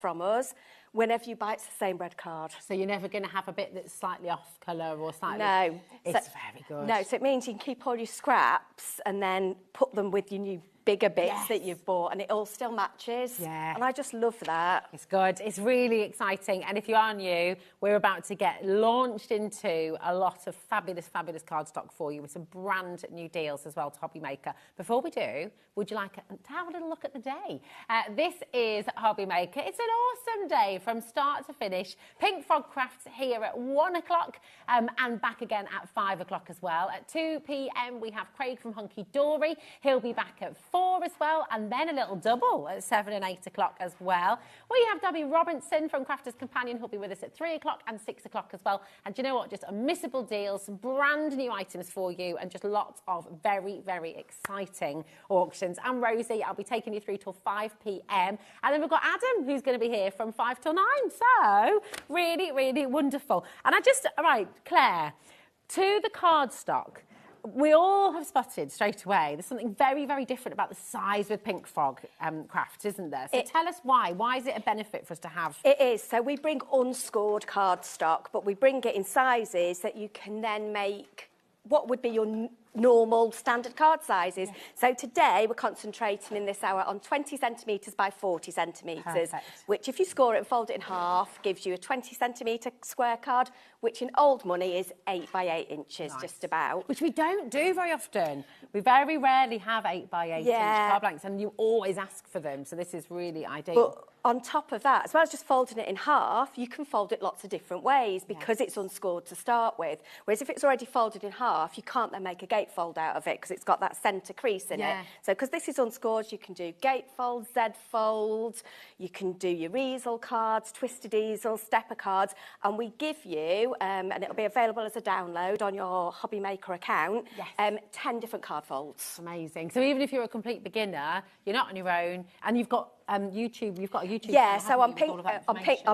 from us. Whenever you buy, it's the same red card. So you're never going to have a bit that's slightly off colour or slightly... No. It's very good. No, so it means you can keep all your scraps and then put them with your new bigger bits that you've bought, and it all still matches. Yeah. And I just love that. It's good. It's really exciting. And if you are new, we're about to get launched into a lot of fabulous, fabulous cardstock for you with some brand new deals as well to HobbyMaker. Before we do, would you like to have a little look at the day? This is HobbyMaker. It's an awesome day from start to finish. Pink Frog Crafts here at 1 o'clock and back again at 5 o'clock as well. At 2 p.m, we have Craig from Hunky Dory. He'll be back at 4 as well, and then a little double at 7 and 8 o'clock as well. We have Debbie Robinson from Crafters Companion, who'll be with us at 3 o'clock and 6 o'clock as well. And do you know what? Just unmissable deals, brand new items for you, and just lots of very, very exciting auctions. And Rosie, I'll be taking you through till 5 p.m. And then we've got Adam, who's going to be here from 5 till 9. So really, really wonderful. And right, Claire, to the cardstock. We all have spotted straight away there's something very, very different about the size with Pink Frog crafts, isn't there? So tell us why. Why is it a benefit for us to have? It is. So we bring unscored cardstock, but we bring it in sizes that you can then make what would be your normal standard card sizes. Yeah. So today we're concentrating in this hour on 20 centimetres by 40 centimetres, which if you score it and fold it in half gives you a 20 centimetre square card, which in old money is 8 by 8 inches, just about. Which we don't do very often. We very rarely have 8 by 8 inch card blanks, and you always ask for them, so this is really ideal. But on top of that, as well as just folding it in half, you can fold it lots of different ways because it's unscored to start with. Whereas if it's already folded in half, you can't then make a gatefold out of it because it's got that centre crease in it. So because this is unscored, you can do gatefolds, Z-folds, you can do your easel cards, twisted easels, stepper cards, and we give you, and it'll be available as a download on your HobbyMaker account, 10 different card folds. Amazing. So even if you're a complete beginner, you're not on your own, and you've got YouTube, you've got a YouTube channel, so on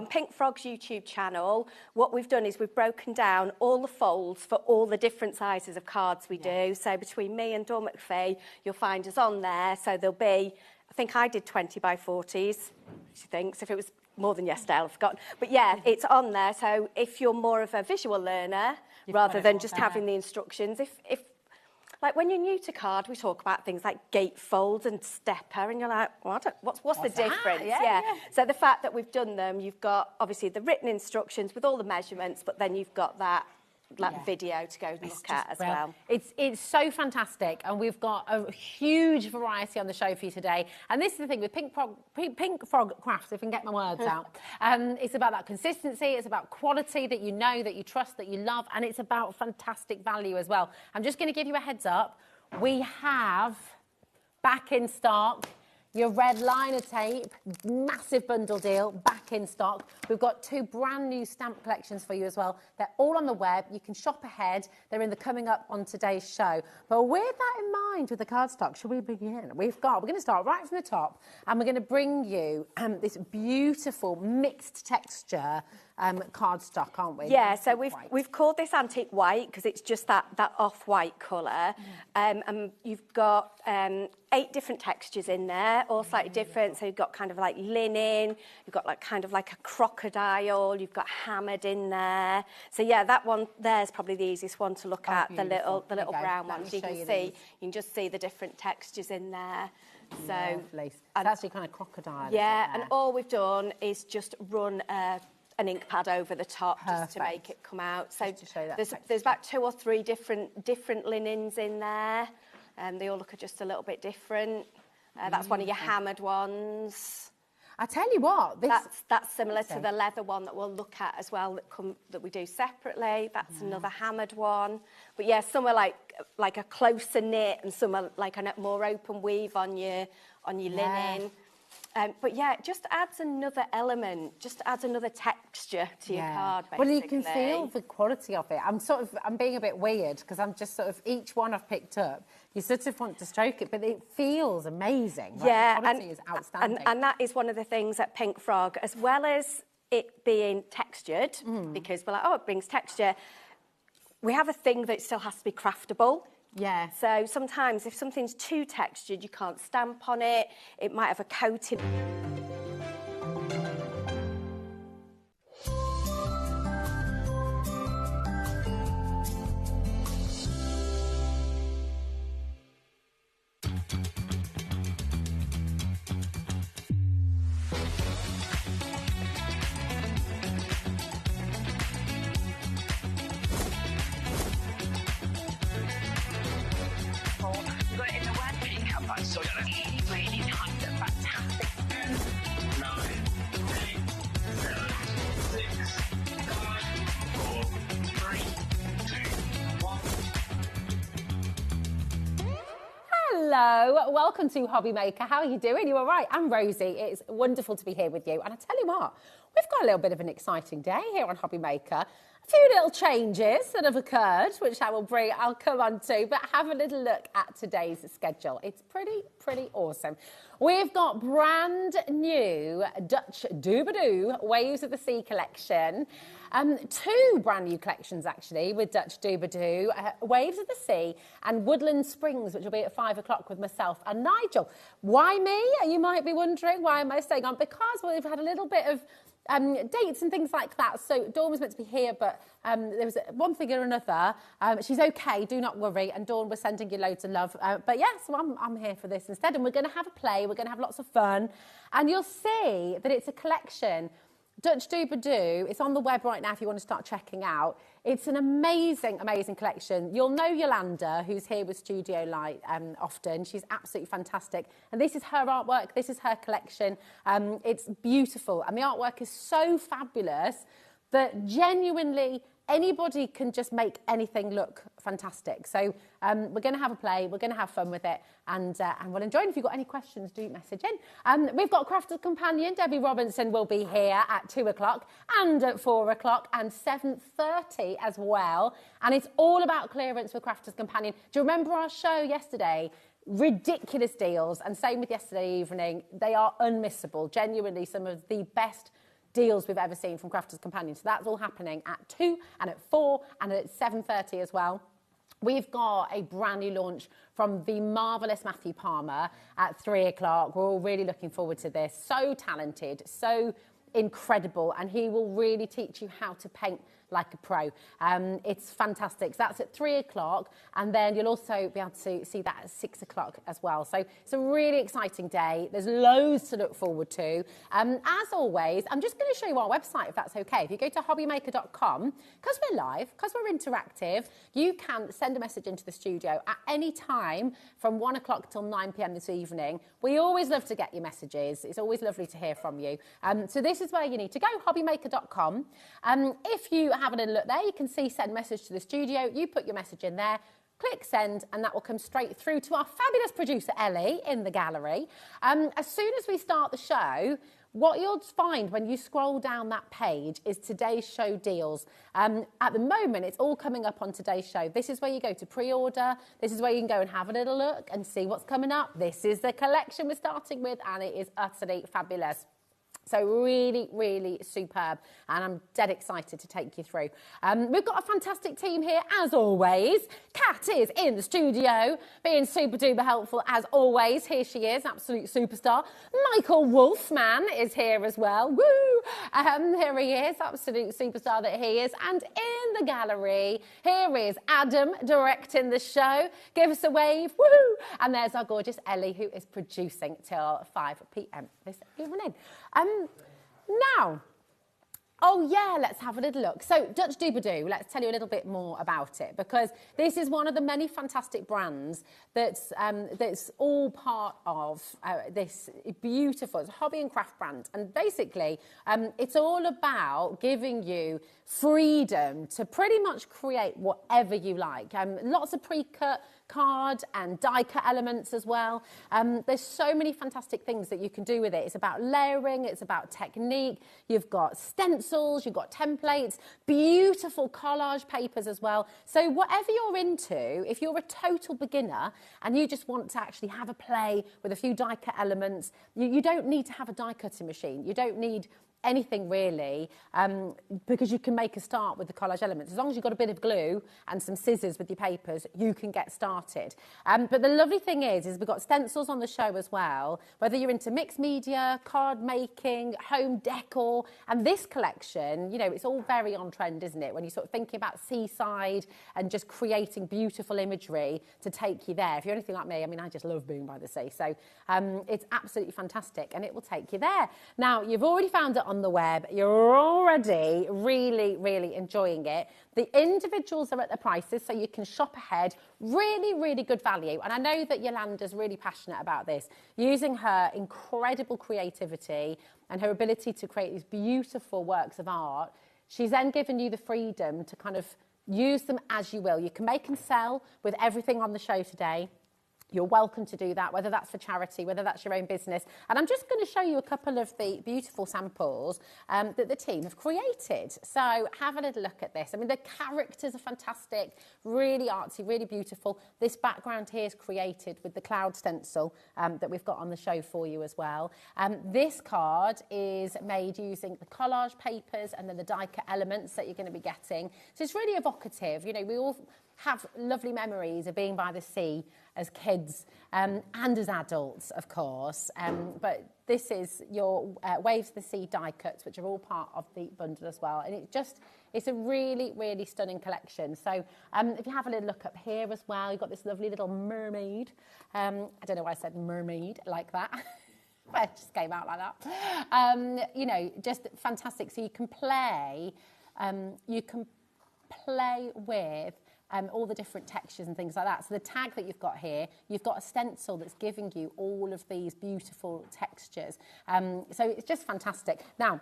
Pink Frog's YouTube channel, what we've done is we've broken down all the folds for all the different sizes of cards we do. So between me and Dawn McPhee, you'll find us on there. So there'll be, I think I did 20 by 40s, she thinks. If it was more than yesterday, I've forgotten. But yeah, it's on there. So if you're more of a visual learner, rather than just having the instructions, if like when you're new to card, we talk about things like gatefold and stepper, and you're like, what's the difference? Yeah. So the fact that we've done them, you've got obviously the written instructions with all the measurements, but then you've got that video to go and look at as well. It's so fantastic, and we've got a huge variety on the show for you today. And this is the thing with Pink Frog Crafts, if I can get my words out. It's about that consistency, it's about quality that you know, that you trust, that you love, and it's about fantastic value as well. I'm just going to give you a heads up. We have back in stock your red liner tape, massive bundle deal, back in stock. We've got 2 brand new stamp collections for you as well. They're all on the web. You can shop ahead. They're in the coming up on today's show. But with that in mind, with the cardstock, shall we begin? We're going to start right from the top, and we're going to bring you this beautiful mixed texture cardstock, aren't we? Yeah, so we've called this antique white because it's just that off-white colour. And you've got 8 different textures in there, all slightly different. So you've got kind of like linen, you've got like kind of like a crocodile, you've got hammered in there. So yeah, that one there's probably the easiest one to look at, the little brown one. So you can just see the different textures in there. So lovely. It's actually kind of crocodile. Yeah, and all we've done is just run an ink pad over the top just to make it come out. So there's about 2 or 3 different linens in there, and they all look just a little bit different. That's one of your hammered ones. I tell you what, that's similar to the leather one that we'll look at as well, that we do separately. That's another hammered one. But yeah, some are like a closer knit, and some are like a more open weave on your linen. But yeah, it just adds another element, just adds another texture to your card, basically. Well, you can feel the quality of it. I'm being a bit weird because I'm just sort of, each one I've picked up, you sort of want to stroke it, but it feels amazing. Yeah, the quality is outstanding. And that is one of the things at Pink Frog, as well as it being textured, because we're like, oh, it brings texture. We have a thing that still has to be craftable. Yeah. So sometimes if something's too textured, you can't stamp on it. It might have a coating. Hello, welcome to HobbyMaker. How are you doing? You all right? I'm Rosie. It's wonderful to be here with you. And I tell you what, we've got a little bit of an exciting day here on HobbyMaker. A few little changes that have occurred, which I'll come on to, but have a little look at today's schedule. It's pretty awesome. We've got brand new Dutch Doobadoo Waves of the Sea collection. Two brand new collections actually with Dutch Doobadoo, Waves of the Sea and Woodland Springs, which will be at 5 o'clock with myself and Nigel. Why me? You might be wondering, why am I staying on? Because we've had a little bit of dates and things like that. So Dawn was meant to be here, but there was one thing or another. She's okay, do not worry. And Dawn was sending you loads of love. But yes, yeah, so I'm here for this instead. And we're going to have a play. We're going to have lots of fun. And you'll see that it's a collection. Dutch Doobadoo, it's on the web right now if you want to start checking out. It's an amazing, amazing collection. You'll know Yolanda, who's here with Studio Light often. She's absolutely fantastic. And this is her artwork. This is her collection. It's beautiful. And the artwork is so fabulous that genuinely anybody can just make anything look fantastic. So we're going to have a play, we're going to have fun with it, and we'll enjoy it. If you've got any questions, do message in. We've got Crafter's Companion. Debbie Robinson will be here at 2 o'clock and at 4 o'clock and 7:30 as well. And it's all about clearance with Crafter's Companion. Do you remember our show yesterday? Ridiculous deals, and same with yesterday evening. They are unmissable. Genuinely some of the best deals we've ever seen from Crafter's Companion. So that's all happening at 2 and at 4 and at 7:30 as well. We've got a brand new launch from the marvellous Matthew Palmer at 3 o'clock. We're all really looking forward to this. So talented, so incredible, and he will really teach you how to paint like a pro. It's fantastic. So that's at 3 o'clock, and then you'll also be able to see that at 6 o'clock as well. So it's a really exciting day. There's loads to look forward to. As always, I'm just going to show you our website, if that's okay. If you go to hobbymaker.com, because we're live, because we're interactive, you can send a message into the studio at any time from 1 o'clock till 9 p.m. this evening. We always love to get your messages. It's always lovely to hear from you. So this is where you need to go, hobbymaker.com. If you have a little look there, you can see send message to the studio. You put your message in there, click send, and that will come straight through to our fabulous producer Ellie in the gallery. As soon as we start the show, what you'll find when you scroll down that page is today's show deals. At the moment, it's all coming up on today's show. This is where you go to pre-order. This is where you can go and have a little look and see what's coming up. This is the collection we're starting with, and it is utterly fabulous. So really, really superb, and I'm dead excited to take you through. We've got a fantastic team here, as always. Kat is in the studio, being super duper helpful, as always. Here she is, absolute superstar. Michael Wolfman is here as well. Woo! Here he is, absolute superstar that he is. And in the gallery, here is Adam directing the show. Give us a wave, woo! And there's our gorgeous Ellie, who is producing till 5 p.m. this evening. Now, oh yeah, let's have a little look. So Dutch Doobadoo, let's tell you a little bit more about it, because this is one of the many fantastic brands that's all part of this beautiful, it's a hobby and craft brand. And basically, it's all about giving you freedom to pretty much create whatever you like. Lots of pre-cut card and die cut elements as well. There's so many fantastic things that you can do with it. It's about layering, it's about technique. You've got stencils, you've got templates, beautiful collage papers as well. So whatever you're into, if you're a total beginner and you just want to actually have a play with a few die cut elements, you don't need to have a die cutting machine. You don't need anything really, because you can make a start with the collage elements. As long as you've got a bit of glue and some scissors with your papers, you can get started. But the lovely thing is we've got stencils on the show as well, whether you're into mixed media, card making, home decor, and this collection, you know, it's all very on trend, isn't it? When you're sort of thinking about seaside and just creating beautiful imagery to take you there. If you're anything like me, I mean, I just love being by the sea. So it's absolutely fantastic, and it will take you there. Now, you've already found it on the web. You're already really, really enjoying it. The individuals are at the prices, so you can shop ahead. Really, really good value. And I know that Yolanda's really passionate about this, using her incredible creativity and her ability to create these beautiful works of art. She's then given you the freedom to kind of use them as you will. You can make and sell with everything on the show today. You're welcome to do that, whether that's for charity, whether that's your own business. And I'm just going to show you a couple of the beautiful samples that the team have created. So have a little look at this. I mean, the characters are fantastic, really artsy, really beautiful. This background here is created with the cloud stencil that we've got on the show for you as well. This card is made using the collage papers and then the die cut elements that you're going to be getting. So it's really evocative. You know, we all have lovely memories of being by the sea as kids and as adults, of course. But this is your Waves of the Sea die cuts, which are all part of the bundle as well. And it's a really, really stunning collection. So if you have a little look up here as well, you've got this lovely little mermaid. I don't know why I said mermaid like that. But it just came out like that. You know, just fantastic. So you can play with all the different textures and things like that. So the tag that you've got here, you've got a stencil that's giving you all of these beautiful textures. So it's just fantastic. Now,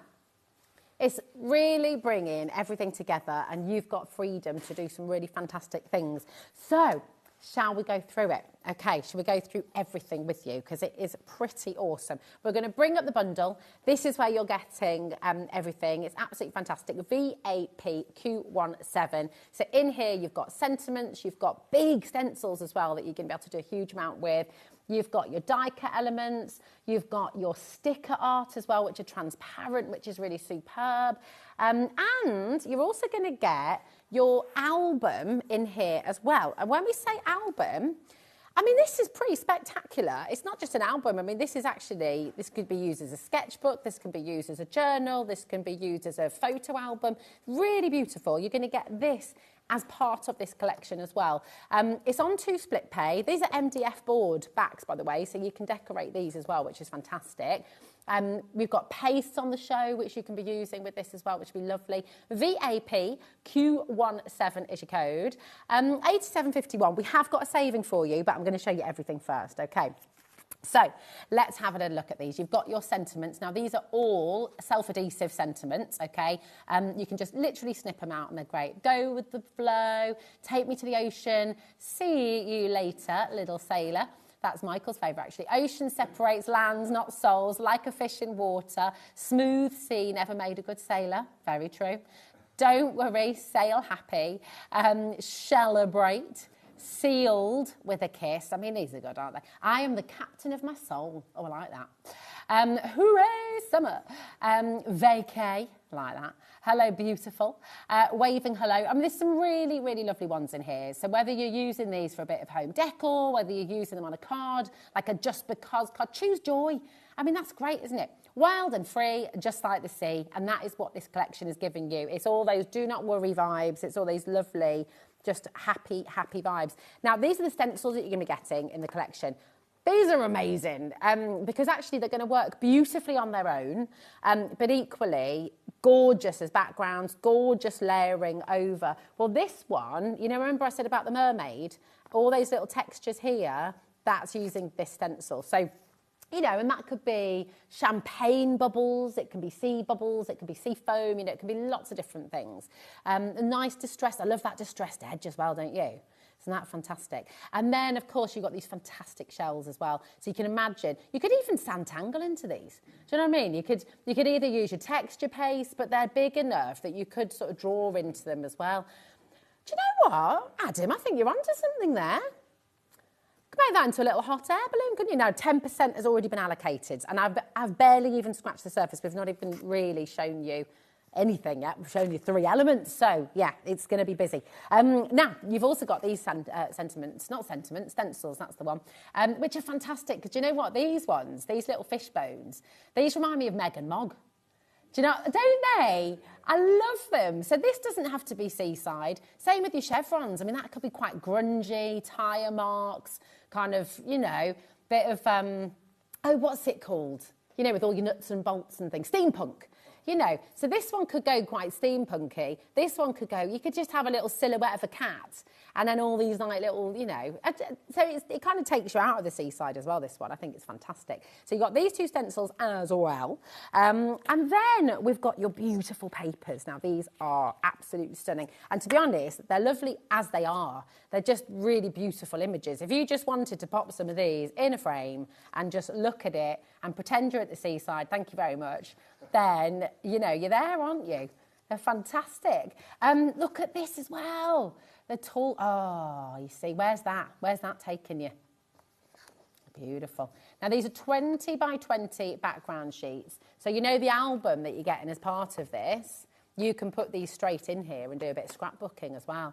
it's really bringing everything together and you've got freedom to do some really fantastic things. So, shall we go through it? Okay, shall we go through everything with you? Because it is pretty awesome. We're going to bring up the bundle. This is where you're getting everything. It's absolutely fantastic. VAPQ17. So in here, you've got sentiments. You've got big stencils as well that you're going to be able to do a huge amount with. You've got your die cut elements. You've got your sticker art as well, which are transparent, which is really superb. And you're also going to get your album in here as well. And when we say album, I mean, this is pretty spectacular. It's not just an album. I mean, this could be used as a sketchbook. This can be used as a journal. This can be used as a photo album. Really beautiful. You're going to get this as part of this collection as well. It's on 2 split pay. These are MDF board backs, by the way, so you can decorate these as well, which is fantastic. We've got paste on the show, which you can be using with this as well, which would be lovely. VAPQ17 is your code. 87.51. We have got a saving for you, but I'm going to show you everything first, okay? So let's have a little look at these. You've got your sentiments. Now, these are all self-adhesive sentiments, okay? You can just literally snip them out and they're great. Go with the flow, take me to the ocean, see you later, little sailor. That's Michael's favourite, actually. Ocean separates lands, not souls, like a fish in water. Smooth sea never made a good sailor. Very true. Don't worry, sail happy. Celebrate. Sealed with a kiss. I mean, these are good, aren't they? I am the captain of my soul. Oh, I like that. Hooray, summer. Vacay, like that. Hello, beautiful. Waving hello. I mean, there's some really, really lovely ones in here. So whether you're using these for a bit of home decor, whether you're using them on a card, like a just because card, choose joy. I mean, that's great, isn't it? Wild and free, just like the sea. And that is what this collection is giving you. It's all those do not worry vibes. It's all these lovely, just happy, happy vibes. Now, these are the stencils that you're going to be getting in the collection. These are amazing because actually they're going to work beautifully on their own, but equally gorgeous as backgrounds, gorgeous layering over. Well, this one, you know, remember I said about the mermaid? All those little textures here, that's using this stencil. So, you know, and that could be champagne bubbles, it can be sea bubbles, it can be sea foam, you know, it can be lots of different things. Nice distress, I love that distressed edge as well, don't you? Isn't that fantastic? And then, of course, you've got these fantastic shells as well. So you can imagine, you could even Sanntangle into these. Do you know what I mean? You could either use your texture paste, but they're big enough that you could sort of draw into them as well. Do you know what, Adam? I think you're onto something there. Make that into a little hot air balloon, couldn't you? Now, 10% has already been allocated, and I've barely even scratched the surface. We've not even really shown you anything yet. We've shown you 3 elements, so yeah, it's going to be busy. Now, you've also got these stencils, that's the one, which are fantastic, because do you know what? These ones, these little fish bones, these remind me of Meg and Mog. Do you know, don't they? I love them. So this doesn't have to be seaside. Same with your chevrons. I mean, that could be quite grungy, tyre marks, kind of, you know, bit of, oh, what's it called? You know, with all your nuts and bolts and things. Steampunk. you know. So this one could go quite steampunky. This one could go, you could just have a little silhouette of a cat and then all these like little, you know. So it kind of takes you out of the seaside as well, this one. I think it's fantastic. So you've got these two stencils as well. And then we've got your beautiful papers. Now, these are absolutely stunning. And to be honest, they're lovely as they are. They're just really beautiful images. If you just wanted to pop some of these in a frame and just look at it and pretend you're at the seaside, thank you very much, then, you know, you're there, aren't you? They're fantastic. Look at this as well. The tall, oh, you see, where's that? Where's that taking you? Beautiful. Now, these are 20 by 20 background sheets. So, you know, the album that you're getting as part of this, you can put these straight in here and do a bit of scrapbooking as well.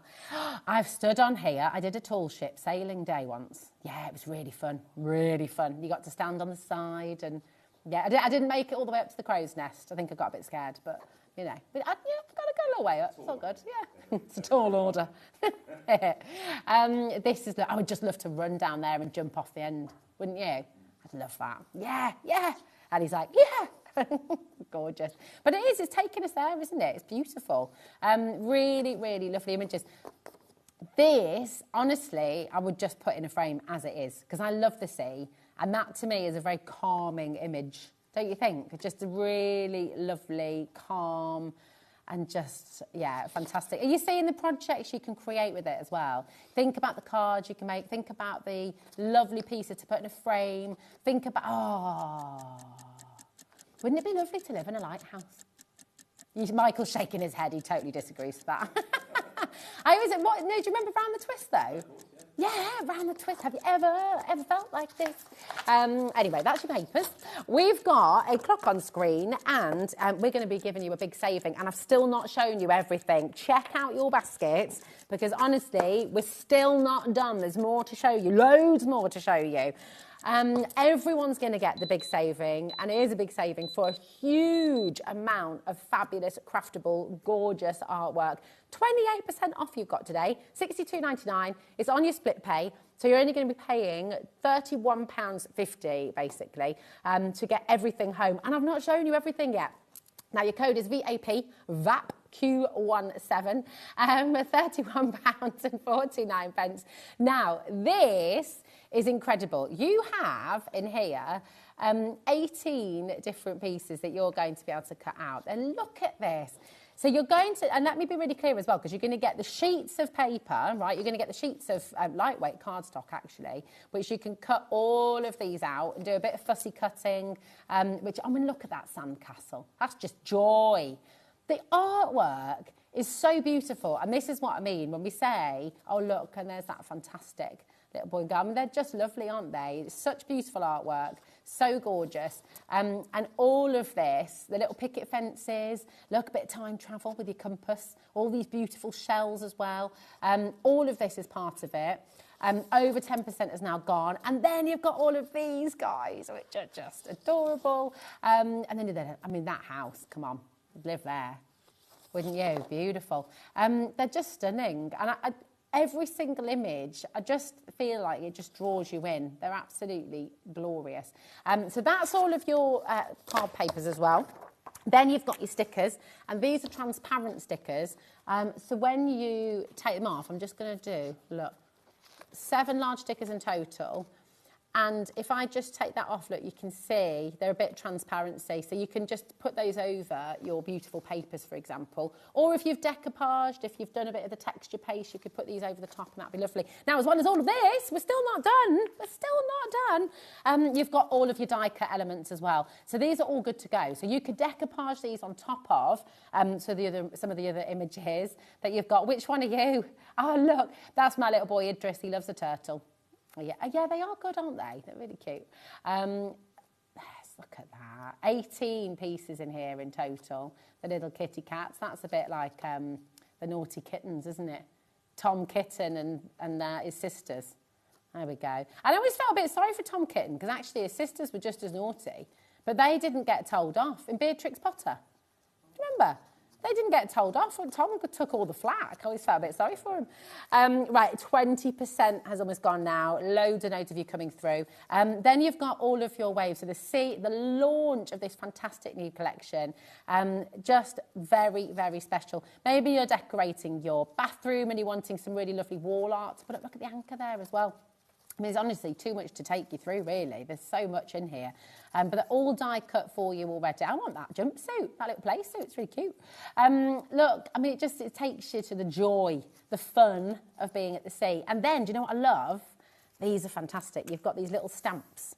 I've stood on here. I did a tall ship sailing day once. Yeah, it was really fun, really fun. You got to stand on the side and, yeah, I didn't make it all the way up to the crow's nest. I think I got a bit scared, but, you know, I've got to go a little way up. It's all good, yeah. It's a tall order. This is, I would just love to run down there and jump off the end, wouldn't you? I'd love that. Yeah, yeah. And he's like, yeah. Gorgeous. But it's taking us there, isn't it? It's beautiful. Really, really lovely images. This, honestly, I would just put in a frame as it is, because I love the sea. And that, to me, is a very calming image, don't you think? Just a really lovely, calm, and just, yeah, fantastic. Are you seeing the projects you can create with it as well? Think about the cards you can make. Think about the lovely pieces to put in a frame. Think about, wouldn't it be lovely to live in a lighthouse? Michael's shaking his head. He totally disagrees with that. Do you remember Round the Twist, though? Yeah, Round the Twist. Have you ever felt like this? Anyway, that's your papers. We've got a clock on screen, and we're going to be giving you a big saving, and I've still not shown you everything. Check out your baskets, because honestly, we're still not done. There's more to show you, loads more to show you. Everyone's going to get the big saving, and it is a big saving for a huge amount of fabulous, craftable, gorgeous artwork. 28% off you've got today, £62.99. It's on your split pay, so you're only going to be paying £31.50, basically, to get everything home. And I've not shown you everything yet. Now, your code is VAP, Q17, £31.49. Now, this is incredible. You have in here 18 different pieces that you're going to be able to cut out. And look at this. So you're going to, and let me be really clear as well, because you're going to get the sheets of paper, right? You're going to get the sheets of lightweight cardstock, actually, which you can cut all of these out and do a bit of fussy cutting, which, I mean, look at that sandcastle. That's just joy. The artwork is so beautiful. And this is what I mean when we say, oh, look, and there's that fantastic little boy and girl. I mean, they're just lovely, aren't they? It's such beautiful artwork, so gorgeous. And all of this, the little picket fences, look, a bit of time travel with your compass, all these beautiful shells as well. All of this is part of it. Over 10% is now gone. And then you've got all of these guys, which are just adorable. And then, I mean, that house, come on, you'd live there, wouldn't you? Beautiful. They're just stunning. And every single image, I just feel like it just draws you in. They're absolutely glorious. So that's all of your card papers as well. Then you've got your stickers, and these are transparent stickers. So when you take them off, I'm just going to do, look, 7 large stickers in total. And if I just take that off, look, you can see they're a bit transparency. So you can just put those over your beautiful papers, for example. Or if you've decoupaged, if you've done a bit of the texture paste, you could put these over the top and that'd be lovely. Now, as well as all of this, we're still not done. We're still not done. You've got all of your die cut elements as well. So these are all good to go. So you could decoupage these on top of some of the other images that you've got. Which one are you? Oh, look, that's my little boy Idris. He loves a turtle. Yeah, they are good, aren't they? They're really cute. Let's look at that. 18 pieces in here in total. The little kitty cats. That's a bit like the naughty kittens, isn't it? Tom Kitten and his sisters. There we go. I always felt a bit sorry for Tom Kitten, because actually his sisters were just as naughty, but they didn't get told off in Beatrix Potter. Remember? They didn't get told off. Tom took all the flack. I always felt a bit sorry for him. Right, 20% has almost gone now. Loads of you coming through. Then you've got all of your waves. So the launch of this fantastic new collection, just very, very special. Maybe you're decorating your bathroom and you're wanting some really lovely wall art. But look at the anchor there as well. I mean, there's honestly too much to take you through, really. There's so much in here. But they're all die cut for you already. I want that jumpsuit, that little play suit. It's really cute. Look, I mean, it takes you to the joy, the fun of being at the sea. And then, do you know what I love? These are fantastic. You've got these little stamps.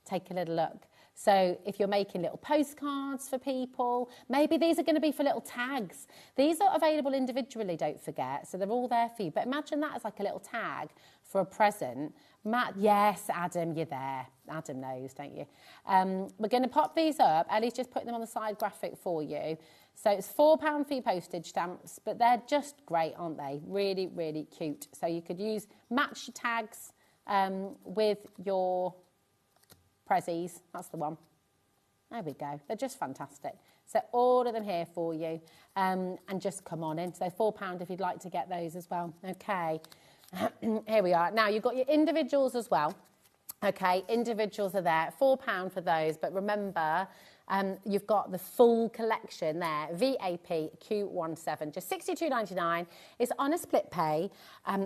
Take a little look. So if you're making little postcards for people, maybe these are going to be for little tags. These are available individually, don't forget. So they're all there for you. But imagine that as like a little tag for a present. Matt, yes, Adam, you're there. Adam knows, don't you? We're going to pop these up. Ellie's just putting them on the side graphic for you. So it's £4 for your postage stamps, but they're just great, aren't they? Really, really cute. So you could match your tags with your prezzies. That's the one. There we go. They're just fantastic. So all of them here for you. And just come on in. So £4 if you'd like to get those as well. Okay. Here we are. Now, you've got your individuals as well. Okay, individuals are there. £4 for those. But remember, you've got the full collection there. VAP Q17, just £62.99. It's on a split pay.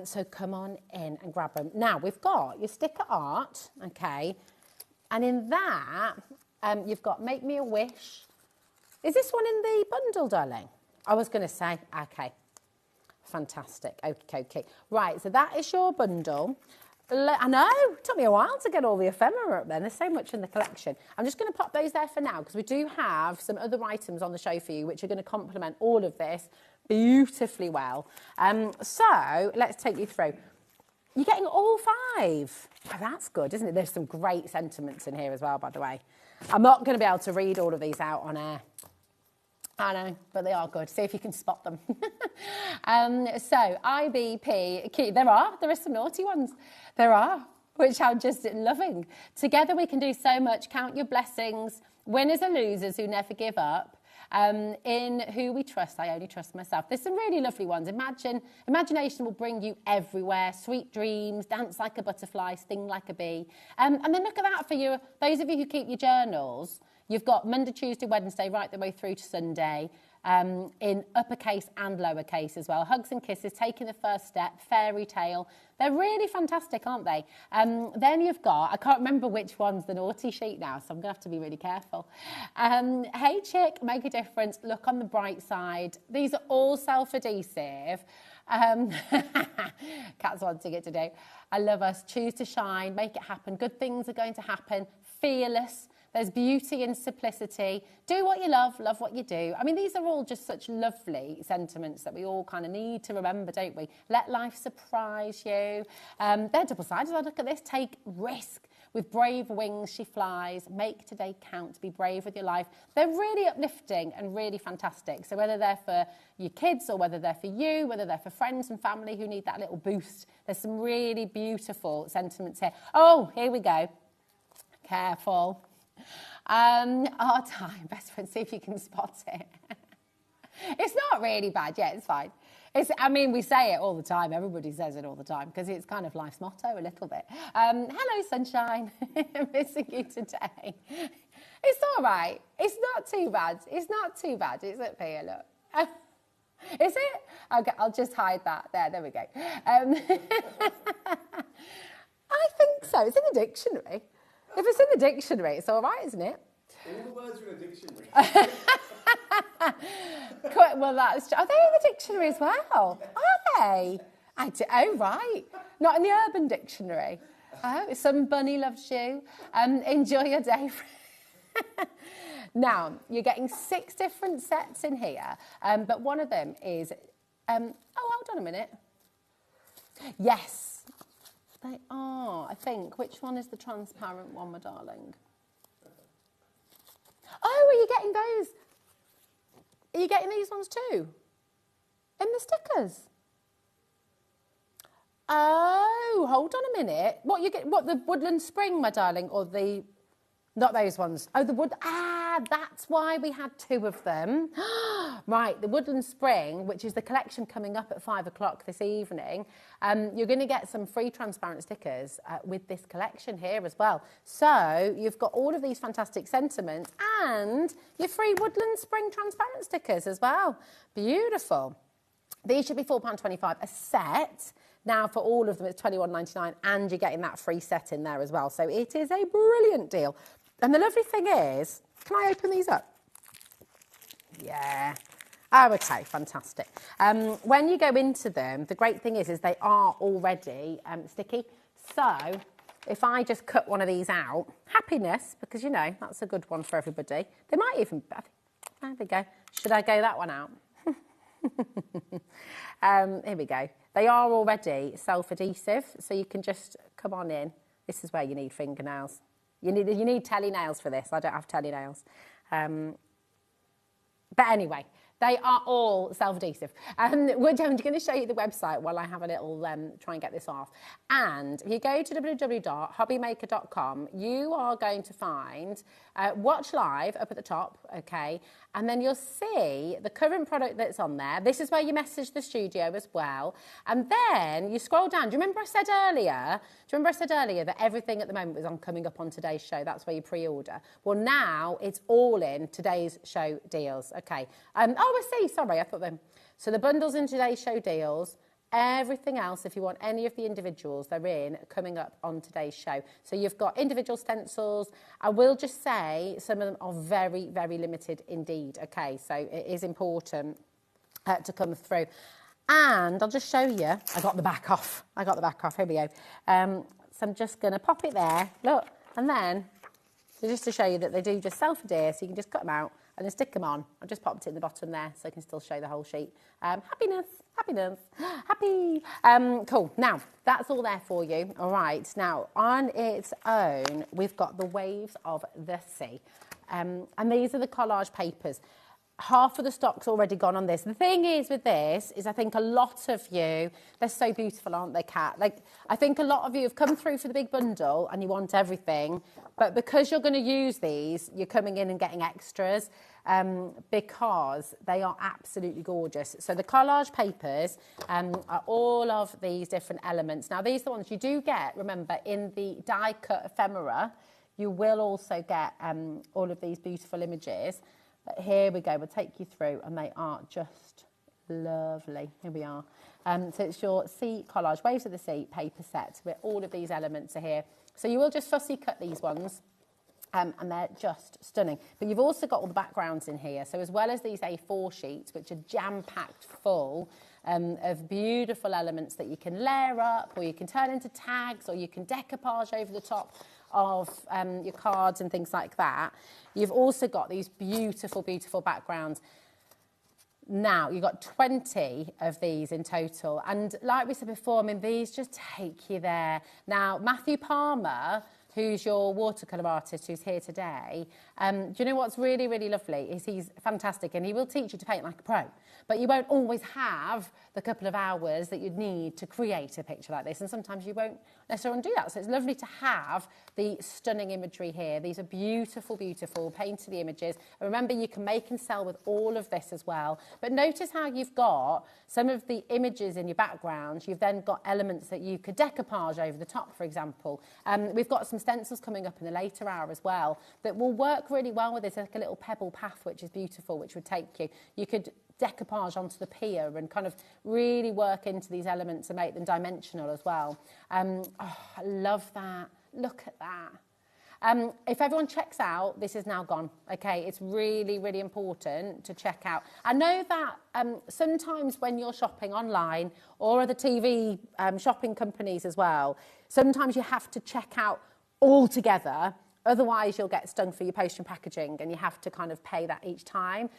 So come on in and grab them. Now, we've got your sticker art. Okay. And in that, you've got Make Me a Wish. Is this one in the bundle, darling? I was going to say, okay. Fantastic. Okay. Right, so that is your bundle. I know, it took me a while to get all the ephemera up there. There's so much in the collection. I'm just going to pop those there for now because we do have some other items on the show for you which are going to complement all of this beautifully well. So let's take you through. You're getting all 5. Oh, that's good, isn't it? There's some great sentiments in here as well, by the way. I'm not going to be able to read all of these out on air. I know, but they are good. See if you can spot them. So, IBP, there are some naughty ones. There are, which I'm just loving. Together we can do so much. Count your blessings. Winners and losers who never give up. In who we trust, I only trust myself. There's some really lovely ones. Imagination will bring you everywhere. Sweet dreams, dance like a butterfly, sting like a bee. And then look at that for you. Those of you who keep your journals. You've got Monday, Tuesday, Wednesday, right the way through to Sunday, in uppercase and lowercase as well. Hugs and kisses, taking the first step, fairy tale. They're really fantastic, aren't they? Then you've got, I can't remember which one's the naughty sheet now, so I'm going to have to be really careful. Hey chick, make a difference, look on the bright side. These are all self-adhesive. Cat's wanting it today. I love us. Choose to shine, make it happen. Good things are going to happen. Fearless. There's beauty in simplicity. Do what you love what you do. I mean, these are all just such lovely sentiments that we all kind of need to remember, don't we? Let life surprise you. They're double-sided. Look at this. Take risk. With brave wings she flies. Make today count. Be brave with your life. They're really uplifting and really fantastic. So whether they're for your kids or whether they're for you, whether they're for friends and family who need that little boost, there's some really beautiful sentiments here. Oh, here we go. Careful. Our time, best friend, see if you can spot it. It's not really bad, yeah, it's fine. We say it all the time, everybody says it all the time, because it's kind of life's motto a little bit. Hello, sunshine, missing you today. It's all right, it's not too bad, is it, Pia, look? Is it? Okay, I'll just hide that, there we go. I think so, it's in the dictionary. If it's in the dictionary, it's all right, isn't it? All the words are in a dictionary. Well, that's... Are they in the dictionary as well? Are they? Oh, right. Not in the Urban Dictionary. Oh, some bunny loves you. Enjoy your day. Now, you're getting 6 different sets in here, but one of them is... hold on a minute. Yes. They are, I think. Which one is the transparent one, my darling? Oh, are you getting those? Are you getting these ones too? In the stickers? Oh, hold on a minute. What, the Woodland Spring, my darling, or the Not those ones. Oh, the wood. Ah, that's why we had 2 of them. Right, the Woodland Spring, which is the collection coming up at 5 o'clock this evening. You're going to get some free transparent stickers with this collection here as well. So you've got all of these fantastic sentiments and your free Woodland Spring transparent stickers as well. Beautiful. These should be £4.25 a set. Now, for all of them, it's £21.99, and you're getting that free set in there as well. So it is a brilliant deal. And the lovely thing is, can I open these up? Yeah. Oh, okay, fantastic. When you go into them, the great thing is they are already sticky. So if I just cut one of these out, happiness, because, you know, that's a good one for everybody. They might even, there we go. Should I go that one out? Here we go. They are already self-adhesive, so you can just come on in. This is where you need fingernails. You need telly nails for this. I don't have telly nails. But anyway, they are all self-adhesive. I'm going to show you the website while I have a little try and get this off. And if you go to www.hobbymaker.com, you are going to find Watch Live up at the top, okay? And then you'll see the current product that's on there. This is where you message the studio as well. And then you scroll down. Do you remember I said earlier that everything at the moment was coming up on today's show? That's where you pre-order. Well, now it's all in today's show deals, okay? Oh, I see. Sorry, I thought them. So the bundles in today's show deals. Everything else, if you want any of the individuals, they're in coming up on today's show. So you've got individual stencils. I will just say some of them are very, very limited indeed. Okay, so it is important to come through. And I'll just show you. I got the back off. Here we go. So I'm just going to pop it there. Look, and then just to show you that they do just self-adhere, so you can just cut them out and then stick them on. I've just popped it in the bottom there so I can still show the whole sheet. Happiness, happy. Cool. Now, that's all there for you. All right. Now, on its own, we've got the Waves of the Sea. And these are the collage papers. Half of the stock's already gone on this. The thing is with this is I think a lot of you, they're so beautiful, aren't they, Kat? Like, I think a lot of you have come through for the big bundle and you want everything, but because you're going to use these, you're coming in and getting extras because they are absolutely gorgeous. So the collage papers are all of these different elements. Now, these are the ones you do get, remember, in the die-cut ephemera. You will also get all of these beautiful images. But here we go, we'll take you through, and they are just lovely. Here we are. So it's your Sea Collage, Waves of the Sea paper set, where all of these elements are here. So you will just fussy cut these ones, and they're just stunning. But you've also got all the backgrounds in here. So as well as these A4 sheets, which are jam-packed full of beautiful elements that you can layer up, or you can turn into tags, or you can decoupage over the top of your cards and things like that. You've also got these beautiful, beautiful backgrounds. Now, you've got 20 of these in total. And like we said before, I mean, these just take you there. Now, Matthew Palmer, who's your watercolour artist who's here today, do you know what's really, really lovely is he's fantastic and he will teach you to paint like a pro. But you won't always have the couple of hours that you'd need to create a picture like this. And sometimes you won't necessarily do that. So it's lovely to have the stunning imagery here. These are beautiful, beautiful painterly images. And remember, you can make and sell with all of this as well. But notice how you've got some of the images in your background. You've then got elements that you could decoupage over the top, for example. We've got some stencils coming up in the later hour as well that will work really well with this, like a little pebble path, which is beautiful, which would take you. You could decoupage onto the pier and kind of really work into these elements and make them dimensional as well. Oh, I love that. Look at that. If everyone checks out, this is now gone. Okay, it's really, really important to check out. I know that sometimes when you're shopping online or other TV shopping companies as well, sometimes you have to check out all together. Otherwise, you'll get stung for your post and packaging and you have to kind of pay that each time.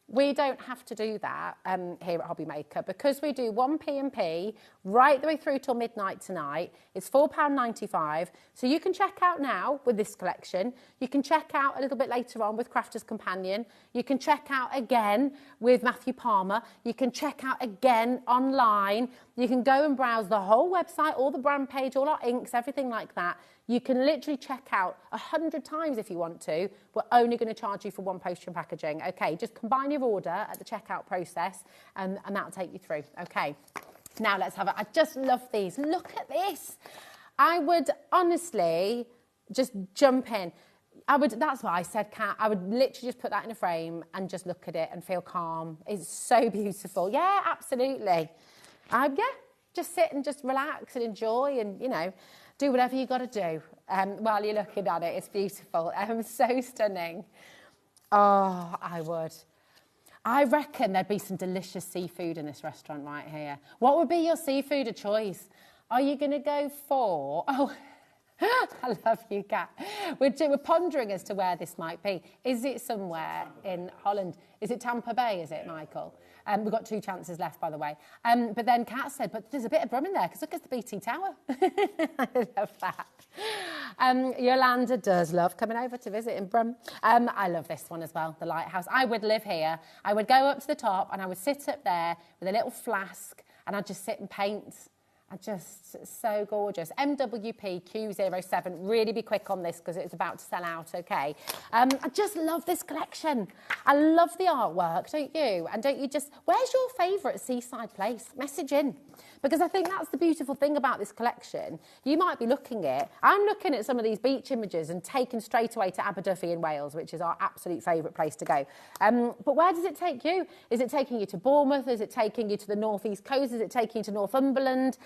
We don't have to do that here at HobbyMaker because we do 1 P&P right the way through till midnight tonight. It's £4.95. So you can check out now with this collection. You can check out a little bit later on with Crafter's Companion. You can check out again with Matthew Palmer. You can check out again online. You can go and browse the whole website, all the brand page, all our inks, everything like that. You can literally check out 100 times if you want to. We're only going to charge you for one postage and packaging. Okay, just combine your order at the checkout process and that'll take you through. Okay, now let's have it. I just love these. Look at this. I would honestly just jump in. That's what I said, Kat. I would literally just put that in a frame and just look at it and feel calm. It's so beautiful. Yeah, absolutely. Yeah, just sit and just relax and enjoy and, you know, do whatever you got to do while you're looking at it. It's beautiful. So stunning. Oh, I would. I reckon there'd be some delicious seafood in this restaurant right here. What would be your seafood of choice? Are you going to go for... Oh, I love you, Kat. We're pondering as to where this might be. Is it somewhere in Holland? Is it Tampa Bay, is it, Michael? We've got 2 chances left, by the way. But then Kat said, but there's a bit of Brum in there, because look, it's the BT Tower. I love that. Yolanda does love coming over to visit in Brum. I love this one as well, the lighthouse. I would live here. I would go up to the top, and I would sit up there with a little flask, and I'd just sit and paint. Just so gorgeous. MWP Q07. Really be quick on this because it's about to sell out, okay? I just love this collection. I love the artwork, don't you? And don't you just... Where's your favourite seaside place? Message in. Because I think that's the beautiful thing about this collection. You might be looking at... I'm looking at some of these beach images and taken straight away to Aberdyfi in Wales, which is our absolute favourite place to go. But where does it take you? Is it taking you to Bournemouth? Is it taking you to the North East Coast? Is it taking you to Northumberland?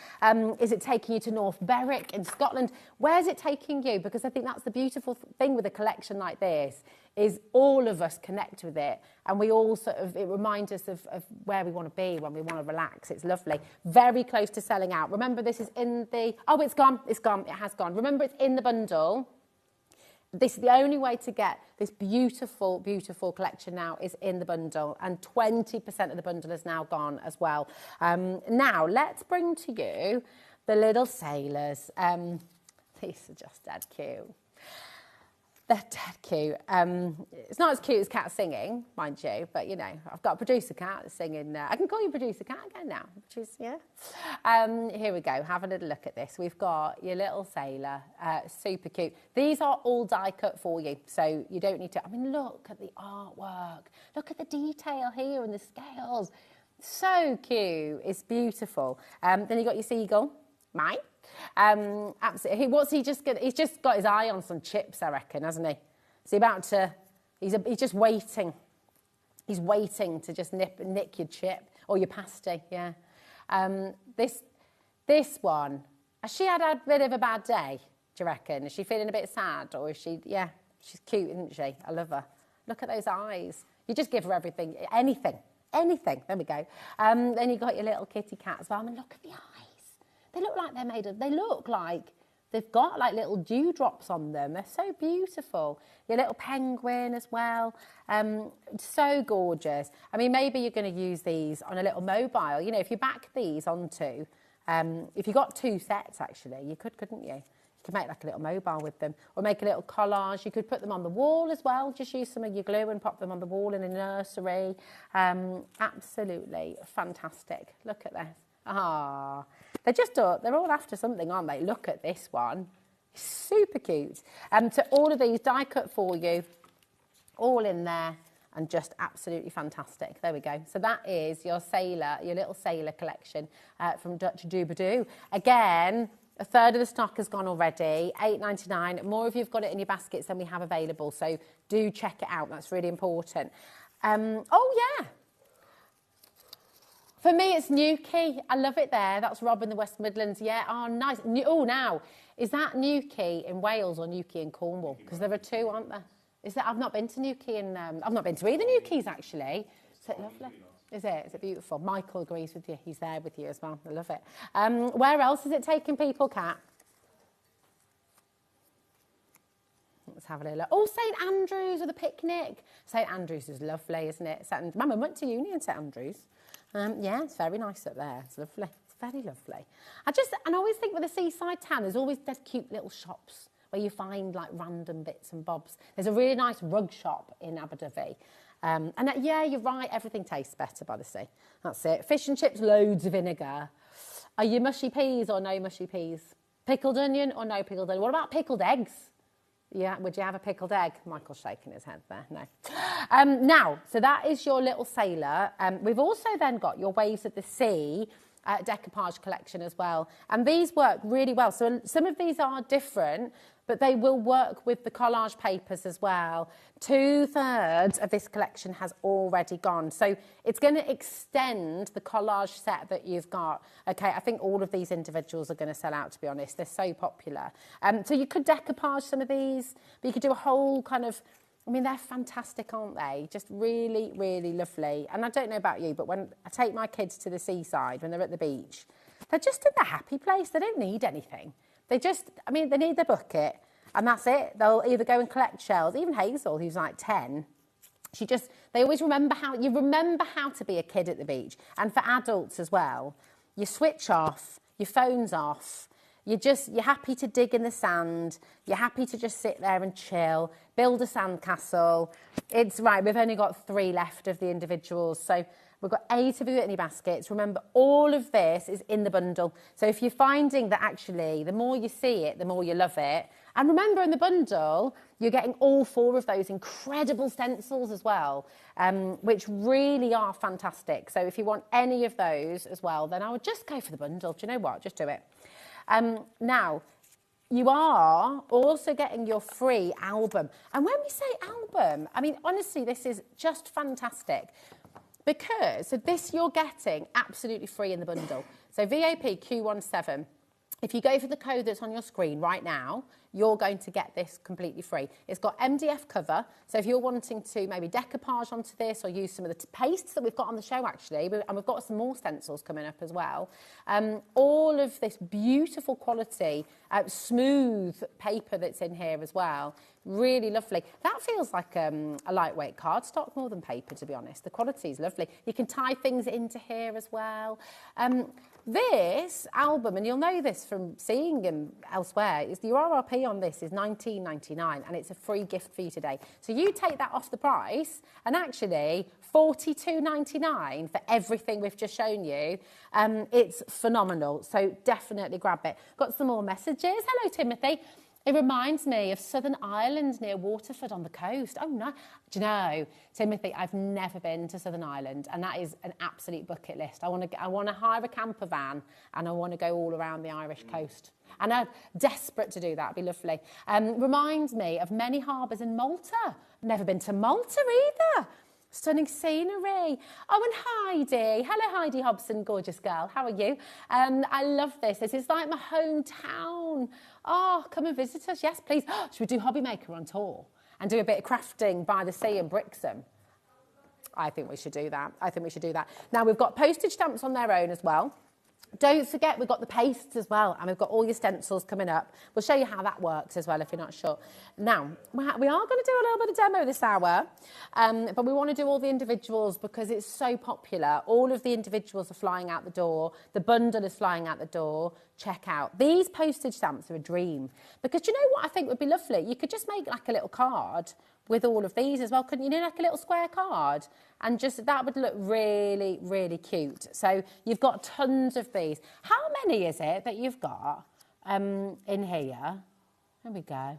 Is it taking you to North Berwick in Scotland? Where's it taking you? Because I think that's the beautiful thing with a collection like this, is all of us connect with it and we all sort of, it reminds us of where we want to be when we want to relax. It's lovely. Very close to selling out. Remember, this is in the... Oh, it's gone. It's gone. It has gone. Remember, it's in the bundle. This is the only way to get this beautiful, beautiful collection now is in the bundle, and 20% of the bundle is now gone as well. Now, let's bring to you the little sailors. These are just dead cute. They're dead cute. It's not as cute as Cat singing, mind you, but, you know, I've got a producer Cat singing. I can call you producer Cat again now, which is, yeah. Here we go. Have a little look at this. We've got your little sailor. Super cute. These are all die cut for you, so you don't need to... I mean, look at the artwork. Look at the detail here and the scales. So cute. It's beautiful. Then you've got your seagull, Mike. Absolutely. What's he just got? He's just got his eye on some chips, I reckon, hasn't he? Is he about to? He's just waiting. He's waiting to just nick your chip or your pasty. Yeah. This one. Has she had a bit of a bad day? Do you reckon? Is she feeling a bit sad, or is she? Yeah. She's cute, isn't she? I love her. Look at those eyes. You just give her everything, anything. There we go. Then you got your little kitty cat as well. I mean, look at the eyes. They look like they're made of... They look like they've got like little dewdrops on them. They're so beautiful. Your little penguin as well. So gorgeous. I mean, maybe you're going to use these on a little mobile. You know, if you back these onto... if you got 2 sets, actually, you could, couldn't you? You could make like a little mobile with them. Or make a little collage. You could put them on the wall as well. Just use some of your glue and pop them on the wall in a nursery. Absolutely fantastic. Look at this. Ah, they're all after something, aren't they? Look at this one. Super cute. So all of these die cut for you, all in there, and just absolutely fantastic. There we go. So that is your little sailor collection from Dutch Doobadoo. Again, a third of the stock has gone already, £8.99. More if you've got it in your baskets than we have available. So do check it out. That's really important. Oh, yeah. For me, it's Newquay. I love it there. That's Rob in the West Midlands. Yeah, oh, nice. Now, is that Newquay in Wales or Newquay in Cornwall? Because there are 2, aren't there? Is that? I've not been to Newquay and I've not been to either Newquays, actually. Is it lovely? Is it? Is it beautiful? Michael agrees with you. He's there with you as well. I love it. Where else is it taking people, Kat? Let's have a little look. Oh, St Andrews with a picnic. St Andrews is lovely, isn't it? My mum went to uni in St Andrews. Yeah, it's very nice up there. It's lovely. It's very lovely. I always think with a seaside town, there's always those cute little shops where you find like random bits and bobs. There's a really nice rug shop in Aberdyfi. Yeah, you're right. Everything tastes better by the sea. That's it. Fish and chips, loads of vinegar. Are you mushy peas or no mushy peas? Pickled onion or no pickled onion? What about pickled eggs? Yeah, would you have a pickled egg? Michael's shaking his head there, no. Now, so that is your little sailor. We've also then got your Waves of the Sea decoupage collection as well. And these work really well. So some of these are different, but they will work with the collage papers as well. 2/3 of this collection has already gone. So it's going to extend the collage set that you've got. Okay, I think all of these individuals are going to sell out, to be honest. They're so popular. So you could decoupage some of these, but you could do a whole kind of, I mean, they're fantastic, aren't they? Just really, really lovely. And I don't know about you, but when I take my kids to the seaside, when they're at the beach, they're just in the happy place. They don't need anything. They just, I mean, they need their bucket and that's it. They'll either go and collect shells. Even Hazel, who's like 10, they always remember you remember how to be a kid at the beach. And for adults as well, you switch off, your phone's off, you're happy to dig in the sand, you're happy to just sit there and chill, build a sandcastle. It's right, we've only got 3 left of the individuals, so we've got 8 of you at any baskets. Remember, all of this is in the bundle. So if you're finding that actually, the more you see it, the more you love it. And remember, in the bundle, you're getting all 4 of those incredible stencils as well, which really are fantastic. So if you want any of those as well, then I would just go for the bundle. Do you know what? Just do it. Now, you are also getting your free album. And when we say album, I mean, honestly, this is just fantastic. Because, so this you're getting absolutely free in the bundle. So VAP Q17, if you go for the code that's on your screen right now, you're going to get this completely free. It's got MDF cover, so if you're wanting to maybe decoupage onto this or use some of the pastes that we've got on the show actually, and we've got some more stencils coming up as well, all of this beautiful quality, smooth paper that's in here as well. Really lovely. That feels like a lightweight cardstock more than paper, to be honest. The quality is lovely. You can tie things into here as well. This album, and you'll know this from seeing them elsewhere, is the RRP on this is $19.99 and it's a free gift for you today. So you take that off the price and actually $42.99 for everything we've just shown you. It's phenomenal. So definitely grab it. Got some more messages. Hello, Timothy. It reminds me of Southern Ireland near Waterford on the coast. Oh, no. Do you know, Timothy, I've never been to Southern Ireland, and that is an absolute bucket list. I want to hire a camper van, and I want to go all around the Irish coast. And I'm desperate to do that. It'd be lovely. Reminds me of many harbours in Malta. Never been to Malta either. Stunning scenery. Oh, and Heidi. Hello, Heidi Hobson, gorgeous girl. How are you? I love this. This is like my hometown. Oh, come and visit us. Yes, please. Should we do HobbyMaker on tour and do a bit of crafting by the sea in Brixham? I think we should do that. I think we should do that. Now, we've got postage stamps on their own as well. Don't forget, we've got the pastes as well, and we've got all your stencils coming up. We'll show you how that works as well if you're not sure. Now, we are going to do a little bit of demo this hour, but we want to do all the individuals because it's so popular. All of the individuals are flying out the door. The bundle is flying out the door. Check out. These postage stamps are a dream because you know what I think would be lovely? You could just make like a little card with all of these as well, couldn't you? Like a little square card, and just that would look really, really cute. So you've got tons of these. How many is it that you've got in here? There we go.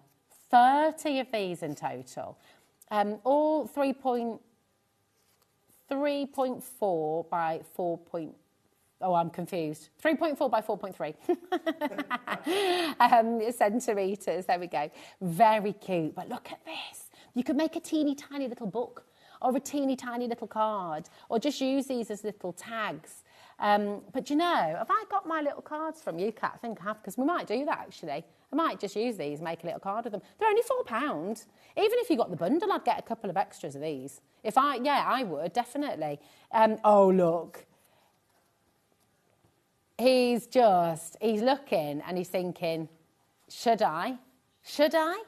30 of these in total. All 3.4 by 4. Oh, I'm confused. 3.4 by 4.3 centimetres. There we go. Very cute. But look at this. You could make a teeny tiny little book or a teeny tiny little card or just use these as little tags. But you know, have I got my little cards from you, Kat? I think I have, because we might do that actually. I might just use these, make a little card of them. They're only £4. Even if you got the bundle, I'd get a couple of extras of these. I would, definitely. Oh, look. He's looking and he's thinking, should I? Should I?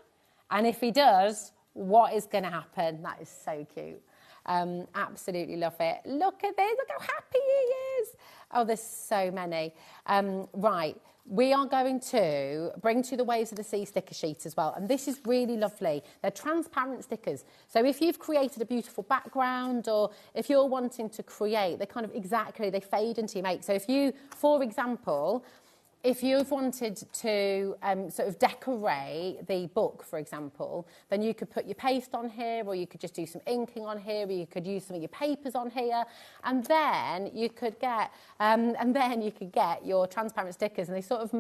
And if he does, what is going to happen? That is so cute. Absolutely love it. Look at this. Look how happy he is. Oh, there's so many. Right. We are going to bring to the Waves of the Sea sticker sheet as well. And this is really lovely. They're transparent stickers. So if you've created a beautiful background or if you're wanting to create, they fade into your make. So if you, for example, if you've wanted to sort of decorate the book, for example, then you could put your paste on here, or you could just do some inking on here, or you could use some of your papers on here, and then you could get your transparent stickers, and they sort of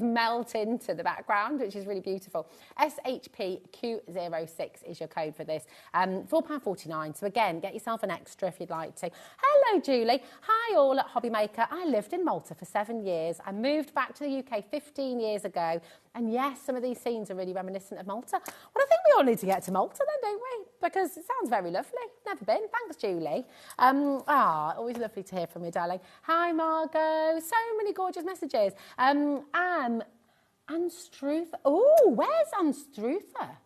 melt into the background, which is really beautiful. SHPQ06 is your code for this. £4.49. So again, get yourself an extra if you'd like to. Hello, Julie. Hi, all at HobbyMaker. I lived in Malta for 7 years. I moved back to the UK 15 years ago. And yes, some of these scenes are really reminiscent of Malta. Well, I think we all need to get to Malta then, don't we? Because it sounds very lovely. Never been. Thanks, Julie. Always lovely to hear from you, darling. Hi, Margot. So many gorgeous messages. Anstruther. Oh, where's Anstruther?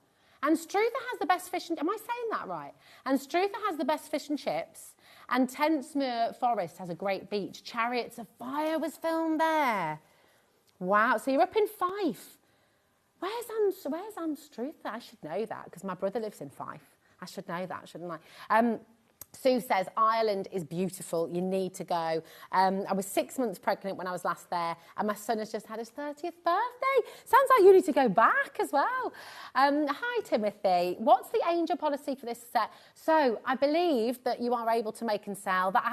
Anstruther has the best fish and... Am I saying that right? Anstruther has the best fish and chips. And Tensmere Forest has a great beach. Chariots of Fire was filmed there. Wow, so you're up in Fife. Where's Anstruther? I should know that because my brother lives in Fife. I should know that, shouldn't I? Sue says, Ireland is beautiful. You need to go. I was 6 months pregnant when I was last there, and my son has just had his 30th birthday. Sounds like you need to go back as well. Hi, Timothy. What's the angel policy for this set? So I believe that you are able to make and sell. That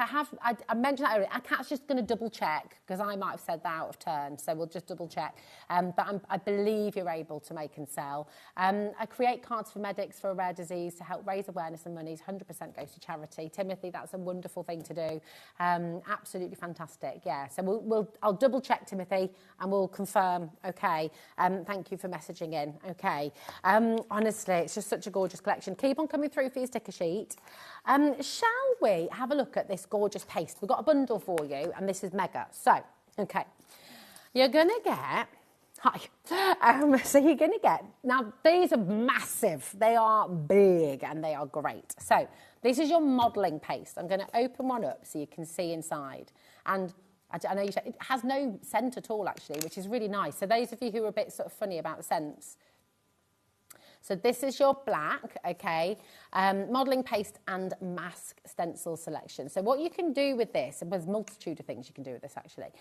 I mentioned that earlier. Kat's just going to double check because I might have said that out of turn, so we'll just double check. But I believe you're able to make and sell. I create cards for medics for a rare disease to help raise awareness and monies. 100% goes to charity. Timothy, that's a wonderful thing to do. Absolutely fantastic. Yeah, so I'll double check, Timothy, and we'll confirm. Okay. Thank you for messaging in. Okay. Honestly, it's just such a gorgeous collection. Keep on coming through for your sticker sheet. Shall we have a look at this gorgeous paste? We've got a bundle for you, and this is mega. So, okay, you're gonna get. Hi. So you're going to get, now these are massive, they are big and they are great. So this is your modelling paste. I'm going to open one up so you can see inside. And I know you said it has no scent at all actually, which is really nice. So those of you who are a bit sort of funny about scents. So this is your black, okay, modelling paste and mask stencil selection. So what you can do with this, and there's a multitude of things you can do with this actually,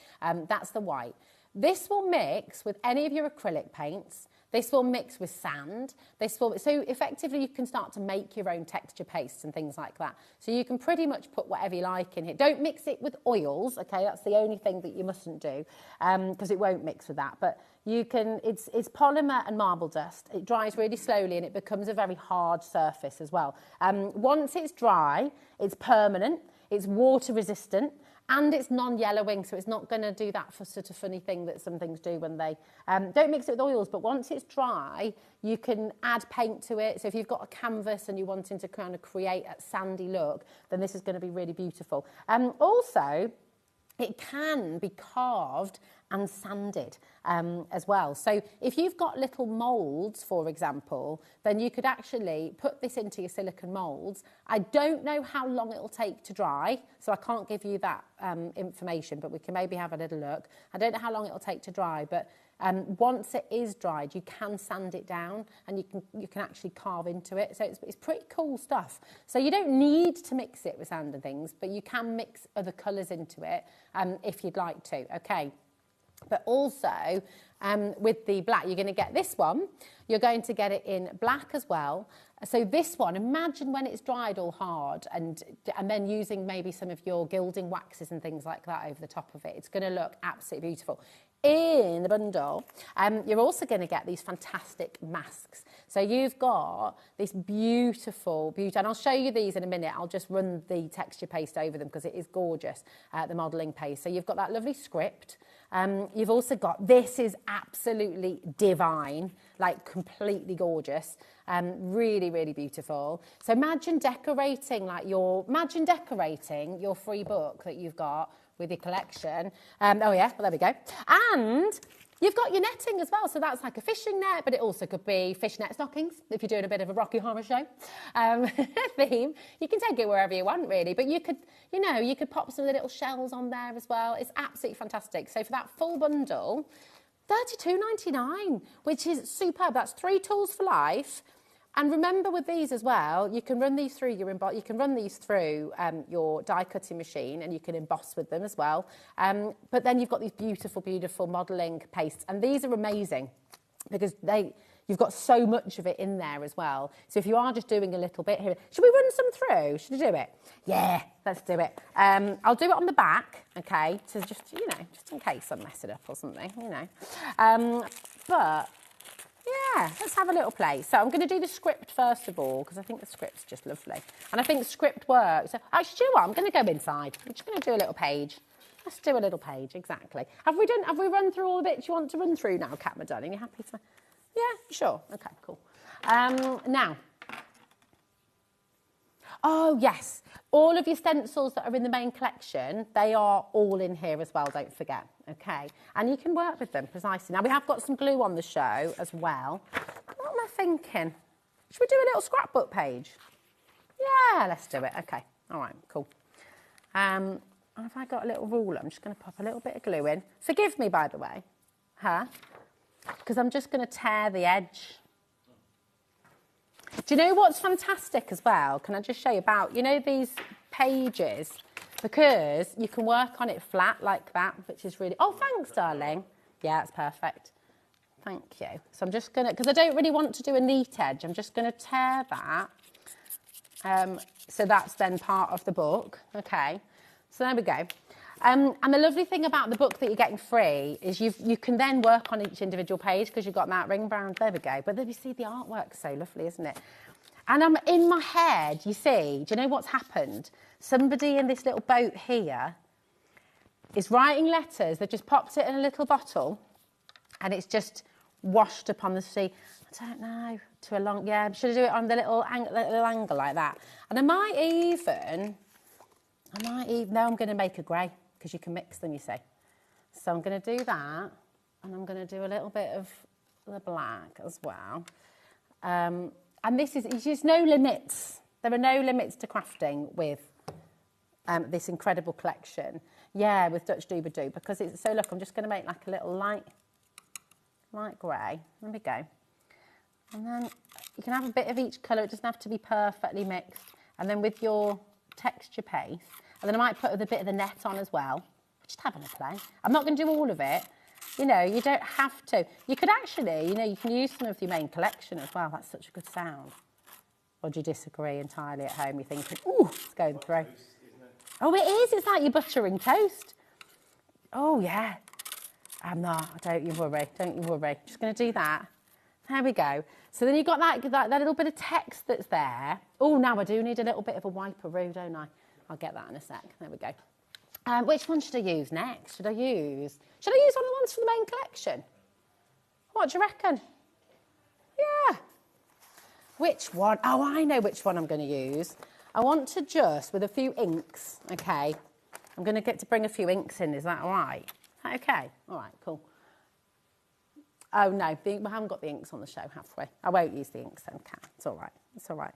that's the white. This will mix with any of your acrylic paints. This will mix with sand. So effectively you can start to make your own texture pastes and things like that. So you can pretty much put whatever you like in here. Don't mix it with oils, okay? That's the only thing that you mustn't do because it won't mix with that. But you can, it's polymer and marble dust. It dries really slowly and it becomes a very hard surface as well. Once it's dry, it's permanent, it's water resistant, and it's non-yellowing, so it's not going to do that for sort of funny thing that some things do when they... don't mix it with oils, but once it's dry, you can add paint to it. So if you've got a canvas and you're wanting to kind of create a sandy look, then this is going to be really beautiful. Also, it can be carved and sanded as well. So if you've got little moulds, for example, then you could actually put this into your silicone moulds. I don't know how long it'll take to dry, so I can't give you that information, but we can maybe have a little look. I don't know how long it'll take to dry, but once it is dried, you can sand it down and you can actually carve into it. So it's pretty cool stuff. So you don't need to mix it with sand and things, but you can mix other colours into it if you'd like to. Okay. But also, with the black, you're going to get this one. You're going to get it in black as well. So this one, imagine when it's dried all hard and then using maybe some of your gilding waxes and things like that over the top of it. It's going to look absolutely beautiful. In the bundle, you're also going to get these fantastic masks. So you've got this beautiful, and I'll show you these in a minute. I'll just run the texture paste over them because it is gorgeous, the modelling paste. So you've got that lovely script. You've also got, this is absolutely divine, like completely gorgeous, really, really beautiful. So imagine decorating your free book that you've got with your collection. Oh yeah, well there we go. And you've got your netting as well, so that's like a fishing net, but it also could be fishnet stockings if you're doing a bit of a Rocky Horror Show theme. You can take it wherever you want, really, but you could pop some of the little shells on there as well. It's absolutely fantastic. So for that full bundle, £32.99, which is superb. That's 3 tools for life. And remember with these as well, you can run these through your your die cutting machine, and you can emboss with them as well. But then you've got these beautiful, beautiful modelling pastes, and these are amazing because you've got so much of it in there as well. So if you are just doing a little bit here, should we run some through? Should I do it? Yeah, let's do it. I'll do it on the back, okay, to just, you know, just in case I mess it up or something, you know. But yeah, let's have a little play. So I'm going to do the script first of all, because I think the script's just lovely. And I think script works. So, actually, do you know what? I'm going to go inside. I'm just going to do a little page. Let's do a little page, exactly. Have we run through all the bits you want to run through now, Kat, my darling? You happy to? Yeah, sure. Okay, cool. Now. Oh, yes. All of your stencils that are in the main collection, they are all in here as well, don't forget, okay? And you can work with them precisely. Now, we have got some glue on the show as well. What am I thinking? Should we do a little scrapbook page? Yeah, let's do it. Okay, all right, cool. Have I got a little ruler? I'm just going to pop a little bit of glue in. Forgive me, by the way, because I'm just going to tear the edge. Do you know what's fantastic as well? Can I just show you about, you know, these pages? Because you can work on it flat like that, which is really... Oh, thanks, darling. Yeah, it's perfect. Thank you. So I'm just going to... Because I don't really want to do a neat edge. I'm just going to tear that. So that's then part of the book. Okay. So there we go. And the lovely thing about the book that you're getting free is you can then work on each individual page because you've got that ring bound. There we go. But then you see the artwork's so lovely, isn't it? And I'm in my head, you see, do you know what's happened? Somebody in this little boat here is writing letters. They've just popped it in a little bottle and it's just washed upon the sea. I don't know, to a long, yeah, should I do it on the little angle like that? And I might even, no, I'm going to make a grey. Because you can mix them, you see. So I'm going to do that, and I'm going to do a little bit of the black as well. And this is, there's no limits. There are no limits to crafting with this incredible collection. Yeah, with Dutch Doobadoo, because it's, so look, I'm just going to make like a little light grey. There we go. And then you can have a bit of each colour. It doesn't have to be perfectly mixed. And then with your texture paste, and then I might put a bit of the net on as well. Just having a play. I'm not going to do all of it. You know, you don't have to. You could actually, you know, you can use some of your main collection as well. That's such a good sound. Or do you disagree entirely at home? You're thinking, ooh, it's going through. Oh, it is. It's like you're buttering toast. Oh, yeah. I'm not. Don't you worry. Don't you worry. Just going to do that. There we go. So then you've got that little bit of text that's there. Oh, now I do need a little bit of a wiperoo, don't I? I'll get that in a sec. There we go. Which one should I use next? Should I use one of the ones from the main collection? What do you reckon? Yeah. Which one? Oh, I know which one I'm going to use. I want to just, with a few inks, okay, I'm going to get to bring a few inks in. Is that all right? Okay. All right, cool. Oh, no, we haven't got the inks on the show, have we? I won't use the inks then, Kat. It's all right. It's all right.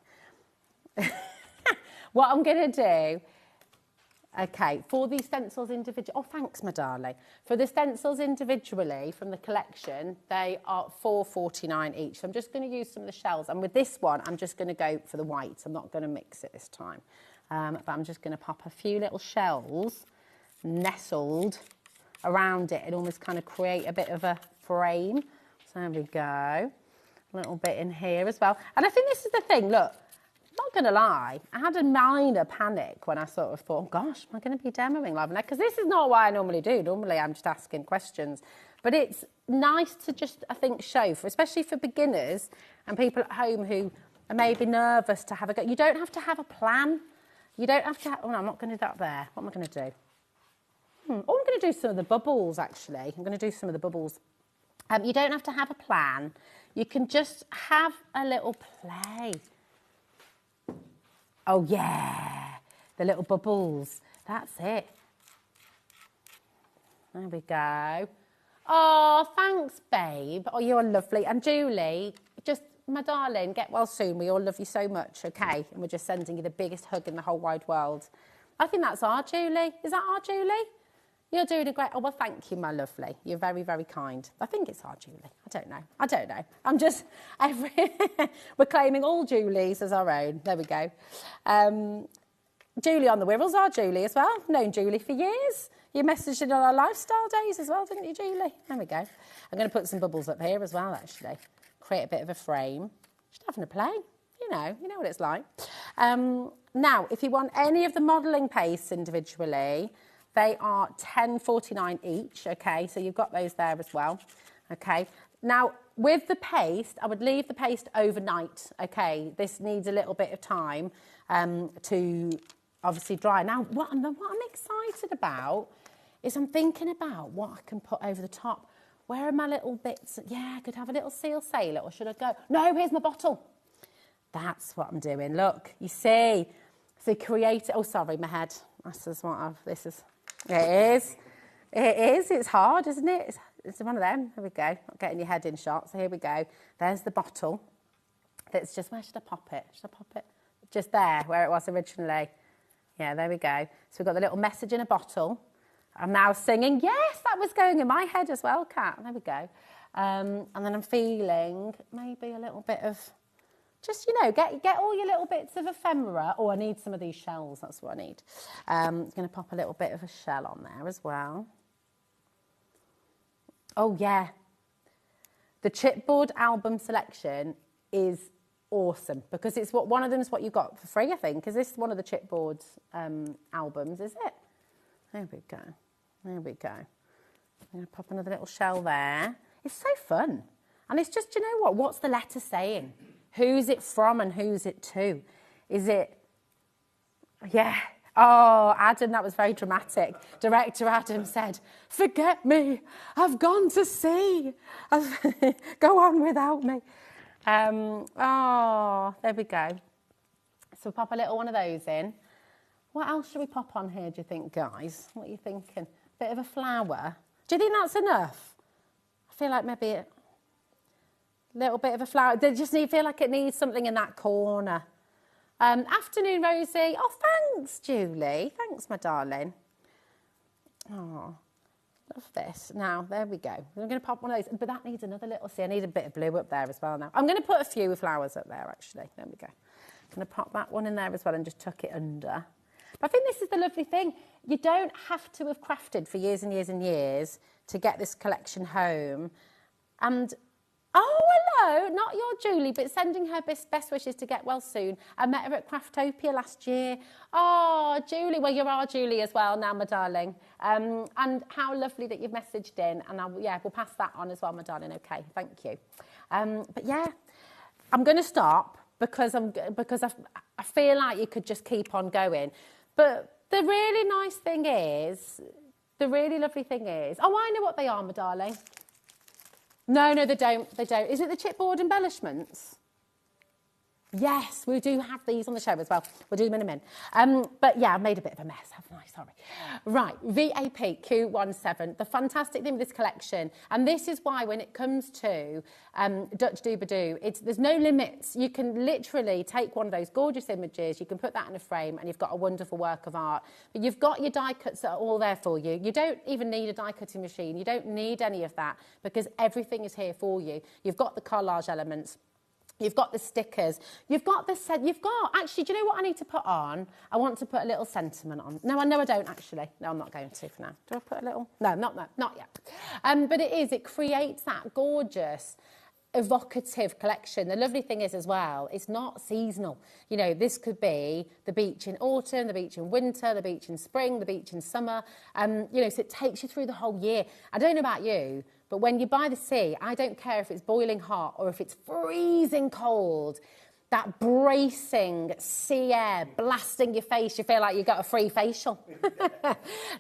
What I'm going to do, okay, for these stencils individually, oh, thanks, my darling. For the stencils individually from the collection, they are $4.49 each. So I'm just going to use some of the shells. And with this one, I'm just going to go for the white. I'm not going to mix it this time. But I'm just going to pop a few little shells nestled around it and almost kind of create a bit of a frame. So there we go. A little bit in here as well. And I think this is the thing, look. Not going to lie, I had a minor panic when I sort of thought, oh gosh, am I going to be demoing live? Because this is not what I normally do. Normally I'm just asking questions. But it's nice to just, I think, show, especially for beginners and people at home who are maybe nervous to have a go. You don't have to have a plan. You don't have to, oh no, I'm not going to do that there. What am I going to do? Oh, I'm going to do some of the bubbles, actually. I'm going to do some of the bubbles. You don't have to have a plan. You can just have a little play. Oh, yeah, the little bubbles. That's it. There we go. Oh, thanks, babe. Oh, you're lovely. And Julie, just, my darling, get well soon. We all love you so much, okay? And we're just sending you the biggest hug in the whole wide world. I think that's our Julie. Is that our Julie? You're doing a great... Oh, well, thank you, my lovely. You're very, very kind. I think it's our Julie. I don't know. I'm just... We're claiming all Julies as our own. There we go. Julie on the Wirrell's our Julie as well. Known Julie for years. You messaged in on our lifestyle days as well, didn't you, Julie? There we go. I'm going to put some bubbles up here as well, actually. Create a bit of a frame. Just having a play. You know what it's like. Now, if you want any of the modelling pastes individually... They are $10.49 each, okay? So you've got those there as well, okay? Now, with the paste, I would leave the paste overnight, okay? This needs a little bit of time to obviously dry. Now, what I'm excited about is I'm thinking about what I can put over the top. Where are my little bits? Yeah, I could have a little seal sailor, or should I go? No, here's my bottle. That's what I'm doing. Look, you see? So create... Oh, sorry, my head. This is what I've... This is... It is. It is. It's hard, isn't it? It's one of them. There we go. Not getting your head in shot. So here we go. There's the bottle. That's just... Where should I pop it? Should I pop it? Just there, where it was originally. Yeah, there we go. So we've got the little message in a bottle. I'm now singing. Yes, that was going in my head as well, Kat. There we go. And then I'm feeling maybe a little bit of... Just, get all your little bits of ephemera. Oh, I need some of these shells. That's what I need. I'm going to pop a little bit of a shell on there as well. Oh, yeah. The Chipboard album selection is awesome because it's one of them is what you got for free, I think. Is this one of the Chipboard albums, is it? There we go. There we go. I'm going to pop another little shell there. It's so fun. And it's just, you know what? What's the letter saying? Who's it from and who's it to? Is it... Yeah. Oh, Adam, that was very dramatic. Director Adam said, forget me. I've gone to sea. Go on without me. Oh, there we go. So we'll pop a little one of those in. What else should we pop on here, do you think, guys? What are you thinking? Bit of a flower. Do you think that's enough? I feel like maybe... Little bit of a flower. They just feel like it needs something in that corner. Afternoon, Rosie. Oh, thanks, Julie. Thanks, my darling. Oh, love this. Now, there we go. I'm going to pop one of those. But that needs another little... See, I need a bit of blue up there as well now. I'm going to put a few flowers up there, actually. There we go. I'm going to pop that one in there as well and just tuck it under. But I think this is the lovely thing. You don't have to have crafted for years and years and years to get this collection home. And... Oh, hello, not your Julie, but sending her best wishes to get well soon. I met her at Craftopia last year. Oh, Julie, well, you're our Julie as well now, my darling. And how lovely that you've messaged in. And we'll pass that on as well, my darling. Okay, thank you. But yeah, I'm going to stop because I feel like you could just keep on going. But the really nice thing is, the really lovely thing is, oh, I know what they are, my darling. No, they don't. They don't. Is it the chipboard embellishments? Yes, we do have these on the show as well. We'll do them in a minute. But yeah, I've made a bit of a mess, haven't I? Sorry. Right, VAP Q17, the fantastic thing with this collection, and this is why when it comes to Dutch Doobadoo, there's no limits. You can literally take one of those gorgeous images, you can put that in a frame, and you've got a wonderful work of art. But you've got your die cuts that are all there for you. You don't even need a die cutting machine. You don't need any of that because everything is here for you. You've got the collage elements. You've got the stickers. You've got the set. You've got, actually, do you know what I need to put on? I want to put a little sentiment on. No, I know I don't, actually. No, I'm not going to for now. Do I put a little? No, not yet. But it creates that gorgeous, evocative collection. The lovely thing is as well, it's not seasonal. You know, this could be the beach in autumn, the beach in winter, the beach in spring, the beach in summer. So it takes you through the whole year. I don't know about you, but when you're by the sea, I don't care if it's boiling hot or if it's freezing cold, that bracing sea air blasting your face, you feel like you got a free facial.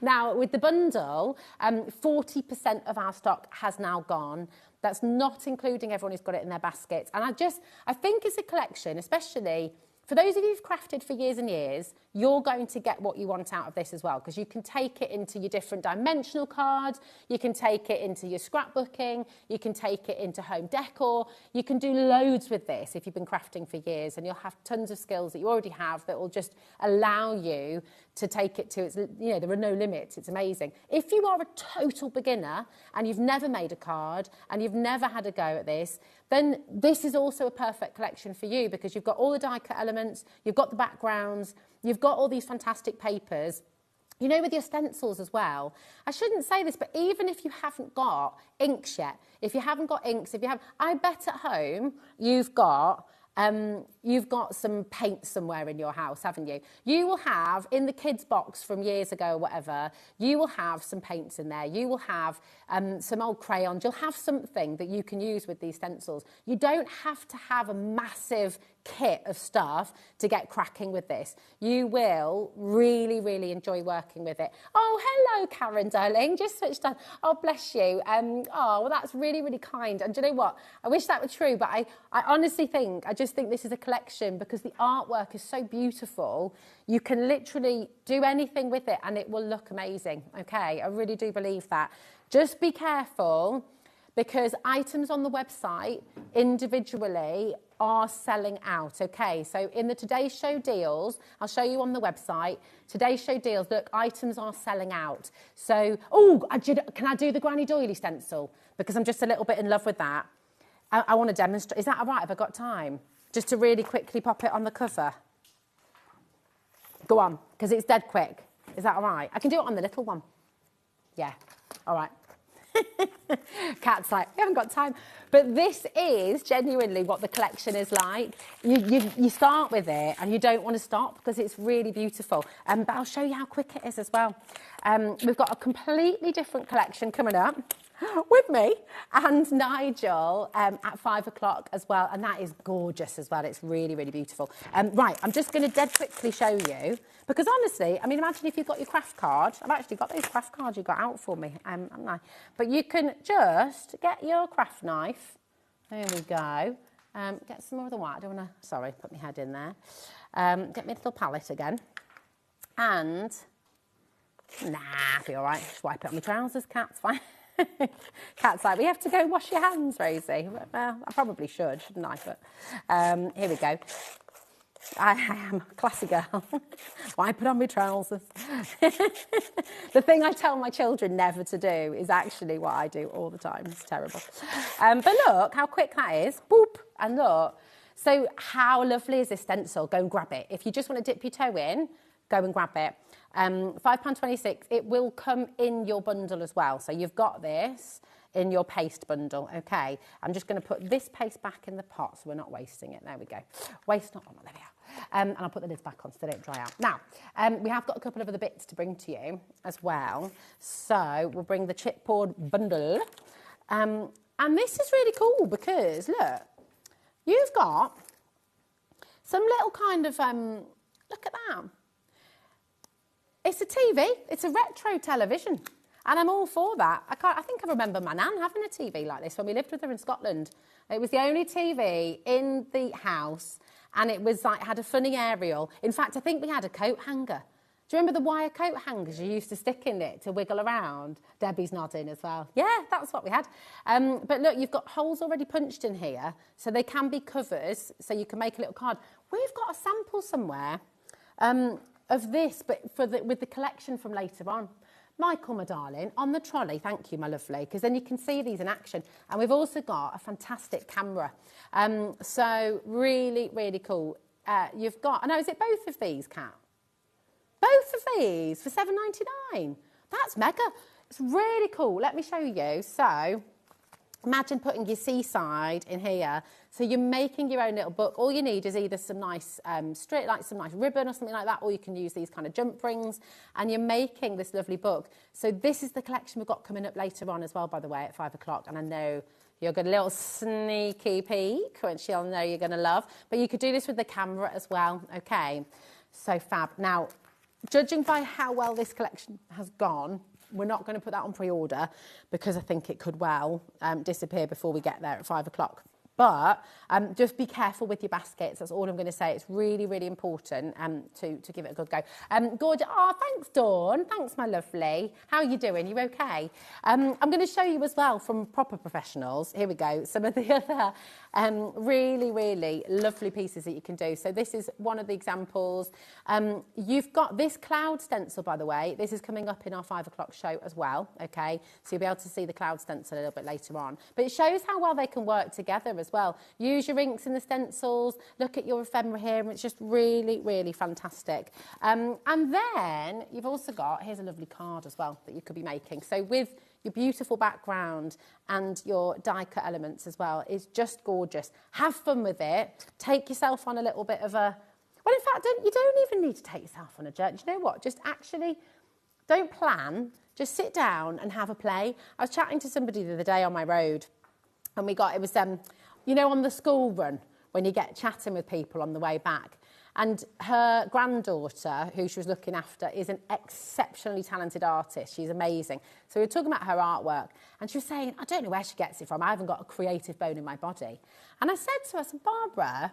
Now, with the bundle, 40% of our stock has now gone. That's not including everyone who's got it in their baskets. And I think it's a collection, especially for those of you who've crafted for years and years, you're going to get what you want out of this as well, because you can take it into your different dimensional cards, you can take it into your scrapbooking, you can take it into home decor, you can do loads with this if you've been crafting for years, and you'll have tons of skills that you already have that will just allow you to take it to its, you know, there are no limits. It's amazing. If you are a total beginner and you've never made a card and you've never had a go at this, then this is also a perfect collection for you because you've got all the die cut elements, you've got the backgrounds, you've got all these fantastic papers. You know, with your stencils as well, I shouldn't say this, but even if you haven't got inks yet, if you haven't got inks, I bet at home you've got some paint somewhere in your house, haven't you? You will have, in the kids' box from years ago or whatever, you will have some paints in there. You will have some old crayons. You'll have something that you can use with these stencils. You don't have to have a massive kit of stuff to get cracking with this. You will really, really enjoy working with it. Oh, hello, Karen, darling. Just switched on. Oh, bless you. Oh, well, that's really, really kind. And do you know what? I wish that were true, but I honestly think, I just think this is a collection because the artwork is so beautiful. You can literally do anything with it and it will look amazing. Okay, I really do believe that. Just be careful because items on the website individually are selling out, okay? So in the Today's Show deals, I'll show you on the website, Today's Show deals, look, items are selling out. So, oh, can I do the Granny Doily stencil? Because I'm just a little bit in love with that. I want to demonstrate. Is that all right? Have I got time? Just to really quickly pop it on the cover. Go on, because it's dead quick. Is that all right? I can do it on the little one. Yeah, all right. Kat's like, we haven't got time. But this is genuinely what the collection is like. You start with it and you don't want to stop because it's really beautiful. But I'll show you how quick it is as well. We've got a completely different collection coming up with me and Nigel at 5 o'clock as well. And that is gorgeous as well. It's really, really beautiful. Right, I'm just going to dead quickly show you. Because honestly, I mean, imagine if you've got your craft card. I've actually got those craft cards you got out for me, haven't I? But you can just get your craft knife. There we go. Get some more of the white. I don't want to, sorry, put my head in there. Get me a little palette again. And, nah, I'll be all right. Just wipe it on my trousers, Cat's fine. Cat's like, we have to go wash your hands, Rosie. Well, I probably should, shouldn't I? But here we go. I am a classy girl. Wipe it on my trousers. The thing I tell my children never to do is actually what I do all the time. It's terrible. But look how quick that is. Boop. And look. So how lovely is this stencil? Go and grab it. If you just want to dip your toe in, go and grab it. £5.26. It will come in your bundle as well. So you've got this in your paste bundle, okay? I'm just going to put this paste back in the pot so we're not wasting it. There we go. Waste not, there we are. And I'll put the lids back on so they don't dry out. Now, we have got a couple of other bits to bring to you as well. So we'll bring the chipboard bundle. And this is really cool because, look, you've got some little kind of, look at that. It's a TV. It's a retro television. And I'm all for that. I think I remember my nan having a TV like this when we lived with her in Scotland. It was the only TV in the house and it was like, had a funny aerial. In fact, I think we had a coat hanger. Do you remember the wire coat hangers you used to stick in it to wiggle around? Debbie's nodding as well. Yeah, that's what we had. But look, you've got holes already punched in here, so they can be covers, so you can make a little card. We've got a sample somewhere of this, but with the collection from later on. Michael, my darling, on the trolley, thank you, my lovely, because then you can see these in action. And we've also got a fantastic camera. So really, really cool. You've got, I know, is it both of these, Kat? Both of these for $7.99. That's mega. It's really cool. Let me show you. So imagine putting your seaside in here. So you're making your own little book. All you need is either some nice straight, like some nice ribbon or something like that, or you can use these kind of jump rings, and you're making this lovely book. So this is the collection we've got coming up later on as well, by the way, at 5 o'clock. And I know you're going to a little sneaky peek, which you'll know you're going to love. But you could do this with the camera as well. Okay, so fab. Now, judging by how well this collection has gone, we're not going to put that on pre-order because I think it could well disappear before we get there at 5 o'clock. But just be careful with your baskets. That's all I'm going to say. It's really, really important to give it a good go. Gorgeous. Oh, thanks, Dawn. Thanks, my lovely. How are you doing? You okay? I'm going to show you as well from proper professionals. Here we go. Some of the other really, really lovely pieces that you can do. So this is one of the examples. You've got this cloud stencil, by the way. This is coming up in our 5 o'clock show as well. Okay, so you'll be able to see the cloud stencil a little bit later on. But it shows how well they can work together as well. Use your inks in the stencils, look at your ephemera here, and it's just really, really fantastic. And then you've also got, here's a lovely card as well that you could be making. So with your beautiful background and your die cut elements as well, it's just gorgeous. Have fun with it. Take yourself on a little bit of a, well, in fact, you don't even need to take yourself on a journey. Do you know what? Just actually, don't plan, just sit down and have a play. I was chatting to somebody the other day on my road, and it was, you know, on the school run, when you get chatting with people on the way back. And her granddaughter, who she was looking after, is an exceptionally talented artist. She's amazing. So we were talking about her artwork, and she was saying, I don't know where she gets it from. I haven't got a creative bone in my body. And I said to her, I said, Barbara,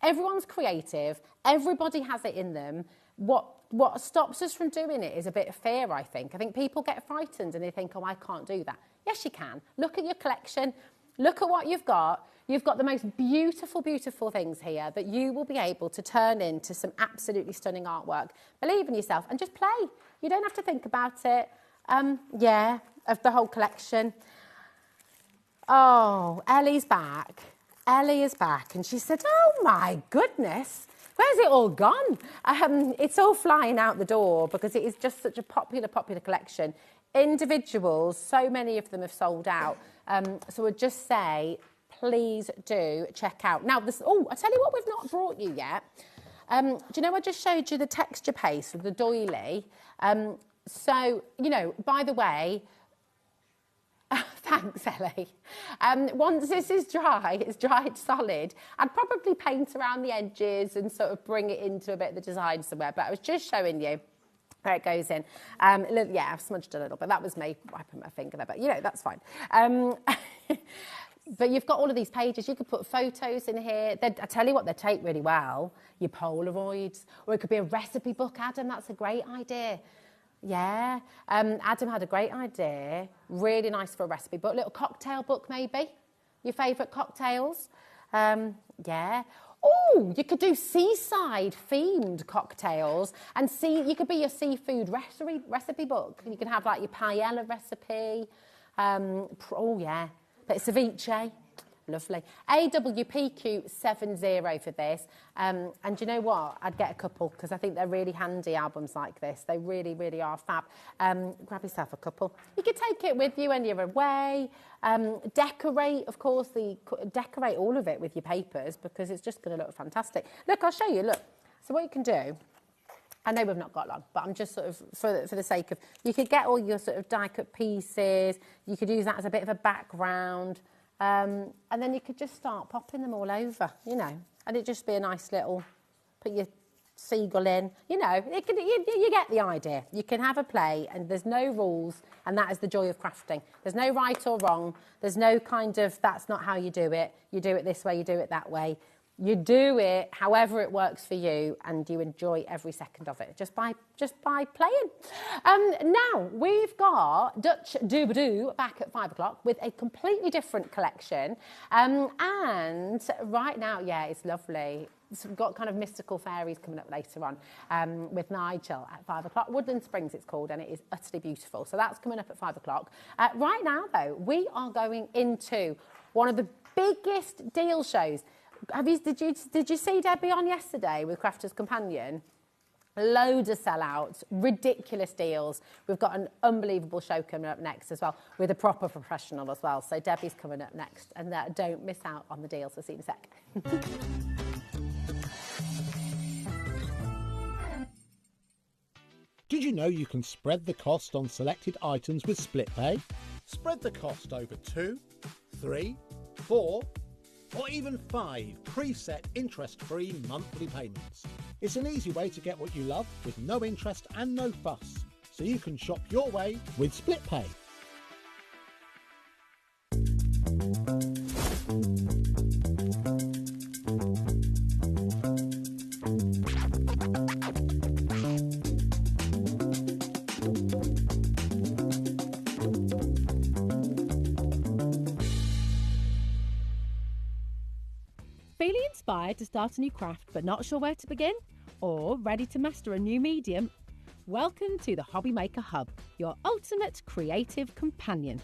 everyone's creative. Everybody has it in them. What stops us from doing it is a bit of fear, I think. I think people get frightened and they think, oh, I can't do that. Yes, you can. Look at your collection. Look at what you've got. You've got the most beautiful, beautiful things here that you will be able to turn into some absolutely stunning artwork. Believe in yourself and just play. You don't have to think about it. Of the whole collection. Oh, Ellie's back. Ellie is back. And she said, oh, my goodness. Where's it all gone? It's all flying out the door because it is just such a popular collection. Individuals, so many of them have sold out. So I'd just say, please do check out. Now, I tell you what we've not brought you yet. Do you know I just showed you the texture paste with the doily? So, you know, by the way, thanks, Ellie. Once this is dry, it's dried solid, I'd probably paint around the edges and sort of bring it into a bit of the design somewhere. But I was just showing you where it goes in. Yeah, I've smudged a little bit. That was me wiping my finger there, but, you know, that's fine. But you've got all of these pages. You could put photos in here. I tell you what, they take really well. Your Polaroids. Or it could be a recipe book, Adam. That's a great idea. Yeah. Adam had a great idea. Really nice for a recipe book. Little cocktail book, maybe. Your favourite cocktails. Yeah. Oh, you could do seaside-themed cocktails. And you could be your seafood recipe book. You could have, like, your paella recipe. Oh, yeah. Bit of ceviche. Lovely. AWPQ70 for this. And you know what? I'd get a couple because I think they're really handy albums like this. They really, really are fab. Grab yourself a couple. You could take it with you when you're away. Decorate, of course, decorate all of it with your papers because it's just going to look fantastic. Look, I'll show you. Look. So what you can do, I know we've not got long, but I'm just sort of, for the sake of, you could get all your sort of die-cut pieces. You could use that as a bit of a background. And then you could just start popping them all over, you know, and it'd just be a nice little, put your seagull in, you know, you get the idea. You can have a play and there's no rules, and that is the joy of crafting. There's no right or wrong. There's no kind of, that's not how you do it. You do it this way, you do it that way. You do it however it works for you, and you enjoy every second of it just by playing. Now we've got Dutch Doobadoo back at 5 o'clock with a completely different collection. And right now, yeah, it's lovely. We've got kind of mystical fairies coming up later on with Nigel at 5 o'clock. Woodland Springs it's called, and it is utterly beautiful. So that's coming up at 5 o'clock. Right now, though, we are going into one of the biggest deal shows. Did you see Debbie on yesterday with Crafter's Companion? Loads of sellouts, ridiculous deals. We've got an unbelievable show coming up next as well with a proper professional as well. So Debbie's coming up next, and don't miss out on the deals. I'll see you in a sec. Did you know you can spread the cost on selected items with split pay? Spread the cost over 2, 3, 4, or even 5 preset interest-free monthly payments. It's an easy way to get what you love with no interest and no fuss, so you can shop your way with split pay. Inspired to start a new craft but not sure where to begin? Or ready to master a new medium? Welcome to the HobbyMaker Hub, your ultimate creative companion.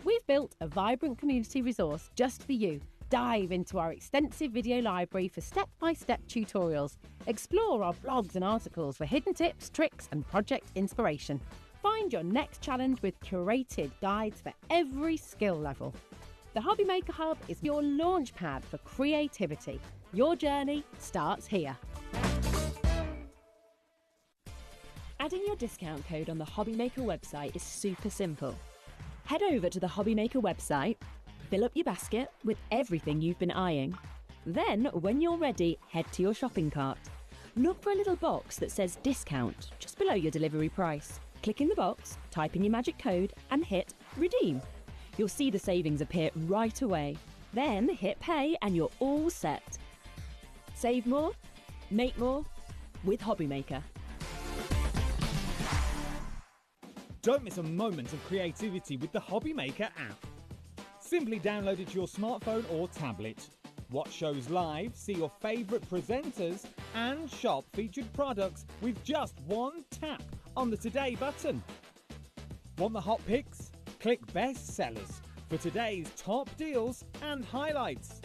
We've built a vibrant community resource just for you. Dive into our extensive video library for step-by-step tutorials. Explore our blogs and articles for hidden tips, tricks and project inspiration. Find your next challenge with curated guides for every skill level. The HobbyMaker Hub is your launch pad for creativity. Your journey starts here. Adding your discount code on the HobbyMaker website is super simple. Head over to the HobbyMaker website, fill up your basket with everything you've been eyeing. Then, when you're ready, head to your shopping cart. Look for a little box that says discount just below your delivery price. Click in the box, type in your magic code and hit redeem. You'll see the savings appear right away. Then hit pay and you're all set. Save more, make more with HobbyMaker. Don't miss a moment of creativity with the HobbyMaker app. Simply download it to your smartphone or tablet. Watch shows live, see your favourite presenters and shop featured products with just one tap on the Today button. Want the hot picks? Click Best Sellers for today's top deals and highlights.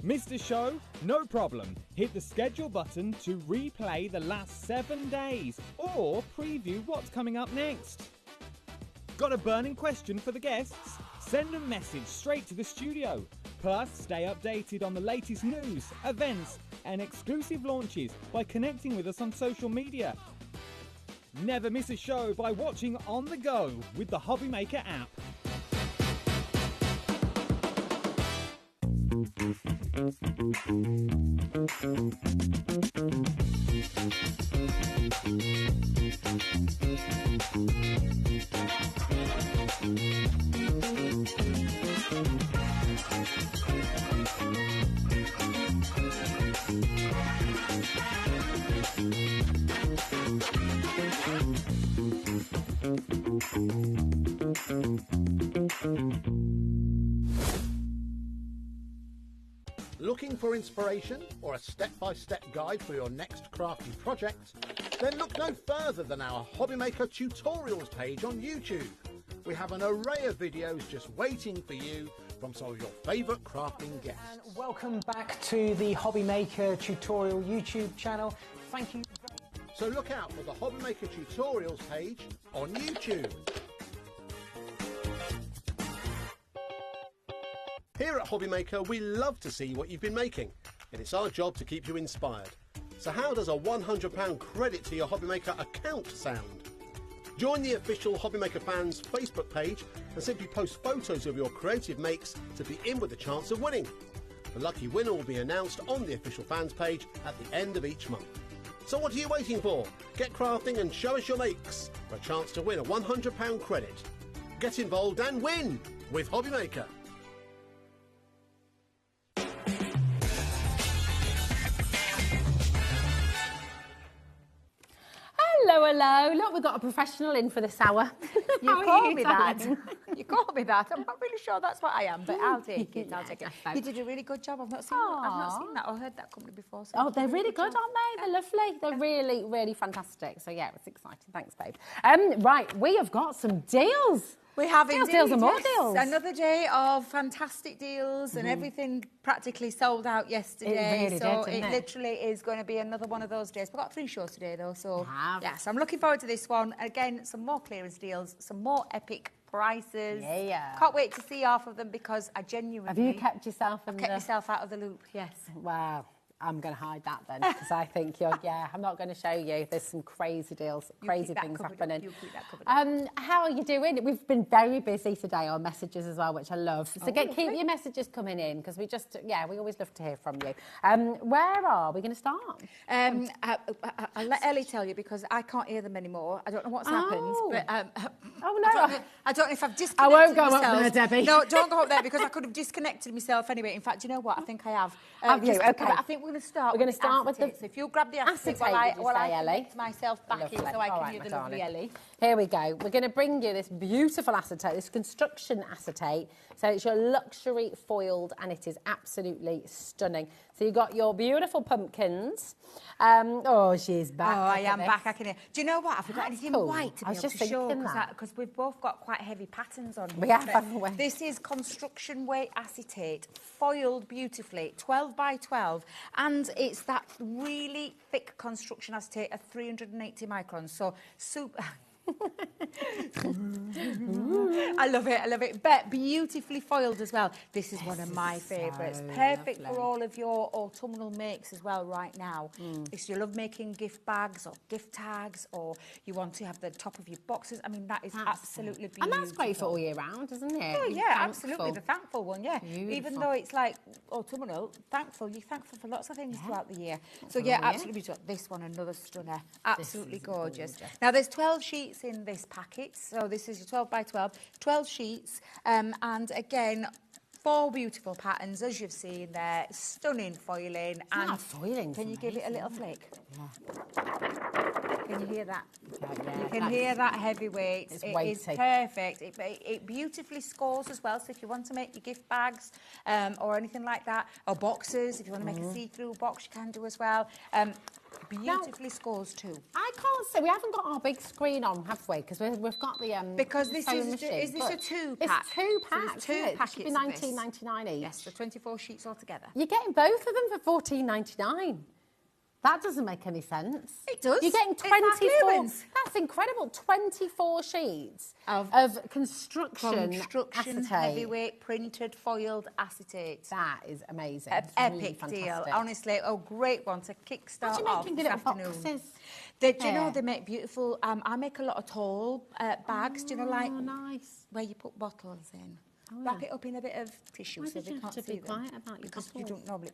Missed a show? No problem. Hit the schedule button to replay the last 7 days or preview what's coming up next. Got a burning question for the guests? Send a message straight to the studio. Plus, stay updated on the latest news, events and exclusive launches by connecting with us on social media. Never miss a show by watching on the go with the HobbyMaker app. Looking for inspiration or a step-by-step guide for your next crafty project? Then look no further than our HobbyMaker tutorials page on YouTube. We have an array of videos just waiting for you from some of your favourite crafting guests. And welcome back to the HobbyMaker tutorial YouTube channel. Thank you. So look out for the HobbyMaker tutorials page on YouTube. Here at HobbyMaker, we love to see what you've been making, and it's our job to keep you inspired. So how does a £100 credit to your HobbyMaker account sound? Join the official HobbyMaker fans Facebook page and simply post photos of your creative makes to be in with a chance of winning. The lucky winner will be announced on the official fans page at the end of each month. So what are you waiting for? Get crafting and show us your makes for a chance to win a £100 credit. Get involved and win with HobbyMaker. Hello, hello. Look, we've got a professional in for this hour. You called me that. You called me that. I'm not really sure that's what I am, but I'll take it. I'll take it. You did a really good job. I've not seen that or heard that company before. So oh, they're really good, aren't they? They're lovely. They're really, really fantastic. So yeah, it's exciting. Thanks, babe. Right, we have got some deals. We have deals and more deals. Another day of fantastic deals and everything practically sold out yesterday. It really so did, didn't it literally is going to be another one of those days. We've got 3 shows today though, so yeah, so I'm looking forward to this one. Again, some more clearance deals, some more epic prices. Yeah. Can't wait to see half of them because I genuinely... Have you kept yourself in kept myself out of the loop, yes. Wow. I'm going to hide that then because I think you're, I'm not going to show you. There's some crazy deals, crazy things happening. You keep that covered up. How are you doing? We've been very busy today on messages as well, which I love. So keep your messages coming in because we just, we always love to hear from you. Where are we going to start? I'll let Ellie tell you because I can't hear them anymore. I don't know what's happened. But, oh, no. I don't know if I've disconnected I won't go myself. up there, Debbie. No, don't go up there because I could have disconnected myself anyway. In fact, you know what? I think I have. Have you? Okay. I think we're going to start. We're going to start with the So if you grab the acetate, acetate, while I Ellie? connect myself back in, Lovely. so I All can right, hear my the lovely darling. Ellie. Here we go. We're going to bring you this beautiful acetate, this construction acetate. So it's your luxury foiled, and it is absolutely stunning. So you've got your beautiful pumpkins. Oh, she's back. Oh, I Look at am this. back. I can hear. Do you know what? I've got That's anything cool. white to I be was able just to show thinking that. because we've both got quite heavy patterns on. We here, have, but haven't we? This is construction weight acetate, foiled beautifully, 12 by 12, and it's that really thick construction acetate of 380 microns. So super. I love it, but beautifully foiled as well. This is one of my favourites. Perfect for all of your autumnal makes as well right now. If you love making gift bags or gift tags, or you want to have the top of your boxes, I mean, that is absolutely beautiful. And that's great for all year round, isn't it? Oh, You're yeah, thankful. absolutely. The thankful one, yeah. Even Beautiful. though it's like autumnal, you're thankful for lots of things throughout the year. So, yeah, absolutely beautiful. This one, another stunner. Absolutely gorgeous. Now, there's 12 sheets in this packet. So this is your 12 by 12, 12 sheets. And again, 4 beautiful patterns, as you've seen there. Stunning foiling. And That foiling's can you give it a little flick? Can you hear that? Yeah, You can hear that heavyweight. It's It weighty. is perfect. It beautifully scores as well. So if you want to make your gift bags or anything like that, or boxes, if you want to make a see-through box, you can do as well. Beautifully scores too. I can't say we haven't got our big screen on, have we? Because we've got the Because this sewing is machine, this a but 2-pack? It's 2 So packs. there's 2 isn't it? packets It should be of this. $19.99 each. Yes, so 24 sheets altogether. You're getting both of them for $14.99. That doesn't make any sense. It does. You're getting It's our 24. clearance. That's incredible. 24 sheets Of construction acetate. heavyweight printed foiled acetate. That is amazing. An It's really epic deal, fantastic. honestly. A great one to kickstart Imagine off making the this little afternoon. boxes. Do you know there. they make beautiful? I make a lot of tall bags. Do you know, like Oh, nice. where you put bottles in? Oh, Wrap yeah. it up in a bit of tissue Why so did they you have can't to be see them. quiet about your Because you bottles? don't normally.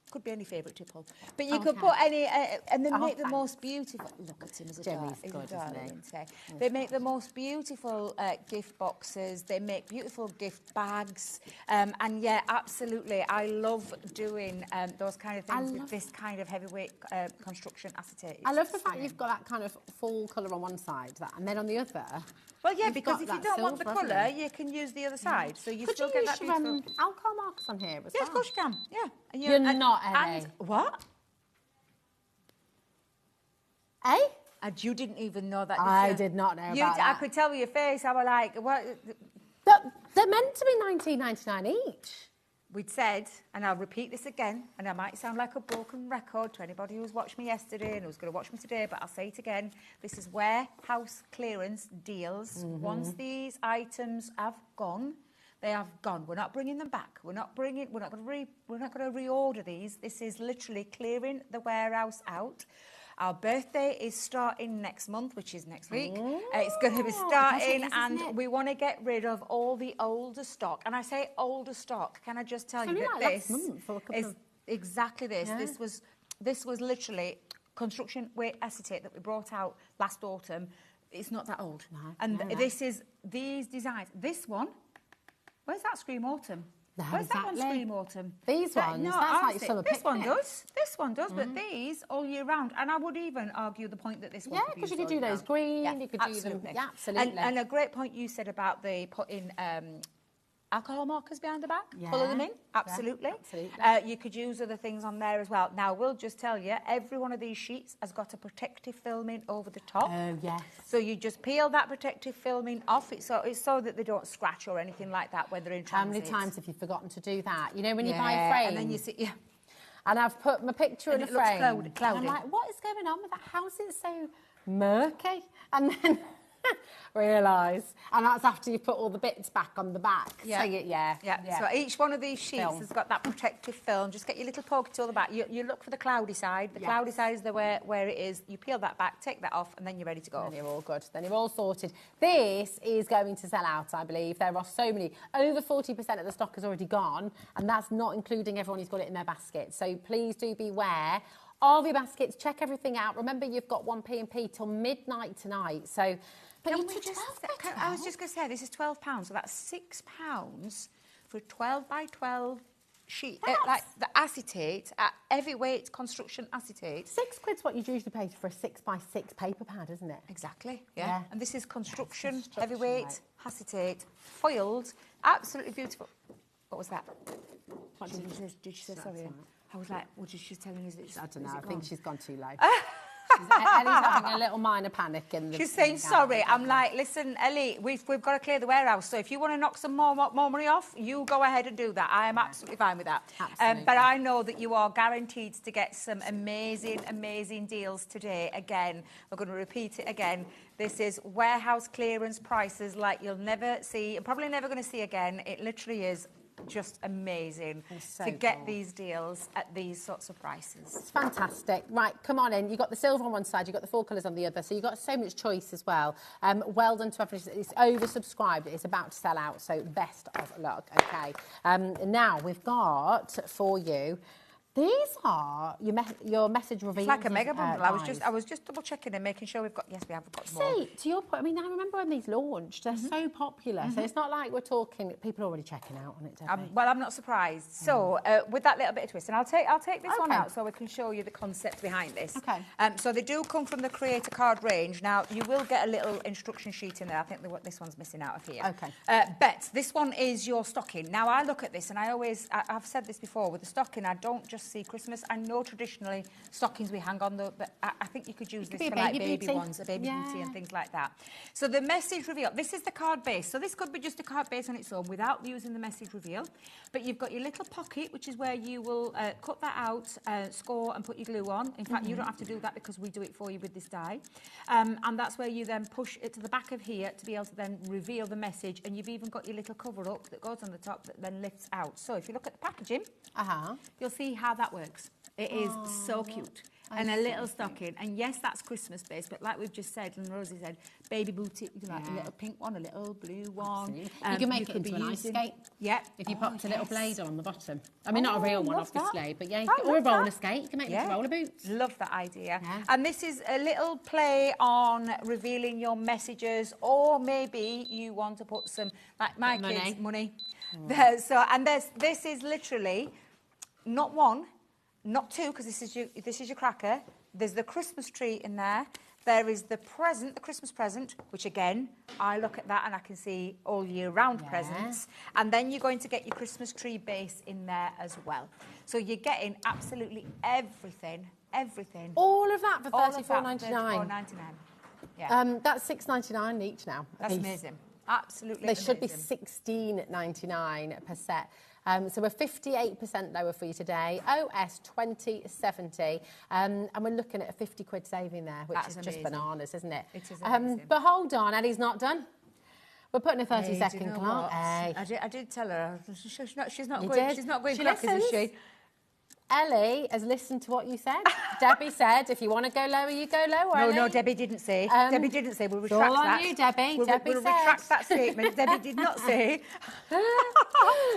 Could be any favourite tipple, but you could Okay. put any, and they Oh, make the thanks. most beautiful. Look at him as a Jimmy's he's good, a isn't darling, he? isn't he? They make the most beautiful gift boxes. They make beautiful gift bags, and yeah, absolutely, I love doing those kind of things with this kind of heavyweight construction acetate. I love the fact you've got that kind of full colour on one side, and then on the other. Well, yeah, you've because got if you that don't want the silver, haven't colour, you? you can use the other side, so you Could still you get use that your beautiful. alcohol markers on here as Yeah, well? of course you can. Yeah, and You're not, Ellie. And what? Eh? And you didn't even know that. I you? did not know You about d- I that. could tell with your face. I was like, what? They're meant to be $19.99 each. We'd said, and I'll repeat this again, and I might sound like a broken record to anybody who's watched me yesterday and who's going to watch me today, but I'll say it again. This is warehouse clearance deals. Once these items have gone, they have gone. We're not bringing them back. We're not going to reorder these. This is literally clearing the warehouse out. Our birthday is starting next month, which is next week. It's going to be starting, and we want to get rid of all the older stock. And I say older stock. Can I just tell you only that like this last month or a couple is of- exactly this. Yeah. This was literally construction weight acetate that we brought out last autumn. It's not that old. This is these designs. This one. Where's that Scream Autumn? No, Where's that one, exactly. Scream Autumn? These ones, that's like honestly, summer This one picnics. does. This one does, but these all year round. And I would even argue the point that this one Yeah, could be because you used could do all year those round. green, Yeah, you could do them. absolutely. Yeah, absolutely. And a great point you said about the putting alcohol markers behind the back. Colour them in. Absolutely. absolutely. You could use other things on there as well. Now, we'll just tell you, every one of these sheets has got a protective filming over the top. Oh, yes. So you just peel that protective filming off. It's so that they don't scratch or anything like that when they're in How transit. many times have you forgotten to do that? You know, when you buy a frame. And then you see, And I've put my picture in And a it looks frame. cloudy. And I'm like, what is going on with that? How is it so murky? And then realise. And that's after you put all the bits back on the back. Yeah. So yeah. So each one of these sheets Film. has got that protective film. Just get your little poker tool on the back. You look for the cloudy side. The cloudy side is where it is. You peel that back, take that off, and then you're ready to go. Then you're all good. Then you're all sorted. This is going to sell out, I believe. There are so many. Over 40% of the stock has already gone, and that's not including everyone who's got it in their basket. So please do beware of your baskets. Check everything out. Remember, you've got 1p&p till midnight tonight. So, but Can you we took just, 12 quid I was out. just going to say, this is £12, so that's £6 for 12 by 12 sheet, like the acetate, heavyweight construction acetate. £6's what you'd usually pay for a 6x6 paper pad, isn't it? Exactly, yeah. Yeah. And this is construction, construction, heavyweight, right. acetate, foiled, absolutely beautiful. What was that? What Did you say sorry? right. I was like, what is she telling us? I don't know, I think she's gone too low. Ellie's having a little minor panic in the... She's saying sorry. I'm like, listen, Ellie, we've got to clear the warehouse. So if you want to knock some more money off, you go ahead and do that. I am absolutely fine with that. Absolutely. But I know that you are guaranteed to get some amazing, amazing deals today. Again, we're going to repeat it again. This is warehouse clearance prices like you'll never see, and probably never going to see again. It literally is just amazing to get these deals at these sorts of prices. It's fantastic. Right, come on in. You've got the silver on one side, you've got the 4 colours on the other, so you've got so much choice as well. Well done to everyone. It's oversubscribed. It's about to sell out, so best of luck, okay? Now, we've got for you... These are your message reveals. It's like a mega bundle. I was just double checking and making sure we've got. Yes, we have got more. See, to your point, I mean, I remember when these launched. They're so popular. So it's not like we're talking. People are already checking out on it, Debbie. Well, I'm not surprised. So with that little bit of twist, and I'll take this one out so we can show you the concept behind this. Okay. So they do come from the Creator Card range. Now you will get a little instruction sheet in there. I think this one's missing out of here. Okay. But this one is your stocking. Now I look at this and I've said this before with the stocking. I don't just see Christmas. I know traditionally stockings we hang on, but I think you could use this for like baby ones, a baby booty and things like that. So the message reveal, this is the card base. So this could be just a card base on its own without using the message reveal. But you've got your little pocket, which is where you will cut that out, score and put your glue on. In fact, you don't have to do that because we do it for you with this die. And that's where you then push it to the back of here to be able to then reveal the message. And you've even got your little cover up that goes on the top that then lifts out. So if you look at the packaging, you'll see how that works. It is so cute. And a little stocking. And yes, that's Christmas based, but like we've just said, and Rosie said, baby booty, you like a little pink one, a little blue one. You can make it into an ice skate. Yeah. If you popped a little blade on the bottom. I mean, not a real one, obviously, but yeah, I or a love roller that. skate. You can make it into roller boots. Love that idea. Yeah. And this is a little play on revealing your messages, or maybe you want to put some, like my kids, money. This is literally not one, not two, because this is your cracker. There's the Christmas tree in there. There is the present, the Christmas present, which again, I look at that and I can see all year round presents. And then you're going to get your Christmas tree base in there as well. So you're getting absolutely everything. All of that for $34.99. $34.99. Yeah. That's $6.99 each now. That's amazing. Absolutely They should be $16.99 per set. So we're 58% lower for you today. OS 2070. And we're looking at a 50 quid saving there, which is just bananas, isn't it? It is amazing. But hold on, Ellie's not done. We're putting a 30-second clock. I did tell her. She's not You going. did? She's not going She crackers, is listens. she? Ellie has listened to what you said. Debbie said, if you want to go lower, you go lower, Ellie. No, Debbie didn't say. Debbie didn't say. We'll retract all on that. you, Debbie. We'll retract that statement. Debbie did not say.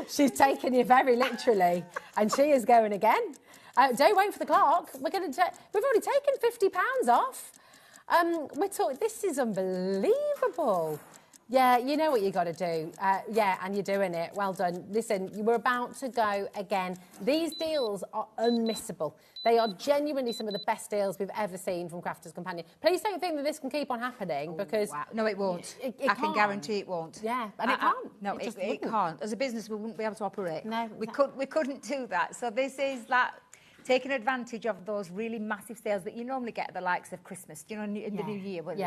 She's taken you very literally, and she is going again. Don't wait for the clock. We've already taken £50 off. This is unbelievable. Yeah, you know what you got to do. And you're doing it. Well done. Listen, we're about to go again. These deals are unmissable. They are genuinely some of the best deals we've ever seen from Crafters Companion. Please don't think that this can keep on happening because... Wow. No, it won't. I can guarantee it won't. Yeah, and it can't. No, it can't. As a business, we wouldn't be able to operate. No. We couldn't do that. So this is that... Taking advantage of those really massive sales that you normally get at the likes of Christmas, in the New Year. When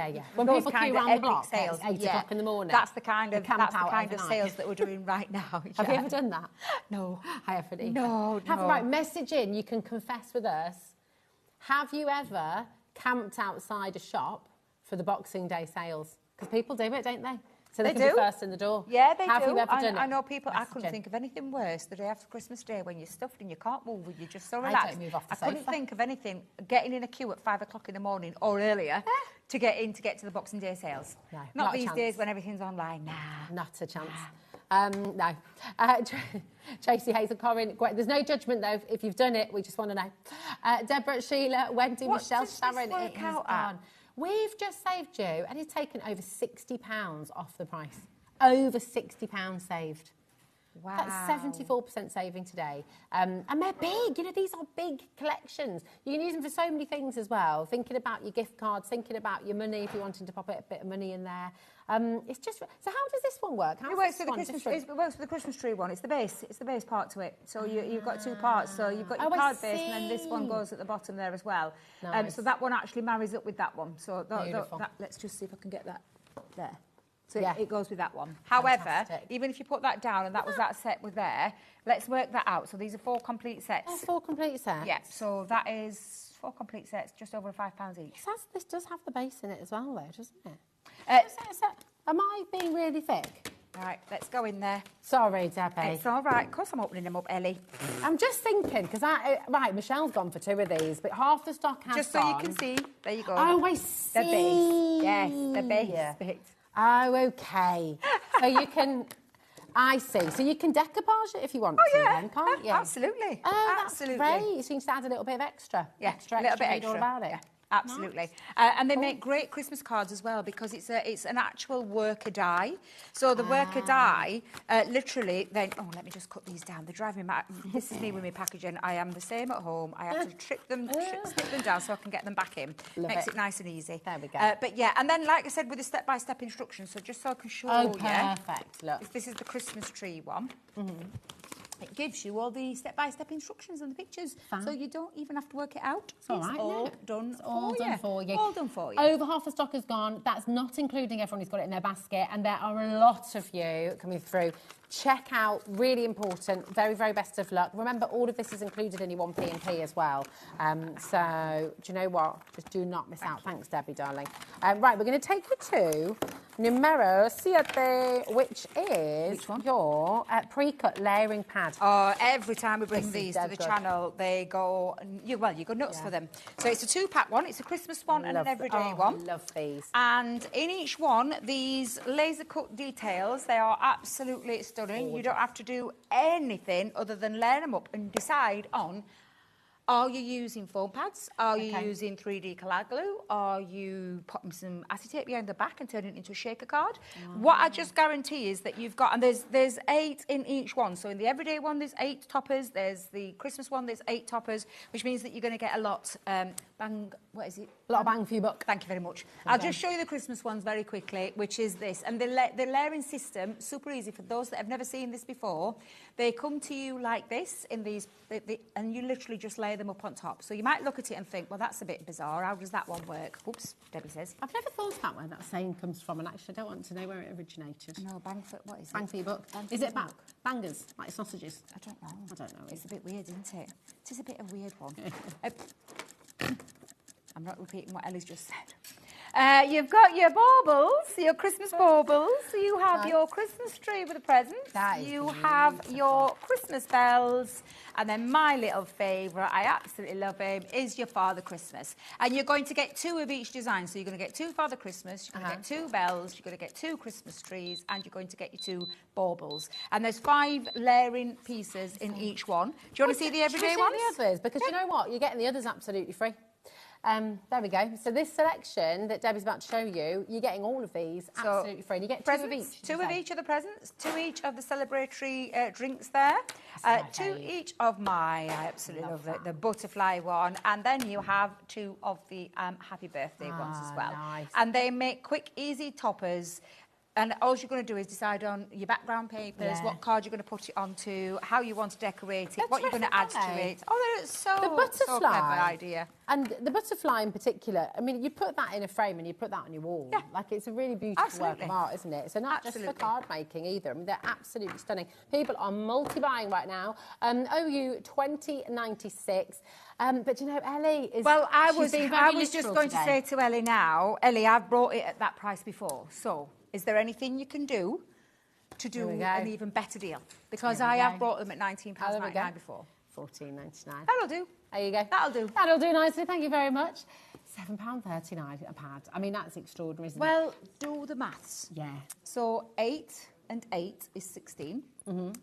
those people kind queue of around the epic block sales, at 8 o'clock in the morning. That's the kind of overnight. sales that we're doing right now. Have you ever done that? No. I haven't either. No. Right, message in. You can confess with us. Have you ever camped outside a shop for the Boxing Day sales? Because people do it, don't they? So they can be first in the door. Yeah, they do. Have you ever done it? I know people. I couldn't think of anything worse the day after Christmas Day when you're stuffed and you can't move and you're just so relaxed. I don't move off the couldn't think of anything getting in a queue at 5 o'clock in the morning or earlier to get to the Boxing Day sales. No, not these days when everything's online. Nah, not a chance. No. Tracy Hazel, Corinne, there's no judgment though. If you've done it, we just want to know. Deborah, Sheila, Wendy, Michelle, Sharon, it has gone. We've just saved you, and it's taken over £60 off the price. Over £60 saved. Wow. That's 74% saving today. And they're big, you know, these are big collections. You can use them for so many things as well. Thinking about your gift cards, thinking about your money if you're wanting to pop a bit of money in there. It's just, so how does this one work? It works for the Christmas tree. It works for the Christmas tree one. It's the base. It's the base part to it. So you've got two parts. So you've got your card base, and then this one goes at the bottom there as well. Nice. So that one actually marries up with that one. So Beautiful. let's just see if I can get that there. So Yeah. it goes with that one. However, Fantastic. even if you put that down and that was that set with there, let's work that out. So these are 4 complete sets. Oh, 4 complete sets. Yeah. So that is 4 complete sets, just over £5 each. This does have the base in it as well, though, doesn't it? Am I being really thick? Right, let's go in there. Sorry, Debbie. It's all right. Of course I'm opening them up, Ellie. I'm just thinking, because right, Michelle's gone for 2 of these, but half the stock has Just gone. so you can see. There you go. Oh, I see. The base. Yes, the base bit. Oh, okay. So you can... I see. So you can decoupage it if you want to, then, can't you? Absolutely. Oh, absolutely. that's great. So you can add a little bit of extra. Yeah, extra, a little bit read extra. all about it. Yeah, absolutely. And they make great Christmas cards as well because it's an actual worker die. So the worker die, literally, then... Oh, let me just cut these down. They're driving me mad. This is me with my packaging. I am the same at home. I have to snip them down so I can get them back in. Makes it nice and easy. There we go. But yeah, and then, like I said, with the step-by-step instructions, so just so I can show you... Perfect. Look. This is the Christmas tree one. It gives you all the step-by-step instructions and the pictures, so you don't even have to work it out. It's all right, all isn't it? done It's all done for you. All done for you. Over half the stock has gone. That's not including everyone who's got it in their basket, and there are a lot of you coming through. Check out, really important, very, very best of luck. Remember, all of this is included in your 1P&P as well. So, do you know what? Just do not miss out. Thanks, Debbie, darling. Right, we're going to take you to numero 7, which is your pre-cut layering pad. Oh, every time we bring This is these to dead the good. channel, they go, you go nuts for them. So it's a 2-pack one. It's a Christmas one and an everyday one. Love these. And in each one, these laser cut details, they are absolutely stunning. You don't have to do anything other than layer them up and decide on, are you using foam pads? Are you using 3D collage glue? Are you putting some acetate behind the back and turning it into a shaker card? What I just guarantee is that you've got, and there's 8 in each one. So in the everyday one, there's 8 toppers. There's the Christmas one, there's 8 toppers, which means that you're going to get a lot, what is it? A lot of bang for your buck. Thank you very much. I'll just show you the Christmas ones very quickly, which is this. And the layering system, super easy for those that have never seen this before. They come to you like this, in these, and you literally just lay them up on top. So you might look at it and think, well, that's a bit bizarre. How does that one work? Oops, Debbie says. I've never thought about where that saying comes from, and actually I don't want to know where it originated. No, bang for, what is it? Bang for your buck. Is it bangers, like sausages? I don't know. I don't know. It's a bit weird, isn't it? It is a bit of a weird one. I'm not repeating what Ellie's just said. You've got your baubles, your Christmas baubles. You have your Christmas tree with the presents. You have your Christmas bells. And then my little favourite, I absolutely love him, is your Father Christmas. And you're going to get 2 of each design. So you're going to get 2 Father Christmas, you're going to get 2 bells, you're going to get 2 Christmas trees, and you're going to get your 2 baubles. And there's 5 layering pieces in each one. Do you want to see the everyday ones? The others, because you know what? You're getting the others absolutely free. There we go. So this selection that Debbie's about to show you, you're getting all of these absolutely free. And you get 2 of each. 2 of each of the presents, 2 each of the celebratory drinks there, 2 each of my, I absolutely love the butterfly one, and then you have 2 of the happy birthday ones as well. Nice. And they make quick, easy toppers. And all you're going to do is decide on your background papers, what card you're going to put it onto, how you want to decorate it, what you're going to add to it. Oh, that's so clever idea. And the butterfly in particular, I mean, you put that in a frame and you put that on your wall. Yeah. Like, it's a really beautiful work of art, isn't it? So not just for card making either. I mean, they're absolutely stunning. People are multi-buying right now. OU 2096. But you know, Ellie is... Well, I was just going to say to Ellie now, Ellie, I've brought it at that price before, so... Is there anything you can do to do an even better deal? Because I have brought them at £19.99 before. £14.99. That'll do. There you go. That'll do. That'll do nicely. Thank you very much. £7.39 a pad. I mean, that's extraordinary, isn't it? Well, do the maths. Yeah. So 8 and 8 is 16.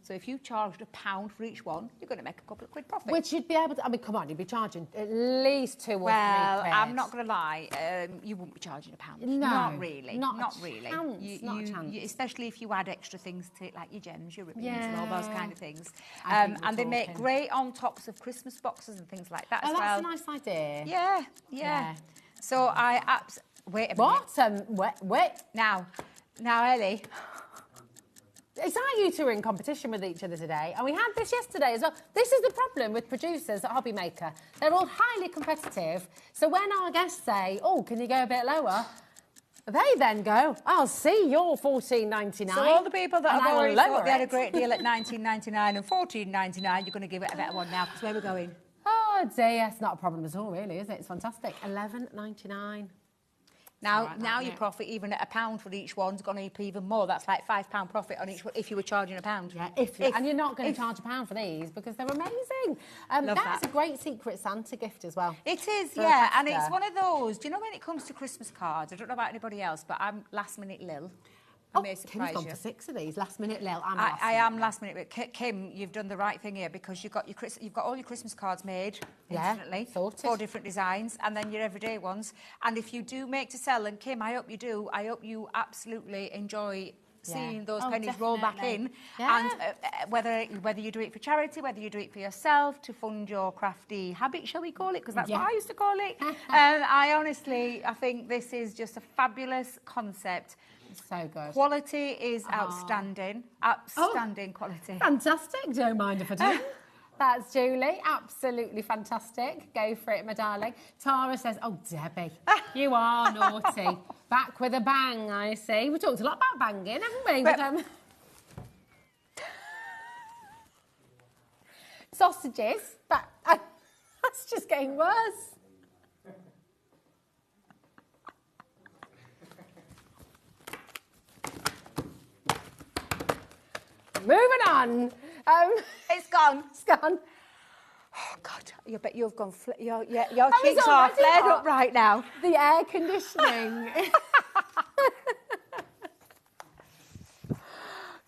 So if you charged £1 for each one, you're going to make a couple of quid profit. Which you'd be able to, I mean, come on, you'd be charging at least 2 or 3 Well, quid. I'm not going to lie, you wouldn't be charging £1. No, Not really. not a really. chance, not a chance. Especially if you add extra things to it, like your gems, your ribbons, and all those kind of things. I think And we're they make talking. great on tops of Christmas boxes and things like that as well. Oh, that's a nice idea. Yeah. So wait a minute. What? Wait. Now, Ellie. It's like you two are in competition with each other today, and we had this yesterday as well. This is the problem with producers at HobbyMaker. They're all highly competitive, so when our guests say, oh, can you go a bit lower, they then go, I'll see your $14.99. So all the people that and have I will already lower thought they had a it. great deal at $19.99 and $14.99, you're going to give it a better one now, because where we're going? Oh dear, it's not a problem at all, really, is it? It's fantastic. $11.99. Now your profit, even at £1 for each one's going to be even more. That's like £5 profit on each one if you were charging £1. Yeah, and you're not going to charge £1 for these because they're amazing. That's a great Secret Santa gift as well. It is, for yeah, and Pastor. it's one of those. Do you know when it comes to Christmas cards? I don't know about anybody else, but I'm last minute Lil. I may Kim's surprise gone you. for 6 of these. Last minute, Lil. I am last minute, but Kim, you've done the right thing here because you've got all your Christmas cards made instantly, sorted. 4 different designs, and then your everyday ones. And if you do make to sell, and Kim, I hope you do. I hope you absolutely enjoy seeing those pennies roll back in. Yeah. And whether you do it for charity, whether you do it for yourself to fund your crafty habit, shall we call it? Because that's what I used to call it. I think this is just a fabulous concept. So good. Quality is outstanding. Outstanding quality. Fantastic. Don't mind if I do. That's Julie. Absolutely fantastic. Go for it, my darling. Tara says, oh, Debbie, you are naughty. Back with a bang, I see. We talked a lot about banging, haven't we? Sausages. That's just getting worse. Moving on. It's gone. It's gone. Oh, God. I bet you've gone... your cheeks are flared up right now. The air conditioning.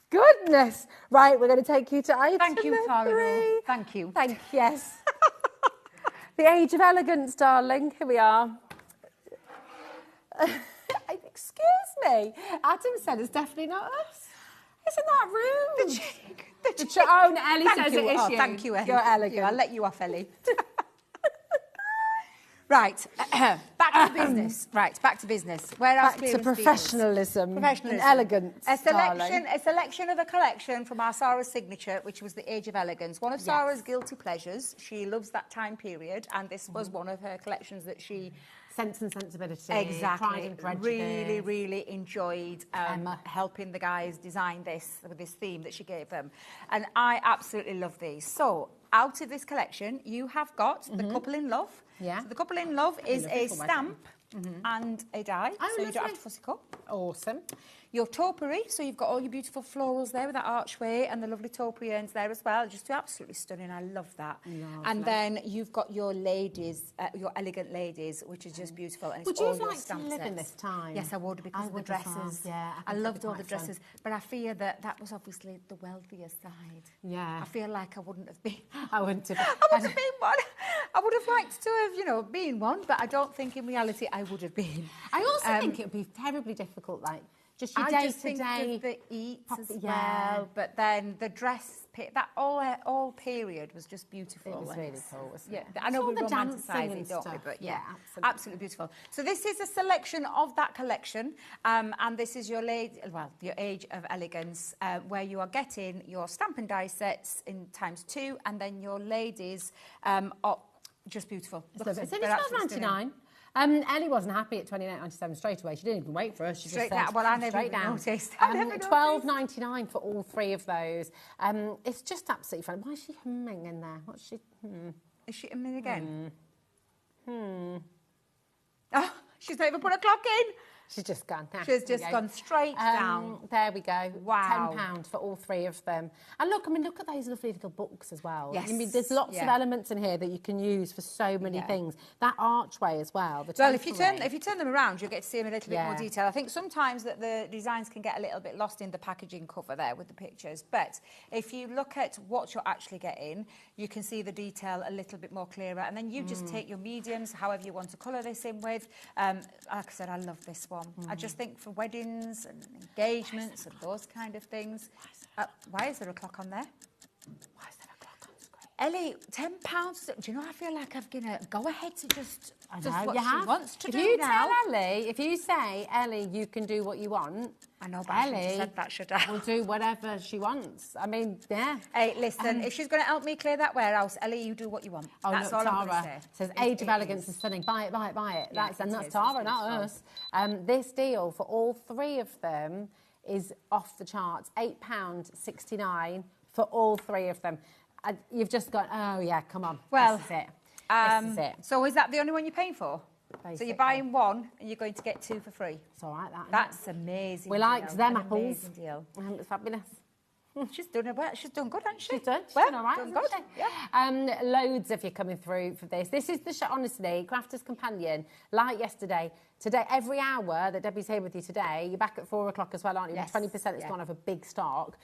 Goodness. Right, we're going to take you to item Thank you, number 3. Thank you. Yes. The age of elegance, darling. Here we are. Excuse me. Adam said it's definitely not us. Isn't that rude? The cheek. Oh, Ellie says it is you. Thank you, Ellie. You're elegant. I'll let you off, Ellie. Right, back to business. Back to business. Where else? Back to professionalism. Professionalism. And elegance, A selection of a collection from our Sarah's signature, which was the Age of Elegance. One of Sarah's guilty pleasures. She loves that time period, and this was one of her collections that she... Sense and Sensibility. Exactly. Pride and Prejudice. Really, really enjoyed helping the guys design this with this theme that she gave them. And I absolutely love these. So, out of this collection, you have got the Couple in Love. Yeah. So the Couple in Love is a stamp and a die, so you don't have to fussy cut. Awesome. Your topiary, so you've got all your beautiful florals there with that archway and the lovely topiary urns there as well. Just absolutely stunning. I love that. Lovely. And then you've got your ladies, your elegant ladies, which is just beautiful. And it's Would you all have your liked to stamp live sets. in this time? Yes, I would, because of the dresses. I loved all the dresses. But I fear that was obviously the wealthier side. Yeah. I feel like I wouldn't have been. I wouldn't have. I wouldn't have been one. I would have liked to have, been one, but I don't think in reality I would have been. I also think it would be terribly difficult, like, just your day-to-day... the eats as well, but then the dress, that all period was just beautiful. It was really cool, wasn't it? I know All we the romanticise dancing it, and don't we? stuff. But Yeah, absolutely beautiful. So this is a selection of that collection, and this is your your Age of Elegance, where you are getting your stamp and die sets in ×2, and then your ladies are just beautiful. So it's only £12.99. Ellie wasn't happy at £28.97 straight away. She didn't even wait for us. She just said, I never straight even down. noticed. I never noticed. £12.99 for all 3 of those. It's just absolutely fun. Why is she humming in there? What's she? Is she humming again? Oh, she's not even put a clock in. She's just gone. She's just gone straight down. There we go. Wow. £10 for all 3 of them. And look, I mean, look at those lovely little books as well. Yes. I mean, there's lots of elements in here that you can use for so many things. That archway as well. Well, if you turn them around, you'll get to see them in a little bit more detail. I think sometimes that the designs can get a little bit lost in the packaging cover there with the pictures. But if you look at what you're actually getting, you can see the detail a little bit more clearer. And then you just take your mediums, however you want to colour this in with. Like I said, I love this one. I just think for weddings and engagements and those kind of things. Why is there a clock on there? Why is there a clock on the screen? Ellie, £10. Do you know, I feel like I've given her go ahead to just what you she wants to if do you now. Tell Ellie, if you say, Ellie, you can do what you want, I know, but I shouldn't have said that, should I? will do whatever she wants. I mean, yeah. Hey, listen, if she's going to help me clear that warehouse, Ellie, you do what you want. Oh, That's look, all I'm going Tara to say. says, Age of Elegance is stunning. Buy it, buy it, buy it. Yeah, That's Tara, not us. This deal for all 3 of them is off the charts. £8.69 for all 3 of them. You've just got, oh, yeah, come on. Well, this is it. This is it. So is that the only one you're paying for? Basically. So you're buying 1 and you're going to get 2 for free. It's all right, that. That's amazing. We liked them An apples. amazing deal. It's fabulous. She's done it well. She's done good, hasn't she? She's done. She's Well, done all right, done hasn't good. she? Yeah. Loads of you coming through for this. This is the honestly, Crafter's Companion, like yesterday. Today, every hour that Debbie's here with you today, you're back at 4 o'clock as well, aren't you? Yes. 20% has gone off a big stock.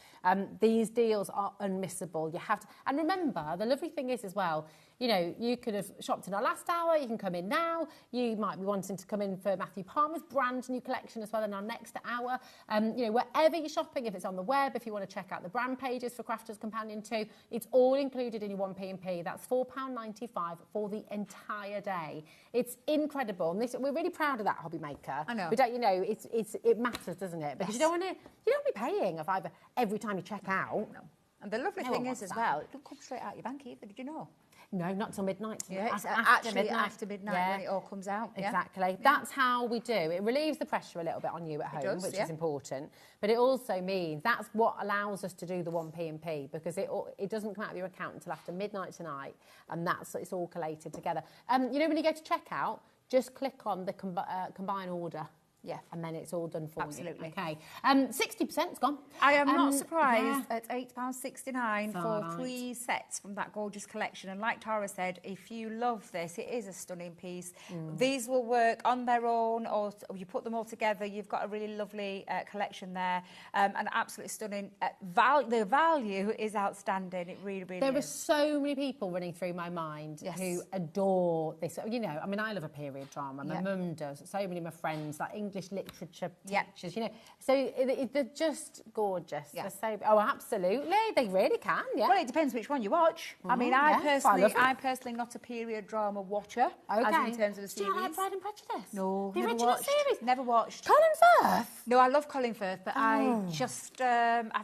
These deals are unmissable. You have to, and remember, the lovely thing is as well, you know, you could have shopped in our last hour, you can come in now, you might be wanting to come in for Matthew Palmer's brand new collection as well in our next hour. You know, wherever you're shopping, if it's on the web, if you want to check out the brand pages for Crafter's Companion too, it's all included in your 1p&p. That's £4.95 for the entire day. It's incredible. And we're really proud of that, HobbyMaker. I know. We don't, you know, it matters, doesn't it? Because you don't want to be paying every time you check out. No. And the lovely No one thing is wants as that. well, it don't come straight out your bank either, did you know? No, not till midnight. Yeah, it's After actually after midnight when it all comes out. Yeah. Exactly. That's how we do. It relieves the pressure a little bit on you at home, does, which yeah. is important. But it also means that's what allows us to do the 1p&p, because it doesn't come out of your account until after midnight tonight, and it's all collated together. You know, when you go to checkout, just click on the combine order. Yeah, and then it's all done for Absolutely. you. Okay. 60%'s gone. I am not surprised at £8.69 for all right. 3 sets from that gorgeous collection. And like Tara said, if you love this, it is a stunning piece. These will work on their own, or you put them all together. You've got a really lovely collection there, and absolutely stunning. The value is outstanding. It really, really There is. are so many people running through my mind who adore this. You know, I mean, I love a period drama. My mum does. So many of my friends, like English literature teachers, you know. So they're just gorgeous. Yeah. They're so, oh, absolutely. They really can, yeah. Well, it depends which one you watch. I mean, I'm personally not a period drama watcher. Okay. As in terms of the Do you not like series. Pride and Prejudice? No, The never original watched. series? Never watched. Colin Firth? No, I love Colin Firth, but I've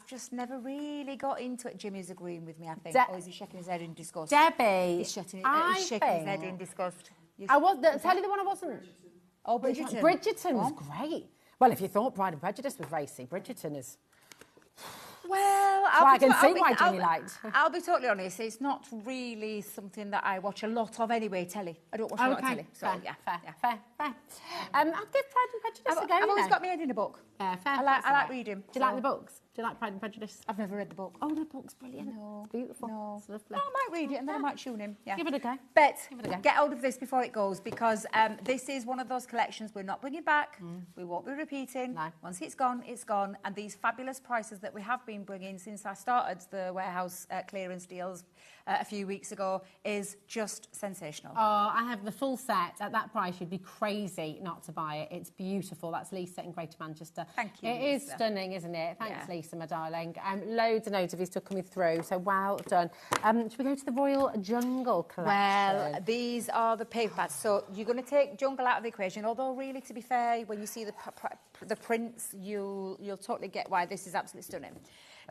just never really got into it. Jimmy's agreeing with me, I think. Or is he shaking his head in disgust? Debbie, He's shaking his head in disgust. I was, tell you the one I wasn't. Oh, Bridgerton. Bridgerton was great. Well, if you thought Pride and Prejudice was racy, Bridgerton is... Well, I can see why Jimmy liked. I'll be totally honest, it's not really something that I watch a lot of anyway, telly. I don't watch a lot of telly. So, fair. I'll give Pride and Prejudice a go. I've always got my head in a book. Fair. I like reading. Do you like the books? Do you like Pride and Prejudice? I've never read the book. Oh, the book's brilliant. No. It's beautiful. No. It's lovely. No, I might read it and then I might tune in. Yeah. Give it a go. But Give it a go. get hold of this before it goes, because this is one of those collections we're not bringing back. We won't be repeating. No. Once it's gone, it's gone. And these fabulous prices that we have been bringing since I started the warehouse clearance deals a few weeks ago is just sensational. Oh, I have the full set at that price. You'd be crazy not to buy it. It's beautiful. That's Lisa in Greater Manchester. Thank you, It is Lisa. stunning, isn't it? Thanks, Yeah. Lisa, my darling. Loads and loads of these still coming through. So well done. Should we go to the Royal Jungle collection? Well, these are the paper pads. So you're going to take jungle out of the equation, although really, to be fair, when you see the prints, you'll totally get why this is absolutely stunning.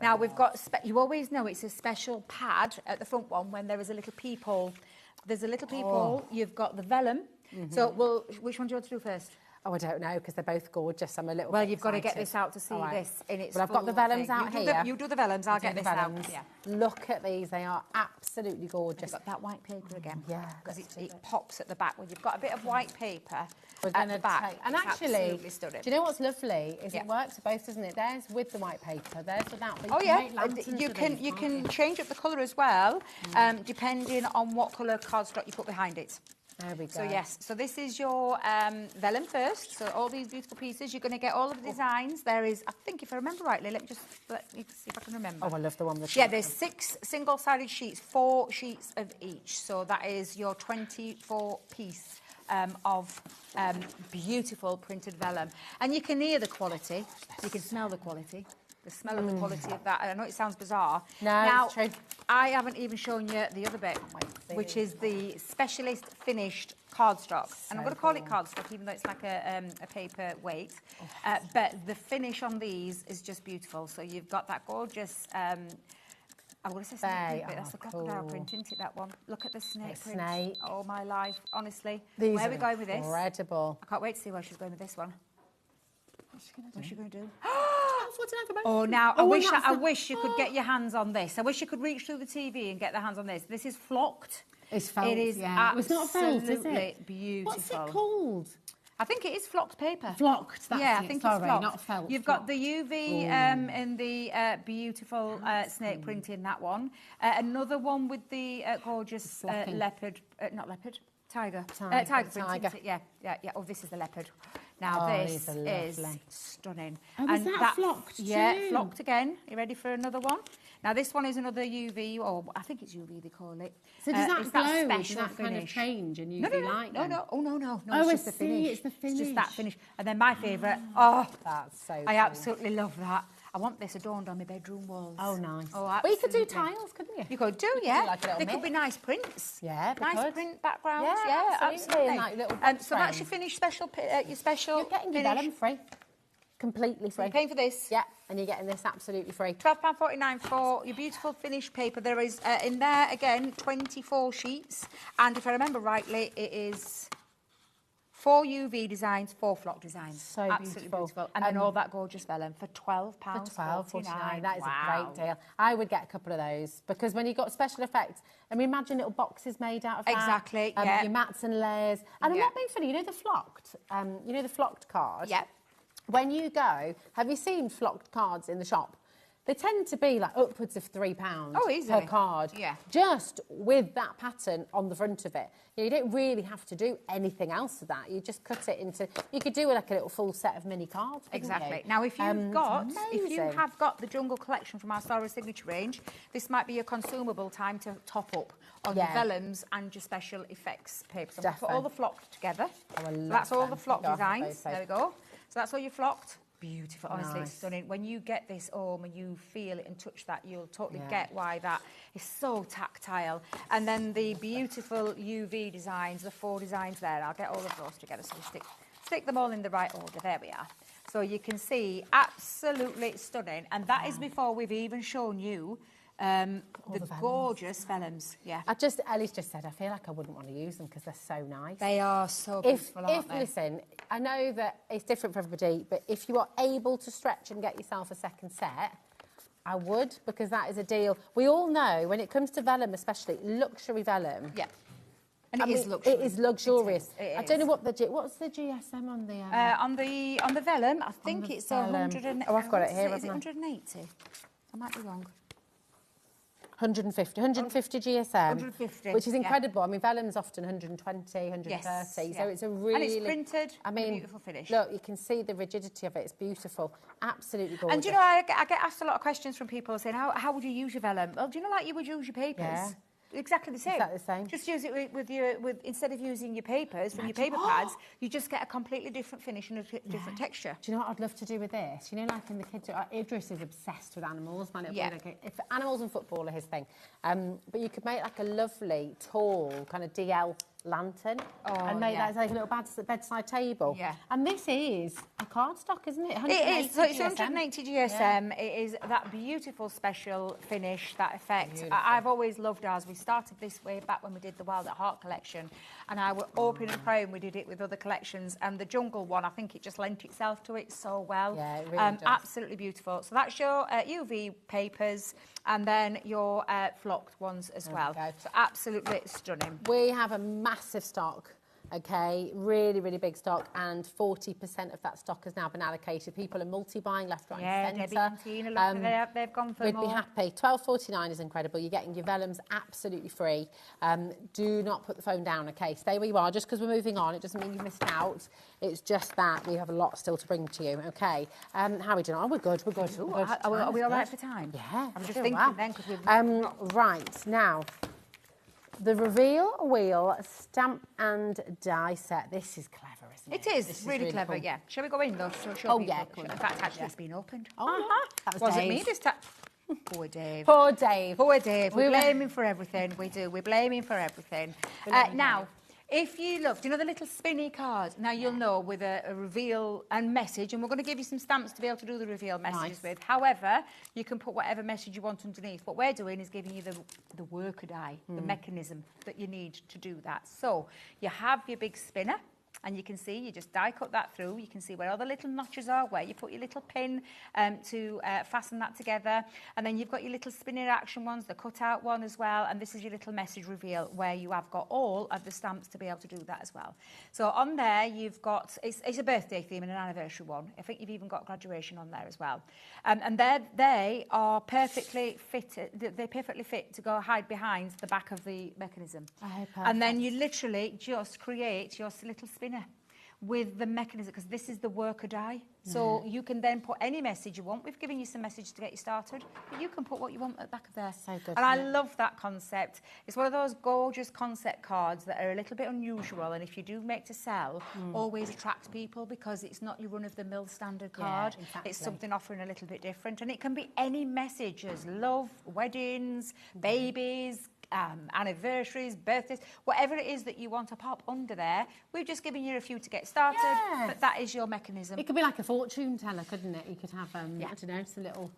Now, we've got, you always know it's a special pad at the front one when there is a little peephole. There's a little peephole. You've got the vellum. So, which one do you want to do first? Oh, I don't know, because they're both gorgeous. I'm a little Well, bit you've got to get excited. this out to see All right. this in its Well, I've got the full vellums thing. out You here. you do the vellums, I'll get Do this the out. vellums. Yeah. Look at these. They are absolutely gorgeous. You've got that white paper again. Yeah, Because let's it pops at the back. When you've got a bit of white paper We're at gonna the back, take- and it's actually, absolutely stunning. do you know what's lovely? Is Yeah. it works for both, doesn't it? There's with the white paper, there's without. But you Oh can yeah, make lanterns you with can these, you can't can change up the colour as well, depending on what colour cardstock you put behind it. There we go. So yes, so this is your vellum first. So all these beautiful pieces, you're going to get all of the designs. There is, I think, if I remember rightly, let me see if I can remember. Oh, I love the one with. Yeah, there's 6 single-sided sheets, 4 sheets of each. So that is your 24-piece of beautiful printed vellum. And you can hear the quality. You can smell the quality. The smell of the quality of that. I know it sounds bizarre. No, now, it's true. I haven't even shown you the other bit, which is the specialist finished cardstock. And I'm going to call it cardstock, even though it's like a paper weight. But the finish on these is just beautiful. So you've got that gorgeous... I want to say snake print, but that's the crocodile print, isn't it, that one? Look at the snake print. Snake. Oh, my life, honestly. These Where are are we going with this? incredible. I can't wait to see where she's going with this one. What's she going to do? Oh, now, I wish you could get your hands on this. I wish you could reach through the TV and get their hands on this. This is flocked. It's felt, It is yeah. It's not felt, is absolutely it? beautiful. What's it called? I think it is flocked paper. Flocked, that's yeah, it. I think Sorry, it's flocked. not felt. You've got the UV and the beautiful snake print in that one. Another one with the gorgeous leopard, not leopard, tiger. Tiger print, isn't it? Yeah. Oh, this is the leopard. Now this is stunning. Oh, is that flocked Yeah, too? flocked again. You ready for another one? Now this one is another UV, or I think it's UV they call it. So does that it's glow? that Does special that kind of finish. change in No, UV light? then? no. Oh, no. Oh, It's just I the see, finish. it's the It's just that finish. finish. And then my favourite, oh, That's so I cool. absolutely love that. I want this adorned on my bedroom walls. Oh, nice. Oh, But you could do absolutely. tiles, couldn't you? You could do, do yeah. like a little They could be mix. nice prints. Yeah, we nice could. print backgrounds. Yeah, Yeah, absolutely. absolutely. And like little So that's your frames. finished special. Your special. You're getting your finish. vellum free. Completely free. You're paying for this. Yeah, and you're getting this absolutely free. £12.49 for your beautiful finished paper. There is in there again 24 sheets, and if I remember rightly, it is 4 UV designs, 4 flock designs. So absolutely beautiful. and then all that gorgeous vellum for £12.49. For £12.49, that is Wow. a great deal. I would get a couple of those because when you've got special effects, I mean, imagine little boxes made out of that. Exactly, yeah. Your mats and layers. And I'm Yeah. not being funny, you know the flocked card? Yep. When you go, have you seen flocked cards in the shop? They tend to be like upwards of £3 Oh, per easily. card. Yeah. Just with that pattern on the front of it. You don't really have to do anything else with that. You just cut it into... You could do like a little full set of mini cards, couldn't Exactly. you? Now, if you amazing. have got the Jungle collection from our Star Signature range, this might be a consumable time to top up on your Yeah. vellums and your special effects papers. I'm going to put Defo. all the flocked together. Oh, I So love that's all them. the flocked Go off with designs. those There we go. So that's all your flocked. Beautiful. Honestly, it's Nice. stunning. When you get this home and you feel it and touch that, you'll totally Yeah. get why that is so tactile. And then the beautiful UV designs, the 4 designs there. I'll get all of those together so we stick them all in the right order. There we are. So you can see, absolutely stunning. And that is before we've even shown you the vellums. gorgeous vellums. Yeah. Ellie's just said, I feel like I wouldn't want to use them because they're so nice. They are so If beautiful, aren't they? listen, I know that it's different for everybody, but if you are able to stretch and get yourself a second set, I would, because that is a deal. We all know, when it comes to vellum especially, luxury vellum. Yeah. And I it is mean, luxury. It is luxurious. It I don't know is. what's the GSM on the... On the vellum, I think the it's vellum. 100. Oh, I've got it here, Is it haven't I? 180? I might be wrong. 150 GSM. 150, Which is yeah. incredible. I mean, vellum's often 120, 130, Yes, so yeah. it's a really... And it's printed, I mean, beautiful finish. Look, you can see the rigidity of it. It's beautiful. Absolutely gorgeous. And do you know, I get asked a lot of questions from people saying, how would you use your vellum? Well, do you know, like you would use your papers? Yeah. Exactly the same. Exactly the same. Just use it with instead of using your papers from your paper pads, you just get a completely different finish and a different texture. Do you know what I'd love to do with this? You know, like in the kids, Idris is obsessed with animals. My little Yeah. boy, like, if animals and football are his thing. But you could make like a lovely, tall, kind of DL lantern Oh, and make yeah. that like a little bedside table. Yeah. And this is a cardstock, isn't it? It is. So it's GSM. 180 GSM. It is that beautiful special finish, that effect. I've always loved ours. We started this way back when we did the Wild at Heart collection, and I were open and proud we did it with other collections. And the jungle one, I think it just lent itself to it so well. Yeah, it really does. Absolutely beautiful. So that's your UV papers, and then your flocked ones as well. So absolutely stunning. We have a massive stock, okay, really, really big stock, and 40% of that stock has now been allocated. People are multi-buying left, right, and Debbie centre. and Tina, they've gone for We'd more. be happy. £12.49 is incredible. You're getting your vellums absolutely free. Do not put the phone down, okay? Stay where you are. Just because we're moving on, it doesn't mean you've missed out. It's just that we have a lot still to bring to you, okay? How are we doing? Oh, we're good. We're good. Ooh, We're good. are we all right Good. for time? Yeah. I'm just doing thinking well. then, because we've... Right, now, the reveal wheel stamp and die set. This is clever, isn't it? It is. This Really clever, cool. yeah. Shall we go in, though? So Oh, yeah, cool. In fact, actually, it's been opened. Oh, that was Wasn't me Dave. this time. Poor Dave. Poor Dave. Poor Dave. We We were- blame him for everything. We do. We blame him for everything. Now, if you love, do you know the little spinny card? Now, you'll know with a reveal and message, and we're going to give you some stamps to be able to do the reveal messages with. However, you can put whatever message you want underneath. What we're doing is giving you the worker die, the mechanism that you need to do that. So, you have your big spinner. And you can see, you just die cut that through. You can see where all the little notches are, where you put your little pin to fasten that together. And then you've got your little spinning action ones, the cut-out one as well. And this is your little message reveal, where you have got all of the stamps to be able to do that as well. So on there, you've got, it's a birthday theme and an anniversary one. I think you've even got graduation on there as well. And they are perfectly fitted, they perfectly fit to go hide behind the back of the mechanism. And then you literally just create your little spinner with the mechanism, because this is the worker die. So you can then put any message you want. We've given you some message to get you started, but you can put what you want at the back of there. So good, and I isn't it? love that concept. It's one of those gorgeous concept cards that are a little bit unusual, and if you do make to sell, always attract people, because it's not your run-of-the-mill standard card. exactly. It's something offering a little bit different, and it can be any messages: love, weddings, babies, anniversaries, birthdays, whatever it is that you want to pop under there. We've just given you a few to get started, but that is your mechanism. It could be like a fortune teller, couldn't it? You could have, I don't know, some little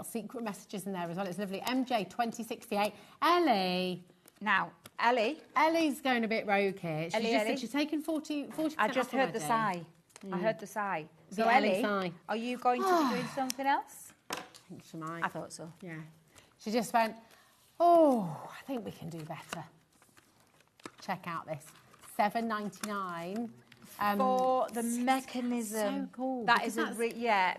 secret messages in there as well. It's lovely. MJ 2068. Ellie. Now, Ellie. Ellie's going a bit rogue here. She Ellie, just Ellie. said she's taken 40% I just off heard the already. sigh. I heard the sigh. The So, Ellie Ellie, sigh. are you going to be doing something else? I think she might. I thought so. Yeah. She just went, oh, I think we can do better. Check out this. $7.99. For the mechanism. So cool, That because is a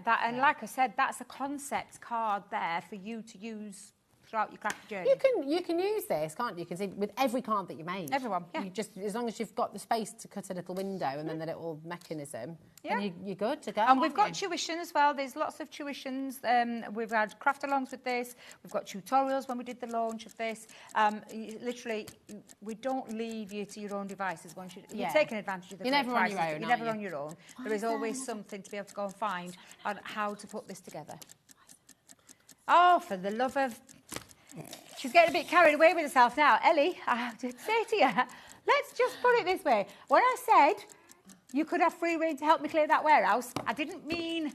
that's- and like I said, that's a concept card there for you to use throughout your craft journey. You can use this, can't you? You can see with every card that you made. Everyone, yeah. You just, as long as you've got the space to cut a little window and then the little mechanism, then you're good to go. And we've got aren't you? tuition as well. There's lots of tuitions. We've had craft alongs with this. We've got tutorials when we did the launch of this. Literally, we don't leave you to your own devices. Once you're taking advantage of the You're never on your prices, own, You're are never you? on your own. There is always something to be able to go and find on how to put this together. Oh, for the love of... She's getting a bit carried away with herself now. Ellie, I have to say to you, let's just put it this way. When I said you could have free rein to help me clear that warehouse, I didn't mean...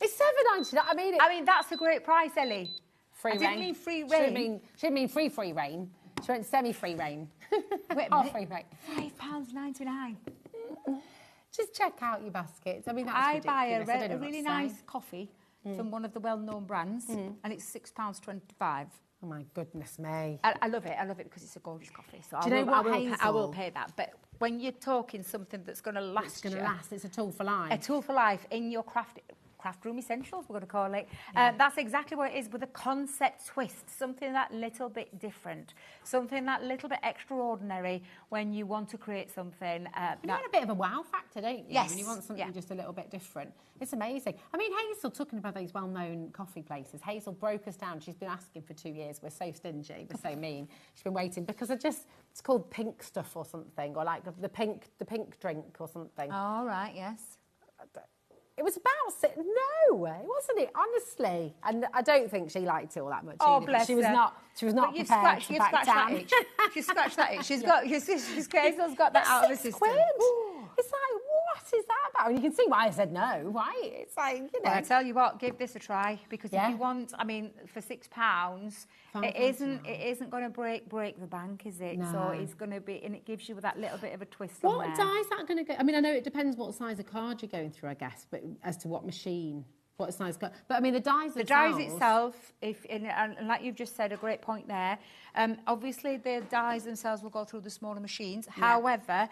It's $7.99. I mean, that's a great price, Ellie. free I rein. didn't mean free She didn't rein. mean, she didn't mean free rein. She meant semi-free rein. Wait a Half minute. free rein. £5.99. Just check out your baskets. I mean, that's I ridiculous. buy I don't know a what really to nice say. coffee from one of the well-known brands, and it's £6.25. Oh, my goodness me. I love it. I love it because it's a gorgeous coffee. So Do you know what, I will Hazel? pay that. But when you're talking something that's going to last, It's going to last. It's a tool for life. a tool for life in your craft room essentials, we're going to call it. That's exactly what it is, with a concept twist, something that little bit different, something that little bit extraordinary when you want to create something. You want a bit of a wow factor, don't you? Yes, When you want something just a little bit different. It's amazing. I mean, Hazel, talking about those well-known coffee places, Hazel broke us down. She's been asking for 2 years. We're so stingy. We're so mean. She's been waiting because it's called pink stuff or something, or like the pink drink or something. All right, yes. was about no, it wasn't it, honestly. And I don't think she liked it all that much. Oh, either. bless she was her. not prepared to back down. She's scratched that itch. She's got that out of the system. It's like, what is that about? And you can see why I said no, right? It's like, you know. Well, I tell you what, give this a try, because if you want, I mean, for £6, it isn't going to break the bank, is it? No. So it's going to be, and it gives you that little bit of a twist. What on there. die is that going to go? I mean, I know it depends what size of card you're going through, I guess, but as to what machine, what size card. But I mean, the dies itself, and like you've just said, a great point there. Obviously, the dies themselves will go through the smaller machines. Yeah. However,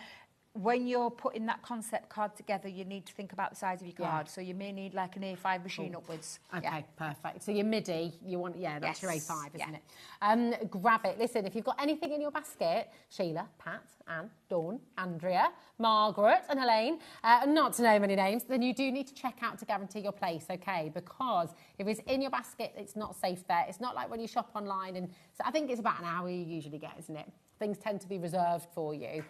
when you're putting that concept card together, you need to think about the size of your card. So you may need like an A5 machine upwards. Okay, perfect. So your MIDI, you want, that's your A5, isn't it? Grab it. Listen, if you've got anything in your basket, Sheila, Pat, Anne, Dawn, Andrea, Margaret and Elaine, not to name any names, then you do need to check out to guarantee your place, okay? Because if it's in your basket, it's not safe there. It's not like when you shop online, and so I think it's about an hour you usually get, isn't it? Things tend to be reserved for you.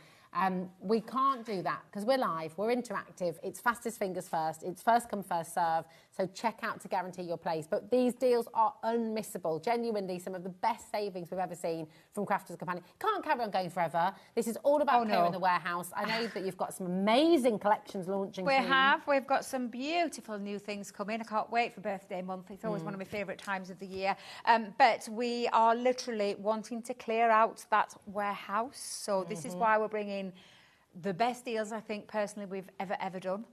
We can't do that because we're live, we're interactive, it's fastest fingers first, it's first come, first serve, so check out to guarantee your place. But these deals are unmissable, genuinely some of the best savings we've ever seen from Crafters Companion. Can't carry on going forever. This is all about clearing the warehouse. I know that you've got some amazing collections launching soon. We've got some beautiful new things coming. I can't wait for birthday month. It's always one of my favourite times of the year. But we are literally wanting to clear out that warehouse. So this is why we're bringing the best deals I think personally we've ever done.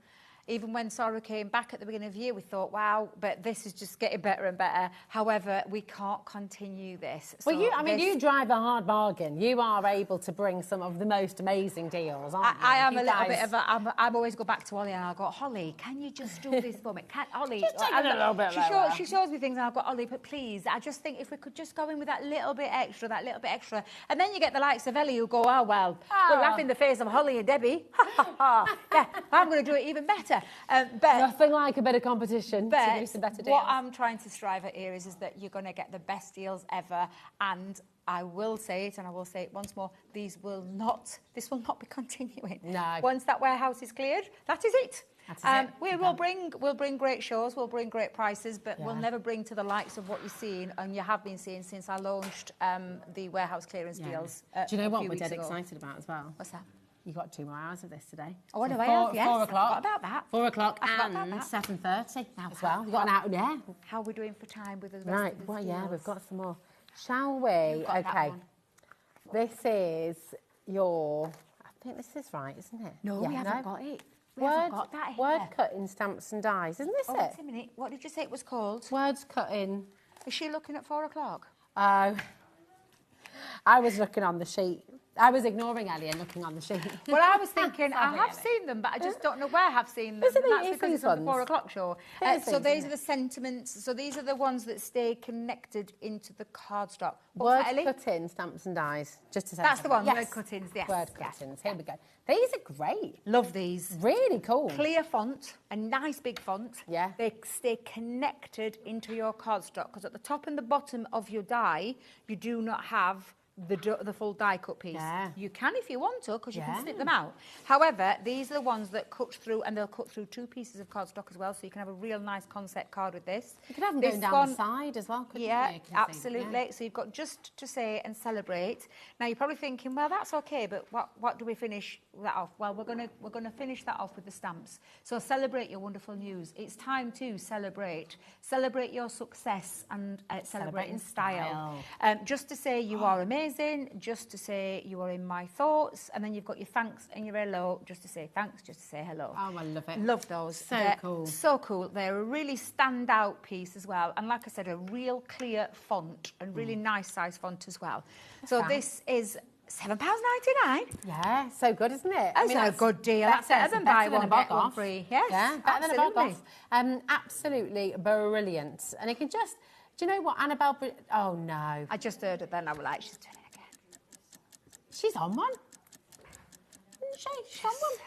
Even when Sarah came back at the beginning of the year, we thought, wow, but this is just getting better and better. However, we can't continue this. Well, you drive a hard bargain. You are able to bring some of the most amazing deals, aren't you? I am a little bit of a... I always go back to Holly and I'll go, Holly, can you just do this for me? Holly... Just take it a little bit lower. She shows me things and I'll go, Holly, but please, I just think if we could just go in with that little bit extra. And then you get the likes of Ellie who go, oh, well, we'll laugh in the face of Holly and Debbie. Yeah, I'm going to do it even better. But nothing like a bit of competition to do some better deals. What I'm trying to strive at here is that you're going to get the best deals ever, and I will say it, and I will say it once more, this will not be continuing. No. Once that warehouse is cleared, that is it. We'll bring great shows, we'll bring great prices, but we'll never bring to the likes of what you're seeing, and you have been seeing since I launched the warehouse clearance deals. Do you know what we're dead excited about as well? What's that? You've got 2 more hours of this today. Oh, so I have, yes. 4 o'clock. I forgot about that. 4 o'clock and 7:30 as well. You've got an hour, How are we doing for time with the rest right, of the well, deals? we've got some more. Shall we? Okay. This is your... I think this is right, isn't it? No, we haven't got it. Word cutting stamps and dies, isn't this it? Wait a minute. What did you say it was called? Words cutting. Is she looking at 4 o'clock? Oh. I was looking on the sheet. I was ignoring Ellie and looking on the sheet. Well, I was thinking, I have seen them, but I just don't know where I have seen them. Isn't That's it? because it's on the 4 o'clock show. So these are the sentiments. So these are the ones that stay connected into the cardstock. Word cutting, stamps and dies. Just to say that's the one. Yes. Word cuttings. Yes. Word cuttings. Here we go. These are great. Love these. Really cool. Clear font, a nice big font. Yeah. They stay connected into your cardstock because at the top and the bottom of your die, you do not have the full die cut piece. Yeah. You can if you want to, because you can snip them out. However, these are the ones that cut through, and they'll cut through 2 pieces of cardstock as well, so you can have a real nice concept card with this. You could have them going down the side as well, couldn't you? Yeah, absolutely. So you've got just to say and celebrate. Now you're probably thinking, well, that's okay, but what do we finish that off? Well, we're gonna finish that off with the stamps. So celebrate your wonderful news. It's time to celebrate. Celebrate your success and celebrate in style. Just to say you are amazing. Just to say you are in my thoughts, and then you've got your thanks and your hello, just to say thanks, just to say hello. Oh, I love it. Love those. So cool. So cool. They're a really standout piece as well, and like I said, a real clear font and really nice size font as well. So this is £7.99. Yeah, so good, isn't it? That's a good deal. That's better than buy one, get one free. Yes, yeah, better than a bog off. Absolutely brilliant. And it can just, do you know what, Annabelle? Oh no! I just heard it then. I was like, she's doing it again. She's on one. She's on one.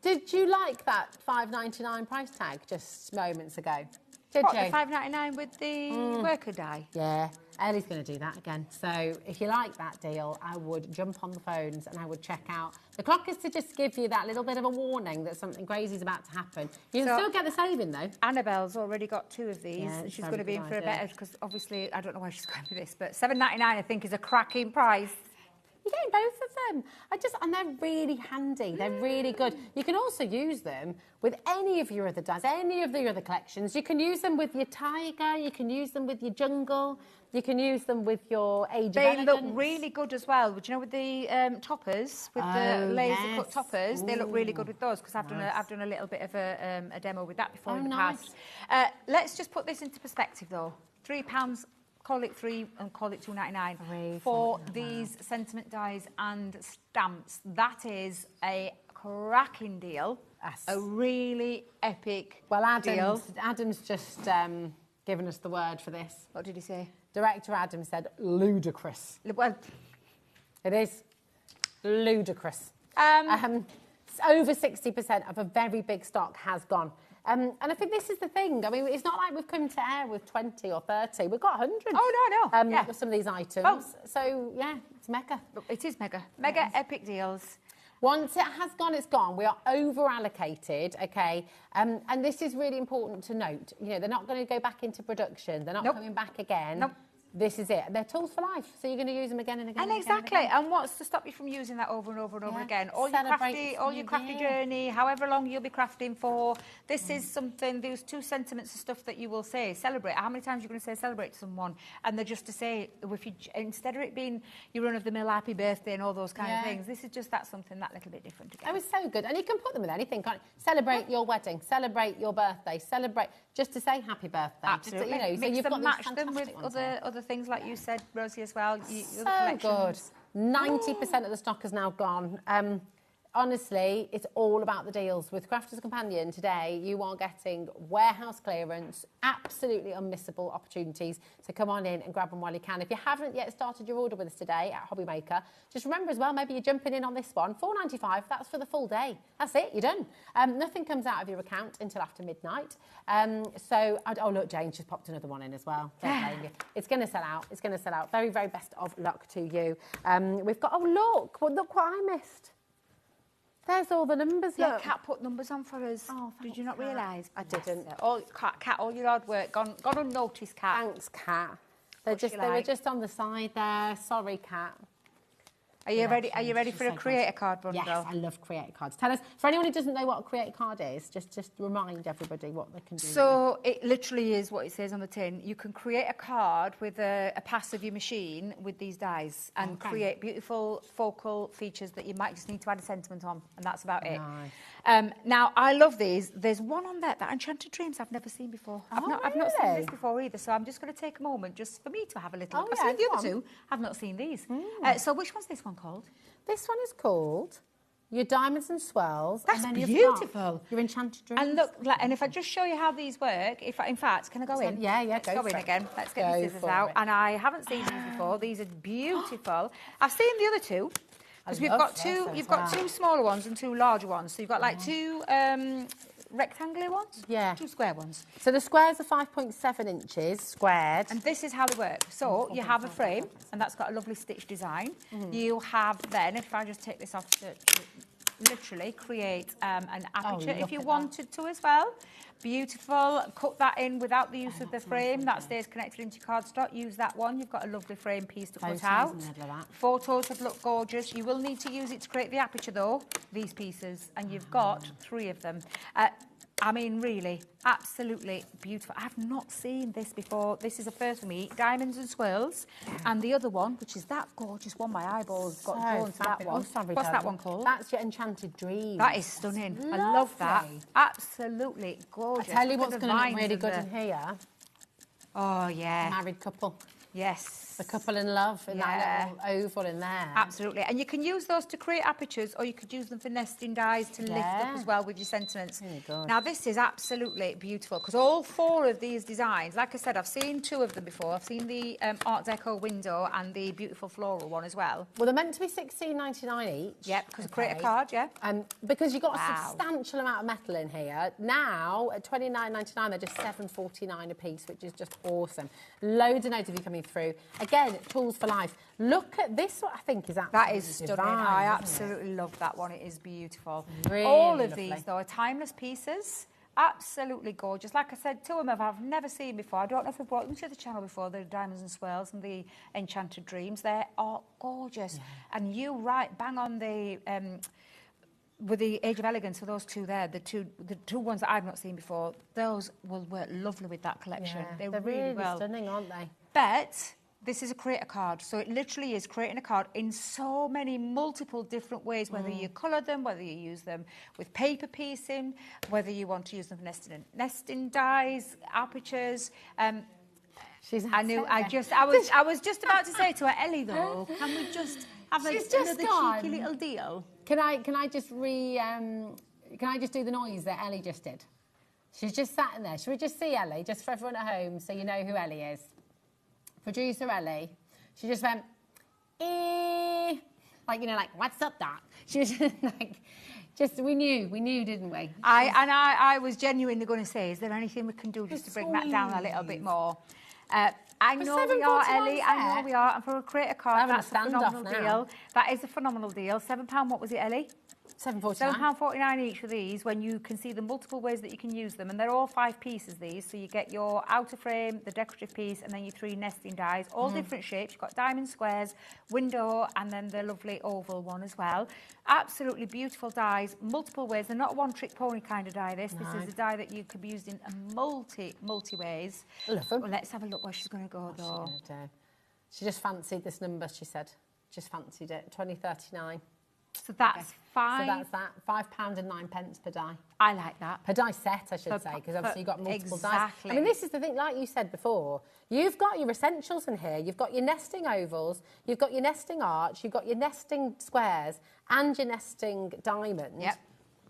Did you like that £5.99 price tag just moments ago? Did you? The £5.99 with the worker die? Yeah. Ellie's going to do that again. So if you like that deal, I would jump on the phones and I would check out. The clock is to just give you that little bit of a warning that something crazy is about to happen. You can still get the saving though. Annabelle's already got 2 of these. Yeah, She's going to be in for a idea. better, because obviously, I don't know why she's going for this, but $7.99 I think is a cracking price. You're getting both of them. And they're really handy. They're really good. You can also use them with any of your other dies, any of the other collections. You can use them with your tiger. You can use them with your jungle. You can use them with your age of They look elegance. really good as well. Do you know with the toppers, with the laser cut toppers, they look really good with those, because I've done a little bit of a demo with that before in the past. Let's just put this into perspective though. £3. Call it 3 and call it $2.99 for these sentiment dies and stamps. That is a cracking deal. Yes. A really epic Well, deal. Adam's just given us the word for this. What did he say? Director Adam said ludicrous. Well, It is ludicrous. Over 60% of a very big stock has gone. And I think this is the thing. I mean, it's not like we've come to air with 20 or 30. We've got hundreds. Oh, no. With some of these items. Oh. So, yeah, it's mega. it is mega. Mega epic deals. Once it has gone, it's gone. We are over-allocated, OK? And this is really important to note. You know, they're not going to go back into production. They're not coming back again. Nope. This is it. They're tools for life, so you're going to use them again and again. And exactly. And what's to stop you from using that over and over and over again? All your crafty journey, however long you'll be crafting for. This is something. There's 2 sentiments of stuff that you will say. Celebrate. How many times are you going to say celebrate to someone? And they're just to say, if you, instead of it being your run-of-the-mill happy birthday and all those kind of things, this is just something that little bit different again. It was so good. And you can put them with anything, can't you? Celebrate your wedding, celebrate your birthday, celebrate just to say happy birthday. Absolutely. Just, you know, Mix so you've them, got match these them with fantastic ones other things like you said, Rosie, as well. So good. 90% of the stock has now gone. Honestly, it's all about the deals. With Crafters Companion today, you are getting warehouse clearance, absolutely unmissable opportunities. So come on in and grab them while you can. If you haven't yet started your order with us today at HobbyMaker, just remember as well, maybe you're jumping in on this one. $4.95, that's for the full day. That's it, you're done. Nothing comes out of your account until after midnight. Oh look, Jane's just popped another one in as well. Don't blame you. It's going to sell out. It's going to sell out. Very, very best of luck to you. We've got, look what I missed. There's all the numbers, Yeah, look. Kat put numbers on for us. Oh, did you not realise? I didn't. Kat, all your hard work gone unnoticed, Kat. Thanks, Kat. They What's she were like? just on the side there. Sorry, Kat. Are you ready? Are you ready She's for so a creator card bundle? Yes, I love creator cards. Tell us, for anyone who doesn't know what a creator card is, just remind everybody what they can do. So it literally is what it says on the tin. You can create a card with a pass of your machine with these dies and create beautiful focal features that you might just need to add a sentiment on, and that's about it. Now, I love these. There's one on there, that Enchanted Dreams, I've never seen before. I've not seen this before either, so I'm just going to take a moment just for me to have a little look. I've seen the other 2. I've not seen these. So which one's this one called? This one is called Your Diamonds and Swirls. That's and then beautiful. Your Enchanted Dreams. And look, and if I just show you how these work, in fact, can I go in? Yeah, Let's go go for in it. again. Let's get the scissors for out. it. And I haven't seen these before. These are beautiful. I've seen the other 2. Because we've got 2, you've got 2 smaller ones and 2 larger ones. So you've got like 2 rectangular ones? Yeah. 2 square ones. So the squares are 5.7 inches squared. And this is how they work. So you have a frame, and that's got a lovely stitch design. You have then, if I just take this off to literally create an aperture if you wanted to as well. Beautiful. Cut that in without the use of the frame. That stays connected into your cardstock. Use that one. You've got a lovely frame piece to cut out. Photos would look gorgeous. You will need to use it to create the aperture though, these pieces. And you've got 3 of them. I mean, really, absolutely beautiful. I've not seen this before. This is a first for me. Diamonds and Swirls. And the other one, which is that gorgeous one, my eyeballs got drawn to that one. What's that one called? That's Your Enchanted Dreams. That is stunning. I love that. Absolutely gorgeous. I tell you what's going to look really good in here. Oh, yeah. Married couple. Yes. The couple in love in that little oval in there. Absolutely. And you can use those to create apertures, or you could use them for nesting dies to lift up as well with your sentiments. Now, this is absolutely beautiful because all 4 of these designs, like I said, I've seen 2 of them before. I've seen the Art Deco window and the beautiful floral one as well. Well, they're meant to be $16.99 each. Yep, because create a card, because you've got a substantial amount of metal in here. Now, at $29.99, they're just $7.49 a piece, which is just awesome. Loads and loads of you coming journey through. Again, tools for life. Look at this, what I think is absolutely That is stunning. divine, I isn't it? absolutely love that one. It is beautiful. Really All of lovely. these, though, are timeless pieces. Absolutely gorgeous. Like I said, two of them I've never seen before. I don't know if I've brought them to the channel before, the Diamonds and Swirls and the Enchanted Dreams. They are gorgeous. Yeah. And you bang on the... with the Age of Elegance, for those two there, the two ones that I've not seen before, those will work lovely with that collection. Yeah, they're really really stunning, aren't they? But this is a create a card, so it literally is creating a card in so many multiple different ways, whether you colour them, whether you use them with paper piecing, whether you want to use them for nesting dies, apertures. I was just about to say to her, Ellie, though, can we just have another cheeky little deal? Can I just do the noise that Ellie just did? She's just sat in there. Should we just see Ellie, just for everyone at home, so you know who Ellie is? Producer Ellie. She just went, like, you know, like, what's up, Doc? She was just we knew, didn't we? I was genuinely going to say, is there anything we can do just to bring that down a little bit more? I know we are, Ellie. I know we are. And for a creator card, that's a phenomenal deal. That is a phenomenal deal. £7. What was it, Ellie? £7.49. £7.49 each for these, when you can see the multiple ways that you can use them. And they're all 5 pieces, these. So you get your outer frame, the decorative piece, and then your 3 nesting dies, all different shapes. You've got diamond squares, window, and then the lovely oval one as well. Absolutely beautiful dies, multiple ways. They're not a one-trick pony kind of die, this. No. This is a die that you could be used in a multi ways. Love them. Well, let's have a look where she's going to go, though. She just fancied this number, she said. Just fancied it. 2039. So that's £5. So that's that. £5.09 per die. I like that. Per die set, I should say, because obviously you've got multiple dies. I mean, this is the thing, like you said before, you've got your essentials in here. You've got your nesting ovals, you've got your nesting arch, you've got your nesting squares, and your nesting diamond. Yep.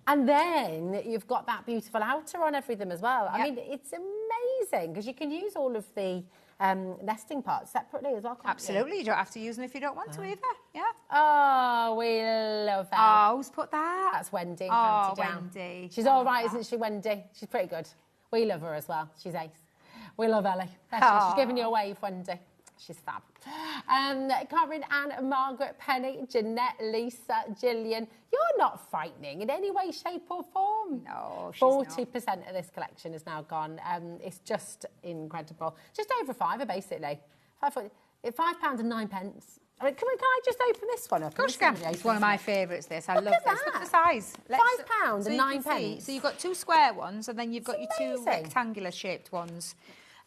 And then you've got that beautiful outer on everything as well. Yep. I mean, it's amazing, because you can use all of the nesting parts separately as well, can't Absolutely. You don't have to use them if you don't want to either. Yeah. Oh, we love her. Oh, who's put that? That's Wendy. Oh, down. Wendy. She's all right, isn't she, Wendy? She's pretty good. We love her as well. She's ace. We love Ellie. She's giving you a wave, Wendy. She's fab. Karen, Anne, Margaret, Penny, Jeanette, Lisa, Gillian. You're not frightening in any way, shape or form. No, she's 40% of this collection is now gone. It's just incredible. Just over £5, basically. £5 and 9 pence. I mean, can I just open this one up? Of course you can. It's one of my favourites, this. I love this. That. Look at the size. £5 and 9 pence. So you've got 2 square ones, and then you've got your 2 rectangular shaped ones.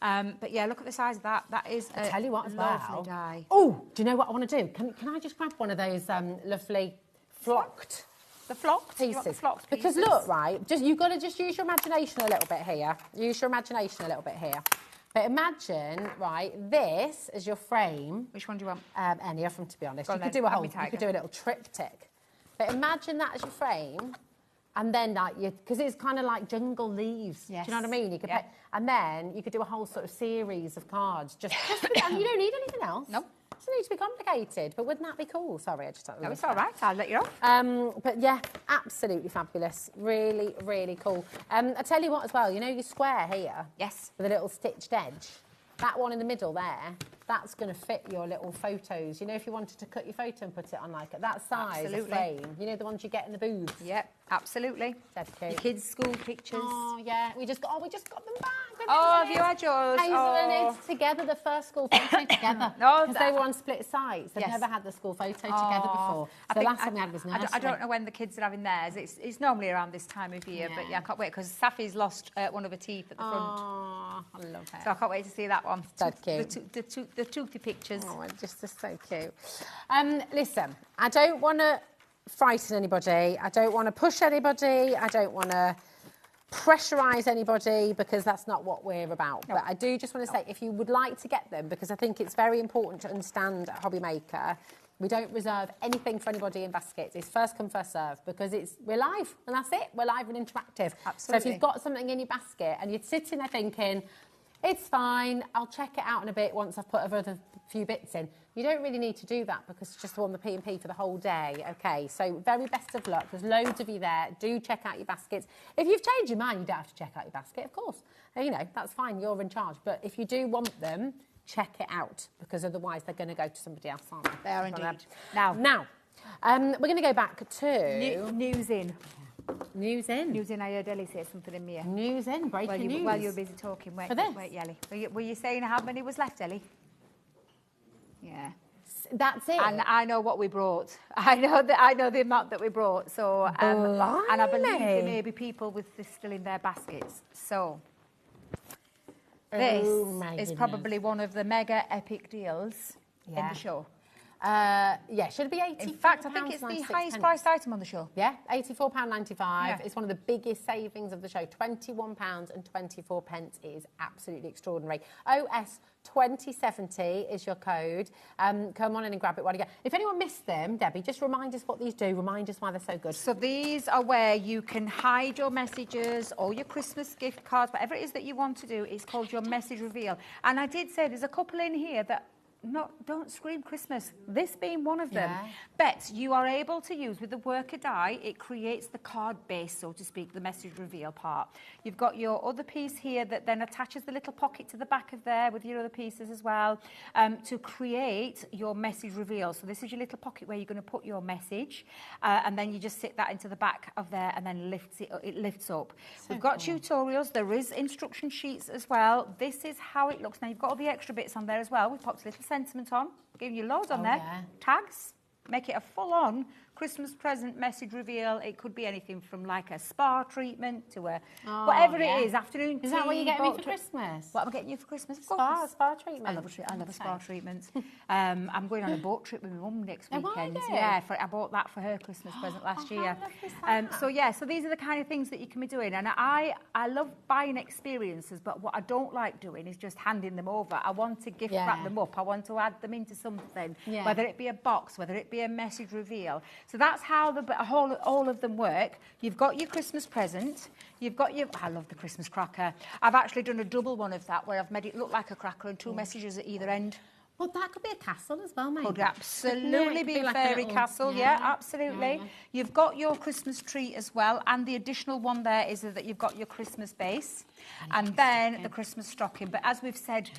But yeah, look at the size of that. That is I tell you what, as well. Die. Oh, do you know what I want to do? Can I just grab one of those lovely flocked? The flocked pieces. The flocked because pieces? Look, right, you've got to just use your imagination a little bit here. Use your imagination a little bit here. But imagine, right, this as your frame. Which one do you want? Any of them, to be honest. You could do a little triptych. But imagine that as your frame. And then, like, because it's kind of like jungle leaves. Yes. Do you know what I mean? You could put, and then you could do a whole sort of series of cards. And you don't need anything else. No. It doesn't need to be complicated. But wouldn't that be cool? Sorry, I just don't know. No, it's all right. I'll let you off. But yeah, absolutely fabulous. Really, really cool. I tell you what as well, you know your square here? Yes. With a little stitched edge? That one in the middle there, that's going to fit your little photos. You know, if you wanted to cut your photo and put it on like that size of frame. You know, the ones you get in the booths. Yep, absolutely. Dead cute. Your kids' school pictures. Oh, yeah. We just got them back. Oh, have you had yours? Hazel and Id together, the first school photo together. Because they were on split sites. They've never had the school photo together before. So the last time we had was nursery. I don't know when the kids are having theirs. It's normally around this time of year, but yeah, I can't wait, because Safi's lost one of her teeth at the front. Oh, I love it. So I can't wait to see that one. So cute. The toothy pictures. Oh, just so cute. Listen, I don't want to frighten anybody. I don't want to push anybody. I don't want to pressurise anybody, because that's not what we're about. No. But I do just want to say, if you would like to get them, because I think it's very important to understand at HobbyMaker, we don't reserve anything for anybody in baskets. It's first come, first serve, because we're live, and that's it. We're live and interactive. Absolutely. So if you've got something in your basket and you're sitting there thinking, it's fine, I'll check it out in a bit once I've put a few bits in. You don't really need to do that, because it's just on the P&P for the whole day. Okay, so very best of luck. There's loads of you there. Do check out your baskets. If you've changed your mind, you don't have to check out your basket, of course. You know, that's fine. You're in charge. But if you do want them, check it out, because otherwise they're going to go to somebody else, aren't they? They are indeed. Now, we're going to go back to... News in. News in. News in, I heard Ellie say something in me. News in, breaking news. While you were busy talking. Wait, For this? wait, Ellie. Were you saying how many was left, Ellie? Yeah. That's it. And I know what we brought. I know the amount that we brought. So, and I believe there may be people with this still in their baskets. So, this is probably one of the mega epic deals in the show. Yeah, should it be £84? In fact, I think it's the highest priced item on the show. Yeah, £84.95. Yeah. It's one of the biggest savings of the show. £21.24 is absolutely extraordinary. OS 2070 is your code. Come on in and grab it while you go. If anyone missed them, Debbie, just remind us what these do. Remind us why they're so good. So these are where you can hide your messages or your Christmas gift cards, whatever it is that you want to do. It's called your message reveal. And I did say there's a couple in here that don't scream Christmas, this being one of them. But you are able to use, with the worker die, it creates the card base, so to speak, the message reveal part. You've got your other piece here that then attaches the little pocket to the back of there with your other pieces as well, to create your message reveal. So this is your little pocket where you're going to put your message, and then you just sit that into the back of there and then it lifts up. We've got tutorials, there is instruction sheets as well. This is how it looks. Now you've got all the extra bits on there as well. We've popped a little sentiment on, giving you loads on there. Tags, make it a full-on Christmas present message reveal. It could be anything from like a spa treatment to a whatever it is, afternoon tea. Is that what you're getting me for Christmas? What am I getting you for Christmas? Spa treatment. I love a spa treatment. I'm going on a boat trip with my mum next weekend. Are you? Yeah, I bought that for her Christmas present last year. So these are the kind of things that you can be doing. And I love buying experiences, but what I don't like doing is just handing them over. I want to gift wrap them up. I want to add them into something, whether it be a box, whether it be a message reveal. So that's how all of them work. You've got your Christmas present. You've got your... I love the Christmas cracker. I've actually done a double one of that where I've made it look like a cracker and two messages at either end. Well, that could be a castle as well, maybe. Could absolutely be a fairy castle. Yeah, absolutely. You've got your Christmas tree as well, and the additional one there is that you've got your Christmas base, and then the Christmas stocking. But as we've said...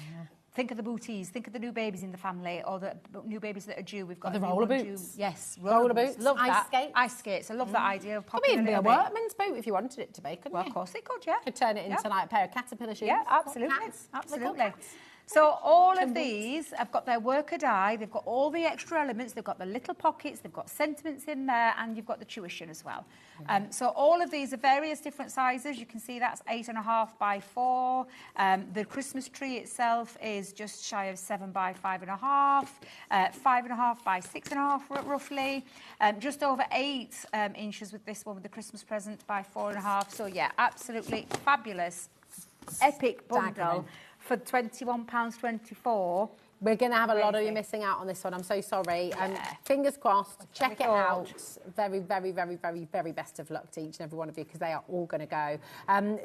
Think of the booties, think of the new babies in the family, or the new babies that are due. We've got the roller boots. Yes, roller boots. Love ice that. skates. Ice skates. I love that idea of popping. Could even be a workman's boot if you wanted it to be, couldn't Well, of course it could, yeah. Could turn it into like a pair of caterpillar shoes. Yeah, absolutely. Absolutely. So all of these have got their worker die, they've got all the extra elements, they've got the little pockets, they've got sentiments in there, and you've got the tuition as well. So all of these are various different sizes. You can see that's 8.5 by 4. The Christmas tree itself is just shy of 7 by 5.5, 5.5 by 6.5 roughly. Just over 8 inches with this one with the Christmas present by 4.5. So yeah, absolutely fabulous, epic bundle. For £21.24. We're going to have a lot of you missing out on this one. I'm so sorry. Fingers crossed. Check it out. Very, very, very, very, very best of luck to each and every one of you because they are all going to go.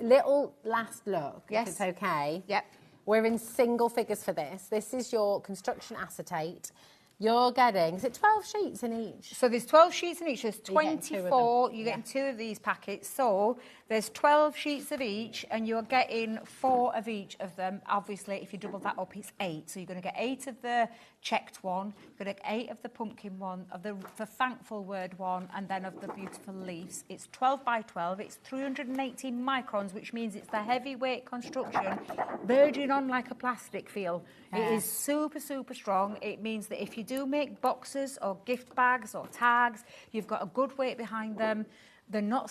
Little last look, if it's okay. Yep. We're in single figures for this. This is your construction acetate. You're getting, is it 12 sheets in each? So there's 12 sheets in each. There's 24. You're getting 2 of these packets. So there's 12 sheets of each, and you're getting 4 of each of them. Obviously, if you double that up, it's 8. So you're going to get 8 of the checked one. You're going to get 8 of the pumpkin one, of the thankful word one, and then of the beautiful leaves. It's 12 by 12. It's 380 microns, which means it's the heavyweight construction, verging on like a plastic feel. It is super, super strong. It means that if you do make boxes or gift bags or tags, you've got a good weight behind them. They're not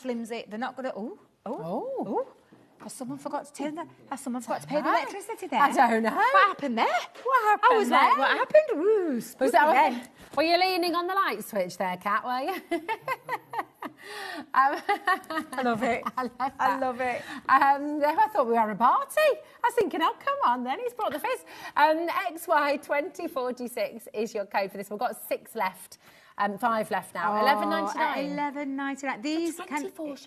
flimsy. They're not going to... Has someone forgot to turn that? Has someone forgot to pay the electricity there? I don't know. What happened there? I was like, what happened? Ooh, was that were you leaning on the light switch there, Kat, were you? I love it. I love it. I thought we were at a party. I was thinking, oh, come on then, he's brought the fizz. XY2046 is your code for this. We've got 6 left. 5 left now. £11.99. £11.99. These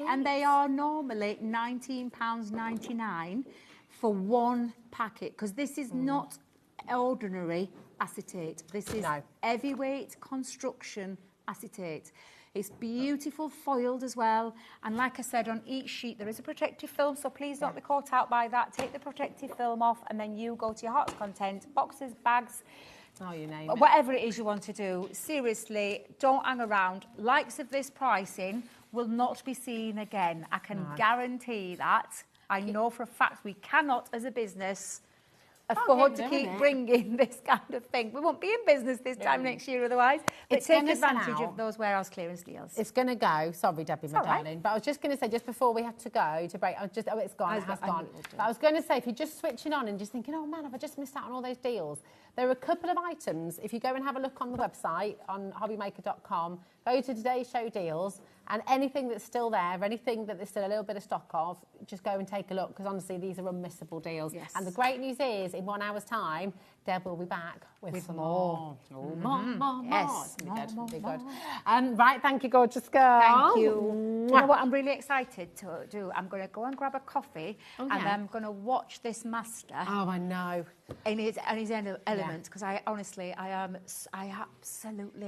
and they are normally £19.99 for one packet because this is not ordinary acetate. This is heavyweight construction acetate. It's beautiful foiled as well. And like I said, on each sheet there is a protective film, so please don't be caught out by that. Take the protective film off and then you go to your heart's content, boxes, bags, Oh, you name it. whatever it is you want to do. Seriously, don't hang around. Likes of this pricing will not be seen again. I can guarantee that. I know for a fact we cannot, as a business, afford to keep bringing this kind of thing. We won't be in business this time next year otherwise. But It's take gonna sell advantage out. of those warehouse clearance deals. It's going to go. Sorry, Debbie, my all right. darling. But I was just going to say, just before we have to go to break, it's gone, it has gone. But I was going to say, if you're just switching on and just thinking, oh man, have I just missed out on all those deals? There are a couple of items. If you go and have a look on the website, on hobbymaker.com, go to today's show deals, and anything that's still there, anything that there's still a little bit of stock of, just go and take a look, because honestly, these are unmissable deals. Yes. And the great news is, in 1 hour's time, Deb will be back with some more. More. Yes, It's more, gonna be good. more, It'll be more. good. Right, thank you, gorgeous girl. Thank you. You know what I'm really excited to do? I'm going to go and grab a coffee and yeah. I'm going to watch this master Oh, I know. in his element, because I absolutely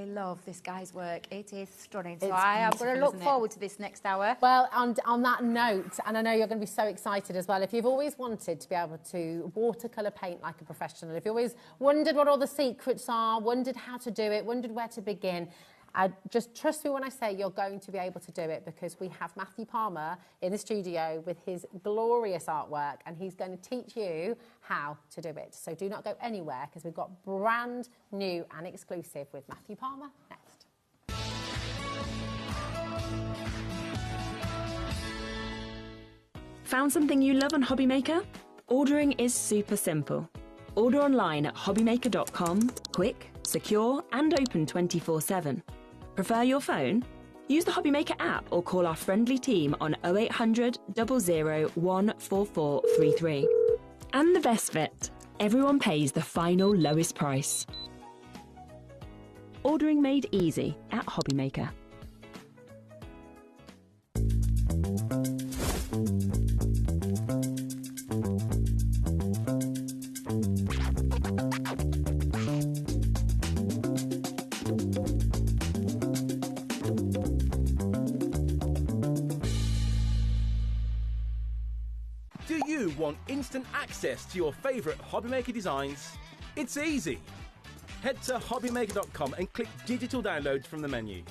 love this guy's work. It is stunning. So It's I am going beautiful, to look isn't it? forward to this next hour. Well, on that note, and I know you're going to be so excited as well, if you've always wanted to be able to watercolour paint like a professional, if you always wondered what all the secrets are, wondered how to do it, wondered where to begin, just trust me when I say you're going to be able to do it, because we have Matthew Palmer in the studio with his glorious artwork, and he's going to teach you how to do it. So do not go anywhere, because we've got brand new and exclusive with Matthew Palmer next. Found something you love on HobbyMaker? Ordering is super simple. Order online at hobbymaker.com, quick, secure and open 24/7. Prefer your phone? Use the HobbyMaker app or call our friendly team on 0800 00 14433. And the best bit, everyone pays the final lowest price. Ordering made easy at HobbyMaker. Do you want instant access to your favourite HobbyMaker designs? It's easy. Head to hobbymaker.com and click Digital Downloads from the menu.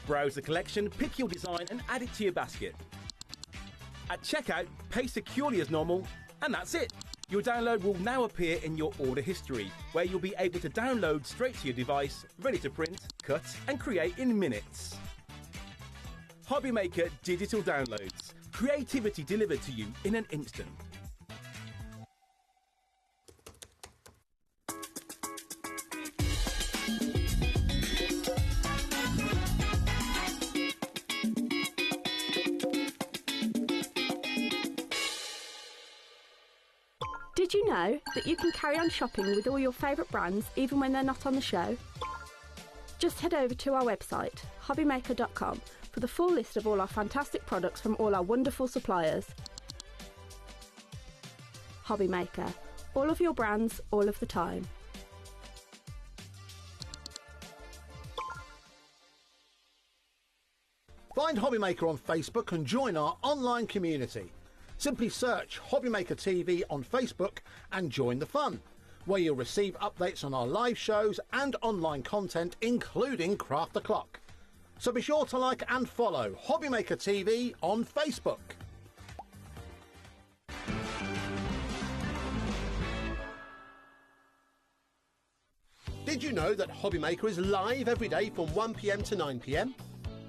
Browse the collection, pick your design and add it to your basket. At checkout, pay securely as normal, and that's it. Your download will now appear in your order history, where you'll be able to download straight to your device, ready to print, cut and create in minutes. HobbyMaker Digital Downloads. Creativity delivered to you in an instant. Did you know that you can carry on shopping with all your favourite brands even when they're not on the show? Just head over to our website, hobbymaker.com, for the full list of all our fantastic products from all our wonderful suppliers. HobbyMaker, all of your brands, all of the time. Find HobbyMaker on Facebook and join our online community. Simply search HobbyMaker TV on Facebook and join the fun, where you'll receive updates on our live shows and online content, including Craft the Clock. So be sure to like and follow HobbyMaker TV on Facebook. Did you know that HobbyMaker is live every day from 1 PM to 9 PM?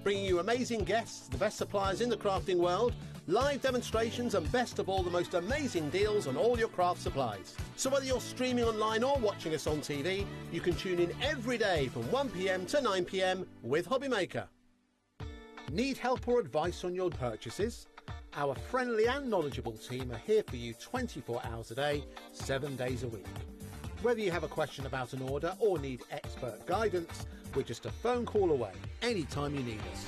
Bringing you amazing guests, the best suppliers in the crafting world, live demonstrations and best of all, the most amazing deals on all your craft supplies. So whether you're streaming online or watching us on TV, you can tune in every day from 1 PM to 9 PM with HobbyMaker. Need help or advice on your purchases? Our friendly and knowledgeable team are here for you 24 hours a day, 7 days a week. Whether you have a question about an order or need expert guidance, we're just a phone call away anytime you need us.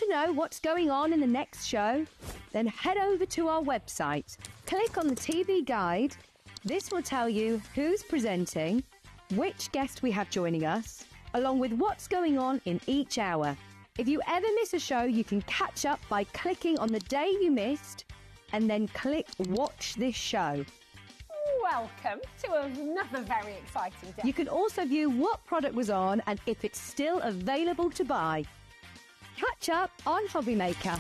to know what's going on in the next show? Then head over to our website. Click on the TV guide. This will tell you who's presenting, which guest we have joining us, along with what's going on in each hour. If you ever miss a show, you can catch up by clicking on the day you missed and then click Watch This Show. Welcome to another very exciting day. You can also view what product was on and if it's still available to buy. Catch up on HobbyMaker.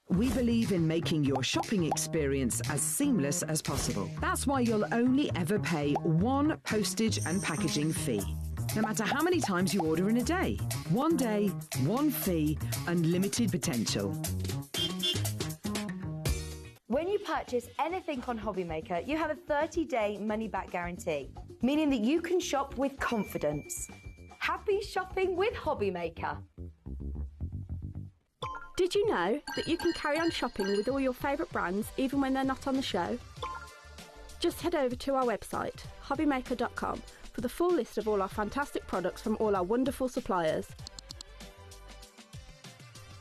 We believe in making your shopping experience as seamless as possible. That's why you'll only ever pay one postage and packaging fee, no matter how many times you order in a day. 1 day, one fee, unlimited potential. When you purchase anything on HobbyMaker, you have a 30-day money-back guarantee, meaning that you can shop with confidence. Happy shopping with HobbyMaker. Did you know that you can carry on shopping with all your favourite brands even when they're not on the show? Just head over to our website, hobbymaker.com, for the full list of all our fantastic products from all our wonderful suppliers.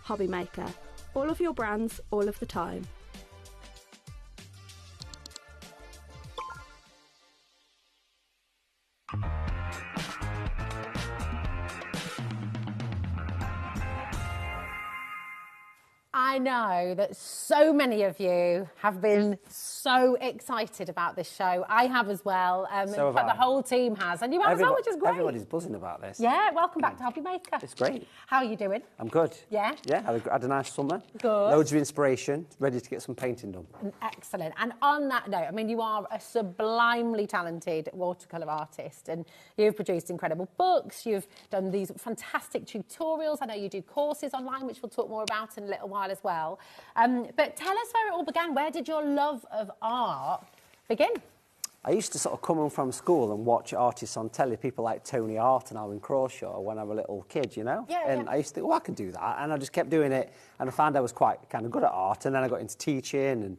HobbyMaker. All of your brands, all of the time. I know that so many of you have been so excited about this show. I have as well. So in fact, the whole team has. And you have as well, which is great. Everybody's buzzing about this. Yeah, welcome back to HobbyMaker. It's great. How are you doing? I'm good. Yeah? Yeah, had a nice summer. Good. Loads of inspiration, ready to get some painting done. Excellent. And on that note, I mean, you are a sublimely talented watercolour artist and you've produced incredible books. You've done these fantastic tutorials. I know you do courses online, which we'll talk more about in a little while as well. But tell us where it all began. Where did your love of art begin? I used to sort of come home from school and watch artists on telly, people like Tony Hart and Alan Crawshaw when I was a little kid, you know? Yeah, and I used to think, well, I can do that. And I just kept doing it. And I found I was quite kind of good at art. And then I got into teaching and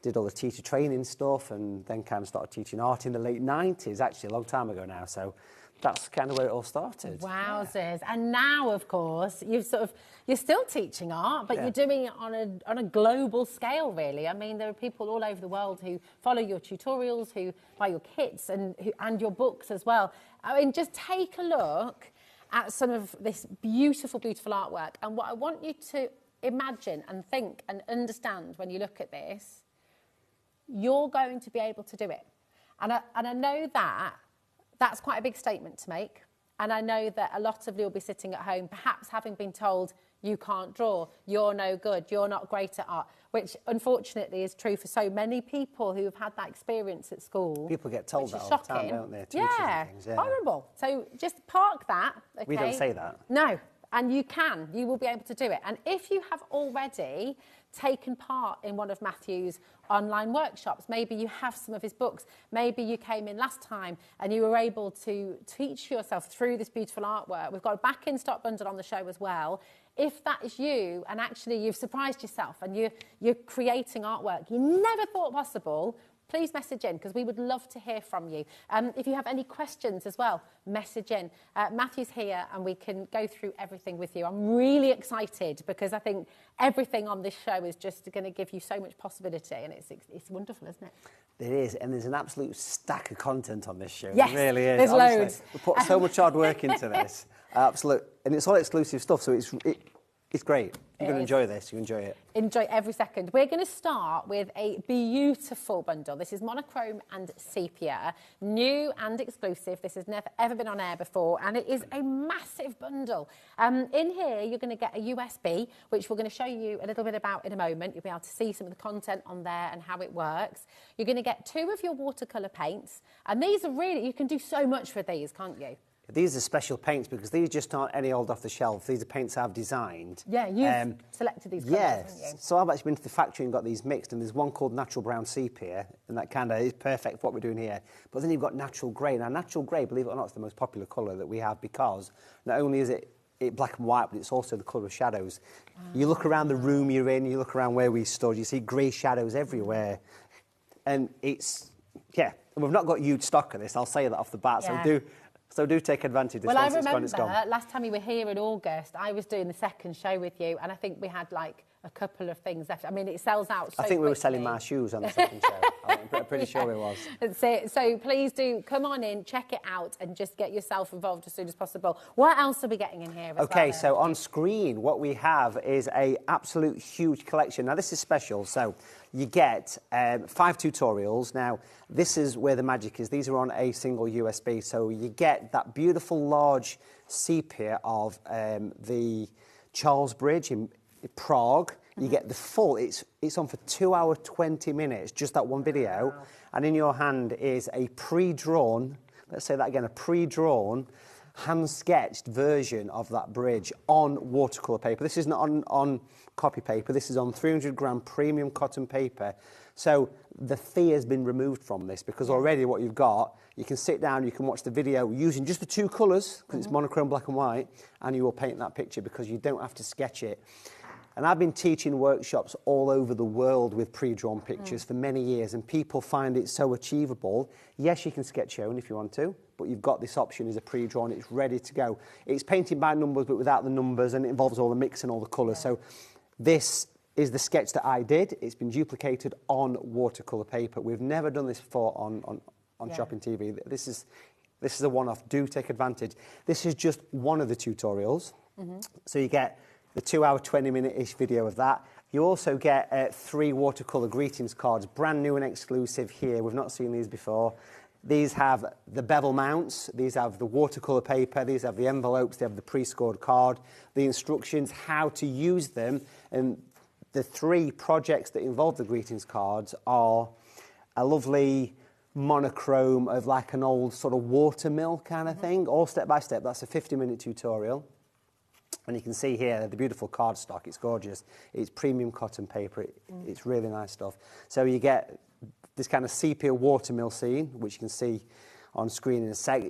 did all the teacher training stuff and then kind of started teaching art in the late 90s, actually, a long time ago now. So that's kind of where it all started. Wowzers. Yeah. And now, of course, you're still teaching art, but you're doing it on a global scale, really. I mean, there are people all over the world who follow your tutorials, who buy your kits and your books as well. I mean, just take a look at some of this beautiful, beautiful artwork. And what I want you to imagine and think and understand when you look at this, you're going to be able to do it. And I know that that's quite a big statement to make. And I know that a lot of you will be sitting at home, perhaps having been told, you can't draw, you're no good, you're not great at art, which unfortunately is true for so many people who have had that experience at school. People get told that all the time, don't they? Yeah, horrible. So just park that, okay? We don't say that. No, and you will be able to do it. And if you have already taken part in one of Matthew's online workshops, maybe you have some of his books, maybe you came in last time and you were able to teach yourself through this beautiful artwork. We've got a back in stock bundle on the show as well. If that is you and actually you've surprised yourself and you're creating artwork you never thought possible, please message in because we would love to hear from you. If you have any questions as well, message in. Matthew's here and we can go through everything with you. I'm really excited because I think everything on this show is just going to give you so much possibility and it's wonderful, isn't it? It is, and there's an absolute stack of content on this show. Yes, it really is. there's honestly. loads. We put so much hard work into this. Absolute, and it's all exclusive stuff, so it's great. You're going to enjoy this. You enjoy it. Enjoy every second. We're going to start with a beautiful bundle. This is monochrome and sepia, new and exclusive. This has never ever been on air before, and it is a massive bundle. In here, you're going to get a USB, which we're going to show you a little bit about in a moment. You'll be able to see some of the content on there and how it works. You're going to get 2 of your watercolour paints, and these are really, you can do so much with these, can't you? These are special paints because these just aren't any old off the shelf. These are paints I've designed. Yeah, you've selected these colours, haven't you? So I've actually been to the factory and got these mixed, and there's one called Natural Brown Sepia, and that kind of is perfect for what we're doing here. But then you've got Natural Grey. Now, Natural Grey, believe it or not, is the most popular colour that we have because not only is it black and white, but it's also the colour of shadows. You look around the room you're in, you look around where we stood, you see grey shadows everywhere. And it's, and we've not got huge stock of this, I'll say that off the bat, so So do take advantage of this Well, I once it's remember gone. last time we were here in August, I was doing the second show with you, and I think we had like a couple of things left. I mean, it sells out so I think we were quickly. selling my shoes on the second show. I'm pretty sure it was. So please do come on in, check it out, and just get yourself involved as soon as possible. What else are we getting in here? Okay, so on screen, what we have is a absolute huge collection. Now, this is special. So you get 5 tutorials. Now, this is where the magic is. These are on a single USB. So you get that beautiful large sepia of the Charles Bridge in Prague. You get the full, it's on for 2 hours, 20 minutes, just that one video. Wow. And in your hand is a pre-drawn, let's say that again, a pre-drawn, hand-sketched version of that bridge on watercolour paper. This isn't on copy paper, this is on 300-gram premium cotton paper. So the fee has been removed from this because already what you've got, you can sit down, you can watch the video using just the 2 colours, because it's monochrome black and white, and you will paint that picture because you don't have to sketch it. And I've been teaching workshops all over the world with pre-drawn pictures for many years, and people find it so achievable. Yes, you can sketch your own if you want to, but you've got this option as a pre-drawn, it's ready to go. It's painting by numbers, but without the numbers, and it involves all the mix and all the colours. So this is the sketch that I did. It's been duplicated on watercolour paper. We've never done this before on Shopping TV. This is a one-off. Do take advantage. This is just one of the tutorials. So you get the 2 hour, 20-minute-ish video of that. You also get 3 watercolour greetings cards, brand new and exclusive here. We've not seen these before. These have the bevel mounts, these have the watercolour paper, these have the envelopes, they have the pre-scored card, the instructions, how to use them. And the 3 projects that involve the greetings cards are a lovely monochrome of like an old sort of watermill kind of thing, all step by step. That's a 50-minute tutorial. And you can see here the beautiful cardstock. It's gorgeous. It's premium cotton paper. It's really nice stuff. So you get this kind of sepia watermill scene, which you can see on screen in a sec.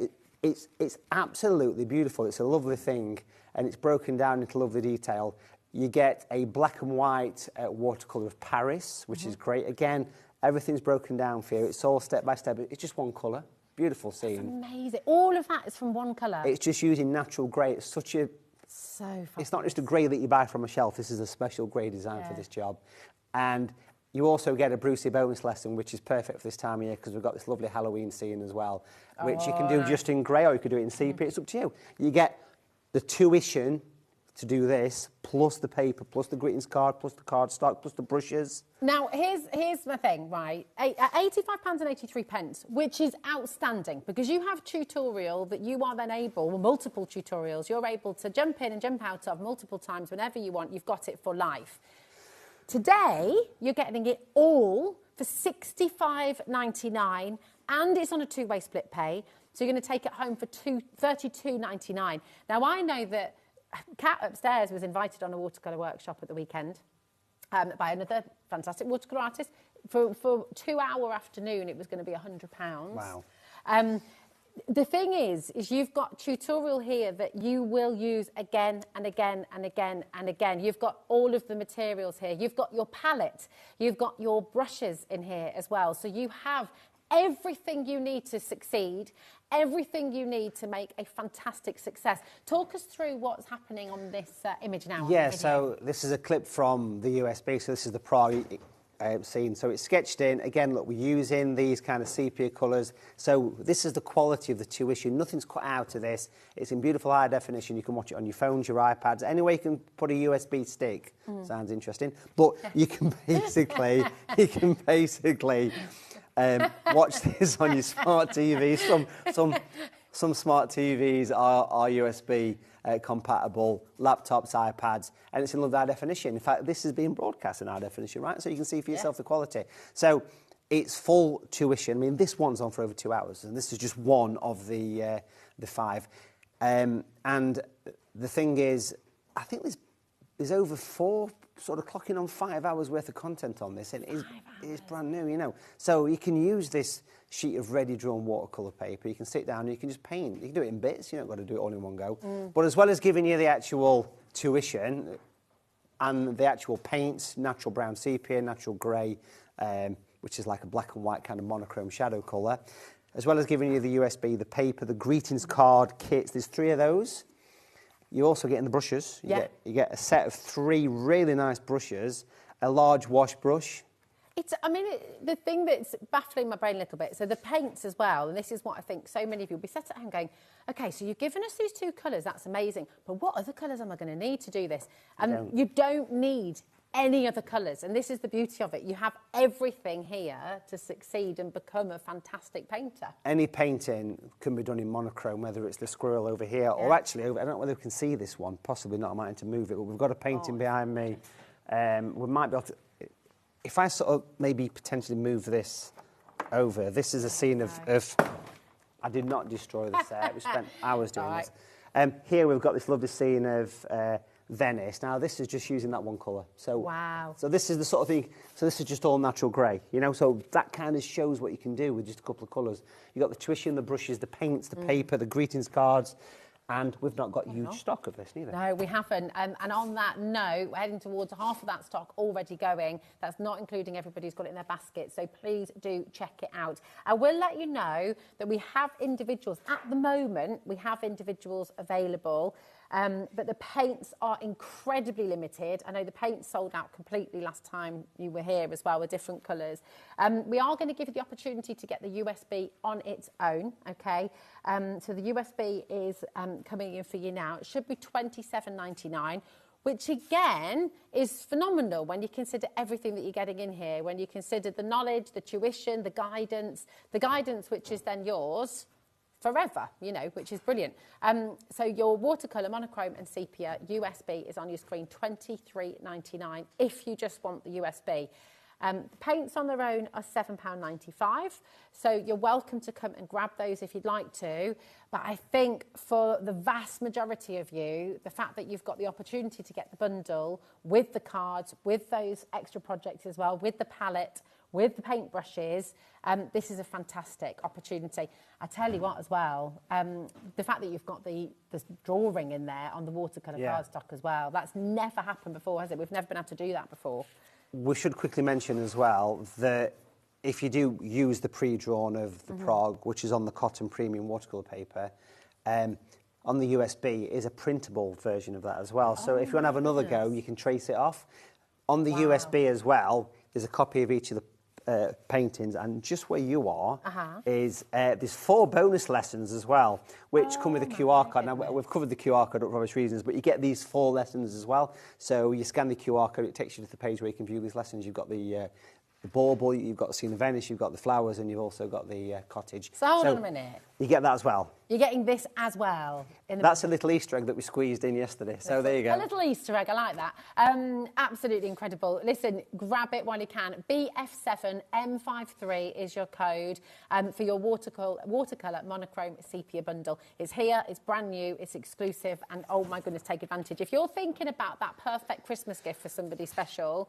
It's absolutely beautiful. It's a lovely thing, and it's broken down into lovely detail. You get a black and white watercolour of Paris, which is great. Again, everything's broken down for you. It's all step by step. It's just one colour. Beautiful scene. That's amazing. All of that is from one colour. It's just using natural grey. It's such a... So fun. It's not just a grey that you buy from a shelf. This is a special grey design for this job. And you also get a Brucey bonus lesson, which is perfect for this time of year because we've got this lovely Halloween scene as well, which you can do just in grey or you could do it in sepia. It's up to you. You get the tuition to do this, plus the paper, plus the greetings card, plus the cardstock, plus the brushes. Now, here's my thing, right? At £85.83, which is outstanding, because you have tutorial that you are then able, well, multiple tutorials, you're able to jump in and jump out of multiple times whenever you want. You've got it for life. Today, you're getting it all for $65.99, and it's on a 2-way split pay, so you're going to take it home for $32.99. Now, I know that Kat upstairs was invited on a watercolour workshop at the weekend by another fantastic watercolour artist. For 2 hour afternoon, it was going to be £100. Wow. The thing is you've got tutorial here that you will use again and again and again and again. You've got all of the materials here. You've got your palette. You've got your brushes in here as well. So you have everything you need to succeed, everything you need to make a fantastic success. Talk us through what's happening on this image now. Yeah, so this is a clip from the USB, so this is the Prague scene. So it's sketched in. Again, look, we're using these kind of sepia colours. So this is the quality of the tuition. Nothing's cut out of this. It's in beautiful high definition. You can watch it on your phones, your iPads. Anyway, you can put a USB stick. Sounds interesting. But you can basically, watch this on your smart TV. Some smart TVs are USB compatible, laptops, iPads, and it's in high definition. In fact, this is being broadcast in high definition, right? So you can see for yourself the quality. So it's full tuition. I mean, this one's on for over 2 hours, and this is just one of the 5. And the thing is, I think there's over 4, sort of clocking on 5 hours worth of content on this, and it's brand new, you know. So you can use this sheet of ready-drawn watercolour paper. You can sit down and you can just paint. You can do it in bits. You don't got to do it all in one go. But as well as giving you the actual tuition and the actual paints, natural brown sepia, natural grey, which is like a black and white kind of monochrome shadow colour, as well as giving you the USB, the paper, the greetings card kits, there's 3 of those. You also get in the brushes. You get a set of 3 really nice brushes, a large wash brush. The thing that's baffling my brain a little bit, so the paints as well, and this is what I think so many of you will be sat at home going, OK, so you've given us these 2 colours, that's amazing, but what other colours am I going to need to do this? And you don't need any other colours, and this is the beauty of it. You have everything here to succeed and become a fantastic painter. Any painting can be done in monochrome, whether it's the squirrel over here or actually over, I don't know whether we can see this one, possibly not, I might need to move it, but we've got a painting behind me. We might be able to... If I sort of maybe potentially move this over, this is a scene of I did not destroy the set. We spent hours doing this. Here we've got this lovely scene of Venice. Now this is just using that one colour. So wow. So this is the sort of thing. So this is just all natural grey, you know. So that kind of shows what you can do with just a couple of colours. You got the tuition, the brushes, the paints, the paper, the greetings cards. And we've not got huge stock of this neither. No, we haven't. And on that note, we're heading towards half of that stock already going. That's not including everybody who's got it in their basket. So please do check it out. I will let you know that we have individuals. At the moment, we have individuals available. But the paints are incredibly limited. I know the paints sold out completely last time you were here as well with different colours. We are going to give you the opportunity to get the USB on its own, OK? So the USB is coming in for you now. It should be $27.99, which again is phenomenal when you consider everything that you're getting in here, when you consider the knowledge, the tuition, the guidance which is then yours forever, you know, which is brilliant. So your watercolour, monochrome and sepia USB is on your screen, $23.99 if you just want the USB. The paints on their own are £7.95, so you're welcome to come and grab those if you'd like to. But I think for the vast majority of you, the fact that you've got the opportunity to get the bundle with the cards, with those extra projects as well, with the palette, with the paintbrushes, this is a fantastic opportunity. I tell you what as well, the fact that you've got the drawing in there on the watercolour cardstock as well, that's never happened before, has it? We've never been able to do that before. We should quickly mention as well that if you do use the pre-drawn of the Prague, which is on the cotton premium watercolour paper, on the USB is a printable version of that as well. So if you want to have another go, you can trace it off. On the USB as well, there's a copy of each of the paintings, and just where you are is there's 4 bonus lessons as well, which come with a QR code. Now, we've covered the QR code for obvious reasons, but you get these 4 lessons as well. So you scan the QR code, it takes you to the page where you can view these lessons. You've got the bauble, you've got the scene of Venice, you've got the flowers, and you've also got the cottage. So hold on a minute. You get that as well. You're getting this as well. That's a little Easter egg that we squeezed in yesterday, so there you go. A little Easter egg, I like that. Absolutely incredible. Listen, grab it while you can. BF7M53 is your code for your watercolour monochrome sepia bundle. It's here, it's brand new, it's exclusive, and oh my goodness, take advantage. If you're thinking about that perfect Christmas gift for somebody special,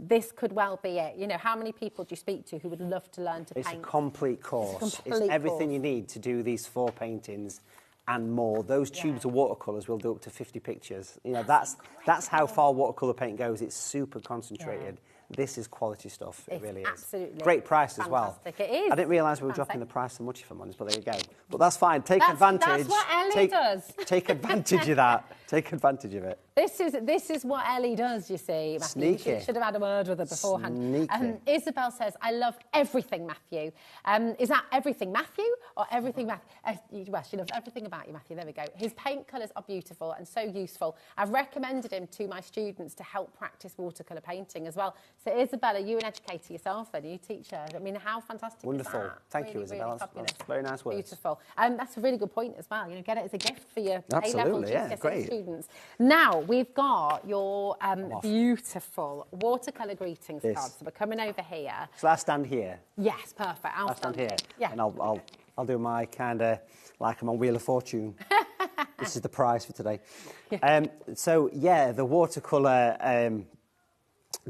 this could well be it. You know, how many people do you speak to who would love to learn to paint? It's a complete course. It's everything you need to do these 4 paintings and more. Those tubes of watercolours will do up to 50 pictures. You know, that's how far watercolour paint goes. It's super concentrated. This is quality stuff. It really is. Absolutely. Great price as well. It is. I didn't realise we were dropping the price so much, if I'm honest, but there you go. But that's fine. Take advantage. That's what Ellie does. Take advantage of that. Take advantage of it. This is what Ellie does, you see, Matthew. Sneaky. You should have had a word with her beforehand. Sneaky. Isabel says, I love everything, Matthew. Is that everything, Matthew, or everything, Matthew? Well, she loves everything about you, Matthew. There we go. His paint colours are beautiful and so useful. I've recommended him to my students to help practice watercolour painting as well. So, Isabella, you an educator yourself, then you teach her. I mean, how fantastic Wonderful. is that? Thank you, Isabella. Really that's very nice words. Beautiful. That's a really good point as well. You know, get it as a gift for your A-level great. students. Now, we've got your beautiful watercolour greetings cards. So we're coming over here. So I stand here? Yes, perfect. I'll stand here. Yeah. And I'll do my kind of, like I'm on Wheel of Fortune. This is the prize for today. So, yeah, the watercolour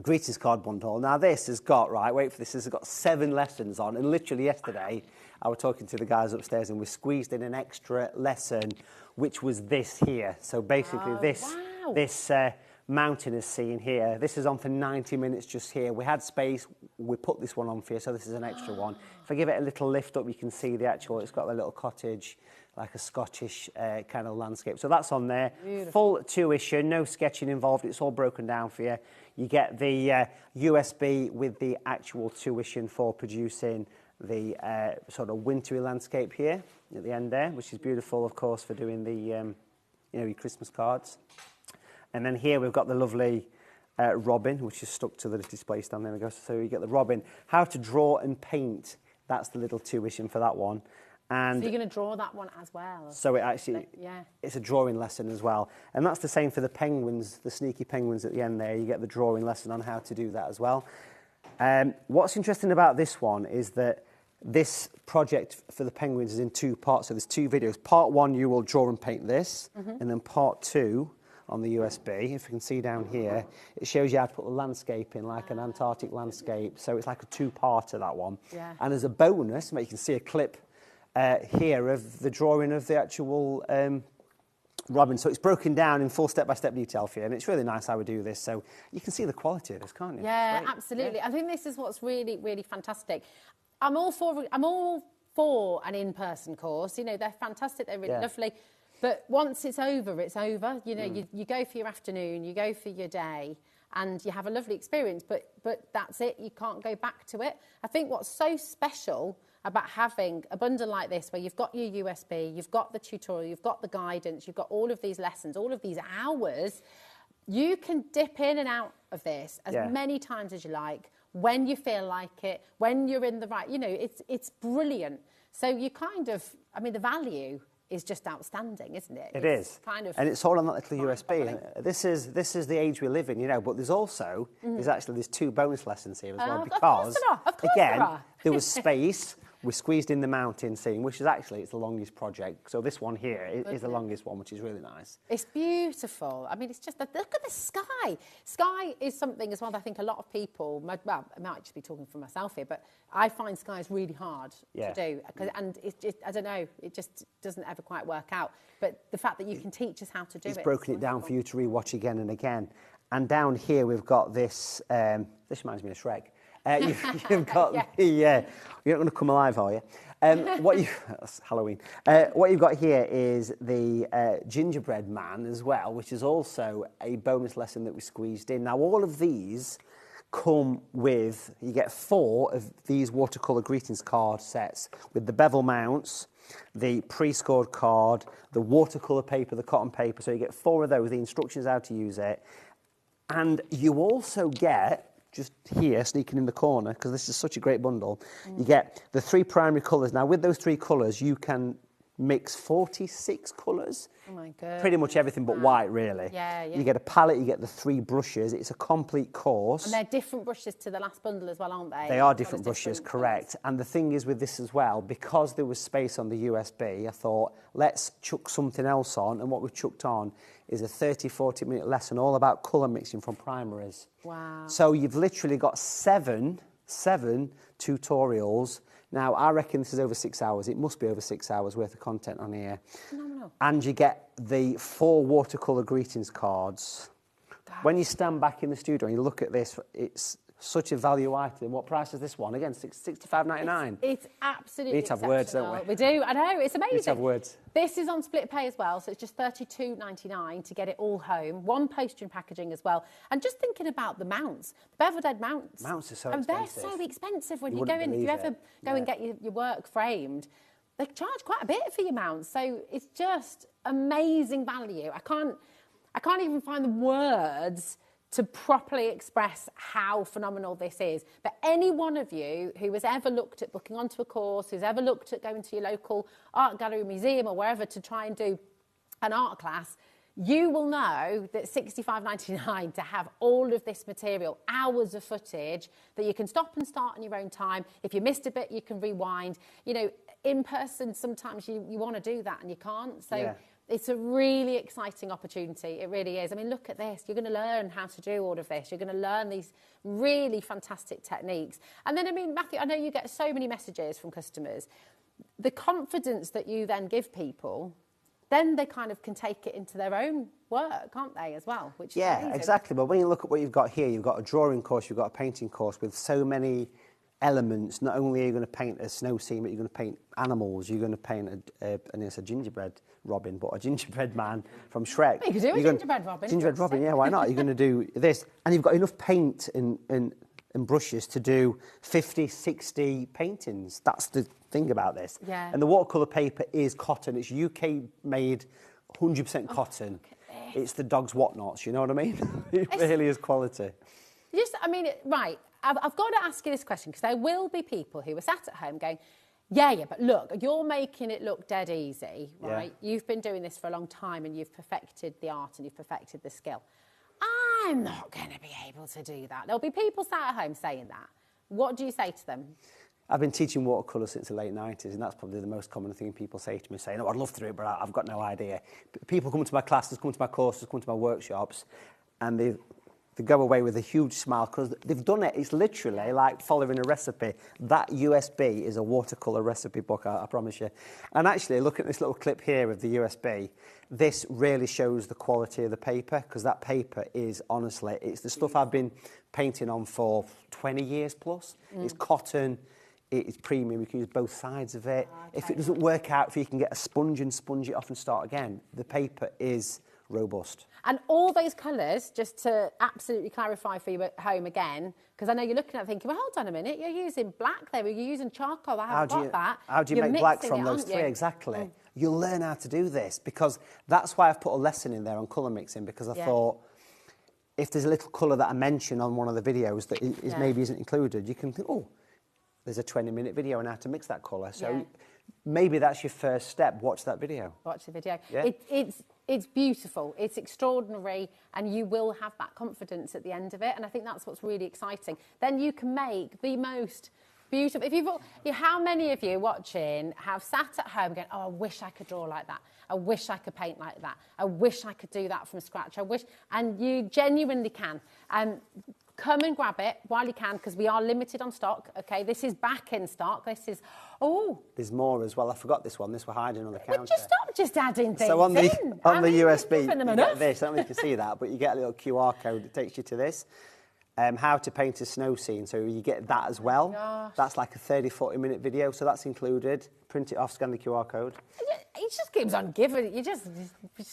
greetings card bundle. Now, this has got, wait for this, has got 7 lessons on. And literally yesterday, I was talking to the guys upstairs and we squeezed in an extra lesson, which was this here. So basically this mountainous scene here. This is on for 90 minutes just here. We had space. we put this one on for you, so this is an extra one. If I give it a little lift up, you can see the actual, it's got a little cottage, like a Scottish kind of landscape. So that's on there. Beautiful. Full tuition, no sketching involved. It's all broken down for you. You get the USB with the actual tuition for producing the sort of wintry landscape here at the end there, which is beautiful, of course, for doing the, you know, your Christmas cards. And then here we've got the lovely robin, which is stuck to the display stand. There we go. So you get the robin. How to draw and paint. That's the little tuition for that one. And so you're going to draw that one as well? So it actually, it's a drawing lesson as well. And that's the same for the penguins, the sneaky penguins at the end there. You get the drawing lesson on how to do that as well. What's interesting about this one is that this project for the penguins is in 2 parts. So there's 2 videos. Part 1, you will draw and paint this. And then part 2, on the USB, if you can see down here, it shows you how to put the landscape in, like an Antarctic landscape. So it's like a 2-parter, that one. Yeah. And as a bonus, you can see a clip here of the drawing of the actual robin. So it's broken down in full step-by-step detail for you, and it's really nice how we do this. So you can see the quality of this, can't you? Yeah, absolutely. Yeah. I think this is what's really, really fantastic. I'm all for an in-person course. You know, they're fantastic. They're really lovely. But once it's over, it's over. You know, you go for your afternoon, you go for your day, and you have a lovely experience, but that's it. You can't go back to it. I think what's so special about having a bundle like this, where you've got your USB, you've got the tutorial, you've got the guidance, you've got all of these lessons, all of these hours, you can dip in and out of this as many times as you like, when you feel like it, when you're in the right, you know, it's brilliant. So you kind of, I mean, the value is just outstanding, isn't it? It is. Kind of, and it's all on that little USB. This is the age we live in, you know, but there's also, there's 2 bonus lessons here as well, because, again, there was space. We squeezed in the mountain scene, which is actually, it's the longest project. So this one here is the longest one, which is really nice. It's beautiful. I mean, it's just, look at the sky. Sky is something as well that I think a lot of people, well, I might just be talking for myself here, but I find skies really hard to do. And it's just, I don't know, it just doesn't ever quite work out. But the fact that you can teach us how to do it. It's broken it down for you to rewatch again and again. And down here we've got this, this reminds me of Shrek. You've got you're not going to come alive, are you? That's Halloween. What you've got here is the gingerbread man as well, which is also a bonus lesson that we squeezed in. Now, all of these come with, you get 4 of these watercolour greetings card sets with the bevel mounts, the pre-scored card, the watercolour paper, the cotton paper. So you get 4 of those, the instructions how to use it. And you also get, just here, sneaking in the corner, because this is such a great bundle, you get the 3 primary colours. Now, with those 3 colours, you can mix 46 colours. Oh, my God. Pretty much everything but white, really. Yeah. You get a palette, you get the 3 brushes. It's a complete course. And they're different brushes to the last bundle as well, aren't they? They are different brushes, correct. And the thing is with this as well, because there was space on the USB, I thought, let's chuck something else on. And what we've chucked on is a 30-40 minute lesson all about colour mixing from primaries. Wow. So you've literally got 7 tutorials. Now, I reckon this is over 6 hours. It must be over 6 hours worth of content on here. Phenomenal. And you get the 4 watercolour greetings cards. When you stand back in the studio and you look at this, it's such a value item. What price is this one? Again, $65.99. It's absolutely We need to have words, don't we? We do, I know, it's amazing. We need to have words. This is on split pay as well, so it's just $32.99 to get it all home. 1 postage and packaging as well. And just thinking about the mounts, the beveled edge mounts. Mounts are so expensive. And they're so expensive when you go in. If you ever go and get your work framed, they charge quite a bit for your mounts. So it's just amazing value. I can't even find the words to properly express how phenomenal this is. But any one of you who has ever looked at booking onto a course, who's ever looked at going to your local art gallery, museum or wherever to try and do an art class, you will know that $65.99 to have all of this material, hours of footage that you can stop and start on your own time. If you missed a bit, you can rewind. You know, in person, sometimes you want to do that and you can't. So it's a really exciting opportunity. It really is. I mean, look at this. You're going to learn how to do all of this. You're going to learn these really fantastic techniques. And then, I mean, Matthew, I know you get so many messages from customers. The confidence that you then give people then they kind of can take it into their own work, can't they, as well? Which is amazing. Exactly. But when you look at what you've got here, you've got a drawing course, you've got a painting course with so many elements. Not only are you going to paint a snow scene, but you're going to paint animals. You're going to paint a gingerbread Robin, but a gingerbread man from Shrek. You could do a gingerbread Robin. Gingerbread Robin, yeah, why not? You're going to do this. And you've got enough paint and brushes to do 50, 60 paintings. That's the thing about this. Yeah. And the watercolour paper is cotton. It's UK made, 100% cotton. It's the dog's whatnots, you know what I mean? It really is quality. Right, I've got to ask you this question, because there will be people who are sat at home going, yeah, but look, you're making it look dead easy, right? Yeah. You've been doing this for a long time and you've perfected the art and you've perfected the skill. I'm not going to be able to do that. There'll be people sat at home saying that. What do you say to them? I've been teaching watercolour since the late 90s, and that's probably the most common thing people say to me, saying, oh, I'd love to do it, but I've got no idea. People come to my classes, come to my courses, come to my workshops, and they go away with a huge smile because they've done it. It's literally like following a recipe. That USB is a watercolour recipe book, I promise you. And actually, look at this little clip here of the USB. This really shows the quality of the paper, because that paper is, honestly, it's the stuff I've been painting on for 20 years plus. It's cotton. It's premium, you can use both sides of it. Okay. If it doesn't work out, if you can get a sponge and sponge it off and start again, the paper is robust. And all those colours, just to absolutely clarify for you at home again, because I know you're looking at it thinking, well, hold on a minute, you're using black there, you're using charcoal, I haven't got that. How do you make black from those three? Exactly. You'll learn how to do this, because that's why I've put a lesson in there on colour mixing, because I thought, if there's a little colour that I mention on one of the videos that maybe isn't included, you can think, oh, there's a 20-minute video on how to mix that colour. So maybe that's your first step. Watch that video. Watch the video. Yeah. It's beautiful. It's extraordinary, and you will have that confidence at the end of it. And I think that's what's really exciting. Then you can make the most beautiful. How many of you watching have sat at home going, oh, I wish I could draw like that. I wish I could paint like that. I wish I could do that from scratch. And you genuinely can. Come and grab it while you can, because we are limited on stock, OK? This is back in stock. This is, there's more as well. I forgot this one. This we're hiding on the counter. Just stop just adding things so on the USB, you get this. I don't know if you can see that, but you get a little QR code that takes you to this. How to paint a snow scene. So you get that as well. Gosh. That's like a 30, 40-minute video. So that's included. Print it off, scan the QR code. It just keeps on giving. You're just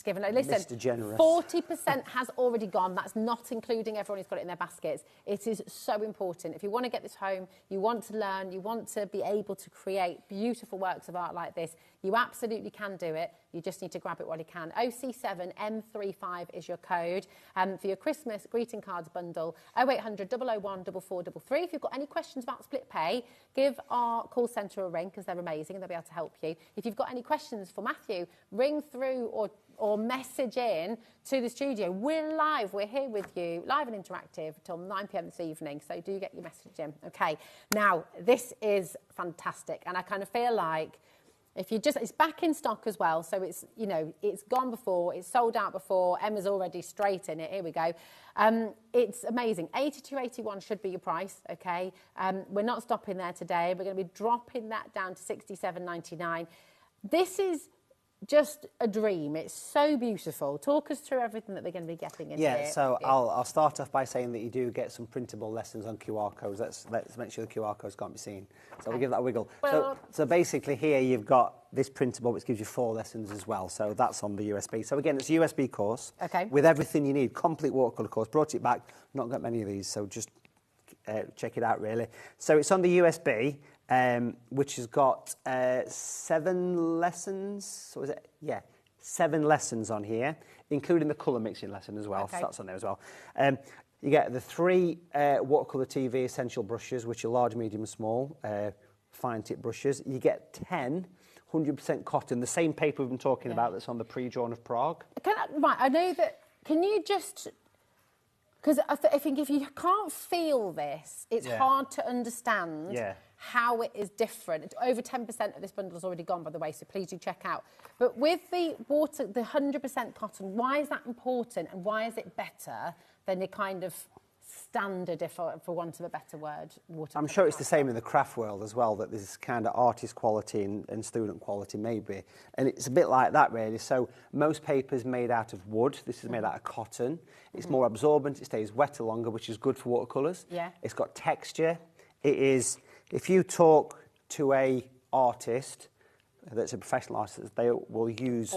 giving it. Listen, Mr. Generous. 40% has already gone. That's not including everyone who's got it in their baskets. It is so important. If you want to get this home, you want to learn, you want to be able to create beautiful works of art like this, you absolutely can do it. You just need to grab it while you can. OC7M35 is your code. For your Christmas greeting cards bundle, 0800 001 4433. If you've got any questions about split pay, give our call centre a ring, because they're amazing and they'll be able to help you. If you've got any questions for Matthew, ring through or message in to the studio. We're live. We're here with you, live and interactive, till 9 p.m. this evening. So do get your message in. OK. Now, this is fantastic. And I kind of feel like it's back in stock as well. So it's, it's gone before, it's sold out before. Emma's already straight in it. Here we go. It's amazing. £82.81 should be your price, OK? We're not stopping there today. We're going to be dropping that down to £67.99. This is just a dream. It's so beautiful. Talk us through everything that we're going to be getting in here. Yeah, so I'll start off by saying that you do get some printable lessons on QR codes. Let's make sure the QR codes can't be seen. So we'll give that a wiggle. Well, so basically here you've got this printable, which gives you 4 lessons as well. So that's on the USB. So again, it's a USB course with everything you need. Complete watercolour course. Brought it back. Not got many of these, so just check it out, really. So it's on the USB. Which has got 7 lessons. So is it? Yeah, 7 lessons on here, including the colour mixing lesson as well. Okay. So that's on there as well. You get the 3 watercolour TV essential brushes, which are large, medium, and small, fine tip brushes. You get 10 100% cotton, the same paper we've been talking about that's on the pre-drawn of Prague. I know that. Can you just? Because I think if you can't feel this, it's hard to understand how it is different. Over 10% of this bundle has already gone, by the way, so please do check out. But with the 100% cotton, why is that important, and why is it better than the kind of standard, if for want of a better word, watercolour. I'm sure it's the same in the craft world as well, that there's kind of artist quality and student quality maybe. And it's a bit like that really. So most paper's made out of wood. This is made out of cotton. It's more absorbent. It stays wetter longer, which is good for watercolours. Yeah. It's got texture. It is, if you talk to a artist that's a professional artist, they will use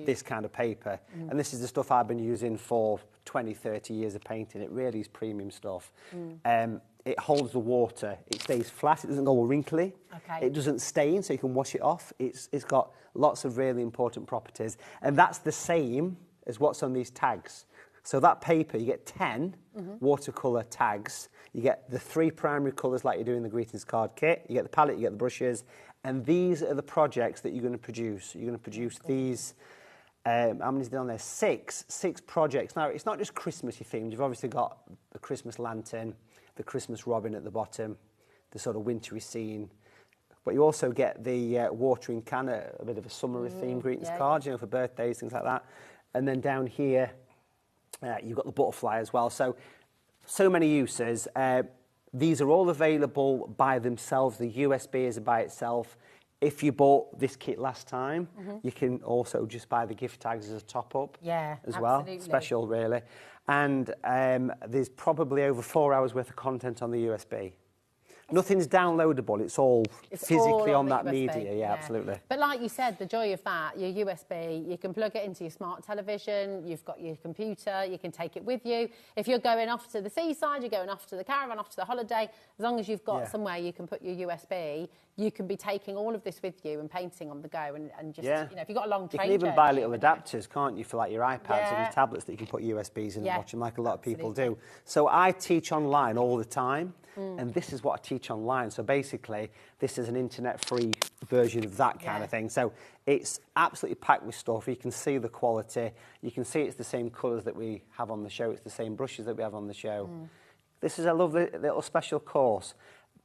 this kind of paper. And this is the stuff I've been using for 20, 30 years of painting. It really is premium stuff. It holds the water. It stays flat. It doesn't go all wrinkly. Okay. It doesn't stain, so you can wash it off. It's got lots of really important properties. And that's the same as what's on these tags. So that paper, you get 10 watercolour tags. You get the 3 primary colours like you do in the greetings card kit. You get the palette, you get the brushes. And these are the projects that you're going to produce. You're going to produce these, how many is there on there? 6 projects. Now, it's not just Christmassy themed. You've obviously got the Christmas lantern, the Christmas robin at the bottom, the sort of wintry scene. But you also get the watering can, a bit of a summery theme greetings card, you know, for birthdays, things like that. And then down here, you've got the butterfly as well. So many uses. These are all available by themselves. The USB is by itself. If you bought this kit last time, you can also just buy the gift tags as a top-up as well. Special, really. And there's probably over 4 hours worth of content on the USB. Nothing's downloadable, it's all physically on that media, yeah, absolutely. But like you said, the joy of that, your USB, you can plug it into your smart television, you've got your computer, you can take it with you. If you're going off to the seaside, you're going off to the caravan, off to the holiday, as long as you've got somewhere you can put your USB, you can be taking all of this with you and painting on the go and just, you know, if you've got a long train You can even journey, buy little adapters, can't you, for like your iPads and your tablets that you can put USBs in and watch them, like a lot of people do. So I teach online all the time. And this is what I teach online. So basically, this is an internet-free version of that kind of thing. So it's absolutely packed with stuff. You can see the quality. You can see it's the same colours that we have on the show. It's the same brushes that we have on the show. This is a lovely little special course.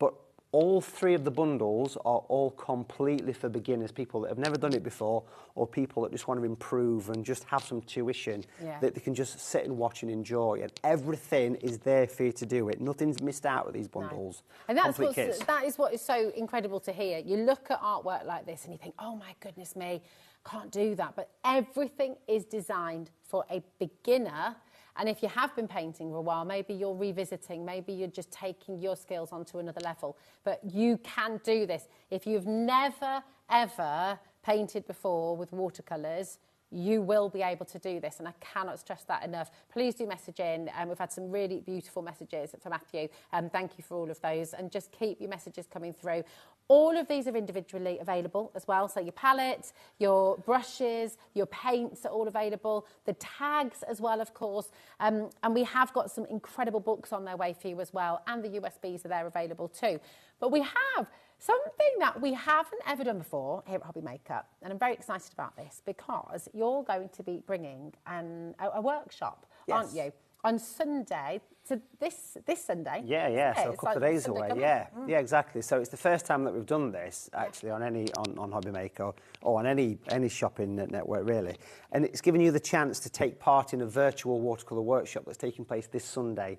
But all 3 of the bundles are all completely for beginners, people that have never done it before, or people that just want to improve and just have some tuition that they can just sit and watch and enjoy. And everything is there for you to do it. Nothing's missed out with these bundles. And that is what is so incredible to hear. You look at artwork like this and you think, oh my goodness me, can't do that. But everything is designed for a beginner. And if you have been painting for a while, maybe you're revisiting, maybe you're just taking your skills onto another level. But you can do this. If you've never, ever painted before with watercolours, you will be able to do this, and I cannot stress that enough. Please do message in. We've had some really beautiful messages for Matthew. Thank you for all of those, and just keep your messages coming through. All of these are individually available as well, so your palette, your brushes, your paints are all available, the tags as well, of course, and we have got some incredible books on their way for you as well, and the USBs are there available too. But we have something that we haven't ever done before here at HobbyMaker, and I'm very excited about this because you're going to be bringing a workshop, aren't you, on Sunday, to this Sunday? Yeah, so a couple of days away, yeah, exactly. So it's the first time that we've done this, actually, on HobbyMaker, or on any shopping network, really. And it's giving you the chance to take part in a virtual watercolour workshop that's taking place this Sunday,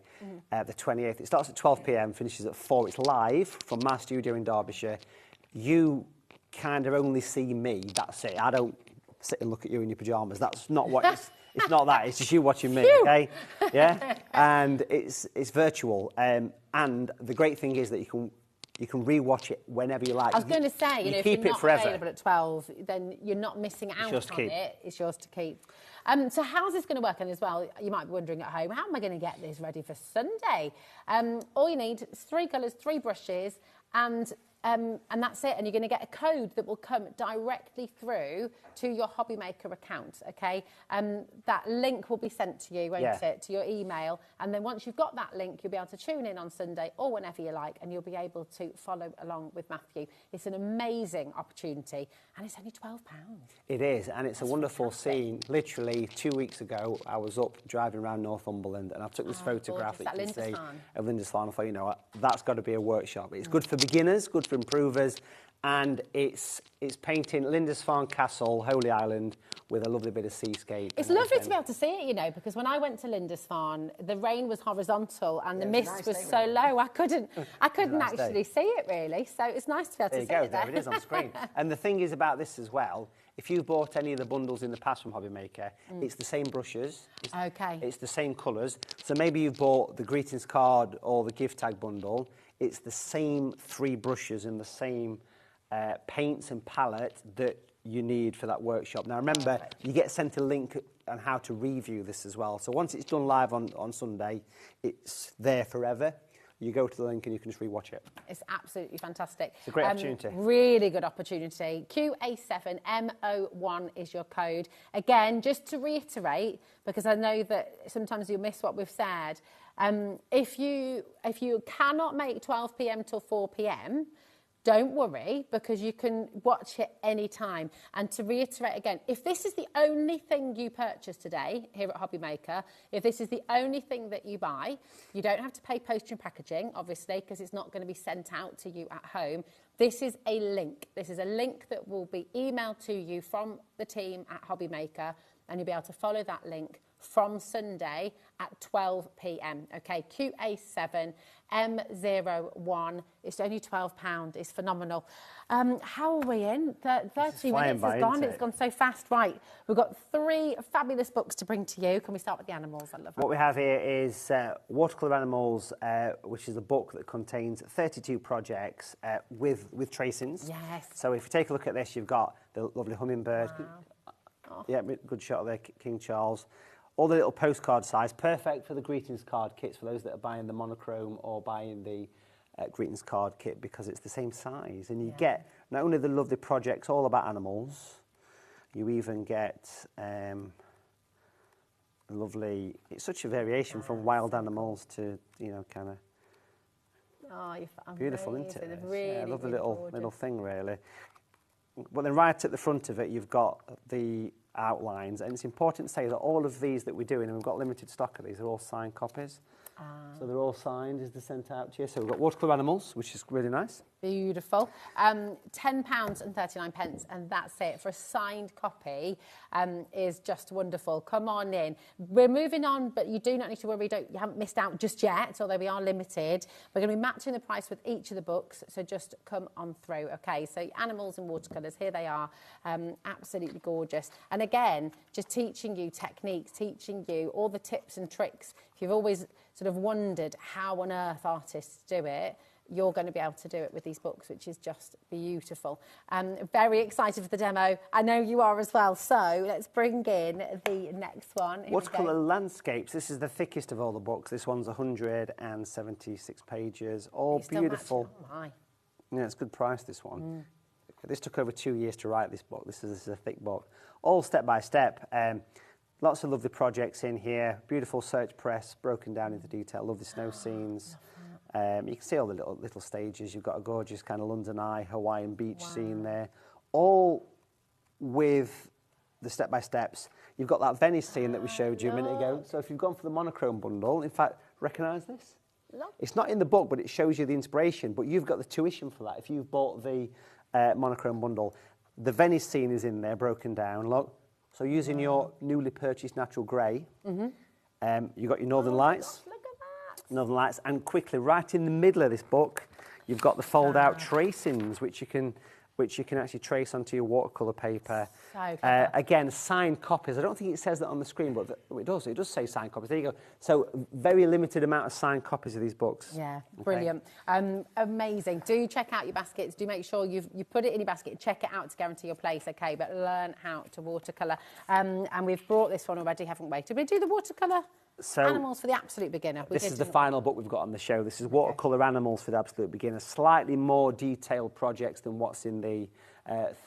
the 28th. It starts at 12 p.m, finishes at 4. It's live from my studio in Derbyshire. You kind of only see me, that's it. I don't sit and look at you in your pyjamas. That's not what it's... It's not that, it's just you watching me, okay? Yeah? And it's virtual. And the great thing is that you can re-watch it whenever you like. I was going to say, you know, if you're not available at 12, then you're not missing out on it. It's yours to keep. So how's this going to work? And as well, you might be wondering at home, how am I going to get this ready for Sunday? All you need is 3 colours, 3 brushes, and that's it. And you're going to get a code that will come directly through to your HobbyMaker account, okay? That link will be sent to you, won't it, to your email. And then once you've got that link, you'll be able to tune in on Sunday or whenever you like, and you'll be able to follow along with Matthew. It's an amazing opportunity, and it's only £12. It is, and it's a wonderful scene. Literally 2 weeks ago, I was up driving around Northumberland, and I took this photograph that you can see of Lindisfarne. I thought, you know what, that's got to be a workshop. It's good for beginners, good for improvers, And it's painting Lindisfarne Castle, Holy Island, with a lovely bit of seascape. It's lovely to be able to see it, you know, because when I went to Lindisfarne, the rain was horizontal and the mist was so low, I couldn't actually see it really. So it's nice to be able to see it there it is on screen. And the thing is about this as well, if you've bought any of the bundles in the past from HobbyMaker, it's the same brushes. It's the same colours. So maybe you've bought the greetings card or the gift tag bundle. It's the same 3 brushes and the same paints and palette that you need for that workshop. Now remember, you get sent a link on how to review this as well. So once it's done live on Sunday, it's there forever. You go to the link and you can just rewatch it. It's absolutely fantastic. It's a great opportunity. Really good opportunity. QA7MO1 is your code. Again, just to reiterate, because I know that sometimes you'll miss what we've said, if you cannot make 12 p.m. till 4 p.m, don't worry, because you can watch it any time. And to reiterate again, if this is the only thing you purchase today here at HobbyMaker, if this is the only thing that you buy, you don't have to pay postage and packaging, obviously, because it's not going to be sent out to you at home. This is a link. This is a link that will be emailed to you from the team at HobbyMaker, and you'll be able to follow that link from Sunday at 12 p.m. Okay, QA7M01. It's only £12. It's phenomenal. How are we in? 30 minutes has gone. It's gone so fast. Right, we've got 3 fabulous books to bring to you. Can we start with the animals? I love that. What we have here is Watercolour Animals, which is a book that contains 32 projects with tracings. Yes. So if you take a look at this, you've got the lovely hummingbird. Wow. Yeah, good shot there, King Charles. All the little postcard size, perfect for the greetings card kits for those that are buying the monochrome or buying the greetings card kit, because it's the same size. And you get not only the lovely projects all about animals, you even get lovely, it's such a variation from wild animals to, you know, kind of beautiful, isn't it? Really, I love the really little thing, really. But then right at the front of it, you've got the outlines, and it's important to say that all of these that we're doing, and we've got limited stock of these, are all signed copies. So they're all signed as they're sent out to you. So we've got Watercolour Animals, which is really nice. Beautiful. £10.39, and that's it. For a signed copy is just wonderful. Come on in. We're moving on, but you do not need to worry. You haven't missed out just yet, although we are limited. We're going to be matching the price with each of the books, so just come on through. Okay, so animals and watercolours, here they are. Absolutely gorgeous. And again, just teaching you techniques, teaching you all the tips and tricks. If you've always sort of wondered how on earth artists do it, you're going to be able to do it with these books, which is just beautiful. Very excited for the demo. I know you are as well. So let's bring in the next one. Watercolour Landscapes. This is the thickest of all the books. This one's 176 pages. All beautiful. Yeah, it's a good price, this one. This took over 2 years to write this book. This is a thick book. All step by step. Lots of lovely projects in here. Beautiful search press, broken down into detail. Lovely snow scenes. You can see all the little stages. You've got a gorgeous kind of London Eye, Hawaiian beach scene there. All with the step-by-steps. You've got that Venice scene that we showed you a minute ago. So if you've gone for the monochrome bundle, in fact, recognise this? It's not in the book, but it shows you the inspiration. But you've got the tuition for that. If you've bought the monochrome bundle, the Venice scene is in there, broken down. Look. So using your newly purchased natural grey, you've got your Northern Lights. Look at that. Northern Lights. And quickly, right in the middle of this book, you've got the fold-out tracings, which you can actually trace onto your watercolour paper. So again, signed copies. I don't think it says that on the screen, but it does. It does say signed copies. There you go. So very limited amount of signed copies of these books. Yeah, brilliant. Amazing. Do check out your baskets. Do make sure you put it in your basket. Check it out to guarantee your place, okay? But learn how to watercolour. And we've brought this one already, haven't we? Did we do the watercolour? So Animals for the absolute beginner. This is the final book we've got on the show. This is Watercolour Animals for the absolute beginner. Slightly more detailed projects than what's in the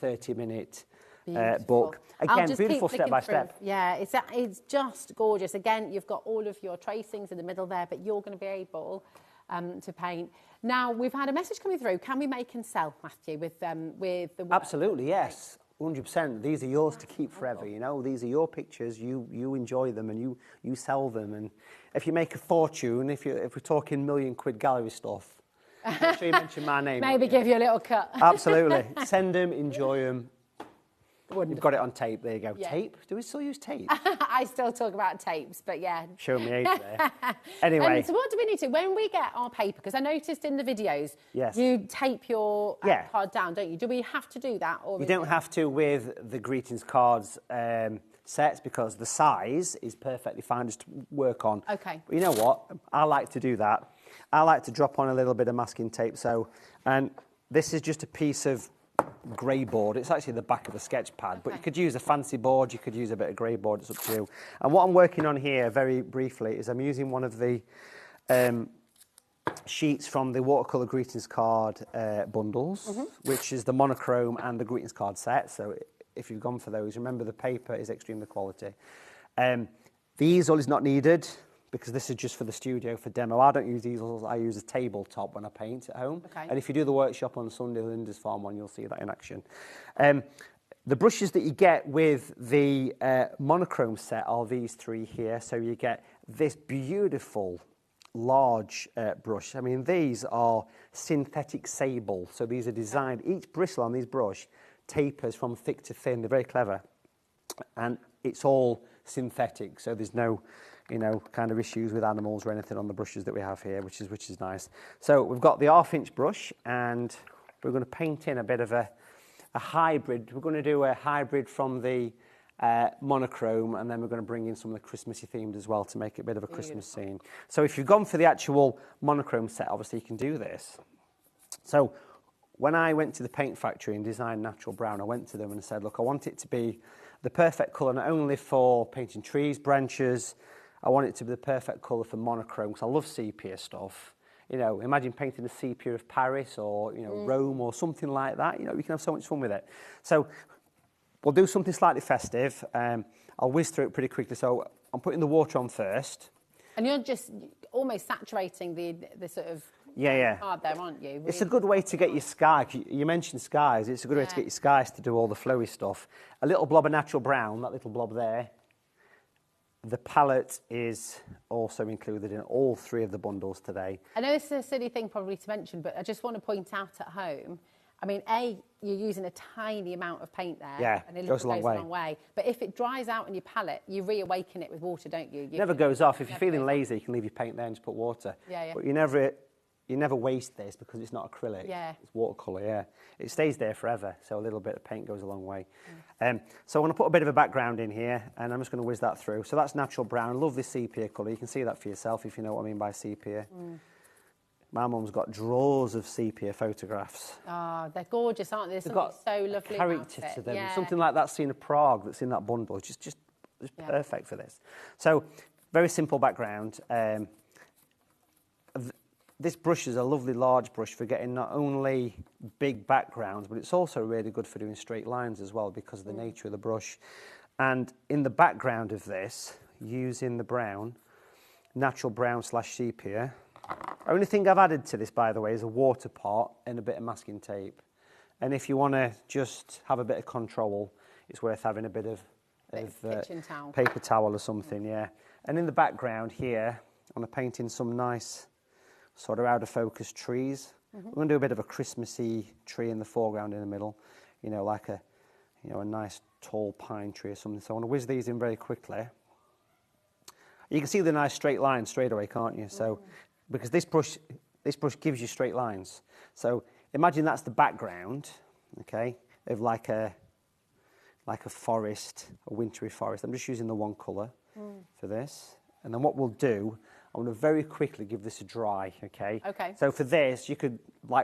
30-minute book. Again, beautiful step by step. Yeah, it's just gorgeous. Again, you've got all of your tracings in the middle there, but you're going to be able to paint. Now, we've had a message coming through. Can we make and sell, Matthew, with the work? Absolutely, yes. 100%. These are yours to keep forever, you know. These are your pictures. You enjoy them and you sell them. And if you make a fortune, if we're talking £1 million gallery stuff, Make sure you mention my name. Maybe give you a little cut. Absolutely. Send them, enjoy them. Wonderful. You've got it on tape. There you go. Yeah. Tape? Do we still use tape? I still talk about tapes, but yeah. Show me age there. Anyway. So what do we need to, when we get our paper, because I noticed in the videos, yes. you tape your card down, don't you? Do we have to do that? Or you don't have to with the greetings cards sets, because the size is perfectly fine just to work on. Okay. But you know what? I like to do that. I like to drop on a little bit of masking tape. And this is just a piece of grey board. It's actually the back of a sketch pad, but you could use a fancy board, you could use a bit of grey board, it's up to you. And what I'm working on here, very briefly, is I'm using one of the sheets from the Watercolour greetings card bundles, which is the monochrome and the greetings card set. So if you've gone for those, remember the paper is extremely quality. The easel is not needed, because this is just for the studio, for demo. I don't use easels, I use a tabletop when I paint at home. Okay. And if you do the workshop on Sunday, Linda's Farm one, you'll see that in action. The brushes that you get with the monochrome set are these three here. So you get this beautiful large brush. I mean, these are synthetic sable. So these are designed, each bristle on these brush tapers from thick to thin. They're very clever. And it's all synthetic, so there's no kind of issues with animals or anything on the brushes that we have here, which is nice. So we've got the half-inch brush, and we're going to paint in a bit of a hybrid. We're going to do a hybrid from the monochrome, and then we're going to bring in some of the Christmassy themed as well to make it a bit of a Christmas scene. So if you've gone for the actual monochrome set, obviously you can do this. So when I went to the paint factory and designed Natural Brown, I went to them and said, look, I want it to be the perfect colour, not only for painting trees, branches, I want it to be the perfect colour for monochrome, because I love sepia stuff. Imagine painting a sepia of Paris or, Rome or something like that. You can have so much fun with it. So we'll do something slightly festive. I'll whiz through it pretty quickly. So I'm putting the water on first. And you're just almost saturating the sort of card there, aren't you? It's a good way to get your sky. You mentioned skies. It's a good way to get your skies to do all the flowy stuff. A little blob of Natural Brown, that little blob there. The palette is also included in all three of the bundles today. I know this is a silly thing probably to mention, but I just want to point out at home, I mean, you're using a tiny amount of paint there. Yeah, and it goes a long way. But if it dries out in your palette, you reawaken it with water, don't you? It never goes off. If you're feeling lazy, you can leave your paint there and just put water. Yeah. But you never waste this, because it's not acrylic. Yeah. It's watercolour, yeah. It stays there forever, so a little bit of paint goes a long way. So I'm going to put a bit of a background in here, and I'm just going to whiz that through. So that's Natural Brown. I love this sepia colour. You can see that for yourself if you know what I mean by sepia. My mum's got drawers of sepia photographs. Oh, they're gorgeous, aren't they? There's something so lovely character about it. to them. Yeah. Something like that scene of Prague that's in that bundle. It's just perfect for this. So very simple background. This brush is a lovely large brush for getting not only big backgrounds, but it's also really good for doing straight lines as well, because of the nature of the brush. And in the background of this, using the brown, Natural Brown / sepia. Only thing I've added to this, by the way, is a water pot and a bit of masking tape. And if you want to just have a bit of control, it's worth having a bit of kitchen towel. Paper towel or something, yeah. And in the background here, I'm painting some nice sort of out of focus trees. We're going to do a bit of a Christmassy tree in the foreground in the middle, like a nice tall pine tree or something. So I want to whiz these in very quickly. You can see the nice straight lines straight away, can't you? So, because this brush gives you straight lines. So imagine that's the background, okay, of like a forest, a wintry forest. I'm just using the one colour for this. And then what we'll do, I'm going to very quickly give this a dry, okay? Okay. So for this, you could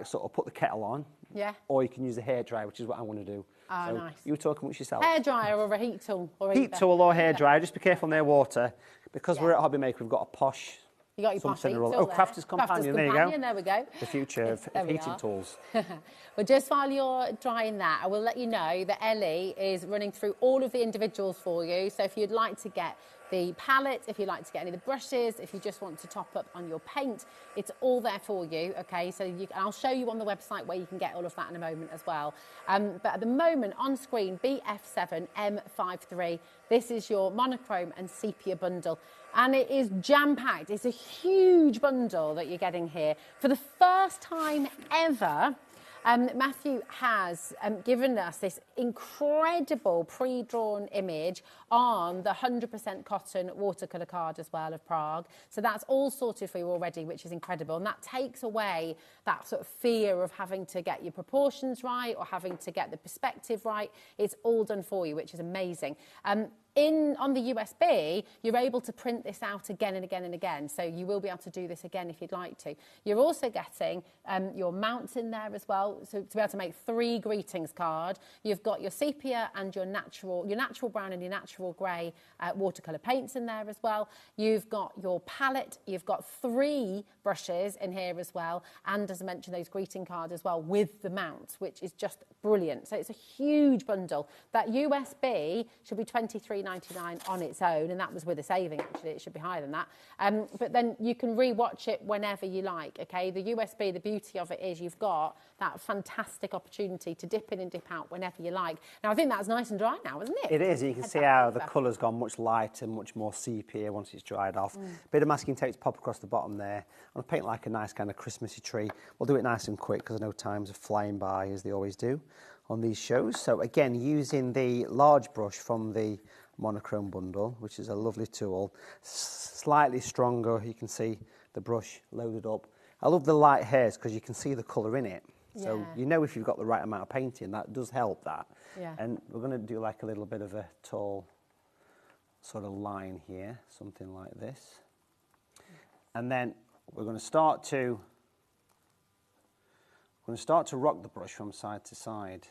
sort of put the kettle on. Yeah. Or you can use a hairdryer, which is what I want to do. Oh, so nice. You were talking amongst yourself. Hairdryer or a heat tool? Heat tool or hairdryer. Just be careful near water. Because we're at HobbyMaker, we've got a posh... You got your posh heat tool there. Crafter's Companion, there you go. There we go. The future of heating tools. Well, just while you're drying that, I will let you know that Ellie is running through all of the individuals for you. So if you'd like to get the palette, if you like to get any of the brushes, if you just want to top up on your paint, it's all there for you, okay? So I'll show you on the website where you can get all of that in a moment as well. But at the moment, on screen, BF7M53, this is your monochrome and sepia bundle. And it is jam-packed. It's a huge bundle that you're getting here. For the first time ever, Matthew has given us this incredible pre-drawn image on the 100% cotton watercolour card as well of Prague. So that's all sorted for you already, which is incredible. And that takes away that sort of fear of having to get your proportions right or having to get the perspective right. It's all done for you, which is amazing. On the USB, you're able to print this out again and again and again. So you will be able to do this again if you'd like to. You're also getting your mounts in there as well. So to be able to make 3 greetings card, you've got your sepia and your natural brown and your natural grey watercolour paints in there as well. You've got your palette. You've got 3 brushes in here as well. And as I mentioned, those greeting cards as well with the mounts, which is just brilliant. So it's a huge bundle. That USB should be £23.99 on its own, and that was with a saving, actually. It should be higher than that. But then you can re-watch it whenever you like, okay? The USB, the beauty of it is you've got that fantastic opportunity to dip in and dip out whenever you like. Now, I think that's nice and dry now, isn't it? It is. You can see how the colour's gone much lighter, much more sepia once it's dried off. Bit of masking tape to pop across the bottom there. I'm going to paint like a nice kind of Christmassy tree. We'll do it nice and quick because I know times are flying by, as they always do on these shows. So again, using the large brush from the monochrome bundle, which is a lovely tool, slightly stronger. You can see the brush loaded up. I love the light hairs because you can see the colour in it. So you know if you've got the right amount of painting, that does help that. And we're going to do like a little bit of a tall sort of line here, something like this. And then we're going to start to rock the brush from side to side.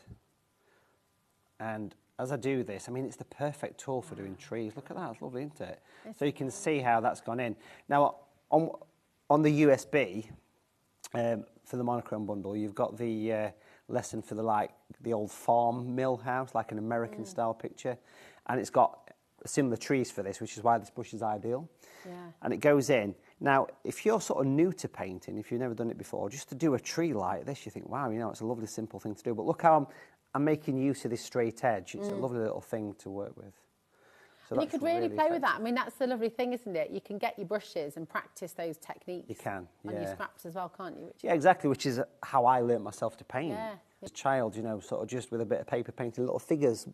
And as I do this, I mean, it's the perfect tool for doing trees. Look at that, it's lovely, isn't it? So you can see how that's gone in. Now, on the USB, for the monochrome bundle, you've got the lesson for the old farm mill house, like an American style picture. And it's got similar trees for this, which is why this brush is ideal. And it goes in. Now, if you're sort of new to painting, if you've never done it before, just to do a tree like this, you think, wow, you know, it's a lovely, simple thing to do. But look how I'm making use of this straight edge. It's a lovely little thing to work with. So and you could really play with that. I mean, that's the lovely thing, isn't it? You can get your brushes and practice those techniques. You can, on your scraps as well, can't you? Yeah, exactly, which is how I learnt myself to paint. As a child, you know, sort of just with a bit of paper painting little figures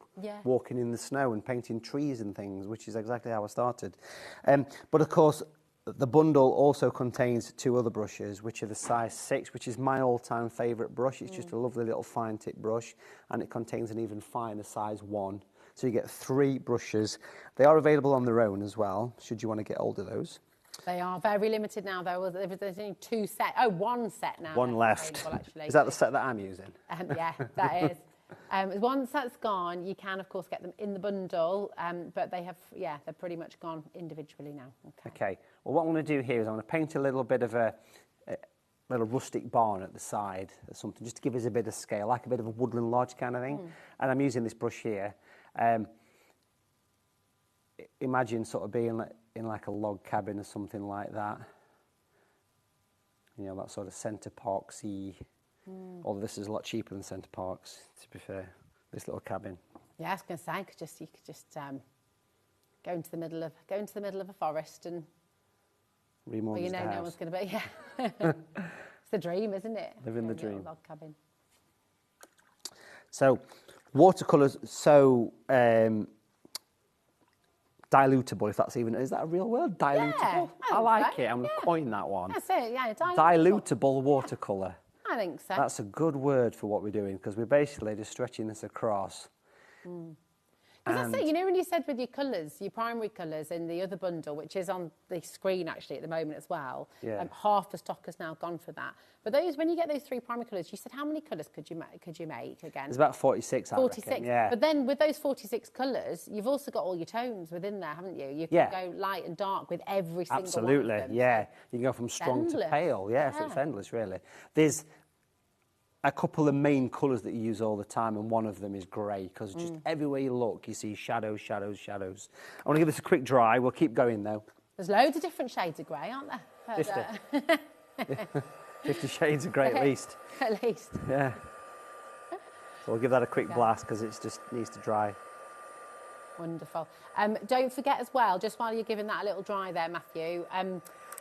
walking in the snow and painting trees and things, which is exactly how I started. But of course, the bundle also contains 2 other brushes, which are the size 6, which is my all-time favourite brush. It's just a lovely little fine tip brush, and it contains an even finer size 1. So you get 3 brushes. They are available on their own as well, should you want to get hold of those. They are very limited now, though. There's only 2 sets. Oh, 1 set now. 1 left. Is that the set that I'm using? Yeah, that is. Once that's gone, you can, of course, get them in the bundle, but they have, they're pretty much gone individually now. Okay. Well, what I'm going to do here is I'm going to paint a little bit of a little rustic barn at the side or something, just to give us a bit of scale, like a bit of a woodland lodge kind of thing. And I'm using this brush here. Imagine sort of being in like a log cabin or something like that. You know, that sort of Centre Parks-y. Although this is a lot cheaper than Centre Parks, to be fair, this little cabin. Yeah, I was going to say, you could just go into the middle of a forest and... Well, you know, no one's going to be... It's the dream, isn't it? Living the dream. Log cabin. So, watercolour's so dilutable, if that's even... Is that a real word? Dilutable? Yeah, I like it. I'm going to coin that one. That's it, yeah. Dilutable watercolour. I think so. That's a good word for what we're doing, because we're basically just stretching this across. Because that's it, you know, when you said with your colours, your primary colours in the other bundle, which is on the screen actually at the moment as well, half the stock has now gone for that. But those, when you get those 3 primary colours, you said how many colours could you make again? There's about 46, 46. I reckon, yeah. But then with those 46 colours, you've also got all your tones within there, haven't you? You can go light and dark with every single one of them. Yeah. You can go from strong to pale. Yeah, so it's endless, really. There's a couple of main colours that you use all the time, and one of them is grey, because just everywhere you look, you see shadows, shadows, shadows. I want to give this a quick dry. We'll keep going, though. There's loads of different shades of grey, aren't there? 50 shades of grey at least. At least. Yeah. So we'll give that a quick blast, because it just needs to dry. Wonderful. Don't forget as well, just while you're giving that a little dry there, Matthew,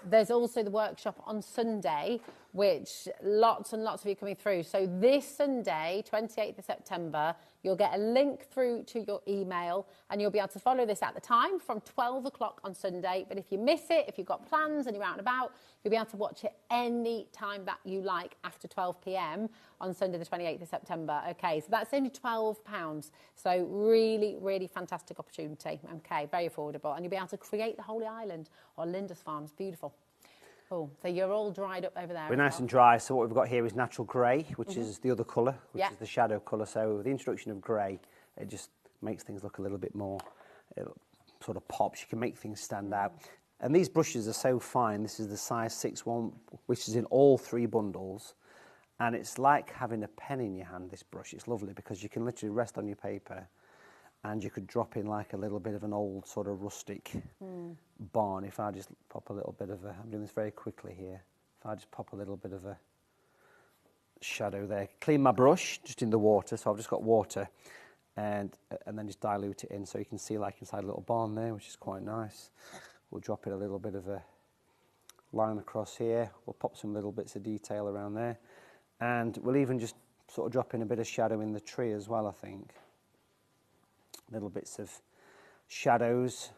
there's also the workshop on Sunday, which lots and lots of you are coming through. So this Sunday, 28th of September, you'll get a link through to your email, and you'll be able to follow this at the time from 12 o'clock on Sunday. But if you miss it, if you've got plans and you're out and about, you'll be able to watch it any time that you like after 12 p.m. on Sunday the 28th of September. Okay, so that's only £12. So really, really fantastic opportunity. Okay, very affordable. And you'll be able to create the Holy Island or Lindisfarne's. Beautiful. Cool. So you're all dried up over there. We're nice and dry. So what we've got here is natural grey, which is the other colour, which is the shadow colour. So with the introduction of grey, it just makes things look a little bit more, it sort of pops. You can make things stand out. And these brushes are so fine. This is the size 6-1, which is in all 3 bundles. And it's like having a pen in your hand, this brush. It's lovely because you can literally rest on your paper, and you could drop in like a little bit of an old sort of rustic barn. If I just pop a little bit of a, I'm doing this very quickly here, if I just pop a little bit of a shadow there. Clean my brush just in the water, so I've just got water, and then just dilute it in, so you can see like inside a little barn there, which is quite nice. We'll drop in a little bit of a line across here. We'll pop some little bits of detail around there, and we'll even just sort of drop in a bit of shadow in the tree as well, I think. Little bits of shadows.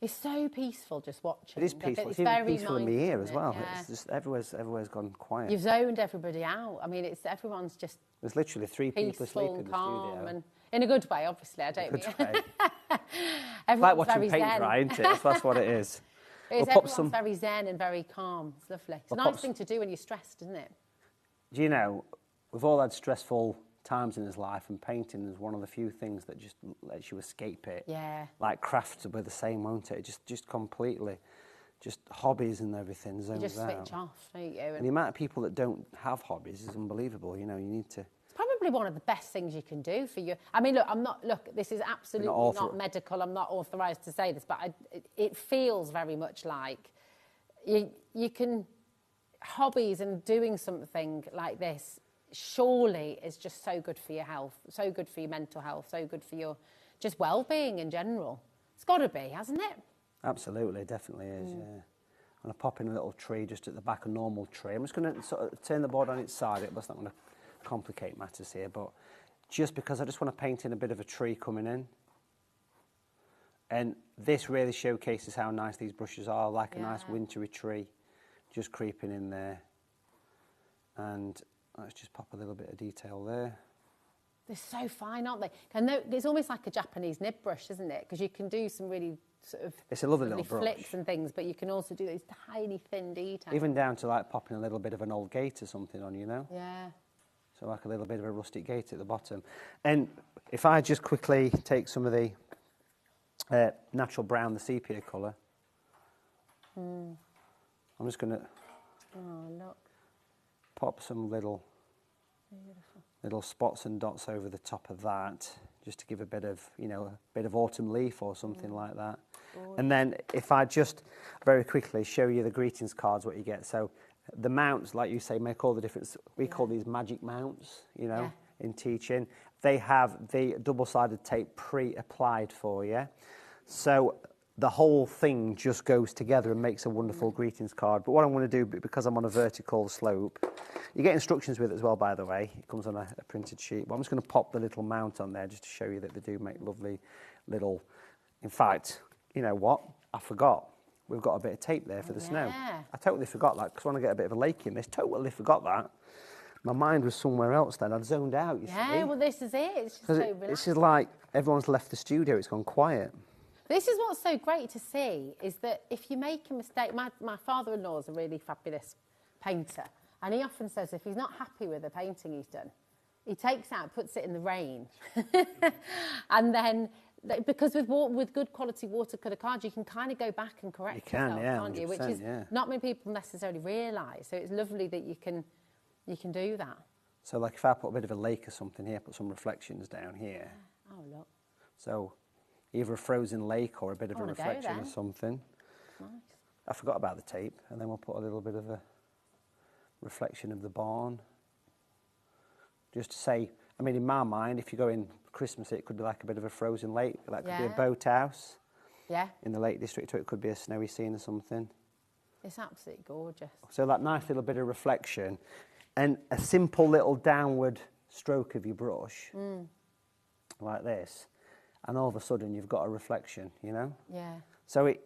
It's so peaceful just watching. It is peaceful. It's even peaceful in my ear as well. Yeah. It's just everywhere's gone quiet. You've zoned everybody out. I mean, everyone's just. There's literally 3 people asleep in the studio. And in a good way, obviously. I don't mean. It's like watching paint dry, isn't it? That's what it is. Everyone's very zen and very calm. It's lovely. It's a nice thing to do when you're stressed, isn't it? Do you know, we've all had stressful times in his life, and painting is one of the few things that just lets you escape it. Yeah. Like crafts were the same, won't it? Just completely, just hobbies and everything zones out. You just switch off, don't you? And the amount of people that don't have hobbies is unbelievable. You know, you need to. It's probably one of the best things you can do for you. I mean, look, this is absolutely not medical. I'm not authorised to say this, but it feels very much like you can, hobbies and doing something like this surely is just so good for your health, so good for your mental health, so good for your just well-being in general. It's got to be, hasn't it? Absolutely, it definitely is, yeah. I'm going to pop in a little tree just at the back, a normal tree. I'm just going to sort of turn the board on its side. That's not going to complicate matters here, but just because I just want to paint in a bit of a tree coming in. And this really showcases how nice these brushes are, like a nice wintry tree, just creeping in there. And let's just pop a little bit of detail there. They're so fine, aren't they? And it's almost like a Japanese nib brush, isn't it? Because you can do some really sort of... It's a lovely little brush. Flicks and things, but you can also do these tiny, thin details. Even down to like popping a little bit of an old gate or something on, you know? Yeah. So like a little bit of a rustic gate at the bottom. And if I just quickly take some of the natural brown, the sepia colour, I'm just going to... Oh, look. Pop some little spots and dots over the top of that, just to give a bit of, you know, a bit of autumn leaf or something like that. And then if I just very quickly show you the greetings cards, what you get. So the mounts, like you say, make all the difference. We call these magic mounts, you know, in teaching. They have the double-sided tape pre-applied for you. So the whole thing just goes together and makes a wonderful greetings card. But what I'm going to do, because I'm on a vertical slope, you get instructions with it as well, by the way. It comes on a printed sheet. But I'm just going to pop the little mount on there just to show you that they do make lovely little... In fact, you know what? I forgot. We've got a bit of tape there for the snow. I totally forgot that, because when I get a bit of a lake in this, totally forgot that. My mind was somewhere else then. I'd zoned out, you see. Yeah, well, this is it. It's just so relaxed. This is like everyone's left the studio. It's gone quiet. This is what's so great to see, is that if you make a mistake... My father-in-law is a really fabulous painter, and he often says if he's not happy with a painting he's done, he takes out, puts it in the rain. And then, because with good quality watercolour cards, you can kind of go back and correct yourself, can't you? Which is not many people necessarily realise. So it's lovely that you can You can do that. So like if I put a bit of a lake or something here, put some reflections down here. Oh, look. So either a frozen lake or a bit of a reflection or something. Nice. I forgot about the tape, and then we'll put a little bit of a reflection of the barn. Just to say, I mean, in my mind, if you go in Christmas, it could be like a bit of a frozen lake. That could be a boathouse. Yeah. In the Lake District, or it could be a snowy scene or something. It's absolutely gorgeous. So that nice little bit of reflection, and a simple little downward stroke of your brush, like this, and all of a sudden you've got a reflection, you know? Yeah. So it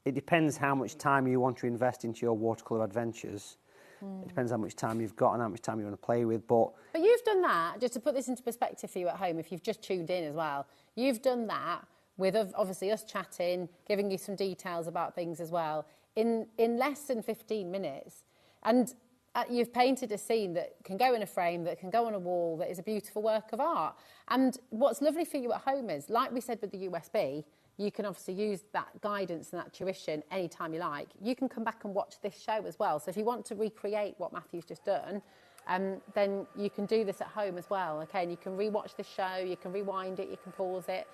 depends how much time you want to invest into your watercolour adventures. It depends how much time you've got and how much time you want to play with, But you've done that, just to put this into perspective for you at home, if you've just tuned in as well, you've done that with obviously us chatting, giving you some details about things as well, in less than 15 minutes. And you've painted a scene that can go in a frame, that can go on a wall, that is a beautiful work of art. And what's lovely for you at home is, like we said with the USB, you can obviously use that guidance and that tuition anytime you like. You can come back and watch this show as well. So if you want to recreate what Matthew's just done, then you can do this at home as well, okay? And you can rewatch the show, you can rewind it, you can pause it.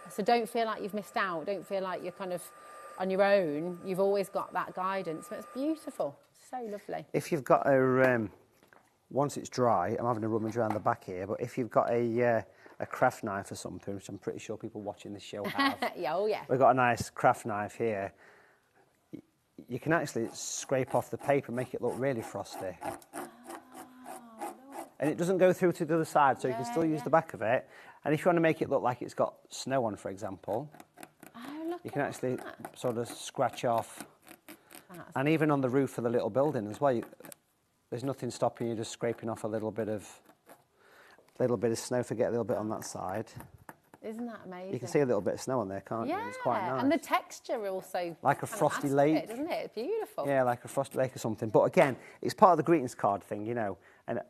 So don't feel like you've missed out. Don't feel like you're kind of on your own. You've always got that guidance. So it's beautiful. So lovely. if you've got a, once it's dry, I'm having a rummage around the back here, but if you've got a craft knife or something, which I'm pretty sure people watching this show have. Yeah, oh yeah. We've got a nice craft knife here. You can actually scrape off the paper and make it look really frosty. And it doesn't go through to the other side, so you can still use the back of it. And if you want to make it look like it's got snow on, for example, you can actually sort of scratch off. And even on the roof of the little building as well, there's nothing stopping you just scraping off a little bit of snow, forget a little bit on that side. Isn't that amazing? You can see a little bit of snow on there, can't you? It's quite nice. And the texture also like a frosty lake, doesn't it? It's beautiful. Yeah, like a frosty lake or something. But again, it's part of the greetings card thing, you know. And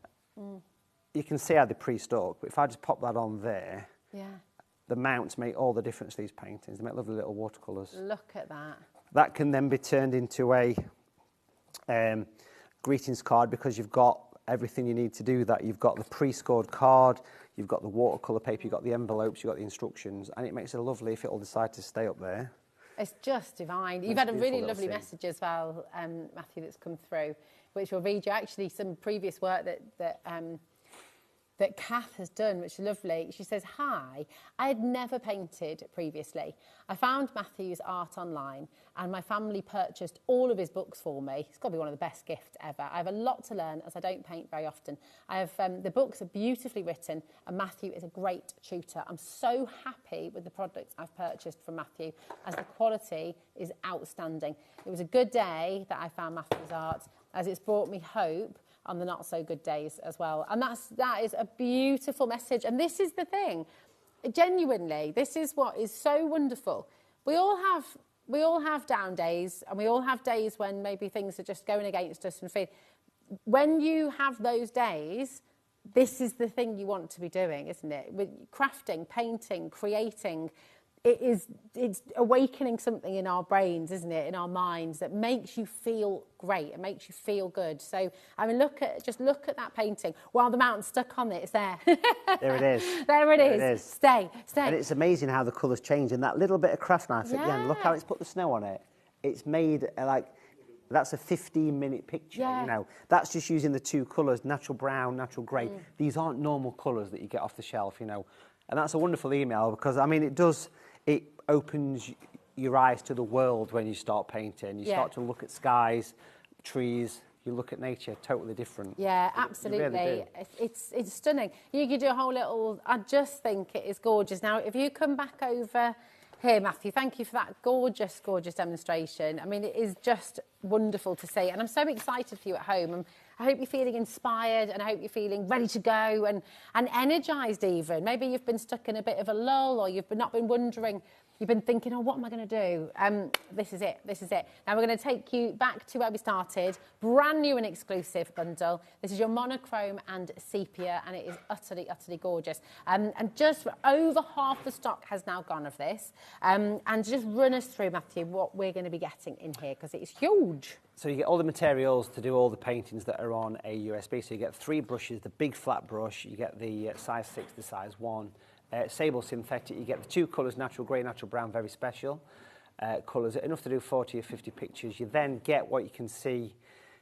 you can see how they pre-stock. But if I just pop that on there, the mounts make all the difference to these paintings. They make lovely little watercolours. Look at that. That can then be turned into a greetings card because you've got everything you need to do that. You've got the pre-scored card, you've got the watercolour paper, you've got the envelopes, you've got the instructions, and it makes it lovely if it'll decide to stay up there. It's just divine. You've had a really lovely message as well, Matthew, that's come through, which will read you actually some previous work that Kath has done, which is lovely. She says, "Hi, I had never painted previously. I found Matthew's art online and my family purchased all of his books for me. It's got to be one of the best gifts ever. I have a lot to learn as I don't paint very often. I have the books are beautifully written and Matthew is a great tutor. I'm so happy with the products I've purchased from Matthew as the quality is outstanding. It was a good day that I found Matthew's art as it's brought me hope on the not so good days as well." And that is a beautiful message. And this is the thing, genuinely, this is what is so wonderful. We all have down days, and we all have days when maybe things are just going against us and feel. When you have those days, this is the thing you want to be doing, isn't it? With crafting, painting, creating. It's awakening something in our brains, isn't it, in our minds that makes you feel great, it makes you feel good. So, I mean, just look at that painting. While the mountain's stuck on it, it's there. There it is. There it is. Stay. And it's amazing how the colours change. And that little bit of craft knife at the end, look how it's put the snow on it. It's made that's a 15-minute picture, you know. That's just using the two colours, natural brown, natural grey. These aren't normal colours that you get off the shelf, you know. And that's a wonderful email because, I mean, it opens your eyes to the world when you start painting. You start to look at skies, trees, you look at nature, totally different. Yeah, absolutely. Really it's stunning. You could do a whole little, I just think it is gorgeous. Now, if you come back over here, Matthew, thank you for that gorgeous, gorgeous demonstration. I mean, it is just wonderful to see. And I'm so excited for you at home. I hope you're feeling inspired and I hope you're feeling ready to go and energised even. Maybe you've been stuck in a bit of a lull or you've not been wondering You've been thinking, oh, what am I going to do? This is it. This is it. Now we're going to take you back to where we started. Brand new and exclusive bundle. This is your monochrome and sepia, and it is utterly, utterly gorgeous. And just over half the stock has now gone of this. And just run us through, Matthew, what we're going to be getting in here, because it is huge. So you get all the materials to do all the paintings that are on a USB. So you get 3 brushes, the big flat brush, you get the size 6 to size 1. Sable synthetic, you get the 2 colours, natural grey, natural brown, very special colours, enough to do 40 or 50 pictures. You then get what you can see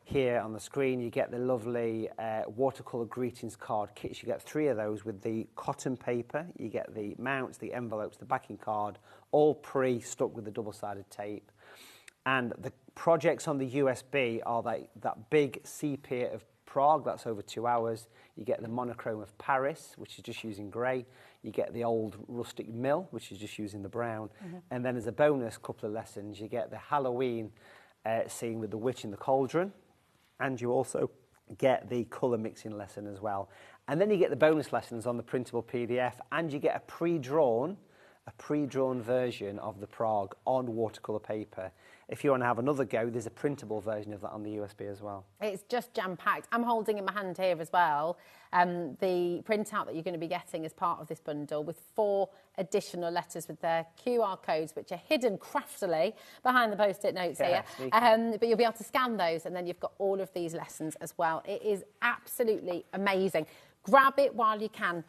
here on the screen. You get the lovely watercolour greetings card kits. You get 3 of those with the cotton paper. You get the mounts, the envelopes, the backing card, all pre-stuck with the double-sided tape. And the projects on the USB are that big sepia of Prague, that's over 2 hours. You get the monochrome of Paris, which is just using grey. You get the old rustic mill, which is just using the brown. And then as a bonus couple of lessons, you get the Halloween scene with the witch in the cauldron. And you also get the colour mixing lesson as well. And then you get the bonus lessons on the printable PDF, and you get a pre-drawn version of the Prague on watercolour paper. If you want to have another go, there's a printable version of that on the USB as well. It's just jam-packed. I'm holding in my hand here as well the printout that you're going to be getting as part of this bundle, with 4 additional letters with their QR codes, which are hidden craftily behind the Post-it notes here. But you'll be able to scan those, and then you've got all of these lessons as well. It is absolutely amazing. Grab it while you can.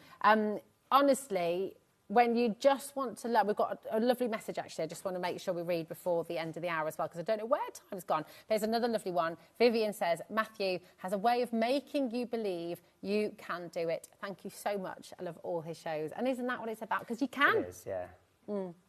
Honestly, when you just want to learn, we've got a lovely message actually. I just want to make sure we read before the end of the hour as well, because I don't know where time's gone. There's another lovely one. Vivian says, Matthew has a way of making you believe you can do it. Thank you so much. I love all his shows. And isn't that what it's about? Because you can. It is, yeah.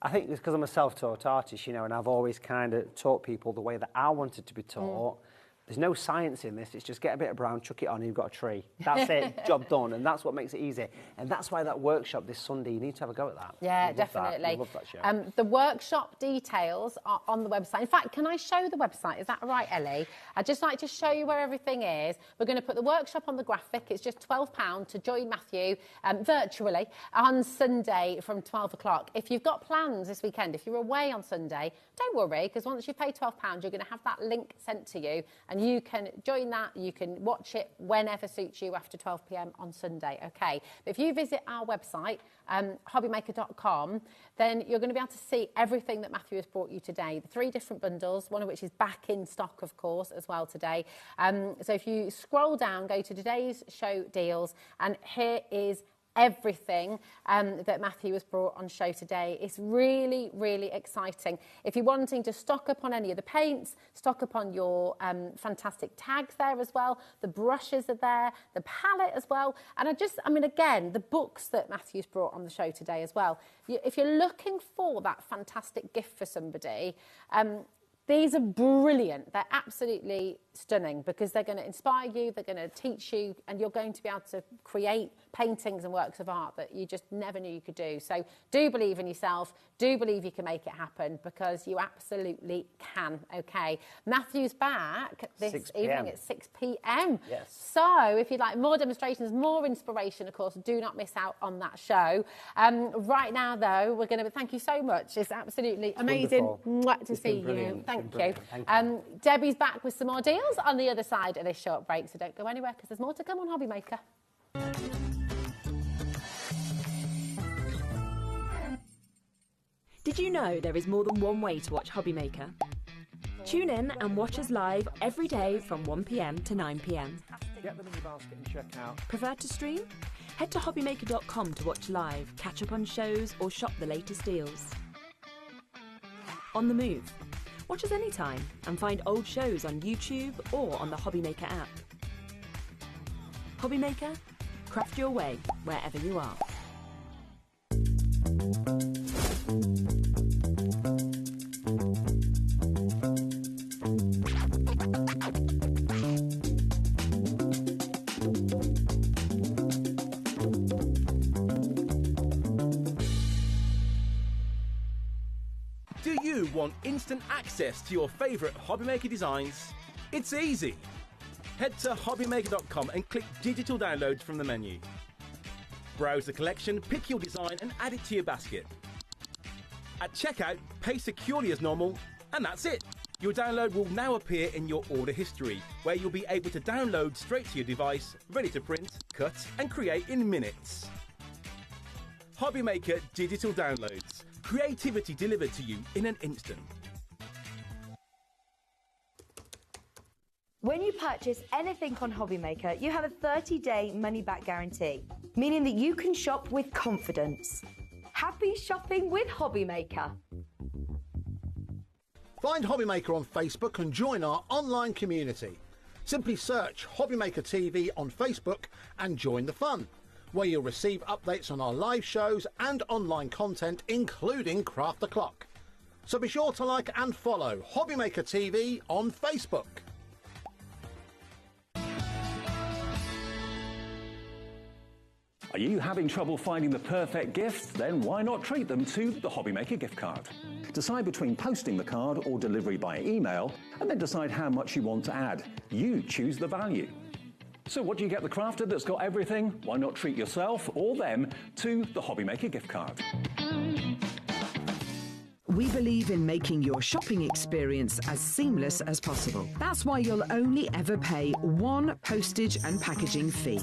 I think it's because I'm a self-taught artist, you know, and I've always kind of taught people the way that I wanted to be taught. There's no science in this. It's just get a bit of brown, chuck it on, and you've got a tree. That's it, job done. And that's what makes it easy. And that's why that workshop this Sunday, you need to have a go at that. Yeah, definitely. I love that show. The workshop details are on the website. In fact, can I show the website? Is that right, Ellie? I'd just like to show you where everything is. We're going to put the workshop on the graphic. It's just £12 to join Matthew virtually on Sunday from 12 o'clock. If you've got plans this weekend, if you're away on Sunday, don't worry, because once you pay £12, you're going to have that link sent to you, and you can join that. You can watch it whenever suits you after 12 p.m. on Sunday, okay? But if you visit our website, HobbyMaker.com, then you're going to be able to see everything that Matthew has brought you today. The 3 different bundles, one of which is back in stock, of course, as well today. So if you scroll down, go to today's show deals, and here is everything that Matthew has brought on show today. It's really, really exciting. If you're wanting to stock up on any of the paints, stock up on your fantastic tags there as well. The brushes are there, the palette as well. And I mean, again, the books that Matthew's brought on the show today as well. If you're looking for that fantastic gift for somebody, these are brilliant. They're absolutely stunning, because they're going to inspire you, they're going to teach you, and you're going to be able to create paintings and works of art that you just never knew you could do. So do believe in yourself, do believe you can make it happen, because you absolutely can, okay? Matthew's back this evening at 6 p.m. Yes. So if you'd like more demonstrations, more inspiration, of course, do not miss out on that show. Right now, though, we're going to thank you so much. It's absolutely amazing to see you. Thank you. Debbie's back with some more deals on the other side of this short break, so don't go anywhere, because there's more to come on HobbyMaker. Did you know there is more than one way to watch HobbyMaker? Tune in and watch us live every day from 1 p.m. to 9 p.m. Get them in your basket and check out. Prefer to stream? Head to hobbymaker.com to watch live, catch up on shows, or shop the latest deals. On the move. Watch us anytime and find old shows on YouTube or on the HobbyMaker app. HobbyMaker, craft your way wherever you are. Do you want instant access to your favourite HobbyMaker designs? It's easy. Head to HobbyMaker.com and click Digital Downloads from the menu. Browse the collection, pick your design and add it to your basket. At checkout, pay securely as normal, and that's it. Your download will now appear in your order history, where you'll be able to download straight to your device, ready to print, cut, and create in minutes. HobbyMaker digital downloads. Creativity delivered to you in an instant. When you purchase anything on HobbyMaker, you have a 30-day money-back guarantee, meaning that you can shop with confidence. Happy shopping with HobbyMaker. Find HobbyMaker on Facebook and join our online community. Simply search HobbyMaker TV on Facebook and join the fun, where you'll receive updates on our live shows and online content, including Craft the Clock. So be sure to like and follow HobbyMaker TV on Facebook. Are you having trouble finding the perfect gift? Then why not treat them to the HobbyMaker gift card? Decide between posting the card or delivery by email, and then decide how much you want to add. You choose the value. So what do you get the crafter that's got everything? Why not treat yourself or them to the HobbyMaker gift card? We believe in making your shopping experience as seamless as possible. That's why you'll only ever pay one postage and packaging fee.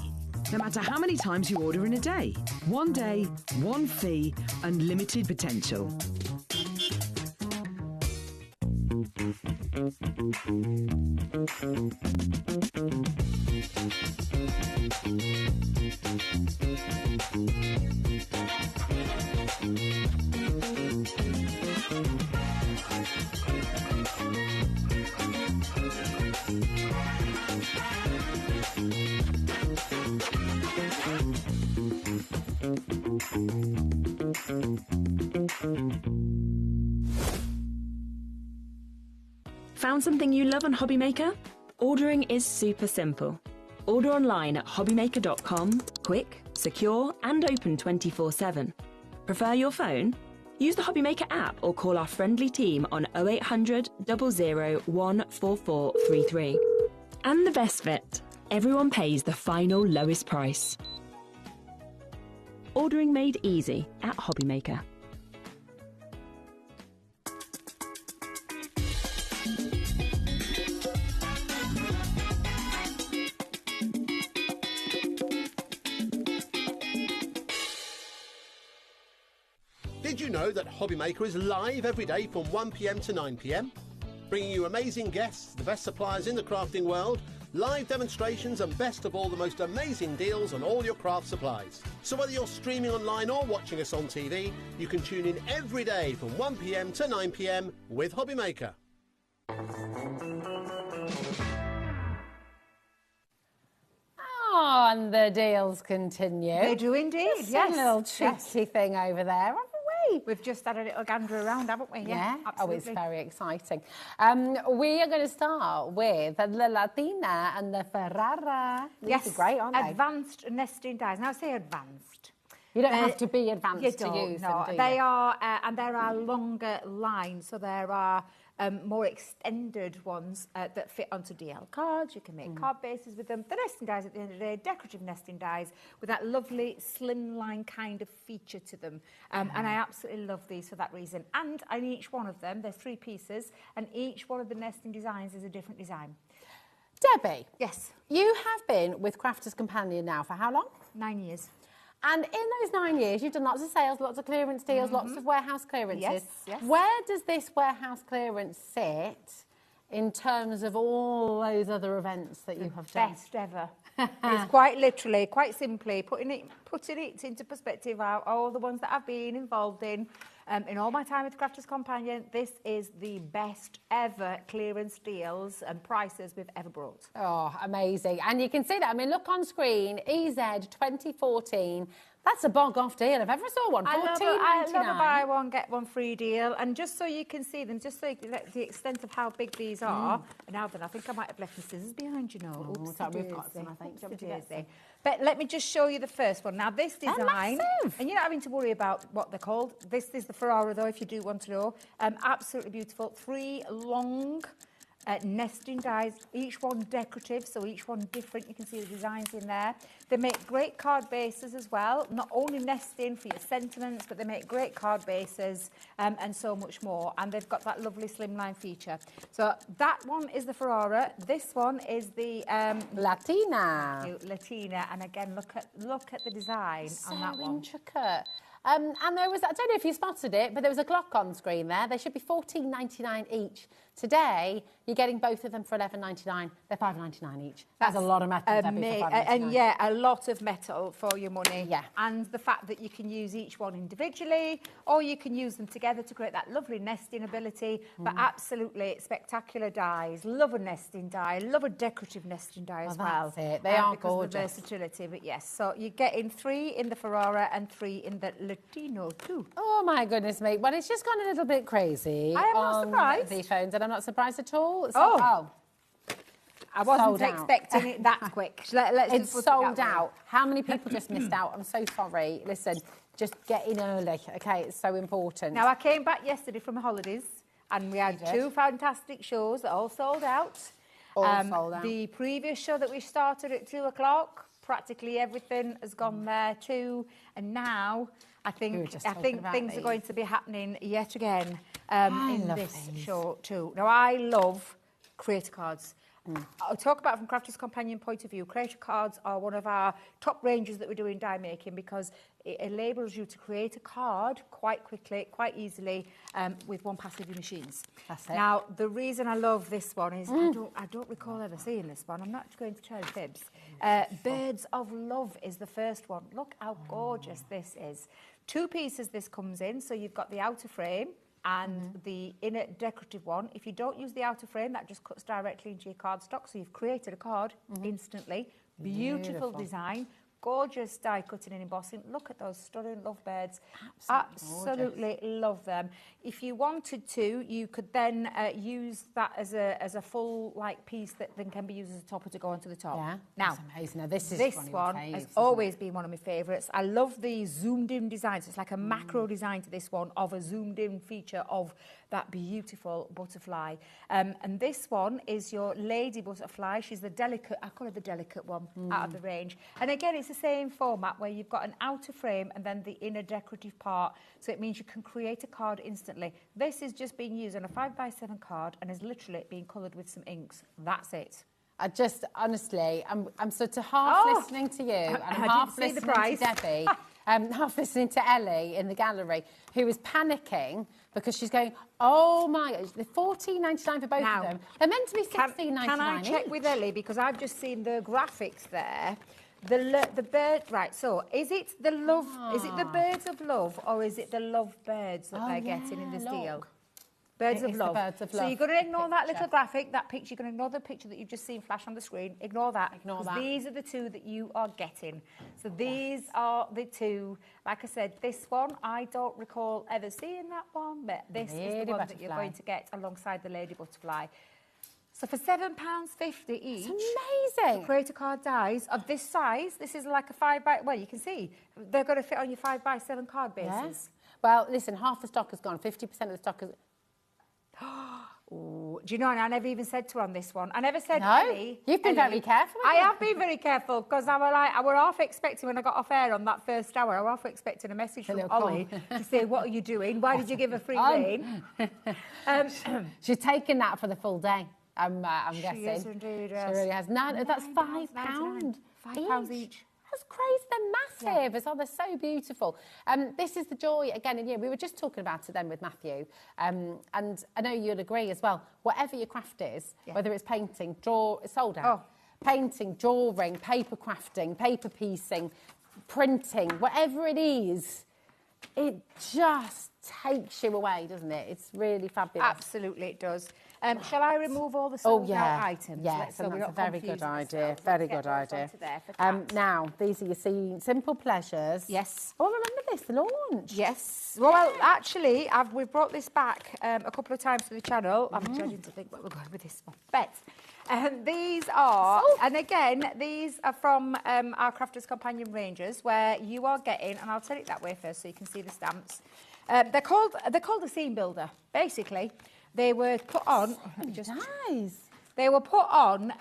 No matter how many times you order in a day. One day, one fee, unlimited potential. Found something you love on HobbyMaker? Ordering is super simple. Order online at hobbymaker.com, quick, secure, and open 24/7. Prefer your phone? Use the HobbyMaker app or call our friendly team on 0800 00 14433. And the best bit, everyone pays the final lowest price. Ordering made easy at HobbyMaker. Did you know that HobbyMaker is live every day from 1 p.m. to 9 p.m? Bringing you amazing guests, the best suppliers in the crafting world, live demonstrations and best of all, the most amazing deals on all your craft supplies. So whether you're streaming online or watching us on TV, you can tune in every day from 1 p.m. to 9 p.m. with HobbyMaker. Oh, and the deals continue. They do indeed, Just yes. a little tricky thing over there, haven't we? We've just had a little gander around, haven't we? Yeah, absolutely. Oh, it's very exciting. We are going to start with the Latina and the Ferrara. These are great, aren't they? Advanced nesting dies. Now I say advanced. You don't have to be advanced you to don't, use no. them, do you? They are, and there are longer lines, so there are more extended ones that fit onto DL cards. You can make card bases with them. The nesting dies at the end of the day, decorative nesting dies with that lovely slimline kind of feature to them. And I absolutely love these for that reason. And on each one of them, there's 3 pieces, and each one of the nesting designs is a different design. Debbie. Yes. You have been with Crafters Companion now for how long? 9 years. And in those 9 years, you've done lots of sales, lots of clearance deals, lots of warehouse clearances. Yes, yes. Where does this warehouse clearance sit in terms of all those other events that you have done? Best ever. It's quite literally, quite simply, putting it into perspective, all the ones that I've been involved in all my time with Crafters Companion, this is the best ever clearance deals and prices we've ever brought. Oh, amazing. And you can see that. I mean, look on screen, EZ 2014. That's a bog-off deal. If ever saw one, I $14.99. love a buy one, get one free deal. And just so you can see them, just so you can get the extent of how big these are. Now then, I think I might have left my scissors behind, you know. Oops, we've got some, I think. Oopsie-daisy. But let me just show you the first one. Now, this design, and you're not having to worry about what they're called. This is the Ferrara, though, if you do want to know. Absolutely beautiful. 3 long nesting dies, each one decorative, so each one different. You can see the designs in there. They make great card bases as well, not only nesting for your sentiments, but they make great card bases and so much more. And they've got that lovely slimline feature. So that one is the Ferrara. This one is the Latina. Latina. And again, look at the design on that one. Intricate. And there was, I don't know if you spotted it, but there was a clock on screen there. They should be $14.99 each. Today, you're getting both of them for $11.99. They're $5.99 each. That's a lot of metal, Debbie, for $5.99. And yeah, a lot of metal for your money. Yeah. And the fact that you can use each one individually, or you can use them together to create that lovely nesting ability. But absolutely spectacular dies. Love a nesting die. Love a decorative nesting die as well. That's it. They are because gorgeous. of the versatility. But yes, so you're getting 3 in the Ferrara and 3 in the Latino too. Oh my goodness me. Well, it's just gone a little bit crazy. I am not surprised. The phones, and I'm not surprised at all. I wasn't expecting it that quick. It's sold out. How many people just missed out? I'm so sorry. Listen, just get in early, okay? It's so important. Now, I came back yesterday from the holidays and we had 2 fantastic shows that all sold out. All sold out. The previous show that we started at 2 o'clock, practically everything has gone there too. And now I think things are going to be happening yet again in this show too. Now, I love creator cards. I'll talk about it from Crafter's Companion point of view. Creator cards are one of our top ranges that we do in die making because it enables you to create a card quite quickly, quite easily with one pass of your machines. That's it. Now, the reason I love this one is I don't recall ever seeing this one. I'm not going to tell you fibs. Birds of Love is the first one. Look how gorgeous this is. 2 pieces this comes in, so you've got the outer frame and the inner decorative one. If you don't use the outer frame, that just cuts directly into your cardstock, so you've created a card instantly. Beautiful design, gorgeous die cutting and embossing. Look at those stunning lovebirds. Absolutely love them. If you wanted to, you could then use that as a full piece that then can be used as a topper to go onto the top. Yeah, now that's amazing. Now this one has always been one of my favourites. I love the zoomed in designs. It's like a macro design to this one of a zoomed in feature of that beautiful butterfly. And this one is your lady butterfly. She's the delicate, I call her the delicate one out of the range. And again, it's the same format where you've got an outer frame and then the inner decorative part. So it means you can create a card instantly. This is just being used on a 5x7 card and is literally being coloured with some inks. That's it. I just, honestly, I'm sort of half listening to you and half listening to Debbie, half listening to Ellie in the gallery, who is panicking because she's going, oh my gosh, they're $14.99 for both of them. They're meant to be $16.99 Can I check with Ellie, because I've just seen the graphics there. The bird, right, so is it the love, is it the Birds of Love or is it the love birds that they're getting in this deal? Birds of Love. Birds of Love. So you're going to ignore that little graphic, that picture. You're going to ignore the picture that you've just seen flash on the screen. Ignore that. Ignore that. These are the 2 that you are getting. So these are the 2. Like I said, this one, I don't recall ever seeing that one, but this is the one that you're going to get alongside the Lady Butterfly. So for £7.50 each, it's amazing. The creator card dies of this size. This is like a 5x. Well, you can see they're going to fit on your 5x7 card bases. Yes. Well, listen, half the stock has gone. 50% of the stock has. Ooh, do you know? And I never even said to her on this one. I never said. No, Ellie, you've been very careful. I have been very careful because I were half expecting when I got off air on that first hour. I was half expecting a message from Ollie to say, "What are you doing? Why did you give her free rein?" She's taken that for the full day. I'm guessing. She is indeed. She really has. That's £5. £5 each. That's crazy. They're massive as well. They're so beautiful. This is the joy, again, and we were just talking about it then with Matthew. And I know you'll agree as well. Whatever your craft is, whether it's painting, sold out. Painting, drawing, paper crafting, paper piecing, printing, whatever it is, it just takes you away, doesn't it? It's really fabulous. Absolutely, it does. Shall I remove all the sold out items? Yes, so that's a very good idea. Very good idea. Now, these are your simple pleasures. Yes. Oh, remember this, the launch. Yes. Well, actually, we've brought this back a couple of times to the channel. I'm trying to think what we're going with this one. But these are, and again, these are from our Crafter's Companion ranges, where you are getting, and I'll turn it that way first so you can see the stamps. They're called a seam builder, basically. They were put on... Nice. They were put on,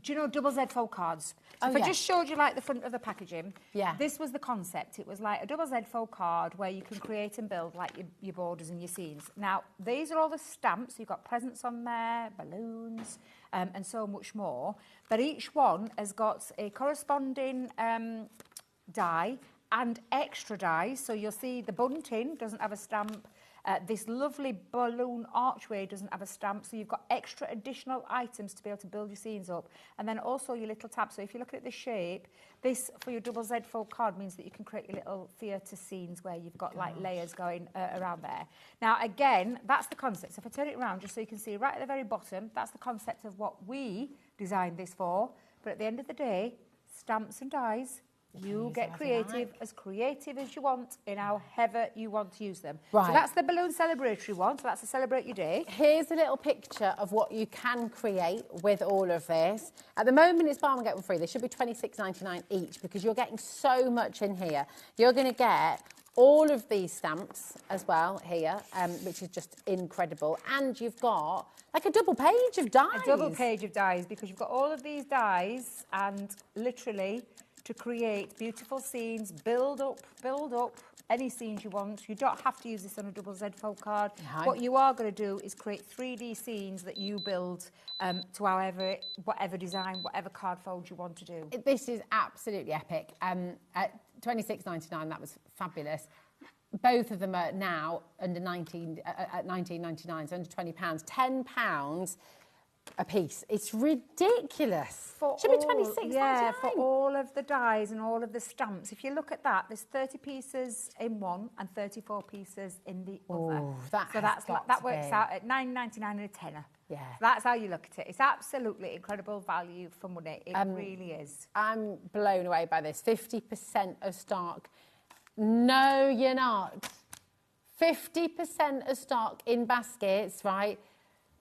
do you know double Z fold cards? So if I just showed you like the front of the packaging, this was the concept. It was like a double Z fold card where you can create and build like your borders and your scenes. Now, these are all the stamps. You've got presents on there, balloons, and so much more. But each one has got a corresponding die and extra dies. So you'll see the bunting doesn't have a stamp. This lovely balloon archway doesn't have a stamp, so you've got extra additional items to be able to build your scenes up. And then also your little tabs. So if you look at the shape, this for your double Z fold card means that you can create your little theatre scenes where you've got like layers going around there. Now again, that's the concept. So if I turn it around just so you can see right at the very bottom, that's the concept of what we designed this for. But at the end of the day, stamps and dies, you get creative as you want in however you want to use them. Right. So that's the balloon celebratory one. So that's to celebrate your day. Here's a little picture of what you can create with all of this. At the moment, it's buy one, get one free. They should be $26.99 each because you're getting so much in here. You're going to get all of these stamps as well here, which is just incredible. And you've got like a double page of dies. A double page of dies because you've got all of these dies and literally to create beautiful scenes, build up any scenes you want. You don't have to use this on a double Z fold card. No. What you are going to do is create 3D scenes that you build to whatever design, whatever card fold you want to do. This is absolutely epic. At $26.99, that was fabulous. Both of them are now under at $19.99, so under £20. £10 a piece. It's ridiculous. Should be $26.99. Yeah, for all of the dies and all of the stamps. If you look at that, there's 30 pieces in one and 34 pieces in the other. That works out at $9.99 and a tenner. Yeah. That's how you look at it. It's absolutely incredible value for money. It really is. I'm blown away by this. 50% of stock. No, you're not. 50% of stock in baskets, right?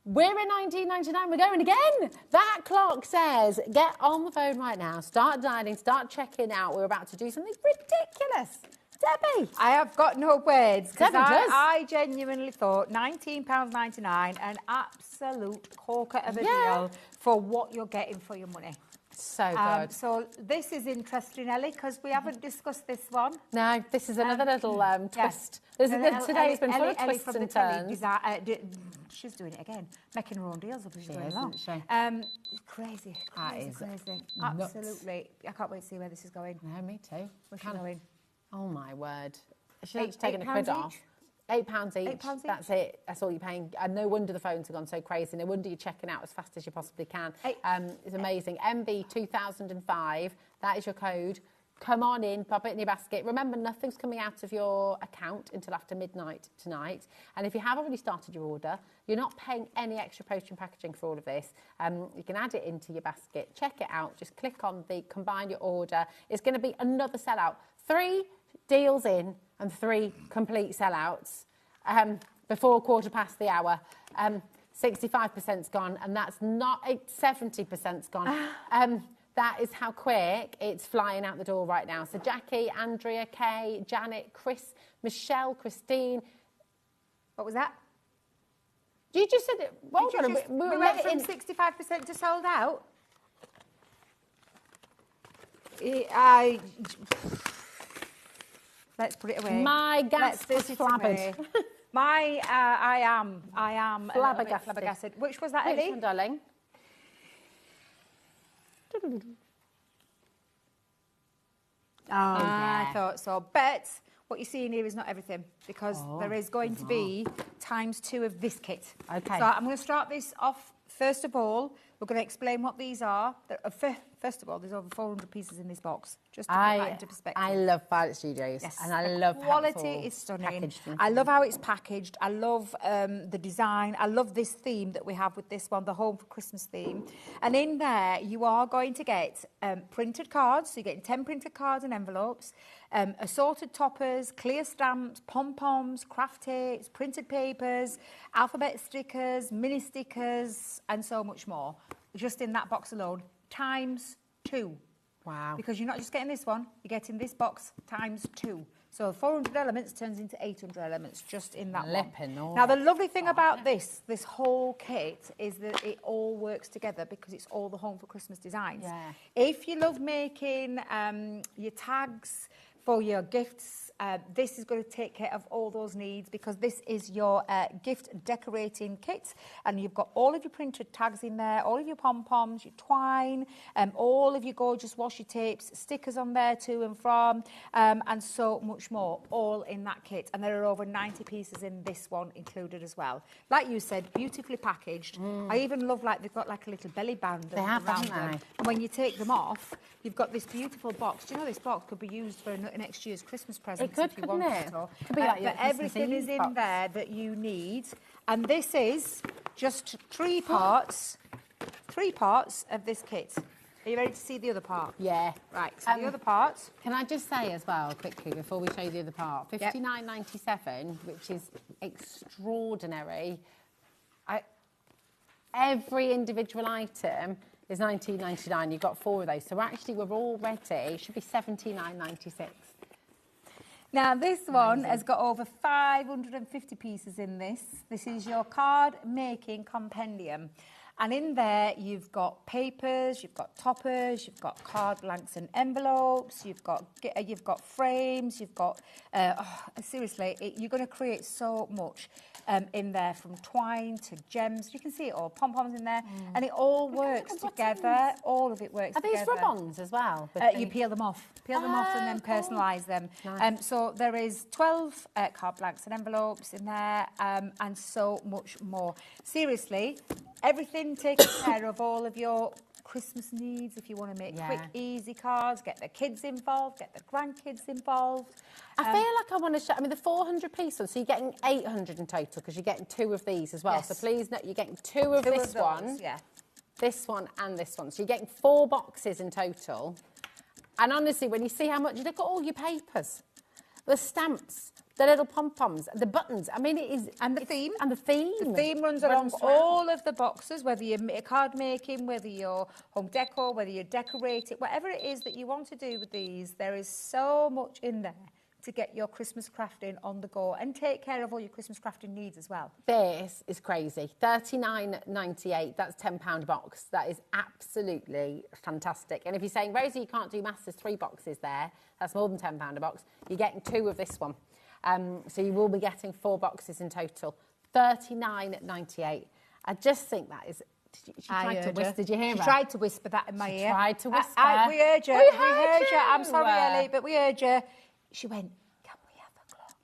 We're in $19.99, we're going again. That clock says, get on the phone right now, start dialing, start checking out. We're about to do something ridiculous. Debbie. I have got no words. Debbie does. I genuinely thought £19.99, an absolute corker of a deal for what you're getting for your money. So good. So this is interesting, Ellie, because we haven't discussed this one. No, this is another little twist. Today's been full of twists and turns. She's doing it again, making her own deals up as she's going along. Crazy. Nuts. Absolutely. I can't wait to see where this is going. No, me too. Where's she going? Oh, my word. She's taking a quid off. £8 each. That's it. That's all you're paying. And no wonder the phones have gone so crazy. No wonder you're checking out as fast as you possibly can. It's amazing. MB2005. That is your code. Come on in, pop it in your basket. Remember, nothing's coming out of your account until after midnight tonight. And if you have already started your order, you're not paying any extra postage and packaging for all of this. You can add it into your basket. Check it out. Just click on the combine your order. It's going to be another sellout. 3 deals in and 3 complete sellouts before 1:15. 65%'s gone, and that's not 70%'s gone. That is how quick it's flying out the door right now. So Jackie, Andrea, Kay, Janet, Chris, Michelle, Christine. What was that? You just said it. Well, we went from 65% to sold out. Let's put it away. My gas is flabbered. I am flabbergasted. Which was that, Ellie? Which one, darling? I thought so. But what you're seeing here is not everything, because there is going to be ×2 of this kit. Okay. So I'm going to start this off. First of all, we're going to explain what these are. First of all, there's over 400 pieces in this box, just to put that into perspective. I love Violet Studios, and I love how it's quality is stunning. Packaged. I love how it's packaged. I love the design. I love this theme that we have with this one, the Home for Christmas theme. And in there, you are going to get printed cards. So you're getting 10 printed cards and envelopes, assorted toppers, clear stamps, pom-poms, craft tapes, printed papers, alphabet stickers, mini stickers, and so much more. Just in that box alone, ×2. Wow. Because you're not just getting this one, you're getting this box ×2. So 400 elements turns into 800 elements just in that Flipping one. all Now, the that lovely thing about this whole kit is that it all works together because it's all the Home for Christmas designs. Yeah. If you love making your tags for your gifts, this is going to take care of all those needs because this is your gift decorating kit, and you've got all of your printed tags in there, all of your pom-poms, your twine, all of your gorgeous washi tapes, stickers on there to and from, and so much more, all in that kit. And there are over 90 pieces in this one included as well. Like you said, beautifully packaged. I even love, like, they've got like a little belly band They have, around haven't them. they? And when you take them off, you've got this beautiful box. Do you know this box could be used for next year's Christmas present? It could, if you couldn't wanted it? to. Could be like your but Christmas everything is Eve in box. there that you need, and this is just 3 parts. 3 parts of this kit. Are you ready to see the other part? Yeah. Right. So the other part. Can I just say as well, quickly, before we show you the other part, $59.97, which is extraordinary. Every individual item is $19.99. You've got 4 of those, so actually we're all ready. It should be $79.96. Now, this one has got over 550 pieces in this. This is your card making compendium. And in there, you've got papers, you've got toppers, you've got card blanks and envelopes, you've got frames, you've got... seriously, you're going to create so much in there, from twine to gems. You can see it all, pom-poms in there. And it all works together. All of it works together. Are these rub-ons as well? You peel them off. Peel them off and then personalise them. Nice. So there is 12 card blanks and envelopes in there, and so much more. Seriously, everything taken care of, all of your Christmas needs. If you want to make quick, easy cards, get the kids involved, get the grandkids involved. I feel like I want to show, I mean, the 400 piece one, so you're getting 800 in total because you're getting 2 of these as well. Yes. So please note, you're getting 2 of this those, one, yeah. this one and this one. So you're getting 4 boxes in total. And honestly, when you see how much, look at all your papers, the stamps, the little pom-poms, the buttons. I mean, it is... And the theme. And the theme. The theme runs along all of the boxes, whether you're card making, whether you're home decor, whether you're decorating, whatever it is that you want to do with these, there is so much in there to get your Christmas crafting on the go and take care of all your Christmas crafting needs as well. This is crazy. $39.98. That's £10 a box. That is absolutely fantastic. And if you're saying, Rosie, you can't do maths, there's 3 boxes there. That's more than £10 a box. You're getting 2 of this one. So you will be getting 4 boxes in total. $39.98. I just think that is... She tried to whisper. Did you hear her? She tried to whisper that in my ear. She tried to whisper. We heard you. We heard you. I'm sorry, Ellie, but we heard you. She went, can we have a clock?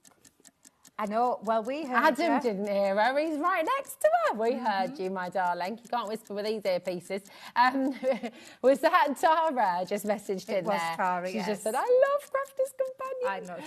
I know. Well, we heard Adam you. didn't hear her. He's right next to her. We heard you, my darling. You can't whisper with these earpieces. Was that Tara just messaged in there? It was Tara, She yes. just said, I love Crafters Companion. I know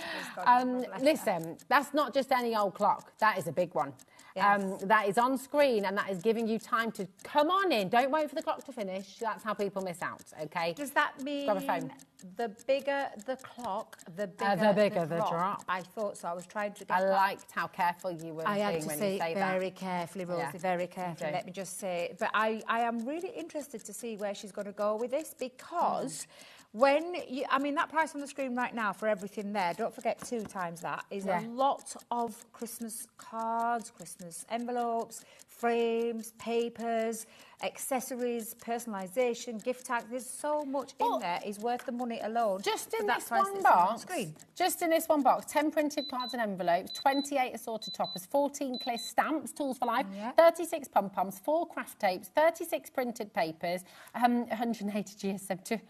she was. Listen, that's not just any old clock. That is a big one. Yes. That is on screen, and that is giving you time to come on in. Don't wait for the clock to finish. That's how people miss out, okay? Does that mean grab a phone. The bigger the clock, the bigger the drop? I thought so. I was trying to get I liked how careful you were I had being to when say you say it that. very carefully, Rosie, very carefully. Let me just say it. But I am really interested to see where she's going to go with this, because when you, I mean, that price on the screen right now for everything there, don't forget 2 times that, is a lot of Christmas cards, Christmas envelopes, frames, papers, accessories, personalisation, gift tags. There's so much in there is worth the money alone. Just in that this price one that's on the box, screen. just in this one box, 10 printed cards and envelopes, 28 assorted toppers, 14 clear stamps, tools for life, 36 pom-poms, 4 craft tapes, 36 printed papers, 180 GSM2.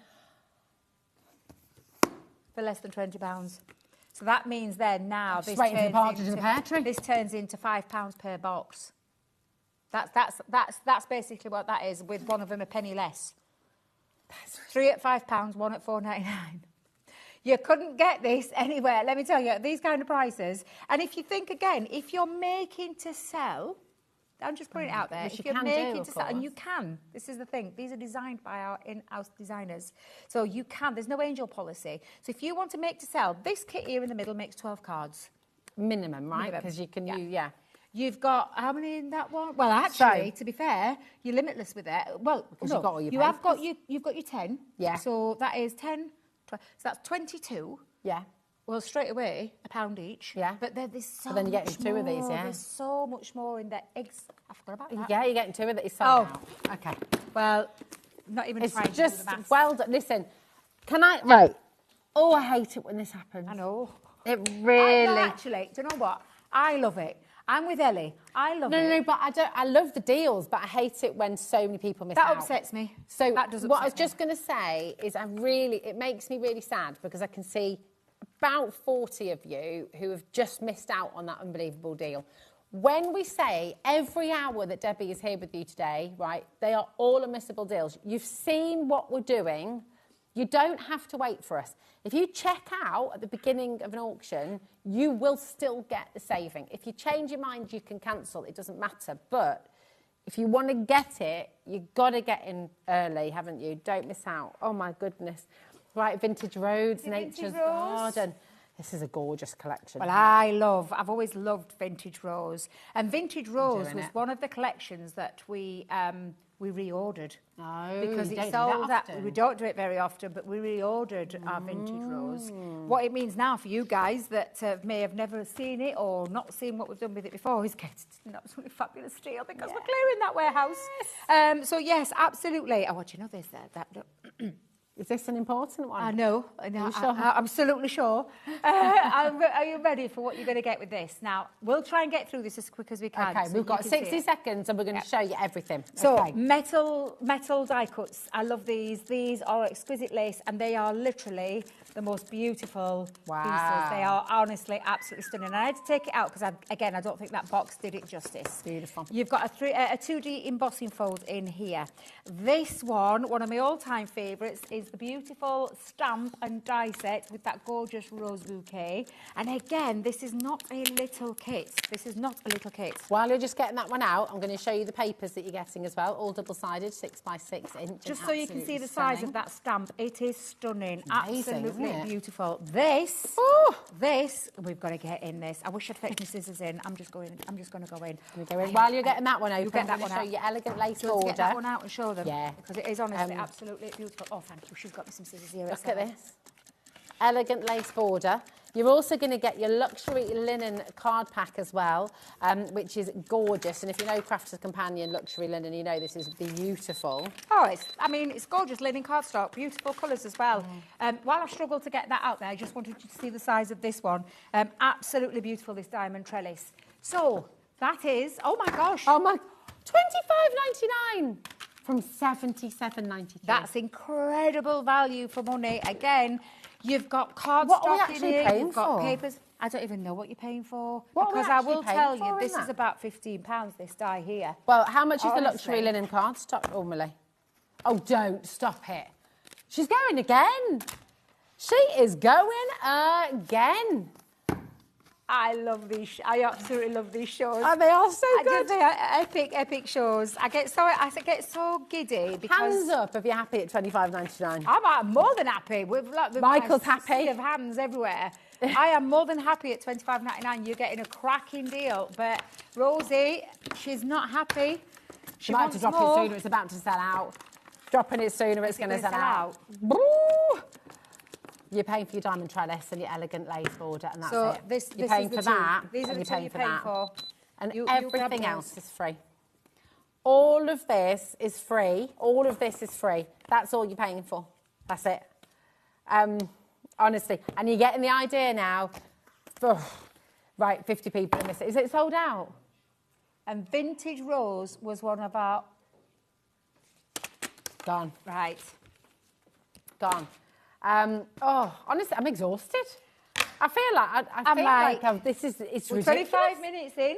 For less than £20. So that means then now this waiting for the partridge in the pear tree. This turns into £5 per box. That's basically what that is, with one of them a penny less. 3 at £5, 1 at $4.99. You couldn't get this anywhere, let me tell you, at these kind of prices. And if you think again, if you're making to sell, I'm just putting it out there. Which if you you're can making do, to of sell, and course. you can, this is the thing, these are designed by our in-house designers. So you can, there's no angel policy. So if you want to make to sell, this kit here in the middle makes 12 cards. Minimum, right? Because you can, You've got, how many in that one? Well, actually, to be fair, you're limitless with it. Well, Because no, you've got all your you've got papers. you've got your 10. Yeah. So that is 10, so that's 22. Yeah. Well, straight away, £1 each. Yeah. But there's so But then you're much getting 2 of these, more. yeah. There's so much more in there. Eggs. I forgot about that. Yeah, you're getting 2 of these sold out. Okay. Well, not even It's trying to just do the maths. well done. Listen, can I... Right. Oh, I hate it when this happens. I know. It really... No, actually, do you know what? I love it. I'm with Ellie. I love it. No, but I love the deals, but I hate it when so many people miss out. That upsets me. So That does what I was upset me. just going to say is it makes me really sad because I can see about 40 of you who have just missed out on that unbelievable deal. When we say every hour that Debbie is here with you today, right, they are all unmissable deals. You've seen what we're doing. You don't have to wait for us. If you check out at the beginning of an auction, you will still get the saving. If you change your mind, you can cancel. It doesn't matter. But if you want to get it, you've got to get in early, haven't you? Don't miss out. Oh, my goodness. Right, Vintage Roads, Nature's Garden. This is a gorgeous collection. Well, I've always loved Vintage Rose. And Vintage Rose was one of the collections that we reordered. No, because you it don't do sold that out. often. We don't do it very often, but we reordered our Vintage Rose. What it means now for you guys that may have never seen it or not seen what we've done with it before is get an absolutely fabulous deal because we're clearing that warehouse. So yes, absolutely. Oh, what do you know this? Is this an important one? I know. Are you sure? I'm absolutely sure. Are you ready for what you're going to get with this? Now, we'll try and get through this as quick as we can. Okay, so we've you got can 60 see it. seconds and we're going to show you everything. So, Okay. metal die cuts. I love these. These are exquisite lace and they are literally the most beautiful pieces. They are honestly absolutely stunning. And I had to take it out because, again, I don't think that box did it justice. Beautiful. You've got a 2D embossing fold in here. This one of my all-time favourites, is the beautiful stamp and die set with that gorgeous rose bouquet. And again, this is not a little kit. This is not a little kit. While you're just getting that one out, I'm going to show you the papers that you're getting as well, all double-sided, 6x6 inch. Just so you can see the size of that stamp. It is stunning. Amazing, Absolutely isn't it? beautiful. This, we've got to get in this. I wish I'd fetched my scissors in. I'm just going to go in. While you're getting that one open, You get that I'm going one to show out. you elegant lace Do you want to border. get that one out and show them? Yeah. Because it is honestly absolutely beautiful. Oh, thank you. She's got me some scissors here. Look at this. Elegant lace border. You're also going to get your luxury linen card pack as well, which is gorgeous. And if you know Crafter's Companion luxury linen, you know this is beautiful. Oh, it's gorgeous linen cardstock, beautiful colours as well. While I struggled to get that out there, I just wanted you to see the size of this one. Absolutely beautiful, this diamond trellis. So that is, oh my gosh. Oh my, $25.99 from $77.93. That's incredible value for money. Again, you've got cardstock What are we in actually here, paying you've got for? papers. I don't even know what you're paying for. What are we because I actually will paying tell for you, in this that? is about £15, this die here. Well, how much is the luxury Honestly. linen cardstock normally? Oh, don't stop it. She's going again. She is going again. I love these. I absolutely love these shows. Oh, they are so good. They are epic shows. I get so giddy because Hands up if you're happy at $25.99. I'm more than happy. With Michael's happy. sea of hands everywhere. I am more than happy at $25.99. You're getting a cracking deal. But Rosie, she's not happy. She might have to drop more. it sooner. It's about to sell out. Dropping it sooner, it's going to sell out. Woo! You're paying for your diamond trellis and your elegant lace border, and that's So it. this You're is paying the for two. that, These are and the you're two paying you're for paying that. for. And You grab everything those. else is free. All of this is free. All of this is free. That's all you're paying for. That's it. Honestly. And you're getting the idea now. Right, 50 people are missing. Is it sold out? And Vintage Rose was one of our... Gone. Right. Gone. Honestly, I'm exhausted. I feel like I'm like, this is it's we're ridiculous. 25 minutes in.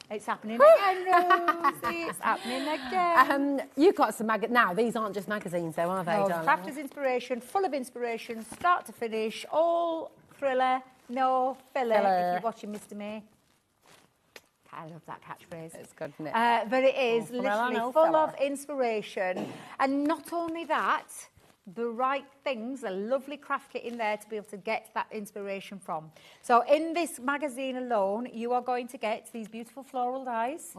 It's happening again, Rosie. It's happening again. You've got some now. These aren't just magazines, though, are they? No, darling? Crafter's Inspiration, full of inspiration, start to finish, all thriller, no filler. Filler. If you're watching Mr. May. I love that catchphrase. It's good, isn't it? But it is Oh, filler, literally no full filler. of inspiration. And not only that, the right things, a lovely craft kit in there to be able to get that inspiration from. So in this magazine alone, you are going to get these beautiful floral dies.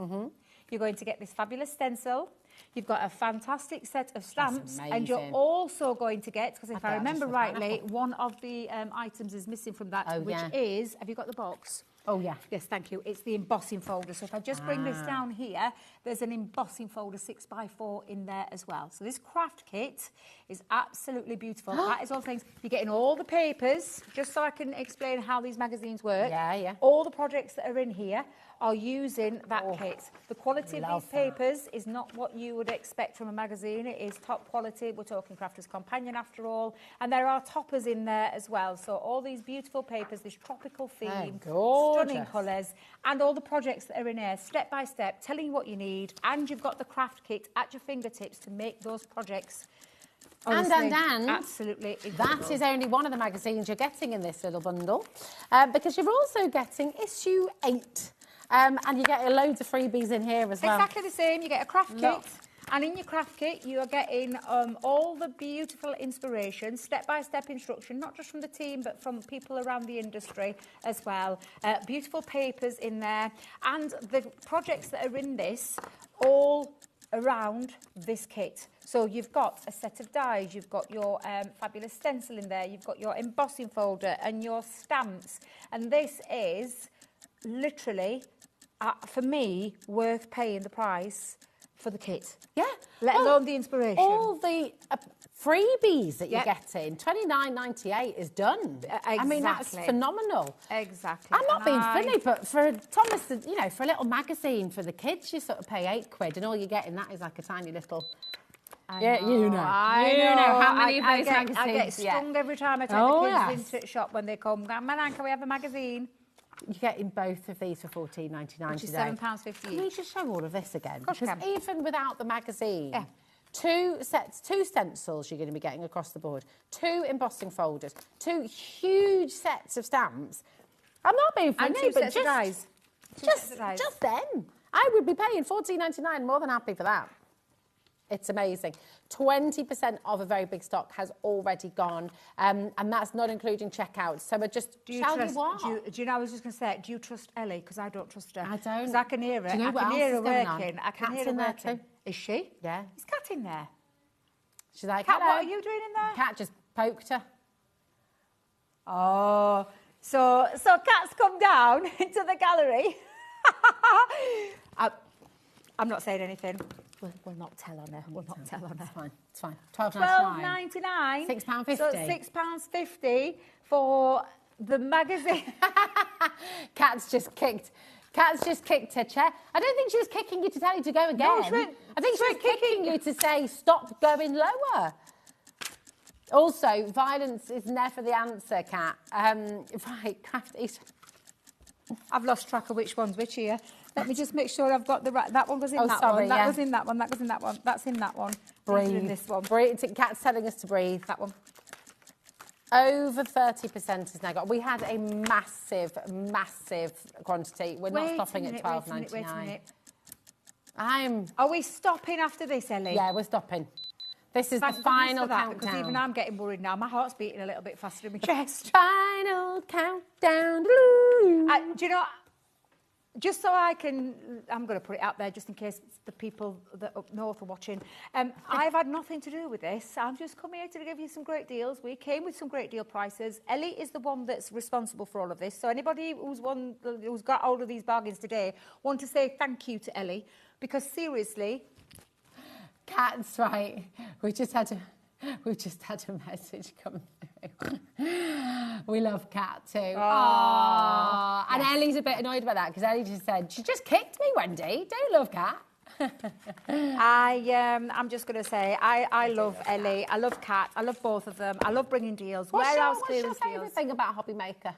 You're going to get this fabulous stencil. You've got a fantastic set of stamps, and you're amazing. also going to get, because if I bet I just remember want rightly, pineapple. one of the items is missing from that, Oh, which yeah. is, have you got the box? Oh, yeah. Yes, thank you. It's the embossing folder. So if I just bring this down here, there's an embossing folder 6x4 in there as well. So this craft kit is absolutely beautiful. That is all things. You're getting all the papers, just so I can explain how these magazines work. Yeah, yeah. All the projects that are in here are using that kit. The quality of these papers is not what you would expect from a magazine. It is top quality. We're talking Crafter's Companion after all. And there are toppers in there as well. So all these beautiful papers, this tropical theme, stunning colours, and all the projects that are in here, step by step, telling you what you need. And you've got the craft kit at your fingertips to make those projects. Honestly, absolutely incredible. That is only one of the magazines you're getting in this little bundle, because you're also getting issue 8. And you get loads of freebies in here as well. Exactly the same. You get a craft kit. And in your craft kit, you are getting all the beautiful inspiration, step-by-step instruction, not just from the team, but from people around the industry as well. Beautiful papers in there. And the projects that are in this all around this kit. So you've got a set of dies, you've got your fabulous stencil in there, you've got your embossing folder and your stamps. And this is literally, for me, worth paying the price for the kit. Yeah. Let alone the inspiration. All the freebies that you're getting, $29.98 is done. I mean, that's phenomenal. Exactly. I'm not being funny, but for Thomas, you know, for a little magazine for the kids, you sort of pay £8, and all you're getting that is like a tiny little. You know how many of those magazines. I get stung every time I take the kids into the shop when they come. Man, can we have a magazine? You're getting both of these for $14.99 Which is today. £7.50 Can we just show all of this again? Of course you Because can. even without the magazine, two stencils you're going to be getting across the board, 2 embossing folders, 2 huge sets of stamps. I'm not being funny, and 2 but sets of dies. Just then, I would be paying $14.99. More than happy for that. It's amazing. 20% of a very big stock has already gone, and that's not including checkouts. So we're just, Do you know, I was just going to say, do you trust Ellie? Because I don't trust her. I don't. Because I can hear her. Do you know I what can else hear is her going on? working. I can Cat's hear her in there working. too. Is she? Yeah. Is Cat in there? She's like, Cat, hello. what are you doing in there? Cat just poked her. Oh, so Cat's come down into the gallery. I'm not saying anything. We'll not tell on her. We'll not tell on her. It's fine. It's fine. $12.99. £12.99. £6.50. So £6.50 for the magazine. Cat's just kicked her chair. I don't think she was kicking you to tell you to go again. No, I think she was kicking you to say stop going lower. Also, violence is never the answer, Cat. Right, Crafty. I've lost track of which one's which here. Let me just make sure I've got the right. That one was in that sorry, one. That was in that one. That was in that one. That's in that one. Breathe. In this one. Breathe. Cat's telling us to breathe. That one. Over 30% has now got. We had a massive quantity. We're not stopping at £12.99. Wait a minute. Are we stopping after this, Ellie? Yeah, we're stopping. This is Thank the final goodness for that, countdown. because even I'm getting worried now. My heart's beating a little bit faster in my chest. Final countdown. Do you know? Just so I can, I'm going to put it out there just in case the people that up north are watching. I've had nothing to do with this. I'm just come here to give you some great deals. We came with some great deal prices. Ellie is the one that's responsible for all of this. So anybody who's got hold of these bargains today, want to say thank you to Ellie, because seriously, Cat's right. We just had a message come through. We love Cat too. Aww. And Ellie's a bit annoyed about that because Ellie just said, she just kicked me, Wendy. Don't love Cat. I'm just going to say, I love Ellie. I love Cat. I love both of them. I love bringing deals. What's your favourite thing about HobbyMaker?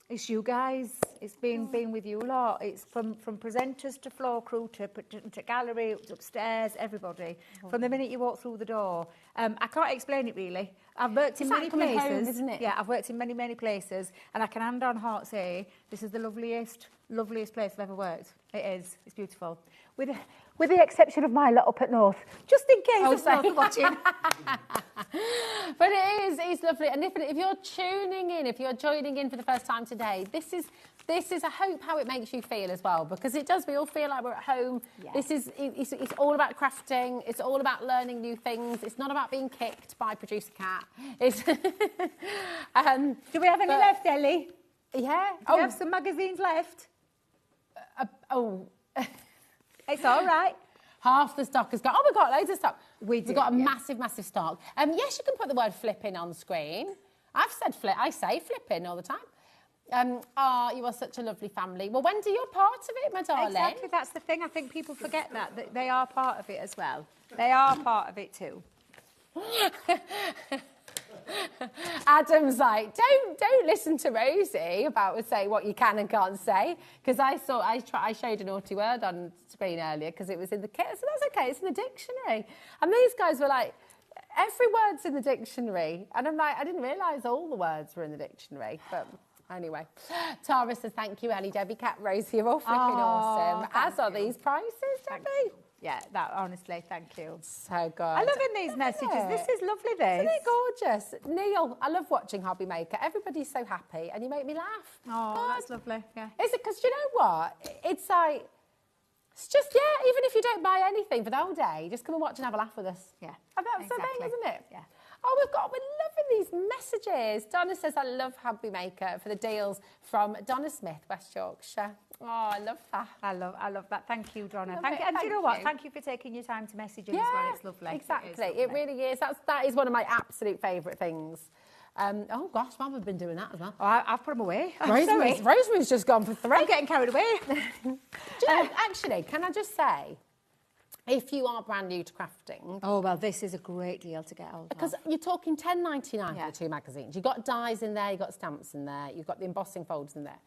It's you guys. It's been with you a lot. It's from presenters to floor crew to gallery, upstairs, everybody. From the minute you walk through the door. I can't explain it really. I've worked in many places. Home, isn't it? Yeah, I've worked in many places, and I can hand on heart say this is the loveliest loveliest place I've ever worked. It is. It's beautiful. With the exception of my lot up at North, just in case of North watching. But it's lovely. And if you're tuning in, if you're joining in for the first time today, this is, I hope, how it makes you feel as well, because it does. We all feel like we're at home. Yeah. It's all about crafting. It's all about learning new things. It's not about being kicked by producer Cat. It's Do we have any left, Ellie? Yeah. Do we have some magazines left? It's all right. Half the stock has gone. Oh, we've got loads of stock. We've got a massive, massive stock. Yes, you can put the word flipping on screen. I've said flip. I say flipping all the time. You are such a lovely family. Well, Wendy, you're part of it, my darling. Exactly, that's the thing. I think people forget that they are part of it as well. They are part of it too. Adam's like, don't listen to Rosie about say what you can and can't say, because I showed a naughty word on screen earlier because it was in the kit, so that's okay, it's in the dictionary. And these guys were like, every word's in the dictionary, and I'm like, I didn't realise all the words were in the dictionary, but anyway. Tara says, thank you, Ellie, Debbie, Cat, Rosie, you're all flipping awesome, as are these prices, Debbie. Yeah, that honestly, thank you. So good. I love in these messages. This is lovely, this. Isn't it gorgeous? Neil, I love watching HobbyMaker. Everybody's so happy and you make me laugh. Oh, that's lovely, yeah. Is it? Because you know what? It's like, it's just, yeah, even if you don't buy anything for the whole day, just come and watch and have a laugh with us. Yeah, and that's the thing, isn't it? Yeah. Oh, we're loving these messages. Donna says, I love HobbyMaker for the deals from Donna Smith, West Yorkshire. Oh, I love that. I love that. Thank you, Donna. Thank you. And do you know what? Thank you for taking your time to message us as well. It's lovely. Exactly. It really is. That is one of my absolute favourite things. Oh gosh, Mum, I've been doing that as well. Oh, I've put them away. Rosemary's just gone for 3. I'm getting carried away. Do you know, actually, can I just say, if you are brand new to crafting... Oh, well, this is a great deal to get hold of. Because you're talking $10.99 for the 2 magazines. You've got dies in there, you've got stamps in there, you've got the embossing folders in there.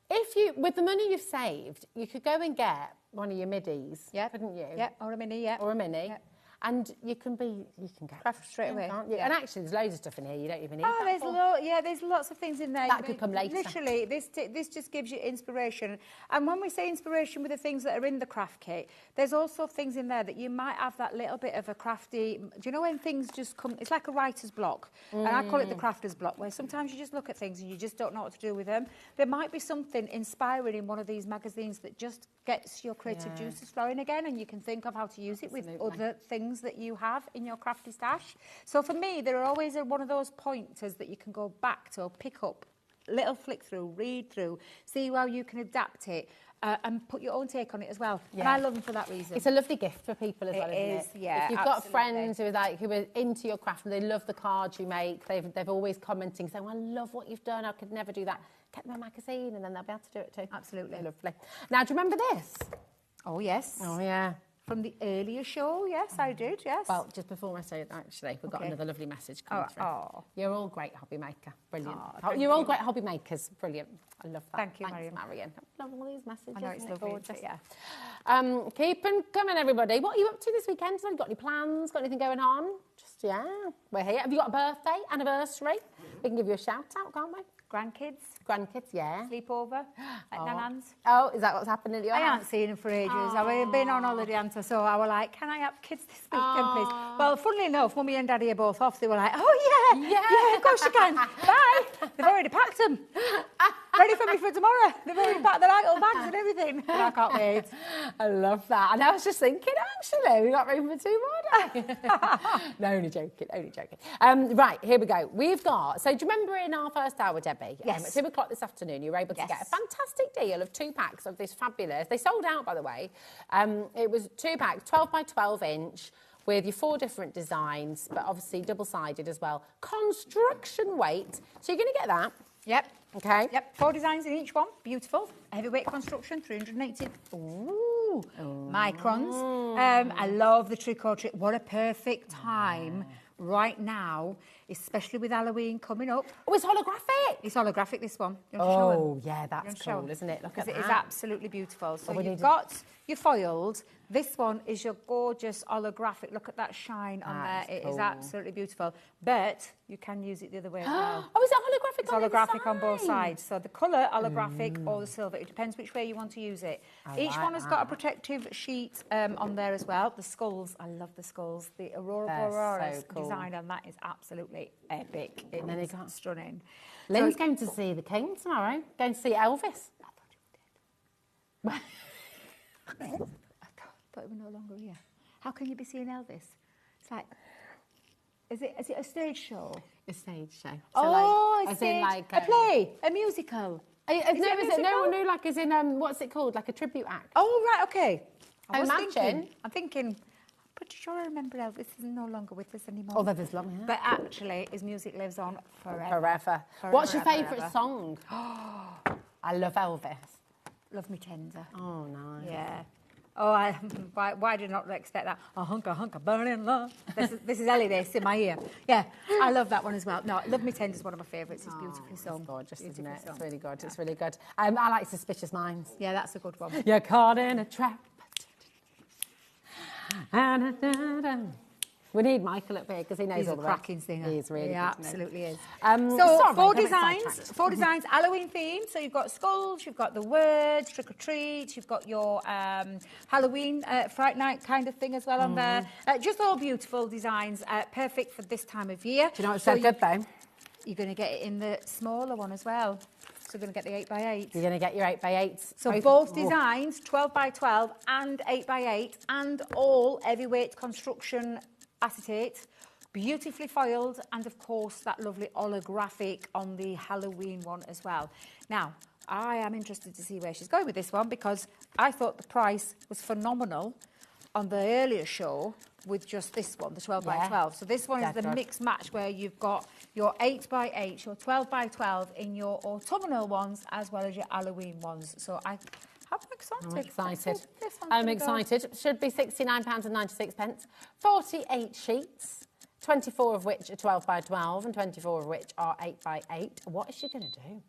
If you, with the money you've saved, you could go and get one of your middies, couldn't you? Yeah, or a mini, Or a mini. Yeah. And you can get craft straight away. Can't you? Yeah. And actually, there's loads of stuff in here you don't even need. Oh, there's lots of things in there. That could come later. Literally, this just gives you inspiration. And when we say inspiration with the things that are in the craft kit, there's also things in there that you might have that little bit of a crafty. Do you know when things just come? It's like a writer's block, and I call it the crafter's block, where sometimes you just look at things and you just don't know what to do with them. There might be something inspiring in one of these magazines that just gets your creative juices flowing again, and you can think of how to use it with other things that you have in your crafty stash. So for me, there are always one of those pointers that you can go back to, or pick up, little flick through, read through, see how you can adapt it, and put your own take on it as well. Yeah. And I love them for that reason. It's a lovely gift for people as well, isn't it? Yeah, if you've got friends who are into your craft and they love the cards you make, they've always commenting saying, I love what you've done, I could never do that. Get them a magazine and then they'll be able to do it too. Absolutely. Lovely. Now, do you remember this? Oh, yes. Oh, yeah. From the earlier show, yes, I did, yes. Well, just before I say it, actually, we've got another lovely message coming through. Oh. You're all great HobbyMaker. Brilliant. You're all great hobby makers. Brilliant. I love that. Thank you, Thanks, Marion. I love all these messages. I know, it's lovely. Gorgeous. Yeah. Keep them coming, everybody. What are you up to this weekend? Have you got any plans? Got anything going on? Just, we're here. Have you got a birthday, anniversary? We can give you a shout out, can't we? Grandkids, yeah. Sleepover at Nan's. Oh, is that what's happening at your house? I haven't seen them for ages. I've been on holiday, Anta, so I was like, can I have kids this weekend, please? Well, funnily enough, Mummy and Daddy are both off. They were like, oh, yeah, of course you can. Bye. They've already packed them. Ready for me for tomorrow. They've already packed their little bags and everything. And I can't wait. I love that. And I was just thinking, actually, we've got room for 2 more days. No, only joking. Right, here we go. We've got, so do you remember in our first hour, Debbie? Yes. At 2 o'clock this afternoon, you were able to get a fantastic deal of 2 packs of this fabulous, they sold out, by the way. It was 2 packs, 12 by 12 inch, with your 4 different designs, but obviously double-sided as well. Construction weight. So you're going to get that. Yep. Okay. Yep. 4 designs in each one. Beautiful. Heavyweight construction, 380 microns. I love the trick or treat. What a perfect time right now, especially with Halloween coming up. Oh, it's holographic. It's holographic, this one. Oh, yeah, that's cool, isn't it? Look at that. It is absolutely beautiful. So you've got your foiled. This one is your gorgeous holographic. Look at that shine on there. It is absolutely beautiful. But you can use it the other way as well. Oh, is it holographic It's on holographic the on both sides. So the colour, holographic, or the silver. It depends which way you want to use it. Each one has got a protective sheet on there as well. The skulls, I love the skulls. The Aurora Borealis design on that is absolutely epic. It is stunning. Lynn's going to see the King tomorrow. Going to see Elvis. I thought we were no longer here. How can you be seeing Elvis? It's like, is it a stage show? A stage show. So a stage, a play, a musical. No, like as in what's it called? Like a tribute act. Oh right, okay. I'm thinking. Pretty sure I remember Elvis is no longer with us anymore. Although there's long hair. But actually, his music lives on forever. Forever. What's your favourite song? I love Elvis. Love Me Tender. Oh, nice. Yeah. Oh, why did I not expect that? A hunker, burning love. This is Ellie, this, in my ear. Yeah, I love that one as well. No, Love Me Tender is one of my favourites. It's beautifully sung. It's gorgeous, isn't it? It's really good. It's really good. I like Suspicious Minds. Yeah, that's a good one. You're caught in a trap. We need Michael up here because he knows He's all a the cracking singer. He's really He good, absolutely is. Sorry, four designs, Halloween theme. So you've got skulls, you've got the words, trick or treat, you've got your Halloween Fright Night kind of thing as well on there. Just all beautiful designs, perfect for this time of year. Do you know what's so good though? You're going to get it in the smaller one as well. So you're going to get the 8x8. You're going to get your 8x8s. So both designs, 12x12 and 8x8, and all heavyweight construction acetate, beautifully foiled, and of course that lovely holographic on the Halloween one as well. Now, I am interested to see where she's going with this one because I thought the price was phenomenal on the earlier show with just this one, the 12x12. So this one is the mix match where you've got your 8x8, your 12x12 in your autumnal ones as well as your Halloween ones. So I'm excited. I'm excited. Should be £69.96. 48 sheets, 24 of which are 12x12 and 24 of which are 8x8. What is she going to do?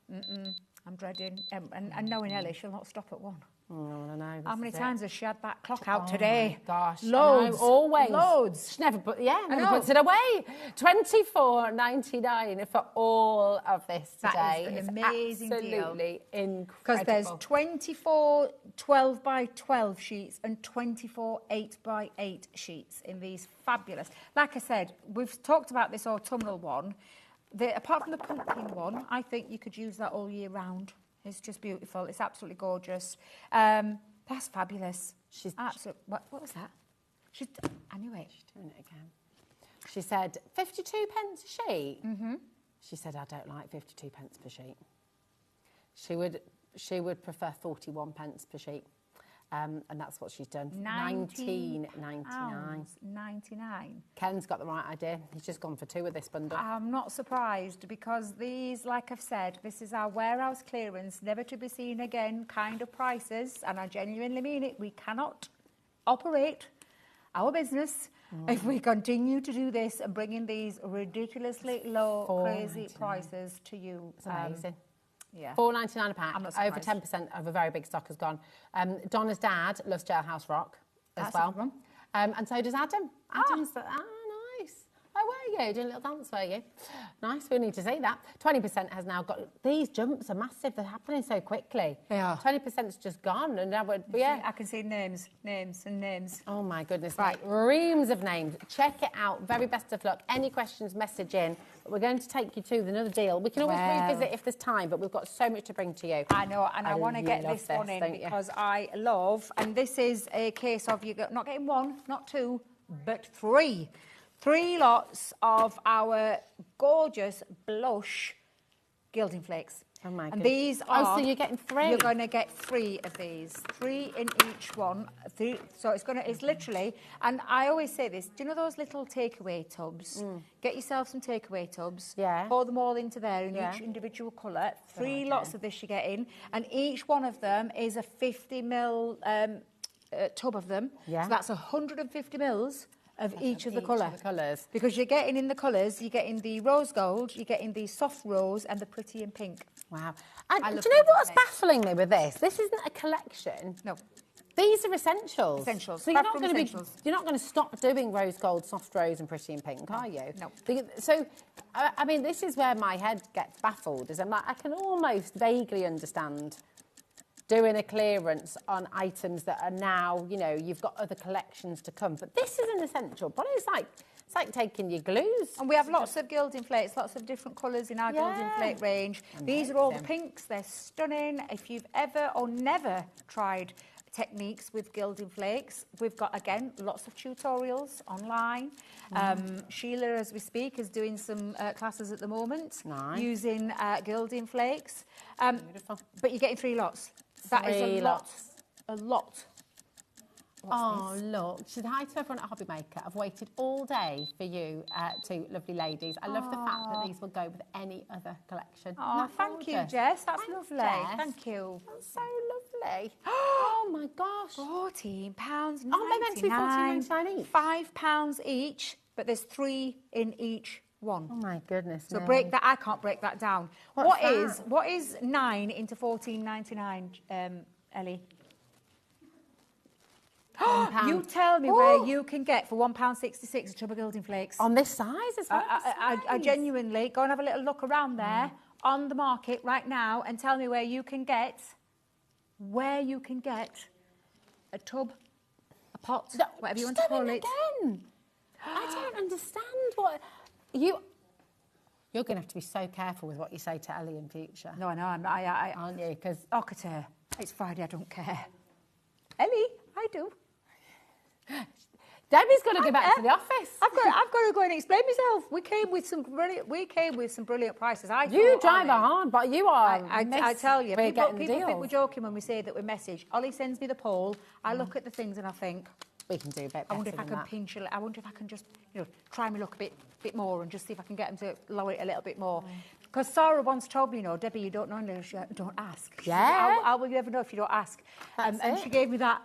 I'm dreading. And knowing Ellie, she'll not stop at one. Oh, I know. How many times has she had that clock out today? Gosh, loads. Always. Loads. She never puts it away. $24.99 for all of this today. That is an amazing deal. Absolutely incredible. Because there's 24 12x12 sheets and 24 8x8 sheets in these fabulous. Like I said, we've talked about this autumnal one. Apart from the pumpkin one, I think you could use that all year round. It's just beautiful. It's absolutely gorgeous. That's fabulous. She's absolutely. What was that? Anyway. She's doing it again. She said 52 pence a sheet. She said, I don't like 52 pence per sheet. She would prefer 41 pence per sheet. And that's what she's done. £19.99. 99. Ken's got the right idea. He's just gone for two with this bundle. I'm not surprised because these, like I've said, this is our warehouse clearance, never to be seen again kind of prices. And I genuinely mean it. We cannot operate our business if we continue to do this and bring in these ridiculously low, crazy prices to you. It's amazing. Yeah. £4.99 a pack. Over 10% of a very big stock has gone. Donna's dad loves Jailhouse Rock as well. And so does Adam. Adam's nice. Oh, were you? Doing a little dance, were you? Nice, we need to see that. 20% has now got... These jumps are massive. They're happening so quickly. They are. 20%'s just gone. And now I can see names. Oh, my goodness. Right. Reams of names. Check it out. Very best of luck. Any questions, message in. But we're going to take you to another deal. We can always revisit if there's time, but we've got so much to bring to you. I know, and I want to get this one in because I love... And this is a case of you not getting one, not two, but three. 3 lots of our gorgeous blush gilding flakes. Oh my goodness. And these are... Oh, so you're getting 3? You're going to get 3 of these. 3 in each one. So it's literally... And I always say this. Do you know those little takeaway tubs? Get yourself some takeaway tubs. Yeah. Pour them all into there in each individual colour. 3 lots of this you get in. And each one of them is a 50ml tub of them. Yeah. So that's 150 mils of each of the colours. Because you're getting in the colours, you're getting the rose gold, you're getting the soft rose and the pretty and pink. Wow. And do you know what's baffling me with this? This isn't a collection. No. These are essentials. Essentials. So you're not Bathroom going essentials. you're not going to stop doing rose gold, soft rose, and pretty in pink, are you? No. So, I mean, this is where my head gets baffled. Is I'm like, I can almost vaguely understand doing a clearance on items that are now, you know, you've got other collections to come, but this is an essential. But it's like taking your glues. And we have lots of gilding flakes, lots of different colours in our gilding flake range. These are all the pinks. They're stunning. If you've ever or never tried techniques with gilding flakes, we've got, again, lots of tutorials online. Sheila, as we speak, is doing some classes at the moment using gilding flakes. Beautiful. But you're getting 3 lots. That is a lot. A lot. Oh, look. Should hi to everyone at HobbyMaker. I've waited all day for you two lovely ladies. I love the fact that these will go with any other collection. Oh, thank you, Jess. That's lovely. Jess. Thank you. That's so lovely. Oh, my gosh. £14.99. Oh, they meant to be £14.99 each. £5 each, but there's 3 in each one. Oh, my goodness. So break that. I can't break that down. What's What is 9 into £14.99, Ellie? You tell me where you can get for £1.66 a tub of gilding flakes. On this size as well? I genuinely go and have a little look around there on the market right now and tell me where you can get a tub, a pot, whatever you want to call it. Again. I don't understand what you're going to have to be so careful with what you say to Ellie in future. No, I know. Aren't you? Because it's Friday. I don't care. Ellie, I do. Debbie's got to go back to the office. I've got to go and explain myself. We came with some brilliant prices. You drive hard, but you are. I tell you, people think we're joking when we say that we message. Ollie sends me the poll. I look at the things and I think we can do a bit better. I wonder if I can pinch it. I wonder if I can just, try me luck a bit more and just see if I can get them to lower it a little bit more. Because Sarah once told me, Debbie, you don't know unless you don't ask. Yeah. How will you ever know if you don't ask? And it. she gave me that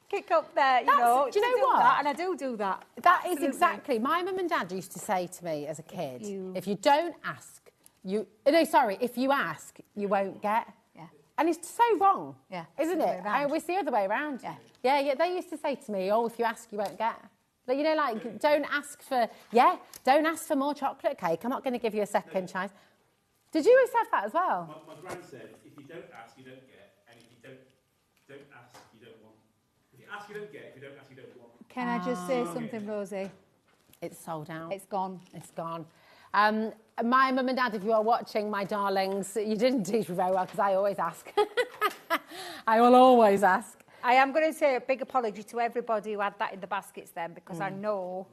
kick up there, Do you know what? That, and I do that. That is exactly. My mum and dad used to say to me as a kid, if you don't ask, if you ask, you won't get. Yeah. And it's so wrong. Yeah. Isn't it? It's the other way around. Yeah. Yeah, they used to say to me, if you ask, you won't get. Like, don't ask for more chocolate cake. I'm not going to give you a second chance. Did you always have that as well? My gran said, if you don't ask, you don't get. And if you don't ask, you don't want. If you ask, you don't get. If you don't ask, you don't want. Can I just say something, Rosie? It's sold out. It's gone. It's gone. My mum and dad, if you are watching, my darlings, you didn't teach me very well because I always ask. I will always ask. I am going to say a big apology to everybody who had that in the baskets then, because I know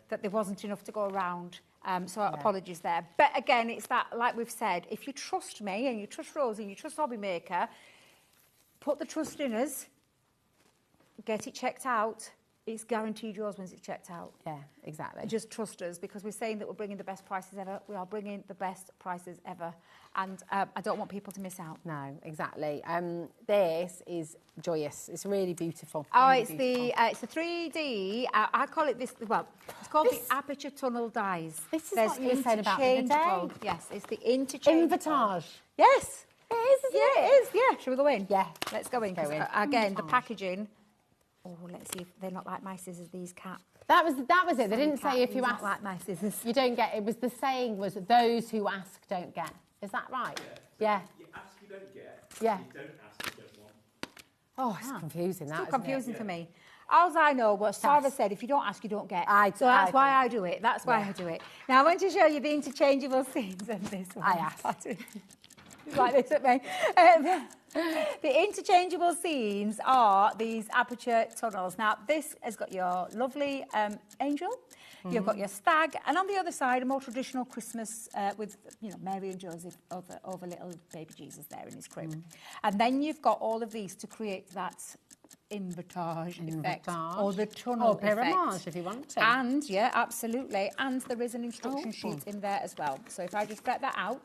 that there wasn't enough to go around. So apologies there. But again, it's that, like we've said, if you trust me and you trust Rosie and you trust HobbyMaker, put the trust in us, get it checked out. It's guaranteed yours once it's checked out. Yeah, exactly. Just trust us, because we're saying that we're bringing the best prices ever. We are bringing the best prices ever. And I don't want people to miss out. No, exactly. This is joyous. It's really beautiful. Oh, really it's beautiful. it's a 3D. I call it this. Well, it's called the aperture tunnel dies. This is what you were saying about the other day. Yes, it's the interchangeable. Invitage. Yes, it is. Isn't it? It is. Yeah. Shall we go in? Yeah. Let's go in. Go in. Again, the packaging. Oh, let's see if they're not like my scissors. These cat. That was it. They didn't say if you ask, like my scissors. you don't get. It was the saying was those who ask don't get. Is that right? Yeah. You ask, you don't get. Yeah. You don't ask, you don't want. Oh, it's confusing. It's too confusing for me. All I know, what Sarah said, if you don't ask, you don't get. So that's why I do it. That's why I do it. Now, I want to show you the interchangeable scenes of this one. I asked. It's like this at me. The interchangeable scenes are these aperture tunnels. Now, this has got your lovely angel. You've got your stag, and on the other side, a more traditional Christmas with, Mary and Joseph over little baby Jesus there in his crib. And then you've got all of these to create that invitage effect, or the tunnel effect. Pyramage, if you want to. And, yeah, absolutely. And there is an instruction sheet in there as well. So if I just get that out,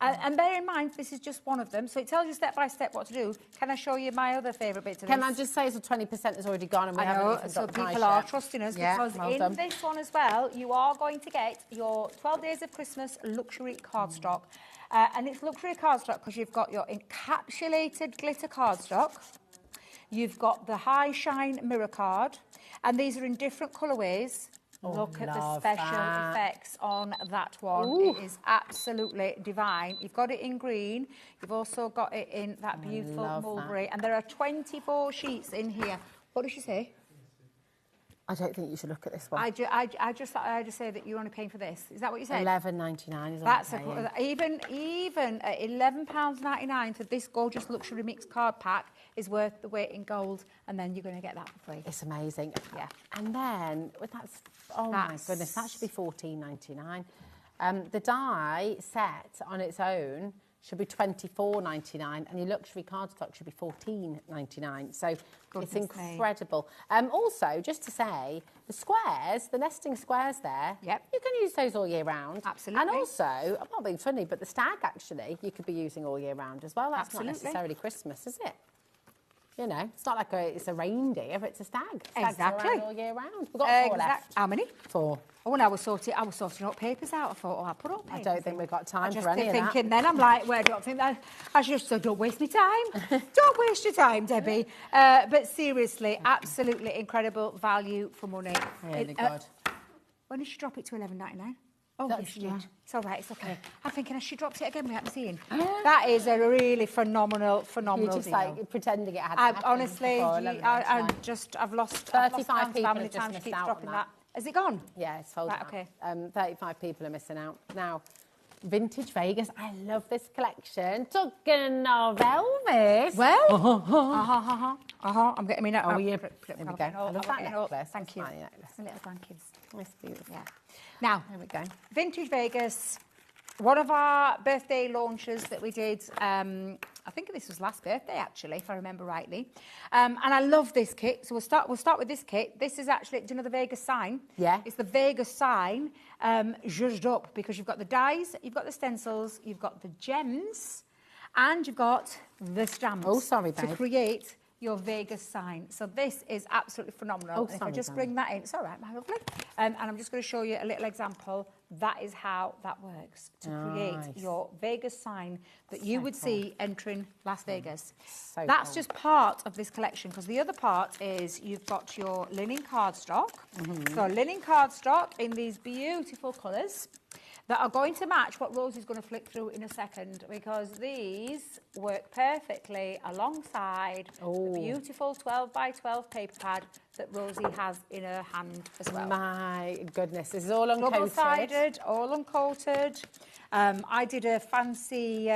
and bear in mind, this is just one of them, so it tells you step by step what to do. Can I show you my other favourite bits of this? Can I just say, so 20% has already gone and we haven't even so got the price people are yet. trusting us, Yeah, because well in done. this one as well, you are going to get your 12 Days of Christmas luxury cardstock. And it's luxury cardstock because you've got your encapsulated glitter cardstock. You've got the High Shine Mirror Card, and these are in different colourways. Oh, Look at the love special that. effects on that one. Ooh. It is absolutely divine. You've got it in green. You've also got it in that beautiful love mulberry. that. And there are 24 sheets in here. What did she say? I don't think you should look at this one. I just thought I just say that you're only paying for this. Is that what you said? £11.99 is That's what I'm even at £11.99 for this gorgeous luxury mixed card pack is worth the weight in gold, and then you're going to get that for free. It's amazing. Yeah. And then with that, my goodness, that should be £14.99. The die set on its own should be £24.99, and your luxury cardstock should be £14.99. So it's incredible. Also, just to say, the squares, the nesting squares there, you can use those all year round. Absolutely. And also, I'm not being funny, but the stag actually you could be using all year round as well. That's not necessarily Christmas, is it? You know, it's not like it's a reindeer, but it's a stag. Stags are around all year round. We've got 4 left. How many? 4. Oh, when I was sorting up papers out, I thought, I'll put up papers. I don't think we've got time for any of that. I just thinking then, I'm like, where do I think that? I just said, don't waste my time. Don't waste your time, Debbie. But seriously, absolutely incredible value for money. Really good. When did she drop it to £11.99? Oh, yes, she did. It's all right, it's okay. I'm thinking, has she dropped it again without me seeing? That is a really phenomenal You're just deal. like pretending it hadn't happened. Honestly, I've lost 35 people how many have just times she missed keeps out dropping on that. Has it gone? Yeah, it's sold Right, out. okay. 35 people are missing out. Now, Vintage Vegas. I love this collection. Talking of Elvis. Well, I'm getting me now. Oh, yeah. There we go. I love that necklace. Thank you. Necklace. The little grandkids. It's beautiful. Yeah. Now, there we go. Vintage Vegas. One of our birthday launches that we did, I think this was last birthday actually, if I remember rightly. And I love this kit. So we'll start with this kit. This is actually, do you know the Vegas sign? Yeah. It's the Vegas sign zhuzhed up because you've got the dies, you've got the stencils, you've got the gems, and you've got the stamps. Oh, sorry, babe. To create your Vegas sign. So this is absolutely phenomenal. Oh, and if I just bring that in, it's all right, my lovely. And I'm just going to show you a little example. That is how that works to create your Vegas sign that you would see entering Las Vegas. So That's cool. just part of this collection, because the other part is you've got your linen cardstock. So linen cardstock in these beautiful colours that are going to match what Rosie's going to flick through in a second, because these work perfectly alongside the beautiful 12 by 12 paper pad that Rosie has in her hand as well. My goodness, this is all uncoated. Double-sided, all uncoated. I did a fancy,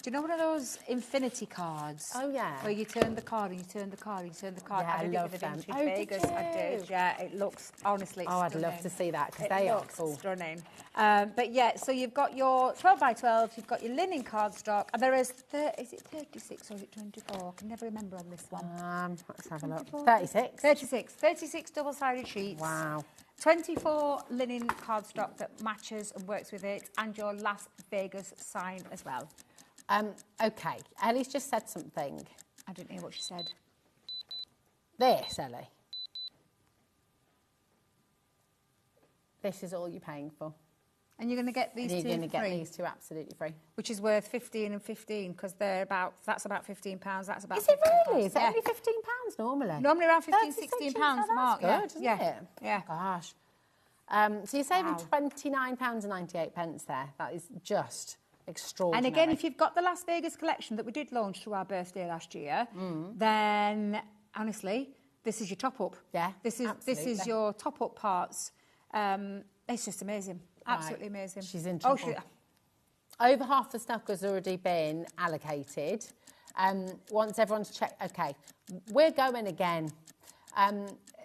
do you know one of those infinity cards? Oh, yeah. Where you turn the card and you turn the card and you turn the card. Yeah, I did I love it with them. Vintage Oh, did Vegas. I did, you? yeah. It looks, honestly, Oh, I'd stunning. love to see that, because It they are looks cool. stunning. But yeah, so you've got your 12 by 12, you've got your linen cardstock, and there is, is it 36 or is it 24? I can never remember on this one. Let's have a look. 24? 36. 36 double-sided sheets. Wow. 24 linen cardstock that matches and works with it, and your Las Vegas sign as well. Okay, Ellie's just said something. I didn't hear what she said. This, Ellie. This is all you're paying for. And you're going to get these two You're going to get free, these two absolutely free. which is worth 15 and 15, because they're about, that's about £15. That's about Is it really? £15. Is it only £15 normally? Normally around 15, 36 £16 that's mark. good, isn't yeah. it? Yeah. Oh, gosh. So you're saving £29.98 there. That is just extraordinary. And again, if you've got the Las Vegas collection that we did launch through our birthday last year, then honestly, this is your top up. Yeah, this is your top up parts. It's just amazing, absolutely amazing. She's in trouble. Over half the stock has already been allocated. Once everyone's checked, okay, we're going again.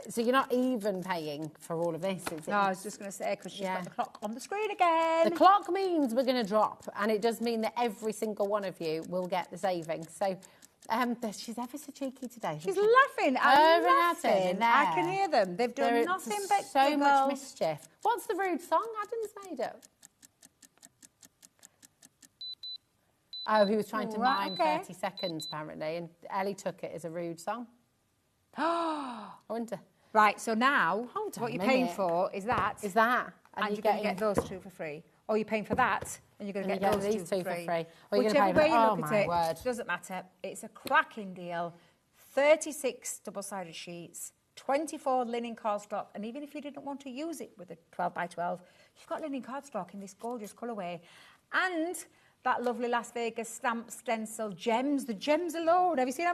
So you're not even paying for all of this, is it? No, I was just going to say, because she's got the clock on the screen again. The clock means we're going to drop, and it does mean that every single one of you will get the savings. So she's ever so cheeky today. She's laughing. I'm laughing. I can hear them. They've done nothing but so giggle. much mischief. What's the rude song Adam's made up? Oh, he was trying to mime 30 seconds, apparently, and Ellie took it as a rude song. I wonder. Right, so now, Hold on what a you're paying minute. for is that. Is that? And you're going to get those two for free. Or you're paying for that, and you're going to And get you get those these two two for for free. free. Or you're Whichever gonna pay way for- you oh, look my at it, word. doesn't matter. It's a cracking deal. 36 double-sided sheets, 24 linen cardstock, and even if you didn't want to use it with a 12 by 12, you've got linen cardstock in this gorgeous colourway. And that lovely Las Vegas stamp stencil gems. The gems alone. Have you seen how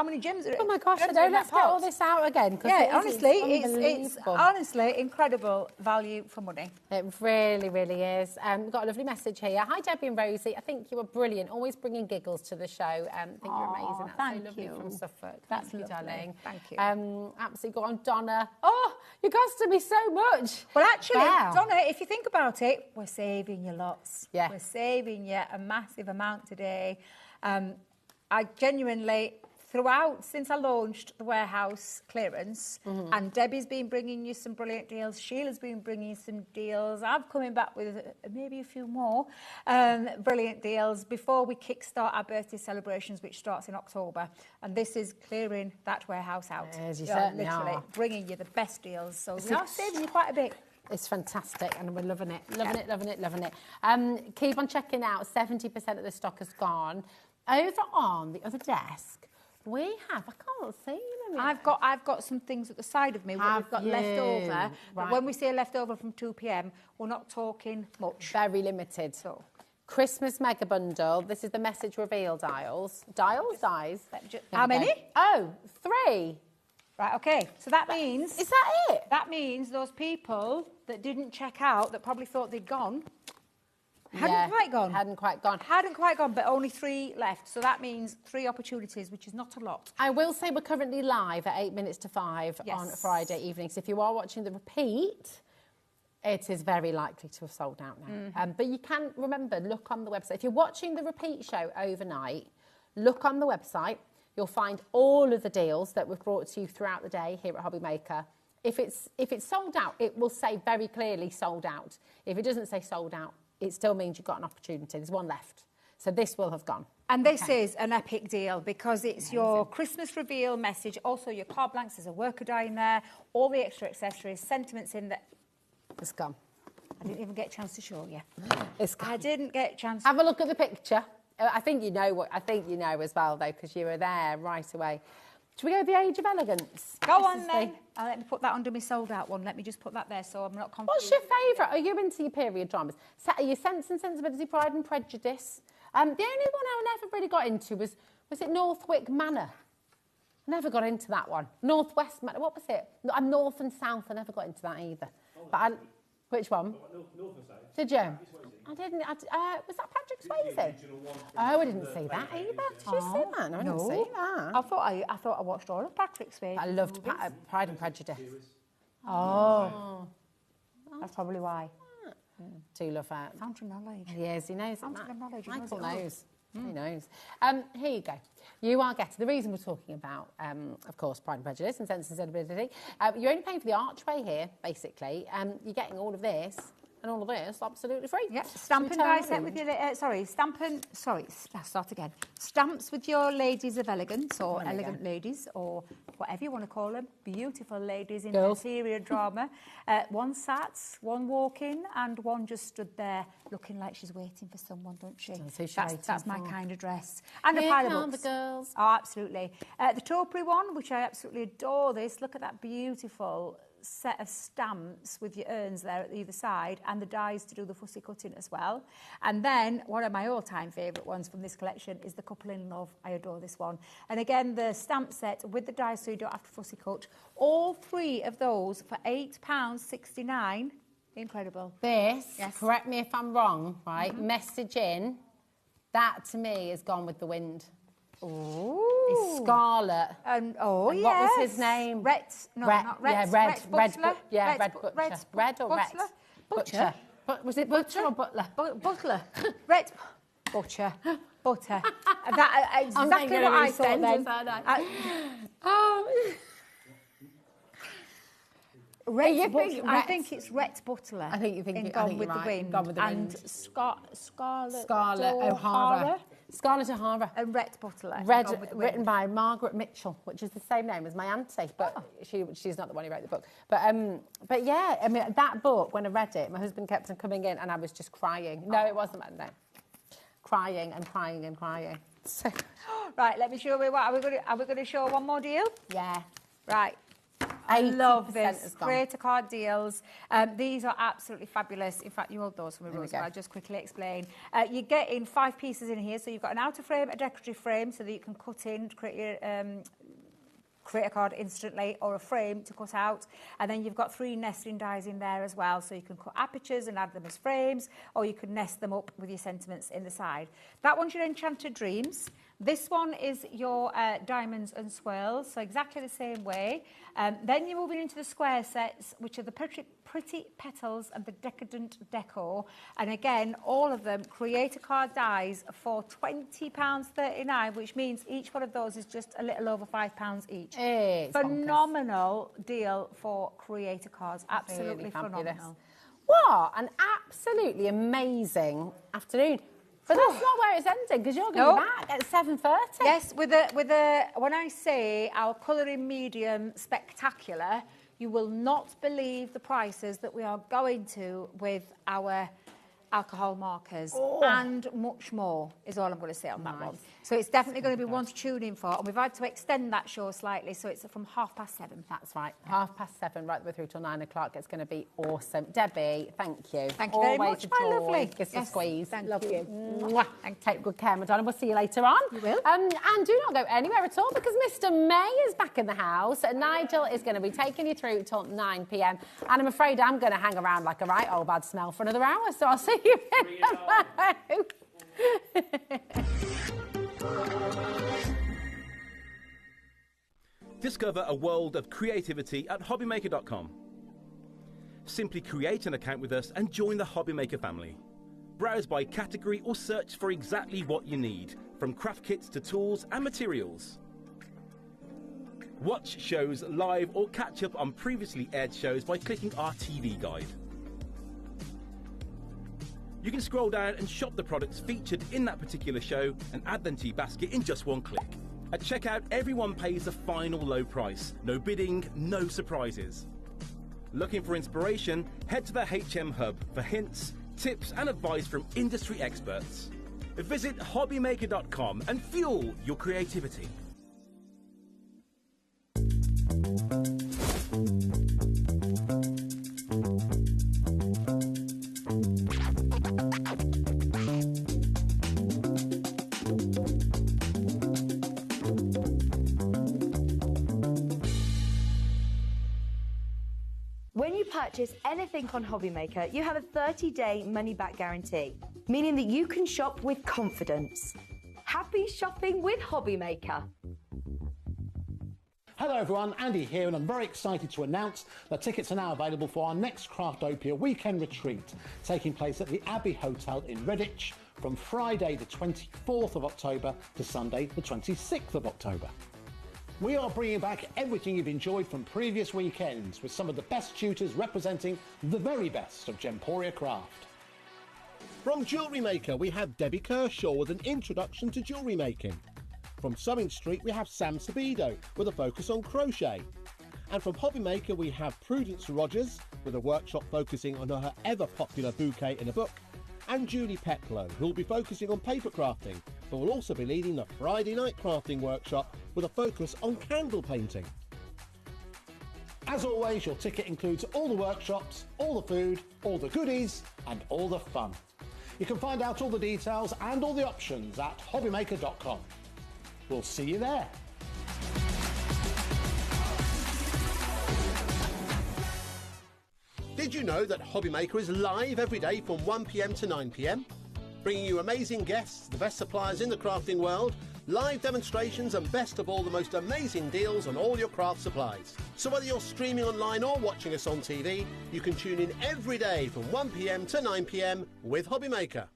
many gems? Oh my gosh! Let's get all this out again. Yeah, honestly, it's honestly incredible value for money. It really, really is. We've got a lovely message here. Hi, Debbie and Rosie. I think you are brilliant. Always bringing giggles to the show. I think you're amazing. That's thank so lovely you. From Suffolk. That's Thank you, lovely. darling. Thank you. Absolutely. Go on, Donna. Oh, you cost me so much. Well, actually, Wow. Donna, if you think about it, we're saving you lots. Yeah. We're saving you a massive amount today. I genuinely, throughout, since I launched the warehouse clearance, and Debbie's been bringing you some brilliant deals, Sheila's been bringing you some deals, I'm coming back with maybe a few more brilliant deals before we kickstart our birthday celebrations, which starts in October. And this is clearing that warehouse out. Yes, you We are certainly literally are. bringing you the best deals. So we are saving you quite a bit. It's fantastic and we're loving it. Loving it. Keep on checking out. 70% of the stock has gone. Over on the other desk, we have, I can't see them. I've got some things at the side of me where we've got left over. Right. But when we say leftover from 2 p.m, we're not talking much. Very limited. So. Christmas mega bundle. This is the message reveal dials. Dials? How many? Oh, 3. Right, okay. So that means... Is that it? That means those people that didn't check out, that probably thought they'd gone, hadn't quite gone, but only 3 left. So that means 3 opportunities, which is not a lot. I will say we're currently live at 8 minutes to 5 on Friday evening. So if you are watching the repeat, it is very likely to have sold out now. But you can, remember, look on the website. If you're watching the repeat show overnight, look on the website. You'll find all of the deals that we've brought to you throughout the day here at HobbyMaker. If it's sold out, it will say very clearly sold out. If it doesn't say sold out, it still means you've got an opportunity. There's one left. So this will have gone. And this is an epic deal because it's your Christmas reveal message, also your card blanks, there's a worker die in there, all the extra accessories, sentiments in there. It's gone. I didn't even get a chance to show you. It's gone. I didn't get a chance. Have a look at the picture. I think you know as well, though, because you were there right away. Should we go the age of elegance? Go on, then. Let me put that under my sold out one. Let me just put that there so I'm not confused. What's your favourite? Are you into your period dramas? Are you Sense and Sensibility, Pride and Prejudice? The only one I never really got into was it Northwick Manor? I never got into that one. Northwest Manor, what was it? I'm North and South, I never got into that either. But which one? North and South. Did you? I didn't. Was that Patrick Swayze? Oh, I didn't see that either. Did you see that? No, I didn't see that. I thought I watched all of Patrick Swayze. I loved Pride and Prejudice. Oh. That's probably why. Do love that. Fountain of knowledge. Yes, he knows. Fountain of knowledge. Michael knows. He knows. Here you go. You are getting the reason we're talking about, of course, Pride and Prejudice and Sense and Sensibility. You're only paying for the archway here, basically. You're getting all of this. And all of this, absolutely free. Yep, stamp and die set with your... start again. Stamps with your ladies of elegance or elegant ladies or whatever you want to call them. Beautiful ladies in their period drama. One sat, one walking and one just stood there looking like she's waiting for someone, don't she? That's my kind of dress. And Here a pile of come books. the girls. Oh, absolutely. The topiary one, which I absolutely adore this. Look at that beautiful set of stamps with your urns there at either side and the dies to do the fussy cutting as well. And then one of my all-time favourite ones from this collection is the Couple in Love. I adore this one. And again, the stamp set with the dies so you don't have to fussy cut. All 3 of those for £8.69. Incredible. This, correct me if I'm wrong, right? Message in, that to me has gone with the wind. Oh, it's Scarlet. And what was his name? Rhett. No, not Rhett. Red Butler. Butcher. Red or Rhett? Butcher. Was it Butcher or Butler? Butler. Rhett. Butcher. Butter. That exactly what I thought then. I think it's Rhett Butler. I think you think Gone with the Wind. And Scarlett O'Hara. Scarlett O'Hara. And Rhett Butler. Written by Margaret Mitchell, which is the same name as my auntie, but she's not the one who wrote the book. But yeah, I mean, that book, when I read it, my husband kept on coming in and I was just crying. No, it wasn't, no. Crying and crying and crying. So, right, let me show you what. Are we going to show one more deal? yeah. Right. I love 80% this. has gone. Creator card deals. These are absolutely fabulous. In fact, you hold those for me, There we Rose, go. but I'll just quickly explain. You get in 5 pieces in here. So you've got an outer frame, a decorative frame, so that you can cut in, create your create a card instantly, or a frame to cut out. And then you've got 3 nesting dies in there as well, so you can cut apertures and add them as frames, or you can nest them up with your sentiments in the side. That one's your Enchanted Dreams. This one is your Diamonds and Swirls, so exactly the same way. Then you're moving into the square sets, which are the pretty petals and the decadent decor. And again, all of them creator card dies for £20.39, which means each one of those is just a little over £5 each. It's phenomenal deal for creator cards. Absolutely fabulous. phenomenal. What an absolutely amazing afternoon. But that's not where it's ending, because you're going to be back at 7:30. Yes, with a when I say our colouring medium spectacular, you will not believe the prices that we are going to with our alcohol markers and much more is all I'm going to say on that one. So it's definitely going to be one to tune in for, and we've had to extend that show slightly, so it's from 7:30. That's right, 7:30, right the way through till 9 o'clock. It's going to be awesome. Debbie, thank you. Thank you very much, my lovely. Give us a squeeze. Thank Love you. Mwah. And take good care, Madonna. We'll see you later on. You will. And do not go anywhere at all, because Mr. May is back in the house. Nigel is going to be taking you through till 9 p.m. And I'm afraid I'm going to hang around like a right old bad smell for another hour. So I'll see you in Discover a world of creativity at HobbyMaker.com. Simply create an account with us and join the HobbyMaker family. Browse by category or search for exactly what you need, from craft kits to tools and materials. Watch shows live or catch up on previously aired shows by clicking our TV guide. You can scroll down and shop the products featured in that particular show and add them to your basket in just one click. At checkout, everyone pays the final low price. No bidding, no surprises. Looking for inspiration? Head to the HM Hub for hints, tips and advice from industry experts. Visit HobbyMaker.com and fuel your creativity. When you purchase anything on HobbyMaker, you have a 30-day money-back guarantee, meaning that you can shop with confidence. Happy shopping with HobbyMaker. Hello everyone, Andy here, and I'm very excited to announce that tickets are now available for our next Craftopia weekend retreat, taking place at the Abbey Hotel in Redditch from Friday the 24th of October to Sunday the 26th of October. We are bringing back everything you've enjoyed from previous weekends, with some of the best tutors representing the very best of Gemporia craft. From Jewellery Maker, we have Debbie Kershaw with an introduction to jewellery making. From Sewing Street, we have Sam Sabido with a focus on crochet. And from HobbyMaker, we have Prudence Rogers with a workshop focusing on her ever-popular bouquet in a book, and Julie Peplow, who will be focusing on paper crafting, but will also be leading the Friday night crafting workshop with a focus on candle painting. As always, your ticket includes all the workshops, all the food, all the goodies, and all the fun. You can find out all the details and all the options at hobbymaker.com. We'll see you there. Did you know that HobbyMaker is live every day from 1 p.m. to 9 p.m? Bringing you amazing guests, the best suppliers in the crafting world, live demonstrations and best of all, the most amazing deals on all your craft supplies. So whether you're streaming online or watching us on TV, you can tune in every day from 1 p.m. to 9 p.m. with HobbyMaker.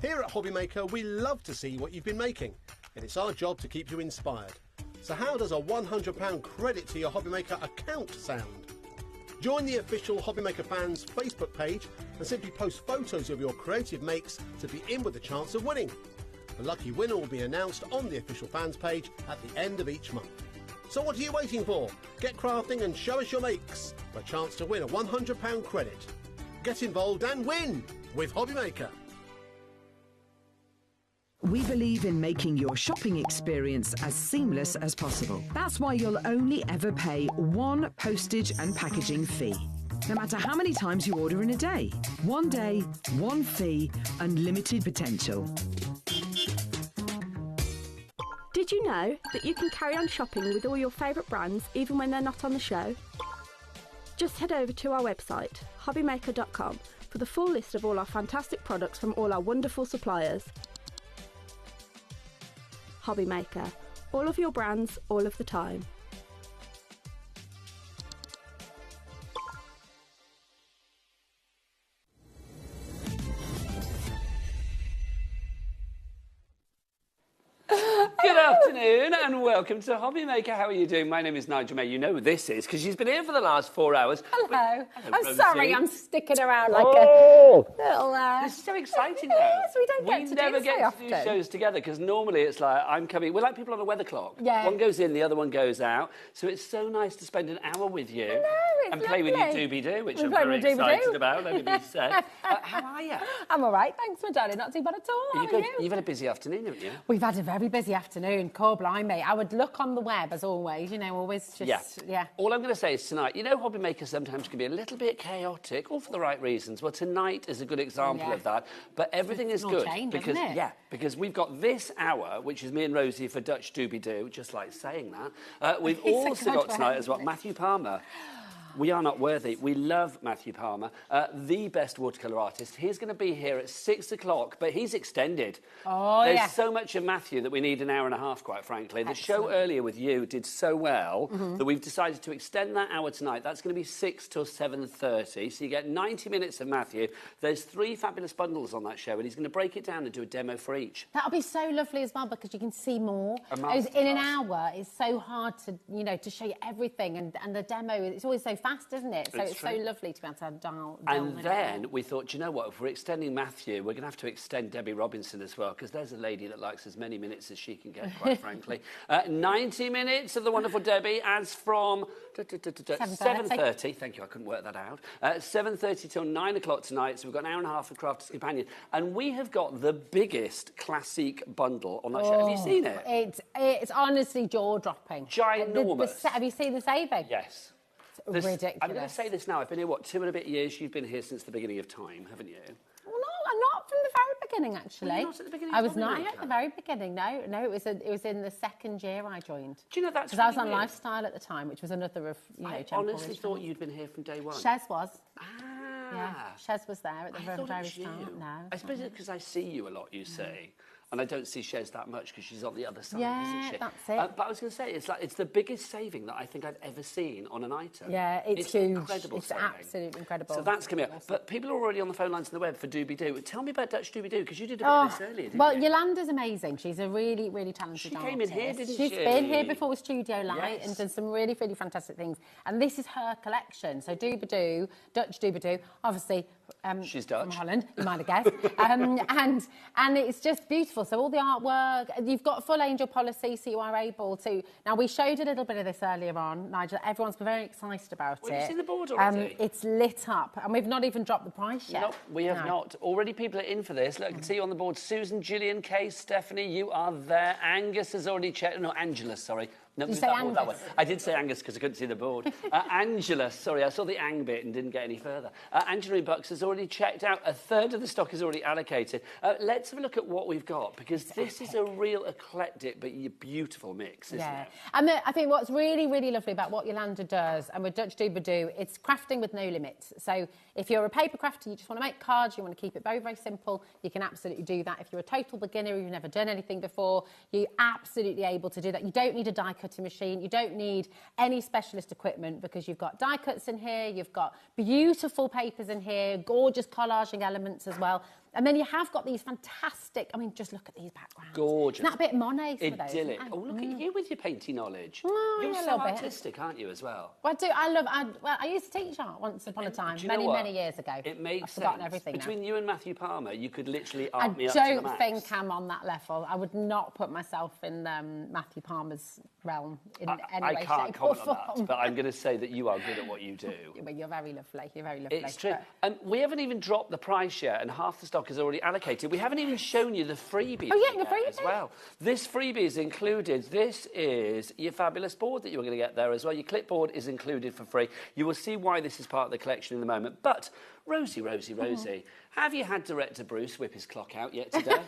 Here at HobbyMaker, we love to see what you've been making, and it's our job to keep you inspired. So how does a £100 credit to your HobbyMaker account sound? Join the official HobbyMaker fans Facebook page and simply post photos of your creative makes to be in with a chance of winning. The lucky winner will be announced on the official fans page at the end of each month. So what are you waiting for? Get crafting and show us your makes for a chance to win a £100 credit. Get involved and win with HobbyMaker. We believe in making your shopping experience as seamless as possible. That's why you'll only ever pay one postage and packaging fee. No matter how many times you order in a day. One day, one fee, unlimited potential. Did you know that you can carry on shopping with all your favourite brands even when they're not on the show? Just head over to our website, HobbyMaker.com, for the full list of all our fantastic products from all our wonderful suppliers. HobbyMaker. All of your brands, all of the time. Good afternoon and welcome to HobbyMaker. How are you doing? My name is Nigel May. You know who this is because she's been here for the last 4 hours. Hello. I'm Rosie. sorry, I'm sticking around like a little... This is so exciting, It though. is, we don't get to do never this get very to do often. shows together because normally it's like I'm coming... We're like people on a weather clock. Yeah. One goes in, the other one goes out. So it's so nice to spend an hour with you. it's and play with you lovely. Doobie-Doo, which We I'm play very with Doobie-Doo. excited about, let me be said. How are you? I'm all right, thanks, my darling. Not too bad at all. How are you? You've had a busy afternoon, haven't you? We've had a very busy afternoon. Core blimey. I would look on the web, as always, you know, always just... Yeah. All I'm going to say is tonight, you know, HobbyMaker sometimes can be a little bit chaotic, all for the right reasons. Well, tonight is a good example of that. But everything is all good changed, because, hasn't it? yeah, because we've got this hour, which is me and Rosie for Dutch Doobie-Doo, just like saying that. We've It's a also good got tonight one, as well isn't it? Matthew Palmer. We are not worthy. We love Matthew Palmer, the best watercolour artist. He's going to be here at 6 o'clock, but he's extended. Oh, There's yeah. so much of Matthew that we need an hour and a half, quite frankly. The show Excellent. earlier with you did so well that we've decided to extend that hour tonight. That's going to be 6 till 7:30, so you get 90 minutes of Matthew. There's 3 fabulous bundles on that show, and he's going to break it down and do a demo for each. That'll be so lovely as well because you can see more. A Because in an masterclass. hour, it's so hard to, you know, to show you everything, and the demo, it's always so fast, isn't it? So it's so true. lovely to be able to dial And it then in. we thought, do you know what, if we're extending Matthew, we're going to have to extend Debbie Robinson as well, because there's a lady that likes as many minutes as she can get, quite frankly. 90 minutes of the wonderful Debbie, as from 7:30. Thank you, I couldn't work that out. 7:30 till 9 o'clock tonight, so we've got an hour and a half of Crafter's Companion. And we have got the biggest classic bundle on that show. Have you seen it? It's honestly jaw-dropping. Ginormous. Have you seen the saving? Yes. It's ridiculous. I'm going to say this now. I've been here, what, 2 and a bit years? You've been here since the beginning of time, haven't you? Well, no, I'm not from the very beginning, actually. Were you not at the beginning I of was not HobbyMaker? at the very beginning, no. No, it was in the second year I joined. Do you know that's Because I was on really weird? Lifestyle at the time, which was another of, you know, I Gemma honestly Corey's thought channels. you'd been here from day one. Shez was. Ah. Yeah, Shez was there at the I very, thought it very was you. start. No. I suppose it's because I see you a lot, you say. And I don't see Shez that much because she's on the other side, Yeah, isn't she? that's it. But I was going to say, it's the biggest saving that I think I've ever seen on an item. Yeah, it's huge. Incredible It's saving. absolutely incredible. So that's coming up. But people are already on the phone lines on the web for Doobie-Doo. Tell me about Dutch Doobie-Doo, because you did a bit of this earlier, didn't well, you? Yolanda's amazing. She's a really, really talented She came in here, didn't She's she? been here before with Studio Light Yes. and done some really, really fantastic things. And this is her collection. So Doobie-Doo, Dutch Doobie-Doo, obviously she's Dutch. from Holland, you might have guessed. And it's just beautiful. So all the artwork, you've got full angel policy, so you are able to... Now, we showed a little bit of this earlier on, Nigel. Everyone's been very excited about Well, it. have you seen the board already? It's lit up, and we've not even dropped the price yet. No, we have No. not. Already people are in for this. Look, I can see you on the board. Susan, Gillian, Kay, Stephanie, you are there. Angus has already checked. No, Angela, sorry. No, Did you was say that board, that Angus? one. I did say Angus because I couldn't see the board. Angela, sorry, I saw the Ang bit and didn't get any further. Angela Bucks has already checked out. A third of the stock is already allocated. Let's have a look at what we've got, because this is a real eclectic but beautiful mix, isn't it? And I think what's really, really lovely about what Yolanda does, and with Dutch Doobie-Doo, it's crafting with no limits. So if you're a paper crafter, you just want to make cards, you want to keep it very, very simple, you can absolutely do that. If you're a total beginner, you've never done anything before, you're absolutely able to do that. You don't need a die cutting machine, you don't need any specialist equipment, because you've got die cuts in here, you've got beautiful papers in here, gorgeous collaging elements as well. And then you have got these fantastic, I mean, just look at these backgrounds. Gorgeous. Isn't that a bit Monet for those? Idyllic. Oh, look at you with your painting knowledge. Oh, You're yeah, a so little bit. artistic, aren't you, as well? Well, I used to teach art once upon a time, Do you know what? many years ago. It makes I've forgotten sense. everything Between now. you and Matthew Palmer, you could literally I art me up to the don't max. think I'm on that level. I would not put myself in Matthew Palmer's realm in any I way, can't shape or comment on form. that, but I'm going to say that you are good at what you do. But you're very lovely. You're very lovely. It's true. We haven't even dropped the price yet, and half the stock is already allocated. We haven't even shown you the freebie. Oh, yeah, we the get freebie. as well. This freebie is included. This is your fabulous board that you're going to get there as well. Your clipboard is included for free. You will see why this is part of the collection in a moment. But Rosie, have you had director Bruce whip his clock out yet today?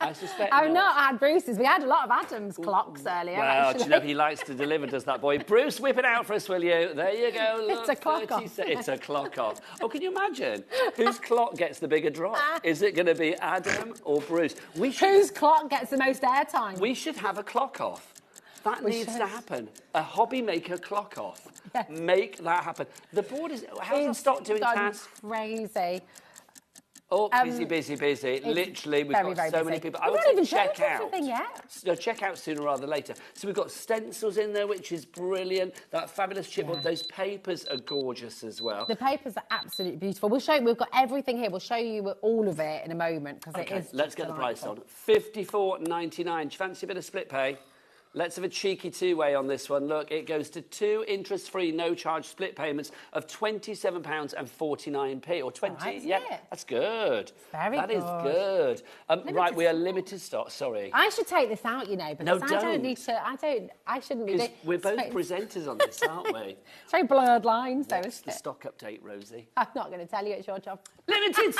I suspect I've not had Bruce's. We had a lot of Adam's clocks earlier. Well, actually. do you know, he likes to deliver, does that boy? Bruce, whip it out for us, will you? There you go. Look, It's a clock off. It's a clock off. Oh, can you imagine? Whose clock gets the bigger drop? Is it going to be Adam or Bruce? Whose clock gets the most airtime? We should have a clock off. That needs to happen. A HobbyMaker clock off. Yes. Make that happen. The board is... How's the stock doing, Taz? Crazy. Oh, busy. Literally, we've got so many people. I would say check out. No, check out sooner rather than later. So we've got stencils in there, which is brilliant. That fabulous chipboard. Those papers are gorgeous as well. The papers are absolutely beautiful. We'll show you. We've got everything here. We'll show you all of it in a moment because it is. Let's get the price on. £54.99. Do you fancy a bit of split pay? Let's have a cheeky two-way on this one. Look, it goes to 2 interest-free, no-charge split payments of £27.49p or 20. Right, yeah, that's good. Very That is good. good. Right, we are limited stock. Sorry. I should take this out, you know, because No, I don't don't. need to. I shouldn't be. Because we're both presenters on this, aren't we? It's very blurred lines, though, What's isn't the it? stock update, Rosie? I'm not going to tell you. It's your job. Limited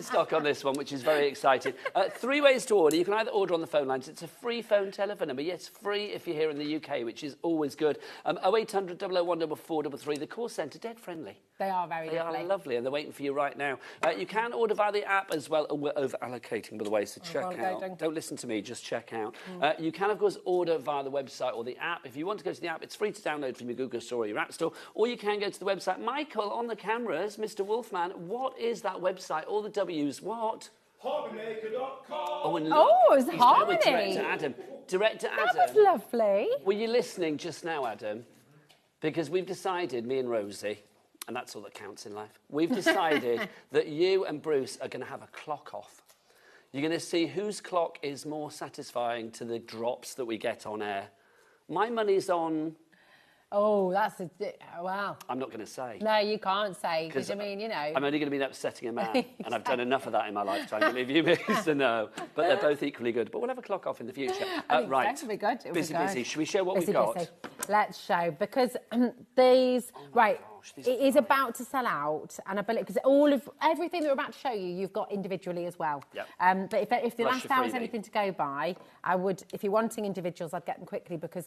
stock on this one, which is very exciting. 3 ways to order. You can either order on the phone lines. It's a free phone telephone number. Yes, free if you're here in the UK, which is always good. 0800 001 433. The call centre, dead friendly. They are very lovely. They are lovely, and they're waiting for you right now. You can order via the app as well. We're over-allocating, by the way, so check out. Don't listen to me, just check out. You can, of course, order via the website or the app. If you want to go to the app, it's free to download from your Google Store or your App Store, or you can go to the website. Michael, on the cameras, Mr. Wolfman, what is that website? All the W's, what? HobbyMaker.com. Oh, and look, it's he's harmony. there with Director Adam. Director Adam. That was lovely. Were you listening just now, Adam? Because we've decided, me and Rosie, and that's all that counts in life, we've decided that you and Bruce are going to have a clock off. You're going to see whose clock is more satisfying to the drops that we get on air. My money's on... Oh, that's a... Wow. I'm not going to say. No, you can't say, because, I mean, you know... I'm only going to be upsetting a man, and I've done enough of that in my lifetime, believe you me, to know. But they're both equally good. But we'll have a clock off in the future. Right. It'll be good. It'll be Busy. Should we show what busy, we've got? busy. Let's show, because these... it is about to sell out, and I believe, because everything that we're about to show you, you've got individually as well. Yep. But if the Plus last your hour is freebie. anything to go by, I would, if you're wanting individuals, I'd get them quickly, because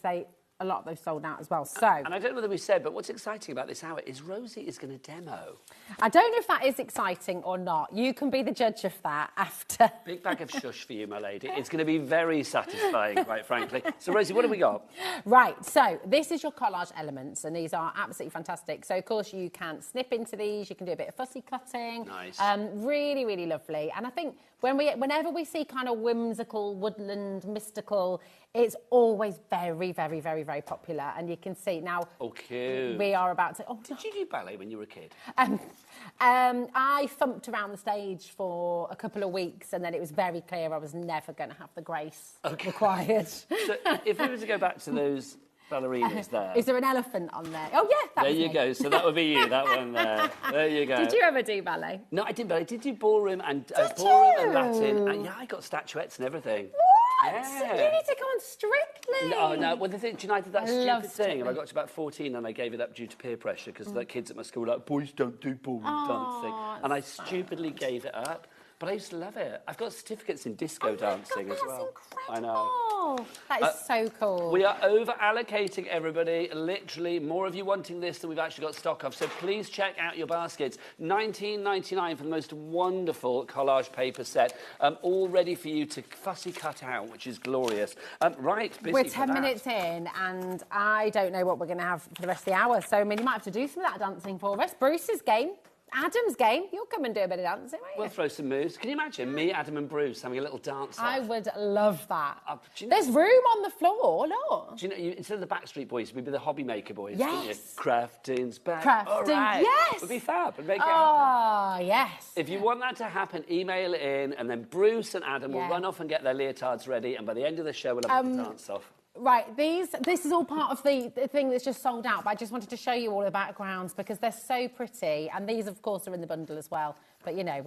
a lot of those sold out as well. So, And I don't know whether we said, but what's exciting about this hour is Rosie is going to demo. I don't know if that is exciting or not. You can be the judge of that after. Big bag of shush for you, my lady. It's going to be very satisfying, quite frankly. So, Rosie, what have we got? Right, so this is your collage elements, and these are absolutely fantastic. So, of course, you can snip into these. You can do a bit of fussy cutting. Nice. Really, really lovely. And I think whenever we see kind of whimsical, woodland, mystical, it's always very, very, very, very popular. And you can see now... Oh, cute. We are about to... Oh, did you do ballet when you were a kid? I thumped around the stage for a couple of weeks, and then it was very clear I was never going to have the grace required. So, if we were to go back to those ballerinas there... Is there an elephant on there? Oh, yeah, that There was you me. go. So that would be you, that one there. There you go. Did you ever do ballet? No, I didn't, but I did do ballroom and Latin. And yeah, I got statuettes and everything. What? Yeah. You need to go on Strictly. No. Well, the thing, do you know, I did that I love stupid thing, and I Strictly. got to about 14 and I gave it up due to peer pressure because the kids at my school were like, boys don't do ballroom dancing. And I stupidly gave it up. But I used to love it. I've got certificates in disco dancing as well. I know. Oh, that is so cool. We are over-allocating, everybody. Literally, more of you wanting this than we've actually got stock of. So please check out your baskets. $19.99 for the most wonderful collage paper set. All ready for you to fussy cut out, which is glorious. Right, busy We're for 10 that. minutes in, and I don't know what we're going to have for the rest of the hour. So, I mean, you might have to do some of that dancing for us. Bruce's game. Adam's game. You'll come and do a bit of dancing, won't you? We'll throw some moves. Can you imagine me, Adam and Bruce having a little dance off? I would love that. Do you know, There's room on the floor, look. do you know, instead of the Backstreet Boys, we'd be the HobbyMaker Boys, Yes. wouldn't you? Crafting's back. Crafting, All right. yes. Would be fab and make it happen. Oh, yes. If you want that to happen, email it in, and then Bruce and Adam will run off and get their leotards ready, and by the end of the show, we'll have a dance off. Right, this is all part of the thing that's just sold out, but I just wanted to show you all the backgrounds because they're so pretty, and these, of course, are in the bundle as well. But, you know,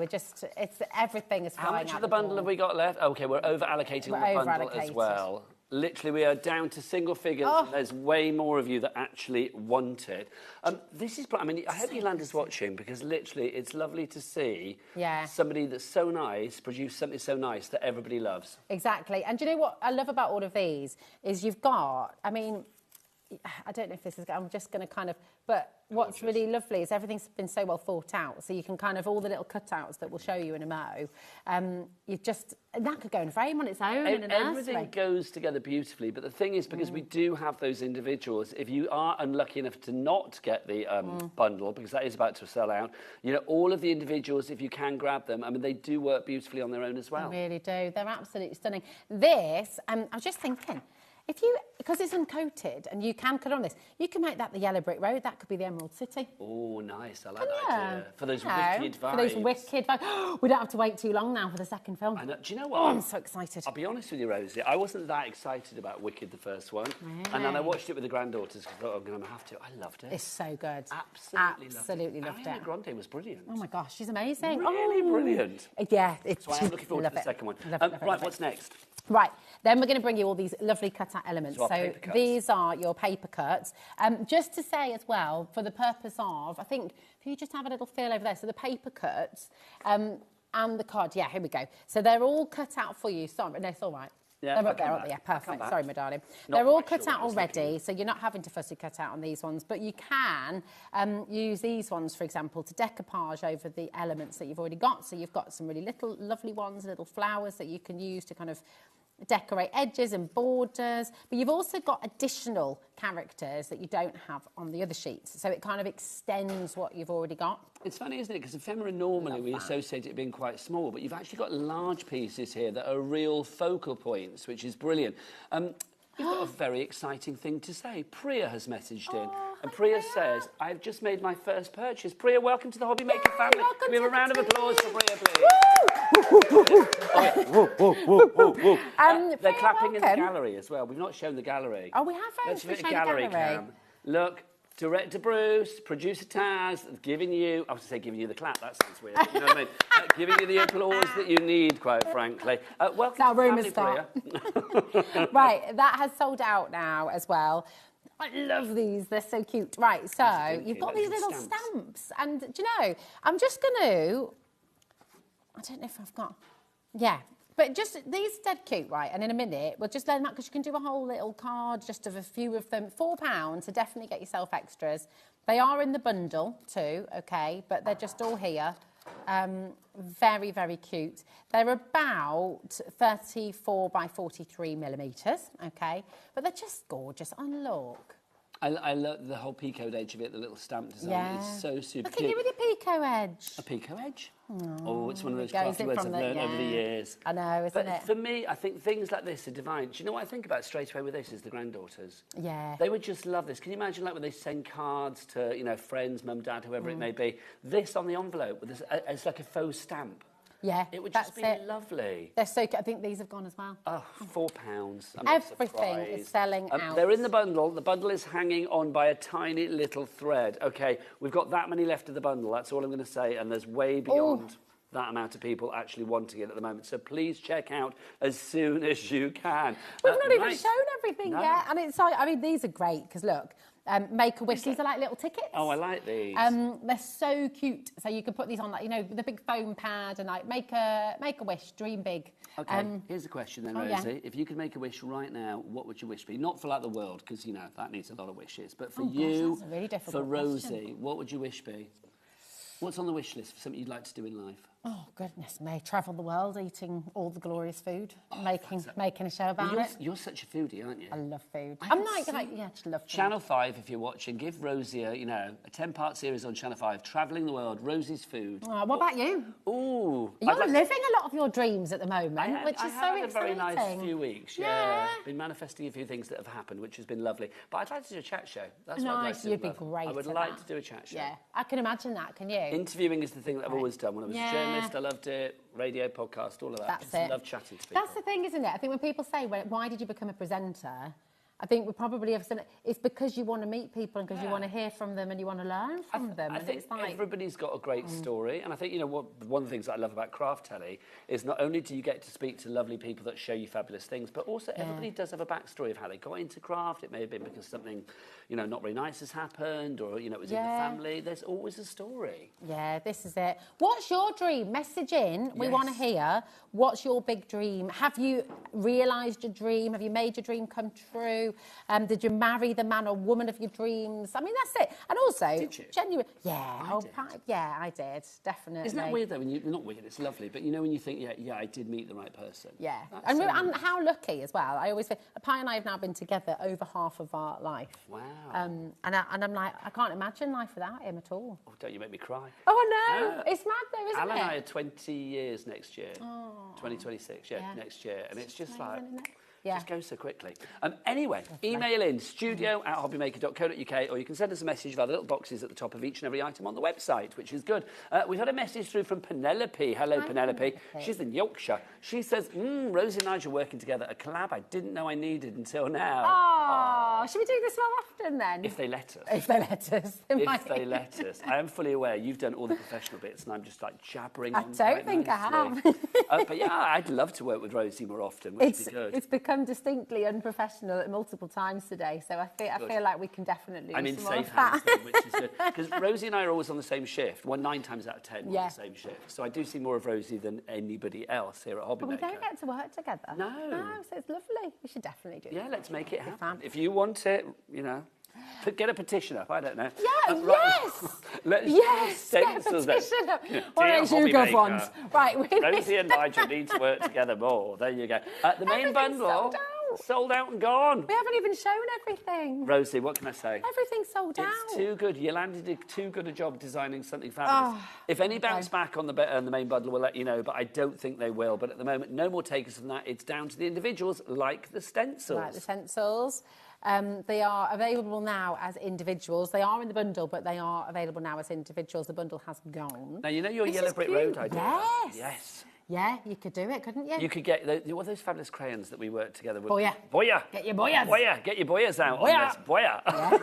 everything is flying out. How much of the bundle have we got left? OK, we're over-allocating on the bundle as well. Literally, we are down to single figures, and there's way more of you that actually want it. This is, I mean, I hope Yolanda's watching, because literally, it's lovely to see somebody that's so nice produce something so nice that everybody loves. Exactly. And do you know what I love about all of these is you've got, I mean, I don't know if this is, I'm just going to kind of, but what's really lovely is everything's been so well thought out. So you can kind of, all the little cutouts that we'll show you in a mo, you've just, that could go in a frame on its own in a nursery. Everything goes together beautifully, but the thing is, because we do have those individuals, if you are unlucky enough to not get the bundle, because that is about to sell out, you know, all of the individuals, if you can grab them, I mean, they do work beautifully on their own as well. They really do. They're absolutely stunning. This, I was just thinking, if you, because it's uncoated and you can cut on this, you can make that the yellow brick road. That could be the Emerald City. Oh, nice. I like that idea. For those wicked vibes. For those wicked vibes. We don't have to wait too long now for the second film. I know. Do you know what? Oh, I'm so excited. I'll be honest with you, Rosie. I wasn't that excited about Wicked, the first one. Really? And then I watched it with the granddaughters because I thought, I'm going to have to. I loved it. It's so good. Absolutely loved it. Ariana Grande was brilliant. Oh, my gosh. She's amazing. Really brilliant. Yeah. It's, so I'm looking forward to the second one. Right, what's next? Right, then we're going to bring you all these lovely cut-out elements. So these are your paper cuts. Just to say as well, for the purpose of, I think, if you just have a little feel over there, so the paper cuts and the card, yeah, here we go. So they're all cut out for you. Sorry, no, it's all right. Yeah, they're up there, aren't they? Yeah, perfect. Sorry, my darling. They're all cut out already, so you're not having to fussy cut out on these ones, but you can use these ones, for example, to decoupage over the elements that you've already got. So you've got some really little lovely ones, little flowers that you can use to kind of decorate edges and borders, but you've also got additional characters that you don't have on the other sheets, so it kind of extends what you've already got. It's funny, isn't it? Because ephemera normally we associate it being quite small, but you've actually got large pieces here that are real focal points, which is brilliant. You've got a very exciting thing to say. Priya has messaged in, and Priya says, I've just made my first purchase. Priya, welcome to the HobbyMaker family. Can we have a round of applause for Priya, please? They're clapping in the gallery as well. We've not shown the gallery. Oh, we have. Let's fit a gallery cam. Look, Director Bruce, Producer Taz, giving you, I was going to say giving you the clap, that sounds weird, you know what I mean? Giving you the applause that you need, quite frankly. Welcome to the family, Priya. Right, that has sold out now as well. I love these, they're so cute. Right, so you've got these little stamps. And do you know, I'm just going to, I don't know if I've got, yeah. But just, these are dead cute, right? And in a minute, we'll just let them out because you can do a whole little card just of a few of them. £4, so definitely get yourself extras. They are in the bundle too, okay? But they're just all here. Very, very cute. They're about 34 by 43 millimetres, okay? But they're just gorgeous. And look. I love the whole picoed edge of it, the little stamp design. Yeah. It's so super cute. Look at you with your pico edge. A pico edge? Oh, it's one of those crafty words I've learned over the years. I know, isn't it? For me, I think things like this are divine. Do you know what I think about straight away with this is the granddaughters. Yeah. They would just love this. Can you imagine like when they send cards to, you know, friends, mum, dad, whoever it may be, this on the envelope with this, it's like a faux stamp. Yeah, it would just be lovely. They're so. I think these have gone as well. Oh, £4. Everything is selling out. They're in the bundle. The bundle is hanging on by a tiny little thread. Okay, we've got that many left of the bundle. That's all I'm going to say. And there's way beyond that amount of people actually wanting it at the moment. So please check out as soon as you can. We've not even shown everything yet. And it's like, I mean, these are great because look. Make-A-Wish, these are like little tickets. Oh, I like these. They're so cute. So you can put these on, like, you know, the big foam pad and like make a wish, dream big. Okay, here's the question then, Rosie. Yeah. If you could make a wish right now, what would your wish be? Not for like the world, because, you know, that needs a lot of wishes. But for you, that's a really difficult for Rosie, question. what would your wish be? What's on the wish list for something you'd like to do in life? Oh, goodness me. Travel the world, eating all the glorious food, making a show about it. You're such a foodie, aren't you? I love food. I I'm can like, see- yeah, just love food. Channel 5, if you're watching, give Rosie a 10-part series on Channel 5, Travelling the World, Rosie's Food. Oh, what about you? Ooh. You're living a lot of your dreams at the moment, which is so had exciting. a very nice few weeks, yeah. Been manifesting a few things that have happened, which has been lovely. But I'd like to do a chat show. That's what I'd like to do. You'd be great I would at like that. to do a chat show. Yeah, I can imagine that, can you? Interviewing is the thing that I've always done. When I was a journalist, I loved it. Radio, podcast, all of that. That's I it. love chatting to people. That's the thing, isn't it? I think when people say, why did you become a presenter? I think we probably have said it's because you want to meet people and because you want to hear from them and you want to learn from them. I and think it's like, everybody's got a great story, and I think one of the things that I love about craft telly is not only do you get to speak to lovely people that show you fabulous things, but also everybody does have a backstory of how they got into craft. It may have been because something not very nice has happened, or it was in the family. There's always a story. Yeah, this is it. What's your dream? Message in. We want to hear. What's your big dream? Have you realised your dream? Have you made your dream come true? Did you marry the man or woman of your dreams? I mean, that's it. And also, did you? Genuine. Yeah, I did. Definitely. Isn't that weird though? Not weird. It's lovely, but when you think, yeah, I did meet the right person. Yeah, That's and how lucky as well. I always think Pi and I have now been together over half of our life. Wow. And I'm like, I can't imagine life without him at all. Oh, don't you make me cry. Oh, I know. It's mad though, isn't Alan it? and I are 20 years next year. Oh. 2026, next year. And it's just amazing, like... isn't it? Just goes so quickly. Anyway, email in studio@hobbymaker.co.uk, or you can send us a message via the little boxes at the top of each and every item on the website, which is good. We've had a message through from Penelope. Hello, Penelope. She's in Yorkshire. She says, Rosie and Nigel working together, a collab I didn't know I needed until now. Oh, should we do this more often then? If they let us. If they let us. If they let us. I am fully aware you've done all the professional bits and I'm just like jabbering on. I don't think I have. But yeah, I'd love to work with Rosie more often, which would be good. It's become distinctly unprofessional multiple times today, so I feel like we can definitely I'm do in some more safe of hands that. then, which is good. Because Rosie and I are always on the same shift. 9 times out of 10 we're on the same shift. So I do see more of Rosie than anybody else here at HobbyMaker. But we don't get to work together. No. So it's lovely. We should definitely do Yeah, that. let's make it happen. If you want it, get a petition up. I don't know. Yeah, yes! Yes, get a Stencils petition up. Dear One of those YouGov HobbyMaker, ones. Right, Rosie and Nigel need to work together more. There you go. The main bundle, sold out and gone. We haven't even shown everything. Rosie, what can I say? Everything's sold out. It's too good. Yolanda did too good a job designing something fabulous. If any bounce back on the main bundle, we'll let you know, but I don't think they will. But at the moment, no more takers from that. It's down to the individuals, like the Stencils. Like the Stencils. They are available now as individuals. They are in the bundle, but they are available now as individuals. The bundle has gone. Now, you know your This Yellow is Brick cute. Road idea? Yes. Yes. Yeah, you could do it, couldn't you? You could get what are those fabulous crayons that we worked together with? Boya. Boya. Get your boyas. Boya. Get your boyas out Boya. on this. Boya. Yeah.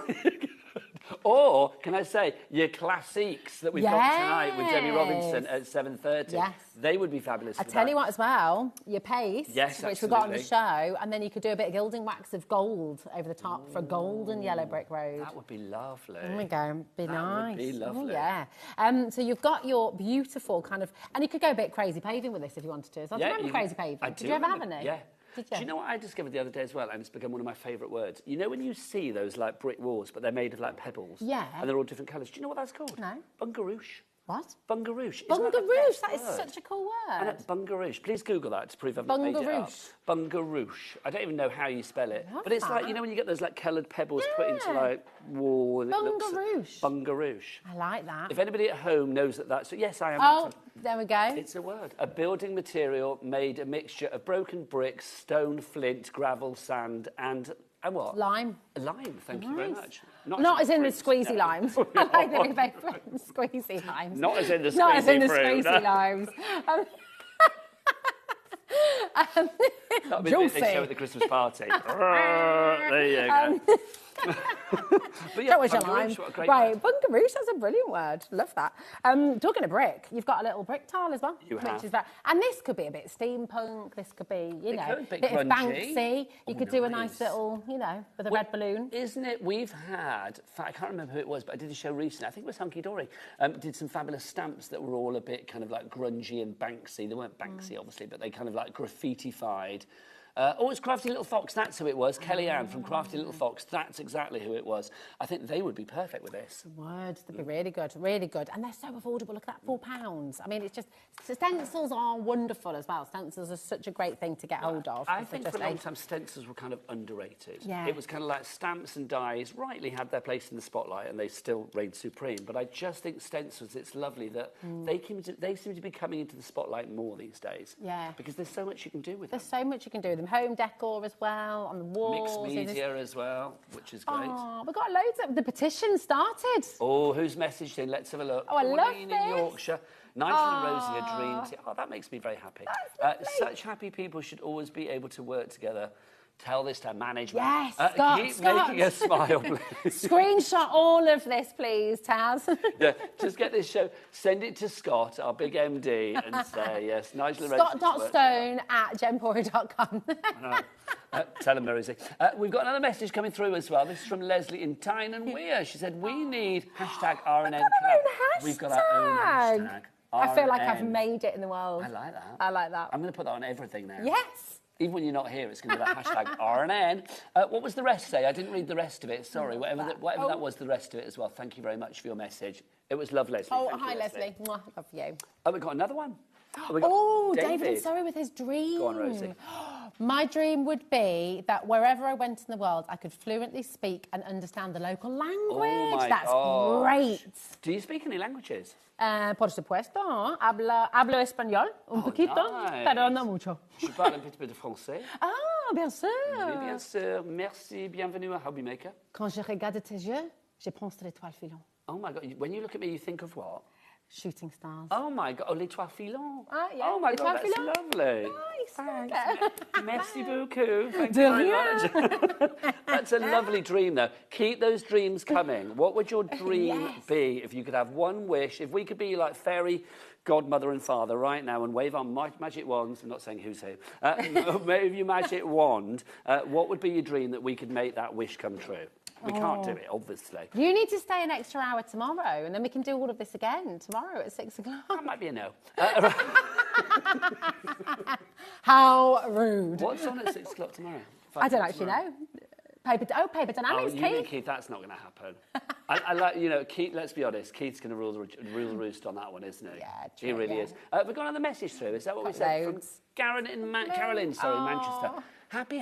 Or, can I say, your classiques that we've got tonight with Debbie Robinson at 7:30. Yes. They would be fabulous I for tell that. you what as well, your paste, Yes, which we've got on the absolutely. show, and then you could do a bit of gilding wax of gold over the top for a golden Yellow Brick Road. That would be lovely. There we go. Be That nice. would be lovely. Oh, yeah. So you've got your beautiful kind of... And you could go a bit crazy paving with this if you wanted to. So do you remember crazy paving? I Did do you ever have remember- any? Yeah. Did you? Do you know what I discovered the other day as well? And it's become one of my favourite words. You know when you see those like brick walls, but they're made of like pebbles? Yeah. And they're all different colours. Do you know what that's called? No. Bungaroosh. What? Bungaroosh. Bungaroosh. That is such a cool word. Bungaroosh. Please Google that to prove I've not made it up. Bungaroosh. Bungaroosh. I don't even know how you spell it. Love But it's like, that. you know when you get those like coloured pebbles put into like wall and it looks... Bungaroosh. Bungaroosh. I like that. If anybody at home knows that that's... Yes, I am. Oh, there we go. It's a word. A building material made a mixture of broken bricks, stone, flint, gravel, sand and what? Lime. Lime, thank you very Nice. much. Not as in the fruit, squeezy no. limes. I like the big squeezy limes. Not as in the Not as in the squeezy fruit, squeezy no. limes. That'll be the bit they show at the Christmas party. There you go. But yeah, That was your Bungaroosh, line. what a great Right, word. Bungaroosh, that's a brilliant word. Love that. Talking of brick, you've got a little brick tile as well. You have. And this could be a bit steampunk, this could be, you know, could, bit bit of grungy. Banksy. You could do a nice. nice little, you know, with a Well, red balloon. Isn't it? We've had, I can't remember who it was, but I did a show recently. I think it was Hunky Dory. Did some fabulous stamps that were all a bit kind of like grungy and Banksy. They weren't Banksy, obviously, but they kind of like graffiti-fied. Oh, it's Crafty Little Fox. That's who it was. Kellyanne from Crafty Little Fox. That's exactly who it was. I think they would be perfect with this. Words, they'd be really good, really good. And they're so affordable. Look at that, £4. I mean, it's just... Stencils are wonderful as well. Stencils are such a great thing to get hold of. I think for a long time, stencils were kind of underrated. Yeah. It was kind of like stamps and dies rightly had their place in the spotlight and they still reigned supreme. But I just think stencils, it's lovely that they seem to be coming into the spotlight more these days. Yeah. Because there's so much you can do with them. There's so much you can do with them. Home decor as well, on the walls. Mixed media as well, which is great. Oh, we've got loads of... The petition started. Oh, who's messaged in? Let's have a look. Oh, I love Pauline this. in Yorkshire. Nigel and Rosie are dream team. Oh, that makes me very happy. Such happy people should always be able to work together. Tell this to management. Yes, keep making us smile, please. Screenshot all of this, please, Taz. Yeah, just get this show, send it to Scott, our big MD, and say, yes, Nigel and Rosie. Scott.stone@gempory.com. Tell him, Rosie. We've got another message coming through as well. This is from Leslie in Tyne and Weir. She said, we need hashtag RNN. We've got our own hashtag. I feel like I've made it in the world. I like that. I like that. I'm going to put that on everything now. Yes. Even when you're not here, it's going to be that hashtag RNN. What was the rest say? I didn't read the rest of it. Sorry, whatever that was, the rest of it as well. Thank you very much for your message. It was love, Leslie. Oh, Thank hi, you, Leslie. Mwah, love you. Oh, we've got another one. Oh, David and Zoe with his dream. Go on, Rosie. My dream would be that wherever I went in the world, I could fluently speak and understand the local language. Oh, my That's gosh. great. Do you speak any languages? Por supuesto. Hablo español un poquito, nice. pero no mucho. Je parle un petit peu de français. Ah, bien sûr. Oui, bien sûr. Merci. Bienvenue à HobbyMaker. Quand je regarde tes yeux, je pense à l'étoile filante. Oh, my God. When you look at me, you think of what? Shooting stars. Oh, my God. Oh, l'étoile filante. Ah, yeah. Oh, my L'étoile God, that's filante. lovely. Nice. Thanks. Merci beaucoup. Thank De you very rien. much. That's a lovely dream, though. Keep those dreams coming. What would your dream be if you could have one wish? If we could be like fairy godmother and father right now and wave our magic wands, I'm not saying who's who, wave your magic wand, what would be your dream that we could make that wish come true? We can't do it, obviously. You need to stay an extra hour tomorrow, and then we can do all of this again tomorrow at 6 o'clock. That might be a no. How rude. What's on at 6 o'clock tomorrow? I don't actually know. Paper Dynamics, you Keith. and Keith, that's not going to happen. I like, you know, Keith, let's be honest, Keith's going to rule the roost on that one, isn't he? Yeah, true, he really is. We've got another message through, is that what we said? From Carolyn in Manchester. Happy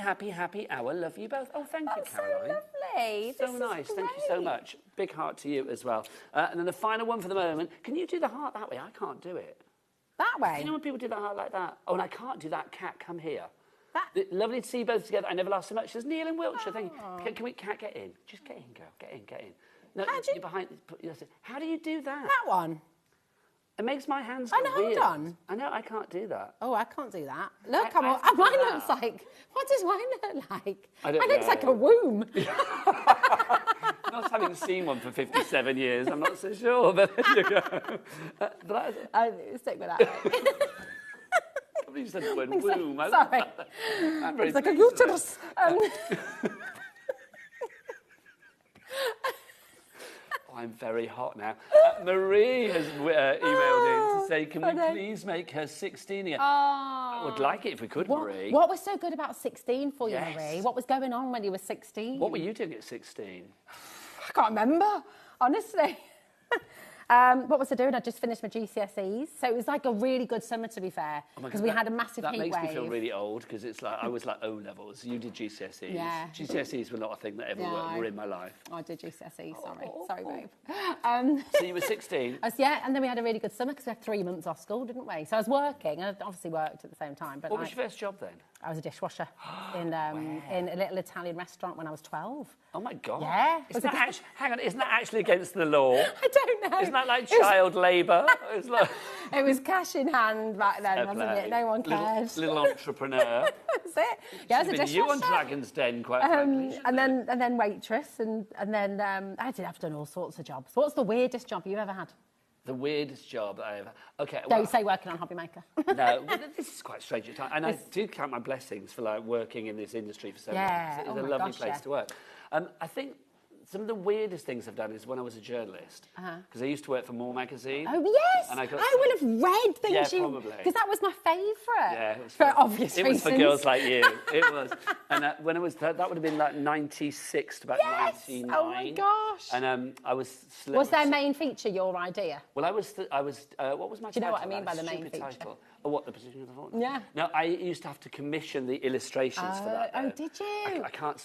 hour, love you both. Oh, thank you, Caroline. So lovely. So nice, thank you so much. Big heart to you as well. And then the final one for the moment, can you do the heart that way? I can't do it. That way? You know when people do the heart like that? Oh, and I can't do that. Cat, come here. Lovely to see you both together. I never laugh so much. There's Neil in Wiltshire. Thank you. Can we, Cat, get in? Just get in, girl. Get in. No, you're behind. How do you do that? That one? It makes my hands Oh, go no, hold weird. on. I know, I can't do that. Oh, I can't do that. Look, I mine looks like... What does mine look like? Mine looks like a womb. Not having seen one for 57 years, I'm not so sure. But there you go. Stick with that. You said the word womb. Sorry. I'm It's like a uterus. I'm very hot now. Marie has emailed in to say, can we please make her 16 again? I would like it if we could, Marie. What was so good about 16 for you, Marie? What was going on when you were 16? What were you doing at 16? I can't remember, honestly. What was I doing? I just finished my GCSEs. So it was like a really good summer, to be fair, because we had a massive heat wave. That makes me feel really old, because it's like, I was like O-levels. You did GCSEs. Yeah. GCSEs were not a thing that ever were in my life. I did GCSEs, sorry. Sorry, babe. So you were 16? Yeah, and then we had a really good summer, because we had 3 months off school, didn't we? So I was working, and I obviously worked at the same time. But what was your first job then? I was a dishwasher in a little Italian restaurant when I was 12. Oh, my God. Yeah. Hang on, isn't that actually against the law? I don't know. Isn't that like child labour? It was cash in hand back then, wasn't it? No one cared. Little entrepreneur. That's it. Yeah, I was a dishwasher. You on Dragon's Den, quite frankly. And then waitress, and then I've done all sorts of jobs. What's the weirdest job you've ever had? The weirdest job that I ever... Okay. Don't say working on HobbyMaker. No, this is quite strange at times. And I do count my blessings for like working in this industry for so long. It's a lovely place to work. I think some of the weirdest things I've done is when I was a journalist, because I used to work for More magazine. Oh yes, and I will have read things. Yeah, probably. Because that was my favourite. Yeah, it was for obvious reasons. It was for girls like you. It was. And when it was that would have been like 96 to about 99. Oh my gosh. And I was. Was their main feature your idea? Well, I was. What was my? Do you know what I title? mean by the main feature? Title. Oh, what, the position of the font? Yeah. No, I used to have to commission the illustrations for that. Oh, did you? I can't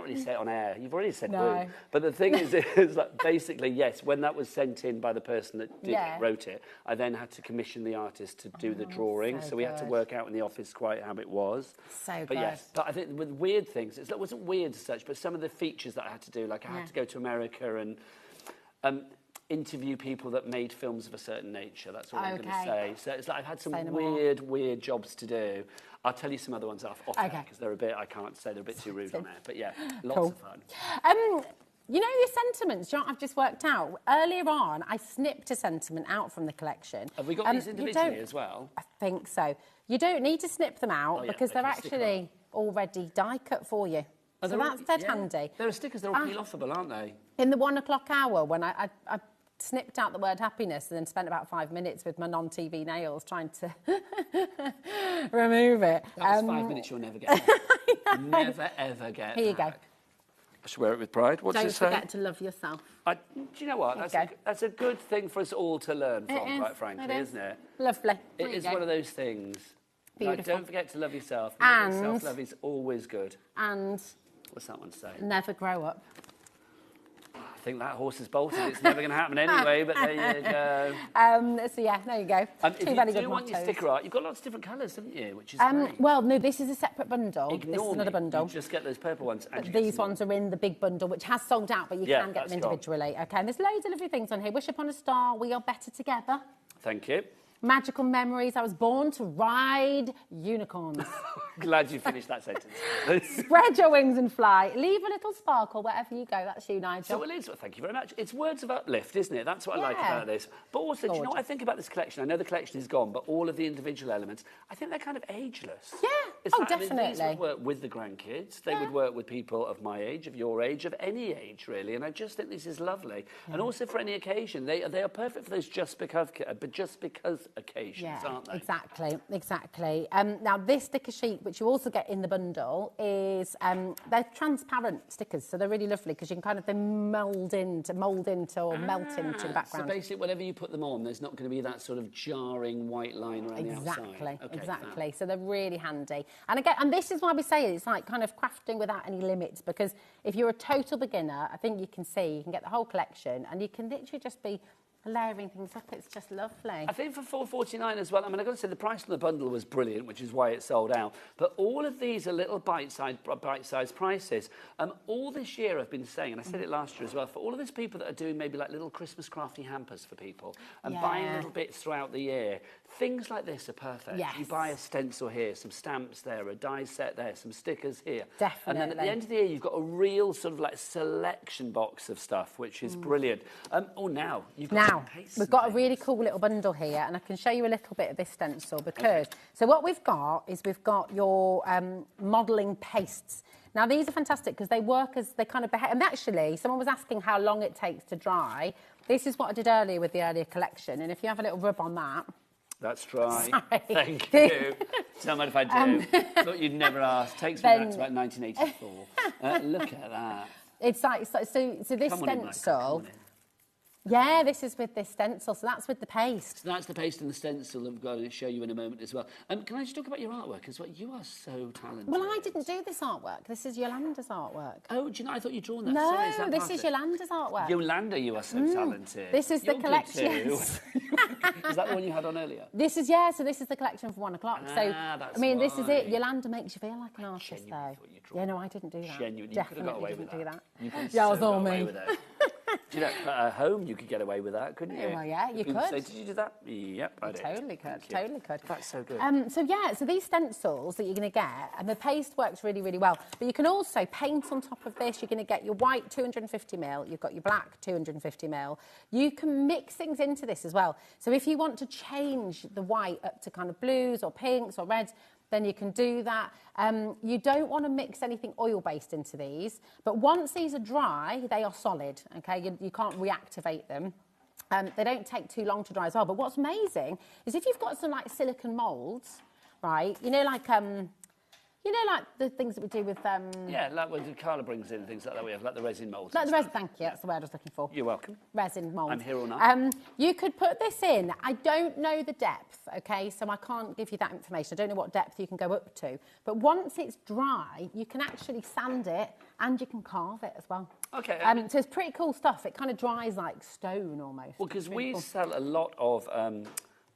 really say it on air. You've already said no. who. But the thing is like, basically, yes, when that was sent in by the person that wrote it, I then had to commission the artist to do the drawing. So we had to work out in the office quite how it was. So but yes, but I think with weird things, it wasn't weird as such, but some of the features that I had to do, like I had to go to America and interview people that made films of a certain nature. That's all I'm going to say. So it's like I've had some weird jobs to do. I'll tell you some other ones off air, because they're a bit, I can't say, they're a bit too rude on air. But yeah, lots of fun. You know your sentiments, you know what I've just worked out? Earlier on, I snipped a sentiment out from the collection. Have we got these individually as well? I think so. You don't need to snip them out because they're actually already die cut for you. So that's dead handy. They're stickers, they're all peel-offable, aren't they? In the 1 o'clock hour, when I snipped out the word happiness and then spent about 5 minutes with my non-TV nails trying to remove it. That was 5 minutes you'll never get back. Never, ever get Here you go. I should wear it with pride. What's it say? Don't forget to love yourself. Do you know what? That's a good thing for us all to learn from, quite frankly, isn't it? Lovely. It is one of those things. Beautiful. Like, don't forget to love yourself. And self-love is always good. And what's that one say? Never grow up. I think that horse is bolted. It's never going to happen anyway, but there you go. So yeah, there you go. If you do want your sticker art, you've got lots of different colours, haven't you? Which is great. Well, no, this is a separate bundle. Ignore this is another bundle. You just get those purple ones. But these ones are in the big bundle, which has sold out, but you can get them individually. Okay, and there's loads of lovely things on here. Wish upon a star, we are better together. Thank you. Magical memories. I was born to ride unicorns. Glad you finished that sentence. Spread your wings and fly. Leave a little sparkle wherever you go. That's you, Nigel. So it is. Well, thank you very much. It's words of uplift, isn't it? That's what I like about this. But also, do you know what I think about this collection? I know the collection is gone, but all of the individual elements, I think they're kind of ageless. Yeah. It's definitely. I mean, these would work with the grandkids. They would work with people of my age, of your age, of any age, really. And I just think this is lovely. Yeah. And also for any occasion. They are perfect for those just because occasions. Yeah. Aren't they? Exactly. Now, this sticker sheet, which you also get in the bundle, is they're transparent stickers, so they're really lovely because you can kind of mould into or melt into the background. So basically, whenever you put them on, there's not going to be that sort of jarring white line around the outside. Exactly. So they're really handy. And again, and this is why we say it's like kind of crafting without any limits, because if you're a total beginner, I think you can get the whole collection, and you can literally just be layering things up. It's just lovely. I think for $4.49 as well. I mean, I've got to say the price on the bundle was brilliant, which is why it sold out. But all of these are little bite-sized prices. All this year I've been saying, and I said it last year as well, for all of these people that are doing maybe like little Christmas crafty hampers for people and buying little bits throughout the year, things like this are perfect. Yes. You buy a stencil here, some stamps there, a die set there, some stickers here. Definitely. And then at the end of the year, you've got a real sort of like selection box of stuff, which is brilliant. Now you've got we've got a really cool little bundle here, and I can show you a little bit of this stencil because so what we've got is we've got your modelling pastes. Now these are fantastic because they work as they kind of behave. And actually, someone was asking how long it takes to dry. This is what I did earlier with the earlier collection, and if you have a little rub on that. That's dry. Sorry. Thank you. Don't mind if I do. Thought you'd never ask. Takes me back to about 1984. Look at that. It's like so this stencil. Yeah, this is with this stencil, so that's with the paste. So that's the paste and the stencil I'm going to show you in a moment as well. Can I just talk about your artwork as well? You are so talented. Well, I didn't do this artwork. This is Yolanda's artwork. Oh, do you know? I thought you'd drawn that. No, Sorry, this is Yolanda's artwork. Yolanda, you are so talented. This is the collection. Is that the one you had on earlier? This is, so this is the collection for 1 o'clock. So, I mean, this is it. Yolanda makes you feel like an artist, though. Yeah, no, I didn't do that. Genuinely, Definitely you could have got away with that. You could yeah, so it was all got me. Away with it. Do you know, at home you could get away with that, couldn't you? Well, yeah, you could. could. Say, did you do that? Yep, I did. Totally could. That's so good. So these stencils that you're going to get, and the paste works really, really well. But you can also paint on top of this. You're going to get your white 250ml. You've got your black 250ml. You can mix things into this as well. So if you want to change the white up to kind of blues or pinks or reds, then you can do that. You don't want to mix anything oil-based into these, but once these are dry, they are solid, okay? You can't reactivate them. They don't take too long to dry as well, but what's amazing is if you've got some like silicone moulds, right, you know, like the things that we do with... Yeah, like when Carla brings in things like that, we have like the resin moulds. Like the resin, thank you, that's the word I was looking for. You're welcome. Resin moulds. I'm here all night. You could put this in. I don't know the depth, okay, so I can't give you that information. I don't know what depth you can go up to. But once it's dry, you can actually sand it and you can carve it as well. Okay. So it's pretty cool stuff. It kind of dries like stone almost. Well, because we sell a lot of...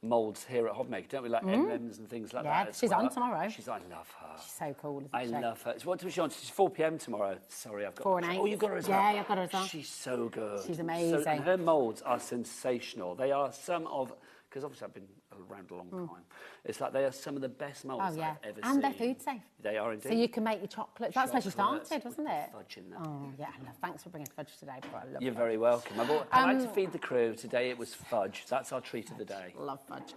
moulds here at HobbyMaker, don't we? Like M&Ms and things like that. Yeah, she's on tomorrow. I love her. She's so cool, isn't she? I love her. So what time is she on? She's 4 p.m. tomorrow. Sorry, I've got 4 and 8. Oh, you've got her as well. Yeah, I've got her as well. She's so good. She's amazing. And her moulds are sensational. They are some of... Because obviously I've been around a long time. It's like they are some of the best moulds I've ever seen. And they're food safe. They are indeed. So you can make your chocolates. That's where she started, wasn't it? Fudge in them. Oh, yeah. Thanks for bringing fudge today. I love You're fudge. very welcome. I like to feed the crew. Today it was fudge. That's our treat of the day. Love fudge.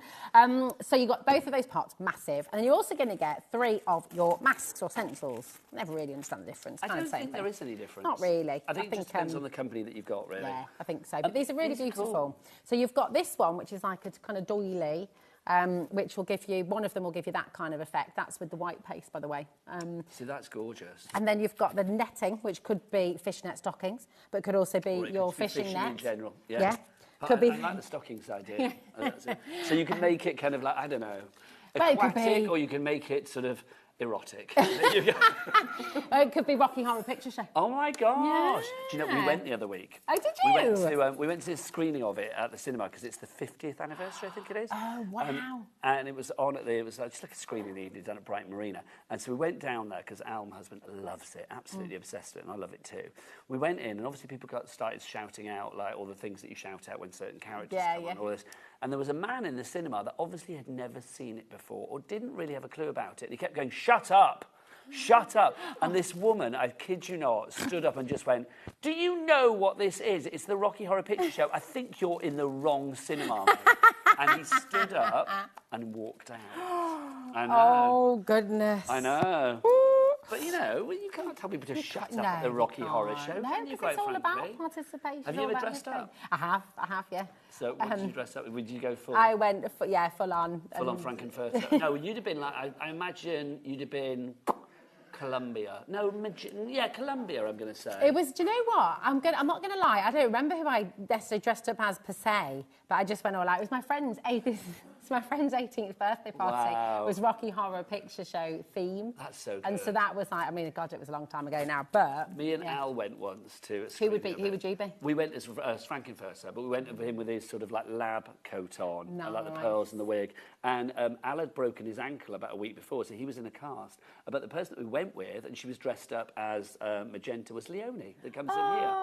So you got both of those pots, massive. And then you're also going to get 3 of your masks or stencils. Never really understand the difference. I don't think there is any difference. Not really. I think it just depends on the company that you've got, really. Yeah, I think so. But these are really these are beautiful. cool. So you've got this one, which is like a kind of doily, which will give you, one of them will give you that kind of effect. That's with the white paste, by the way. See, that's gorgeous. And then you've got the netting, which could be fishnet stockings, but could also be your fishing net. in general, Yeah. Could be. I like the stockings idea. So you can make it kind of like, I don't know, Well, it could aquatic, be- or you can make it sort of erotic. It could be Rocky Horror Picture Show. Oh my gosh! Yeah. Do you know we went the other week? Oh, did you? We went to a screening of it at the cinema because it's the 50th anniversary, I think it is. Oh wow! And it was on it was just like a screening evening done at Brighton Marina. And so we went down there because Al, my husband, loves it, absolutely obsessed with it, and I love it too. We went in, and obviously people started shouting out like all the things that you shout out when certain characters come on, all this. And there was a man in the cinema that obviously had never seen it before or didn't really have a clue about it. And he kept going, "Shut up! Shut up." And this woman, I kid you not, stood up and just went, "Do you know what this is? It's the Rocky Horror Picture Show. I think you're in the wrong cinema." And he stood up and walked out. I know. Oh, goodness. I know. But, you know, you can't tell people to shut up at the Rocky Horror Show. No, because it's all about participation. Have you ever dressed up? I have, yeah. So what did you dress up with? Did you go full? I went, full on. Full on Frankenfurter. No, you'd have been like, I imagine you'd have been Columbia. No, Columbia, I'm going to say. It was, do you know what? I'm not going to lie. I don't remember who I necessarily dressed up as per se, but I just went all out. It was my friend's 18th birthday party. Wow. It was Rocky Horror Picture Show theme. That's so good. And so that was like, I mean, God, it was a long time ago now, but... Me and Al went once to... Who would you be? We went as Frankenfurter, but we went with him with his sort of like lab coat on, and like the Nice. pearls and the wig. And Al had broken his ankle about a week before, so he was in a cast. But the person that we went with, and she was dressed up as Magenta, was Leonie, that comes in here.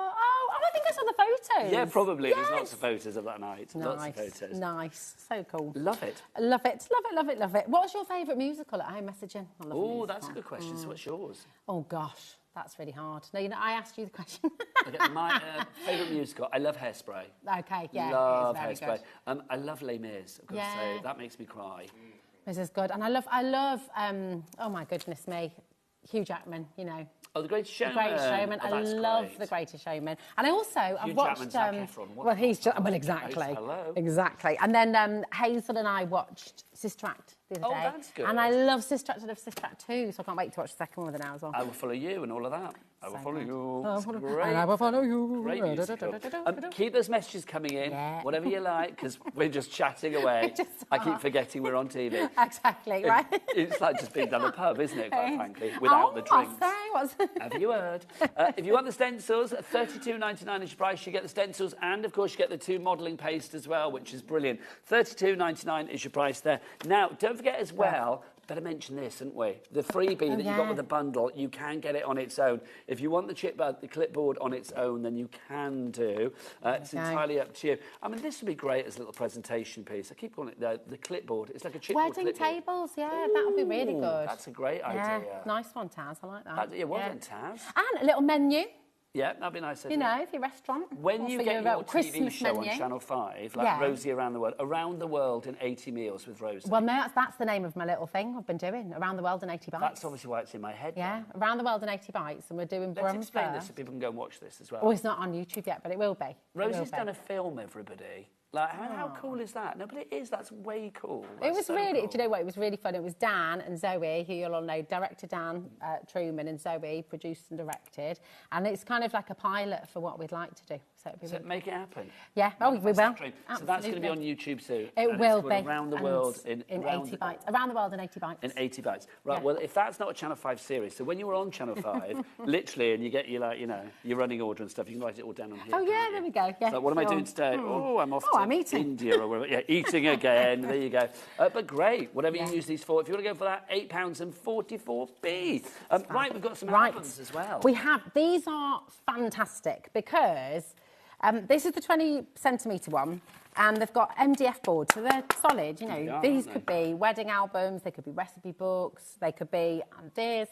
I think I saw the photos. Yeah, probably. Yes. There's lots of photos of that night. Lots of photos. Nice. So cool. Love it. Love it, love it, love it, love it. What's your favourite musical at home messaging? Oh, that's a good question. So what's yours? Oh, gosh, that's really hard. No, I asked you the question. Okay, my favourite musical, I love Hairspray. Okay, yeah. Love it is Hairspray. very good. I love Les Mis, I've got to say. That makes me cry. This is good. And I love, oh my goodness me, Hugh Jackman, you know. Oh, The Greatest Showman. The Greatest Showman. Oh, I love The Greatest Showman. And I also, I've watched... Jackman, Zac Efron. What well, he's just... Well, exactly. Hello. Exactly. And then Hazel and I watched Sister Act the other day. Oh, that's good. And I love Sister Act. I love Sister Act 2, so I can't wait to watch the second one with her now as well. I Will Follow You and all of that. I Will Follow You. And I will follow you. Great musical. Keep those messages coming in, whatever you like, because we're just chatting away. I keep forgetting we're on TV. Exactly, right? It's like just being down the pub, isn't it, quite frankly, without the drinks. Have you heard? If you want the stencils, $32.99 is your price. You get the stencils, and of course you get the 2 modelling paste as well, which is brilliant. $32.99 is your price there. Now, don't forget as well, better mention this, haven't we? The freebie that you got with the bundle, you can get it on its own. If you want the clipboard on its own, then you can do. It's entirely up to you. I mean, this would be great as a little presentation piece. I keep calling it the clipboard. It's like a chipboard Wedding tables, that would be really good. That's a great idea. Nice one, Taz. I like that. Well done, Taz. And a little menu. Yeah, that'd be nice. You know, for your restaurant. When you for get your TV Christmas show menu. on Channel 5, like Rosie Around the World in 80 Meals with Rosie. Well, no, that's the name of my little thing I've been doing, Around the World in 80 Bites. That's obviously why it's in my head. Yeah, Around the World in 80 Bites, and we're doing Let's Brum explain first. this so people can go and watch this as well. Oh, it's not on YouTube yet, but it will be. Rosie's done a film, everybody. Like, how cool is that? No, but it is. That's way cool. It was so really, cool. do you know what? It was really fun. It was Dan and Zoe, who you'll all know, director Dan Truman and Zoe produced and directed. And it's kind of like a pilot for what we'd like to do. So, it'd be really make it happen. Yeah, we will. So that's going to be on YouTube soon. It will be. Around the World in 80 Bites. Around the World in 80 Bites. In 80 Bites. Right, well, if that's not a Channel 5 series, so when you were on Channel 5, literally, and you get your, like, you know, your running order and stuff, you can write it all down on here. Oh, yeah, there we go. Yeah, so what am I doing today? Oh, I'm off to I'm eating. India or whatever. Yeah, eating again. There you go. But great, whatever you use these for. If you want to go for that, £8.44p. Right, we've got some albums as well. We have. These are fantastic because this is the 20cm one, and they've got MDF boards, so they're solid. You know, these could be wedding albums, they could be recipe books, they could be this.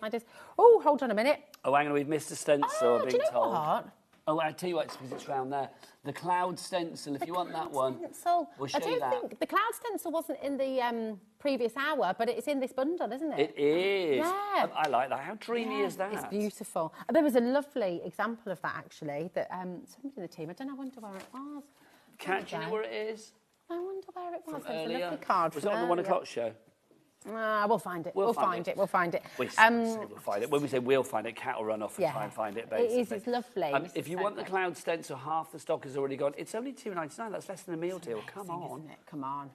Oh, hold on a minute. Oh, hang on, we've missed a stencil. Do you know what? Oh, I tell you what, it's because it's round there. The cloud stencil, if you want that one. Stencil. We'll show I you don't that. think the cloud stencil wasn't in the previous hour, but it's in this bundle, isn't it? It is. Yeah. I like that. How dreamy is that? It's beautiful. There was a lovely example of that, actually, that somebody in the team, I wonder where it was. Kat, do you know where it is? I wonder where it was. From There was a earlier. lovely card Was from it on the 1 o'clock show? We'll find it. We'll find it. We'll find it. We say we'll find it. When we say we'll find it, Kat will run off and Yeah. try and find it, It basically. is. It's lovely. If you want the cloud stencil, half the stock has already gone. It's only £2.99. That's less than a meal deal. Come on. Isn't it? Come on.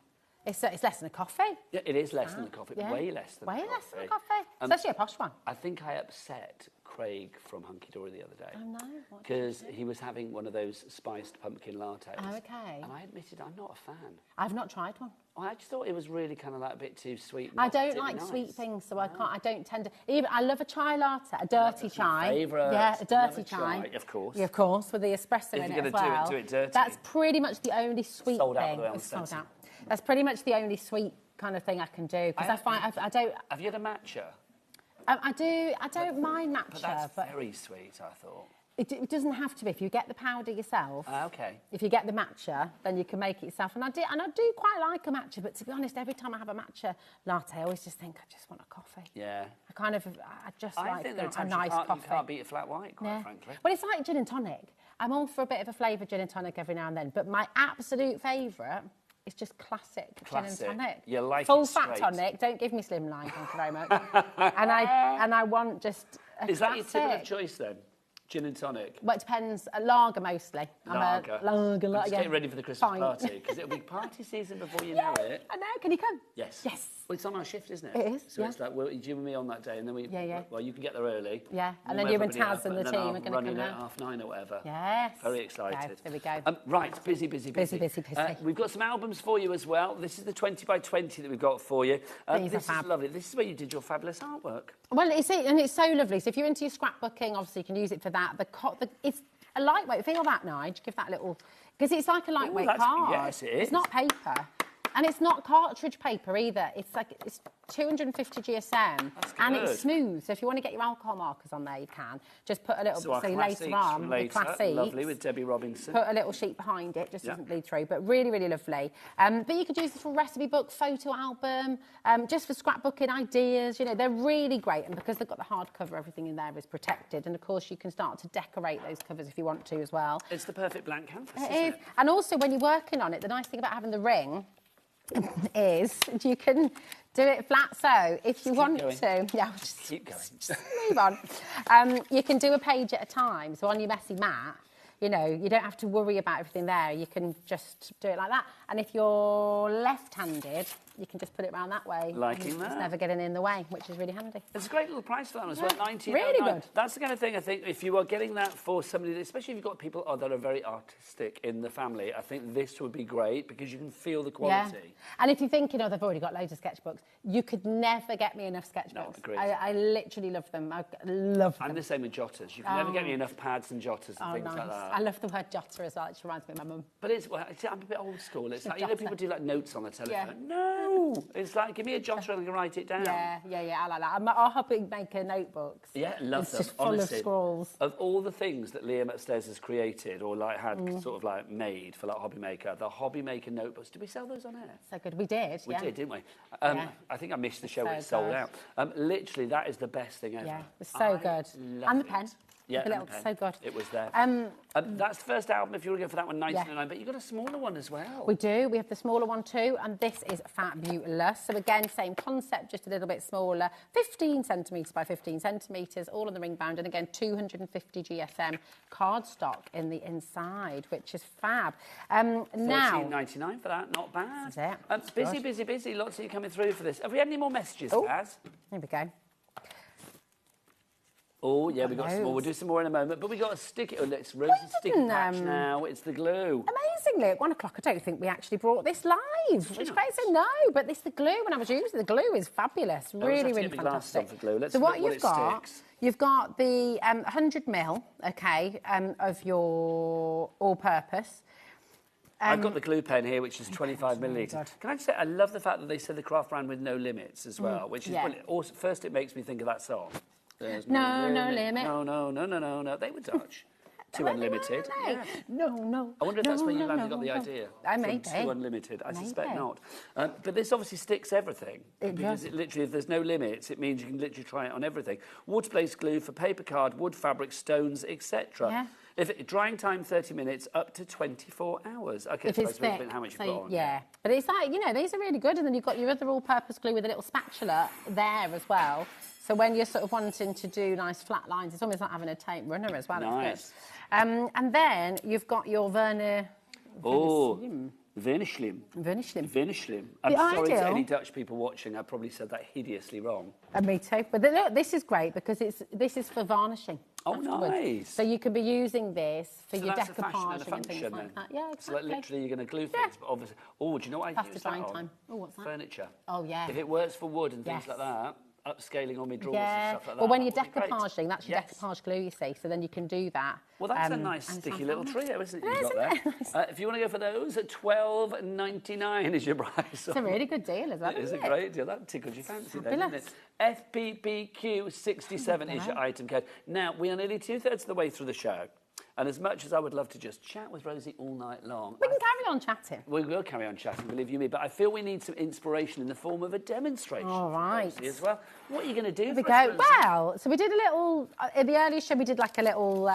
It's less than a coffee. Yeah, it is less than a coffee. Yeah. Way less than a coffee. Way less than a coffee. Especially a posh one. I think I upset Craig from Hunky Dory the other day. Oh, no. Because he was having one of those spiced pumpkin lattes. Oh, okay. And I admitted I'm not a fan. I've not tried one. I just thought it was really kind of like a bit too sweet. I don't like sweet things, so I can't. I don't tend to. Even I love a chai latte, a dirty chai. Favourite. Yeah, a dirty Love a chai. Of course. Yeah, of course, with the espresso If in you're it as gonna well. do it dirty. That's pretty much the only sweet Sold out, thing. by the way, on It's sold Stencil. out. That's pretty much the only sweet kind of thing I can do because I find I don't. Have you had a matcha? I do. I don't mind matcha, But that's very sweet, I thought. It doesn't have to be. If you get the powder yourself, Okay. if you get the matcha, then you can make it yourself. And I do quite like a matcha, but to be honest, every time I have a matcha latte, I always just think I just want a coffee. Yeah. I just I like think there are a times nice you coffee. can't beat a flat white, quite frankly. Well, it's like gin and tonic. I'm all for a bit of a flavoured gin and tonic every now and then, but my absolute favourite is just classic gin and tonic. You like full it fat straight. tonic. Don't give me slimline, thank you very much. and I want just a Is that your classic. tip of choice then? Gin and tonic? Well, it depends. Lager mostly. Lager. I'm a lager. I'm just yeah. getting ready for the Christmas Fine. party because it'll be party season before you know it. I know. Can you come? Yes. Yes. Well, it's on our shift, isn't it? It is, So yeah. it's like, well, you and me on that day, and then we. Yeah. Well, you can get there early. Yeah, and warm then you and everybody Taz up, and the then team I'll are going to run come in at out. 9:30 or whatever. Yes. Very excited. There we go. Right, busy. Busy. We've got some albums for you as well. This is the 20 by 20 that we've got for you. These This are is fab. lovely. This is where you did your fabulous artwork. Well, it's so lovely. So if you're into your scrapbooking, obviously you can use it for that. It's a lightweight. Feel that, Nige. Give that a little, because it's like a lightweight card. Yes, it is. It's not paper, and it's not cartridge paper either. It's 250 GSM, and good. it's smooth. So if you want to get your alcohol markers on there, you can just put a little. So our later classics on, from the later. classics, Lovely with Debbie Robinson. Put a little sheet behind it, just Yeah. doesn't bleed through, but really, really lovely. But you could use this for recipe book, photo album, just for scrapbooking ideas. You know, they're really great, and because they've got the hardcover, everything in there is protected. And of course, you can start to decorate those covers if you want to as well. It's the perfect blank canvas, It isn't is, it? and also when you're working on it, the nice thing about having the ring is you can do it flat. So if you want going. to, yeah, just Keep going. move on. You can do a page at a time. So on your messy mat, you know, you don't have to worry about everything there. You can just do it like that. And if you're left-handed, you can just put it around that way. Liking and that. It's never getting in the way, which is really handy. It's a great little price for that one as well, Yeah, £19.99. really good. That's the kind of thing I think if you are getting that for somebody, especially if you've got people that are very artistic in the family, I think this would be great because you can feel the quality. Yeah. And if you're thinking, they've already got loads of sketchbooks, you could never get me enough sketchbooks. No, agreed. I literally love them. I love them. I'm the same with jotters. You can never get me enough pads and jotters and things like that. I love the word jotter as well. It reminds me of my mum. But I'm a bit old school. It's like, people do like notes on the telephone. Yeah. No! It's like, give me a jotter and I can write it down. Yeah, I like that. Our HobbyMaker notebooks. Yeah, love it's them. Just full honestly, of scrolls. Of all the things that Liam upstairs has created or like had sort of like made for like HobbyMaker, the HobbyMaker notebooks. Did we sell those on air? So good. We did. We did, didn't we? Yeah. I think I missed the show when it sold out. Literally, that is the best thing ever. Yeah, it was so good. And the pen. Yeah, the little, so good. It was there. That's the first album, if you want to go for that one, 1999, but you've got a smaller one as well. We do. We have the smaller one too, and this is fabulous. So again, same concept, just a little bit smaller, 15 centimetres by 15 centimetres, all on the ring bound, and again, 250 GSM cardstock in the inside, which is fab. Now, $14.99 for that, not bad. That's it. Busy. Lots of you coming through for this. Have we had any more messages, Baz? Here we go. Oh, yeah, we've got some more. We'll do some more in a moment. But we got a sticky... Oh, let's Rose's sticky patch now. It's the glue. Amazingly, at 1 o'clock, I don't think we actually brought this live. Which crazy. No, but this the glue. When I was using the glue is fabulous. Really, really fantastic. For glue. Let's so what you've got, sticks. You've got the 100ml, okay, of your all-purpose. I've got the glue pen here, which is 25 millilitres. Can I just say, I love the fact that they said the craft brand with no limits as well, which is brilliant. Also, first, it makes me think of that song. There's no limit. No. They were Dutch. Too unlimited. No. I wonder if that's where you landed got the idea. Maybe. Too unlimited. I suspect not. But this obviously sticks everything. Because it literally, if there's no limits, it means you can literally try it on everything. Water-based glue for paper, card, wood, fabric, stones, etc. Yeah. Drying time 30 minutes, up to 24 hours. Okay, if it's thick, how much you put on. Yeah, but it's like, these are really good. And then you've got your other all-purpose glue with a little spatula there as well. So when you're sort of wanting to do nice flat lines, it's almost like having a tape runner as well. Nice. And then you've got your Vernislim. I'm sorry to any Dutch people watching. I probably said that hideously wrong. Me too. But look, this is great because this is for varnishing. Oh, afterwards. Nice. So you could be using this for so your that's decoupage and things like that. Yeah, exactly. So like literally you're going to glue things, but obviously... Oh, do you know what I use that on? Time. Oh, what's that? Furniture. Oh, yeah. If it works for wood and things like that, upscaling on my drawers and stuff like that. Well, when you're decoupaging, that's your decoupage glue, you see, so then you can do that. Well, that's a nice sticky little trio, isn't it, you've got there? If you want to go for those, at $12.99 is your price. It's a really good deal, isn't it? It is a great deal. That tickled your fancy then, didn't it? FPPQ67 is your item code. Now, we are nearly 2/3 of the way through the show. And as much as I would love to just chat with Rosie all night long... We can carry on chatting. We will carry on chatting, believe you me, but I feel we need some inspiration in the form of a demonstration. All right. Rosie as well. What are you going to do? Here we go. Well, so we did a little... In the earlier show, we did like a little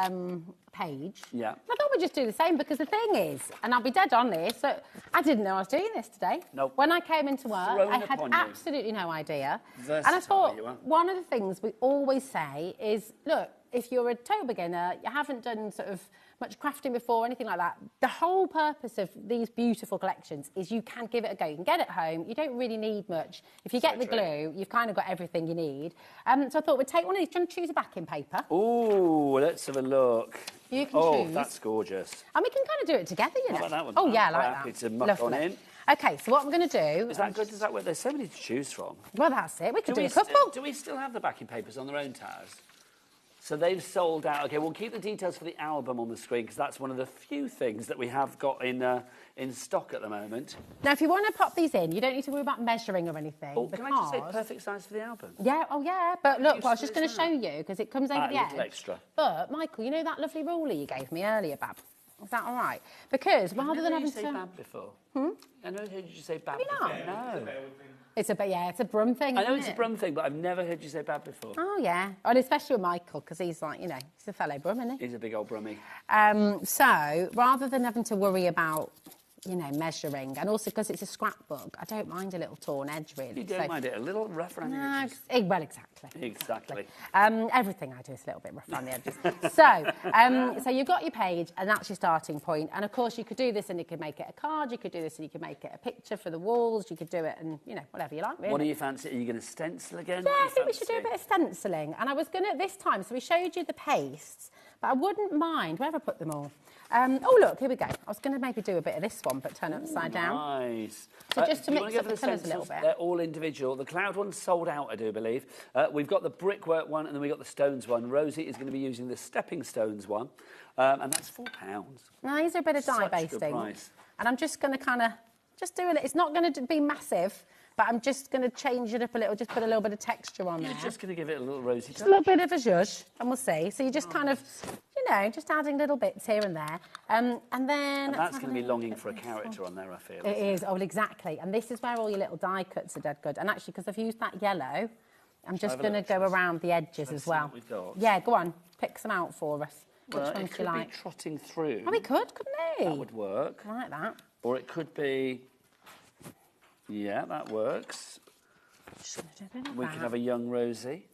page. Yeah. I thought we'd just do the same because the thing is, and I'll be dead honest, so I didn't know I was doing this today. Nope. When I came into work, I had absolutely no idea. Versatile, and I thought, you are. one of the things we always say is, look, if you're a total beginner, you haven't done sort of much crafting before, anything like that, the whole purpose of these beautiful collections is you can give it a go. You can get it home. You don't really need much. If you get the glue, you've kind of got everything you need. So I thought we'd take one of these. Do you want to choose a backing paper? Ooh, let's have a look. You can choose. Oh, that's gorgeous. And we can kind of do it together, you know. What about that one? Oh, yeah, I like I'm that. happy to muck on in. OK, so what I'm going to do... Is that good? Does that work? There's so many to choose from. Well, that's it. We could do a couple. Do we still have the backing papers on their own towers? So they've sold out. OK, we'll keep the details for the album on the screen because that's one of the few things that we have got in stock at the moment. Now, if you want to pop these in, you don't need to worry about measuring or anything. Oh, can I just say perfect size for the album? Yeah, oh yeah. But look, I was just going to show you because it comes over the edge. Extra. But, Michael, you know that lovely ruler you gave me earlier, Bab? Is that all right? Because rather than having to... I've never heard you say Bab before. I never heard you say Bab before. No. It's a Brum thing, I know isn't it's a Brum thing, but I've never heard you say Bab before. Oh, yeah. And especially with Michael, because he's like, you know, he's a fellow Brum, isn't he? He's a big old Brummy. So, rather than having to worry about, you know, measuring, and also because it's a scrapbook, I don't mind a little torn edge, really. You don't mind it a little rough around the edges? Well, exactly. Exactly. Everything I do is a little bit rough around the edges. So you've got your page, and that's your starting point. And, of course, you could do this and you could make it a card. You could do this and you could make it a picture for the walls. You could do it and, you know, whatever you like, really. What do you fancy? Are you going to stencil again? Yeah, I think we should do a bit of stenciling. And I was going to, this time, so we showed you the pastes, But I wouldn't mind. Where have I put them all? Oh, look, here we go. I was going to maybe do a bit of this one, but turn it upside down. Nice. So just to do you mix wanna up go the for colours a little stencils? bit. They're all individual. The cloud one's sold out, I do believe. We've got the brickwork one, and then we've got the stones one. Rosie is going to be using the stepping stones one, and that's £4. Now, these are a bit of dye Such good basting. price. And I'm just going to kind of, just do it. It's not going to be massive, but I'm just going to change it up a little, just put a little bit of texture on there. You're just going to give it a little rosy touch. Just a little bit of a zhuzh, and we'll see. So you just kind of, you know, just adding little bits here and there. And then... And that's going to be longing for a character on there, I feel. It is, oh, well, exactly. And this is where all your little die cuts are dead good. And actually, because I've used that yellow, I'm just going to go around the edges as well. We've got? Yeah, go on. Pick some out for us. Which Well, ones it do could you like? be trotting through. Oh, we could, couldn't we? That would work. I like that. Or it could be... Yeah, that works. We could have a young Rosie.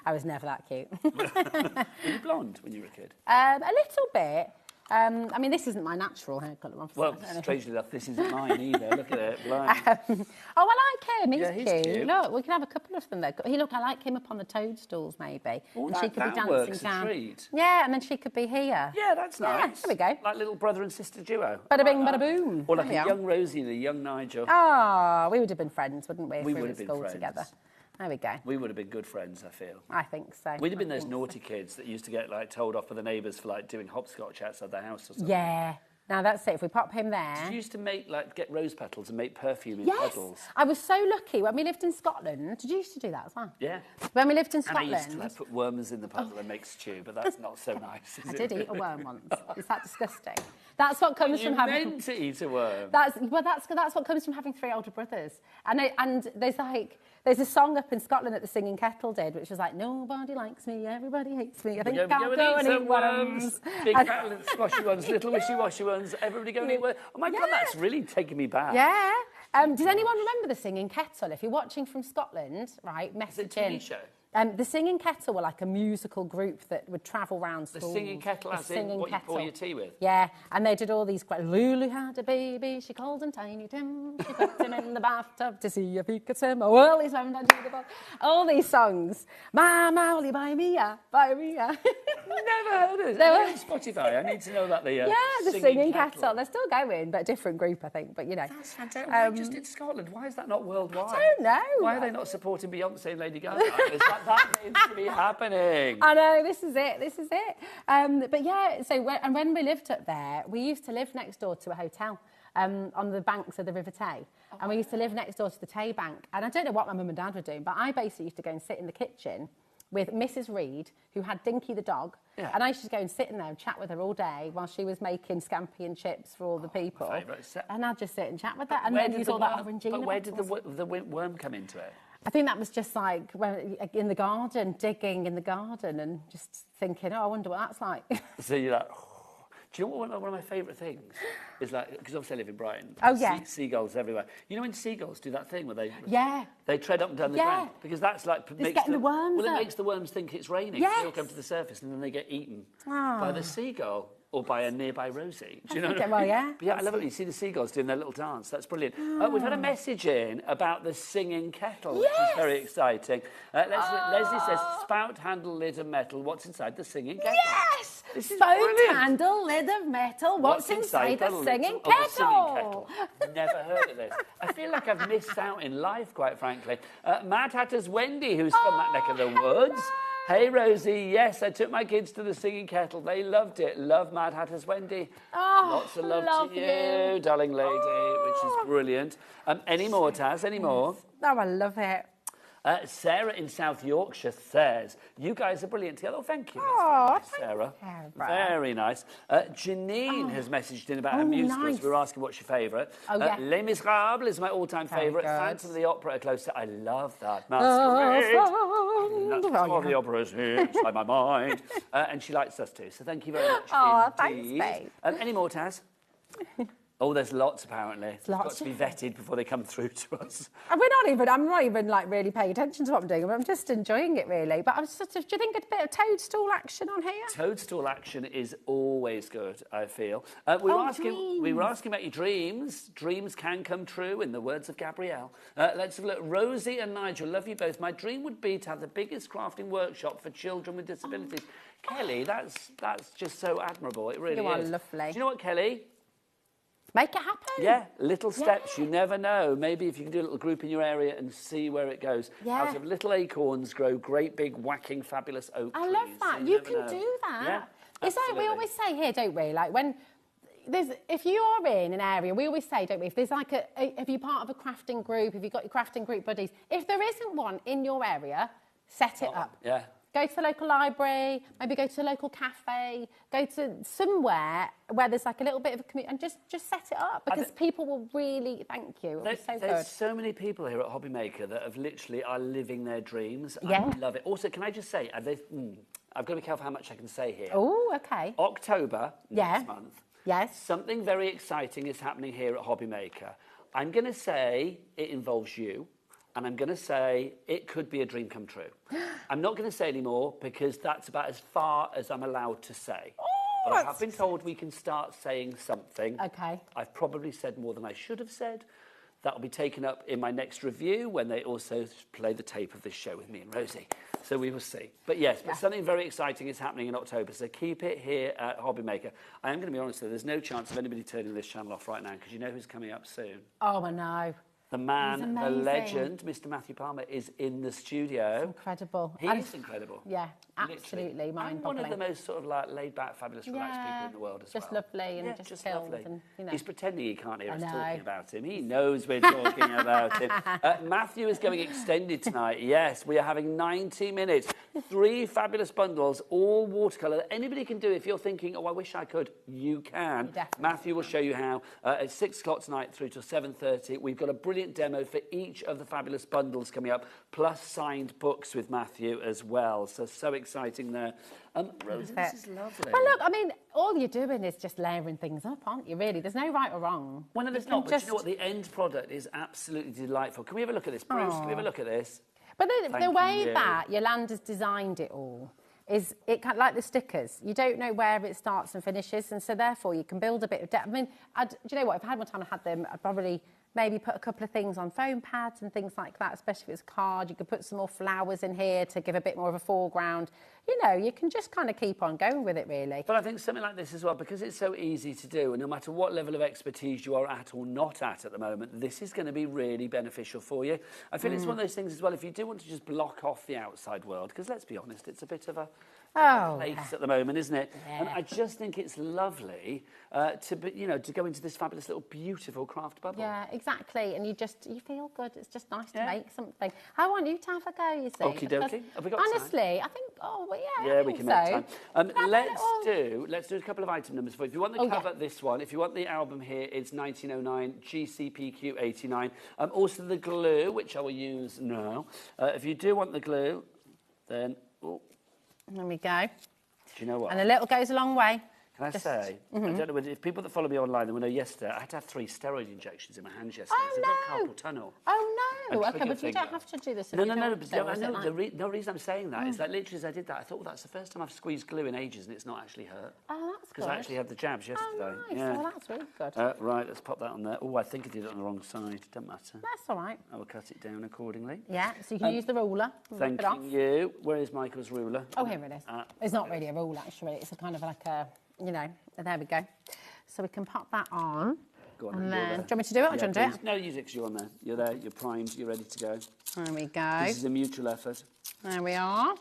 I was never that cute. Were you blonde when you were a kid? A little bit. I mean, this isn't my natural hair colour. Well, strangely enough, this isn't mine either. Look at it. Blind. Oh, I like him. He's, Yeah, he's cute. Look, we can have a couple of them, though. Hey, look, I like him up on the toadstools, maybe. Oh, and that- she could be that dancing works a down. treat. Yeah, and then she could be here. Yeah, that's nice. There we go. Like little brother and sister duo. Bada bing, bada boom. Or like There we a are. young Rosie and a young Nigel. Ah, we would have been friends, wouldn't we? If We we would were have at been school friends. together. There we go. We would have been good friends, I feel. I think so. We'd have been I those think naughty kids that used to get like told off by the neighbours for like doing hopscotch outside their house or so. something. Yeah. Now that's it. If we pop him there. Did you used to make like get rose petals and make perfume in Yes, puddles? I was so lucky when we lived in Scotland. Did you used to do that as well? Yeah. When we lived in And I Scotland. used to like put worms in the puddle and make stew, but that's not so nice. Is I it? did eat a worm once. Is that disgusting? That's what comes You from having. meant to eat a worm. That's what comes from having 3 older brothers. And there's a song up in Scotland that the Singing Kettle did, which was like, nobody likes me, everybody hates me. I think I'll go and eat worms. Big fat little squashy ones, little wishy-washy ones. Everybody go and eat worms. Oh my God, that's really taking me back. Yeah. Does anyone remember the Singing Kettle? If you're watching from Scotland, right, message in. TV show? The Singing Kettle were like a musical group that would travel round The schools. Singing Kettle, as in what you pour your tea with? Yeah, and they did all these great... Lulu had a baby, she called him Tiny Tim. She put him in the bathtub to see if he could swim. Oh, well, he swam down to the bottom. All these songs. Mama, will you buy me a, buy me a. Never heard of it. They were- On Spotify. I need to know about the Yeah, the Singing Kettle. They're still going, but a different group, I think. But, you know. That's fantastic. Why just in Scotland? Why is that not worldwide? I don't know. Why are they not supporting Beyonce and Lady Gaga? that needs to be happening. I know, this is it. But yeah, so when we lived up there, we used to live next door to a hotel on the banks of the River Tay. And we used to live next door to the Tay Bank. And I don't know what my mum and dad were doing, but I basically used to go and sit in the kitchen with Mrs. Reed, who had Dinky the dog. Yeah. And I used to go and sit in there and chat with her all day while she was making scampi and chips for all the people. favourite. And I'd just sit and chat with her and Where then did use the all that worm- orangina. But where did the bottles. worm come into it? I think that was just like when, in the garden, digging in the garden and just thinking, oh, I wonder what that's like. So you're like, do you know what one of my favourite things is like, because obviously I live in Brighton. Oh, yeah. Seagulls everywhere. You know when seagulls do that thing where Yeah. they tread up and down the Yeah. ground? Because that's like... getting the worms Well, it up. makes the worms think it's raining. Yes. So they'll come to the surface and then they get eaten Ah. by the seagull or by a nearby Rosie. Do you know think what I it- well, mean? yeah. But yeah, I love it when you see the seagulls doing their little dance. That's brilliant. We've had a message in about the Singing Kettle, which is very exciting. Leslie says, spout, handle, lid of metal. What's inside the Singing Kettle? Yes! This is Spout, brilliant. handle, lid of metal. What's inside the lid Singing of the Kettle? Singing Kettle? Never heard of this. I feel like I've missed out in life, quite frankly. Mad Hatter's Wendy, who's from that neck of the woods. Hey, Rosie, yes, I took my kids to the Singing Kettle. They loved it. Love Mad Hatter's Wendy. Lots of love to you, darling lady, which is brilliant. Any more, Taz? Any more? Oh, I love it. Sarah in South Yorkshire says, you guys are brilliant together. Oh, thank you. That's very nice, Sarah. Very nice. Janine has messaged in about her musicals. Nice. We were asking what's your favourite. Oh, yeah. Les Miserables is my all-time Very favourite. good. Phantom of the Opera, a close to... I love that. Masquerade. Phantom of the Opera is here inside my mind. And she likes us too, so thank you very much Oh, thanks, indeed. babe. Any more, Taz? Oh, there's lots apparently. It's got lots. to be vetted before they come through to us. I'm not even like really paying attention to what I'm doing. I'm just enjoying it really. But I'm sort of, do you think a bit of toadstool action on here? Toadstool action is always good, I feel. We were asking about your dreams. Dreams can come true, in the words of Gabrielle. Let's have a look. Rosie and Nigel, love you both. My dream would be to have the biggest crafting workshop for children with disabilities. Kelly, that's just so admirable. It really is. You are lovely. Do you know what, Kelly? Make it happen. Yeah, little steps. You never know. Maybe if you can do a little group in your area and see where it goes. Yeah. Out of little acorns grow great big whacking fabulous oak trees. I love that. You can do that. Yeah, it's like we always say here, don't we? Like when if you are in an area, we always say, don't we? If there's like if you're part of a crafting group, if you've got your crafting group buddies, if there isn't one in your area, set it up. Yeah. Go to the local library, maybe go to a local cafe, go to somewhere where there's like a little bit of a community and just set it up because people will really thank you. There's so many people here at HobbyMaker that have literally are living their dreams. Yeah. I love it. Also, can I just say, I've got to be careful how much I can say here. Oh, okay. October next month. Yes. Something very exciting is happening here at HobbyMaker. I'm going to say it involves you. And I'm going to say it could be a dream come true. I'm not going to say any more because that's about as far as I'm allowed to say. But I have been told we can start saying something. Okay. I've probably said more than I should have said. That'll be taken up in my next review when they also play the tape of this show with me and Rosie. So we will see. But yes, but something very exciting is happening in October. So keep it here at HobbyMaker. I am going to be honest though, there's no chance of anybody turning this channel off right now because you know who's coming up soon. Oh, I know. The man, the legend, Mr. Matthew Palmer, is in the studio. Incredible. He's incredible. Yeah, absolutely mind-boggling. And one of the most sort of like laid-back, fabulous, relaxed people in the world as well. Just lovely and just chilled. Lovely. And, you know. He's pretending he can't hear us talking about him. He knows we're talking about him. Matthew is going extended tonight. Yes, we are having 90 minutes. 3 fabulous bundles, all watercolour that anybody can do. If you're thinking, oh, I wish I could, you can. Definitely. Matthew will show you how. At 6 o'clock tonight through till 7:30. We've got a brilliant demo for each of the fabulous bundles coming up, plus signed books with Matthew as well. So exciting there. Rosie, this is lovely. Well, look, I mean, all you're doing is just layering things up, aren't you, really? There's no right or wrong. Well, no, there's not, but you know what? The end product is absolutely delightful. Can we have a look at this, Bruce? Can we have a look at this? But the way that Yolanda's designed it all is it kind of like the stickers. You don't know where it starts and finishes, and so therefore you can build a bit of depth. I mean, do you know what? If I had more time, I had them. I'd probably maybe put a couple of things on foam pads and things like that, especially if it's a card. You could put some more flowers in here to give a bit more of a foreground. You know, you can just kind of keep on going with it, really. But I think something like this as well, because it's so easy to do, and no matter what level of expertise you are at or not at the moment, this is going to be really beneficial for you. I feel it's one of those things as well, if you do want to just block off the outside world, because let's be honest, it's a bit of a place at the moment, isn't it? Yeah. And I just think it's lovely to go into this fabulous little beautiful craft bubble. Yeah, exactly. And you feel good. It's just nice to make something. I want you to have a go, you see. Okie dokie. Have we got honestly, time? I think, yeah, we can make time. Let's do a couple of item numbers for you. If you want the cover, this one. If you want the album here, it's 1909, GCPQ 89. Also the glue, which I will use now. If you do want the glue, then... There we go. Do you know what? And a little goes a long way. Can I say, I don't know if people that follow me online, they will know yesterday, I had to have 3 steroid injections in my hands yesterday. Oh, I've got carpal tunnel. Oh, no. Okay, but you don't have to do this. No, the reason I'm saying that is that literally as I did that, I thought, well, that's the first time I've squeezed glue in ages and it's not actually hurt. Oh, that's good. Because I actually had the jabs yesterday. Oh, nice. Yeah. Well, that's really good. Right, let's pop that on there. Oh, I think I did it on the wrong side. Doesn't matter. That's all right. I will cut it down accordingly. Yeah, so you can use the ruler. Thank you. Where is Michael's ruler? Oh, here it is. It's not really a ruler, actually. It's a kind of like a... You know, there we go. So we can pop that on. Go on, and then, do you want me to do it or do you want to do it? No, use it because you're on there. You're there, you're primed, you're ready to go. There we go. This is a mutual effort. There we are.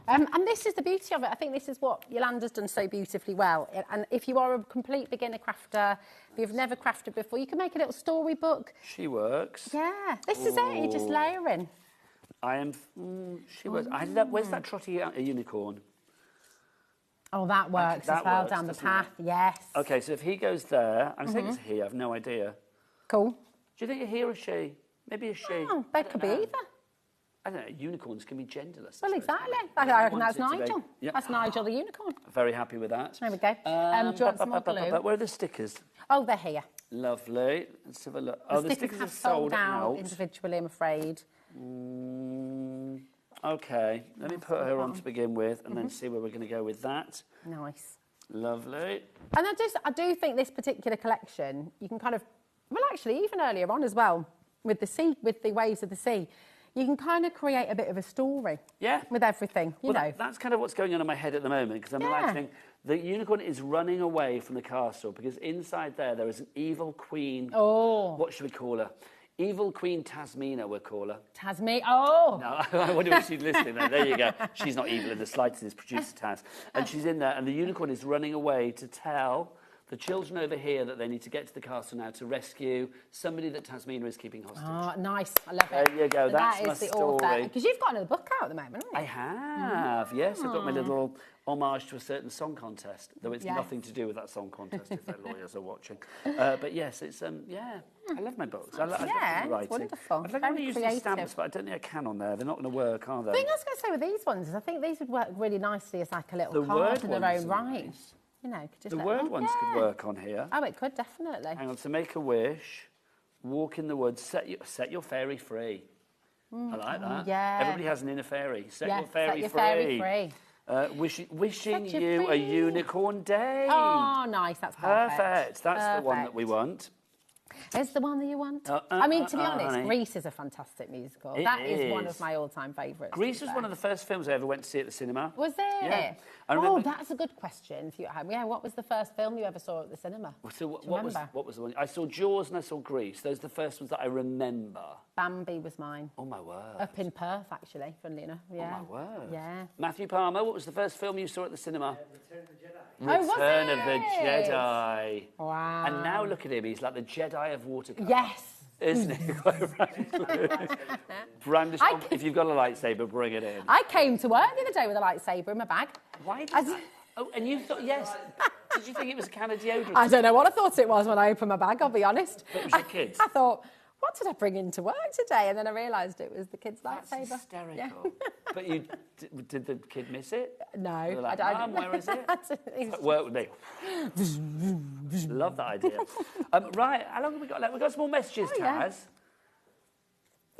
And this is the beauty of it. I think this is what Yolanda's done so beautifully well. And if you are a complete beginner crafter, if you've never crafted before, you can make a little storybook. She works. Yeah, this is it. You're just layering. She works. I love, where's that trotty unicorn? Oh, that works as well, down the path, yes. OK, so if he goes there, I'm saying it's a he, I have no idea. Cool. Do you think a he or a she? Maybe a she. Oh, they could be either. I don't know, unicorns can be genderless. Well, exactly. I reckon that's Nigel. Yep. That's Nigel the unicorn. Very happy with that. There we go. Do you want some more glue? Where are the stickers? Oh, they're here. Lovely. Let's have a look. Oh, the stickers have sold out individually, I'm afraid. Okay, let me put her on to begin with and then see where we're going to go with that. Nice. Lovely. And I do think this particular collection, you can kind of, well, actually, even earlier on as well, with the waves of the sea, you can kind of create a bit of a story. Yeah. With everything, you know. That's kind of what's going on in my head at the moment, because I'm imagining the unicorn is running away from the castle because inside there is an evil queen. Oh. What should we call her? Evil Queen Tasmina, we'll call her. Oh! No, I wonder if she's listening there. There you go. She's not evil in the slightest, it's producer Taz. And she's in there, and the unicorn is running away to tell the children over here that they need to get to the castle now to rescue somebody that Tasmina is keeping hostage. Oh, nice. I love it. There you go. So That's that my is the story. Because you've got another book out at the moment, haven't you? I have, yes. I've got my little homage to a certain song contest, though it's nothing to do with that song contest if their lawyers are watching. But yes, it's, I love my books. I love writing. It's wonderful. I'd like to use these stamps, but I don't think I can on there. They're not going to work, are they? The thing I was going to say with these ones is I think these would work really nicely as like a little The card word in their ones own are right. nice. You know, could just The word ones could work on here. Oh, it could, definitely. Hang on, to make a wish, walk in the woods, set your fairy free. I like that. Yeah. Everybody has an inner fairy. Set your set fairy your free. fairy free. Wishing Set you you a free. unicorn day. Oh, nice. That's perfect. That's the one that we want. It's the one that you want. I mean, to be honest, honey. Grease is a fantastic musical. It That is one is. of my all-time favourites. Grease was one of the first films I ever went to see at the cinema. Was it? Yeah. I Oh, remember. that's a good question for you at home. Yeah, what was the first film you ever saw at the cinema? So Do you remember? what was the one? I saw Jaws and I saw Grease. Those are the first ones that I remember. Bambi was mine. Oh, my word. Up in Perth, actually, funnily enough. Yeah. Oh, my word. Yeah. Matthew Palmer, what was the first film you saw at the cinema? Oh, was Return of the it? Jedi. Wow. And now look at him, he's like the Jedi of Watercolour. Yes. Isn't he? Quite frankly. Brandish, if you've got a lightsaber, bring it in. I came to work the other day with a lightsaber in my bag. Why did that? Oh, and you thought, yes. Did you think it was a can of deodorant? I don't know what I thought it was when I opened my bag, I'll be honest. But it was your kids. I thought, what did I bring into work today? And then I realised it was the kid's That's lightsaber. hysterical. Yeah. But did the kid miss it? No. They were like, I Mum, where is it? It's At work with me. Love that idea. Right, how long have we got left? We've got some more messages, Taz.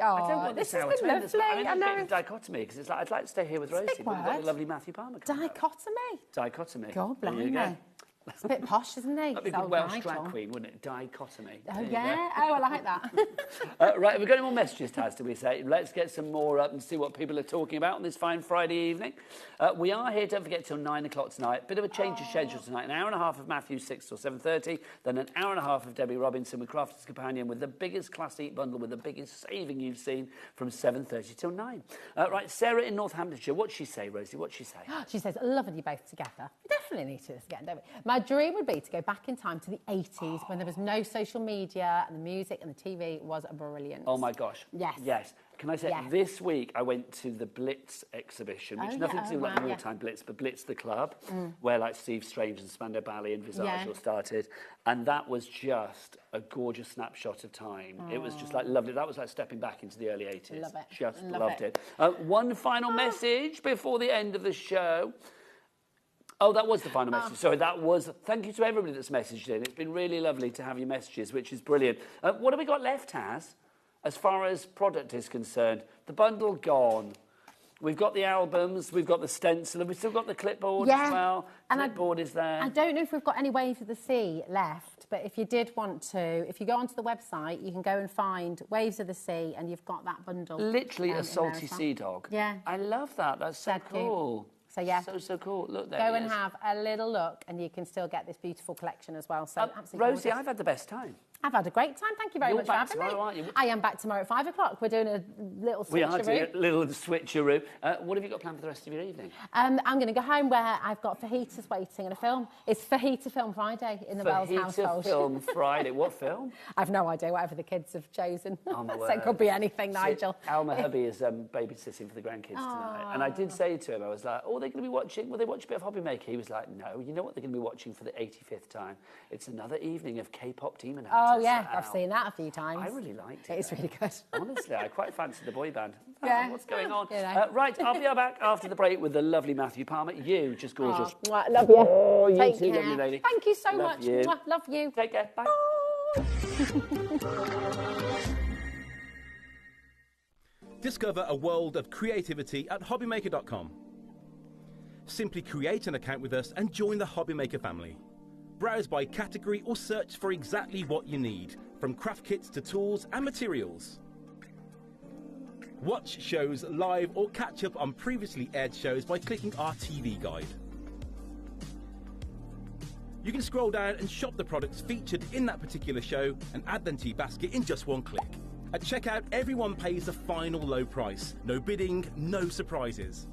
Oh, I don't want this now. has been lovely. I know. Dichotomy, because it's like, I'd like to stay here with Rosie, but we've got the lovely Matthew Palmer coming up. Dichotomy. Dichotomy. God There you blimey. go. It's a bit posh, isn't it? That'd be a good Welsh drag queen, wouldn't it? Dichotomy. Oh, There you yeah. go. Oh, I like that. Right, have we got any more messages, Taz, do we say? Let's get some more up and see what people are talking about on this fine Friday evening. We are here, don't forget, till 9 o'clock tonight. Bit of a change of schedule tonight. An hour and a half of Matthew 6 till 7:30, then an hour and a half of Debbie Robinson with Crafter's Companion with the biggest Class Eat bundle with the biggest saving you've seen from 7:30 till 9. Right, Sarah in Northamptonshire, what'd she say, Rosie? What'd she say? She says, loving you both together. We definitely need to do this again, don't we? My dream would be to go back in time to the 80s when there was no social media and the music and the TV was brilliant. Oh, my gosh. Yes. Yes. Can I say, this week I went to the Blitz exhibition, which nothing to do with like the wartime Blitz, but Blitz the club, where like Steve Strange and Spandau Ballet and Visage all started. And that was just a gorgeous snapshot of time. It was just like lovely. That was like stepping back into the early 80s. Love it. Just Love loved it. it. One final message before the end of the show. Oh, that was the final message. Sorry, that was... Thank you to everybody that's messaged in. It's been really lovely to have your messages, which is brilliant. What have we got left, Taz, as far as product is concerned? The bundle gone. We've got the albums, we've got the stencil, and we've still got the clipboard as well. And clipboard is there. I don't know if we've got any Waves of the Sea left, but if you did want to, if you go onto the website, you can go and find Waves of the Sea, and you've got that bundle. Literally a in salty there as well. sea dog. Yeah. I love that. That's so cool. So, yeah. So cool. Look there. Go he and is. have a little look, and you can still get this beautiful collection as well. So, absolutely Rosie, gorgeous. I've had the best time. I've had a great time. Thank you very You're much for back having me. tomorrow, aren't you? I am back tomorrow at 5 o'clock. We're doing a little switcheroo. We are doing a little switcheroo. What have you got planned for the rest of your evening? I'm going to go home where I've got fajitas waiting and a film. It's Fajita Film Friday in the Wells household. Fajita Film Friday. What film? I've no idea, whatever the kids have chosen. Oh, my So word. it could be anything, Nigel. Alma hubby is babysitting for the grandkids tonight. And I did say to him, I was like, oh, they're going to be watching, will they watch a bit of HobbyMaker? He was like, no, you know what they're going to be watching for the 85th time? It's another evening of K-pop Demon Hunters. Oh, yeah, I've seen that a few times. I really liked it. It's really good. Honestly, I quite fancied the boy band. Yeah. What's going on? You know. Right, I'll be back after the break with the lovely Matthew Palmer. You, just gorgeous. Love you. Oh, you Take too, care. lovely lady. Thank you so Love much. you. Love you. Take care. Bye. Bye. Discover a world of creativity at HobbyMaker.com. Simply create an account with us and join the HobbyMaker family. Browse by category or search for exactly what you need, from craft kits to tools and materials. Watch shows live or catch up on previously aired shows by clicking our TV guide. You can scroll down and shop the products featured in that particular show and add them to your basket in just one click. At checkout, everyone pays the final low price. No bidding, no surprises.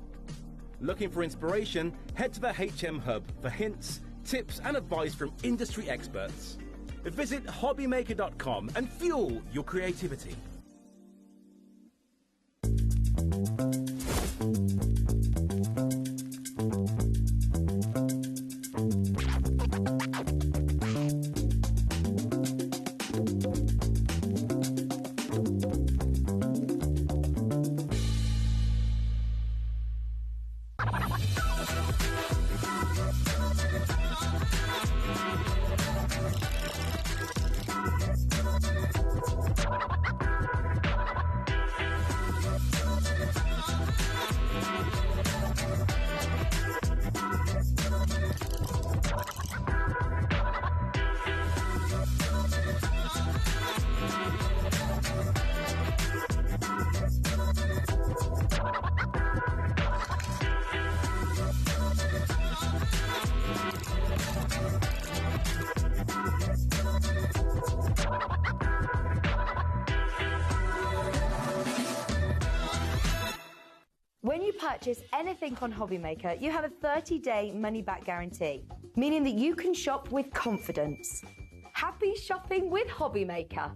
Looking for inspiration? Head to the HM Hub for hints, tips and advice from industry experts. Visit HobbyMaker.com and fuel your creativity. When you purchase anything on HobbyMaker, you have a 30-day money-back guarantee, meaning that you can shop with confidence. Happy shopping with HobbyMaker.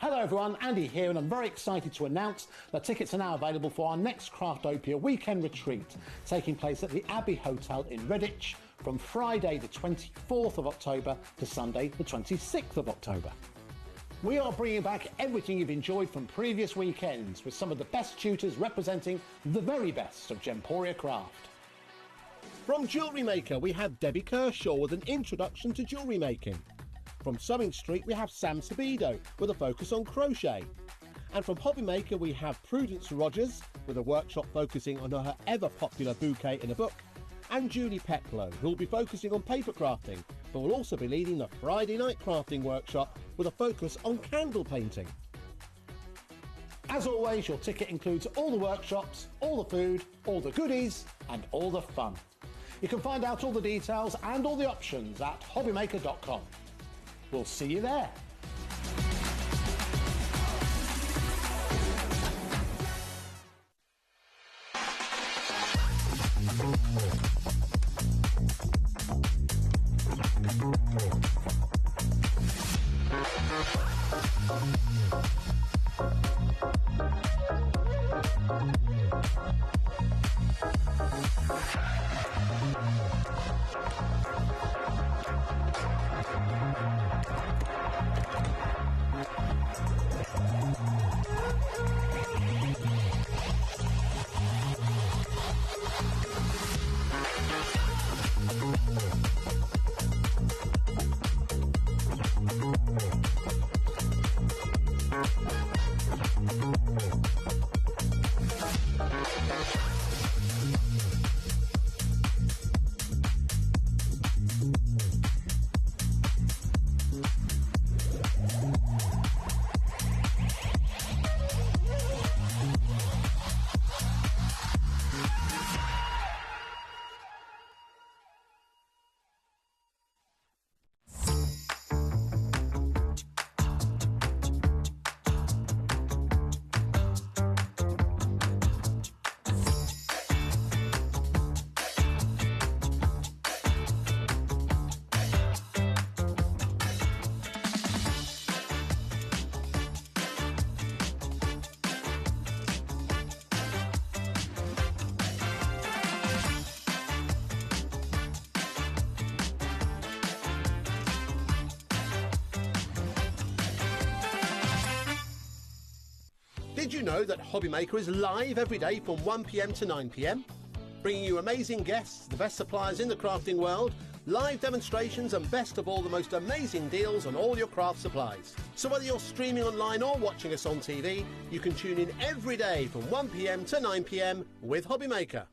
Hello everyone, Andy here, and I'm very excited to announce that tickets are now available for our next Craftopia weekend retreat, taking place at the Abbey Hotel in Redditch from Friday the 24th of October to Sunday the 26th of October. We are bringing back everything you've enjoyed from previous weekends, with some of the best tutors representing the very best of Gemporia craft. From Jewellery Maker, we have Debbie Kershaw with an introduction to jewellery making. From Sewing Street, we have Sam Sabido with a focus on crochet. And from HobbyMaker, we have Prudence Rogers with a workshop focusing on her ever-popular bouquet in a book. And Julie Peplow, who will be focusing on paper crafting, but will also be leading the Friday night crafting workshop with a focus on candle painting. As always, your ticket includes all the workshops, all the food, all the goodies, and all the fun. You can find out all the details and all the options at HobbyMaker.com. We'll see you there. Did you know that HobbyMaker is live every day from 1 p.m. to 9 p.m? Bringing you amazing guests, the best suppliers in the crafting world, live demonstrations and best of all, the most amazing deals on all your craft supplies. So whether you're streaming online or watching us on TV, you can tune in every day from 1 p.m. to 9 p.m. with HobbyMaker.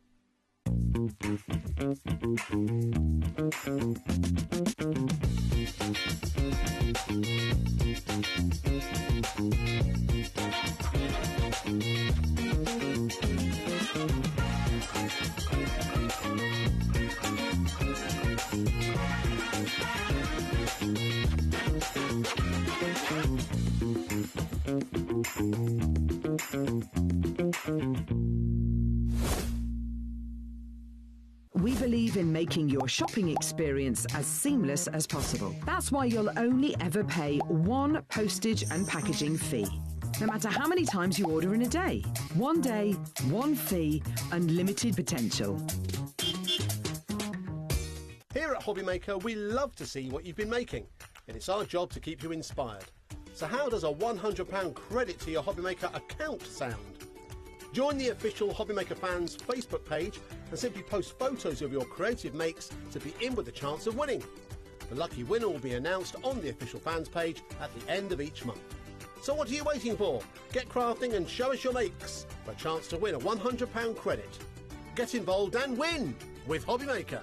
We believe in making your shopping experience as seamless as possible. That's why you'll only ever pay one postage and packaging fee. No matter how many times you order in a day. One day, one fee, unlimited potential. Here at HobbyMaker, we love to see what you've been making, and it's our job to keep you inspired. So how does a £100 credit to your HobbyMaker account sound? Join the official HobbyMaker fans Facebook page and simply post photos of your creative makes to be in with a chance of winning. The lucky winner will be announced on the official fans page at the end of each month. So what are you waiting for? Get crafting and show us your makes for a chance to win a £100 credit. Get involved and win with HobbyMaker.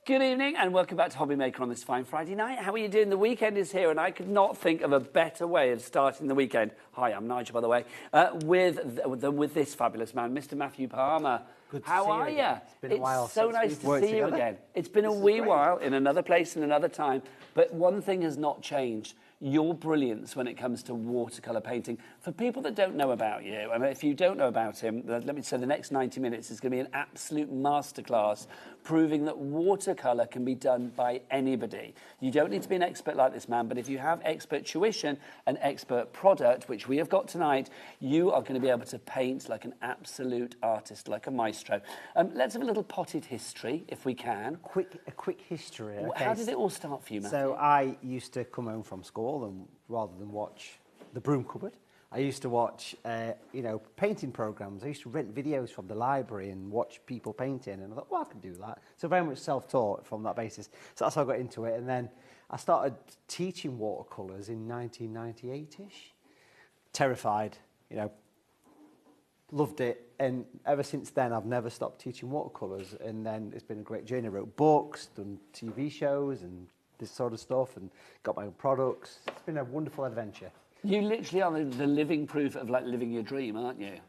Good evening and welcome back to HobbyMaker on this fine Friday night. How are you doing? The weekend is here and I could not think of a better way of starting the weekend. Hi, I'm Nigel, by the way, with this fabulous man, Mr. Matthew Palmer. Good to How see you are you? again. It's been a while It's so since nice we've to worked see you together. again. It's been a wee while in another place and another time, but one thing has not changed. Your brilliance when it comes to watercolour painting. For people that don't know about you, I mean, if you don't know about him, let me say the next 90 minutes is going to be an absolute masterclass proving that watercolour can be done by anybody. You don't need to be an expert like this man, but if you have expert tuition and expert product, which we have got tonight, you are going to be able to paint like an absolute artist, like a maestro. Let's have a little potted history, if we can. A quick history. Okay. How did it all start for you, Matthew? So I used to come home from school and rather than watch the broom cupboard, I used to watch, painting programs. I used to rent videos from the library and watch people painting, and I thought, well, I can do that. So very much self-taught from that basis. So that's how I got into it, and then I started teaching watercolours in 1998-ish. Terrified, loved it, and ever since then I've never stopped teaching watercolours, and then it's been a great journey. I wrote books, done TV shows and this sort of stuff, and got my own products. It's been a wonderful adventure. You literally are the living proof of like living your dream, aren't you?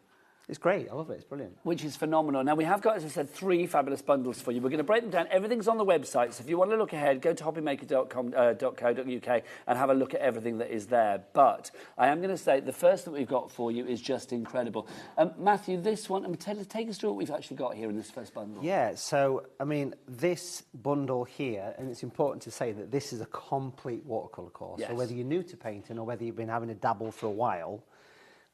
It's great. I love it. It's brilliant. Which is phenomenal. Now, we have got, as I said, 3 fabulous bundles for you. We're going to break them down. Everything's on the website, so if you want to look ahead, go to hobbymaker.co.uk and have a look at everything that is there. But I am going to say the first that we've got for you is just incredible. Matthew, this one, take us through what we've actually got here in this first bundle. Yeah, so, I mean, this bundle here, and it's important to say that this is a complete watercolour course. Yes. So whether you're new to painting or whether you've been having a dabble for a while,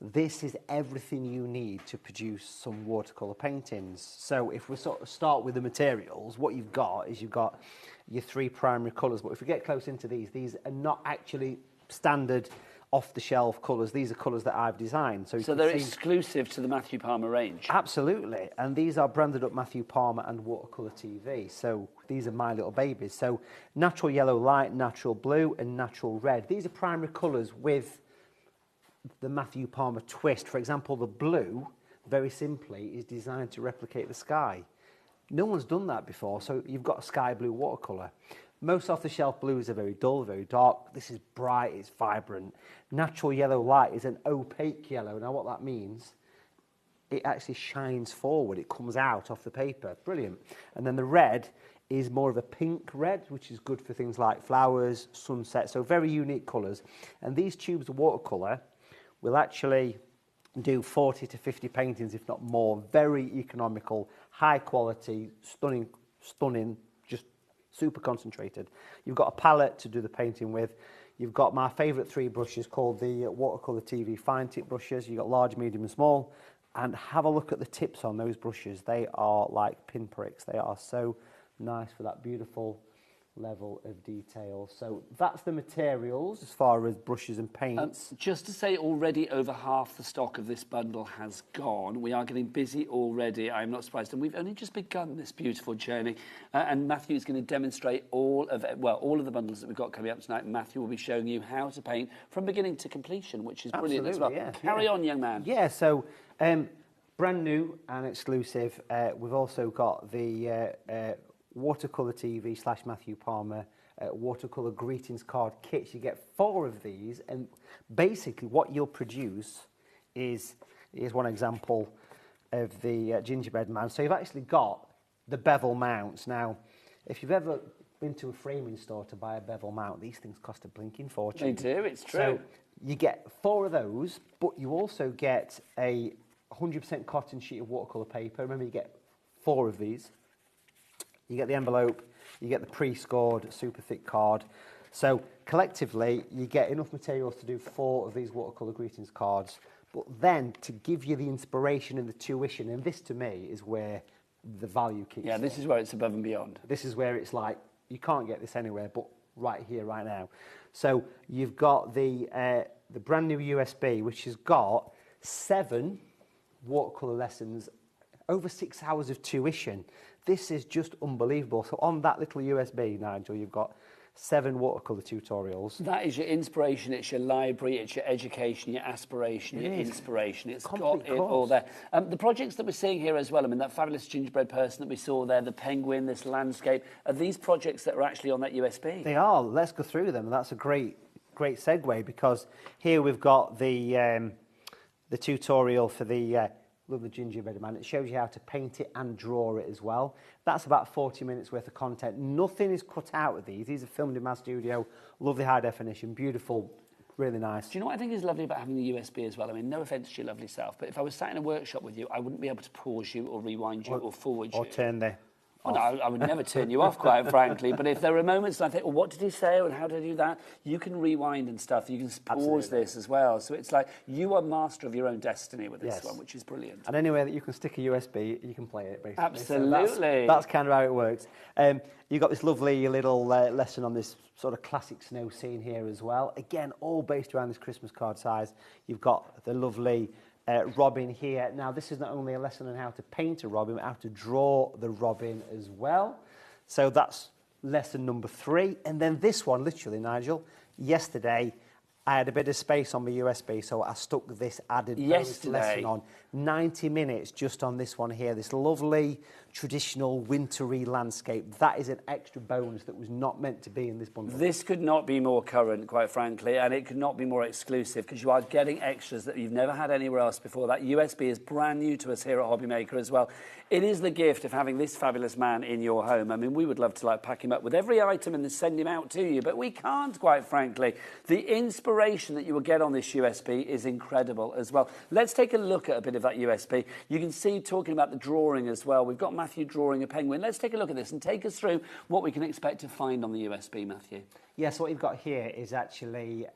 this is everything you need to produce some watercolour paintings. So if we sort of start with the materials, what you've got is you've got your 3 primary colours. But if we get close into these are not actually standard off-the-shelf colours. These are colours that I've designed. So they're exclusive to the Matthew Palmer range? Absolutely. And these are branded up Matthew Palmer and Watercolour TV. So these are my little babies. So natural yellow light, natural blue and natural red. These are primary colours with the Matthew Palmer twist. For example, the blue, very simply, is designed to replicate the sky. No one's done that before, so you've got a sky blue watercolour. Most off-the-shelf blues are very dull, very dark. This is bright, it's vibrant. Natural yellow light is an opaque yellow. Now, what that means, it actually shines forward. It comes out off the paper. Brilliant. And then the red is more of a pink red, which is good for things like flowers, sunset, so very unique colours. And these tubes of watercolour will actually do 40 to 50 paintings, if not more. Very economical, high quality, stunning, just super concentrated. You've got a palette to do the painting with. You've got my favourite 3 brushes called the Watercolour TV fine tip brushes. You've got large, medium and small. And have a look at the tips on those brushes. They are like pinpricks. They are so Nice for that beautiful level of detail. So that's the materials as far as brushes and paints. Just to say, already over half the stock of this bundle has gone. We are getting busy already, I'm not surprised. And we've only just begun this beautiful journey. And Matthew is going to demonstrate all of the bundles that we've got coming up tonight. Matthew will be showing you how to paint from beginning to completion, which is brilliant as well. Yeah, Carry on, young man. Yeah, so brand new and exclusive. We've also got the Watercolour TV / Matthew Palmer Watercolour greetings card kits. You get 4 of these, and basically what you'll produce is, here's one example of the gingerbread man. So you've actually got the bevel mounts. Now, if you've ever been to a framing store to buy a bevel mount, these things cost a blinking fortune. They do, it's true. So you get 4 of those, but you also get a 100% cotton sheet of watercolour paper. Remember, you get 4 of these. You get the envelope, you get the pre-scored super thick card. So collectively, you get enough materials to do 4 of these watercolour greetings cards. But then to give you the inspiration and the tuition, and this to me is where the value kicks in. Yeah, this is where it's above and beyond. This is where it's like, you can't get this anywhere but right here, right now. So you've got the brand new USB, which has got 7 watercolour lessons, over 6 hours of tuition. This is just unbelievable. So on that little USB, Nigel, you've got 7 watercolour tutorials. That is your inspiration, it's your library, it's your education, your aspiration, your inspiration. It's got it all there. The projects that we're seeing here as well, I mean, that fabulous gingerbread person that we saw there, the penguin, this landscape, are these projects that are actually on that USB? They are. Let's go through them. That's a great segue, because here we've got the tutorial for the lovely gingerbread man. It shows you how to paint it and draw it as well. That's about 40 minutes worth of content. Nothing is cut out of these. These are filmed in my studio. Lovely high definition, beautiful, really nice. Do you know what I think is lovely about having the USB as well? I mean, no offence to your lovely self, but if I was sat in a workshop with you, I wouldn't be able to pause you or rewind you or forward you. Or turn the... Well, no, I would never turn you off, quite frankly. But if there are moments and I think, well, what did he say and how did I do that? You can rewind and stuff. You can pause this as well. So it's like you are master of your own destiny with this one, which is brilliant. And anywhere that you can stick a USB, you can play it, basically. Absolutely. So that's kind of how it works. You've got this lovely little lesson on this sort of classic snow scene here as well. Again, all based around this Christmas card size. You've got the lovely... robin here. Now, this is not only a lesson on how to paint a robin, but how to draw the robin as well. So that's lesson number 3. And then this one, literally, Nigel, yesterday, I had a bit of space on my USB, so I stuck this added bonus lesson on. 90 minutes just on this one here, this lovely traditional wintry landscape. That is an extra bonus that was not meant to be in this bundle. This could not be more current, quite frankly, and it could not be more exclusive, because you are getting extras that you've never had anywhere else before. That USB is brand new to us here at HobbyMaker as well. It is the gift of having this fabulous man in your home. I mean, we would love to pack him up with every item and then send him out to you, but we can't, quite frankly. The inspiration that you will get on this USB is incredible as well. Let's take a look at a bit of that USB. You can see, talking about the drawing as well, we've got Matthew drawing a penguin. Let's take a look at this and take us through what we can expect to find on the USB, Matthew. Yes, what you've got here is actually,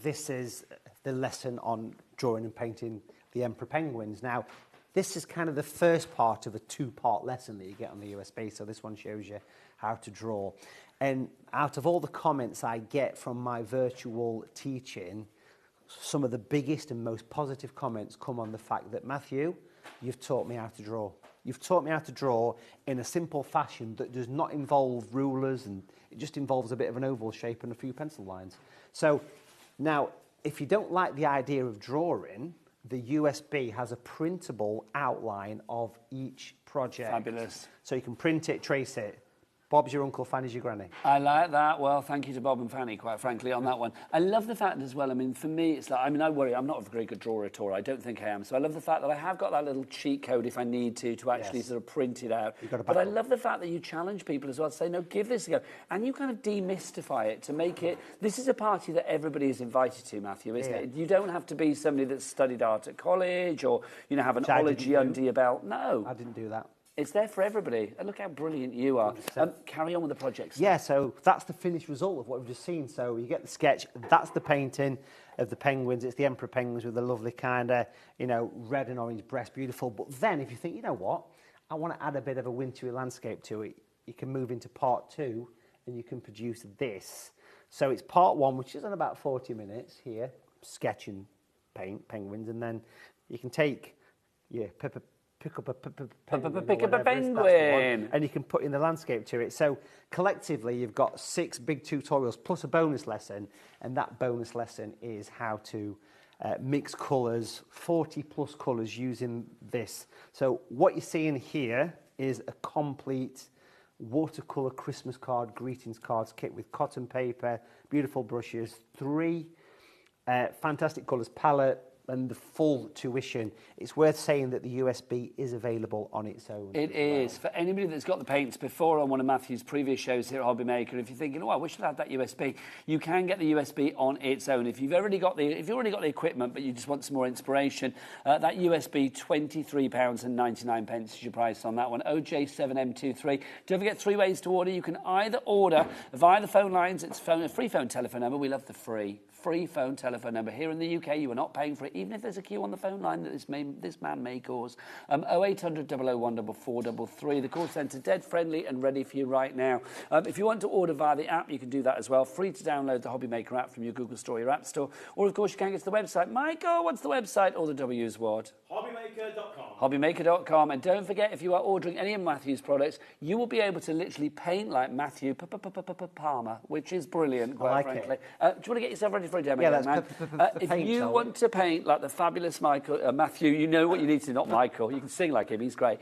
this is the lesson on drawing and painting the emperor penguins. Now, this is kind of the first part of a 2-part lesson that you get on the USB. So this one shows you how to draw. And out of all the comments I get from my virtual teaching, some of the biggest and most positive comments come on the fact that, Matthew, you've taught me how to draw. You've taught me how to draw in a simple fashion that does not involve rulers, and it just involves a bit of an oval shape and a few pencil lines. So now, if you don't like the idea of drawing, the USB has a printable outline of each project. Fabulous. So you can print it, trace it. Bob's your uncle, Fanny's your granny. I like that. Well, thank you to Bob and Fanny, quite frankly, on that one. I love the fact as well, I mean, for me, it's like, I mean, I worry, I'm not a very good drawer at all. I don't think I am. So I love the fact that I have got that little cheat code if I need to actually sort of print it out. But I love the fact that you challenge people as well to say, no, give this a go. And you kind of demystify it to make it, this is a party that everybody is invited to, Matthew, isn't it? You don't have to be somebody that's studied art at college or, you know, have an ology under your belt. No. I didn't do that. It's there for everybody. And look how brilliant you are. Carry on with the projects. Yeah, so that's the finished result of what we've just seen. So you get the sketch. That's the painting of the penguins. It's the emperor penguins with the lovely kind of, you know, red and orange breast. Beautiful. But then if you think, you know what, I want to add a bit of a wintry landscape to it, you can move into part 2 and you can produce this. So it's part 1, which is on about 40 minutes here, sketch and paint penguins, and then you can take, pick up a penguin, and you can put in the landscape to it. So collectively, you've got 6 big tutorials plus a bonus lesson, and that bonus lesson is how to mix colours, 40 plus colours using this. So what you're seeing here is a complete watercolour Christmas card, greetings cards kit with cotton paper, beautiful brushes, 3 fantastic colours palette, and the full tuition. It's worth saying that the USB is available on its own. It is. For anybody that's got the paints before on one of Matthew's previous shows here at HobbyMaker, if you're thinking, oh, I wish I'd had that USB, you can get the USB on its own. If you've already got the equipment, but you just want some more inspiration, that USB, £23.99 is your price on that one. OJ7M23. Don't forget 3 ways to order. You can either order via the phone lines. It's a free phone telephone number. We love the free phone telephone number. Here in the UK, you are not paying for it, even if there's a queue on the phone line that this man may cause. 0800 001 4433. The call centre dead friendly and ready for you right now. If you want to order via the app, you can do that as well. Free to download the HobbyMaker app from your Google Store or your App Store. Or, of course, you can get to the website. Michael, what's the website? All the W's what? HobbyMaker.com. HobbyMaker.com. And don't forget, if you are ordering any of Matthew's products, you will be able to literally paint like Matthew Palmer, which is brilliant, quite frankly. Do you want to get yourself ready for a demo? Yeah, that's man? If you want to paint like the fabulous Matthew, you know what you need to do, not Michael. You can sing like him, he's great.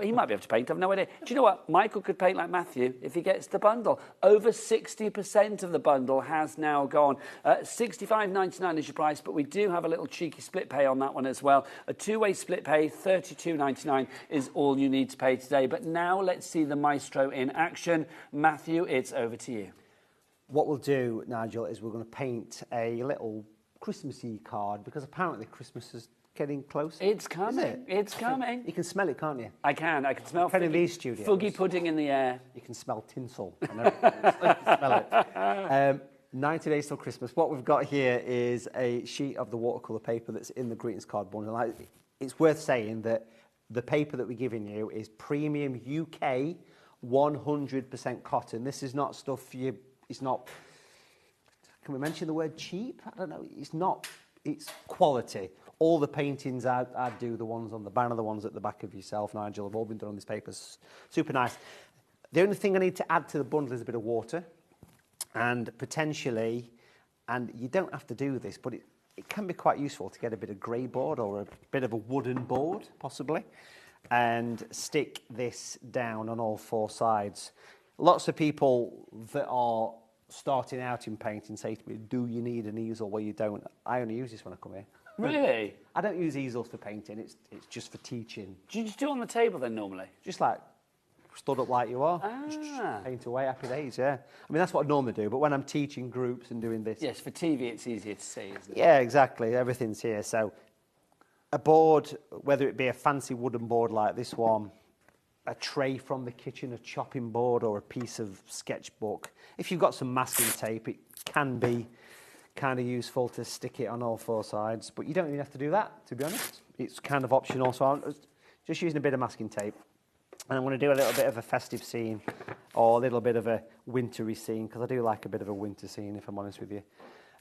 He might be able to paint, I've no idea. Do you know what? Michael could paint like Matthew if he gets the bundle. Over 60% of the bundle has now gone. $65.99 is your price, but we do have a little cheeky split pay on that one as well. A 2-way split pay, $32.99 is all you need to pay today. But now let's see the maestro in action. Matthew, it's over to you. What we'll do, Nigel, is we're going to paint a little Christmassy card, because apparently Christmas is getting closer. It's coming. It's coming. You can smell it, can't you? I can smell these studios. Foggy pudding in the air. You can smell tinsel. I know. You can smell it. 90 days till Christmas. What we've got here is a sheet of the watercolour paper that's in the greetings card bundle. It's worth saying that the paper that we're giving you is premium UK 100% cotton. This is not stuff it's not, can we mention the word cheap? I don't know. It's not, it's quality. All the paintings I do, the ones on the banner, the ones at the back of yourself, Nigel, have all been done on this paper. Super nice. The only thing I need to add to the bundle is a bit of water, and potentially, and you don't have to do this, but it can be quite useful to get a bit of grey board or a bit of a wooden board, possibly, and stick this down on all 4 sides. Lots of people that are starting out in painting say to me, do you need an easel? Well, you don't. I only use this when I come here. Really? I don't use easels for painting. It's just for teaching. Do you just do it on the table then normally? Just like stood up like you are. Just paint away, happy days, yeah. I mean, that's what I normally do, but when I'm teaching groups and doing this... Yes, for TV it's easier to see, isn't it? Yeah, exactly. Everything's here. So a board, whether it be a fancy wooden board like this one, a tray from the kitchen, a chopping board, or a piece of sketchbook. If you've got some masking tape, it can be kind of useful to stick it on all 4 sides, but you don't even have to do that, to be honest. It's kind of optional, so I'm just using a bit of masking tape. And I'm going to do a little bit of a festive scene, or a little bit of a wintry scene, because I do like a bit of a winter scene, if I'm honest with you.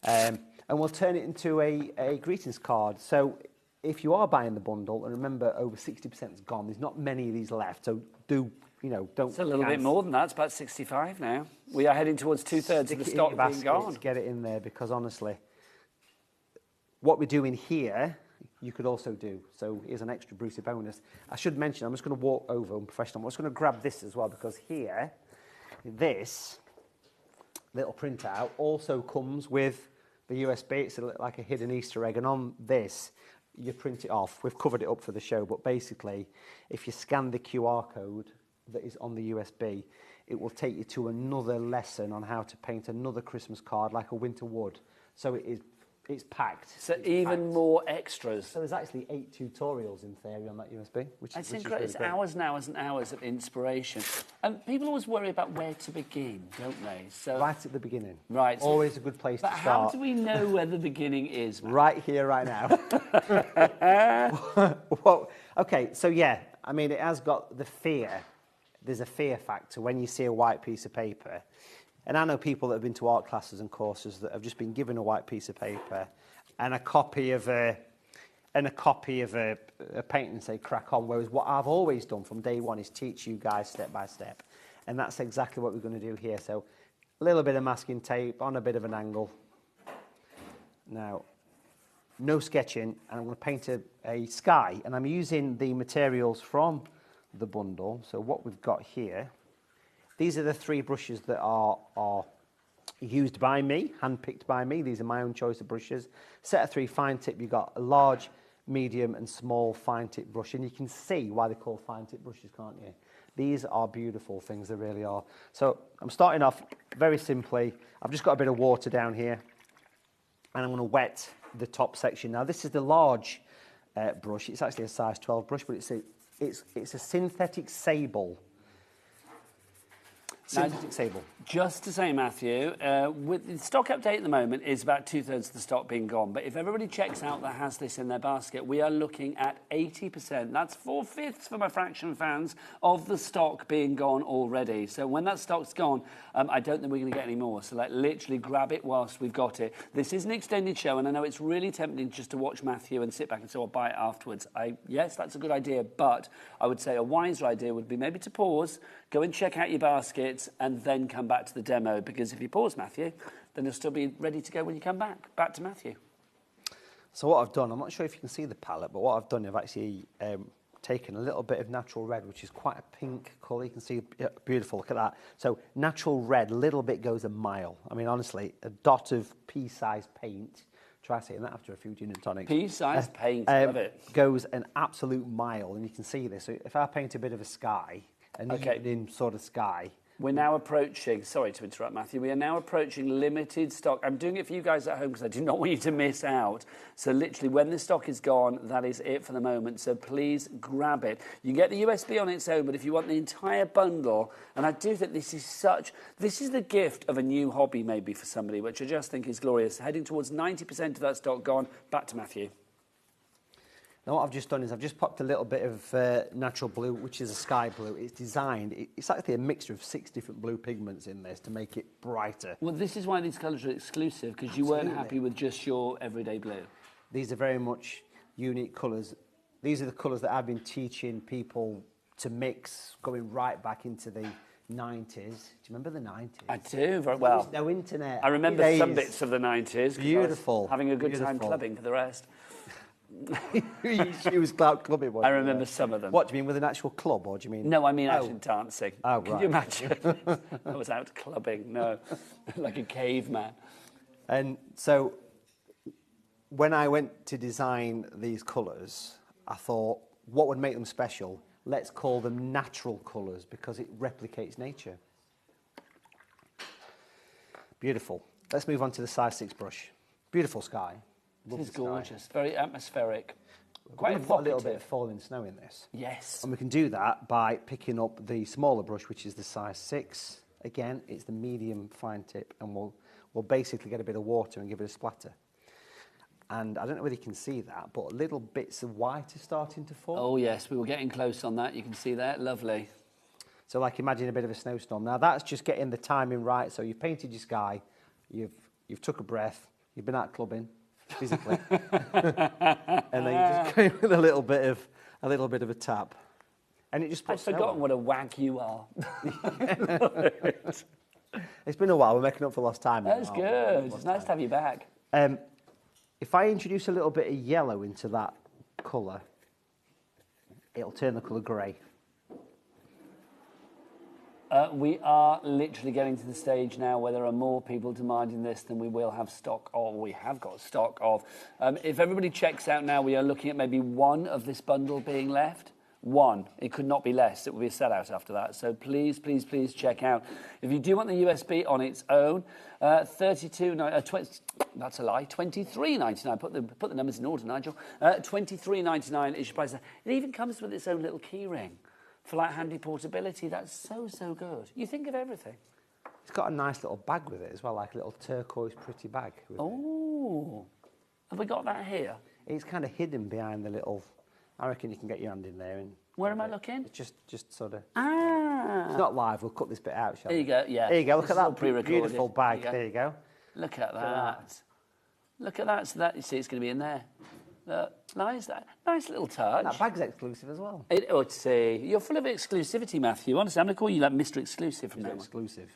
And we'll turn it into a greetings card. So if you are buying the bundle, and remember, over 60% is gone, there's not many of these left, so don't... It's a little bit more than that. It's about 65 now. We are heading towards 2/3 of the stock being gone. Get it in there, because honestly, what we're doing here, you could also do. So here's an extra Brucey bonus. I should mention, I'm just going to walk over unprofessional. I'm just going to grab this as well, because here, this little printout also comes with the USB. It's like a hidden Easter egg, and on this, you print it off. We've covered it up for the show, but basically, if you scan the QR code that is on the USB, it will take you to another lesson on how to paint another Christmas card like a winter wood. So it's packed. So it's even more extras. So there's actually 8 tutorials in theory on that USB, which is incredible. really It's great. hours and hours and hours of inspiration. And people always worry about where to begin, don't they? So right at the beginning. Right. So, always a good place to start. But how do we know where the beginning is, Matt? Right here, right now. Well, okay, so yeah, I mean, it has got the fear there's a fear factor when you see a white piece of paper. And I know people that have been to art classes and courses that have just been given a white piece of paper and a copy of a painting and say crack on. Whereas what I've always done from day one is teach you guys step by step. And that's exactly what we're going to do here. So a little bit of masking tape on a bit of an angle. Now, no sketching, and I'm going to paint a sky. And I'm using the materials from the bundle. So what we've got here, these are the 3 brushes that are used by me, hand-picked by me. These are my own choice of brushes. Set of 3 fine tip. You've got a large, medium and small fine tip brush. And you can see why they're called fine tip brushes, can't you? These are beautiful things, they really are. So I'm starting off very simply. I've just got a bit of water down here. And I'm going to wet the top section. Now, this is the large brush. It's actually a size 12 brush, but it's a synthetic sable. Sable. Just to say, Matthew, with the stock update at the moment is about 2/3 of the stock being gone. But if everybody checks out that has this in their basket, we are looking at 80%. That's 4/5 for my fraction fans of the stock being gone already. So when that stock's gone, I don't think we're going to get any more. So like literally grab it whilst we've got it. This is an extended show, and I know it's really tempting just to watch Matthew and sit back and say, I'll buy it afterwards. Yes, that's a good idea, but I would say a wiser idea would be maybe to pause, go and check out your baskets, and then come back to the demo, because if you pause, Matthew, then you'll still be ready to go when you come back to Matthew. So what I've done, I'm not sure if you can see the palette, but what I've done, I've actually taken a little bit of natural red, which is quite a pink colour. You can see, beautiful, look at that. So natural red, a little bit goes a mile. I mean, honestly, a dot of pea-sized paint, try saying that after a few gin and tonics. Pea-sized paint, love it. Goes an absolute mile, and you can see this. So if I paint a bit of a sky, an evening sort of sky. We're now approaching, sorry to interrupt, Matthew, we are now approaching limited stock. I'm doing it for you guys at home because I do not want you to miss out. So literally, when the stock is gone, that is it for the moment. So please grab it. You can get the USB on its own, but if you want the entire bundle, and I do think this is the gift of a new hobby maybe for somebody, which I just think is glorious. Heading towards 90% of that stock gone. Back to Matthew. Now what I've just done is I've just popped a little bit of natural blue, which is a sky blue. It's designed, it's actually a mixture of 6 different blue pigments in this to make it brighter. Well, this is why these colours are exclusive, because you weren't happy with just your everyday blue. These are very much unique colours. These are the colours that I've been teaching people to mix, going right back into the 90s. Do you remember the 90s? I do, very well. There was no internet. I remember some bits of the 90s. Beautiful. Having a good time clubbing for the rest. She was clubbing. I remember some of them. What do you mean, with an actual club, or do you mean? No, I mean out in dancing. Oh, right. Can you imagine? I was out clubbing. No, like a caveman. And so, when I went to design these colours, I thought, what would make them special? Let's call them natural colours because it replicates nature. Beautiful. Let's move on to the size 6 brush. Beautiful sky. It is gorgeous, very atmospheric. Quite a little bit of falling snow in this. Yes. And we can do that by picking up the smaller brush, which is the size 6. Again, it's the medium fine tip, and we'll basically get a bit of water and give it a splatter. And I don't know whether you can see that, but little bits of white are starting to fall. Oh, yes, we were getting close on that. You can see that. Lovely. So, like, imagine a bit of a snowstorm. Now, that's just getting the timing right. So, you've painted your sky, you've took a breath, you've been out clubbing, physically, and then you just go with a little bit of a tap, and it just puts. I've forgotten what a wag you are. It's been a while. We're making up for lost time. That's good. It's nice to have you back. If I introduce a little bit of yellow into that colour, it'll turn the colour grey. We are literally getting to the stage now where there are more people demanding this than we will have stock of. We have got stock of. If everybody checks out now, we are looking at maybe 1 of this bundle being left. 1. It could not be less. It will be a sellout after that. So please, please, please check out. If you do want the USB on its own, that's a lie, $23.99. Put the numbers in order, Nigel. $23.99 is your price. It even comes with its own little key ring. For like handy portability, that's so good. You think of everything. It's got a nice little bag with it as well, like a little turquoise pretty bag. Oh, have we got that here? It's kind of hidden behind the little. I reckon you can get your hand in there and Where am I looking? Just sort of... Ah! It's not live, we'll cut this bit out, shall we? There you go, yeah. There you go, look This at is all that pre-recorded. beautiful bag. There you go. Look at that. Look at that. So that, you see, it's going to be in there. Nice little touch. That bag's exclusive as well. You're full of exclusivity, Matthew. Honestly, I'm going to call you like Mr. Exclusive from now on. Exclusive.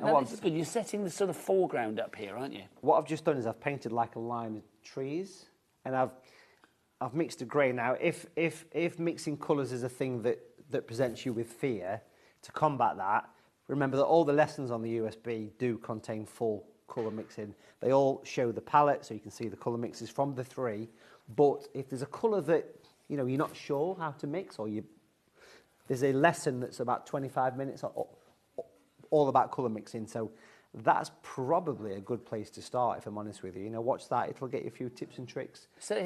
No, this is good. You're setting the sort of foreground up here, aren't you? What I've just done is I've painted like a line of trees, and I've mixed a grey. Now, if mixing colours is a thing that presents you with fear, to combat that, remember that all the lessons on the USB do contain full colour mixing. They all show the palette, so you can see the colour mixes from the 3. But if there's a colour that you're not sure how to mix, or there's a lesson that's about 25 minutes all about colour mixing. So that's probably a good place to start, if I'm honest with you. Watch that. It'll get you a few tips and tricks. So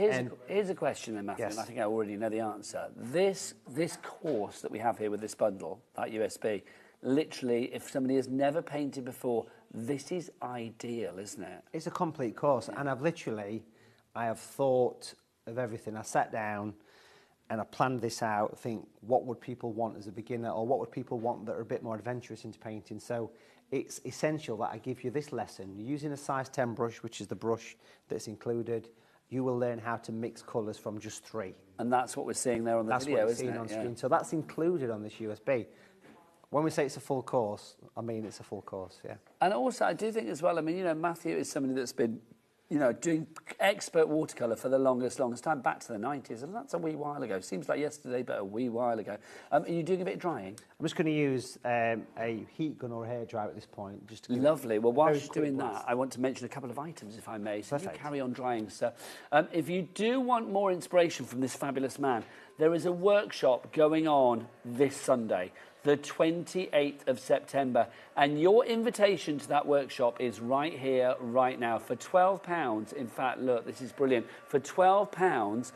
here's a question then, Matthew, and I think I already know the answer. This course that we have here with this bundle, that USB, literally, if somebody has never painted before, this is ideal, isn't it? It's a complete course, and I have thought of everything. I sat down and I planned this out, think what would people want as a beginner, or what would people want that are a bit more adventurous into painting. So it's essential that I give you this lesson. Using a size 10 brush, which is the brush that's included, you will learn how to mix colours from just 3. And that's what we're seeing there on the video, isn't it? On screen. So that's included on this USB. When we say it's a full course, I mean it's a full course, yeah. And also, I do think as well, Matthew is somebody that's been, doing expert watercolour for the longest time, back to the 90s, and that's a wee while ago. Seems like yesterday, but a wee while ago. Are you doing a bit of drying? I'm just going to use a heat gun or a hairdryer at this point. Just to Lovely. Well, while you're doing that, I want to mention a couple of items, if I may. So you carry on drying, sir. If you do want more inspiration from this fabulous man, there is a workshop going on this Sunday, the 28th of September. And your invitation to that workshop is right here, right now. For £12, in fact, look, this is brilliant. For £12,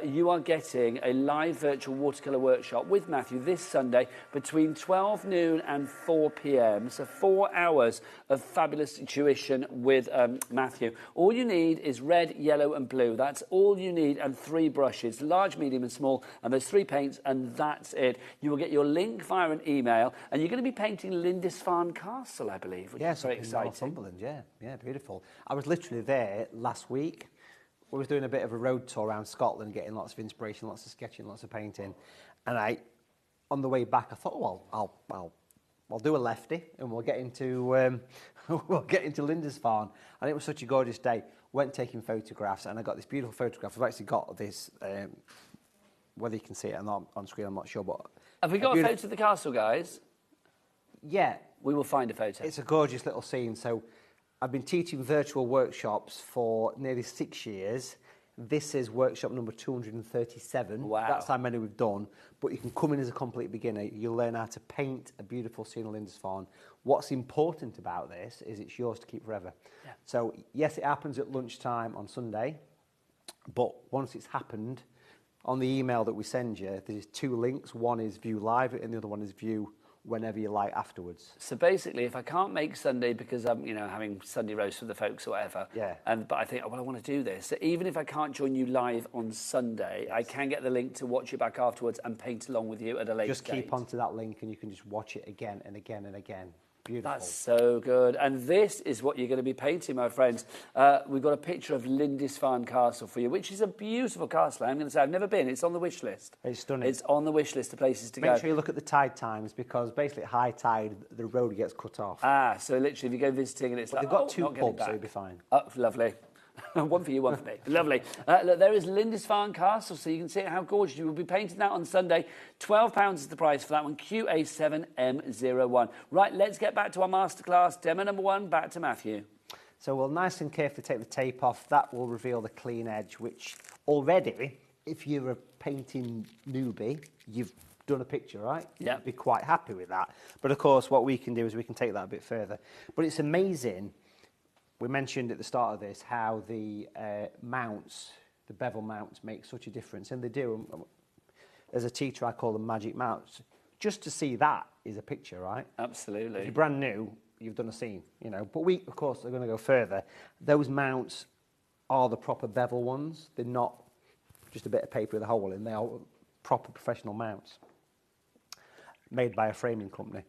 you are getting a live virtual watercolour workshop with Matthew this Sunday between 12 noon and 4 p.m. So 4 hours of fabulous tuition with Matthew. All you need is red, yellow and blue. That's all you need, and 3 brushes, large, medium and small, and those 3 paints, and that's it. You will get your link via an email, and you're going to be painting Lindisfarne Castle, I believe, which is very exciting. Northumberland, yeah, beautiful. I was literally there last week. We was doing a bit of a road tour around Scotland, getting lots of inspiration, lots of sketching, lots of painting, and on the way back, I thought, oh, I'll do a lefty, and we'll get into Lindisfarne, and it was such a gorgeous day. Went taking photographs, and I got this beautiful photograph. I've actually got this. Whether you can see it or not on screen, I'm not sure, but have we got a photo of the castle, guys? Yeah. We will find a photo. It's a gorgeous little scene. So I've been teaching virtual workshops for nearly 6 years. This is workshop number 237. Wow. That's how many we've done. But you can come in as a complete beginner. You'll learn how to paint a beautiful scene of Lindisfarne. What's important about this is it's yours to keep forever. Yeah. So, yes, it happens at lunchtime on Sunday. But once it's happened, on the email that we send you, there's 2 links. One is view live and the other one is view whenever you like afterwards. So basically, if I can't make Sunday because I'm, having Sunday roast with the folks or whatever, but I think, I want to do this. So even if I can't join you live on Sunday, I can get the link to watch it back afterwards and paint along with you at a later Just keep onto that link and you can just watch it again and again and again. Beautiful. That's so good. And this is what you're going to be painting, my friends. We've got a picture of Lindisfarne Castle for you, which is a beautiful castle. I'm going to say I've never been. It's on the wish list. It's stunning. It's on the wish list of places to go. Make sure you look at the tide times, because basically at high tide, the road gets cut off. Ah, so literally if you go visiting and it's but like, they've got 2 pubs, so you'll be fine. Oh, lovely. One for you, one for me. Lovely. Look, there is Lindisfarne Castle, so you can see how gorgeous. You will be painting that on Sunday. £12 is the price for that one. QA7M01. Right, let's get back to our masterclass. Demo number 1, back to Matthew. So we'll nice and carefully take the tape off. That will reveal the clean edge, which already, if you're a painting newbie, you've done a picture, right? Yeah. You'd be quite happy with that. But of course, what we can do is we can take that a bit further. But it's amazing. We mentioned at the start of this how the mounts, the bevel mounts, make such a difference, and they do. As a teacher, I call them magic mounts. Just to see that is a picture, right? Absolutely. If you're brand new, you've done a scene, But we, of course, are going to go further. Those mounts are the proper bevel ones. They're not just a bit of paper with a hole in. They are proper professional mounts made by a framing company.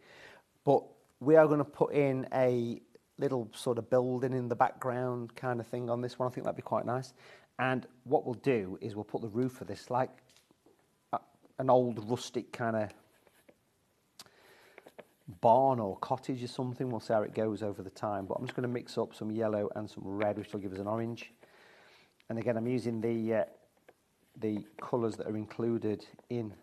But we are going to put in a little sort of building in the background kind of thing on this one. I think that'd be quite nice. And what we'll do is we'll put the roof of this like an old rustic kind of barn or cottage or something. We'll see how it goes over the time. But I'm just going to mix up some yellow and some red, which will give us an orange. And again, I'm using the colours that are included in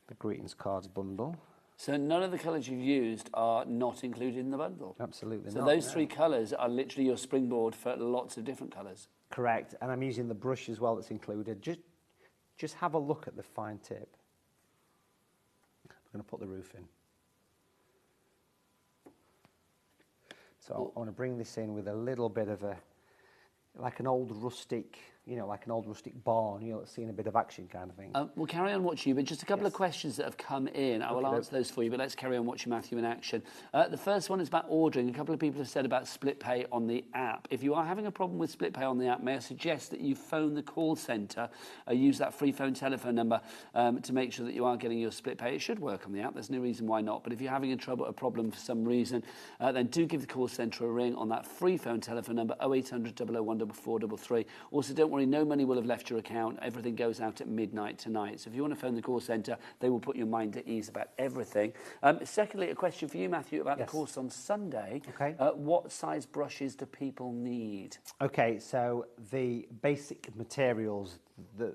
the greetings cards bundle. So none of the colours you've used are not included in the bundle? Absolutely so not. So those three colours are literally your springboard for lots of different colours? Correct. And I'm using the brush as well that's included. Just have a look at the fine tip. I'm going to put the roof in. So I want to bring this in with a little bit of like an old rustic, like an old rustic barn, that's seen a bit of action kind of thing. We'll carry on watching you, but just a couple of questions that have come in. I will answer those for you, but let's carry on watching Matthew in action. The first one is about ordering. A couple of people have said about split pay on the app. If you are having a problem with split pay on the app, may I suggest that you phone the call centre, use that free phone telephone number to make sure that you are getting your split pay. It should work on the app. There's no reason why not. But if you're having a problem for some reason, then do give the call centre a ring on that free phone telephone number, 0800 001 4433. Also, don't worry, no money will have left your account. Everything goes out at midnight tonight. So if you want to phone the call centre, they will put your mind at ease about everything. Secondly, a question for you, Matthew, about the course on Sunday. Okay. What size brushes do people need? Okay, so the basic materials that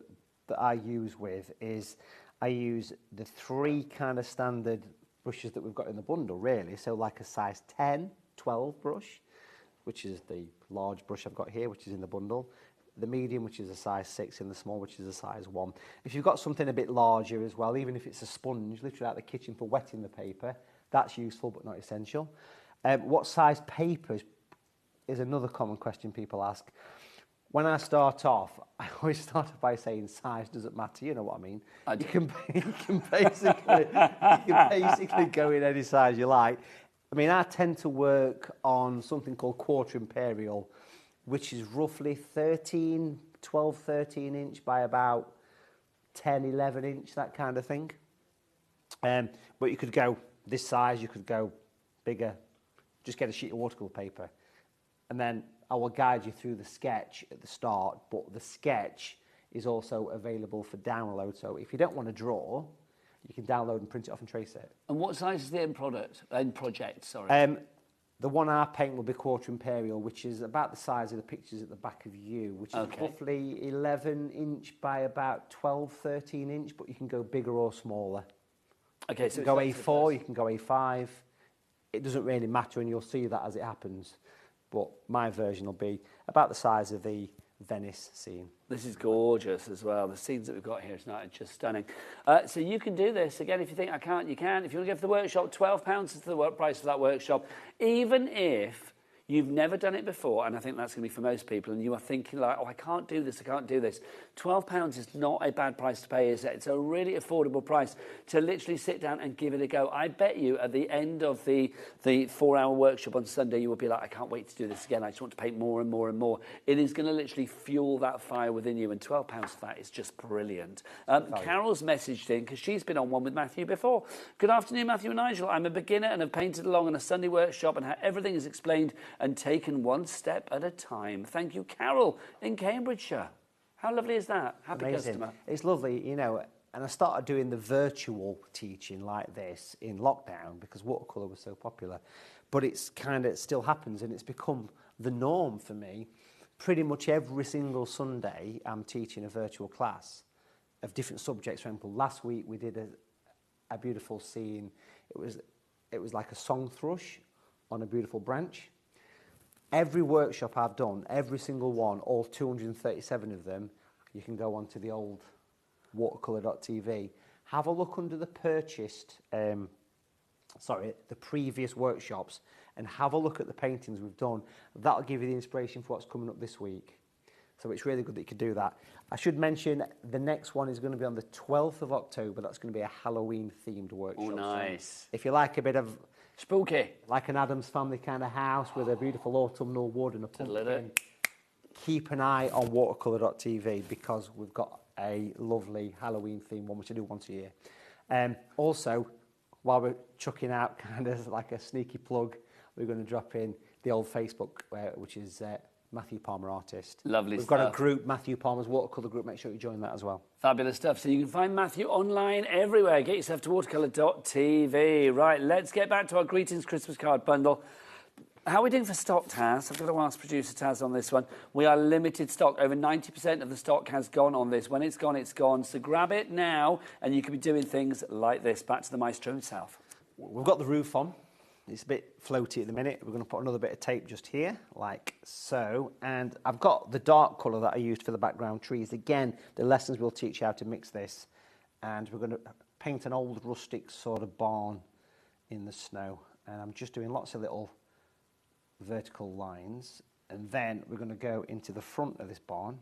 I use is I use the three kind of standard brushes that we've got in the bundle, really. So like a size 10, 12 brush, which is the large brush I've got here, which is in the bundle. The medium, which is a size 6, and the small, which is a size 1. If you've got something a bit larger as well, even if it's a sponge, literally out the kitchen for wetting the paper, that's useful but not essential. What size papers is another common question people ask. When I start off, I always start off by saying size doesn't matter, you know what I mean? You can basically go in any size you like. I mean, I tend to work on something called quarter imperial, which is roughly 12, 13 inch by about 10, 11 inch, that kind of thing. But you could go this size, you could go bigger, just get a sheet of watercolour paper. And then I will guide you through the sketch at the start, but the sketch is also available for download. So if you don't want to draw, you can download and print it off and trace it. And what size is the end project? The one I paint will be quarter imperial, which is about the size of the pictures at the back of you, which is roughly 11 inch by about 12, 13 inch, but you can go bigger or smaller. Okay, you can go A4, you can go A5. It doesn't really matter, and you'll see that as it happens. But my version will be about the size of the Venice scene. This is gorgeous as well. The scenes that we've got here tonight are just stunning. So you can do this. Again, if you think I can't, you can. If you want to go for the workshop, £12 is the price for that workshop. Even if you've never done it before, and I think that's going to be for most people, and you are thinking like, oh, I can't do this, I can't do this. £12 is not a bad price to pay, is it? It's a really affordable price to literally sit down and give it a go. I bet you at the end of the 4-hour workshop on Sunday, you will be like, I can't wait to do this again. I just want to paint more and more and more. It is going to literally fuel that fire within you, and £12 for that is just brilliant. Carol's messaged in, because she's been on one with Matthew before. Good afternoon, Matthew and Nigel. I'm a beginner and have painted along on a Sunday workshop and how everything is explained and taken one step at a time. Thank you, Carol, in Cambridgeshire. How lovely is that? Happy Amazing. customer. It's lovely, and I started doing the virtual teaching like this in lockdown because watercolour was so popular. But it's kind of still happens, and it's become the norm for me. Pretty much every single Sunday, I'm teaching a virtual class of different subjects. For example, last week we did a beautiful scene. It was like a song thrush on a beautiful branch. Every workshop I've done, every single one, all 237 of them, you can go onto the old watercolour.tv. Have a look under the the previous workshops, and have a look at the paintings we've done. That'll give you the inspiration for what's coming up this week. So it's really good that you could do that. I should mention the next one is going to be on the 12th of October. That's going to be a Halloween-themed workshop. Oh, nice. So if you like a bit of spooky, like an Addams Family kind of house with a beautiful autumnal wood and a pumpkin, keep an eye on watercolour.tv because we've got a lovely Halloween theme one, which I do once a year. Also, while we're chucking out kind of like a sneaky plug, we're going to drop in the old Facebook, which is Matthew Palmer Artist. Lovely We've stuff. got a group, Matthew Palmer's Watercolour group. Make sure you join that as well. Fabulous stuff. So you can find Matthew online everywhere. Get yourself to watercolour.tv. Right, let's get back to our Greetings Christmas card bundle. How are we doing for stock, Taz? I've got to ask producer Taz on this one. We are limited stock. Over 90% of the stock has gone on this. When it's gone, it's gone. So grab it now, and you can be doing things like this. Back to the maestro himself. We've got the roof on. It's a bit floaty at the minute. We're going to put another bit of tape just here, like so. And I've got the dark colour that I used for the background trees. Again, the lessons will teach you how to mix this. And we're going to paint an old rustic sort of barn in the snow. And I'm just doing lots of little vertical lines. And then we're going to go into the front of this barn.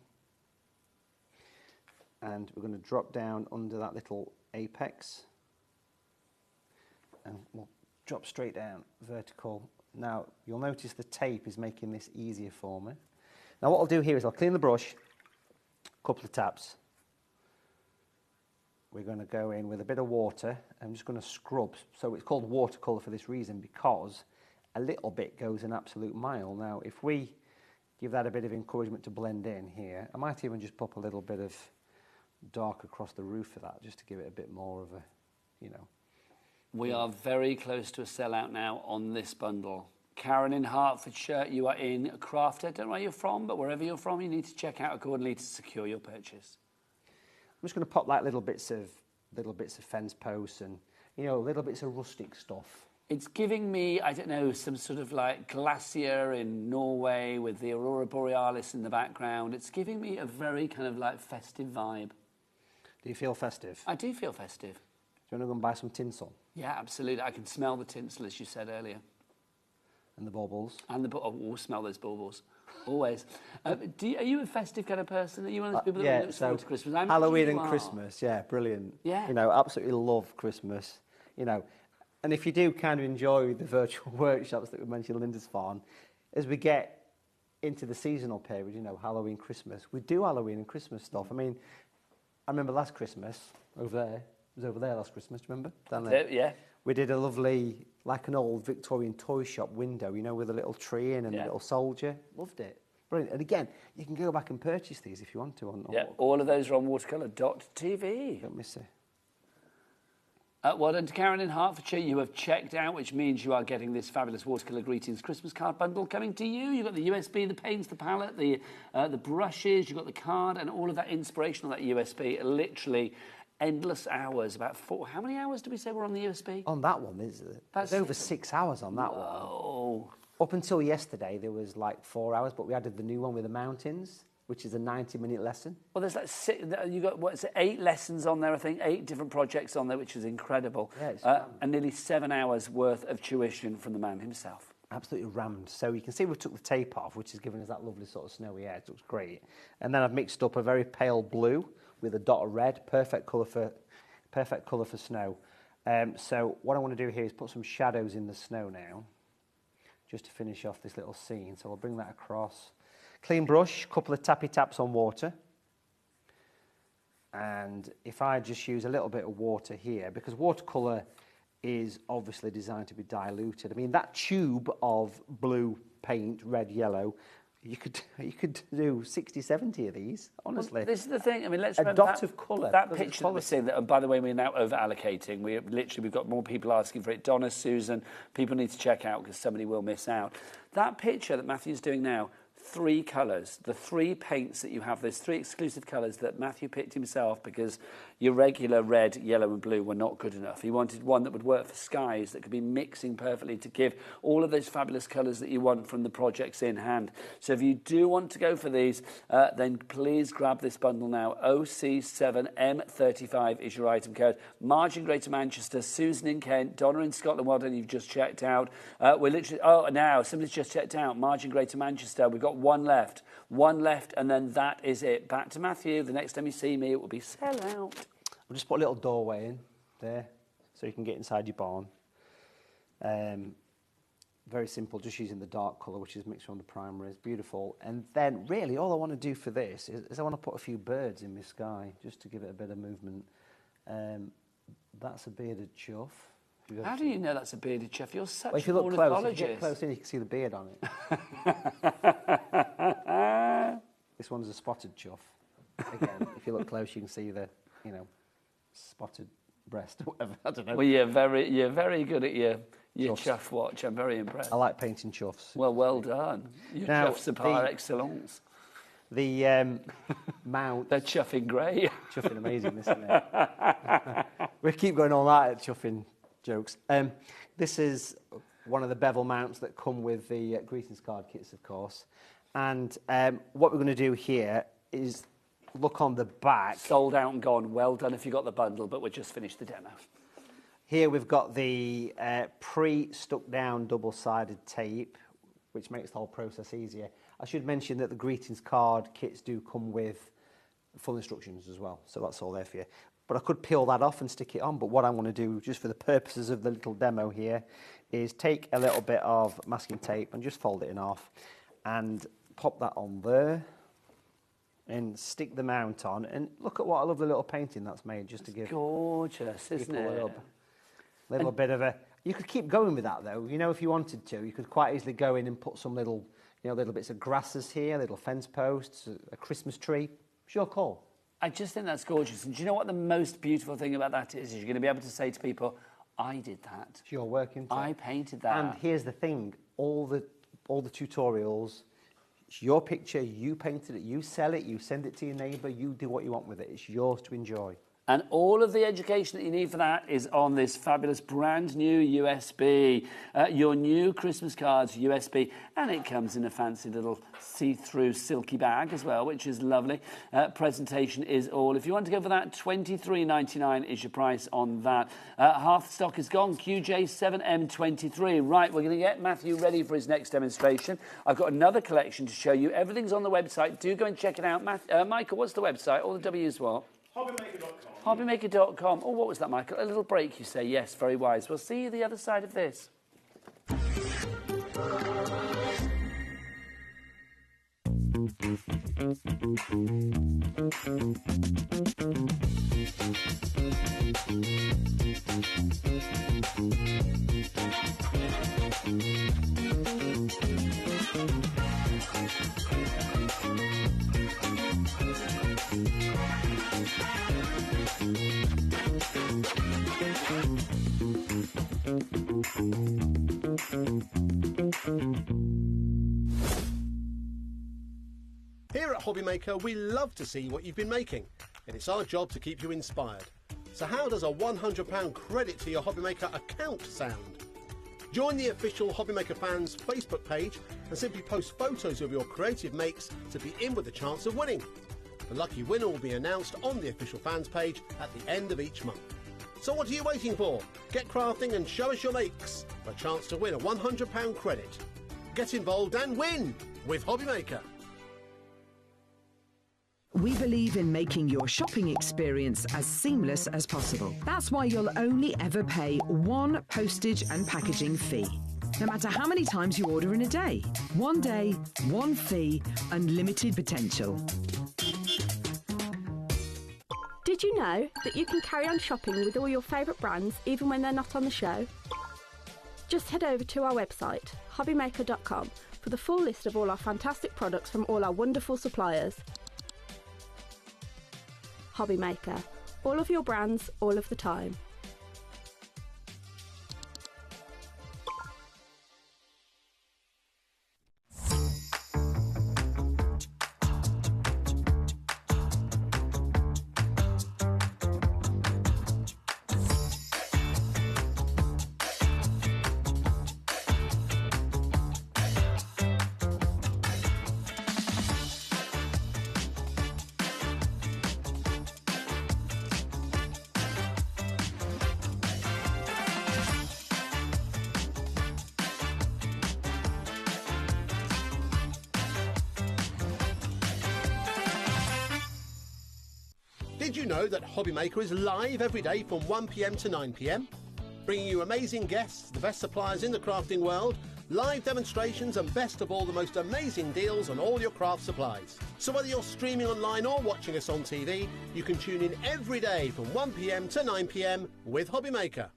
And we're going to drop down under that little apex. And we'll drop straight down, vertical. Now, you'll notice the tape is making this easier for me. Now, what I'll do here is I'll clean the brush, a couple of taps. We're going to go in with a bit of water. I'm just going to scrub. So it's called watercolour for this reason, because a little bit goes an absolute mile. Now, if we give that a bit of encouragement to blend in here, I might even just pop a little bit of dark across the roof of that, just to give it a bit more of a, you know. We are very close to a sellout now on this bundle. Karen in Hertfordshire, you are in Crafted. I don't know where you're from, but wherever you're from, you need to check out accordingly to secure your purchase. I'm just going to pop like little bits of fence posts and, you know, little bits of rustic stuff. It's giving me, I don't know, some sort of like glacier in Norway with the Aurora Borealis in the background. It's giving me a very kind of like festive vibe. Do you feel festive? I do feel festive. Do you want to go and buy some tinsel? Yeah, absolutely. I can smell the tinsel, as you said earlier. And the baubles? And the we'll smell those baubles. Always. Are you a festive kind of person? Are you one of those people that looks forward to Christmas? Halloween and Christmas, yeah, brilliant. Yeah. You know, absolutely love Christmas. You know, and if you do kind of enjoy the virtual workshops that we mentioned Linda's farm, as we get into the seasonal period, you know, Halloween, Christmas, we do Halloween and Christmas stuff. I mean, I remember last Christmas over there. It was over there last Christmas, do you remember? Down there. Yeah. We did a lovely, like an old Victorian toy shop window, you know, with a little tree in and a little soldier. Loved it. Brilliant. And again, you can go back and purchase these if you want to. All of those are on watercolour.tv. Don't miss it. Well done to Karen in Hertfordshire. You have checked out, which means you are getting this fabulous Watercolour Greetings Christmas card bundle coming to you. You've got the USB, the paints, the palette, the brushes, you've got the card, and all of that inspiration on that USB. Literally endless hours. About how many hours did we say were on the USB? On that one, there's over 6 hours on that one. Up until yesterday, there was like 4 hours, but we added the new one with the mountains, which is a 90-minute lesson. Well, there's like you got 8 lessons on there, I think, 8 different projects on there, which is incredible. Yeah, it's and nearly 7 hours worth of tuition from the man himself. Absolutely rammed. So you can see we took the tape off, which has given us that lovely sort of snowy edge. It looks great. And then I've mixed up a very pale blue with a dot of red, perfect colour for snow. So what I want to do here is put some shadows in the snow now, just to finish off this little scene. So I'll bring that across. Clean brush, couple of tappy taps on water. And if I just use a little bit of water here, because watercolour is obviously designed to be diluted. I mean, that tube of blue paint, red, yellow, you could do 60, 70 of these, honestly. Well, this is the thing. I mean, let's a remember dot of colour. That picture that we're seeing, that, by the way, we're now over-allocating. We've got more people asking for it. Donna, Susan, people need to check out because somebody will miss out. That picture that Matthew's doing now, 3 colours, the 3 paints that you have, those 3 exclusive colours that Matthew picked himself because your regular red, yellow and blue were not good enough. He wanted one that would work for skies, that could be mixing perfectly to give all of those fabulous colours that you want from the projects in hand. So if you do want to go for these, then please grab this bundle now. OC7M35 is your item code. Margin Greater Manchester, Susan in Kent, Donna in Scotland, well done, you've just checked out. We're literally, now somebody's just checked out, Margin Greater Manchester. We've got one left, and then that is it. Back to Matthew. The next time you see me, it will be sell out. We'll just put a little doorway in there so you can get inside your barn. Very simple, just using the dark colour, which is mixed from the primer, is beautiful. And then really all I want to do for this is I want to put a few birds in my sky, just to give it a bit of movement. That's a bearded chuff. How do you know that's a bearded chuff? You're such well, if you an look close, ornithologist. if you get close in, you can see the beard on it. This one's a spotted chuff. Again, if you look close, you can see the, you know, spotted breast or whatever. I don't know. Well, you're very good at your chuff watch. I'm very impressed. I like painting chuffs. Well done. Your Now, chuffs are par excellence. The mount. They're chuffing grey. Chuffing amazing, isn't it? We keep going all night at chuffing jokes. This is one of the bevel mounts that come with the greetings card kits, of course. And what we're going to do here is look on the back. Sold out and gone. Well done if you got the bundle, but we'll just finish the demo. Here we've got the pre-stuck down double-sided tape, which makes the whole process easier. I should mention that the greetings card kits do come with full instructions as well, so that's all there for you. But I could peel that off and stick it on, but what I want to do, just for the purposes of the little demo here, is take a little bit of masking tape and just fold it in half and pop that on there and stick the mount on. And look at what a lovely little painting that's made, just to give gorgeous, isn't it? A little bit of a... You could keep going with that, though. You know, if you wanted to, you could quite easily go in and put some little, you know, little bits of grasses here, little fence posts, a Christmas tree. It's your call. I just think that's gorgeous. And do you know what the most beautiful thing about that is? You're going to be able to say to people, I did that. It's your work, isn't it? I painted that. And here's the thing, all the tutorials, it's your picture, you painted it, you sell it, you send it to your neighbour, you do what you want with it. It's yours to enjoy. And all of the education that you need for that is on this fabulous brand new USB. Your new Christmas cards USB. And it comes in a fancy little see-through silky bag as well, which is lovely. Presentation is all. If you want to go for that, $23.99 is your price on that. Half the stock is gone. QJ7M23. Right, we're going to get Matthew ready for his next demonstration. I've got another collection to show you. Everything's on the website. Do go and check it out. Michael, what's the website? All the W's what? HobbyMaker.com. HobbyMaker.com. Oh, what was that, Michael? A little break, you say? Yes, very wise. We'll see you the other side of this. Here at HobbyMaker, we love to see what you've been making, and it's our job to keep you inspired. So how does a £100 credit to your HobbyMaker account sound? Join the official HobbyMaker fans Facebook page and simply post photos of your creative makes to be in with a chance of winning. The lucky winner will be announced on the official fans page at the end of each month. So what are you waiting for? Get crafting and show us your makes for a chance to win a £100 credit. Get involved and win with HobbyMaker. We believe in making your shopping experience as seamless as possible. That's why you'll only ever pay one postage and packaging fee. No matter how many times you order in a day. One day, one fee, unlimited potential. Did you know that you can carry on shopping with all your favourite brands even when they're not on the show? Just head over to our website, HobbyMaker.com, for the full list of all our fantastic products from all our wonderful suppliers. HobbyMaker. All of your brands, all of the time. Did you know that HobbyMaker is live every day from 1 PM to 9 PM? Bringing you amazing guests, the best suppliers in the crafting world, live demonstrations and best of all, the most amazing deals on all your craft supplies. So whether you're streaming online or watching us on TV, you can tune in every day from 1 p.m. to 9 p.m. with HobbyMaker.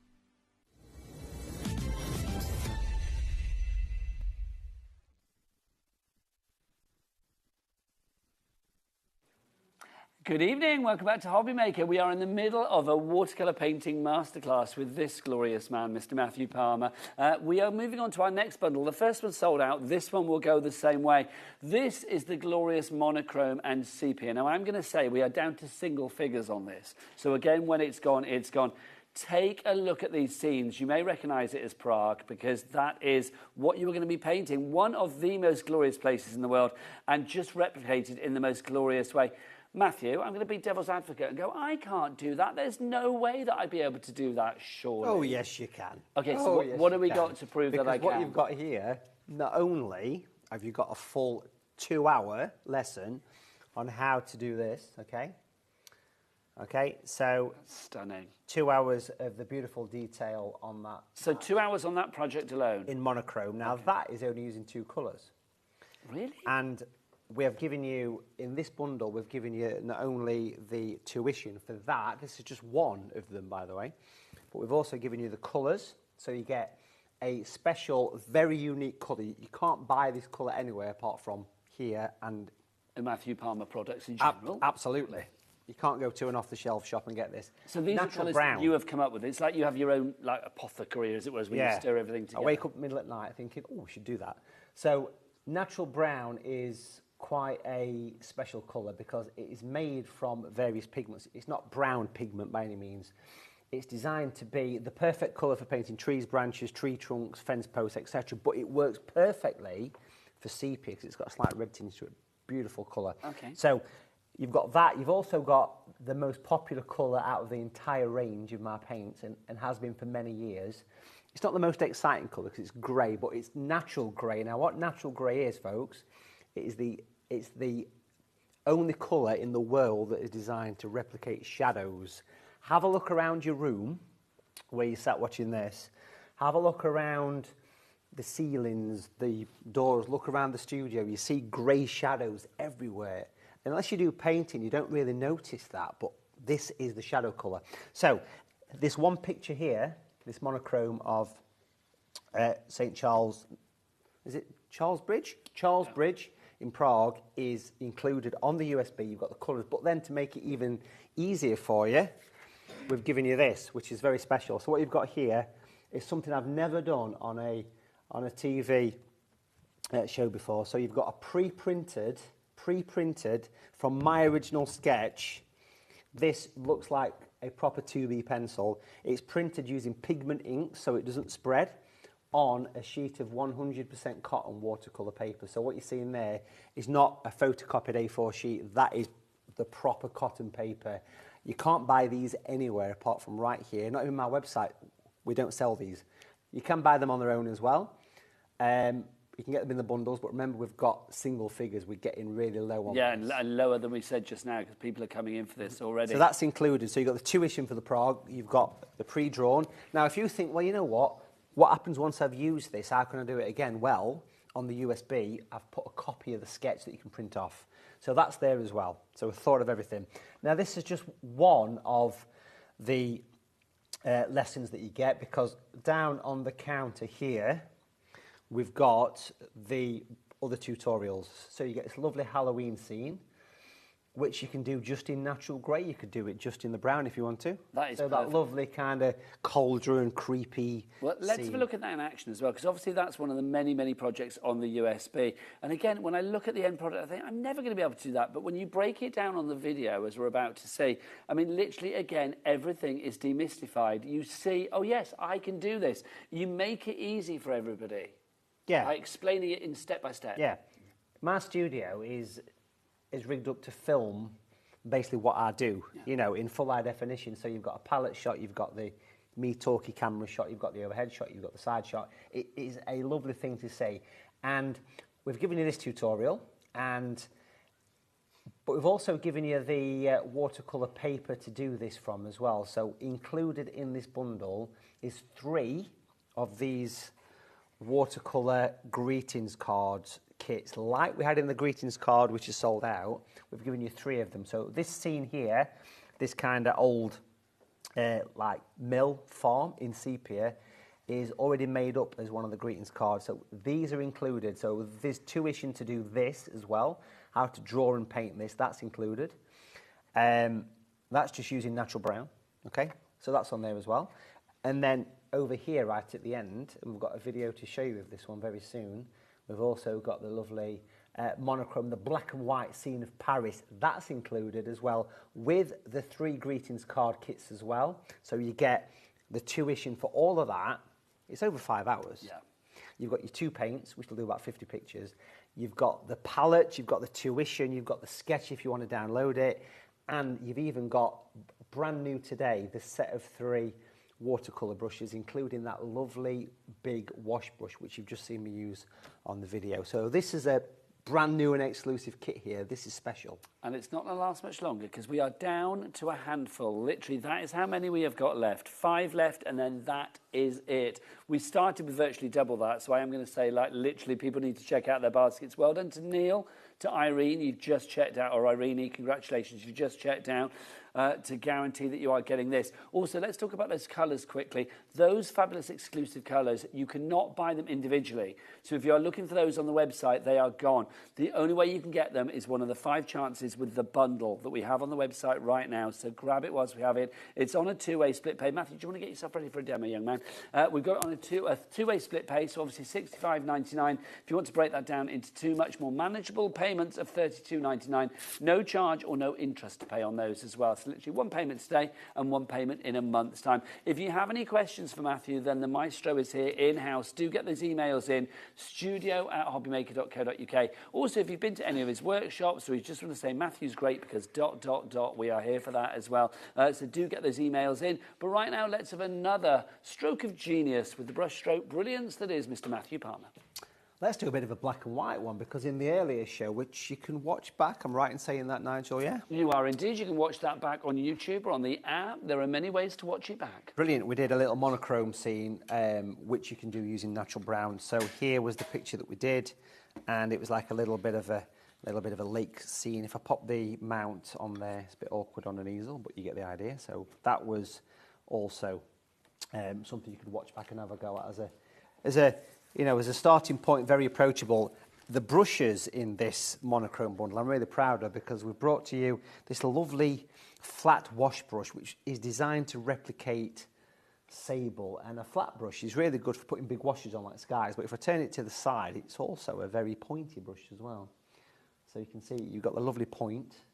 Good evening, welcome back to HobbyMaker. We are in the middle of a watercolour painting masterclass with this glorious man, Mr. Matthew Palmer. We are moving on to our next bundle. The first one sold out, this one will go the same way. This is the glorious monochrome and sepia. Now I'm going to say we are down to single figures on this. So again, when it's gone, it's gone. Take a look at these scenes. You may recognise it as Prague because that is what you are going to be painting. One of the most glorious places in the world and just replicated in the most glorious way. Matthew, I'm going to be devil's advocate and go, I can't do that. There's no way that I'd be able to do that, surely. Oh, yes, you can. OK, so what have we got to prove that I can? Because what you've got here, not only have you got a full 2-hour lesson on how to do this, OK? OK, so... Stunning. 2 hours of the beautiful detail on that. So 2 hours on that project alone? In monochrome. Now, that is only using 2 colours. Really? And... we have given you, in this bundle, we've given you not only the tuition for that, this is just one of them, by the way, but we've also given you the colours, so you get a special, very unique colour. You can't buy this colour anywhere apart from here and... the Matthew Palmer products in general? Absolutely. You can't go to an off-the-shelf shop and get this. So these natural are colours brown. That you have come up with. It's like you have your own like apothecary, as it was, when you stir everything together. I wake up middle at night thinking, oh, we should do that. So natural brown is... quite a special colour because it is made from various pigments. It's not brown pigment by any means. It's designed to be the perfect colour for painting trees, branches, tree trunks, fence posts, etc. But it works perfectly for sepia because it's got a slight red tinge to it. Beautiful colour. Okay. So you've got that. You've also got the most popular colour out of the entire range of my paints and has been for many years. It's not the most exciting colour because it's grey, but it's natural grey. Now what natural grey is, folks, it's the only colour in the world that is designed to replicate shadows. Have a look around your room where you sat watching this. Have a look around the ceilings, the doors, look around the studio. You see grey shadows everywhere. Unless you do painting, you don't really notice that, but this is the shadow colour. So this one picture here, this monochrome of St. Charles, is it Charles Bridge? Charles Bridge in Prague is included on the USB. You've got the colours, but then to make it even easier for you, we've given you this, which is very special. So what you've got here is something I've never done on a TV show before. So you've got a pre-printed from my original sketch. This looks like a proper 2B pencil. It's printed using pigment ink, so it doesn't spread, on a sheet of 100% cotton watercolour paper. So what you're seeing there is not a photocopied A4 sheet, that is the proper cotton paper. You can't buy these anywhere apart from right here. Not even my website, we don't sell these. You can buy them on their own as well. You can get them in the bundles, but remember we've got single figures, we're getting really low on yeah, and lower than we said just now because people are coming in for this already. So that's included. So you've got the tuition for the Prague, you've got the pre-drawn. Now if you think, well, you know what happens once I've used this? How can I do it again? Well, on the USB, I've put a copy of the sketch that you can print off. So that's there as well. So a thought of everything. Now, this is just one of the lessons that you get because down on the counter here, we've got the other tutorials. So you get this lovely Halloween scene, which you can do just in natural grey. You could do it just in the brown if you want to. That is so perfect. That lovely kind of cauldron, creepy Well, let's scene. have a look at that in action as well, because obviously that's one of the many, many projects on the USB. And again, when I look at the end product, I think I'm never going to be able to do that. But when you break it down on the video, as we're about to see, I mean, literally, again, everything is demystified. You see, oh, yes, I can do this. You make it easy for everybody. Yeah. By explaining it in step by step. Yeah. My studio is rigged up to film basically what I do, you know, in full high definition. So you've got a palette shot, you've got the me talkie camera shot, you've got the overhead shot, you've got the side shot. It is a lovely thing to see. And we've given you this tutorial, but we've also given you the watercolour paper to do this from as well. So included in this bundle is 3 of these watercolour greetings cards kits like we had in the greetings card, which is sold out. We've given you 3 of them. So this scene here, this kind of old like mill farm in sepia, is already made up as one of the greetings cards. So these are included. So there's tuition to do this as well, how to draw and paint this, that's included. That's just using natural brown, okay? So that's on there as well. And then over here, right at the end, and we've got a video to show you of this one very soon, we've also got the lovely monochrome, the black and white scene of Paris. That's included as well with the 3 greetings card kits as well. So you get the tuition for all of that. It's over 5 hours. Yeah. You've got your 2 paints, which will do about 50 pictures. You've got the palette, you've got the tuition, you've got the sketch if you want to download it, and you've even got, brand new today, the set of 3 watercolour brushes, including that lovely big wash brush, which you've just seen me use on the video. So this is a brand new and exclusive kit here. This is special. And it's not going to last much longer because we are down to a handful. Literally, that is how many we have got left. 5 left, and then that is it. We started with virtually double that, so I am going to say, like, literally, people need to check out their baskets. Well done to Neil, to Irene, you've just checked out, or Irene, congratulations, you've just checked out. To guarantee that you are getting this. Also, let's talk about those colours quickly. Those fabulous exclusive colours, you cannot buy them individually. So if you are looking for those on the website, they are gone. The only way you can get them is one of the 5 chances with the bundle that we have on the website right now. So grab it whilst we have it. It's on a 2-way split pay. Matthew, do you want to get yourself ready for a demo, young man? We've got it on a two-way split pay, so obviously $65.99. If you want to break that down into 2 much more manageable payments of $32.99, no charge or no interest to pay on those as well. So literally 1 payment today and 1 payment in a month's time. If you have any questions for Matthew, then the maestro is here in-house. Do get those emails in, studio@hobbymaker.co.uk. Also, if you've been to any of his workshops or you just want to say Matthew's great because ... we are here for that as well. So do get those emails in. But right now, let's have another stroke of genius with the brushstroke brilliance that is Mr. Matthew Palmer. Let's do a bit of a black and white one, because in the earlier show, which you can watch back, I'm right in saying that, Nigel, yeah? You are indeed. You can watch that back on YouTube or on the app. There are many ways to watch it back. Brilliant. We did a little monochrome scene, which you can do using natural brown. So here was the picture that we did, and it was like a little bit of a lake scene. If I pop the mount on there, it's a bit awkward on an easel, but you get the idea. So that was also something you could watch back and have a go at as a starting point, very approachable. The brushes in this monochrome bundle, I'm really proud of, because we've brought to you this lovely flat wash brush, which is designed to replicate sable. And a flat brush is really good for putting big washes on like skies, but if I turn it to the side, it's also a very pointy brush as well. So you can see you've got the lovely point,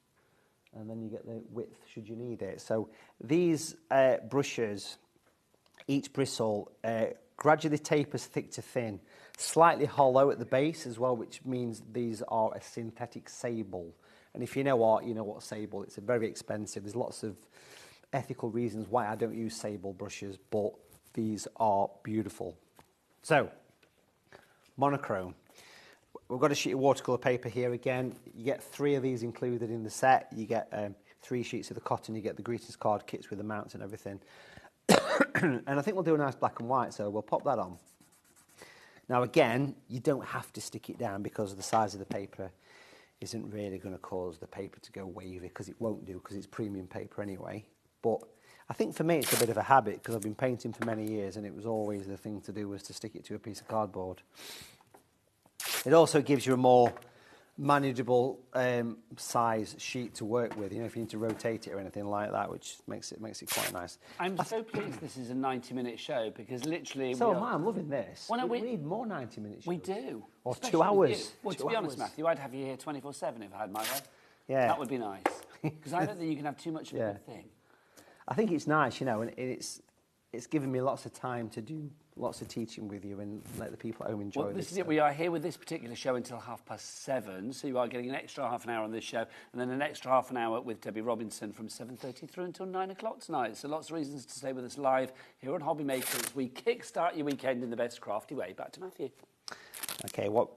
and then you get the width should you need it. So these brushes, each bristle, gradually tapers thick to thin, slightly hollow at the base as well, which means these are a synthetic sable. And if you know art, you know what sable. It's very expensive. There's lots of ethical reasons why I don't use sable brushes, but these are beautiful. So, monochrome. We've got a sheet of watercolour paper here again. You get 3 of these included in the set. You get 3 sheets of the cotton. You get the greetings card kits with the mounts and everything. And I think we'll do a nice black and white, so we'll pop that on. Now again, you don't have to stick it down, because the size of the paper isn't really going to cause the paper to go wavy, because it won't do, because it's premium paper anyway. But I think for me it's a bit of a habit, because I've been painting for many years and it was always the thing to do was to stick it to a piece of cardboard. It also gives you a more manageable size sheet to work with, if you need to rotate it or anything like that, which makes it quite nice. I'm so pleased this is a 90-minute show, because literally... So am I. I'm loving this. We need more 90-minute shows. We do. Or Especially 2 hours. Well, to be honest, Matthew, I'd have you here 24/7 if I had my way. Yeah. That would be nice. Because I don't think you can have too much of a good thing. I think it's nice, and it's given me lots of time to do lots of teaching with you and let the people at home enjoy this is it. We are here with this particular show until 7:30, so you are getting an extra half an hour on this show, and then an extra half an hour with Debbie Robinson from 7:30 through until 9 o'clock tonight. So lots of reasons to stay with us live here on HobbyMaker as we kickstart your weekend in the best crafty way. Back to Matthew. Okay, what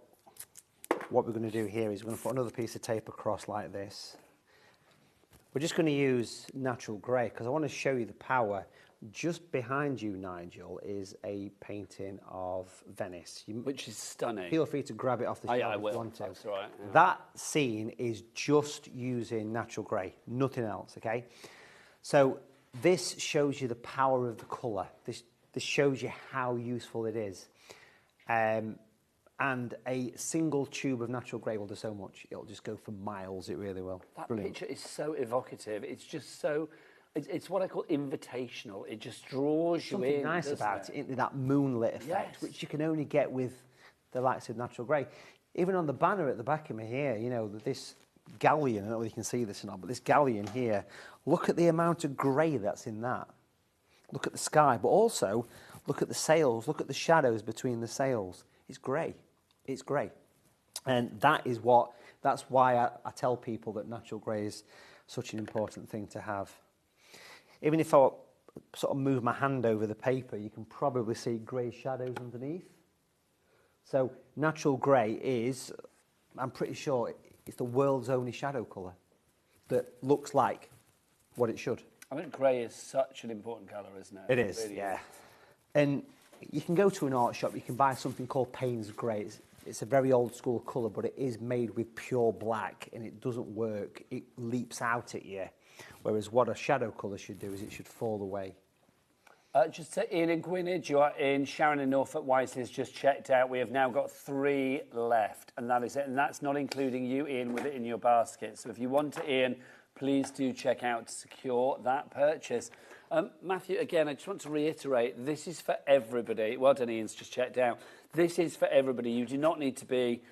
we're going to do here is we're going to put another piece of tape across like this. We're just going to use natural grey, because I want to show you the power just behind you, Nigel, is a painting of Venice. Which is stunning. Feel free to grab it off the shelf I if will. you want to. That's right. Yeah. That scene is just using natural grey, nothing else, okay? So this shows you the power of the colour. This shows you how useful it is. And a single tube of natural grey will do so much. It'll just go for miles, it really will. That Brilliant. picture is so evocative. It's just so... It's what I call invitational. It just draws you Something in. nice about it, that moonlit effect, Yes. which you can only get with the likes of natural grey. Even on the banner at the back of me here, you know, this galleon, I don't know whether you can see this or not, but this galleon here, look at the amount of grey that's in that. Look at the sky, but also look at the sails, look at the shadows between the sails. It's grey. It's grey. And that's why I tell people that natural grey is such an important thing to have. Even if I sort of move my hand over the paper, you can probably see grey shadows underneath. So natural grey is, I'm pretty sure, it's the world's only shadow colour that looks like what it should. I think grey is such an important colour, isn't it? It is, really yeah. is. And you can go to an art shop, you can buy something called Payne's Grey. It's a very old school colour, but it is made with pure black and it doesn't work. It leaps out at you. Whereas what a shadow colour should do is it should fall away. Just to Ian and Gwynedd, you are in. Sharon in Norfolk Wisely's just checked out. We have now got 3 left, and that is it. And that's not including you, Ian, with it in your basket. So if you want to, Ian, please do check out to secure that purchase. Matthew, again, I just want to reiterate, this is for everybody. Well done, Ian's just checked out. This is for everybody. You do not need to be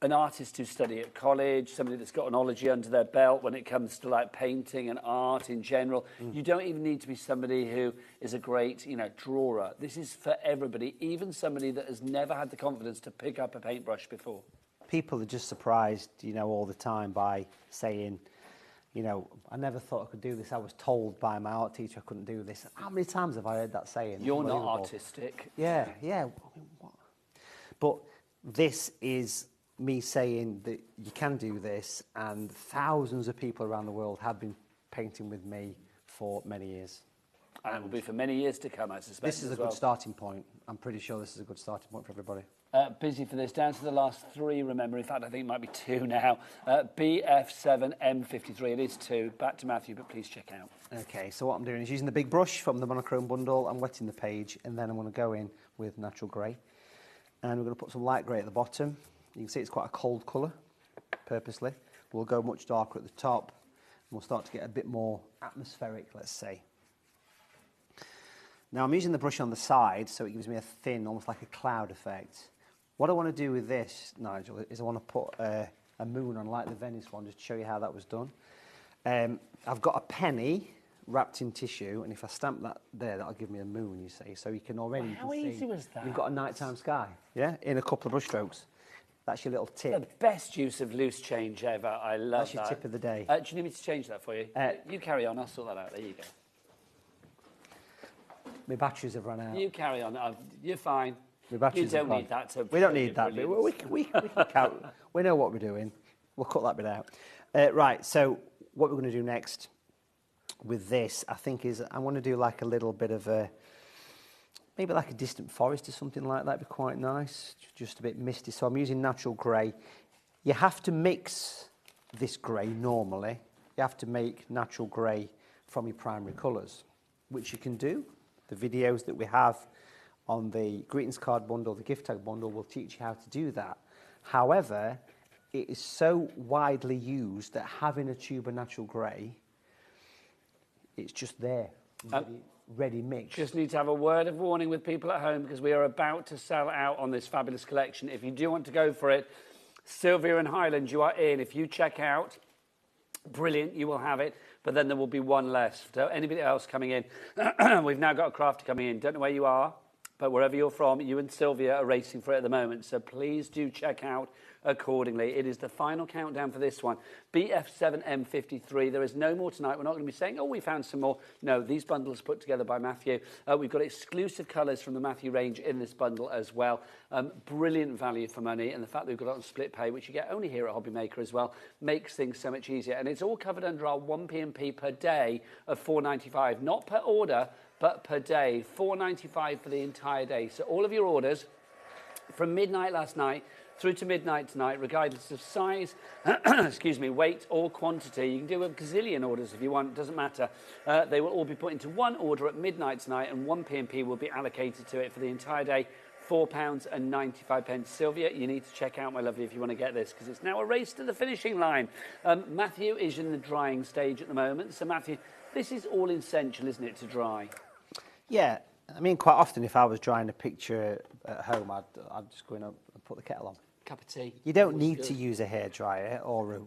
an artist who study at college, somebody that's got an ology under their belt when it comes to like painting and art in general. You don't even need to be somebody who is a great, drawer. This is for everybody, even somebody that has never had the confidence to pick up a paintbrush before. People are just surprised, all the time by saying, I never thought I could do this. I was told by my art teacher I couldn't do this. How many times have I heard that saying? You're not artistic. Yeah. But this is me saying that you can do this, and thousands of people around the world have been painting with me for many years. And it will be for many years to come, I suspect. This is a good starting point. I'm pretty sure this is a good starting point for everybody. Busy for this. Down to the last 3, remember. In fact, I think it might be 2 now. BF7M53. It is 2. Back to Matthew, but please check out. Okay, so what I'm doing is using the big brush from the monochrome bundle. I'm wetting the page, and then I'm going to go in with natural grey. And we're going to put some light grey at the bottom. You can see it's quite a cold colour, purposely. We'll go much darker at the top, and we'll start to get a bit more atmospheric, let's say. Now I'm using the brush on the side, so it gives me a thin, almost like a cloud effect. What I want to do with this, Nigel, is I want to put a moon on, like the Venice one, just to show you how that was done. I've got a penny wrapped in tissue, and if I stamp that there, that'll give me a moon, you see. So you can already How easy was that? You've got a nighttime sky, yeah, in a couple of brush strokes. That's your little tip. The best use of loose change ever. I love That's your tip of the day. Do you need me to change that for you? You carry on. I'll sort that out. There you go. My batteries have run out. You carry on. You're fine. My batteries You don't have need that. To we don't need that bit. We can count. We know what we're doing. We'll cut that bit out. Right, so what we're going to do next with this, I think, is I want to do like a little bit of a, maybe like a distant forest or something like that. Would be quite nice, just a bit misty. So I'm using natural grey. You have to mix this grey normally. You have to make natural grey from your primary colours, which you can do. The videos that we have on the greetings card bundle, the gift tag bundle, will teach you how to do that. However, it is so widely used that having a tube of natural grey, it's just there, ready mixed. Just need to have a word of warning with people at home, because we are about to sell out on this fabulous collection. If you do want to go for it, Sylvia and Highland, you are in. If you check out, brilliant, you will have it. But then there will be one less. So anybody else coming in, we've now got a crafter coming in. Don't know where you are. But wherever you're from, you and Sylvia are racing for it at the moment. So please do check out accordingly. It is the final countdown for this one. BF7M53. There is no more tonight. We're not going to be saying, oh, we found some more. No, these bundles put together by Matthew. We've got exclusive colours from the Matthew range in this bundle as well. Brilliant value for money. And the fact that we've got it on split pay, which you get only here at HobbyMaker as well, makes things so much easier. And it's all covered under our 1p&p per day of $4.95. Not per order, but per day. $4.95 for the entire day. So all of your orders from midnight last night through to midnight tonight, regardless of size, excuse me, weight or quantity. You can do a gazillion orders if you want, it doesn't matter. They will all be put into one order at midnight tonight, and 1p&p will be allocated to it for the entire day, £4.95. Sylvia, you need to check out, my lovely, if you want to get this, because it's now a race to the finishing line. Matthew is in the drying stage at the moment. So, Matthew, this is all essential, isn't it, to dry? Yeah. I mean, quite often, if I was drying a picture at home, I'd just go in and put the kettle on. Cup of tea. You don't need to use a hairdryer or a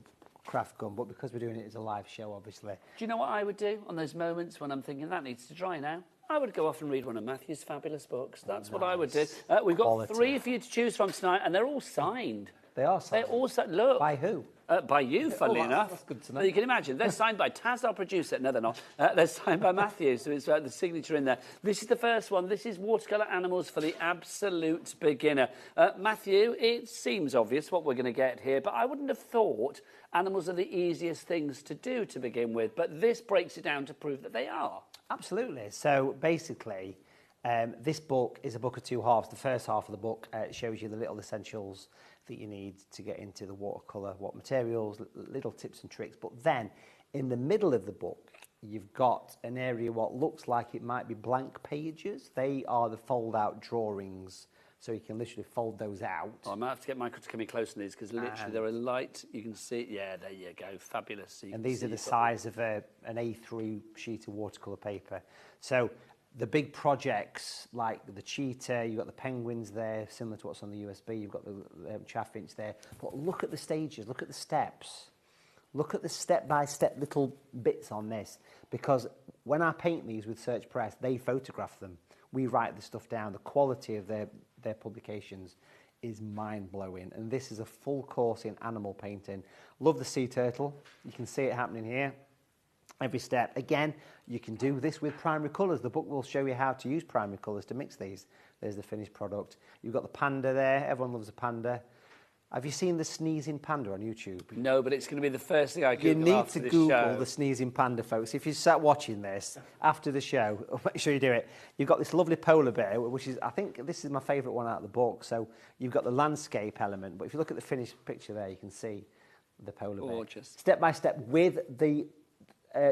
craft gun, but because we're doing it as a live show, obviously. Do you know what I would do on those moments when I'm thinking that needs to dry now? I would go off and read one of Matthew's fabulous books. That's what I would do. We've got 3 for you to choose from tonight, and they're all signed. They are signed? They're all signed. Look. By who? By you, funnily enough. That's good to know. You can imagine. They're signed by Taz, our producer. No, they're not. They're signed by Matthew, so it's the signature in there. This is the first one. This is Watercolour Animals for the absolute beginner. Matthew, it seems obvious what we're going to get here, but I wouldn't have thought animals are the easiest things to do to begin with, but this breaks it down to prove that they are. Absolutely. So basically, this book is a book of 2 halves. The first half of the book shows you the little essentials that you need to get into the watercolour, what materials, little tips and tricks. But then, in the middle of the book, you've got an area what looks like it might be blank pages. They are the fold-out drawings, so you can literally fold those out. Oh, I might have to get Michael to come in close on these, because literally they're a light. You can see, yeah, there you go, fabulous. So and these are the size of an A3 sheet of watercolour paper. So the big projects like the cheetah, you've got the penguins there, similar to what's on the USB, you've got the chaffinch there. But look at the stages, look at the steps. Look at the step-by-step little bits on this. Because when I paint these with Search Press, they photograph them. We write the stuff down. The quality of their publications is mind-blowing. And this is a full course in animal painting. Love the sea turtle. You can see it happening here. Every step. Again, you can do this with primary colours. The book will show you how to use primary colours to mix these. There's the finished product. You've got the panda there. Everyone loves a panda. Have you seen the sneezing panda on YouTube? No, but it's going to be the first thing I Google. You need after to this Google show. the sneezing panda, folks. If you sat watching this after the show, make sure you do it. You've got this lovely polar bear, which is, I think this is my favourite one out of the book. So you've got the landscape element, but if you look at the finished picture there, you can see the polar bear. Gorgeous. Step by step with the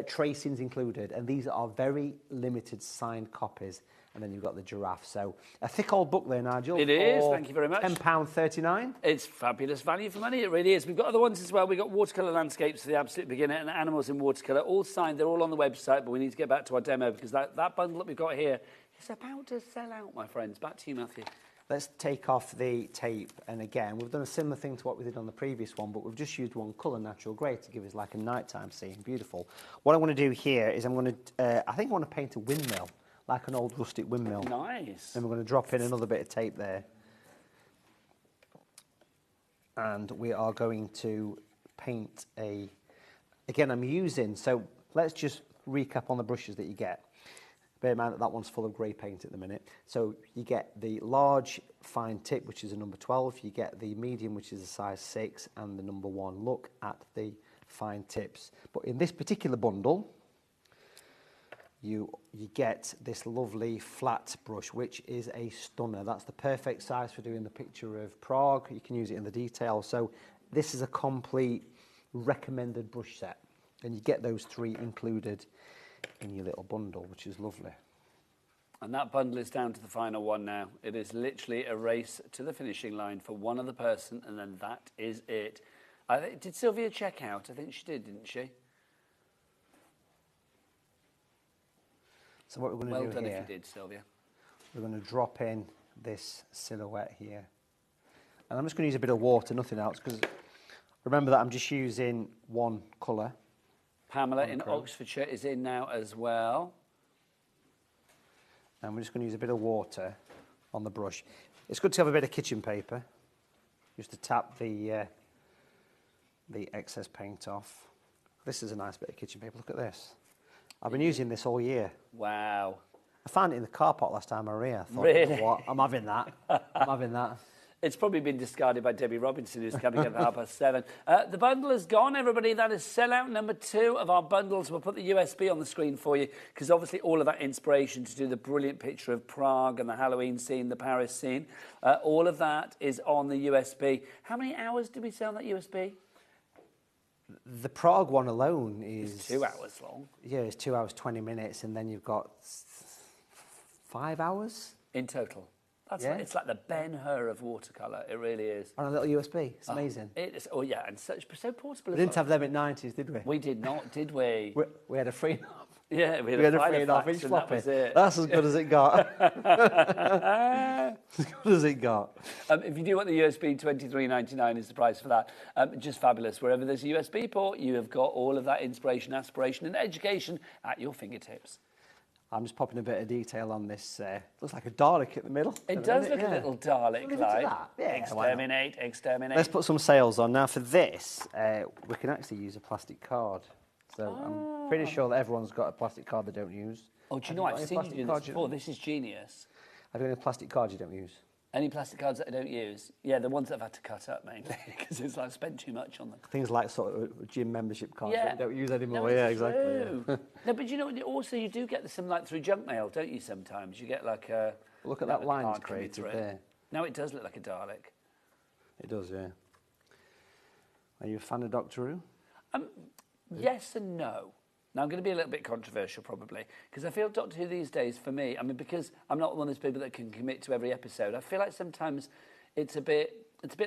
tracings included, and these are very limited signed copies. And then you've got the giraffe. So a thick old book there, Nigel. It is, thank you very much. £10.39. It's fabulous value for money, it really is. We've got other ones as well. We've got watercolour landscapes for the absolute beginner and animals in watercolour, all signed. They're all on the website, but we need to get back to our demo because that bundle that we've got here is about to sell out, my friends. Back to you, Matthew. Let's take off the tape, and again, we've done a similar thing to what we did on the previous one, but we've just used one colour, natural grey, to give us like a nighttime scene. Beautiful. What I want to do here is I think I want to paint a windmill, like an old rustic windmill. Nice. And we're going to drop in another bit of tape there. And we are going to paint again, I'm using, so let's just recap on the brushes that you get. Bear in mind that one's full of grey paint at the minute. So you get the large fine tip, which is a number 12. You get the medium, which is a size 6, and the number 1. Look at the fine tips. But in this particular bundle, you get this lovely flat brush, which is a stunner. That's the perfect size for doing the picture of Prague. You can use it in the detail. So this is a complete recommended brush set. And you get those 3 included in your little bundle, which is lovely. And that bundle is down to the final one now. It is literally a race to the finishing line for one other person, and then that is it. Did Sylvia check out? I think she did, didn't she? So what we're going to do Well done here, if you did, Sylvia. We're going to drop in this silhouette here. And I'm just going to use a bit of water, nothing else, because remember that I'm just using one colour. Pamela in Oxfordshire is in now as well. And we're just going to use a bit of water on the brush. It's good to have a bit of kitchen paper, just to tap the excess paint off. This is a nice bit of kitchen paper. Look at this. I've been using this all year. Wow. I found it in the car park last time I was here. I thought, Really? you know what? I'm having that. I'm having that. It's probably been discarded by Debbie Robinson, who's coming at 7:30. The bundle is gone, everybody. That is sellout number 2 of our bundles. We'll put the USB on the screen for you, because obviously all of that inspiration to do the brilliant picture of Prague and the Halloween scene, the Paris scene, all of that is on the USB. How many hours did we sell on that USB? The Prague one alone is... It's 2 hours long. Yeah, it's 2 hours, 20 minutes, and then you've got 5 hours? In total. That's Yeah. like, it's like the Ben-Hur of watercolour. It really is. On a little USB. It's amazing. It is. Oh, yeah, and so portable. We didn't have them at 90s, did we? We did not, did we? We had a 3.5. Yeah, we had a Filofax, 3.5 inch and floppy. that was it. That's as good as it got. As good as it got. If you do want the USB, $23.99 is the price for that. Just fabulous. Wherever there's a USB port, you have got all of that inspiration, aspiration, and education at your fingertips. I'm just popping a bit of detail on this. Looks like a Dalek at the middle. It does look a little Dalek-like. Yeah, exterminate, exterminate. Let's put some sails on. Now for this, we can actually use a plastic card. So I'm pretty sure that everyone's got a plastic card they don't use. Oh, do you know what? I've seen you do this before. This is genius. Have you got any plastic cards you don't use? Any plastic cards that I don't use? Yeah, the ones that I've had to cut up mainly, because it's like I spent too much on them. Things like sort of gym membership cards Yeah. that you don't use anymore. No, Yeah, it's exactly. true. No, but you know, also you do get some like through junk mail, don't you? Sometimes you get like a. Look at you know, that a line card it's coming created through. there. Now it does look like a Dalek. It does, yeah. Are you a fan of Doctor Who? Yes and no. Now, I'm going to be a little bit controversial, probably, because I feel Doctor Who these days, for me, I mean, because I'm not one of those people that can commit to every episode, I feel like sometimes it's a bit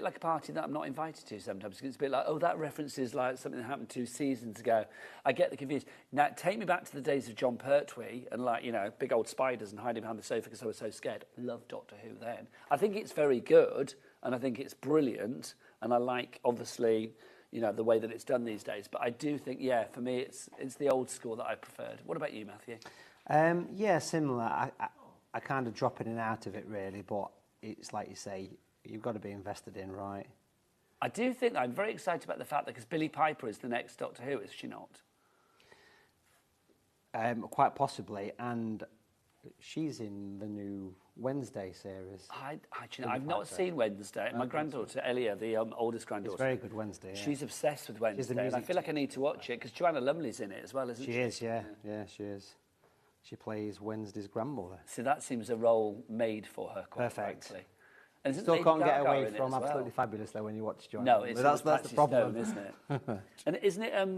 like a party that I'm not invited to sometimes. It's a bit like, oh, that reference is like something that happened 2 seasons ago. I get the confused. Now, take me back to the days of John Pertwee and, like, you know, big old spiders and hiding behind the sofa because I was so scared. Love Doctor Who then. I think it's very good, and I think it's brilliant, and I like, obviously, you know, the way that it's done these days. But I do think, yeah, for me, it's the old school that I preferred. What about you, Matthew? Yeah, similar. I kind of drop in and out of it, really, but it's like you say, you've got to be invested in, right? I do think I'm very excited about the fact that because Billie Piper is the next Doctor Who, is she not? Quite possibly, and she's in the new Wednesday series. I've not seen Wednesday. My granddaughter, Elia, the oldest granddaughter. It's very good Wednesday, yeah. She's obsessed with Wednesday, and I feel like I need to watch it, because Joanna Lumley's in it as well, isn't she? She is, yeah. Yeah, she is. She plays Wednesday's grandmother. So that seems a role made for her, quite frankly. And isn't Still Lady can't get Gaga away in it from as well? Absolutely Fabulous, though, when you watch Joanna. No, it's that's the problem, isn't it? And isn't it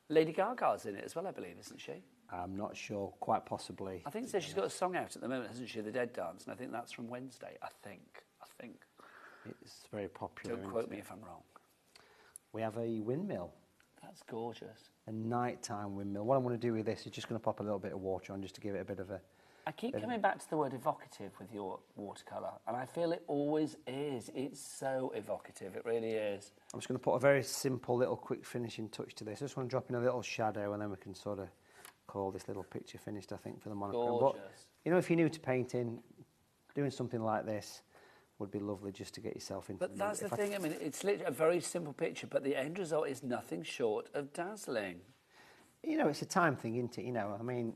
Lady Gaga's in it as well, I believe, isn't she? I'm not sure, quite possibly. I think so. She's got a song out at the moment, hasn't she? The Dead Dance, and I think that's from Wednesday. I think. It's very popular. Don't quote me if I'm wrong. We have a windmill. That's gorgeous. A nighttime windmill. What I'm going to do with this is just going to pop a little bit of water on just to give it a bit of a... I keep coming back to the word evocative with your watercolour, and I feel it always is. It's so evocative, it really is. I'm just going to put a very simple little quick finishing touch to this. I just want to drop in a little shadow, and then we can sort of call this little picture finished, I think, for the monochrome. Gorgeous. But, you know, if you're new to painting, doing something like this would be lovely just to get yourself into. But that's the thing, I mean, it's literally a very simple picture, but the end result is nothing short of dazzling. You know, it's a time thing, isn't it? You know, I mean,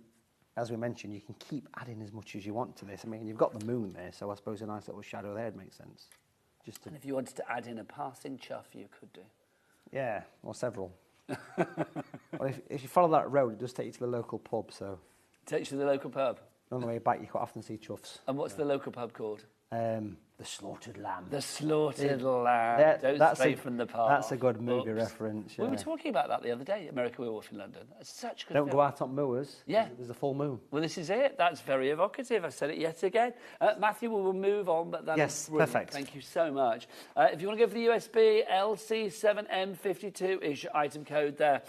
as we mentioned, you can keep adding as much as you want to this. I mean, you've got the moon there, so I suppose a nice little shadow there would make sense. Just to... And if you wanted to add in a passing chuff, you could do. Yeah, or several. Well, if you follow that road, it does take you to the local pub, so... Takes you to the local pub? On the way back, you quite often see chuffs. And what's the local pub called? The Slaughtered Lamb. The Slaughtered Lamb. Don't stray from the park. That's a good movie reference. Yeah. We were talking about that the other day, American Werewolf in London. It's such a good Don't film. go out on moors. Yeah. There's a full moon. Well, this is it. That's very evocative. I've said it yet again. Matthew, we will move on, but that Yes, is brilliant. perfect. Thank you so much. If you want to go for the USB, LC7M52 is your item code there.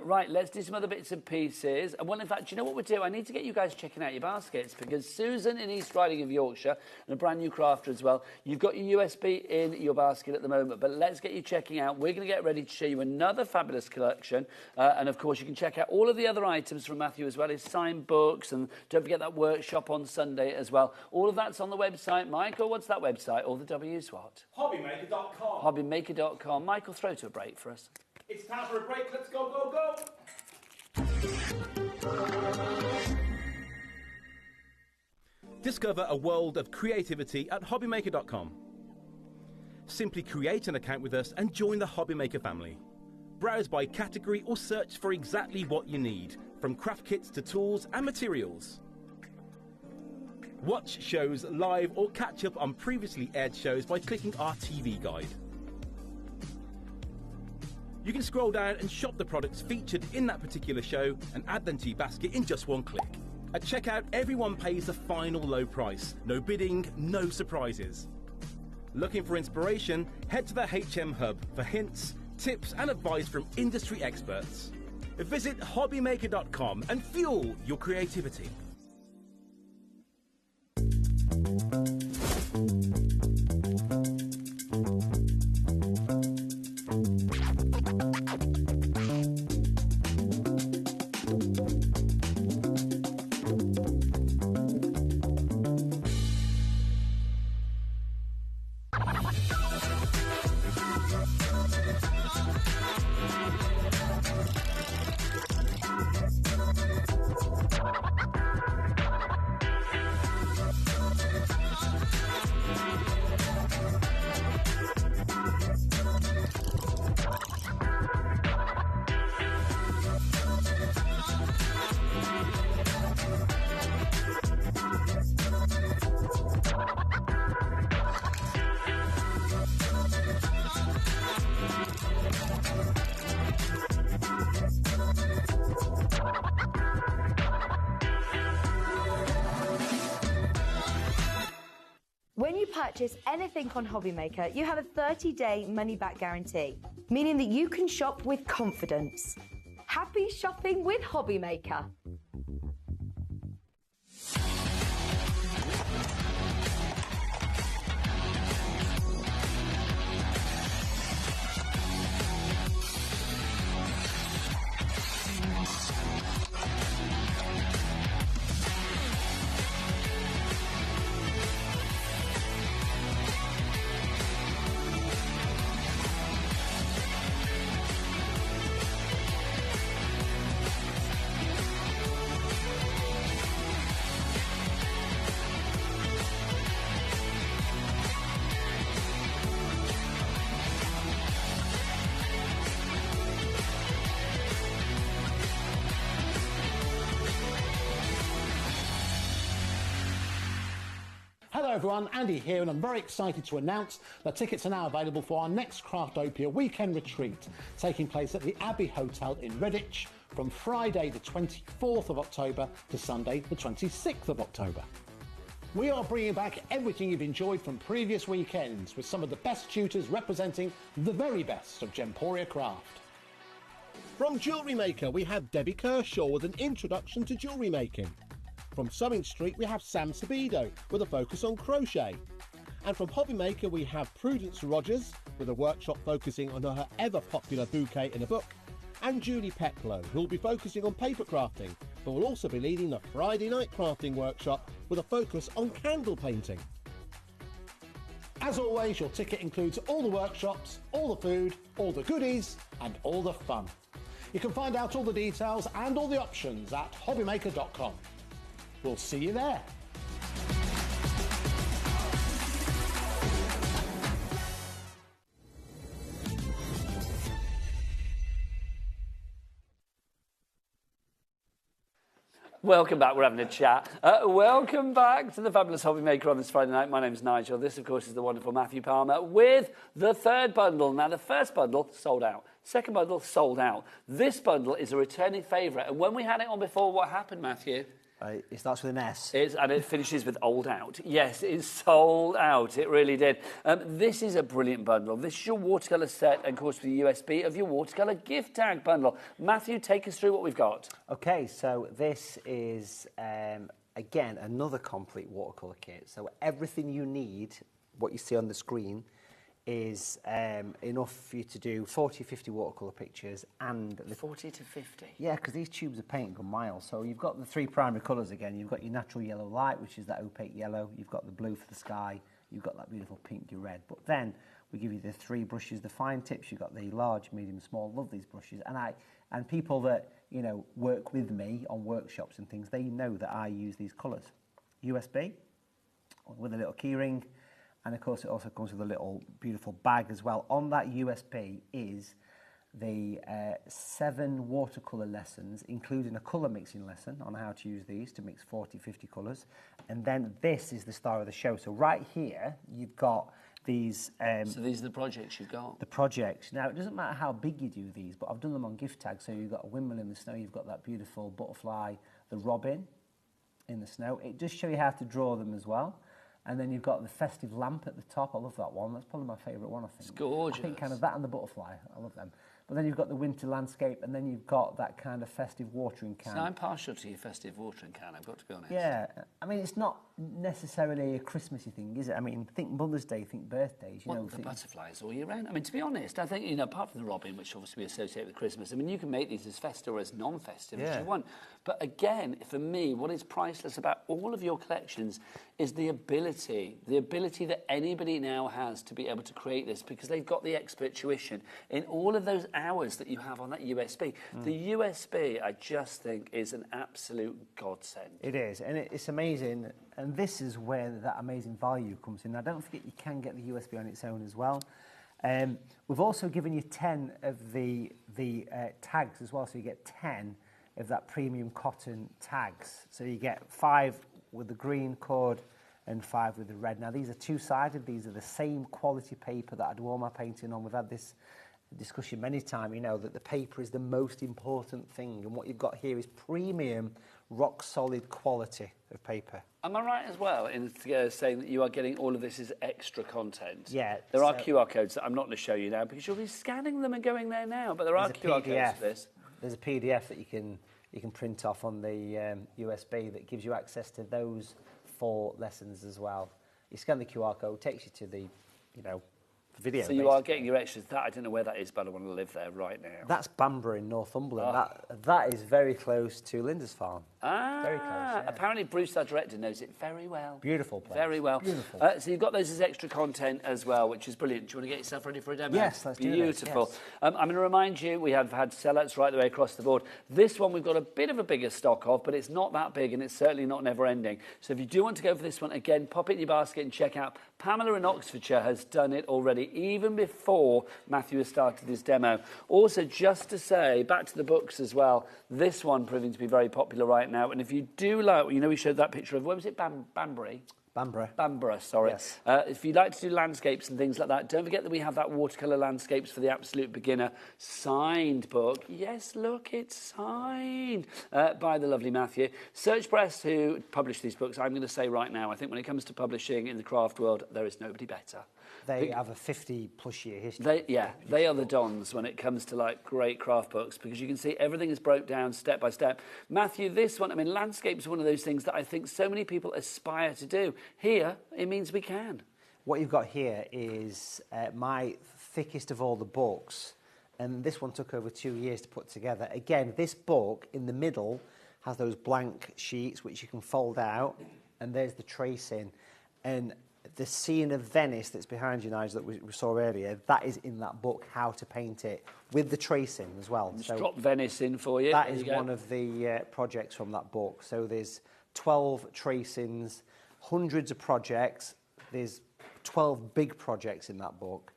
Right, let's do some other bits and pieces. And well, in fact, do you know what we'll do? I need to get you guys checking out your baskets, because Susan in East Riding of Yorkshire and a brand new crafter as well. You've got your USB in your basket at the moment, but let's get you checking out. We're going to get ready to show you another fabulous collection. And, of course, you can check out all of the other items from Matthew as well, his signed books, and don't forget that workshop on Sunday as well. All of that's on the website. Michael, what's that website? All the W's what? HobbyMaker.com. HobbyMaker.com. Michael, throw to a break for us. It's time for a break. Let's go, go, go. Discover a world of creativity at HobbyMaker.com. Simply create an account with us and join the HobbyMaker family. Browse by category or search for exactly what you need, from craft kits to tools and materials. Watch shows live or catch up on previously aired shows by clicking our TV guide. You can scroll down and shop the products featured in that particular show and add them to your basket in just one click. At checkout, everyone pays the final low price. No bidding, no surprises. Looking for inspiration? Head to the HM Hub for hints, tips and advice from industry experts. Visit HobbyMaker.com and fuel your creativity. When you purchase anything on HobbyMaker, you have a 30-day money-back guarantee, meaning that you can shop with confidence. Happy shopping with HobbyMaker. Hello everyone, Andy here, and I'm very excited to announce that tickets are now available for our next Craftopia weekend retreat, taking place at the Abbey Hotel in Redditch from Friday the 24th of October to Sunday the 26th of October. We are bringing back everything you've enjoyed from previous weekends, with some of the best tutors representing the very best of Gemporia craft. From Jewellery Maker, we have Debbie Kershaw with an introduction to jewellery making. From Sewing Street, we have Sam Sabido with a focus on crochet. And from HobbyMaker, we have Prudence Rogers with a workshop focusing on her ever-popular bouquet in a book. And Julie Peplow, who will be focusing on paper crafting, but will also be leading the Friday night crafting workshop with a focus on candle painting. As always, your ticket includes all the workshops, all the food, all the goodies, and all the fun. You can find out all the details and all the options at hobbymaker.com. We'll see you there. Welcome back, we're having a chat. Welcome back to the Fabulous Hobby Maker on this Friday night. My name's Nigel. This, of course, is the wonderful Matthew Palmer with the third bundle. Now, the first bundle sold out. Second bundle sold out. This bundle is a returning favourite. And when we had it on before, what happened, Matthew? It starts with an S. And it finishes with old out. Yes, it's sold out. It really did. This is a brilliant bundle. This is your watercolour set and, of course, with the USB of your watercolour gift tag bundle. Matthew, take us through what we've got. OK, so this is a again, another complete watercolour kit. So everything you need, what you see on the screen, is enough for you to do 40, 50 watercolour pictures and... 40 to 50? Yeah, because these tubes are painted a mile. So you've got the three primary colours again. You've got your natural yellow light, which is that opaque yellow. You've got the blue for the sky. You've got that beautiful pinky red. But then we give you the three brushes, the fine tips. You've got the large, medium, small. Love these brushes. And people that, you know, work with me on workshops and things, they know that I use these colours. USB with a little key ring. And, of course, it also comes with a little beautiful bag as well. On that USB is the 7 watercolour lessons, including a colour mixing lesson on how to use these to mix 40, 50 colours. And then this is the star of the show. So right here, you've got these... so these are the projects you've got? The projects. Now, it doesn't matter how big you do these, but I've done them on gift tags. So you've got a windmill in the snow, you've got that beautiful butterfly, the robin in the snow. It does show you how to draw them as well. And then you've got the festive lamp at the top. I love that one. That's probably my favourite one, I think. It's gorgeous. I think kind of that and the butterfly. I love them. But then you've got the winter landscape, and then you've got that kind of festive watering can. So I'm partial to your festive watering can, I've got to be honest. Yeah. I mean, it's not necessarily a Christmassy thing, is it? I mean, think Mother's Day, think birthdays. You know, the butterflies all year round. I mean, to be honest, I think, you know, apart from the robin, which obviously we associate with Christmas, I mean, you can make these as festive or as non-festive as you want. But again, for me, what is priceless about all of your collections is the ability that anybody now has to be able to create this, because they've got the expert tuition in all of those hours that you have on that USB. The USB, I just think, is an absolute godsend. It is, and it's amazing. And this is where that amazing value comes in. Now, don't forget you can get the USB on its own as well. We've also given you 10 of the tags as well, so you get 10 of that premium cotton tags. So you get 5 with the green cord and 5 with the red. Now, these are two-sided. These are the same quality paper that I do all my painting on. We've had this discussion many times, you know, that the paper is the most important thing. And what you've got here is premium, rock-solid quality of paper. Am I right as well in saying that you are getting all of this as extra content? Yeah. There are QR codes that I'm not going to show you now because you'll be scanning them and going there now, but there are QR codes for this. There's a PDF that you can print off on the USB that gives you access to those 4 lessons as well. You scan the QR code, takes you to the, you know, video. So you are getting your extras. That I don't know where that is, but I want to live there right now. That's Bamburgh in Northumberland. That is very close to Linda's farm. Very close. Yeah. Apparently Bruce, our director, knows it very well. Beautiful place. Very well. Beautiful. So you've got those as extra content as well, which is brilliant. Do you want to get yourself ready for a demo? Yes, let's do this. Beautiful. Yes. I'm going to remind you, we have had sellouts right the way across the board. This one we've got a bit of a bigger stock of, but it's not that big and it's certainly not never-ending. So if you do want to go for this one, again, pop it in your basket and check out. Pamela in Oxfordshire has done it already, even before Matthew has started his demo. Also, just to say, back to the books as well, this one proving to be very popular right now. And if you do like, you know, we showed that picture of, where was it, Banbury? Bamburgh, sorry. Yes. If you'd like to do landscapes and things like that, don't forget that we have that watercolour landscapes for the absolute beginner signed book. Yes, look, it's signed by the lovely Matthew. Search Press, who published these books, I'm going to say right now, I think when it comes to publishing in the craft world, there is nobody better. They have a 50-plus year history. They are the dons when it comes to like great craft books, because you can see everything is broke down step by step. Matthew, this one, I mean, landscapes are one of those things that I think so many people aspire to do. Here, it means we can. What you've got here is my thickest of all the books, and this one took over 2 years to put together. Again, this book in the middle has those blank sheets which you can fold out, and there's the tracing. And the scene of Venice that's behind you, Nigel, that we saw earlier, that is in that book, How to Paint It, with the tracing as well. Just drop Venice in for you. That is one of the projects from that book. So there's 12 tracings, hundreds of projects. There's 12 big projects in that book.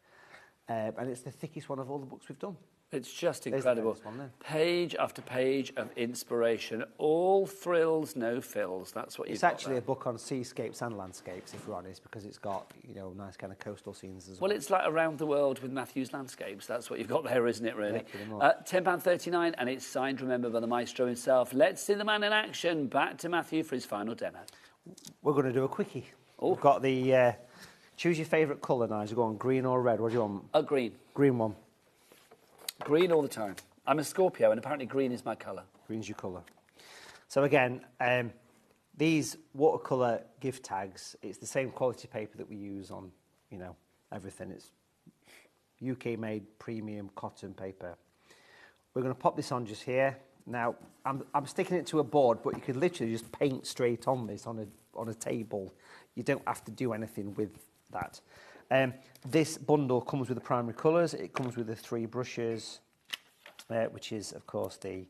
And it's the thickest one of all the books we've done. It's just incredible. Page after page of inspiration. All thrills, no fills. That's what you've got. It's actually a book on seascapes and landscapes, if we're honest, because it's got, you know, nice kind of coastal scenes as well. Well, it's like around the world with Matthew's landscapes. That's what you've got there, isn't it, really? £10.39, and it's signed, remember, by the maestro himself. Let's see the man in action. Back to Matthew for his final demo. We're going to do a quickie. We've got the... choose your favourite colour, Nigel. Go on, green or red. What do you want? A green. Green one. Green all the time. I'm a Scorpio, and apparently green is my colour. Green's your colour. So again, These watercolour gift tags, it's the same quality paper that we use on, you know, everything. It's UK-made premium cotton paper. We're going to pop this on just here. Now, I'm sticking it to a board, but you could literally just paint straight on this on a table. You don't have to do anything with that. This bundle comes with the primary colours. It comes with the 3 brushes, which is, of course, the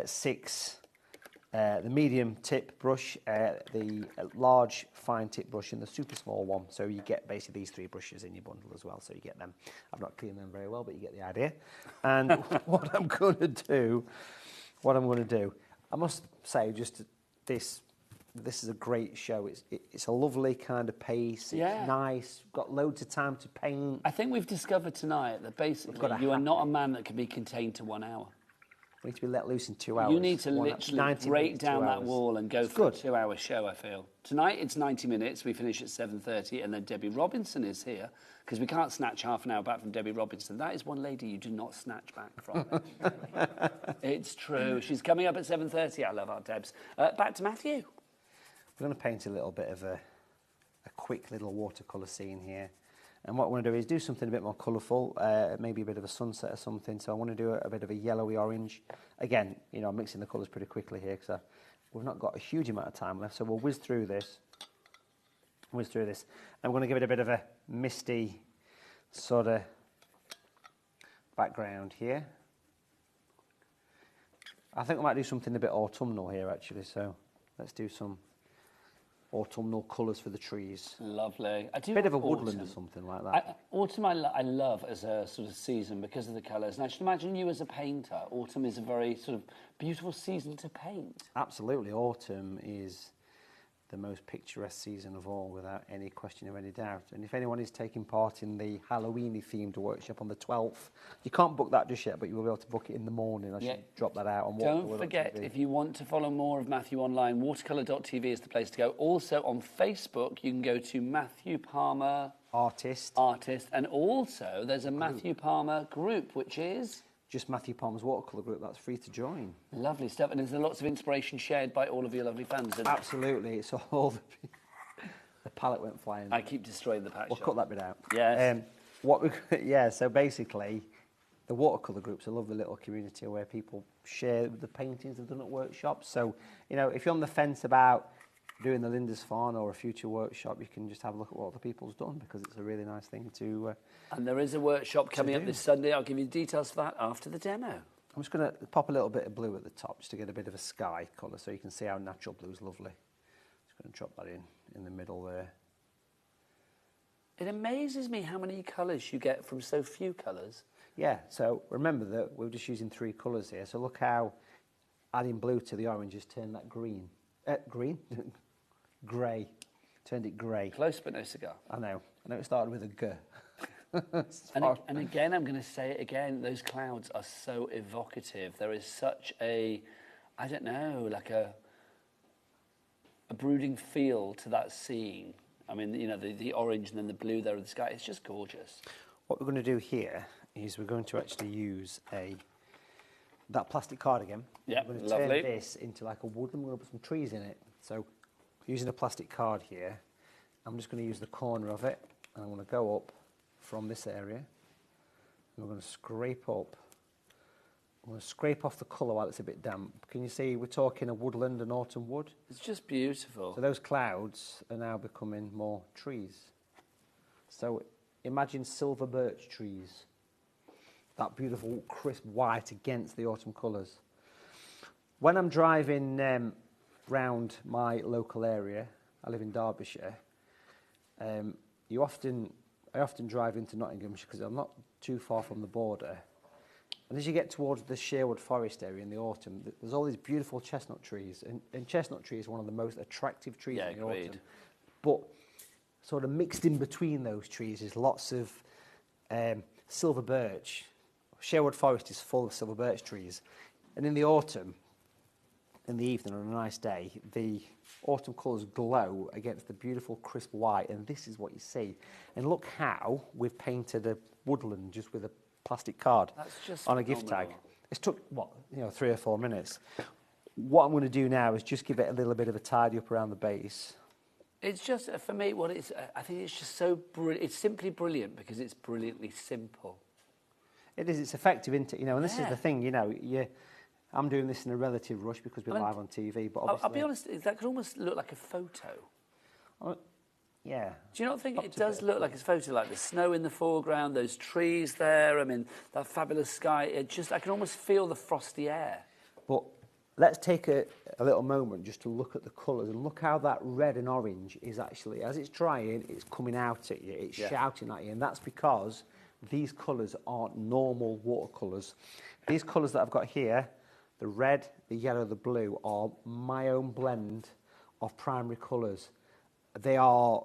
6, the medium tip brush, the large fine tip brush, and the super small one. So you get basically these 3 brushes in your bundle as well. So you get them. I've not cleaned them very well, but you get the idea. And what I'm going to do, I must say, just this is a great show. It's a lovely kind of pace. It's nice. Got loads of time to paint. I think we've discovered tonight that basically you are not a man that can be contained to 1 hour. We need to be let loose in 2 hours. You need to literally break down that wall and go for a 2-hour show, I feel. Tonight it's 90 minutes. We finish at 7:30, and then Debbie Robinson is here, because we can't snatch half an hour back from Debbie Robinson. That is one lady you do not snatch back from. It's true. She's coming up at 7:30. I love our Debs. Back to Matthew. We're going to paint a little bit of a quick little watercolour scene here. And what I want to do is do something a bit more colourful, maybe a bit of a sunset or something. So I want to do a bit of a yellowy orange. Again, you know, I'm mixing the colours pretty quickly here because we've not got a huge amount of time left. So we'll whiz through this. And we're going to give it a bit of a misty sort of background here. I think we might do something a bit autumnal here, actually. So let's do some autumnal colours for the trees. Lovely. I do bit of a autumn. Woodland or something like that. Autumn I love as a sort of season because of the colours. And I should imagine you as a painter, autumn is a very sort of beautiful season to paint. Absolutely. Autumn is the most picturesque season of all, without any question or any doubt. And if anyone is taking part in the Halloween-y themed workshop on the 12th, you can't book that just yet, but you will be able to book it in the morning. I should drop that out on Watercolour.tv. Don't forget, if you want to follow more of Matthew online, Watercolour.tv is the place to go. Also on Facebook, you can go to Matthew Palmer Artist, and also there's a Matthew Palmer group, which is just Matthew Palmer's Watercolour group. That's free to join. Lovely stuff, and there's lots of inspiration shared by all of your lovely fans. Absolutely, it's all the palette went flying. I keep destroying the patch. We'll cut that bit out. Yes. So basically, the Watercolour group's a lovely little community where people share the paintings they've done at workshops. So, you know, if you're on the fence about doing the Lindisfarne or a future workshop, you can just have a look at what other people's done, because it's a really nice thing to and there is a workshop coming up this Sunday. I'll give you the details for that after the demo. I'm just going to pop a little bit of blue at the top just to get a bit of a sky colour, so you can see how natural blue is lovely. Just going to drop that in the middle there. It amazes me how many colours you get from so few colours. Yeah, so remember that we're just using 3 colours here. So look how adding blue to the orange has turned that green. Grey. Turned it grey. Close but no cigar. I know it started with a G. and again, I'm going to say it again, those clouds are so evocative. There is such a, I don't know, like a brooding feel to that scene. I mean, you know, the orange and then the blue there of the sky. It's just gorgeous. What we're going to do here is we're going to actually use that plastic card again. Yeah, we're going to turn this into like a wood, and we're going to put some trees in it. So using a plastic card here, I'm just going to use the corner of it, and I'm going to go up from this area, and we're going to scrape up. I'm going to scrape off the colour while it's a bit damp. Can you see we're talking a woodland and autumn wood? It's just beautiful. So those clouds are now becoming more trees. So imagine silver birch trees. That beautiful crisp white against the autumn colours. When I'm driving round my local area, I live in Derbyshire, I often drive into Nottinghamshire because I'm not too far from the border. And as you get towards the Sherwood Forest area in the autumn, there's all these beautiful chestnut trees. And chestnut tree is one of the most attractive trees in the autumn. But sort of mixed in between those trees is lots of silver birch. Sherwood Forest is full of silver birch trees. And in the autumn, in the evening on a nice day, the autumn colours glow against the beautiful crisp white, and this is what you see. And look how we've painted a woodland just with a plastic card on a gift tag. It's took, 3 or 4 minutes. what I'm going to do now is just give it a little bit of a tidy up around the base. It's just, for me, I think it's just so brilliant. It's simply brilliant because it's brilliantly simple. It is, it's effective, isn't it? You know, and this is the thing, you know, I'm doing this in a relative rush because we're live on TV, but obviously... I'll be honest, that could almost look like a photo. Yeah. Do you not think it does look like it's a photo, like the snow in the foreground, those trees there, I mean, that fabulous sky, I can almost feel the frosty air. But let's take a little moment just to look at the colours and look how that red and orange is actually, as it's drying, it's coming out at you, it's shouting at you, and that's because these colours aren't normal watercolours. These colours that I've got here, the red, the yellow, the blue, are my own blend of primary colours. They are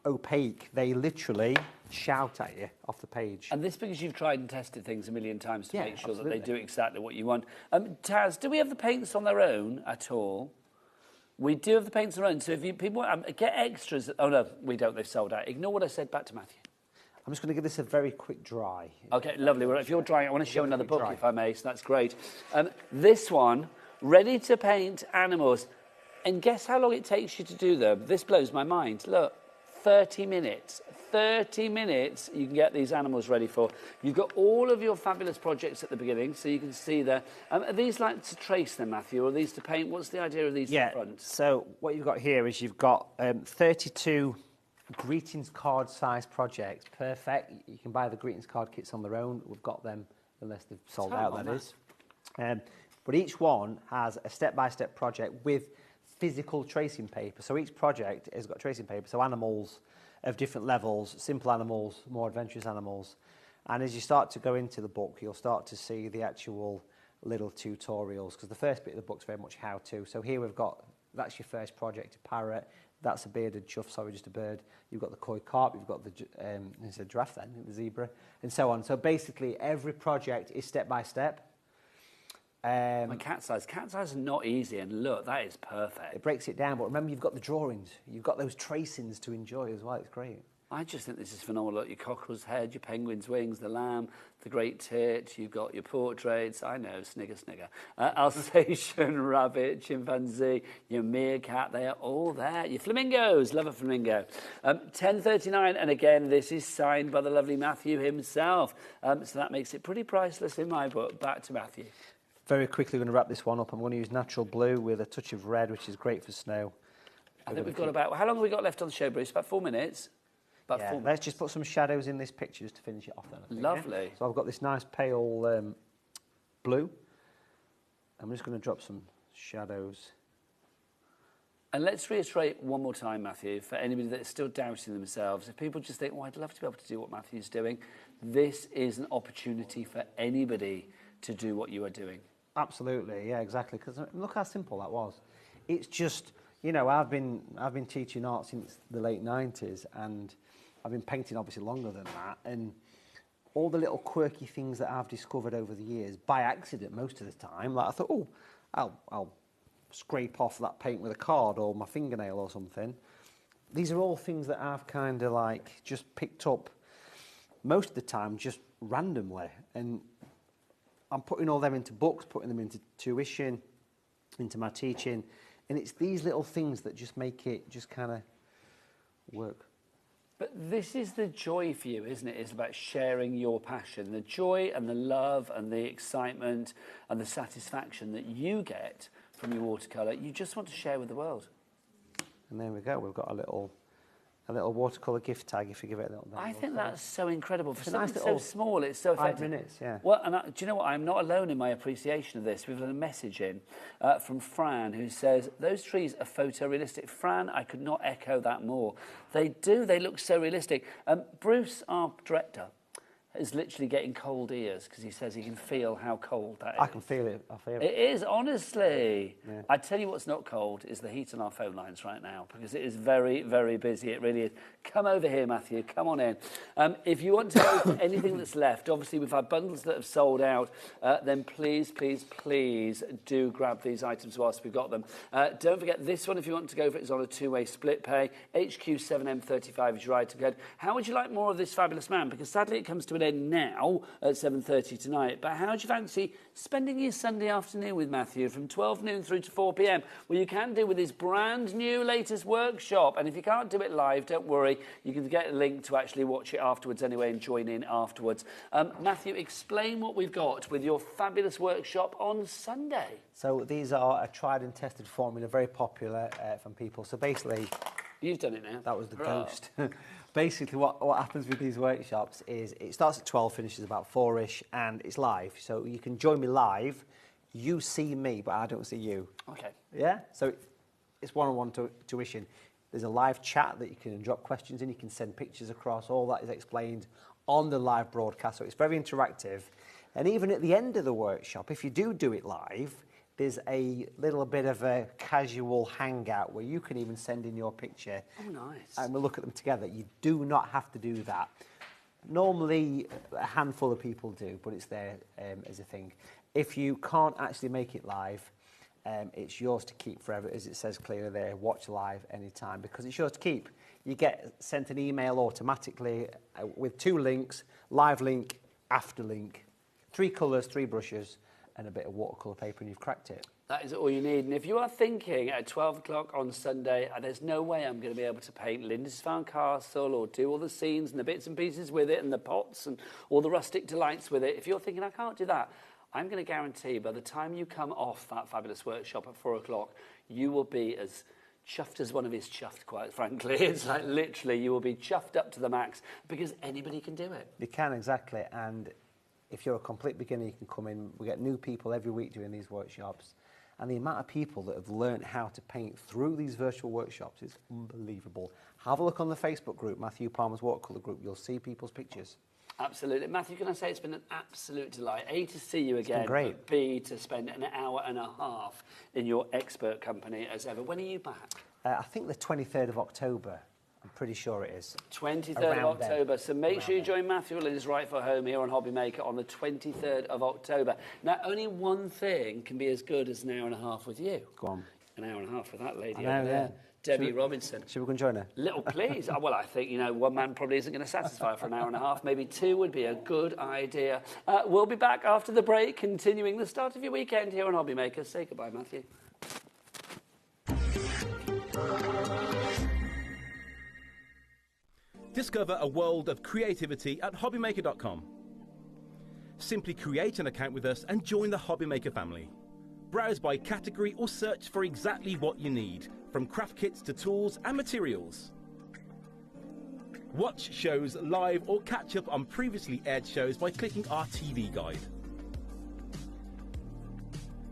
opaque. They literally shout at you off the page. And this because you've tried and tested things a million times to make sure that they do exactly what you want. Taz, do we have the paints on their own at all? We do have the paints on their own. So if people get extras... Oh, no, we don't. They've sold out. Ignore what I said. Back to Matthew. I'm just going to give this a very quick dry. OK, lovely. Well, if you're drying, I want to show another book, if I may, so that's great. This one, Ready to Paint Animals. And guess how long it takes you to do them? This blows my mind. Look, 30 minutes. 30 minutes you can get these animals ready for. You've got all of your fabulous projects at the beginning, so you can see there. Are these like to trace them, Matthew, or are these to paint? What's the idea of these in front? So what you've got here is you've got 32 greetings card size projects. Perfect. You can buy the greetings card kits on their own. We've got them, unless they've sold out, that is. But each one has a step-by-step project with physical tracing paper. So each project has got tracing paper, so animals of different levels, simple animals, more adventurous animals. And as you start to go into the book, you'll start to see the actual little tutorials, because the first bit of the book's very much how-to. So here we've got, that's your first project, a parrot. That's a bearded chuff, sorry, just a bird. You've got the koi carp, you've got the, it's a giraffe then, the zebra, and so on. So basically, every project is step-by-step. My cat size is not easy, and look, that is perfect. It breaks it down, but remember, you've got the drawings. You've got those tracings to enjoy as well. It's great. I just think this is phenomenal. Look, your cockerel's head, your penguin's wings, the lamb, the great tit, you've got your portraits, I know, snigger, snigger. Alsatian, rabbit, chimpanzee, your meerkat, they are all there. Your flamingos, love a flamingo. 10.39, and again, this is signed by the lovely Matthew himself. So that makes it pretty priceless in my book. Back to Matthew. Very quickly, we're going to wrap this one up. I'm going to use natural blue with a touch of red, which is great for snow. I think we've got about... How long have we got left on the show, Bruce? About 4 minutes? About 4 minutes. Let's just put some shadows in this picture just to finish it off then, I think. Lovely. Yeah? So I've got this nice pale blue. I'm just going to drop some shadows. And let's reiterate one more time, Matthew, for anybody that's still doubting themselves. If people just think, oh, I'd love to be able to do what Matthew's doing, this is an opportunity for anybody to do what you are doing. Absolutely, yeah, exactly. Because look how simple that was. It's just, you know, I've been teaching art since the late 90s, and I've been painting obviously longer than that. And all the little quirky things that I've discovered over the years, by accident most of the time, like I thought, oh, I'll scrape off that paint with a card or my fingernail or something. These are all things that I've kind of like just picked up most of the time just randomly, and I'm putting all them into books, putting them into tuition, into my teaching, and it's these little things that just make it just kind of work. But this is the joy for you, isn't it? It's about sharing your passion, the joy and the love and the excitement and the satisfaction that you get from your watercolour. You just want to share with the world. And there we go. We've got a little watercolour gift tag if you give it a little bit. I think that's so incredible. For It's a something nice so little small, it's so effective. 5 minutes, yeah. Well, and do you know what? I'm not alone in my appreciation of this. We've had a message in from Fran, who says, those trees are photorealistic. Fran, I could not echo that more. They do. They look so realistic. Bruce, our director, is literally getting cold ears because he says he can feel how cold that is. I can feel it. I feel it. It is, honestly. Yeah. I tell you what's not cold is the heat on our phone lines right now, because it is very, very busy. It really is. Come over here, Matthew. Come on in. If you want to go for anything that's left, obviously we've had bundles that have sold out, then please, please, please do grab these items whilst we've got them. Don't forget this one, if you want to go for it, is on a two-way split pay. HQ7M35 is your item code. How would you like more of this fabulous man? Because sadly it comes to an end now at 7:30 tonight. But how do you fancy spending your Sunday afternoon with Matthew from 12 noon through to 4 p.m? Well, you can do with his brand new latest workshop. And if you can't do it live, don't worry. You can get a link to actually watch it afterwards anyway and join in afterwards. Matthew, explain what we've got with your fabulous workshop on Sunday. So these are a tried and tested formula, very popular from people. So basically... You've done it now. That was the ghost. Basically, what happens with these workshops is it starts at 12, finishes about 4-ish, and it's live. So you can join me live. You see me, but I don't see you. Okay. Yeah? So it's one-on-one tuition. There's a live chat that you can drop questions in. You can send pictures across. All that is explained on the live broadcast. So it's very interactive. And even at the end of the workshop, if you do it live, there's a little bit of a casual hangout where you can even send in your picture. Oh, nice. And we'll look at them together. You do not have to do that. Normally, a handful of people do, but it's there as a thing. If you can't actually make it live, it's yours to keep forever, as it says clearly there, watch live anytime, because it's yours to keep. You get sent an email automatically with 2 links, live link, after link, 3 colours, 3 brushes, and a bit of watercolour paper, and you've cracked it. That is all you need. And if you are thinking at 12 o'clock on Sunday, there's no way I'm going to be able to paint Lindisfarne Castle or do all the scenes and the bits and pieces with it and the pots and all the rustic delights with it. If you're thinking, I can't do that, I'm going to guarantee by the time you come off that fabulous workshop at 4 o'clock, you will be as chuffed as one of his chuffed, quite frankly. It's like literally you will be chuffed up to the max because anybody can do it. You can, exactly. And if you're a complete beginner, you can come in. We get new people every week doing these workshops. And the amount of people that have learned how to paint through these virtual workshops is unbelievable. Have a look on the Facebook group, Matthew Palmer's Watercolour Group. You'll see people's pictures. Absolutely. Matthew, can I say it's been an absolute delight, A, to see you again, been great. But B, to spend an hour and a half in your expert company as ever. When are you back? I think the 23rd of October. I'm pretty sure it is. 23rd of October. So make sure you join Matthew and his Right for Home here on HobbyMaker on the 23rd of October. Now, only one thing can be as good as an hour and a half with you. Go on. An hour and a half with that lady I know, over there. Debbie Robinson. Should we go and join her? Little please. Well, I think, you know, one man probably isn't going to satisfy for an hour and a half. Maybe 2 would be a good idea. We'll be back after the break, continuing the start of your weekend here on HobbyMaker. Say goodbye, Matthew. Discover a world of creativity at HobbyMaker.com. Simply create an account with us and join the HobbyMaker family. Browse by category or search for exactly what you need, from craft kits to tools and materials. Watch shows live or catch up on previously aired shows by clicking our TV guide.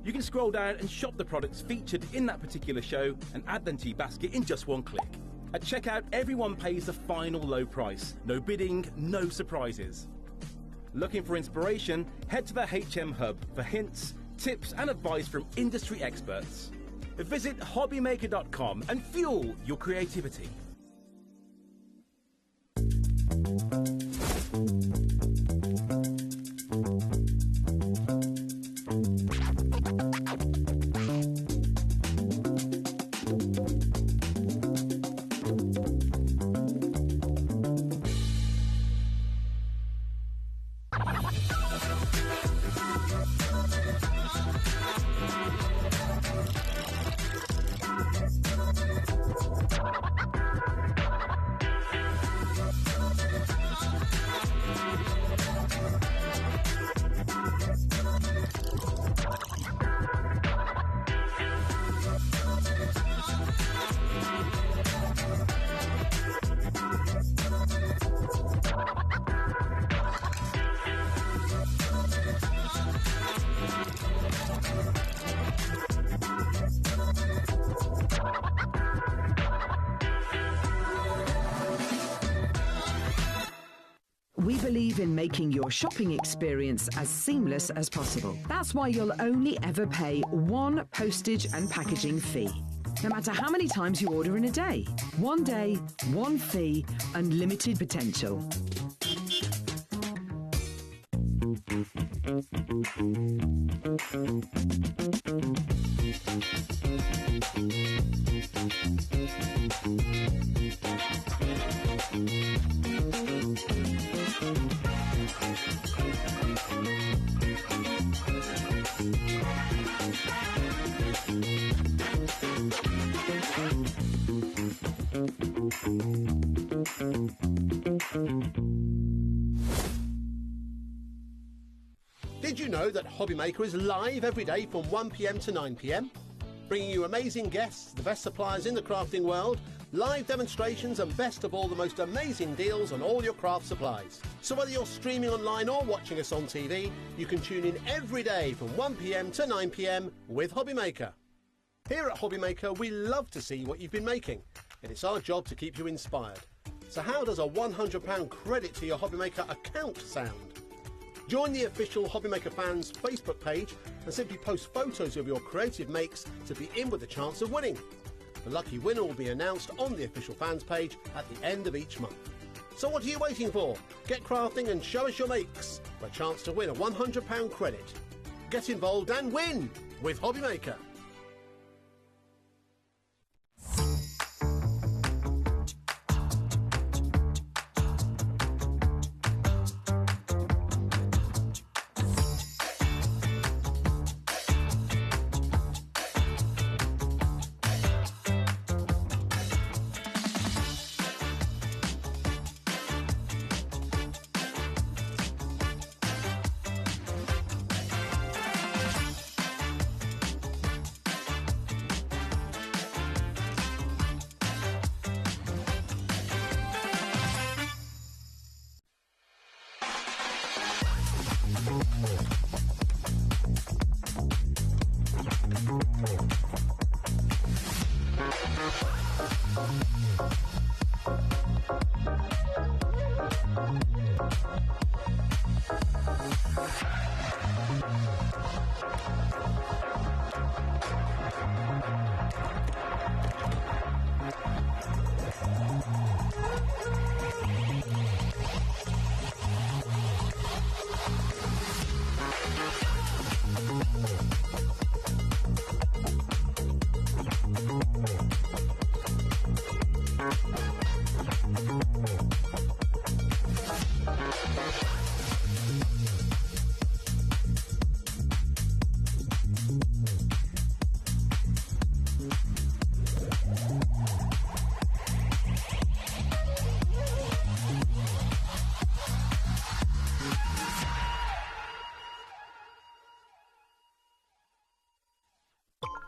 You can scroll down and shop the products featured in that particular show and add them to your basket in just one click. At checkout, everyone pays the final low price. No bidding, no surprises. Looking for inspiration? Head to the HM Hub for hints, tips and advice from industry experts. Visit HobbyMaker.com and fuel your creativity. We believe in making your shopping experience as seamless as possible. That's why you'll only ever pay 1 postage and packaging fee. No matter how many times you order in a day. 1 day, 1 fee, unlimited potential. know that HobbyMaker is live every day from 1 p.m. to 9 p.m, bringing you amazing guests, the best suppliers in the crafting world, live demonstrations and best of all, the most amazing deals on all your craft supplies. So whether you're streaming online or watching us on TV, you can tune in every day from 1 p.m. to 9 p.m. with HobbyMaker. Here at HobbyMaker, we love to see what you've been making, and it's our job to keep you inspired. So how does a £100 credit to your HobbyMaker account sound? Join the official HobbyMaker fans Facebook page and simply post photos of your creative makes to be in with a chance of winning. The lucky winner will be announced on the official fans page at the end of each month. So what are you waiting for? Get crafting and show us your makes for a chance to win a £100 credit. Get involved and win with HobbyMaker.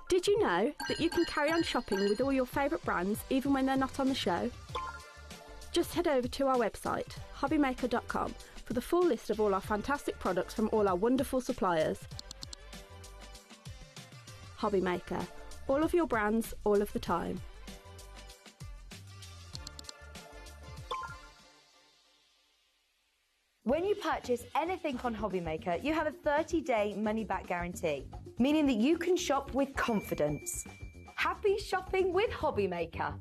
Did you know that you can carry on shopping with all your favourite brands even when they're not on the show? Just head over to our website, HobbyMaker.com, for the full list of all our fantastic products from all our wonderful suppliers. HobbyMaker. All of your brands, all of the time. When you purchase anything on HobbyMaker, you have a 30-day money-back guarantee, meaning that you can shop with confidence. Happy shopping with HobbyMaker.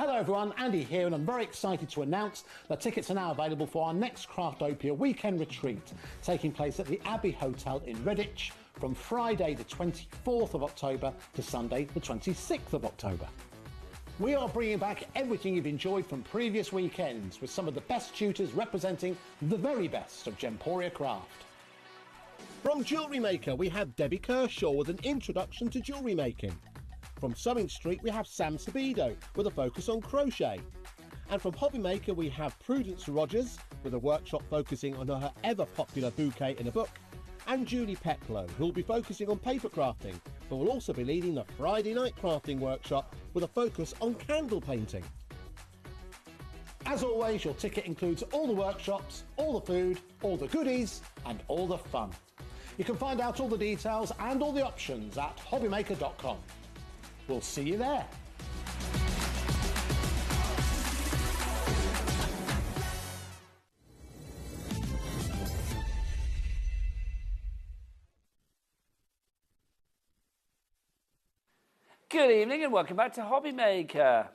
Hello everyone, Andy here, and I'm very excited to announce that tickets are now available for our next Craftopia weekend retreat, taking place at the Abbey Hotel in Redditch from Friday the 24th of October to Sunday the 26th of October. We are bringing back everything you've enjoyed from previous weekends with some of the best tutors representing the very best of Gemporia craft. From Jewellery Maker, we have Debbie Kershaw with an introduction to jewellery making. From Sewing Street, we have Sam Sabido with a focus on crochet. And from HobbyMaker, we have Prudence Rogers with a workshop focusing on her ever-popular bouquet in a book. And Julie Peplow, who will be focusing on paper crafting, but will also be leading the Friday night crafting workshop with a focus on candle painting. As always, your ticket includes all the workshops, all the food, all the goodies, and all the fun. You can find out all the details and all the options at HobbyMaker.com. We'll see you there. Good evening and welcome back to HobbyMaker.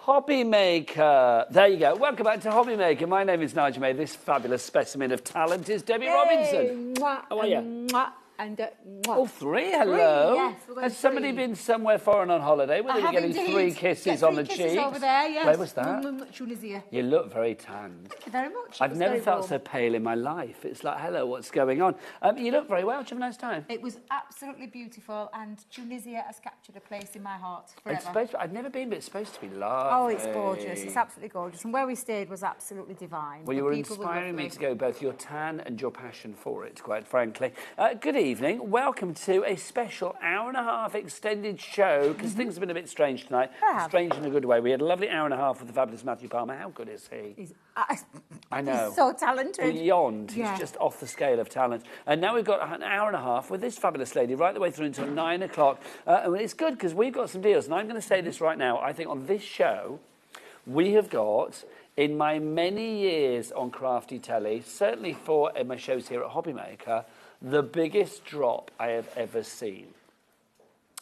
HobbyMaker. There you go. Welcome back to HobbyMaker. My name is Nigel May. This fabulous specimen of talent is Debbie Robinson. How are you? And all three, hello. Yes, Has somebody been somewhere foreign on holiday? Were they getting three kisses on the cheeks? Over there, yes. Where was that? Tunisia. You look very tanned. Thank you very much. I've never felt so pale in my life. It's like, hello, what's going on? You look very well. Did you have a nice time? It was absolutely beautiful, and Tunisia has captured a place in my heart forever. I've never been, but it's supposed to be lovely. Oh, it's gorgeous. It's absolutely gorgeous. And where we stayed was absolutely divine. Well, you were inspiring me to go both your tan and your passion for it, quite frankly. Good evening. Welcome to a special hour-and-a-half extended show, because things have been a bit strange tonight. Strange in a good way. We had a lovely hour and a half with the fabulous Matthew Palmer. How good is he? I know. He's so talented. Beyond. He's just off the scale of talent. And now we've got an hour and a half with this fabulous lady right the way through until 9 o'clock. And it's good because we've got some deals. And I'm going to say this right now. I think on this show, we have got, in my many years on Crafty Telly, certainly for my shows here at HobbyMaker, the biggest drop I have ever seen.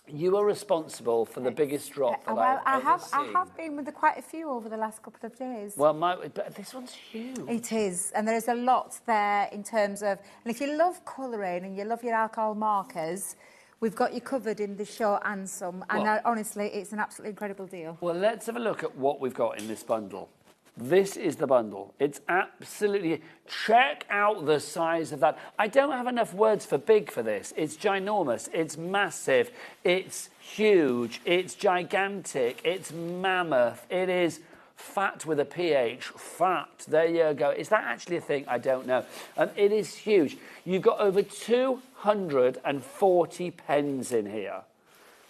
You are responsible for the biggest drop that I have been with quite a few over the last couple of days. Well, but this one's huge. It is, and there is a lot there in terms of, and if you love colouring and you love your alcohol markers, we've got you covered in the show and some. And honestly, it's an absolutely incredible deal. Well, let's have a look at what we've got in this bundle. This is the bundle. It's absolutely... Check out the size of that. I don't have enough words for big for this. It's ginormous. It's massive. It's huge. It's gigantic. It's mammoth. It is fat with a PH. Fat. There you go. Is that actually a thing? I don't know. It is huge. You've got over 240 pens in here,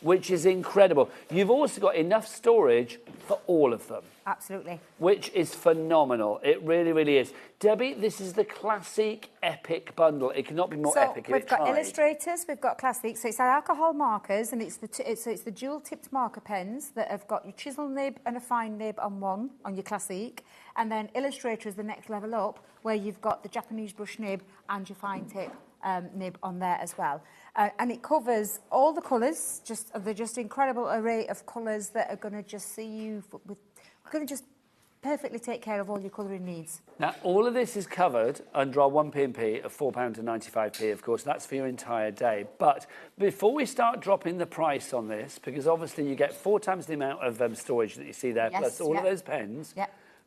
which is incredible. You've also got enough storage for all of them. Absolutely. Which is phenomenal. It really, really is. Debbie, this is the classic epic bundle. It cannot be more epic if we've it's got tried. illustrators, we've got classics. So it's our alcohol markers, and it's the dual-tipped marker pens that have got your chisel nib and a fine nib on one, on your classic. And then illustrator is the next level up, where you've got the Japanese brush nib and your fine tip nib on there as well. And it covers all the colours, they're just incredible array of colours that are going to just see you with... going to just perfectly take care of all your colouring needs. Now, all of this is covered under our 1p&p of £4.95p, of course. That's for your entire day. But before we start dropping the price on this, because obviously you get 4 times the amount of storage that you see there, plus all of those pens,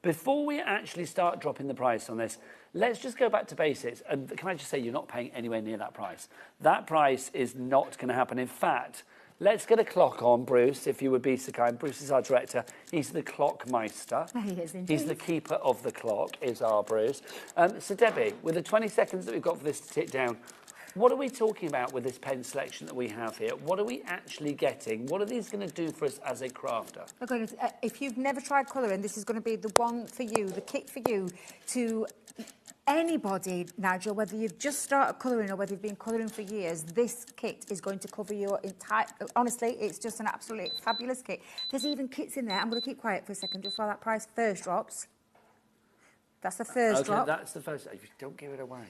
before we actually start dropping the price on this, let's just go back to basics. And can I just say, you're not paying anywhere near that price. That price is not going to happen. In fact... Let's get a clock on, Bruce, if you would be so kind. Bruce is our director. He's the clockmeister. He is indeed. He's the keeper of the clock, is our Bruce. So, Debbie, with the 20 seconds that we've got for this to tick down, what are we talking about with this pen selection that we have here? What are we actually getting? What are these going to do for us as a crafter? If you've never tried colouring, this is going to be the one for you, the kit for you to... Anybody, Nigel, whether you've just started colouring or whether you've been colouring for years, this kit is going to cover your entire... Honestly, it's just an absolutely fabulous kit. There's even kits in there. I'm going to keep quiet for a second just while that price first drops. That's the first drop. That's the first... Don't give it away.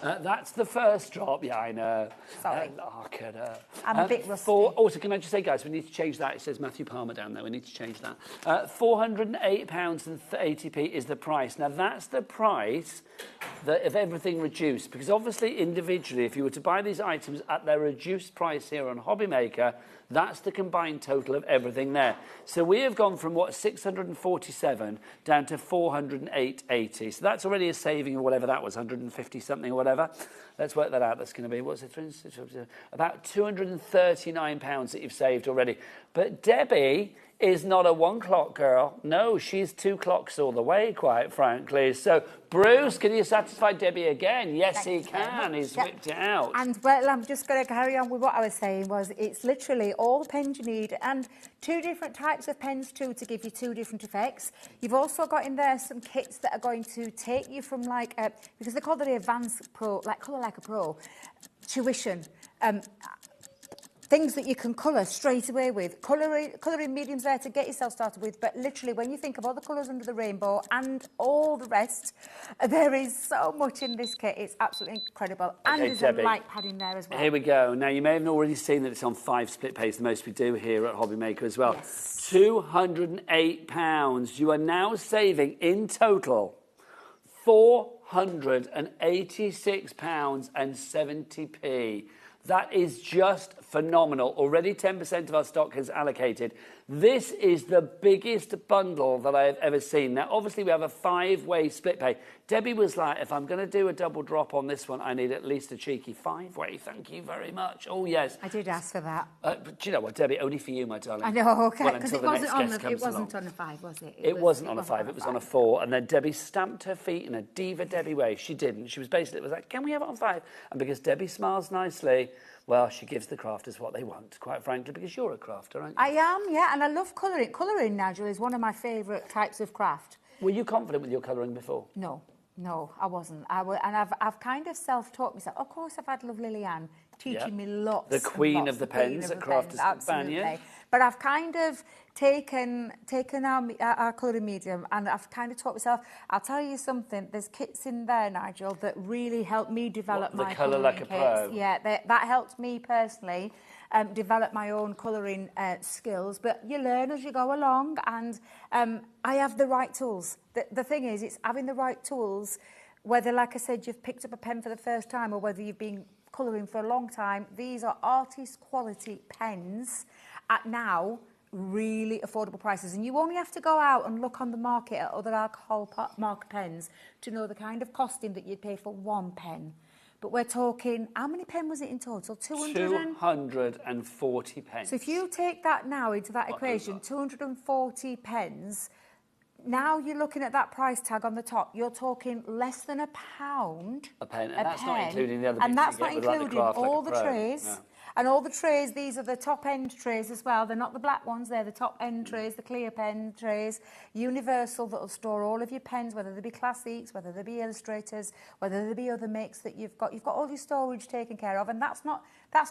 That's the first drop. Yeah, I know. Sorry. Look at her. I'm a bit rusty. Also, can I just say, guys, we need to change that. It says Matthew Palmer down there. We need to change that. £408.80p is the price. Now, that's the price of everything reduced. Because obviously, individually, if you were to buy these items at their reduced price here on HobbyMaker, that's the combined total of everything there. So we have gone from, 647 down to 408.80. So that's already a saving of whatever that was, 150 something or whatever. Let's work that out. That's going to be, about £239 that you've saved already. But Debbie is not a 1 clock girl. No, she's 2 clocks all the way, quite frankly. So, Bruce, can you satisfy Debbie again? Yes, he can. He's whipped it out. And, well, I'm just going to carry on with what I was saying, it's literally all the pens you need and 2 different types of pens, too, to give you 2 different effects. You've also got in there some kits that are going to take you from, because they call it the Advanced Pro, Colour Like a Pro, tuition. things that you can colour straight away with. Colouring mediums there to get yourself started with, but literally when you think of all the colours under the rainbow and all the rest, there is so much in this kit. It's absolutely incredible. And Okay, there's Debbie, a light pad in there as well. Here we go. Now, you may have already seen that it's on 5 split pays, the most we do here at HobbyMaker as well. Yes. £208. You are now saving in total £486.70p. That is just phenomenal. Already 10% of our stock is allocated. This is the biggest bundle that I have ever seen. Now, obviously, we have a 5-way split pay. Debbie was like, if I'm going to do a double drop on this one, I need at least a cheeky 5-way. Thank you very much. Oh, yes. I did ask for that. But do you know what, Debbie? Only for you, my darling. I know, okay. Well, Because until it the wasn't, next guest comes along. on a 5, was it? It wasn't on a 5, it was on a 4. And then Debbie stamped her feet in a diva Debbie way. She didn't. She was basically, it was like, can we have it on 5? And because Debbie smiles nicely, well, she gives the crafters what they want, quite frankly, because you're a crafter, aren't you? I am, yeah, and I love colouring. Colouring, Nigel, is one of my favourite types of craft. Were you confident with your colouring before? No, I wasn't. And I've kind of self-taught myself. Of course, I've had lovely Leanne teaching me lots. The queen and lots, of the pens at Crafters Companion. Absolutely. But I've kind of taken our colouring medium and I've kind of taught myself. I'll tell you something, there's kits in there, Nigel, that really helped me develop my Colour Like a Pro? Yeah, that helped me personally develop my own colouring skills. But you learn as you go along, and I have the right tools. The thing is, it's having the right tools, whether, like I said, you've picked up a pen for the first time or whether you've been colouring for a long time. These are artist quality pens at now really affordable prices, and you only have to go out and look on the market at other alcohol marker pens to know the kind of costing that you'd pay for one pen. But we're talking, how many pen was it in total? 240 pence. So if you take that now into that equation, 240 pens, now you're looking at that price tag on the top, you're talking less than £1 a pen, and that's not including the other and bits that's you not get with, like, including Craft Like a all the Pro. trays. No. And all the trays, these are the top-end trays as well. They're not the black ones, they're the top-end trays, the clear pen trays. Universal, that'll store all of your pens, whether they be Classics, whether they be Illustrators, whether they be other makes that you've got. You've got all your storage taken care of, and that's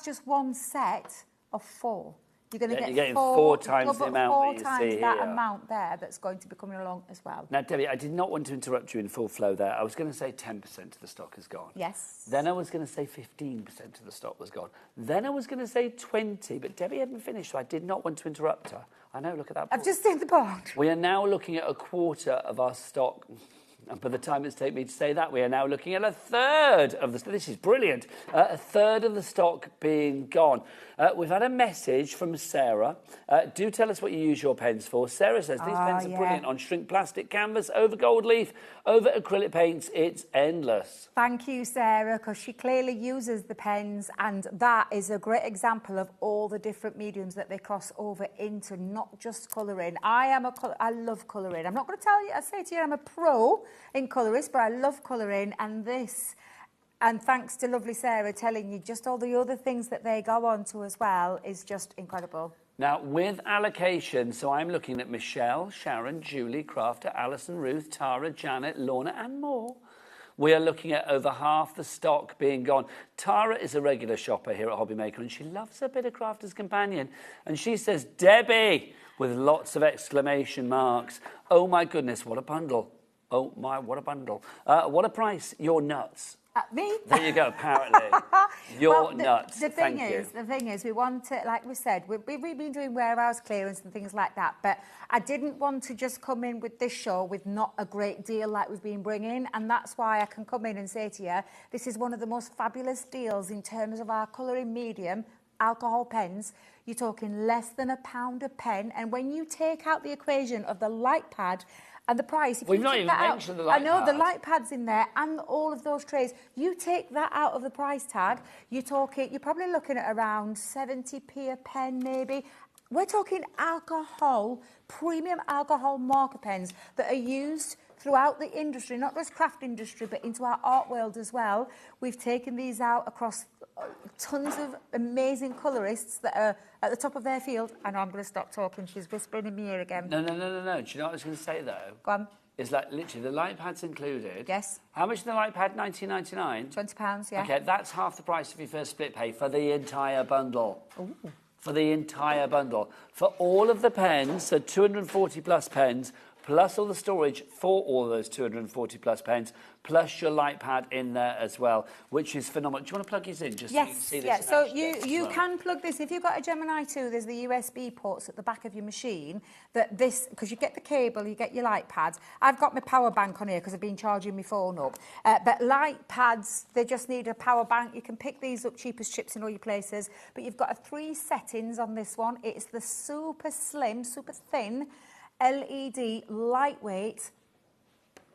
just one set of 4. You're going to get getting 4 times the amount four that you times see that here. amount there that's going to be coming along as well. Now, Debbie, I did not want to interrupt you in full flow there. I was going to say 10% of the stock is gone. Yes. Then I was going to say 15% of the stock was gone. Then I was going to say 20, but Debbie hadn't finished, so I did not want to interrupt her. I know, look at that board. I've just seen the board. We are now looking at a quarter of our stock. And by the time it's taken me to say that, we are now looking at a third of the stock. This is brilliant. A third of the stock being gone. We've had a message from Sarah. Do tell us what you use your pens for. Sarah says, these pens are brilliant on shrink plastic canvas, over gold leaf, over acrylic paints. It's endless. Thank you, Sarah, because she clearly uses the pens, and that is a great example of all the different mediums that they cross over into, not just colouring. I love colouring. I'm not going to tell you, I say to you, I'm a pro in colourist, but I love colouring, and this, and thanks to lovely Sarah telling you just all the other things that they go on to as well, is just incredible. Now, with allocation, so I'm looking at Michelle, Sharon, Julie, Crafter, Alison, Ruth, Tara, Janet, Lorna, and more. We are looking at over half the stock being gone. Tara is a regular shopper here at HobbyMaker, and she loves a bit of Crafter's Companion. And she says, Debbie, with lots of exclamation marks. Oh, my goodness, what a bundle. Oh, my, what a bundle. What a price. You're nuts. Me? There you go, apparently. You're nuts. The thing is, we want to, like we said, we've been doing warehouse clearance and things like that, but I didn't want to just come in with this show with not a great deal like we've been bringing, and that's why I can come in and say to you, this is one of the most fabulous deals in terms of our colouring medium, alcohol pens. You're talking less than £1 a pen, and when you take out the equation of the light pad and the price, if We've you not take even that mentioned out, the light I know pad. the light pad's in there and all of those trays. You take that out of the price tag, you're probably looking at around 70p a pen maybe. We're talking alcohol, premium alcohol marker pens that are used throughout the industry, not just craft industry, but into our art world as well. We've taken these out across tons of amazing colourists that are at the top of their field. I know I'm going to stop talking. She's whispering in my ear again. No. Do you know what I was going to say, though? Go on. is like literally the light pad's included. Yes. How much is the light pad? £19.99? £20, yeah. Okay, that's half the price of your first split pay for the entire bundle. Ooh. For the entire bundle. For all of the pens, so 240 plus pens, plus all the storage for all those 240 plus pens, plus your light pad in there as well, which is phenomenal. Do you want to plug these in just so you can see this? Yes, so you well? can plug this. If you've got a Gemini 2, there's the USB ports at the back of your machine that this, because you get the cable, you get your light pads. I've got my power bank on here because I've been charging my phone up. But light pads, they just need a power bank. You can pick these up cheap as chips in all your places. But you've got 3 settings on this one. It's the super slim, super thin, LED, lightweight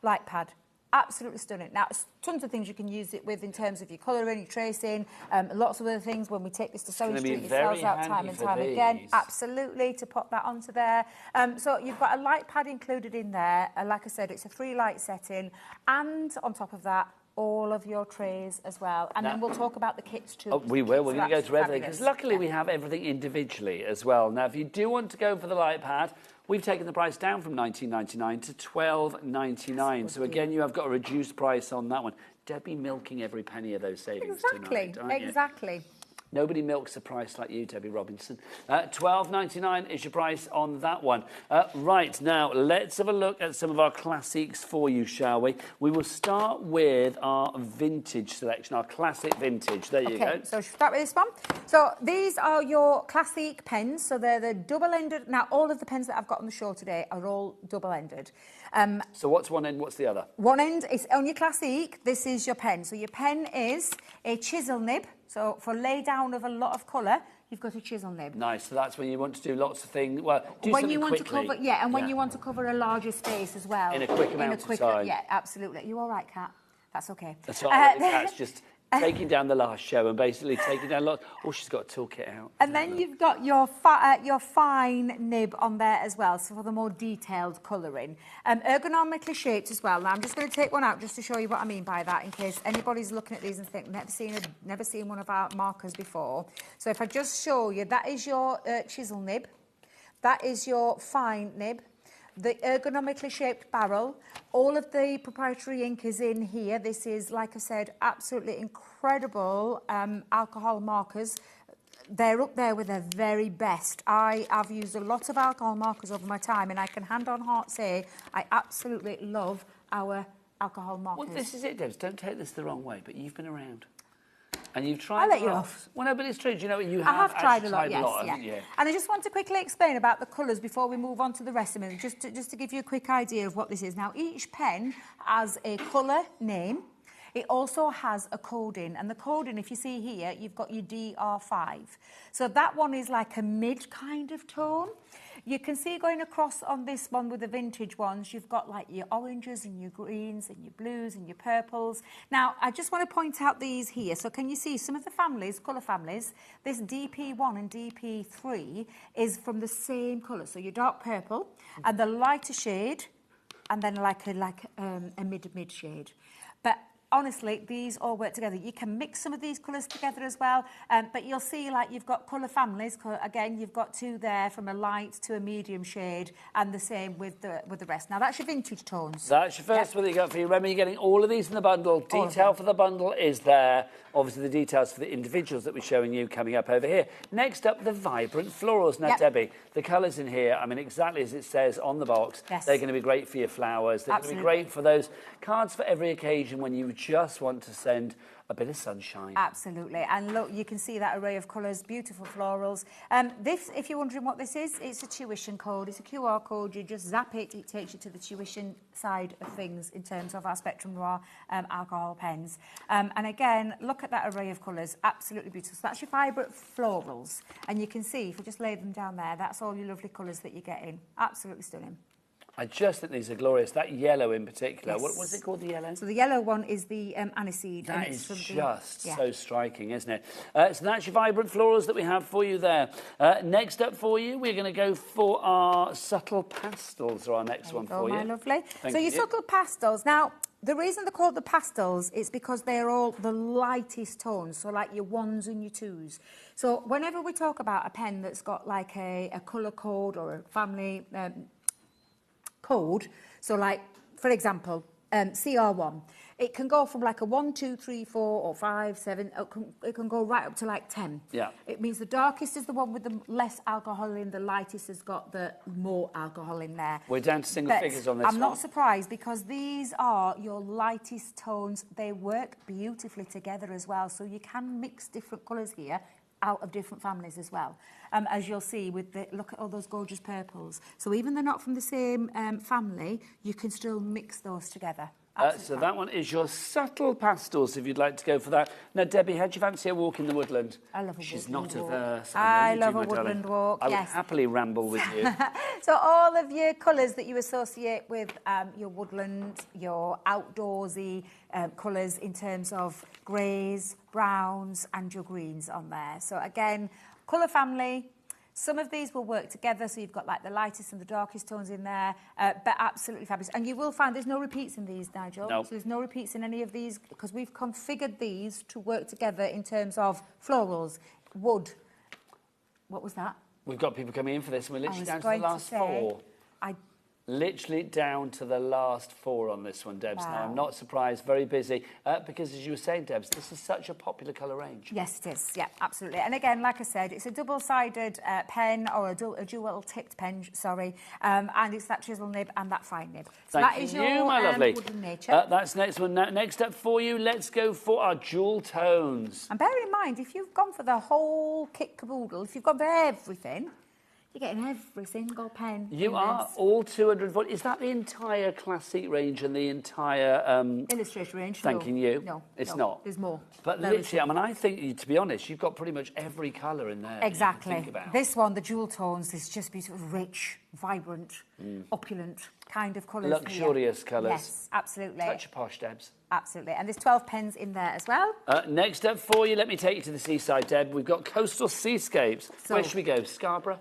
light pad. Absolutely stunning. Now, tons of things you can use it with in terms of your colouring, your tracing, lots of other things. When we take this to Sewing Street, it sells out time and time again. Absolutely, to pop that onto there. So you've got a light pad included in there. Like I said, it's a 3 light setting. And on top of that, all of your trays as well. And then we'll talk about the kits too. Oh, we will. We're going to go through everything. Because luckily we have everything individually as well. Now, if you do want to go for the light pad, we've taken the price down from $19.99 to $12.99. So again, you have got a reduced price on that one. Debbie milking every penny of those savings tonight, aren't you? Exactly. Nobody milks a price like you, Debbie Robinson. $12.99 is your price on that one. Right, now, let's have a look at some of our classics for you, shall we? We will start with our vintage selection, our classic vintage. There you go. Okay, so start with this one. So these are your classic pens. So they're the double-ended. Now, all of the pens that I've got on the show today are all double-ended. So what's one end, what's the other? One end is on your classic. This is your pen. So your pen is a chisel nib. So for lay down of a lot of colour, you've got a chisel nib. Nice. So that's when you want to do lots of things. Well, do when something you want quickly. to cover, and when you want to cover a larger space as well. In a quick amount of time. Yeah, absolutely. You all right, Kat? That's okay. That's right. Kat's just taking down the last show and basically taking down lots. Oh, she's got a toolkit out. And then you've got your fine nib on there as well, so for the more detailed colouring. Ergonomically shaped as well. Now, I'm just going to take one out just to show you what I mean by that, in case anybody's looking at these and think, never seen one of our markers before. So if I just show you, that is your chisel nib. That is your fine nib. The ergonomically shaped barrel, all of the proprietary ink is in here. This is, like I said, absolutely incredible alcohol markers. They're up there with their very best. I've used a lot of alcohol markers over my time, and I can hand on heart say I absolutely love our alcohol markers. Well, this is it, Debs. Don't take this the wrong way, but you've been around. And you've tried I'll let you a lot. off. Well, no, but it's true. Do you know, you I have tried a actually lot, yes. haven't you? And I just want to quickly explain about the colours before we move on to the rest of it, just to give you a quick idea of what this is. Now, each pen has a colour name. It also has a coding, and the coding, if you see here, you've got your DR5. So that one is like a mid kind of tone. You can see going across on this one with the vintage ones, you've got like your oranges and your greens and your blues and your purples. Now, I just want to point out these here. So can you see some of the families, colour families, this DP1 and DP3 is from the same colour. So your dark purple and the lighter shade, and then like a mid shade. But honestly, these all work together. You can mix some of these colours together as well, but you'll see like you've got colour families. Again, you've got 2 there from a light to a medium shade, and the same with the rest. Now, that's your vintage tones. That's your first one that you got for you. Remember, you're getting all of these in the bundle. Detail for the bundle is there. Obviously, the details for the individuals that we're showing you coming up over here. Next up, the vibrant florals. Now, Debbie, the colours in here, I mean, exactly as it says on the box, they're going to be great for your flowers. They're going to be great for those cards for every occasion when you just want to send a bit of sunshine. Absolutely. And look, you can see that array of colours, beautiful florals. This, if you're wondering what this is, it's a tuition code. It's a QR code. You just zap it. It takes you to the tuition side of things in terms of our Spectrum Noir alcohol pens. And again, look at that array of colours. Absolutely beautiful. So that's your vibrant florals. And you can see, if we just lay them down there, that's all your lovely colours that you get in. Absolutely stunning. I just think these are glorious. That yellow in particular. Yes. What was it called, the yellow? So the yellow one is the aniseed. That is just so striking, isn't it? So that's your vibrant florals that we have for you there. Next up for you, we're going to go for our subtle pastels, or our next one for you. My lovely. Thank so your you. subtle pastels. Now, the reason they're called the pastels is because they're all the lightest tones, so like your 1s and your 2s. So whenever we talk about a pen that's got like a colour code or a family code, so like for example, CR1. It can go from like a 1, 2, 3, 4 or 5, 7. It can go right up to like 10. Yeah. It means the darkest is the one with the less alcohol in, the lightest has got the more alcohol in there. We're down to single figures on this one. I'm not surprised because these are your lightest tones. They work beautifully together as well. So you can mix different colours here out of different families as well. As you'll see with the, look at all those gorgeous purples. So even they're not from the same family, you can still mix those together. So that one is your subtle pastels, if you'd like to go for that. Now, Debbie, how do you fancy a walk in the woodland? I love a She's woodland not walk. averse. I know love you a do, my woodland darling. walk, I would yes. happily ramble with you. So all of your colours that you associate with your woodland, your outdoorsy colours in terms of greys, browns and your greens on there. So again, colour family. Some of these will work together, so you've got like the lightest and the darkest tones in there, but absolutely fabulous. And you will find there's no repeats in these, Nigel. No. So there's no repeats in any of these because we've configured these to work together in terms of florals, wood. What was that? We've got people coming in for this, and we're literally down to the going to last say, four. Literally down to the last four on this one, Debs. Now, Wow. I'm not surprised, very busy, because as you were saying, Debs, this is such a popular colour range. Yes, it is. Yeah, absolutely. And again, like I said, it's a double-sided pen or a dual-tipped pen, sorry, and it's that chisel nib and that fine nib. So Thank that is you, your my lovely. woodland nature. That's next one. Now, next up for you, let's go for our jewel tones. And bear in mind, if you've gone for the whole kit caboodle, if you've gone for everything, you're getting every single pen. You in are this. all 240. Is that the entire classic range and the entire... Illustrator range? Thanking no. you. No. It's no. not. There's more. But There is literally, I mean, I think, to be honest, you've got pretty much every colour in there. Exactly. Think about. This one, the jewel tones, is just beautiful, rich, vibrant, opulent kind of colours. Luxurious here. colours. Yes, absolutely. Touch of posh, Debs. Absolutely. And there's 12 pens in there as well. Next up for you, let me take you to the seaside, Deb. We've got coastal seascapes. So- Where should we go? Scarborough?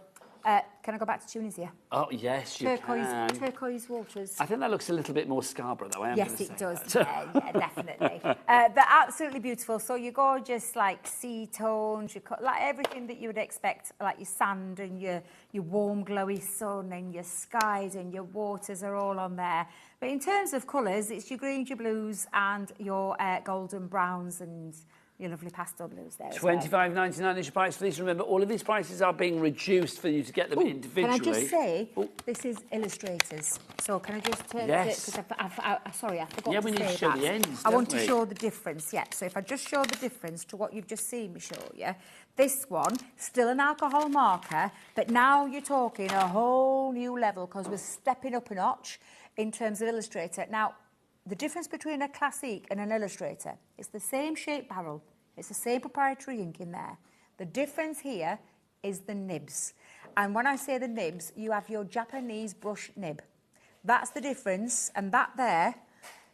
Can I go back to Tunisia? Oh, yes, you can. Turquoise waters. I think that looks a little bit more Scarborough, though. I am Yes, gonna it say does. that. Yeah, definitely. They're absolutely beautiful. So you gorgeous, like sea tones, like everything that you would expect, like your sand and your warm, glowy sun and your skies and your waters are all on there. But in terms of colours, it's your greens, your blues, and your golden browns and your lovely pastel blues there. $25.99 is your price for these. Remember, all of these prices are being reduced for you to get them individually. Can I just say, this is illustrators. So can I just turn Yes. it? Because sorry, I forgot Yeah, to we say need to show that. the ends, I want don't to we? show the difference, yeah. So if I just show the difference to what you've just seen me show you, this one, still an alcohol marker, but now you're talking a whole new level because we're stepping up a notch in terms of illustrator. Now, the difference between a classic and an illustrator, it's the same shape barrel. It's the same proprietary ink in there. The difference here is the nibs. And when I say the nibs, you have your Japanese brush nib. That's the difference. And that there,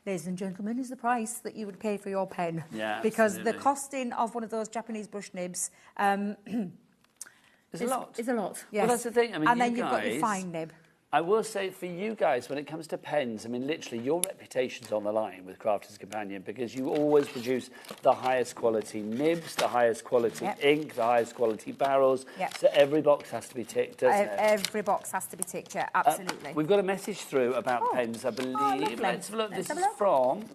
ladies and gentlemen, is the price that you would pay for your pen. Yeah, because the absolutely. costing of one of those Japanese brush nibs It's a lot. Is a lot, yes. Well, that's the thing. I mean, and you then you've got your guys- fine nib. I will say for you guys, when it comes to pens, I mean, literally, your reputation's on the line with Crafter's Companion because you always produce the highest quality nibs, the highest quality ink, the highest quality barrels. Yep. So every box has to be ticked, doesn't it? Every box has to be ticked, yeah, absolutely. We've got a message through about pens, I believe. lovely. Let's have a look. Let's This have is a look. from...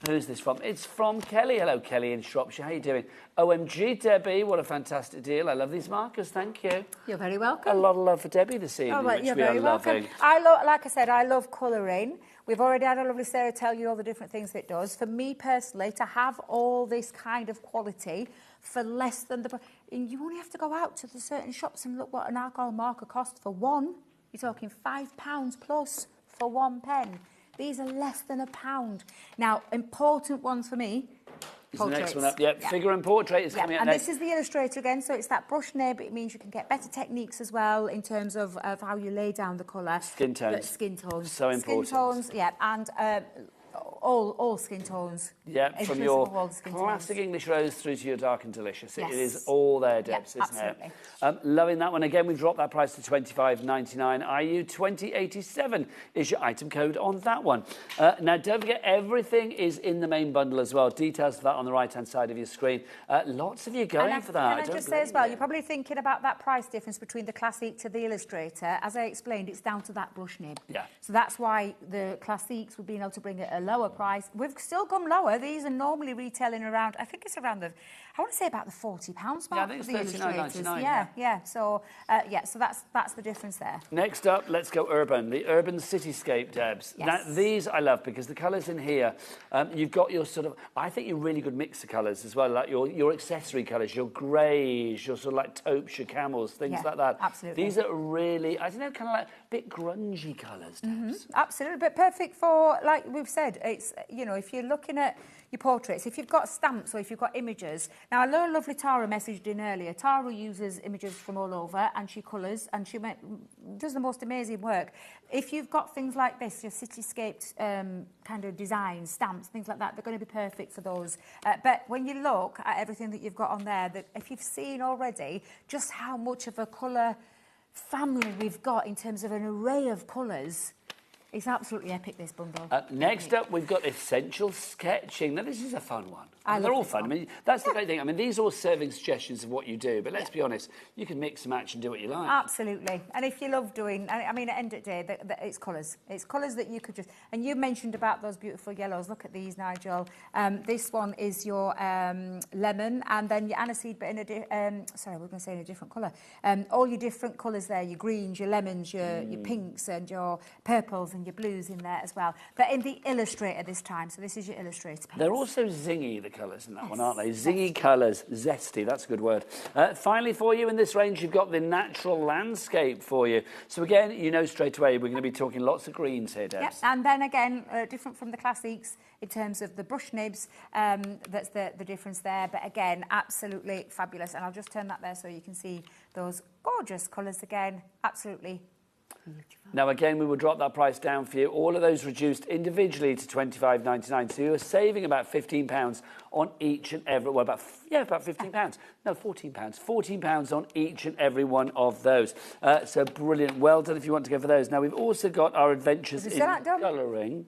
Who's this from? It's from Kelly. Hello, Kelly in Shropshire. How you doing? OMG, Debbie. What a fantastic deal. I love these markers. Thank you. You're very welcome. A lot of love for Debbie this evening, Oh, well, which you're we are very welcome. loving. Like I said, I love colouring. We've already had a lovely Sarah tell you all the different things that it does. For me personally, to have all this kind of quality for less than and you only have to go out to the certain shops and look what an alcohol marker costs for one. You're talking £5 plus for one pen. These are less than £1. Now, important ones for me. Is the next portraits. one up? Yep, figure and portrait is coming up and next. this is the illustrator again, so it's that brush nib. It means you can get better techniques as well in terms of how you lay down the colour. Skin tones. Skin tones. So important. Skin tones, yeah. And all skin tones. Yeah, from Inclusive your of all the skin classic tones. English rose through to your dark and delicious. Yes. It is all there, Debs, Yeah, isn't absolutely. it? Loving that one. Again, we've dropped that price to $25.99. IU 2087 is your item code on that one. Now, don't forget, everything is in the main bundle as well. Details of that on the right-hand side of your screen. Lots of you going for that. Can I just say as well, you're probably thinking about that price difference between the Classique to the Illustrator. As I explained, it's down to that brush nib. Yeah. So that's why the Classiques we've been able to bring it at a lower price. We've still gone lower. These are normally retailing around, I think it's around the, I want to say about the £40 mark. Yeah, I think for the it's Illustrators. $39.99, Yeah. So, so that's the difference there. Next up, let's go urban. The urban cityscape, Debs. Yes. Now, these I love because the colours in here, you've got your sort of, I think you're really good mix of colours as well, like your accessory colours, your greys, your sort of like taupes, your camels, things like that. Absolutely. These are really, I don't know, kind of like a bit grungy colours, Debs. Absolutely, but perfect for, like we've said, it's, you know, if you're looking at your portraits, if you've got stamps or if you've got images. Now, I know lovely Tara messaged in earlier. Tara uses images from all over and she colours and she does the most amazing work. If you've got things like this, your cityscapes kind of designs, stamps, things like that, they're going to be perfect for those. But when you look at everything that you've got on there, that if you've seen already just how much of a colour family we've got in terms of an array of colours, it's absolutely epic, this bundle. Next up, we've got essential sketching. Now, this is a fun one. I They're love all this fun. one. I mean, that's the great thing. I mean, these are all serving suggestions of what you do, but let's be honest, you can mix and match and do what you like. Absolutely. And if you love doing, I mean, at the end of the day, it's colours. It's colours that you could just, and you mentioned about those beautiful yellows. Look at these, Nigel. This one is your lemon, and then your aniseed, but in a, sorry, we're going to say in a different colour. All your different colours there, your greens, your lemons, your pinks, and your purples, and your blues in there as well. But in the Illustrator this time, so this is your Illustrator paint. They're also zingy, the colours in that one, aren't they? Zingy colours. Zesty, that's a good word. Finally for you in this range, you've got the natural landscape for you. So again, you know straight away, we're going to be talking lots of greens here, Debs. Yep. And then again, different from the Classiques in terms of the brush nibs, that's the difference there. But again, absolutely fabulous. And I'll just turn that there so you can see those gorgeous colours again. Absolutely beautiful. Now, again, we will drop that price down for you. All of those reduced individually to $25.99. So you're saving about £15 on each and every, well, about £15. No, £14. £14 on each and every one of those. So brilliant. Well done if you want to go for those. Now, we've also got our adventures in colouring.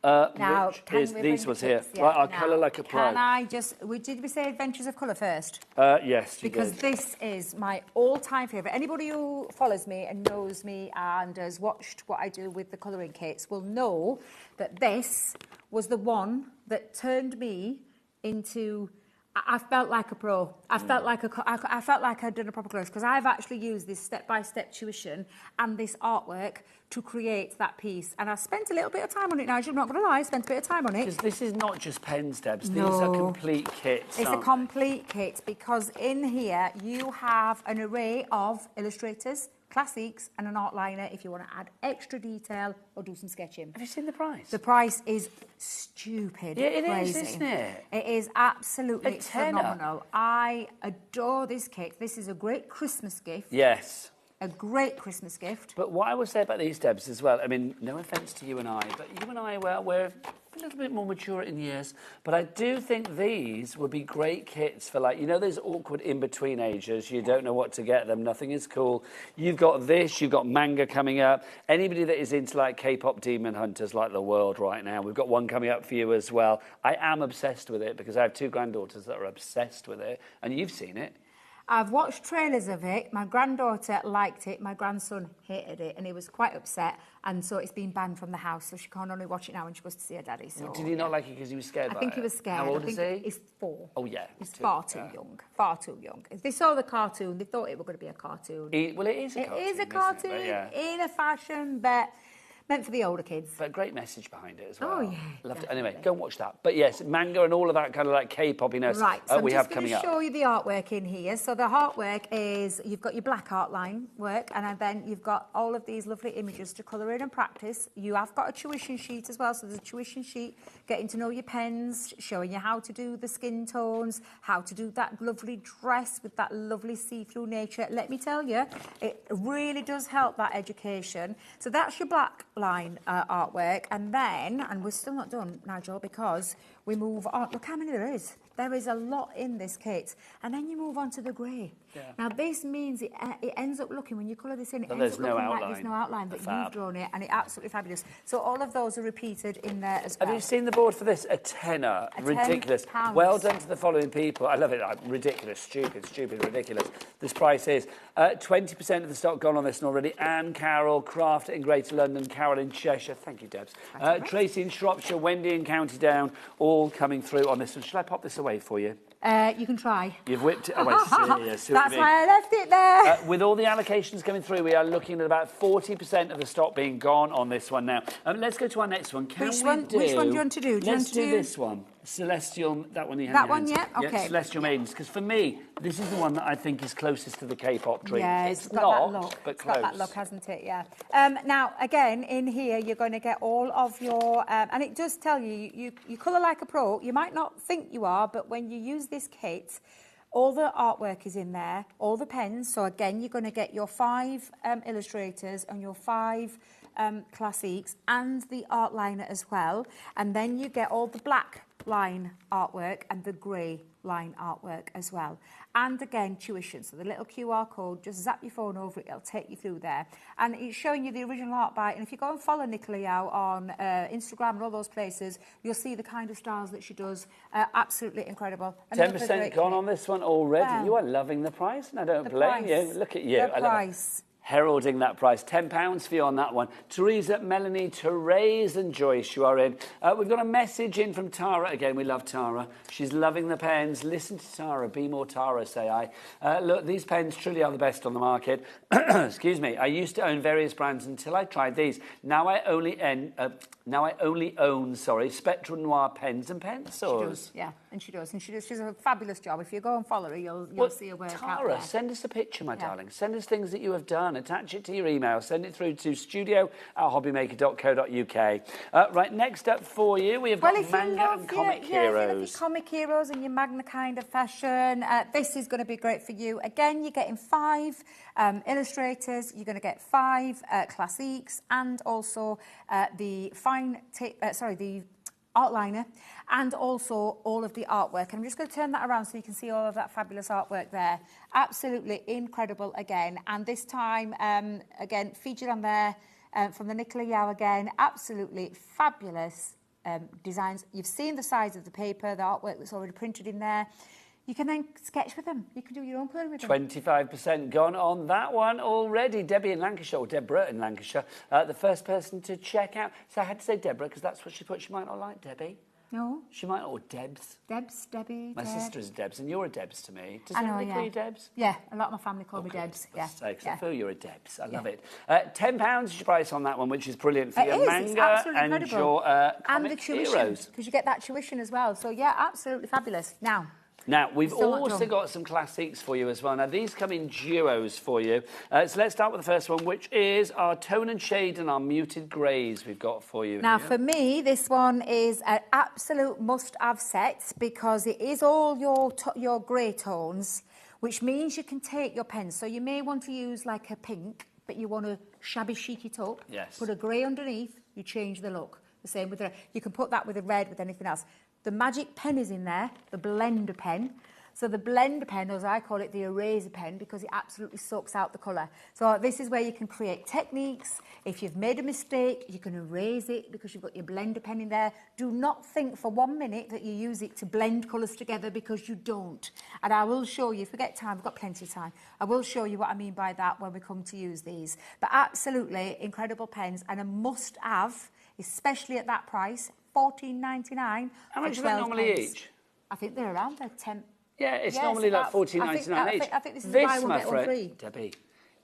Now, which is these ones here. Yeah. Right, I'll Now, colour like a pro. Can I just, did we say Adventures of Colour first? Yes, you Because did. this is my all-time favourite. Anybody who follows me and knows me and has watched what I do with the colouring kits will know that this was the one that turned me into... I felt like a pro. I felt like I felt like I'd done a proper course because I've actually used this step-by-step tuition and this artwork to create that piece. And I spent a little bit of time on it, Nigel. I'm not going to lie, I spent a bit of time on it. Because this is not just pens, Debs. No. These are complete kits. It's a aren't they? complete kit because in here you have an array of illustrators, Classiques and an outliner if you want to add extra detail or do some sketching. Have you seen the price? The price is stupid. Yeah, it crazy. is, isn't it? It is absolutely A tenner. phenomenal. I adore this kit. This is a great Christmas gift. Yes. A great Christmas gift. But what I would say about these, Debs, as well, I mean, no offence to you and I, but you and I, well, we're a little bit more mature in years, but I do think these would be great kits for, like, you know, those awkward in-between ages, you don't know what to get them, nothing is cool. You've got this, you've got manga coming up. Anybody that is into, like, K-pop demon hunters like the world right now, we've got one coming up for you as well. I am obsessed with it because I have two granddaughters that are obsessed with it, and you've seen it. I've watched trailers of it. My granddaughter liked it. My grandson hated it, and he was quite upset. And so it's been banned from the house, so she can't only watch it now when she goes to see her daddy. So Did he not like it because he was scared I by think it? he was scared. How old I is think he? He's 4. Oh, yeah. He's far too young. Far too young. If they saw the cartoon, they thought it was going to be a cartoon. Well, it is a cartoon. It is a isn't cartoon it? But, yeah. in a fashion, but meant for the older kids. But a great message behind it as well. Oh, yeah. Loved it. Anyway, go and watch that. But yes, manga and all of that kind of like K-poppiness Right, so we I'm have just going coming to up. show you the artwork in here. So the artwork is, you've got your black outline work, and then you've got all of these lovely images to colour in and practice. You have got a tuition sheet as well, so there's a tuition sheet, getting to know your pens, showing you how to do the skin tones, how to do that lovely dress with that lovely see-through nature. Let me tell you, it really does help that education. So that's your black line artwork, and then, and we're still not done, Nigel, because we move on. Look how many there is. There is a lot in this kit. And then you move on to the grey. Yeah. Now, this means it ends up looking, when you colour this in, it But ends there's up no looking like outline. there's no outline, but Fab. you've drawn it, and it's absolutely fabulous. So all of those are repeated in there as well. Have you seen the board for this? A tenner. Ridiculous. £10. Well done to the following people. I love it. Ridiculous. Stupid, ridiculous. This price is 20% of the stock gone on this one already. Anne Carroll, Craft in Greater London, Carol in Cheshire. Thank you, Debs. Tracy in Shropshire, Wendy in County Down, all coming through on this one. Shall I pop this away for you? You can try. You've whipped it. Oh, I see. That's why I left it there. With all the allocations coming through, we are looking at about 40% of the stock being gone on this one now. Let's go to our next one. Which one do you want to do? Let's do this one. Celestial, that one you have. That one, yeah? Okay. Celestial Maidens, because for me, this is the one that I think is closest to the K-pop dream. Yeah, it's got not, that look. but It's close. got that look, hasn't it? Yeah. Now, again, in here, you're going to get all of your... and it does tell you, you colour like a pro. You might not think you are, but when you use this kit, all the artwork is in there, all the pens. So, again, you're going to get your 5 illustrators and your 5 classiques and the art liner as well. And then you get all the black line artwork and the grey line artwork as well. And again, tuition. So the little QR code, just zap your phone over it, it'll take you through there. And it's showing you the original art by, and if you go and follow Nicola Yao on Instagram and all those places, you'll see the kind of styles that she does. Absolutely incredible. 10% gone on this one already. Wow. You are loving the price, and I don't blame you. Look at you. The I love price. it. Heralding that price. £10 for you on that one. Teresa, Melanie, Therese and Joyce, you are in. We've got a message in from Tara. Again, we love Tara. She's loving the pens. Listen to Tara. Be more Tara, say I. Look, these pens truly are the best on the market. Excuse me. I used to own various brands until I tried these. Now I only own, Spectrum Noir pens and pencils. She does, yeah, and she does. She does a fabulous job. If you go and follow her, you'll see her work out Tara, there. send us a picture, my darling. Send us things that you have done. Attach it to your email. Send it through to studio@hobbymaker.co.uk. Right, next up for you, we have got manga and comic If you love heroes. your comic heroes and your Magna kind of fashion, this is going to be great for you. Again, you're getting 5 illustrators. You're going to get 5 classiques and also the art liner, and also all of the artwork. And I'm just going to turn that around so you can see all of that fabulous artwork there. Absolutely incredible again. And this time, again, featured on there from the Nicola Yao again. Absolutely fabulous designs. You've seen the size of the paper, the artwork that's already printed in there. You can then sketch with them. You can do your own colouring with them. 25% gone on that one already. Debbie in Lancashire, or Deborah in Lancashire, the first person to check out. So I had to say Deborah because that's what she put. She might not like Debbie. No. She might, or Debs. Debs, Debbie, My Deb. sister is Debs, and you're a Debs to me. Does I know, anybody yeah. call you Debs? Yeah, a lot of my family call me Debs. Yeah. Sakes, yeah. I feel you're a Debs. I love it. £10 is your price on that one, which is brilliant for your It's manga absolutely and incredible. your and comic the tuition, heroes. because you get that tuition as well. So yeah, absolutely fabulous. Now, we've Still not also done. got some classics for you as well. Now, these come in duos for you. So let's start with the first one, which is our tone and shade and our muted greys we've got for you. Now, here. for me, this one is an absolute must-have set because it is all your grey tones, which means you can take your pens. So you may want to use like a pink, but you want to shabby chic it up. Yes. Put a grey underneath, you change the look. The same with the... You can put that with a red, with anything else. The magic pen is in there, the blender pen. So the blender pen, as I call it, the eraser pen, because it absolutely soaks out the colour. So this is where you can create techniques. If you've made a mistake, you can erase it because you've got your blender pen in there. Do not think for 1 minute that you use it to blend colours together, because you don't. And I will show you, if we get time, we've got plenty of time, I will show you what I mean by that when we come to use these. But absolutely incredible pens and a must-have, especially at that price, $14.99. How much is that normally each? I think they're around there, 10. Yeah, it's Yes, normally like about- $14.99 each. I think this is buy one, my get one friend, free. Debbie,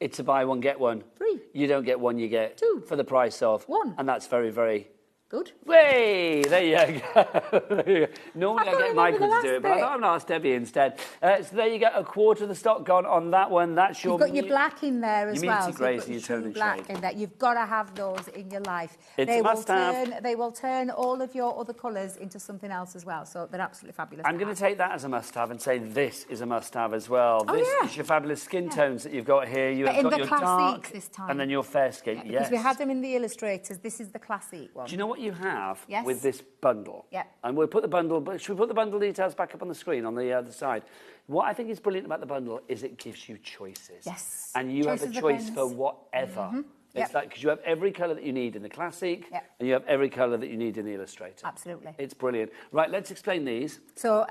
it's a buy one, get one. Free. You don't get one, you get 2 for the price of 1. And that's very, very Good. Way! There you go. Normally I get Michael to do it, but I thought I'm going to ask Debbie instead. So there you go, a quarter of the stock gone on that one. That's your... You've got your black in there as well. Your greys and your tone and black shade. in there. You've got to have those in your life. It's a must-have. They will turn all of your other colours into something else as well, so they're absolutely fabulous. I'm going to take that as a must-have and say this is a must-have as well. Oh, this yeah. is your fabulous skin tones that you've got here. You've in got the your classiques dark this time. and then your fair skin. Because yes. we had them in the illustrators. This is the classic one. Do you know what you have Yes. with this bundle? Yeah. And we'll put the bundle, but should we put the bundle details back up on the screen on the other side? What I think is brilliant about the bundle is it gives you choices. Yes. And you have a choice pens. for whatever. Mm-hmm. It's like, because you have every colour that you need in the classic, and you have every colour that you need in the illustrator. Absolutely. It's brilliant. Right, let's explain these. So,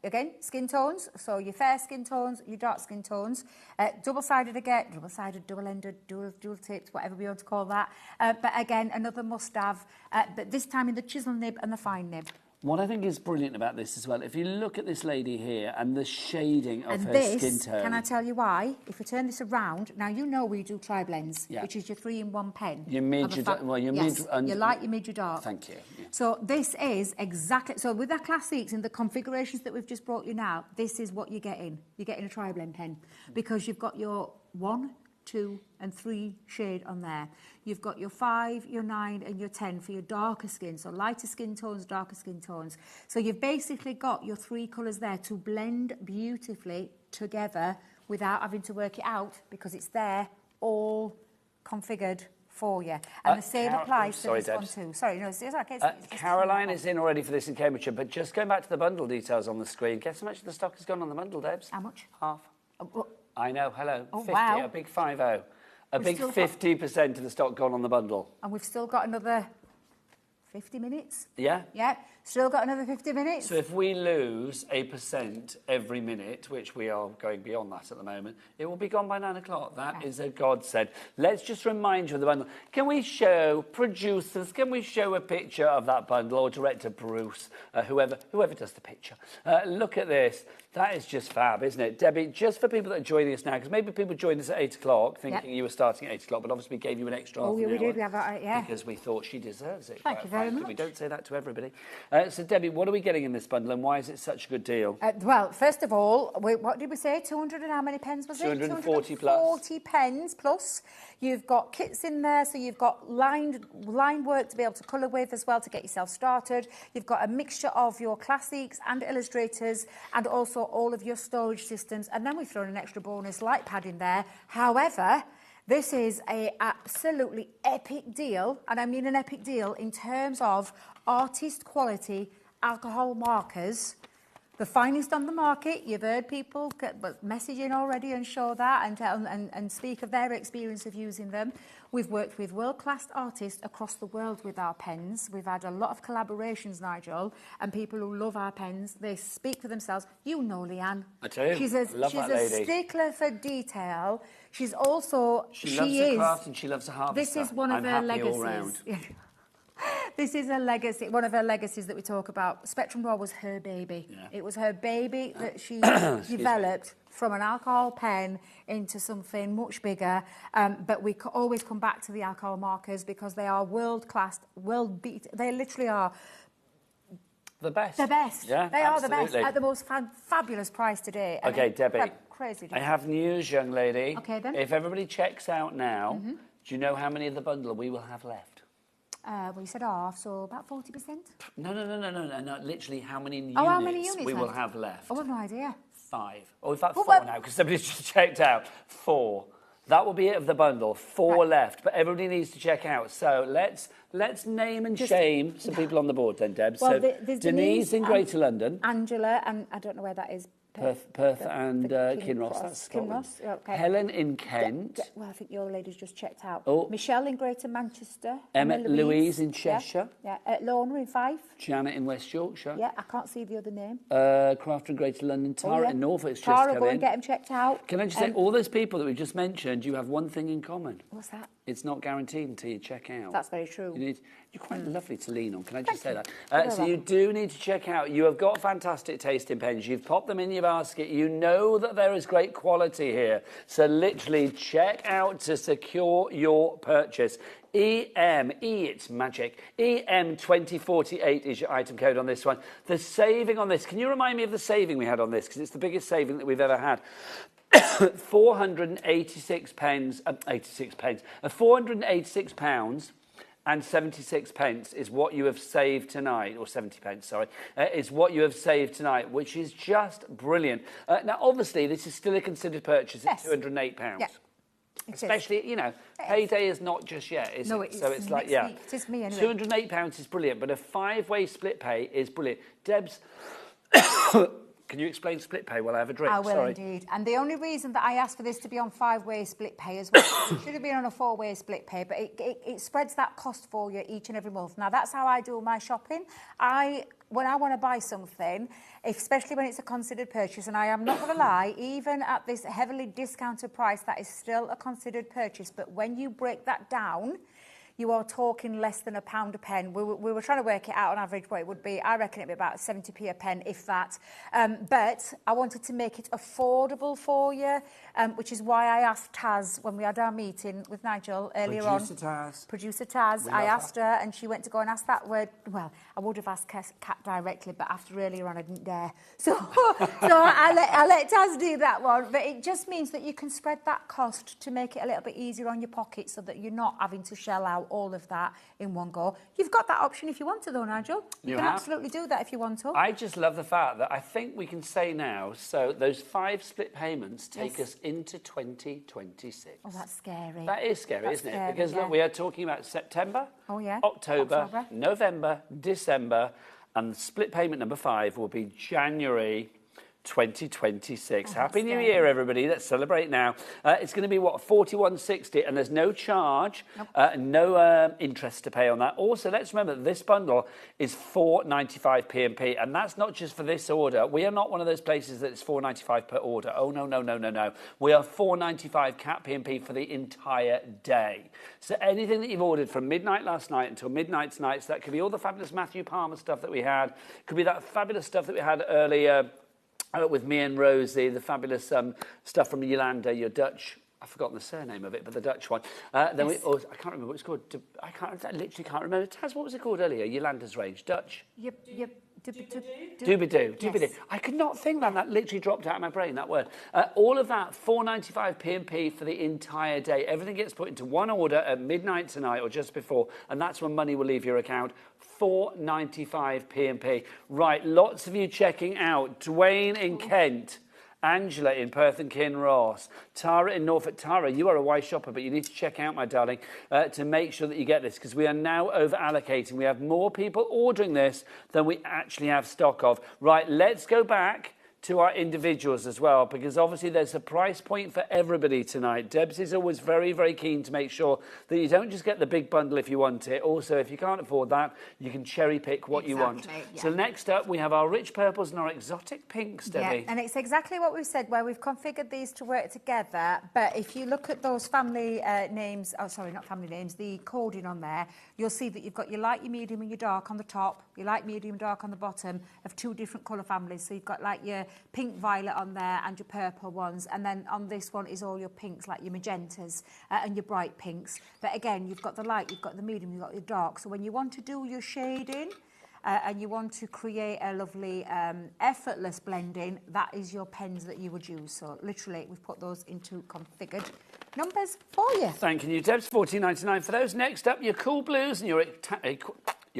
again, skin tones. So your fair skin tones, your dark skin tones. Double-sided again, double-sided, double-ended, dual tips, whatever we want to call that. But again, another must-have, but this time in the chisel nib and the fine nib. What I think is brilliant about this as well, if you look at this lady here and the shading of And her this, skin tone. can I tell you why? If we turn this around, now you know we do tri-blends, Yeah. which is your 3-in-1 pen. Your mid, your yes, mid, and your light, your mid, your dark. Thank you. Yeah. So this is exactly, so with our classics and the configurations that we've just brought you now, this is what you're getting. You're getting a tri-blend pen because you've got your 1, 2 and 3 shade on there. You've got your 5, your 9 and your 10 for your darker skin, so lighter skin tones, darker skin tones. So you've basically got your 3 colours there to blend beautifully together without having to work it out because it's there all configured for you. And the same applies to this one too. Sorry, no, it's okay. Caroline is in already for this in Cambridgeshire, but just going back to the bundle details on the screen, guess how much of the stock has gone on the bundle, Debs? How much? Half. I know, hello. Oh, 50, wow. a big 50. A We've big still got- 50% of the stock gone on the bundle. And we've still got another 50 minutes. Yeah? Yeah, still got another 50 minutes. So if we lose a % every minute, which we are going beyond that at the moment, it will be gone by 9 o'clock. That is a godsend. Let's just remind you of the bundle. Can we show, producers, can we show a picture of that bundle, or director Bruce, whoever does the picture? Look at this. That is just fab, isn't it? Debbie, just for people that are joining us now, because maybe people joined us at 8 o'clock thinking you were starting at 8 o'clock, but obviously we gave you an extra half Oh, yeah, an we hour did. We have yeah. because we thought she deserves it. Thank you very much. We don't say that to everybody. So, Debbie, what are we getting in this bundle and why is it such a good deal? Well, first of all, what did we say? 200 and how many pens was it? 240 plus. 240 pens plus. You've got kits in there, so you've got line work to be able to colour with as well to get yourself started. You've got a mixture of your classics and illustrators and also all of your storage systems. And then we've thrown an extra bonus light pad in there. However, this is a absolutely epic deal, and I mean an epic deal in terms of artist quality alcohol markers. The finest on the market. You've heard people message in already and show that and speak of their experience of using them. We've worked with world-class artists across the world with our pens. We've had a lot of collaborations, Nigel, and people who love our pens. They speak for themselves. You know Leanne. I tell you, she's I love that lady. a stickler for detail. She's also... She loves her craft and she loves her harvester. This is one of her legacies. This is a legacy, one of her legacies that we talk about. Spectrum Raw was her baby. Yeah. It was her baby that she developed from an alcohol pen into something much bigger. But we always come back to the alcohol markers because they are world-class, world-beat. They literally are... The best. The best. Yeah, they are the best absolutely. at the most fabulous price today. And Okay, Debbie. Crazy. I have news, young lady. Okay, then. If everybody checks out now, do you know how many of the bundle we will have left? Well, you said half, so about 40%? No. Literally, how many units, how many units we will have left? Oh, I've no idea. 5. Oh, in fact, 4 now, because somebody's just checked out. 4. That will be it of the bundle. 4 left, but everybody needs to check out. So let's name and shame some people on the board then, Deb. Well, so there's Denise in Greater London. Angela, and I don't know where that is. Perth and Kinross, that's Scotland. Kinross, okay. Helen in Kent. Well, I think your lady's just checked out. Oh. Michelle in Greater Manchester. Emma Louise in Cheshire. Yeah. Lorna in Fife. Janet in West Yorkshire. Yeah, I can't see the other name. Crafter in Greater London. Tara in Norfolk's just Tara, come go in. and get them checked out. Can I just say, all those people that we just mentioned, you have one thing in common. What's that? It's not guaranteed until you check out. That's very true. You're quite lovely to lean on, can I just say that? So you do need to check out. You have got fantastic taste in pens. You've popped them in your basket, you know that there is great quality here. So literally check out to secure your purchase. it's magic. EM2048 is your item code on this one. The saving on this, can you remind me of the saving we had on this? Because it's the biggest saving that we've ever had. 486 pence, 486 pounds and 76 pence is what you have saved tonight, or 70 pence, sorry, is what you have saved tonight, which is just brilliant. Now, obviously, this is still a considered purchase at £208. Yeah. Especially, you know, payday is not just yet, is it? So it's like, yeah. It is me anyway. £208 is brilliant, but a 5-way split pay is brilliant. Debs, can you explain split pay while I have a drink? I will indeed. And the only reason that I asked for this to be on 5-way split pay as well, it should have been on a 4-way split pay, but it spreads that cost for you each and every month. Now, that's how I do my shopping. When I want to buy something, especially when it's a considered purchase, and I am not going to lie, even at this heavily discounted price, that is still a considered purchase. But when you break that down, you are talking less than £1 a pen. We were trying to work it out on average what it would be. I reckon it'd be about 70p a pen, if that. But I wanted to make it affordable for you, which is why I asked Taz when we had our meeting with Nigel earlier on. Producer Taz. I asked her, and she went to go and ask that word. Well, I would have asked Kat directly, but after earlier on, I didn't dare. So I let Taz do that one. But it just means that you can spread that cost to make it a little bit easier on your pocket, so that you're not having to shell out all of that in one go. You've got that option if you want to, though, Nigel. You can absolutely do that if you want to. I just love the fact that I think we can say now, so those 5 split payments take us into 2026. Oh, that's scary. That is scary, isn't it? Because look, we are talking about September, October, November, December, and split payment number 5 will be January 2026. Happy New Year, everybody. Let's celebrate now. It's going to be, what, $41.60, and there's no charge, no interest to pay on that. Also, let's remember that this bundle is $4.95 P&P, and that's not just for this order. We are not one of those places that it's $4.95 per order. Oh, no, no, no, no, no. We are $4.95 cap P&P for the entire day. So anything that you've ordered from midnight last night until midnight tonight, so that could be all the fabulous Matthew Palmer stuff that we had, could be that fabulous stuff that we had earlier, with me and Rosie, the fabulous stuff from Yolanda, your Dutch. I've forgotten the surname of it, but the Dutch one. Then I can't remember what it's called. I literally can't remember. Taz, what was it called earlier? Yolanda's range, Dutch. Yep. Doobie-doo. I could not think that. That literally dropped out of my brain, that word. All of that, $4.95 P&P for the entire day. Everything gets put into one order at midnight tonight or just before, and that's when money will leave your account. $4.95 P&P. Right, lots of you checking out. Dwayne in Kent. Angela in Perth and Kinross, Tara in Norfolk. Tara, you are a wise shopper, but you need to check out, my darling, to make sure that you get this, because we are now over-allocating. We have more people ordering this than we actually have stock of. Right, let's go back to our individuals as well, because obviously there's a price point for everybody tonight. Debs is always very, very keen to make sure that you don't just get the big bundle if you want it. Also, if you can't afford that, you can cherry pick what you want. Yeah. So next up, we have our rich purples and our exotic pinks, Debbie. Yeah, and it's exactly what we've said, where we've configured these to work together. But if you look at those family names, oh, sorry, not family names, the coding on there, you'll see that you've got your light, your medium, and your dark on the top, your light, medium, dark on the bottom of 2 different colour families. So you've got like your pink violet on there and your purple ones, and then on this one is all your pinks, like your magentas and your bright pinks. But again, you've got the light, you've got the medium, you've got your dark. So when you want to do your shading and you want to create a lovely effortless blending, that is your pens that you would use. So literally we've put those into configured numbers for you. Thank you, Debs. $14.99 for those. Next up, your cool blues and your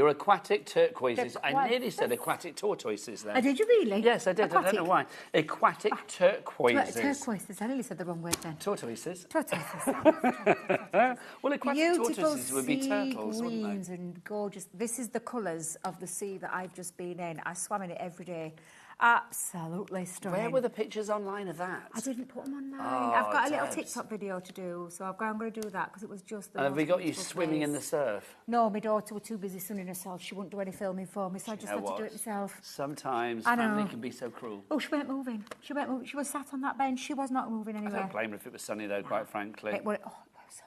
aquatic turquoises. I nearly said aquatic tortoises then. Did you really? Yes, I did. Aquatic. I don't know why. Aquatic turquoises. Turquoises. I nearly said the wrong word then. Tortoises. Well, aquatic tortoises would be turtles, wouldn't greens and gorgeous. This is the colours of the sea that I've just been in. I swam in it every day. Absolutely stunning. Where were the pictures online of that? I didn't put them online. I've got a little TikTok video to do, so I'm going to do that because it was just the And have we got you swimming in the surf? No, my daughter was too busy sunning herself. She wouldn't do any filming for me, so I just had to do it myself. Sometimes family can be so cruel. Oh, she weren't moving. She was sat on that bench. She was not moving anywhere. I don't blame her if it was sunny, though, quite frankly. It was so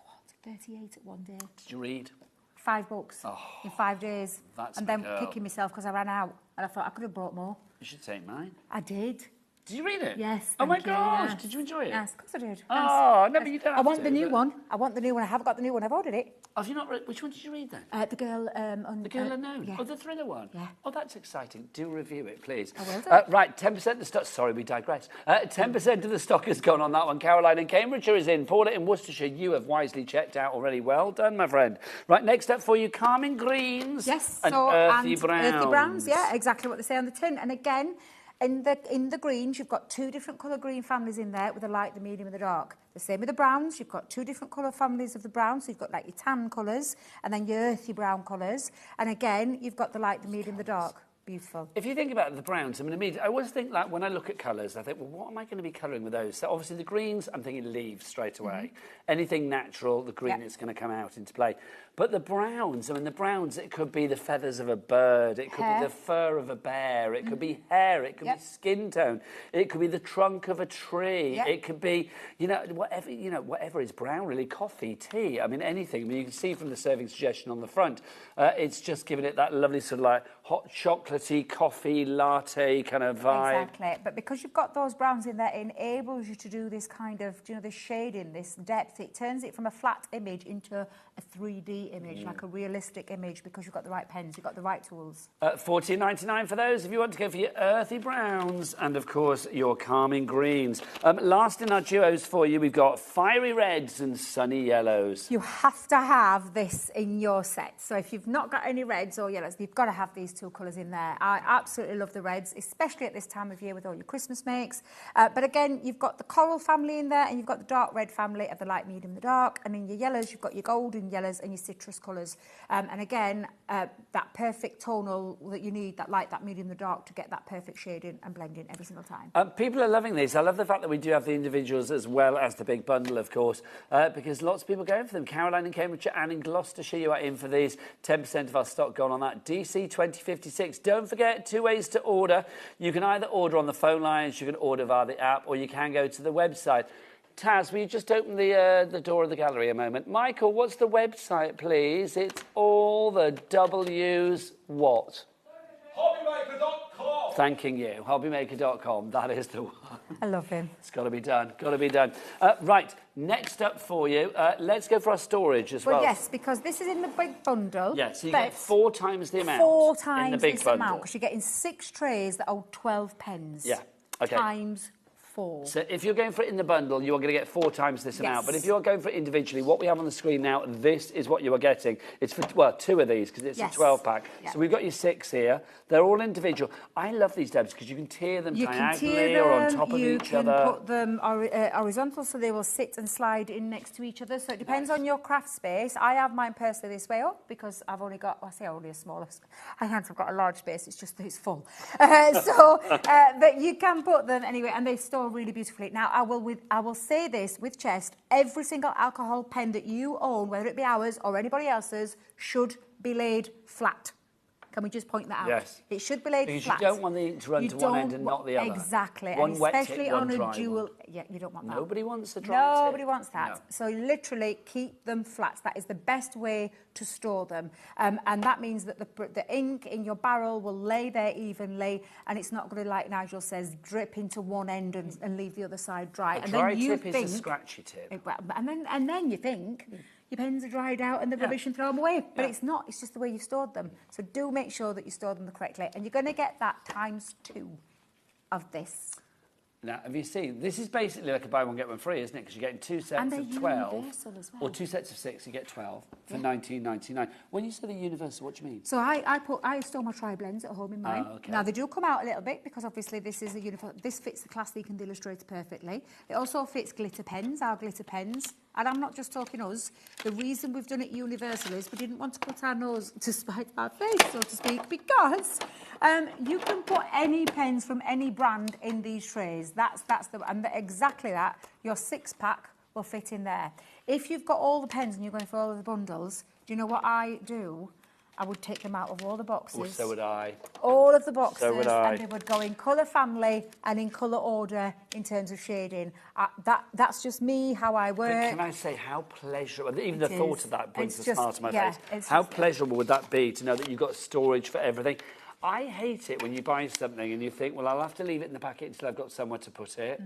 hot. 38 at one day. Did you read? 5 books in 5 days. That's and then kicking myself because I ran out. And I thought I could have brought more. You should take mine. I did. Did you read it? Yes. Oh my thank you, gosh, yes. did you enjoy it? Yes, of course I did. Oh, Yes. no, but you don't I have want to, the new but- one. I want the new one. I have got the new one. I've ordered it. Have you not read? Which one did you read then? The girl on... The Girl Unknown? Yeah. Oh, the thriller one? Yeah. Oh, that's exciting. Do review it, please. I will do. Right, 10% of the stock... Sorry, we digress. 10% of the stock has gone on that one. Caroline in Cambridgeshire is in. Paula in Worcestershire, you have wisely checked out already. Well done, my friend. Right, next up for you, Calming Greens Yes, and so, Earthy Browns. Earthy browns, yeah, exactly what they say on the tin. And again, in the greens, you've got two different colour green families in there with the light, the medium and the dark. The same with the browns, you've got two different colour families of the browns. So you've got like your tan colours and then your earthy brown colours. And again, you've got the light, the medium, the dark. Beautiful. If you think about the browns, I mean, I always think, like, when I look at colours, I think, well, what am I going to be colouring with those? So obviously the greens, I'm thinking leaves straight away. Anything natural, the green is going to come out into play. But the browns, I mean, the browns, it could be the feathers of a bird, it could be the fur of a bear, it could be hair, it could be skin tone, it could be the trunk of a tree, it could be, whatever is brown, really, coffee, tea, I mean, anything. I mean, you can see from the serving suggestion on the front, it's just giving it that lovely sort of like hot chocolatey coffee latte kind of vibe. Exactly, but because you've got those browns in there, it enables you to do this kind of, this shading, this depth. It turns it from a flat image into a 3D image, like a realistic image, because you've got the right pens, you've got the right tools. $14.99 for those if you want to go for your earthy browns and, of course, your calming greens. Last in our duos for you, we've got fiery reds and sunny yellows. You have to have this in your set. So if you've not got any reds or yellows, you've got to have these two colours in there. I absolutely love the reds, especially at this time of year with all your Christmas makes. But again, you've got the coral family in there and you've got the dark red family of the light, medium, the dark. And in your yellows, you've got your golden yellows and your citrus colours. And again, that perfect tonal that you need, that light, that medium, the dark, to get that perfect shading and blending every single time. People are loving these. I love the fact that we do have the individuals as well as the big bundle, of course, because lots of people are going for them. Caroline in Cambridgeshire and in Gloucestershire, you are in for these. 10% of our stock gone on that. DC 2056. Don't forget, 2 ways to order. You can either order on the phone lines, you can order via the app, or you can go to the website. Taz, will you just open the door of the gallery a moment? Michael, what's the website, please? It's all the W's what? HobbyMaker.com. Thanking you. HobbyMaker.com. That is the one. I love him. It's got to be done. Got to be done. Right, next up for you, let's go for our storage as well. Well, yes, because this is in the big bundle. Yeah, so you get 4 times the amount. 4 times in the big this bundle. amount, because you're getting 6 trays that hold 12 pens. Yeah, okay. Times 4. So if you're going for it in the bundle, you are going to get 4 times this amount. But if you're going for it individually, what we have on the screen now, this is what you are getting. It's for, well, 2 of these, because it's a 12-pack. Yeah. So we've got your 6 here. They're all individual. I love these, Debs, because you can tier them diagonally or on top of each other. You can put them horizontal, so they will sit and slide in next to each other. So it depends on your craft space. I have mine personally this way up, because I've only got, well, I say only a smaller, I've got a large space, it's just that it's full. But you can put them anyway, and they store really beautifully. Now, I will say this with chest, every single alcohol pen that you own, whether it be ours or anybody else's, should be laid flat. Can we just point that out? Yes. It should be laid because flat. You don't want the ink to run to one end and not the other. Exactly. One and wet especially tip, one on a dry dual. one. Yeah, you don't want that. Nobody wants a dry tip. Nobody wants that. No. So literally keep them flat. That is the best way to store them. And that means that the ink in your barrel will lay there evenly, and it's not going to, like Nigel says, drip into one end and leave the other side dry. A dry tip is a scratchy tip. And then you think your pens are dried out and they're rubbish and throw them away. But it's not. It's just the way you stored them. So do make sure that you store them correctly. And you're going to get that ×2 of this. Now, have you seen? This is basically like a buy one, get one free, isn't it? Because you're getting 2 sets of 12. As well. Or 2 sets of 6, you get 12 for $19.99. When you say the universal, what do you mean? So I store my tri-blends at home in mine. Oh, okay. Now, they do come out a little bit because obviously this is a universal. This fits the Classic and the Illustrator perfectly. It also fits glitter pens, our glitter pens. And I'm not just talking us. The reason we've done it universal is we didn't want to put our nose to spite our face, so to speak, because you can put any pens from any brand in these trays. Exactly that. Your 6-pack will fit in there. If you've got all the pens and you're going for all of the bundles, do you know what I do? I would take them out of all the boxes. Oh, so would I. All of the boxes. So would I. And they would go in colour family and in colour order in terms of shading. That's just me, how I work. But can I say how pleasurable, even the thought of that brings a smile to my face. It's how pleasurable would that be to know that you've got storage for everything? I hate it when you buy something and you think, well, I'll have to leave it in the packet until I've got somewhere to put it.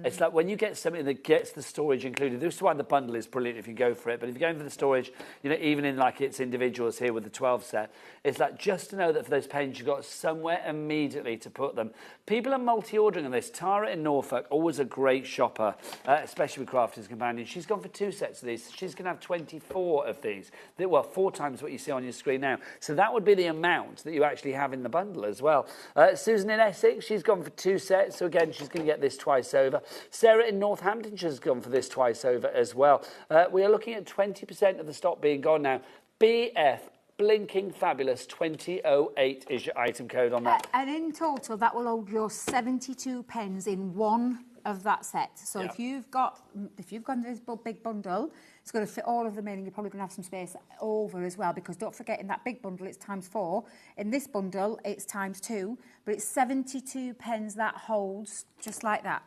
It's like when you get something that gets the storage included. This is why the bundle is brilliant if you go for it. But if you're going for the storage, you know, even in like its individuals here with the 12 set, it's like just to know that for those pens, you've got somewhere immediately to put them. People are multi-ordering on this. Tara in Norfolk, always a great shopper, especially with Crafters Companion. She's gone for 2 sets of these. She's going to have 24 of these. Well, 4 times what you see on your screen now. So that would be the amount that you actually have in the bundle as well. Susan in Essex, she's gone for 2 sets. So again, she's going to get this twice over. Sarah in Northampton, she's gone for this twice over as well. We are looking at 20% of the stock being gone now. BF, blinking fabulous, 2008 is your item code on that. And in total, that will hold your 72 pens in one of that set. So if you've got this big bundle, it's going to fit all of them in, and you're probably going to have some space over as well, because don't forget, in that big bundle it's ×4. In this bundle it's ×2, but it's 72 pens that holds just like that.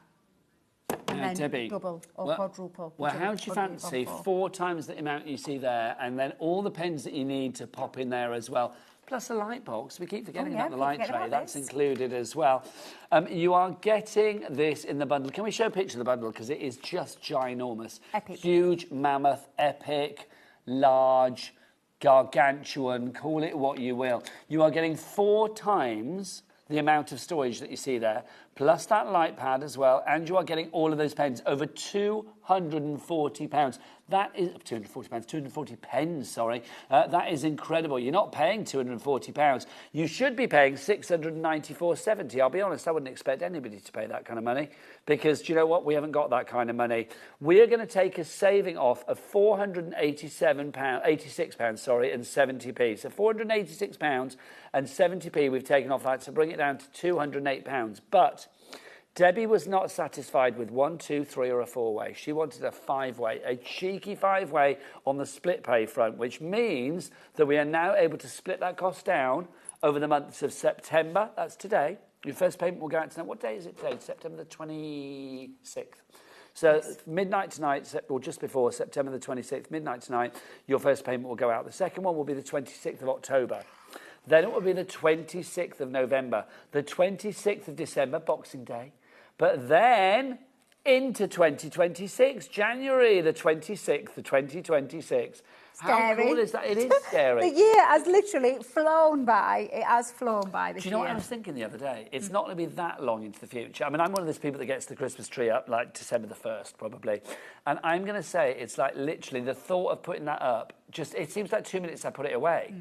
And then Debbie, double or quadruple. Well, how do you fancy 4 times the amount you see there, and then all the pens that you need to pop in there as well, plus a light box. We keep forgetting about the light tray. That's included as well. You are getting this in the bundle. Can we show a picture of the bundle? Because it is just ginormous. Epic. Huge, mammoth, epic, large, gargantuan, call it what you will. You are getting 4 times the amount of storage that you see there, plus that light pad as well, and you are getting all of those pens, over £240. That is £240, 240 pens, sorry. That is incredible. You're not paying £240. You should be paying £694.70. I'll be honest, I wouldn't expect anybody to pay that kind of money, because do you know what? We haven't got that kind of money. We are going to take a saving off of £486, sorry, and 70p. So £486 and 70p we've taken off that to bring it down to £208. But Debbie was not satisfied with 1, 2, 3 or a 4-way. She wanted a 5-way, a cheeky 5-way on the split pay front, which means that we are now able to split that cost down over the months of September. That's today. Your first payment will go out tonight. What day is it today? September the 26th. So midnight tonight, or just before September the 26th, midnight tonight, your first payment will go out. The second one will be the 26th of October. Then it will be the 26th of November, the 26th of December, Boxing Day. But then into 2026, January the 26th of 2026. How cool is that? It is scary. The year has literally flown by. It has flown by this year. Do you know what I was thinking the other day? It's not going to be that long into the future. I mean, I'm one of those people that gets the Christmas tree up like December the 1st, probably. And I'm going to say it's like literally the thought of putting that up, it seems like 2 minutes I put it away.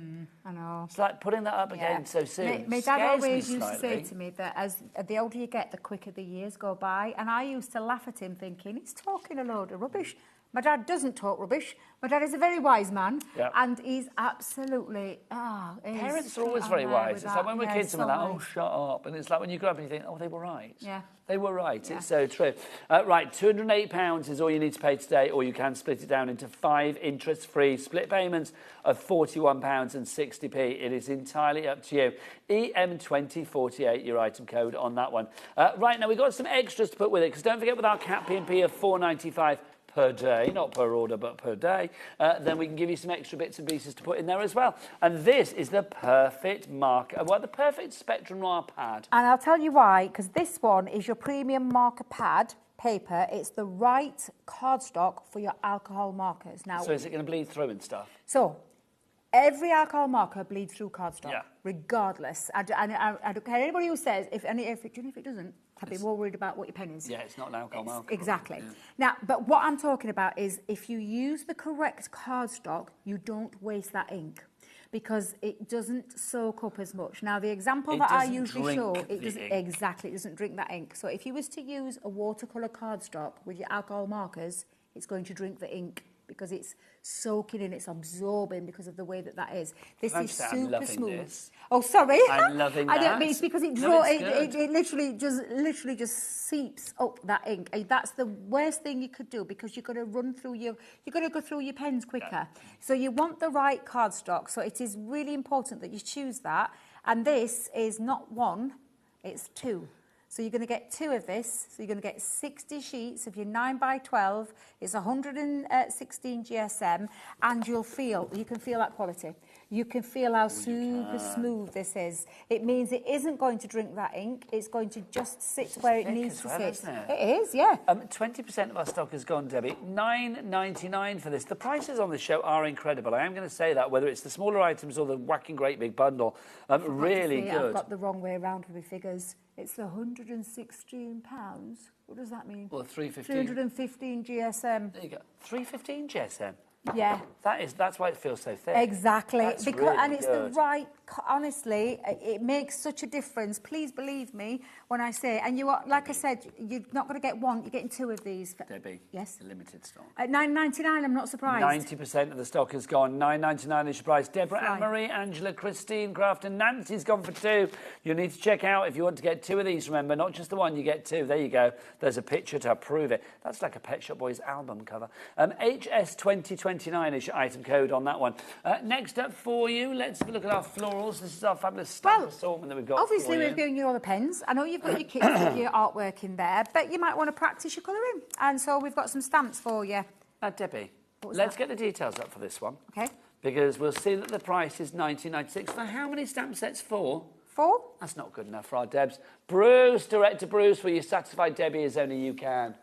I know. It's like putting that up again so soon. My dad always used to say to me that as the older you get, the quicker the years go by. And I used to laugh at him thinking, he's talking a load of rubbish. My dad doesn't talk rubbish. My dad is a very wise man, and he's absolutely... Parents are always very wise. It's like when we're kids and we're like, oh, shut up. And it's like when you grow up and you think, oh, they were right. Yeah. They were right. Yeah. It's so true. Right, £208 is all you need to pay today, or you can split it down into 5 interest-free split payments of £41.60p. It is entirely up to you. EM2048, your item code on that one. Right, now we've got some extras to put with it, because don't forget with our Cat P&P of £4.95 per day, not per order, but per day, then we can give you some extra bits and pieces to put in there as well. And this is the perfect marker, well, the perfect Spectrum Noir pad. And I'll tell you why, because this one is your premium marker pad paper. It's the right cardstock for your alcohol markers. Now, so is it going to bleed through and stuff? So, every alcohol marker bleeds through cardstock, regardless. I don't care anybody who says, if it doesn't, I'd be more worried about what your pen is. Yeah, it's not an alcohol marker. Exactly. Yeah. Now, but what I'm talking about is if you use the correct cardstock, you don't waste that ink, because it doesn't soak up as much. Now, the example that I usually show, it doesn't drink that ink. So if you was to use a watercolour cardstock with your alcohol markers, it's going to drink the ink, because it's soaking in, it's absorbing because of the way that is. This is super smooth. This. Oh, sorry. I'm loving that. I don't mean it's because it literally just seeps up that ink. That's the worst thing you could do, because you're going to go through your pens quicker. Yeah. So you want the right cardstock. So it is really important that you choose that. And this is not 1, it's 2. So you're going to get 2 of this. So you're going to get 60 sheets of your 9x12. It's 116 GSM, and you can feel that quality. You can feel how super smooth this is. It means it isn't going to drink that ink. It's going to just sit where it needs to sit. Isn't it? It is, yeah. 20% of our stock has gone, Debbie. $9.99 for this. The prices on this show are incredible. I am going to say that, whether it's the smaller items or the whacking great big bundle. Really good. I've got the wrong way around with my figures. It's £116. What does that mean? Well, 315. 315 GSM. There you go. 315 GSM. Yeah. That's why it feels so thick. Exactly. That's Because really and it's the good. right, honestly, it makes such a difference. Please believe me when I say, and you are, like I said, you're not going to get one, you're getting two of these. Debbie. Yes. Limited stock. At $9.99, I'm not surprised. 90% of the stock has gone. $9.99 is your price. Deborah, Right. Anne-Marie, Angela, Christine, Craft and Nancy's gone for two. You'll need to check out if you want to get two of these, remember, not just the one, you get two. There you go. There's a picture to prove it. That's like a Pet Shop Boys album cover. HS2029 is your item code on that one. Next up for you, let's have a look at our florals. This is our fabulous stamp assortment that we've got. Obviously, for you. we've given you all the pens. I know you've got your kits with your artwork in there, but you might want to practice your colouring. And so we've got some stamps for you. Debbie, was let's that? get the details up for this one. Okay. Because we'll see that the price is $19.96. For how many stamp sets? 4? 4? That's not good enough for our Debs. Bruce, direct to Bruce, will you satisfy Debbie as only you can?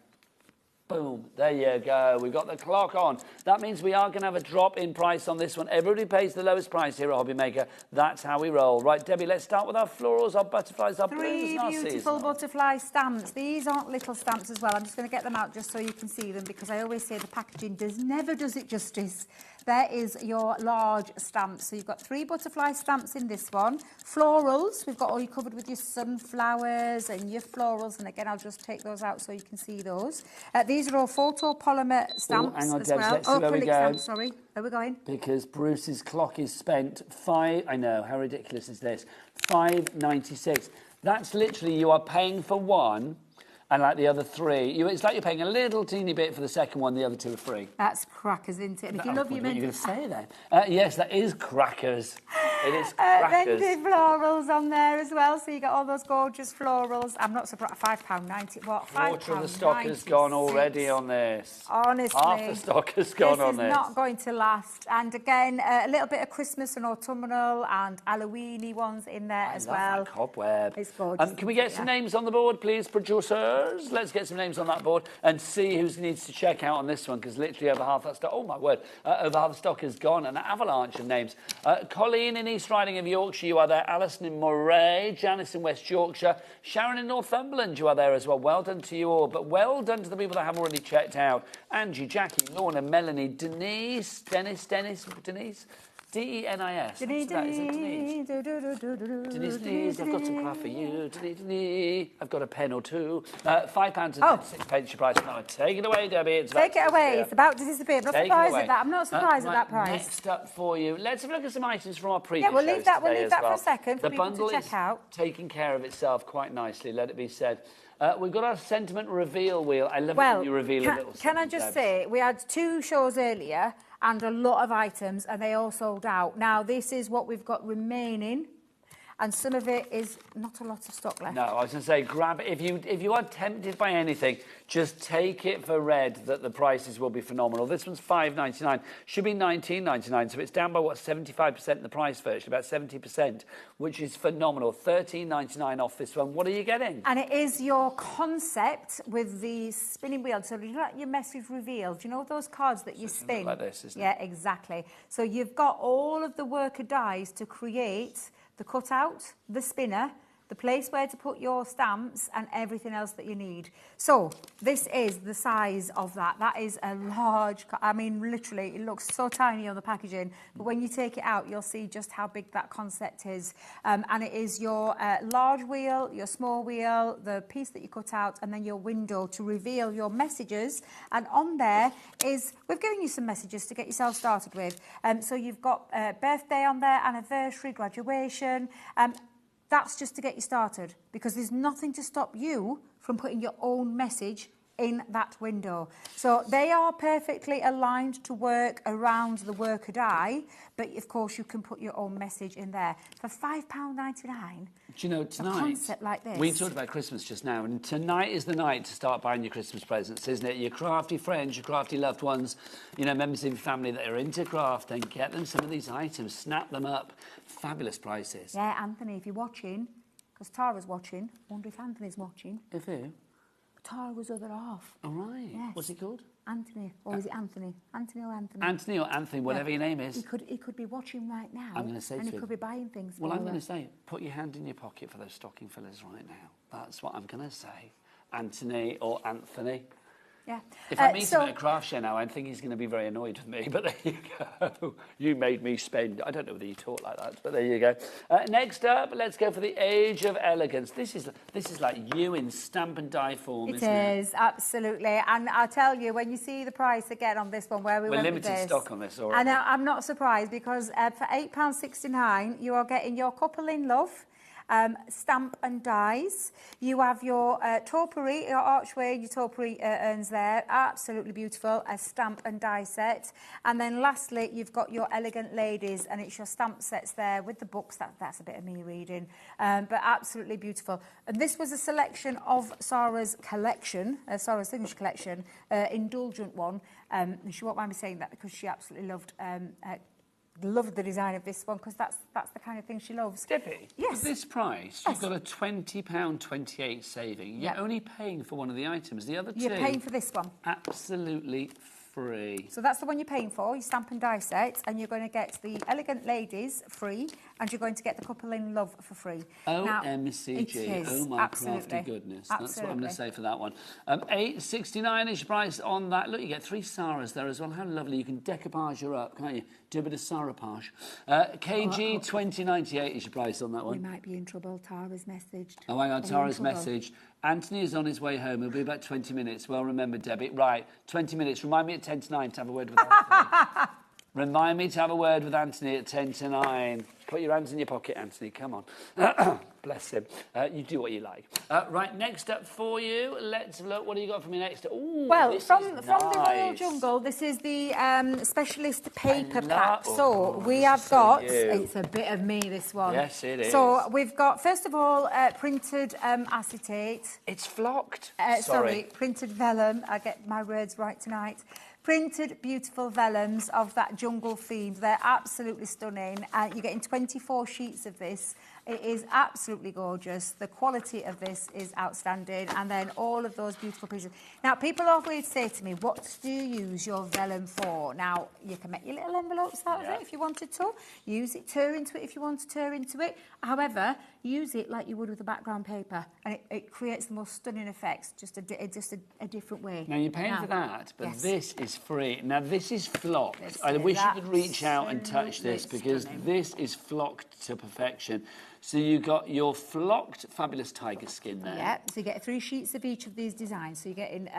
Boom, there you go. We've got the clock on. That means we are going to have a drop in price on this one. Everybody pays the lowest price here at HobbyMaker. That's how we roll. Right, Debbie, let's start with our florals, our butterflies, our blues, Three and our beautiful seasonal. butterfly stamps. These aren't little stamps as well. I'm just going to get them out just so you can see them, because I always say the packaging never does it justice. There is your large stamps. So you've got 3 butterfly stamps in this one. Florals, we've got all you covered with your sunflowers and your florals. And again, I'll just take those out so you can see those. These are all photopolymer stamps hang on, as Debs, well. let's see where we Acrylic go. stamps, sorry. Where are we going? Because Bruce's clock is spent I know, how ridiculous is this? $5.96. That's literally, you are paying for one, and like the other 3, it's like you're paying a little teeny bit for the second one, the other 2 are free. That's crackers, isn't it? And if you love your What are you mint, going to say then? Yes, that is crackers. It is then crackers. the florals on there as well. So you got all those gorgeous florals. I'm not surprised. £5.90. What? Quarter of the stock has gone already on this. Honestly, half the stock has gone on This is not going to last. And again, a little bit of Christmas and autumnal and Halloweeny ones in there as love well. that cobweb. It's gorgeous. Can we get some names on the board, please, producers? Let's get some names on that board and see who needs to check out on this one, because literally over half that stock, oh my word, over half the stock has gone. An avalanche of names. Colleen in East Riding of Yorkshire, you are there. Alison in Moray, Janice in West Yorkshire, Sharon in Northumberland, you are there as well. Well done to you all, but well done to the people that have already checked out. Angie, Jackie, Lorna, Melanie, Denise, Dennis, Denise, D-E-N-I-S. Denise, Denise, I've got some craft for you. Denise, I've got a pen or two. £5.06 your price. No, take it away, Debbie. It's Take it away. It's about to disappear. I'm not Take it surprised away. at that. I'm not surprised at Right, that price. Next up for you, let's have a look at some items from our previous Yeah, we'll leave shows that. We'll today leave as that for well. a second for The people bundle to check is out. taking care of itself quite nicely, let it be said. We've got our sentiment reveal wheel. I love it Well, when you reveal a little can I something, just Debs. say, we had 2 shows earlier and a lot of items, and they all sold out. Now, this is what we've got remaining, and some of it is not a lot of stock left. No, I was going to say, grab it. If you are tempted by anything, just take it for red that the prices will be phenomenal. This one's $5.99. Should be $19.99, so it's down by, 75% in the price virtually, about 70%, which is phenomenal. $13.99 off this one. What are you getting? And it is your concept with the spinning wheel. So you like your message reveal. Do you know those cards that you spin? like this, isn't it? Yeah, exactly. So you've got all of the worker dies to create the cutout, the spinner, the place where to put your stamps and everything else that you need. So this is the size of that. That is a large, I mean, literally, it looks so tiny on the packaging, but when you take it out, you'll see just how big that concept is. And it is your large wheel, your small wheel, the piece that you cut out, and then your window to reveal your messages. And on there is, we've given you some messages to get yourself started with. So you've got birthday on there, anniversary, graduation. That's just to get you started, because there's nothing to stop you from putting your own message in that window. So they are perfectly aligned to work around the worker die, but of course you can put your own message in there. For £5.99, do you know, tonight, a concept like this. We talked about Christmas just now, and tonight is the night to start buying your Christmas presents, isn't it? Your crafty friends, your crafty loved ones, you know, members of your family that are into craft, and get them some of these items, snap them up. Fabulous prices. Yeah, Anthony, if you're watching, because Tara's watching, I wonder if Anthony's watching. If who? Tara's other half. All right. Yes. What's he called? Anthony. Or is it Anthony? Anthony or Anthony? Anthony or Anthony, whatever your name is. He could be watching right now. I'm going to say and to he him, could be buying things. Well, for I'm going her. to say, put your hand in your pocket for those stocking fillers right now. That's what I'm going to say. Anthony or Anthony. Yeah. If I meet him at a craft show now, I think he's going to be very annoyed with me. But there you go. You made me spend. I don't know whether you talk like that, but there you go. Next up, let's go for the Age of Elegance. This is like you in stamp and die form, isn't it? It is, absolutely. And I'll tell you, when you see the price again on this one, where we're limited stock on this, all right. And I'm not surprised, because for £8.69, you are getting your Couple in Love, stamp and dies. You have your topiary, your archway, your topiary urns there, absolutely beautiful, a stamp and die set. And then lastly, you've got your Elegant Ladies, and it's your stamp sets there with the books. That's a bit of me reading, but absolutely beautiful. And this was a selection of Sarah's collection, Sarah's signature collection, indulgent one. And she won't mind me saying that, because she absolutely loved the design of this one, because that's the kind of thing she loves. Debbie, yes. For this price, you've got a £20.28 saving. You're only paying for one of the items. The other two... You're paying for this one. Absolutely free. So that's the one you're paying for, your stamp and die set, and you're going to get the Elegant Ladies free, and you're going to get the Couple in Love for free. OMCG. Oh, my crafty goodness. That's what I'm going to say for that one. $8.69-ish price on that. Look, you get 3 Sarahs there as well. How lovely. You can decoupage her up, can't you? Do a bit of Sarah-page. KG, $20.98 is your price on that one. We might be in trouble. Tara's messaged. Oh, hang on. Tara's messaged. Anthony is on his way home. He'll be about 20 minutes. Well remembered, Debbie. Right, 20 minutes. Remind me at 10 to 9 to have a word with Anthony. Remind me to have a word with Anthony at 10 to 9. Put your hands in your pocket, Anthony. Come on. Bless him. You do what you like. Right, next up for you. Let's have a look. What do you got for me next? Ooh, well, from nice. the Royal Jungle, this is the specialist paper pack. So we have got, it's a bit of me, this one. Yes, it is. So we've got, first of all, printed acetate. It's flocked. Sorry, printed vellum. I get my words right tonight. Printed beautiful vellums of that jungle theme. They're absolutely stunning. You're getting 24 sheets of this. It is absolutely gorgeous. The quality of this is outstanding. And then all of those beautiful pieces. Now, people always say to me, what do you use your vellum for? Now, you can make your little envelopes out of it if you wanted to. Use it, tear into it if you want to tear into it. However, use it like you would with a background paper. And it creates the most stunning effects, just a different way. Now, you're paying for that, but this is free. Now, this is flocked. I wish you could reach out and touch this, because this is flocked to perfection. So you got your flocked fabulous tiger skin there. Yeah, so you get 3 sheets of each of these designs. So you're getting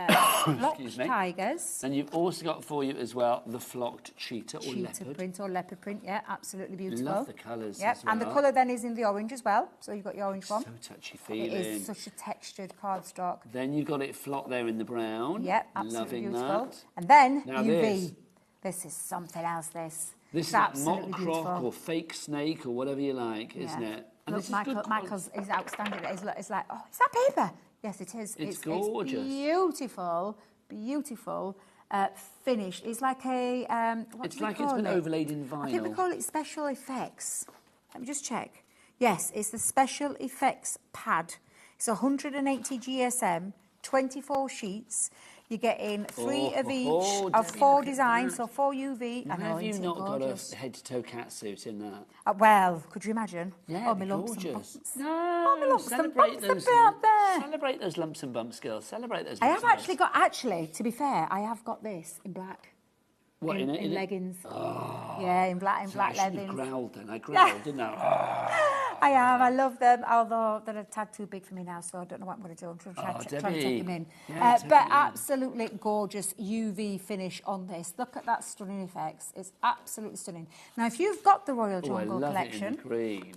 flocked tigers. And you've also got for you as well the flocked cheetah or leopard. Print or leopard print, yeah, absolutely beautiful. Love the colours as well. And the colour then is in the orange as well. So you've got your orange one. So touchy-feeling. It is such a textured cardstock. Then you've got it flocked there in the brown. Yep, absolutely beautiful. That. And then now UV. This is something else, this. This is like mock croc or fake snake or whatever you like, isn't it? And look, Michael's is outstanding. It's like, oh, is that paper? Yes, it is. It's gorgeous. It's beautiful, beautiful finish. It's like a, it's like it's been overlaid in vinyl. I think we call it special effects. Let me just check. Yes, it's the special effects pad. It's 180 GSM, 24 sheets. You're getting 3 of each of 4 designs, so 4 UV. And have you not got a head-to-toe catsuit in that? Well, could you imagine? Yeah, oh, my lumps and gorgeous. bumps. No, oh, my lumps and celebrate bumps those. out there. Celebrate those lumps and bumps, girls. Celebrate those. I have actually got. Actually, to be fair, I have got this in black. What in leggings? Oh. Yeah, in black leggings. I growled then. I growled, didn't I? Oh. I am. I love them, although they're a tad too big for me now, so I don't know what I'm going to do. I'm trying to Debbie. take them in. Yeah, but absolutely gorgeous UV finish on this. Look at that stunning effects. It's absolutely stunning. Now, if you've got the Royal Jungle collection,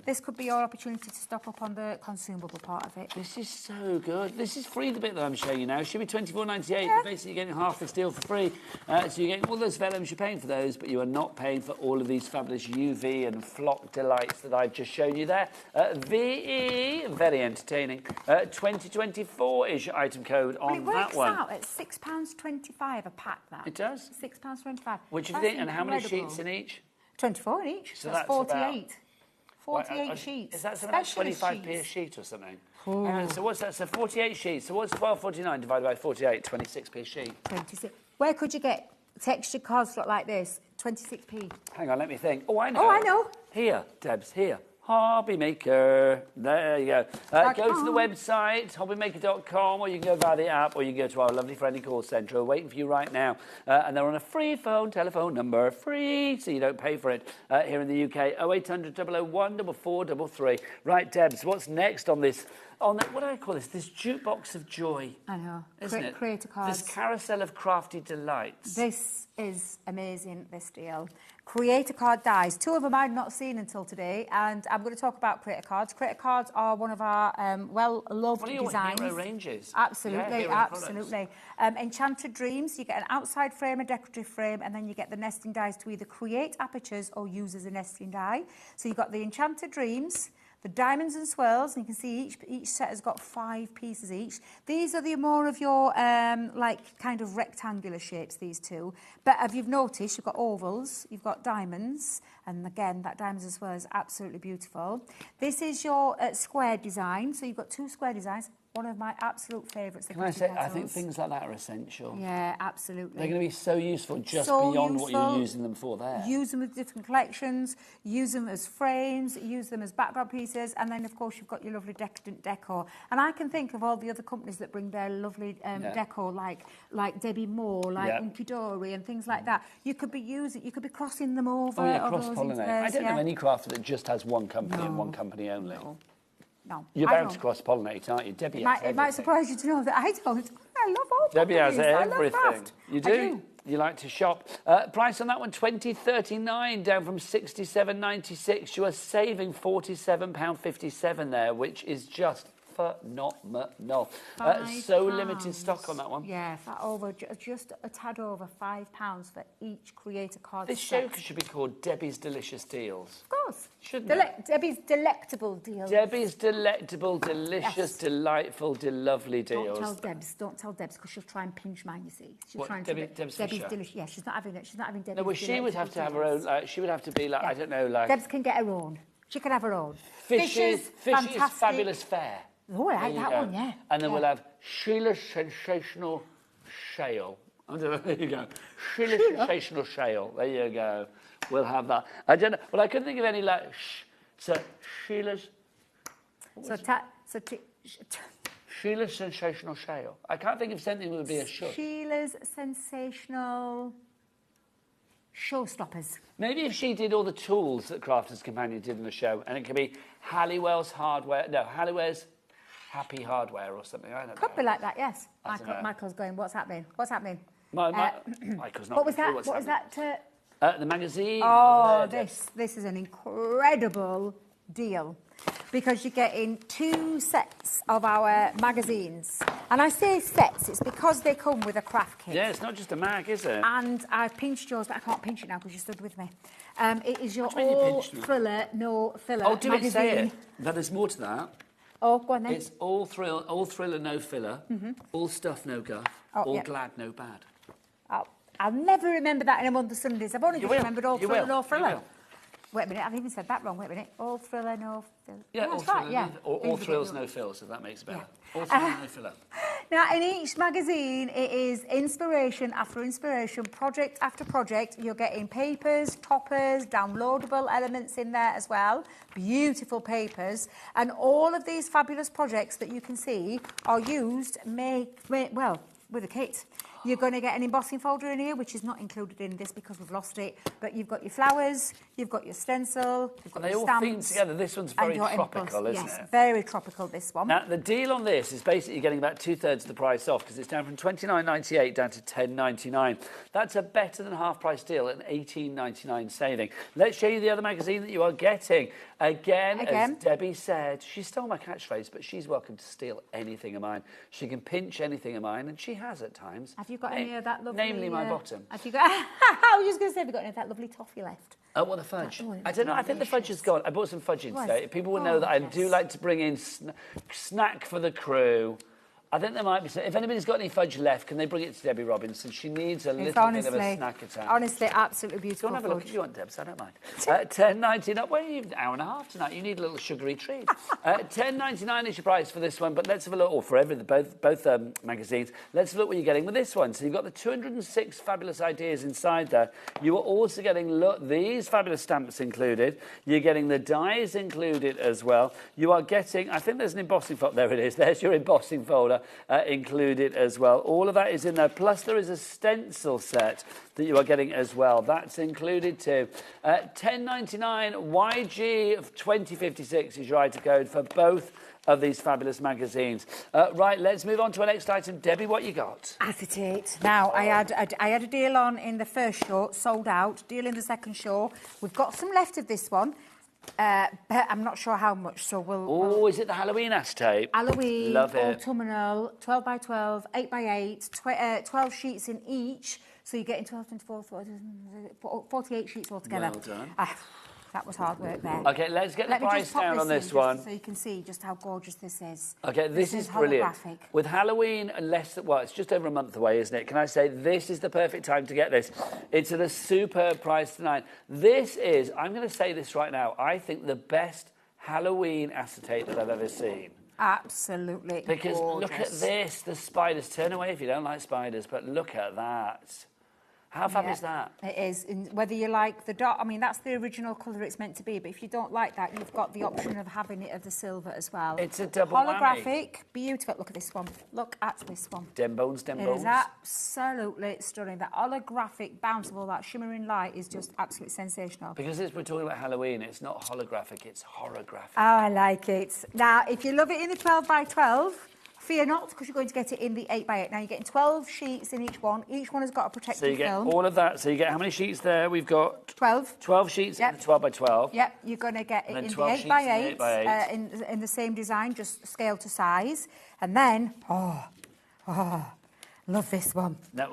this could be your opportunity to stock up on the consumable part of it. This is so good. This is free, the bit that I'm showing you now. It should be $24.98. But basically, you're getting half this deal for free. So you're getting all those vellums, you're paying for those, but you are not paying for all of these fabulous UV and flock delights that I've just shown you there. VE, very entertaining. 2024 is your item code on that one. It works out at £6.25 a pack, that. It does? £6.25. What do you think? And how many sheets in each? 24 in each. So that's 48. 48 sheets. Is that something like 25p a sheet or something? So what's that? So 48 sheets. So what's 12.49 divided by 48? 26p a sheet. 26. Where could you get textured cards like this? 26p. Hang on, let me think. Oh, I know. Oh, I know. Here, Debs, here. HobbyMaker. There you go. Go to the website, hobbymaker.com, or you can go via the app, or you can go to our lovely friendly call centre. We're waiting for you right now. And they're on a free telephone number, free, so you don't pay for it, here in the UK, 0800 001 4433. Right, Debs, what's next on this? What do I call this? This jukebox of joy. I know. Isn't it? Creator cards. This carousel of crafty delights. This is amazing, this deal. Creator card dies. Two of them I'd not seen until today, and I'm going to talk about creator cards. Creator cards are one of our well-loved designs. Hero ranges. Absolutely, yeah, absolutely. Enchanted Dreams, you get an outside frame, a decorative frame, and then you get the nesting dies to either create apertures or use as a nesting die. So you've got the Enchanted Dreams, the diamonds and swirls, and you can see each set has got 5 pieces each. These are the more of your, like, kind of rectangular shapes, these two. But if you've noticed, you've got ovals, you've got diamonds, and again, that diamonds and swirls is absolutely beautiful. This is your square design, so you've got 2 square designs. One of my absolute favourites. Can I say, I think things like that are essential. Yeah, absolutely. They're going to be so useful beyond what you're using them for there. Use them with different collections, use them as frames, use them as background pieces, and then, of course, you've got your lovely decadent decor. And I can think of all the other companies that bring their lovely decor, like Debbie Moore, like Unkidori and things like that. You could be crossing them over. Oh, yeah, cross-pollinate. I don't know any crafter that just has one company and one company only. No. You're bound to cross-pollinate, aren't you? Debbie has it might surprise you to know that I don't. I love all Debbie has everything. You do? You like to shop. Price on that one, $20.39, down from $67.96. You are saving £47.57 there, which is just phenomenal. So limited stock on that one. Yeah, just a tad over £5 for each creator card. This show should be called Debbie's Delicious Deals. Of course. Shouldn't it? Debbie's Delectable Deals. Debbie's Delectable, Delicious, Delightful, lovely deals. Don't tell Debs, because she'll try and pinch mine, you see. What, Debbie's Delicious. Yeah, she's not having it. She's not having Debbie's. No, well, she would have to have her own. She would have to be like, I don't know, like. Debs can get her own. She can have her own. Fishes Fabulous Fare. Oh, I like that one, yeah. And then we'll have Sheila's Sensational Shale. There you go. Sheila's Sensational Shale. There you go. We'll have that. I don't know. Well, I couldn't think of any like. So Sheila's. Sheila's Sensational Shale. I can't think of something that would be a shush. Sheila's Sensational Showstoppers. Maybe if she did all the tools that Crafters Companion did in the show, and it could be Halliwell's Hardware. No, Halliwell's Happy Hardware or something. I don't know. Could be like that, yes. Michael's going, what's happening? What's happening? Michael's not. What was that? What was that? The magazine. Oh, this is an incredible deal, because you're getting 2 sets of our magazines. And I say sets, it's because they come with a craft kit. Yeah, it's not just a mag, is it? And I've pinched yours, but I can't pinch it now because you stood with me. It is your all thriller, no filler magazine. It, say it. But there's more to that. Oh, go on then. It's all thriller, no filler, all stuff, no guff, all glad, no bad. Oh, I'll never remember that in a month of Sundays. I've only just remembered all thriller, no thriller. Wait a minute, I've even said that wrong. Wait a minute. All thriller, no filler. Yeah, all thriller, yeah. All thrills, no fills, if that makes it better. Yeah. All thriller, no filler. Now, in each magazine, it is inspiration after inspiration, project after project. You're getting papers, toppers, downloadable elements in there as well. Beautiful papers. And all of these fabulous projects that you can see are used, well, with a kit. You're going to get an embossing folder in here, which is not included in this because we've lost it. But you've got your flowers, You've got your stencil, you've got And they your all stamps, theme together. This one's very and your tropical, emboss. isn't Yes, it? very tropical, this one. Now, the deal on this is basically getting about 2/3 of the price off because it's down from $29.98 down to $10.99. That's a better than half-price deal, an $18.99 saving. Let's show you the other magazine that you are getting. Again, as Debbie said, she stole my catchphrase, but she's welcome to steal anything of mine. She can pinch anything of mine, and she has at times. Have you got any of that lovely... Namely my bottom. Have you got... I was just going to say, have you got any of that lovely toffee left? Oh, well, the fudge. I don't know. I think the fudge is gone. I bought some fudge in today. People will know that I do like to bring in snack for the crew. I think there might be some... If anybody's got any fudge left, can they bring it to Debbie Robinson? She needs a little bit of a snack attack. Honestly, absolutely beautiful. Go and have a look if you want, Debs. I don't mind. $10.99. Well, you've an hour and a half tonight. You need a little sugary treat. $10.99 is your price for this one, but let's have a look, or for both magazines. Let's have a look what you're getting with this one. So you've got the 206 fabulous ideas inside there. You are also getting these fabulous stamps included. You're getting the dies included as well. You are getting, I think there's an embossing folder. There it is. There's your embossing folder. Included as well. All of that is in there. Plus, there is a stencil set that you are getting as well. That's included too. $10.99 YG of 2056 is your item code for both of these fabulous magazines. Right, let's move on to our next item. Debbie, what you got? Acetate. Now, I had a deal on in the first show, sold out. Deal in the second show. We've got some left of this one. But I'm not sure how much, so we'll... is it the Halloween acetate? Halloween, Love it. autumnal, 12 by 12, 8 by 8, 12 sheets in each. So you're getting 12, 24, 48 sheets altogether. Well done. That was hard work there. Okay, let's get the price down on this one. So you can see just how gorgeous this is. Okay, this is brilliant. Holographic. With Halloween and it's just over a month away, isn't it? Can I say this is the perfect time to get this? It's at a superb price tonight. This is, I'm going to say this right now, I think the best Halloween acetate that I've ever seen. Absolutely Because gorgeous. look at this, the spiders. Turn away if you don't like spiders, but look at that. How fab is that? It is. Whether you like the dark, I mean, that's the original colour it's meant to be, but if you don't like that, you've got the option of having it of the silver as well. It's a double holographic, whammy. Beautiful. Look at this one. Look at this one. Dem bones. It is absolutely stunning. That holographic bounce of all that shimmering light is just absolutely sensational. Because we're talking about Halloween, it's not holographic, it's horographic. Oh, I like it. Now, if you love it in the 12 by 12, fear not, because you're going to get it in the 8 by 8. Now, you're getting 12 sheets in each one. Each one has got a protective film. So you get all of that. So you get how many sheets there? We've got 12. 12 sheets in the 12 by 12. Yep, you're going to get it in the 8 by 8, in the same design, just scale to size. And then, love this one. I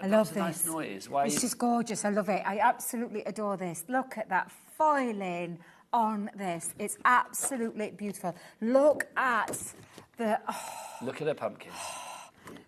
love this. Nice noise. It's just gorgeous. I love it. I absolutely adore this. Look at that foiling on this. It's absolutely beautiful. Look at the... Look at the pumpkins.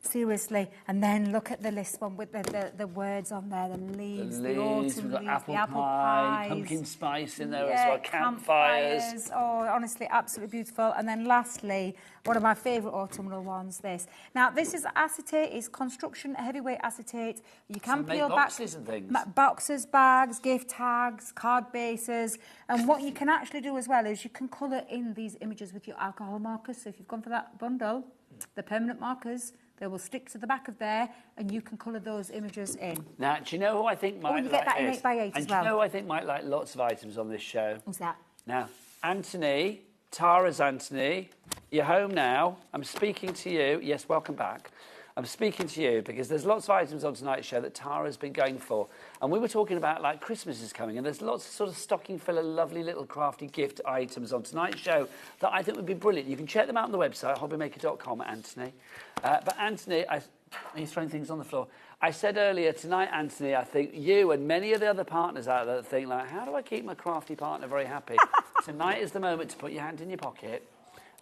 Seriously. And then look at the list one with the words on there, the leaves, the autumn we've got leaves, apple the apple pie, pies. pumpkin spice in there as well, campfires. Oh, honestly, absolutely beautiful. And then lastly, one of my favourite autumnal ones, this. Now, this is acetate, it's construction heavyweight acetate. You can peel back boxes and things. Boxes, bags, gift tags, card bases. And what you can actually do as well is you can colour in these images with your alcohol markers. So if you've gone for that bundle, the permanent markers, they will stick to the back of there, and you can colour those images in. Now, do you know who I think might like you get that in 8 by 8 and as do you well. know who I think might like lots of items on this show? Who's that? Now, Anthony, Tara's Anthony, you're home now. I'm speaking to you. Yes, welcome back. I'm speaking to you because there's lots of items on tonight's show that Tara's been going for. And we were talking about, like, Christmas is coming, and there's lots of sort of stocking filler, lovely little crafty gift items on tonight's show that I think would be brilliant. You can check them out on the website, hobbymaker.com, Anthony. But Anthony, are you throwing things on the floor? I said earlier, tonight, Anthony, I think you and many of the other partners out there think, like, how do I keep my crafty partner very happy? Tonight is the moment to put your hand in your pocket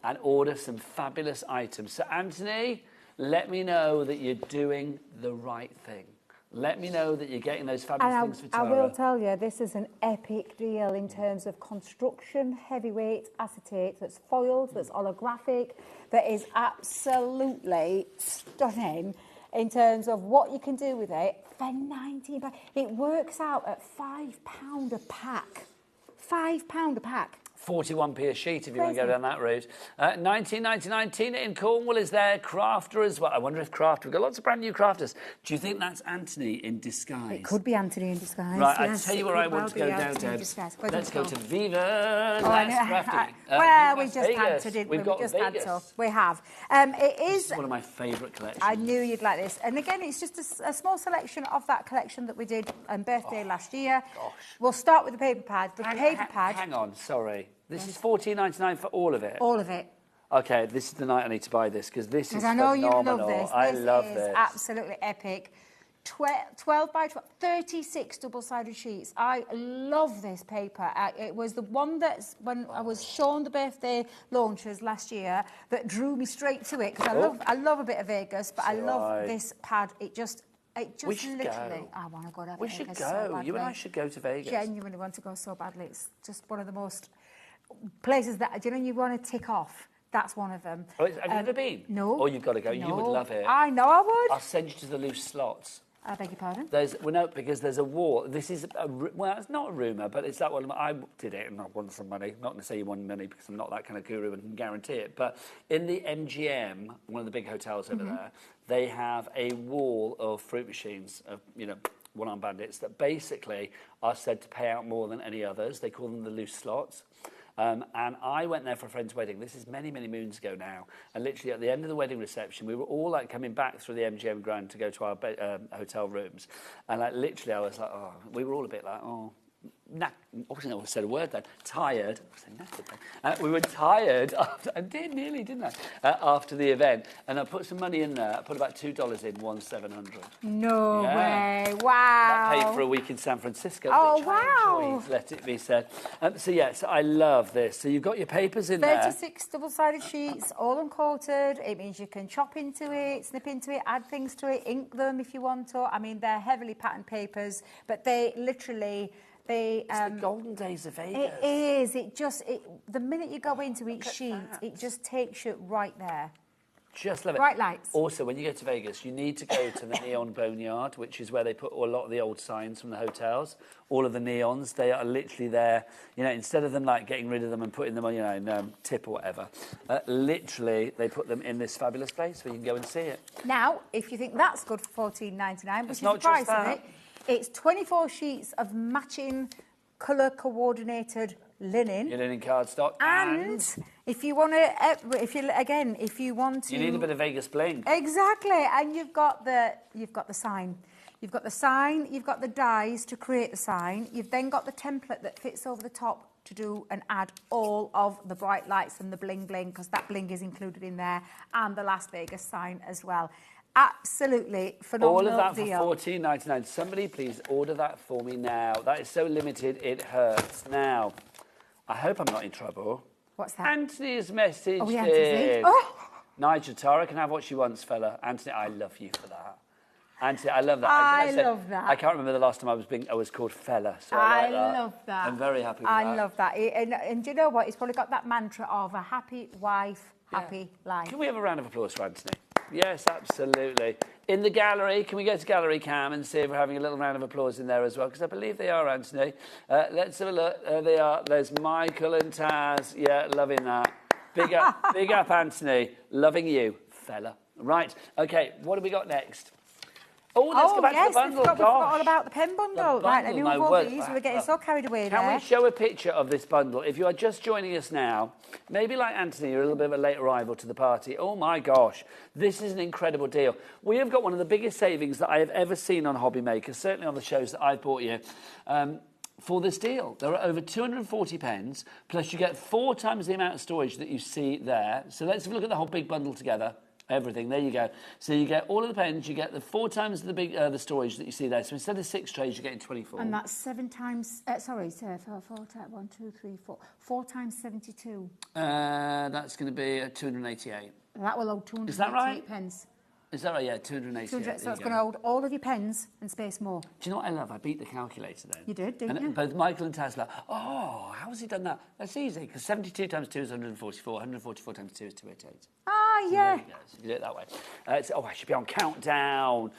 and order some fabulous items. So, Anthony, let me know that you're doing the right thing. Let me know that you're getting those fabulous things for Tara. I will tell you, this is an epic deal in terms of construction heavyweight acetate that's foiled, that's holographic, that is absolutely stunning in terms of what you can do with it for £19. It works out at £5 a pack. £5 a pack. 41p a sheet if you want to go down that route. 19.99. Tina in Cornwall is there. Crafter as well. I wonder if Crafter... We've got lots of brand new crafters. Do you think that's Anthony in disguise? It could be Anthony in disguise. Right, yes, I'll tell you where I want to go now, Deb. Let's go to Viva Las Crafty. Well, we just had Vegas. to, didn't We've we? got We just Vegas. had to. We have. It is... This is one of my favourite collections. I knew you'd like this. And again, it's just a small selection of that collection that we did on birthday last year. Gosh. We'll start with the paper pad. The paper pad... Hang on, sorry. This is $14.99 for all of it? All of it. OK, this is the night I need to buy this, because this is I know phenomenal. you love this. I love This this. is absolutely epic. 12 by 12, 36 double-sided sheets. I love this paper. It was the one that's, when I was shown the birthday launches last year, that drew me straight to it, because I love a bit of Vegas, but I love this pad. It just we should literally... go. I want to go to Vegas. We should go. So badly. You and I should go to Vegas. Genuinely want to go so badly. It's just one of the most places that, you know, you want to tick off. That's one of them. Oh, have you ever been? No. Oh, you've got to go. No. You would love it. I know I would. I'll send you to the loose slots. I beg your pardon? No, because there's a wall. This is, well, it's not a rumour, but it's that one. I did it and I won some money. Not to say you won money because I'm not that kind of guru and can guarantee it. But in the MGM, one of the big hotels over there, they have a wall of fruit machines, of, you know, one-armed bandits that basically are said to pay out more than any others. They call them the loose slots. And I went there for a friend's wedding. This is many, many moons ago now. And literally at the end of the wedding reception, we were all like coming back through the MGM Grand to go to our hotel rooms. And like literally I was like, oh, we were all a bit like, oh, obviously I said a word then. Tired. We were tired. After, I did nearly, didn't I? After the event. And I put some money in there. I put about $2 in, won $700. No way. Wow. That paid for a week in San Francisco. Oh, which wow. I enjoyed, let it be said. So, yes, I love this. So you've got your papers in there. 36 double-sided sheets, all uncoated. It means you can chop into it, snip into it, add things to it, ink them if you want to. I mean, they're heavily patterned papers, but they literally... It's the golden days of Vegas. It is. The minute you go into each sheet, it just takes you right there. Just love it. Bright lights. Also, when you go to Vegas, you need to go to the Neon Boneyard, which is where they put a lot of the old signs from the hotels. All of the neons, they are literally there. You know, instead of them like getting rid of them and putting them on, you know, in tip or whatever, literally they put them in this fabulous place where you can go and see it. Now, if you think that's good for $14.99, which is the not price just of it, it's 24 sheets of matching colour-coordinated linen. Your linen cardstock. And if you want to, if you want to... You need a bit of Vegas bling. Exactly, and you've got the sign. You've got the sign, you've got the dies to create the sign, you've then got the template that fits over the top to do and add all of the bright lights and the bling bling, because that bling is included in there, and the Las Vegas sign as well. Absolutely phenomenal All of that deal. for $14.99. Somebody please order that for me now. That is so limited, it hurts. Now, I hope I'm not in trouble. What's that? Anthony's message Oh, we had to see. in. Oh! Nigel, Tara can have what she wants, fella. Anthony, I love you for that. Anthony, I love that. I love that. I can't remember the last time I was called fella. So I love that. I'm very happy with that. I love that. And do you know what? He's probably got that mantra of a happy wife, happy life. Can we have a round of applause for Anthony? Yes, absolutely. In the gallery, can we go to Gallery Cam and see if we're having a little round of applause in there as well? Because I believe they are, Anthony. Let's have a look. There they are. There's Michael and Taz. Yeah, loving that. Big up, Anthony. Loving you, fella. Right. Okay, what have we got next? Oh, let's go back to the bundle. We forgot all about the pen bundle. Right, let me move all these. We're getting so carried away there. Can we show a picture of this bundle? If you are just joining us now, maybe like Anthony, you're a little bit of a late arrival to the party. Oh my gosh, this is an incredible deal. We have got one of the biggest savings that I have ever seen on HobbyMaker, certainly on the shows that I've bought you. For this deal, there are over 240 pens, plus you get 4 times the amount of storage that you see there. So let's have a look at the whole big bundle together. Everything, there you go. So you get all of the pens, you get the 4 times the storage that you see there. So instead of 6 trays, you're getting 24. And that's 7 times, sorry, sir, 4 times 72. That's going to be 288. That will hold 288 Is that right? pens. Is that right? Yeah, 288. So it's going to hold all of your pens and space more. Do you know what I love? I beat the calculator then. You did, didn't you? Both Michael and Taz were like, oh, how has he done that? That's easy, because 72 times 2 is 144, 144 times 2 is 288. Ah, So yeah. there you go. So you can do it that way. I should be on countdown.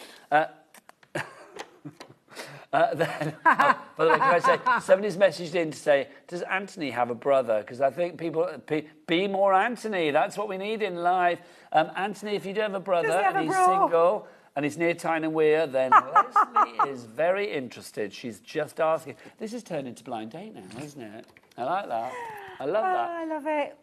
By the way, can I say, somebody's messaged in to say, does Anthony have a brother? Because I think people, be more Anthony. That's what we need in life. Anthony, if you do have a brother and he's single and he's near Tyne and Weir, then Leslie is very interested. She's just asking. This has turned into blind date now, isn't it? I like that. I love that. I love it.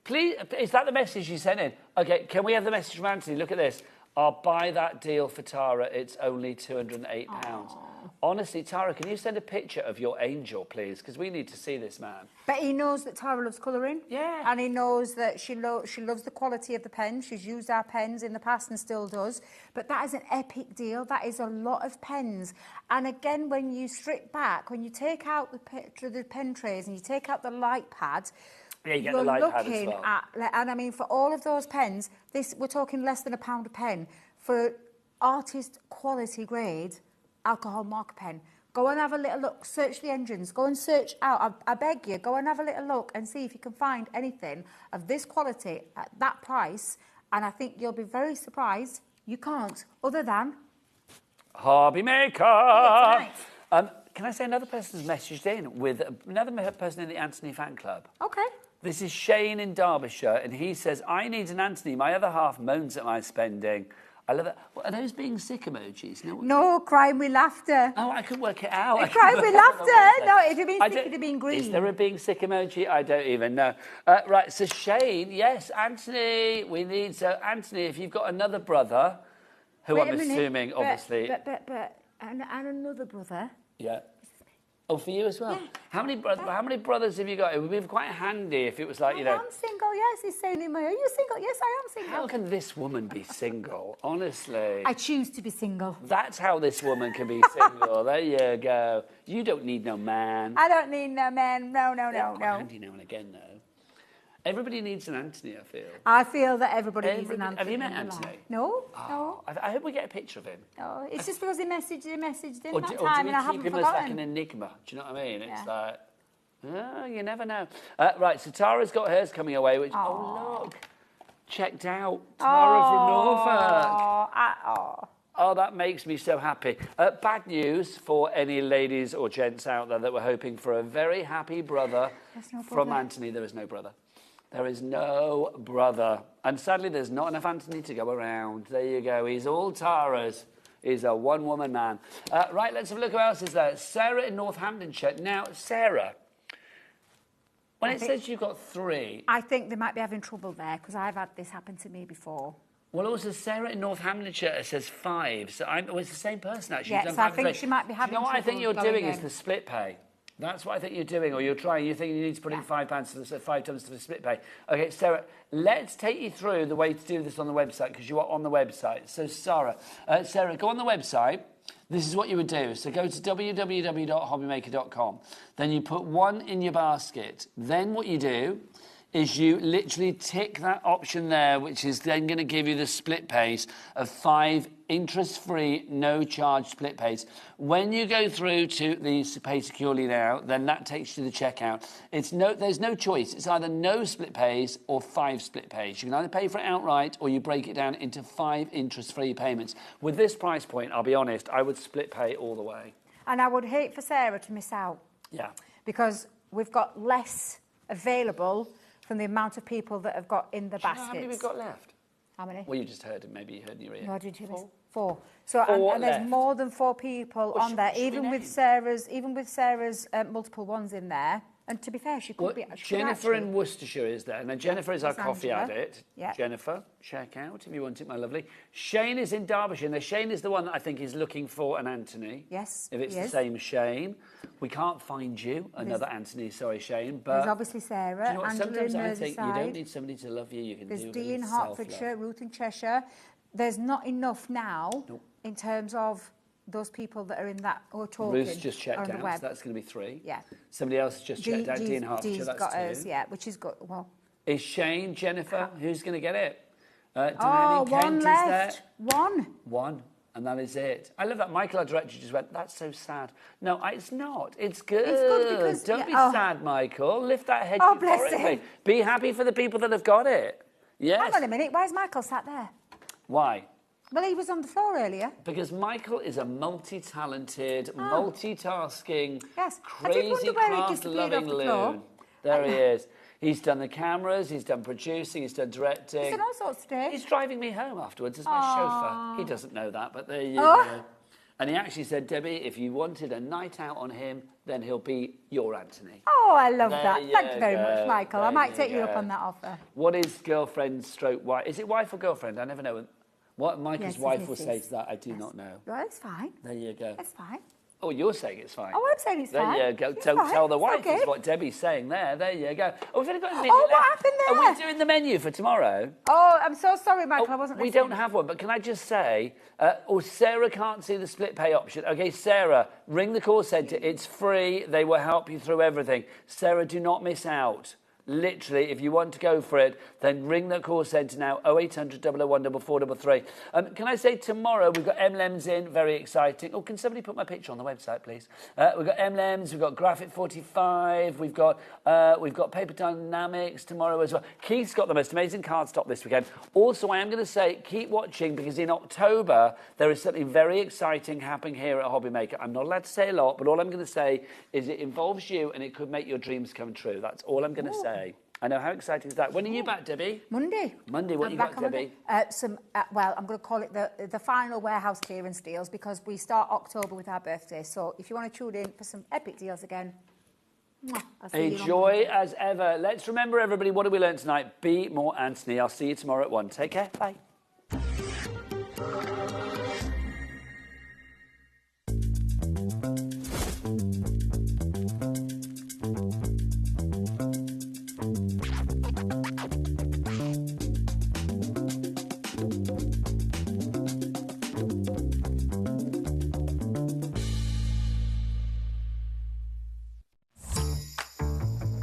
Please, is that the message you sent in? Okay, can we have the message from Anthony? Look at this. I'll buy that deal for Tara. It's only £208. Honestly, Tara, can you send a picture of your angel, please? Because we need to see this man. But he knows that Tara loves colouring. Yeah. And he knows that she loves the quality of the pen. She's used our pens in the past and still does. But that is an epic deal. That is a lot of pens. And again, when you strip back, when you take out the pen trays and you take out the light pad, yeah, you get the light pad as well. And I mean, for all of those pens, we're talking less than £1 a pen. For artist quality grade alcohol marker pen, go and have a little look, search the engines, go and search out, I beg you, go and have a little look and see if you can find anything of this quality at that price, and I think you'll be very surprised you can't, other than HobbyMaker. Can I say another person's messaged in with another person in the Anthony fan club? Okay. This is Shane in Derbyshire, and he says, I need an Anthony. My other half moans at my spending. I love that. What, are those being sick emojis? No, crying with laughter. Oh, I could work it out. Crying with laughter. No, if you've been sick, it'd have been green. Is there a being sick emoji? I don't even know. Right, so Shane, yes, Anthony, we need... So, Anthony, if you've got another brother, who I'm assuming, obviously... And another brother. Yeah. Oh, for you as well? Yeah. How many brothers have you got? It would be quite handy if it was like, you know... I'm single, yes, he's saying in my ear. You're single? Yes, I am single. How can this woman be single, honestly? I choose to be single. That's how this woman can be single. There you go. You don't need no man. I don't need no man. No. Handy now and again, though. Everybody needs an Anthony, I feel. I feel that everybody needs an Anthony. Have you met Anthony? No, no. I hope we get a picture of him. No, it's just because he messaged in that time, or do and I haven't keep him forgotten. as like an enigma? Do you know what I mean? It's like, oh, you never know. Right, so Tara's got hers coming away, which, oh, look, checked out. Tara from Norfolk. Oh, that makes me so happy. Bad news for any ladies or gents out there that were hoping for a very happy brother from Anthony. There is no brother. There is no brother. And sadly, there's not enough Anthony to go around. There you go. He's all Tara's. He's a one-woman man. Right, let's have a look who else is there. Sarah in Northamptonshire. Now, Sarah, when it says you've got 3... I think they might be having trouble there, because I've had this happen to me before. Well, also, Sarah in Northamptonshire says 5. So it's the same person, actually. Yeah, so I think she might be having trouble. You know what I think you're doing is the split pay. That's what I think you're doing, or you're trying. You think you need to put in £5 for 5 times for the split pay. Okay, Sarah, let's take you through the way to do this on the website, because you are on the website. So, Sarah, go on the website. This is what you would do. So go to www.hobbymaker.com. Then you put 1 in your basket. Then what you do is you literally tick that option there, which is then going to give you the split pays of 5 interest-free, no-charge split pays. When you go through to the Pay Securely Now, then that takes you to the checkout. There's no choice. It's either no split pays or 5 split pays. You can either pay for it outright or you break it down into 5 interest-free payments. With this price point, I'll be honest, I would split pay all the way. And I would hate for Sarah to miss out. Yeah. Because we've got less available from the amount of people that have got in the baskets. How many we've got left? How many? Well, you just heard it. Maybe you heard in your ear. No, I didn't hear this. 4. So and there's more than 4 people on there, even with Sarah's multiple ones in there. And to be fair, she could be. Jennifer in Worcestershire is there. Now, Jennifer is our coffee Angela. addict. Yeah. Jennifer, check out if you want it, my lovely. Shane is in Derbyshire. Now, Shane is the one that I think is looking for an Anthony. Yes, if it's the same Shane. We can't find you another Anthony, sorry, Shane. But there's obviously Sarah. Do you know what? Angela Sometimes I think you don't need somebody to love you. You can there's do Dee in self-love. Hertfordshire, Ruth in Cheshire. There's not enough now in terms of those people that are in that or talking. Ruth's just checked out, so that's going to be 3. Yeah. Somebody else has just checked out, Dee in Hertfordshire, that's got 2. Hers, yeah, which is good. Well, is Shane, Jennifer, who's going to get it? Diane Kent one is left. there. One. And that is it. I love that. Michael, our director, just went, that's so sad. No, it's not. It's good. It's good because... Don't be sad, Michael. Lift that head euphorically. Be happy for the people that have got it. Yes. Hang on a minute. Why is Michael sat there? Why? Well, he was on the floor earlier. Because Michael is a multi-talented, multitasking, Yes. crazy craft-loving loon. There he is. He's done the cameras, he's done producing, he's done directing. He's done all sorts today. He's driving me home afterwards as my chauffeur. He doesn't know that, but there you go. And he actually said, Debbie, if you wanted a night out on him, then he'll be your Anthony. Oh, I love There that. you Thank you very go. much, Michael. I There might you take you go. up on that offer. What is girlfriend stroke wife? Is it wife or girlfriend? I never know. What Michael's Yes, wife it will is. say to that, I do not know. Well, it's fine. There you go. It's fine. Oh, you're saying it's fine. Oh, I'm saying it's fine. There you go. It's Don't fine. tell the It's wife okay. is what Debbie's saying there. There you go. Oh, we've only got a minute Oh, what left. happened there? Are we doing the menu for tomorrow? Oh, I'm so sorry, Michael. I wasn't We listening. don't have one, but can I just say, Sarah can't see the split pay option. Okay, Sarah, ring the call centre. It's free. They will help you through everything. Sarah, do not miss out. Literally, if you want to go for it, then ring the call centre now, 0800 001 4433. Can I say tomorrow we've got M-Lems in, very exciting. Oh, can somebody put my picture on the website, please? We've got M-Lems, we've got Graphic 45, we've got Paper Dynamics tomorrow as well. Keith's got the most amazing cardstock this weekend. Also, I am going to say, keep watching, because in October, there is something very exciting happening here at HobbyMaker. I'm not allowed to say a lot, but all I'm going to say is it involves you and it could make your dreams come true. That's all I'm going to say. I know, how exciting is that? When are you back, Debbie? Monday. Monday, what I'm you back got, on Debbie? Monday. Well, I'm going to call it the final warehouse clearance deals, because we start October with our birthday. So if you want to tune in for some epic deals again, I'll see you A on joy Monday. as ever. Let's remember, everybody, what did we learn tonight? Be more Anthony. I'll see you tomorrow at 1. Take care. Bye.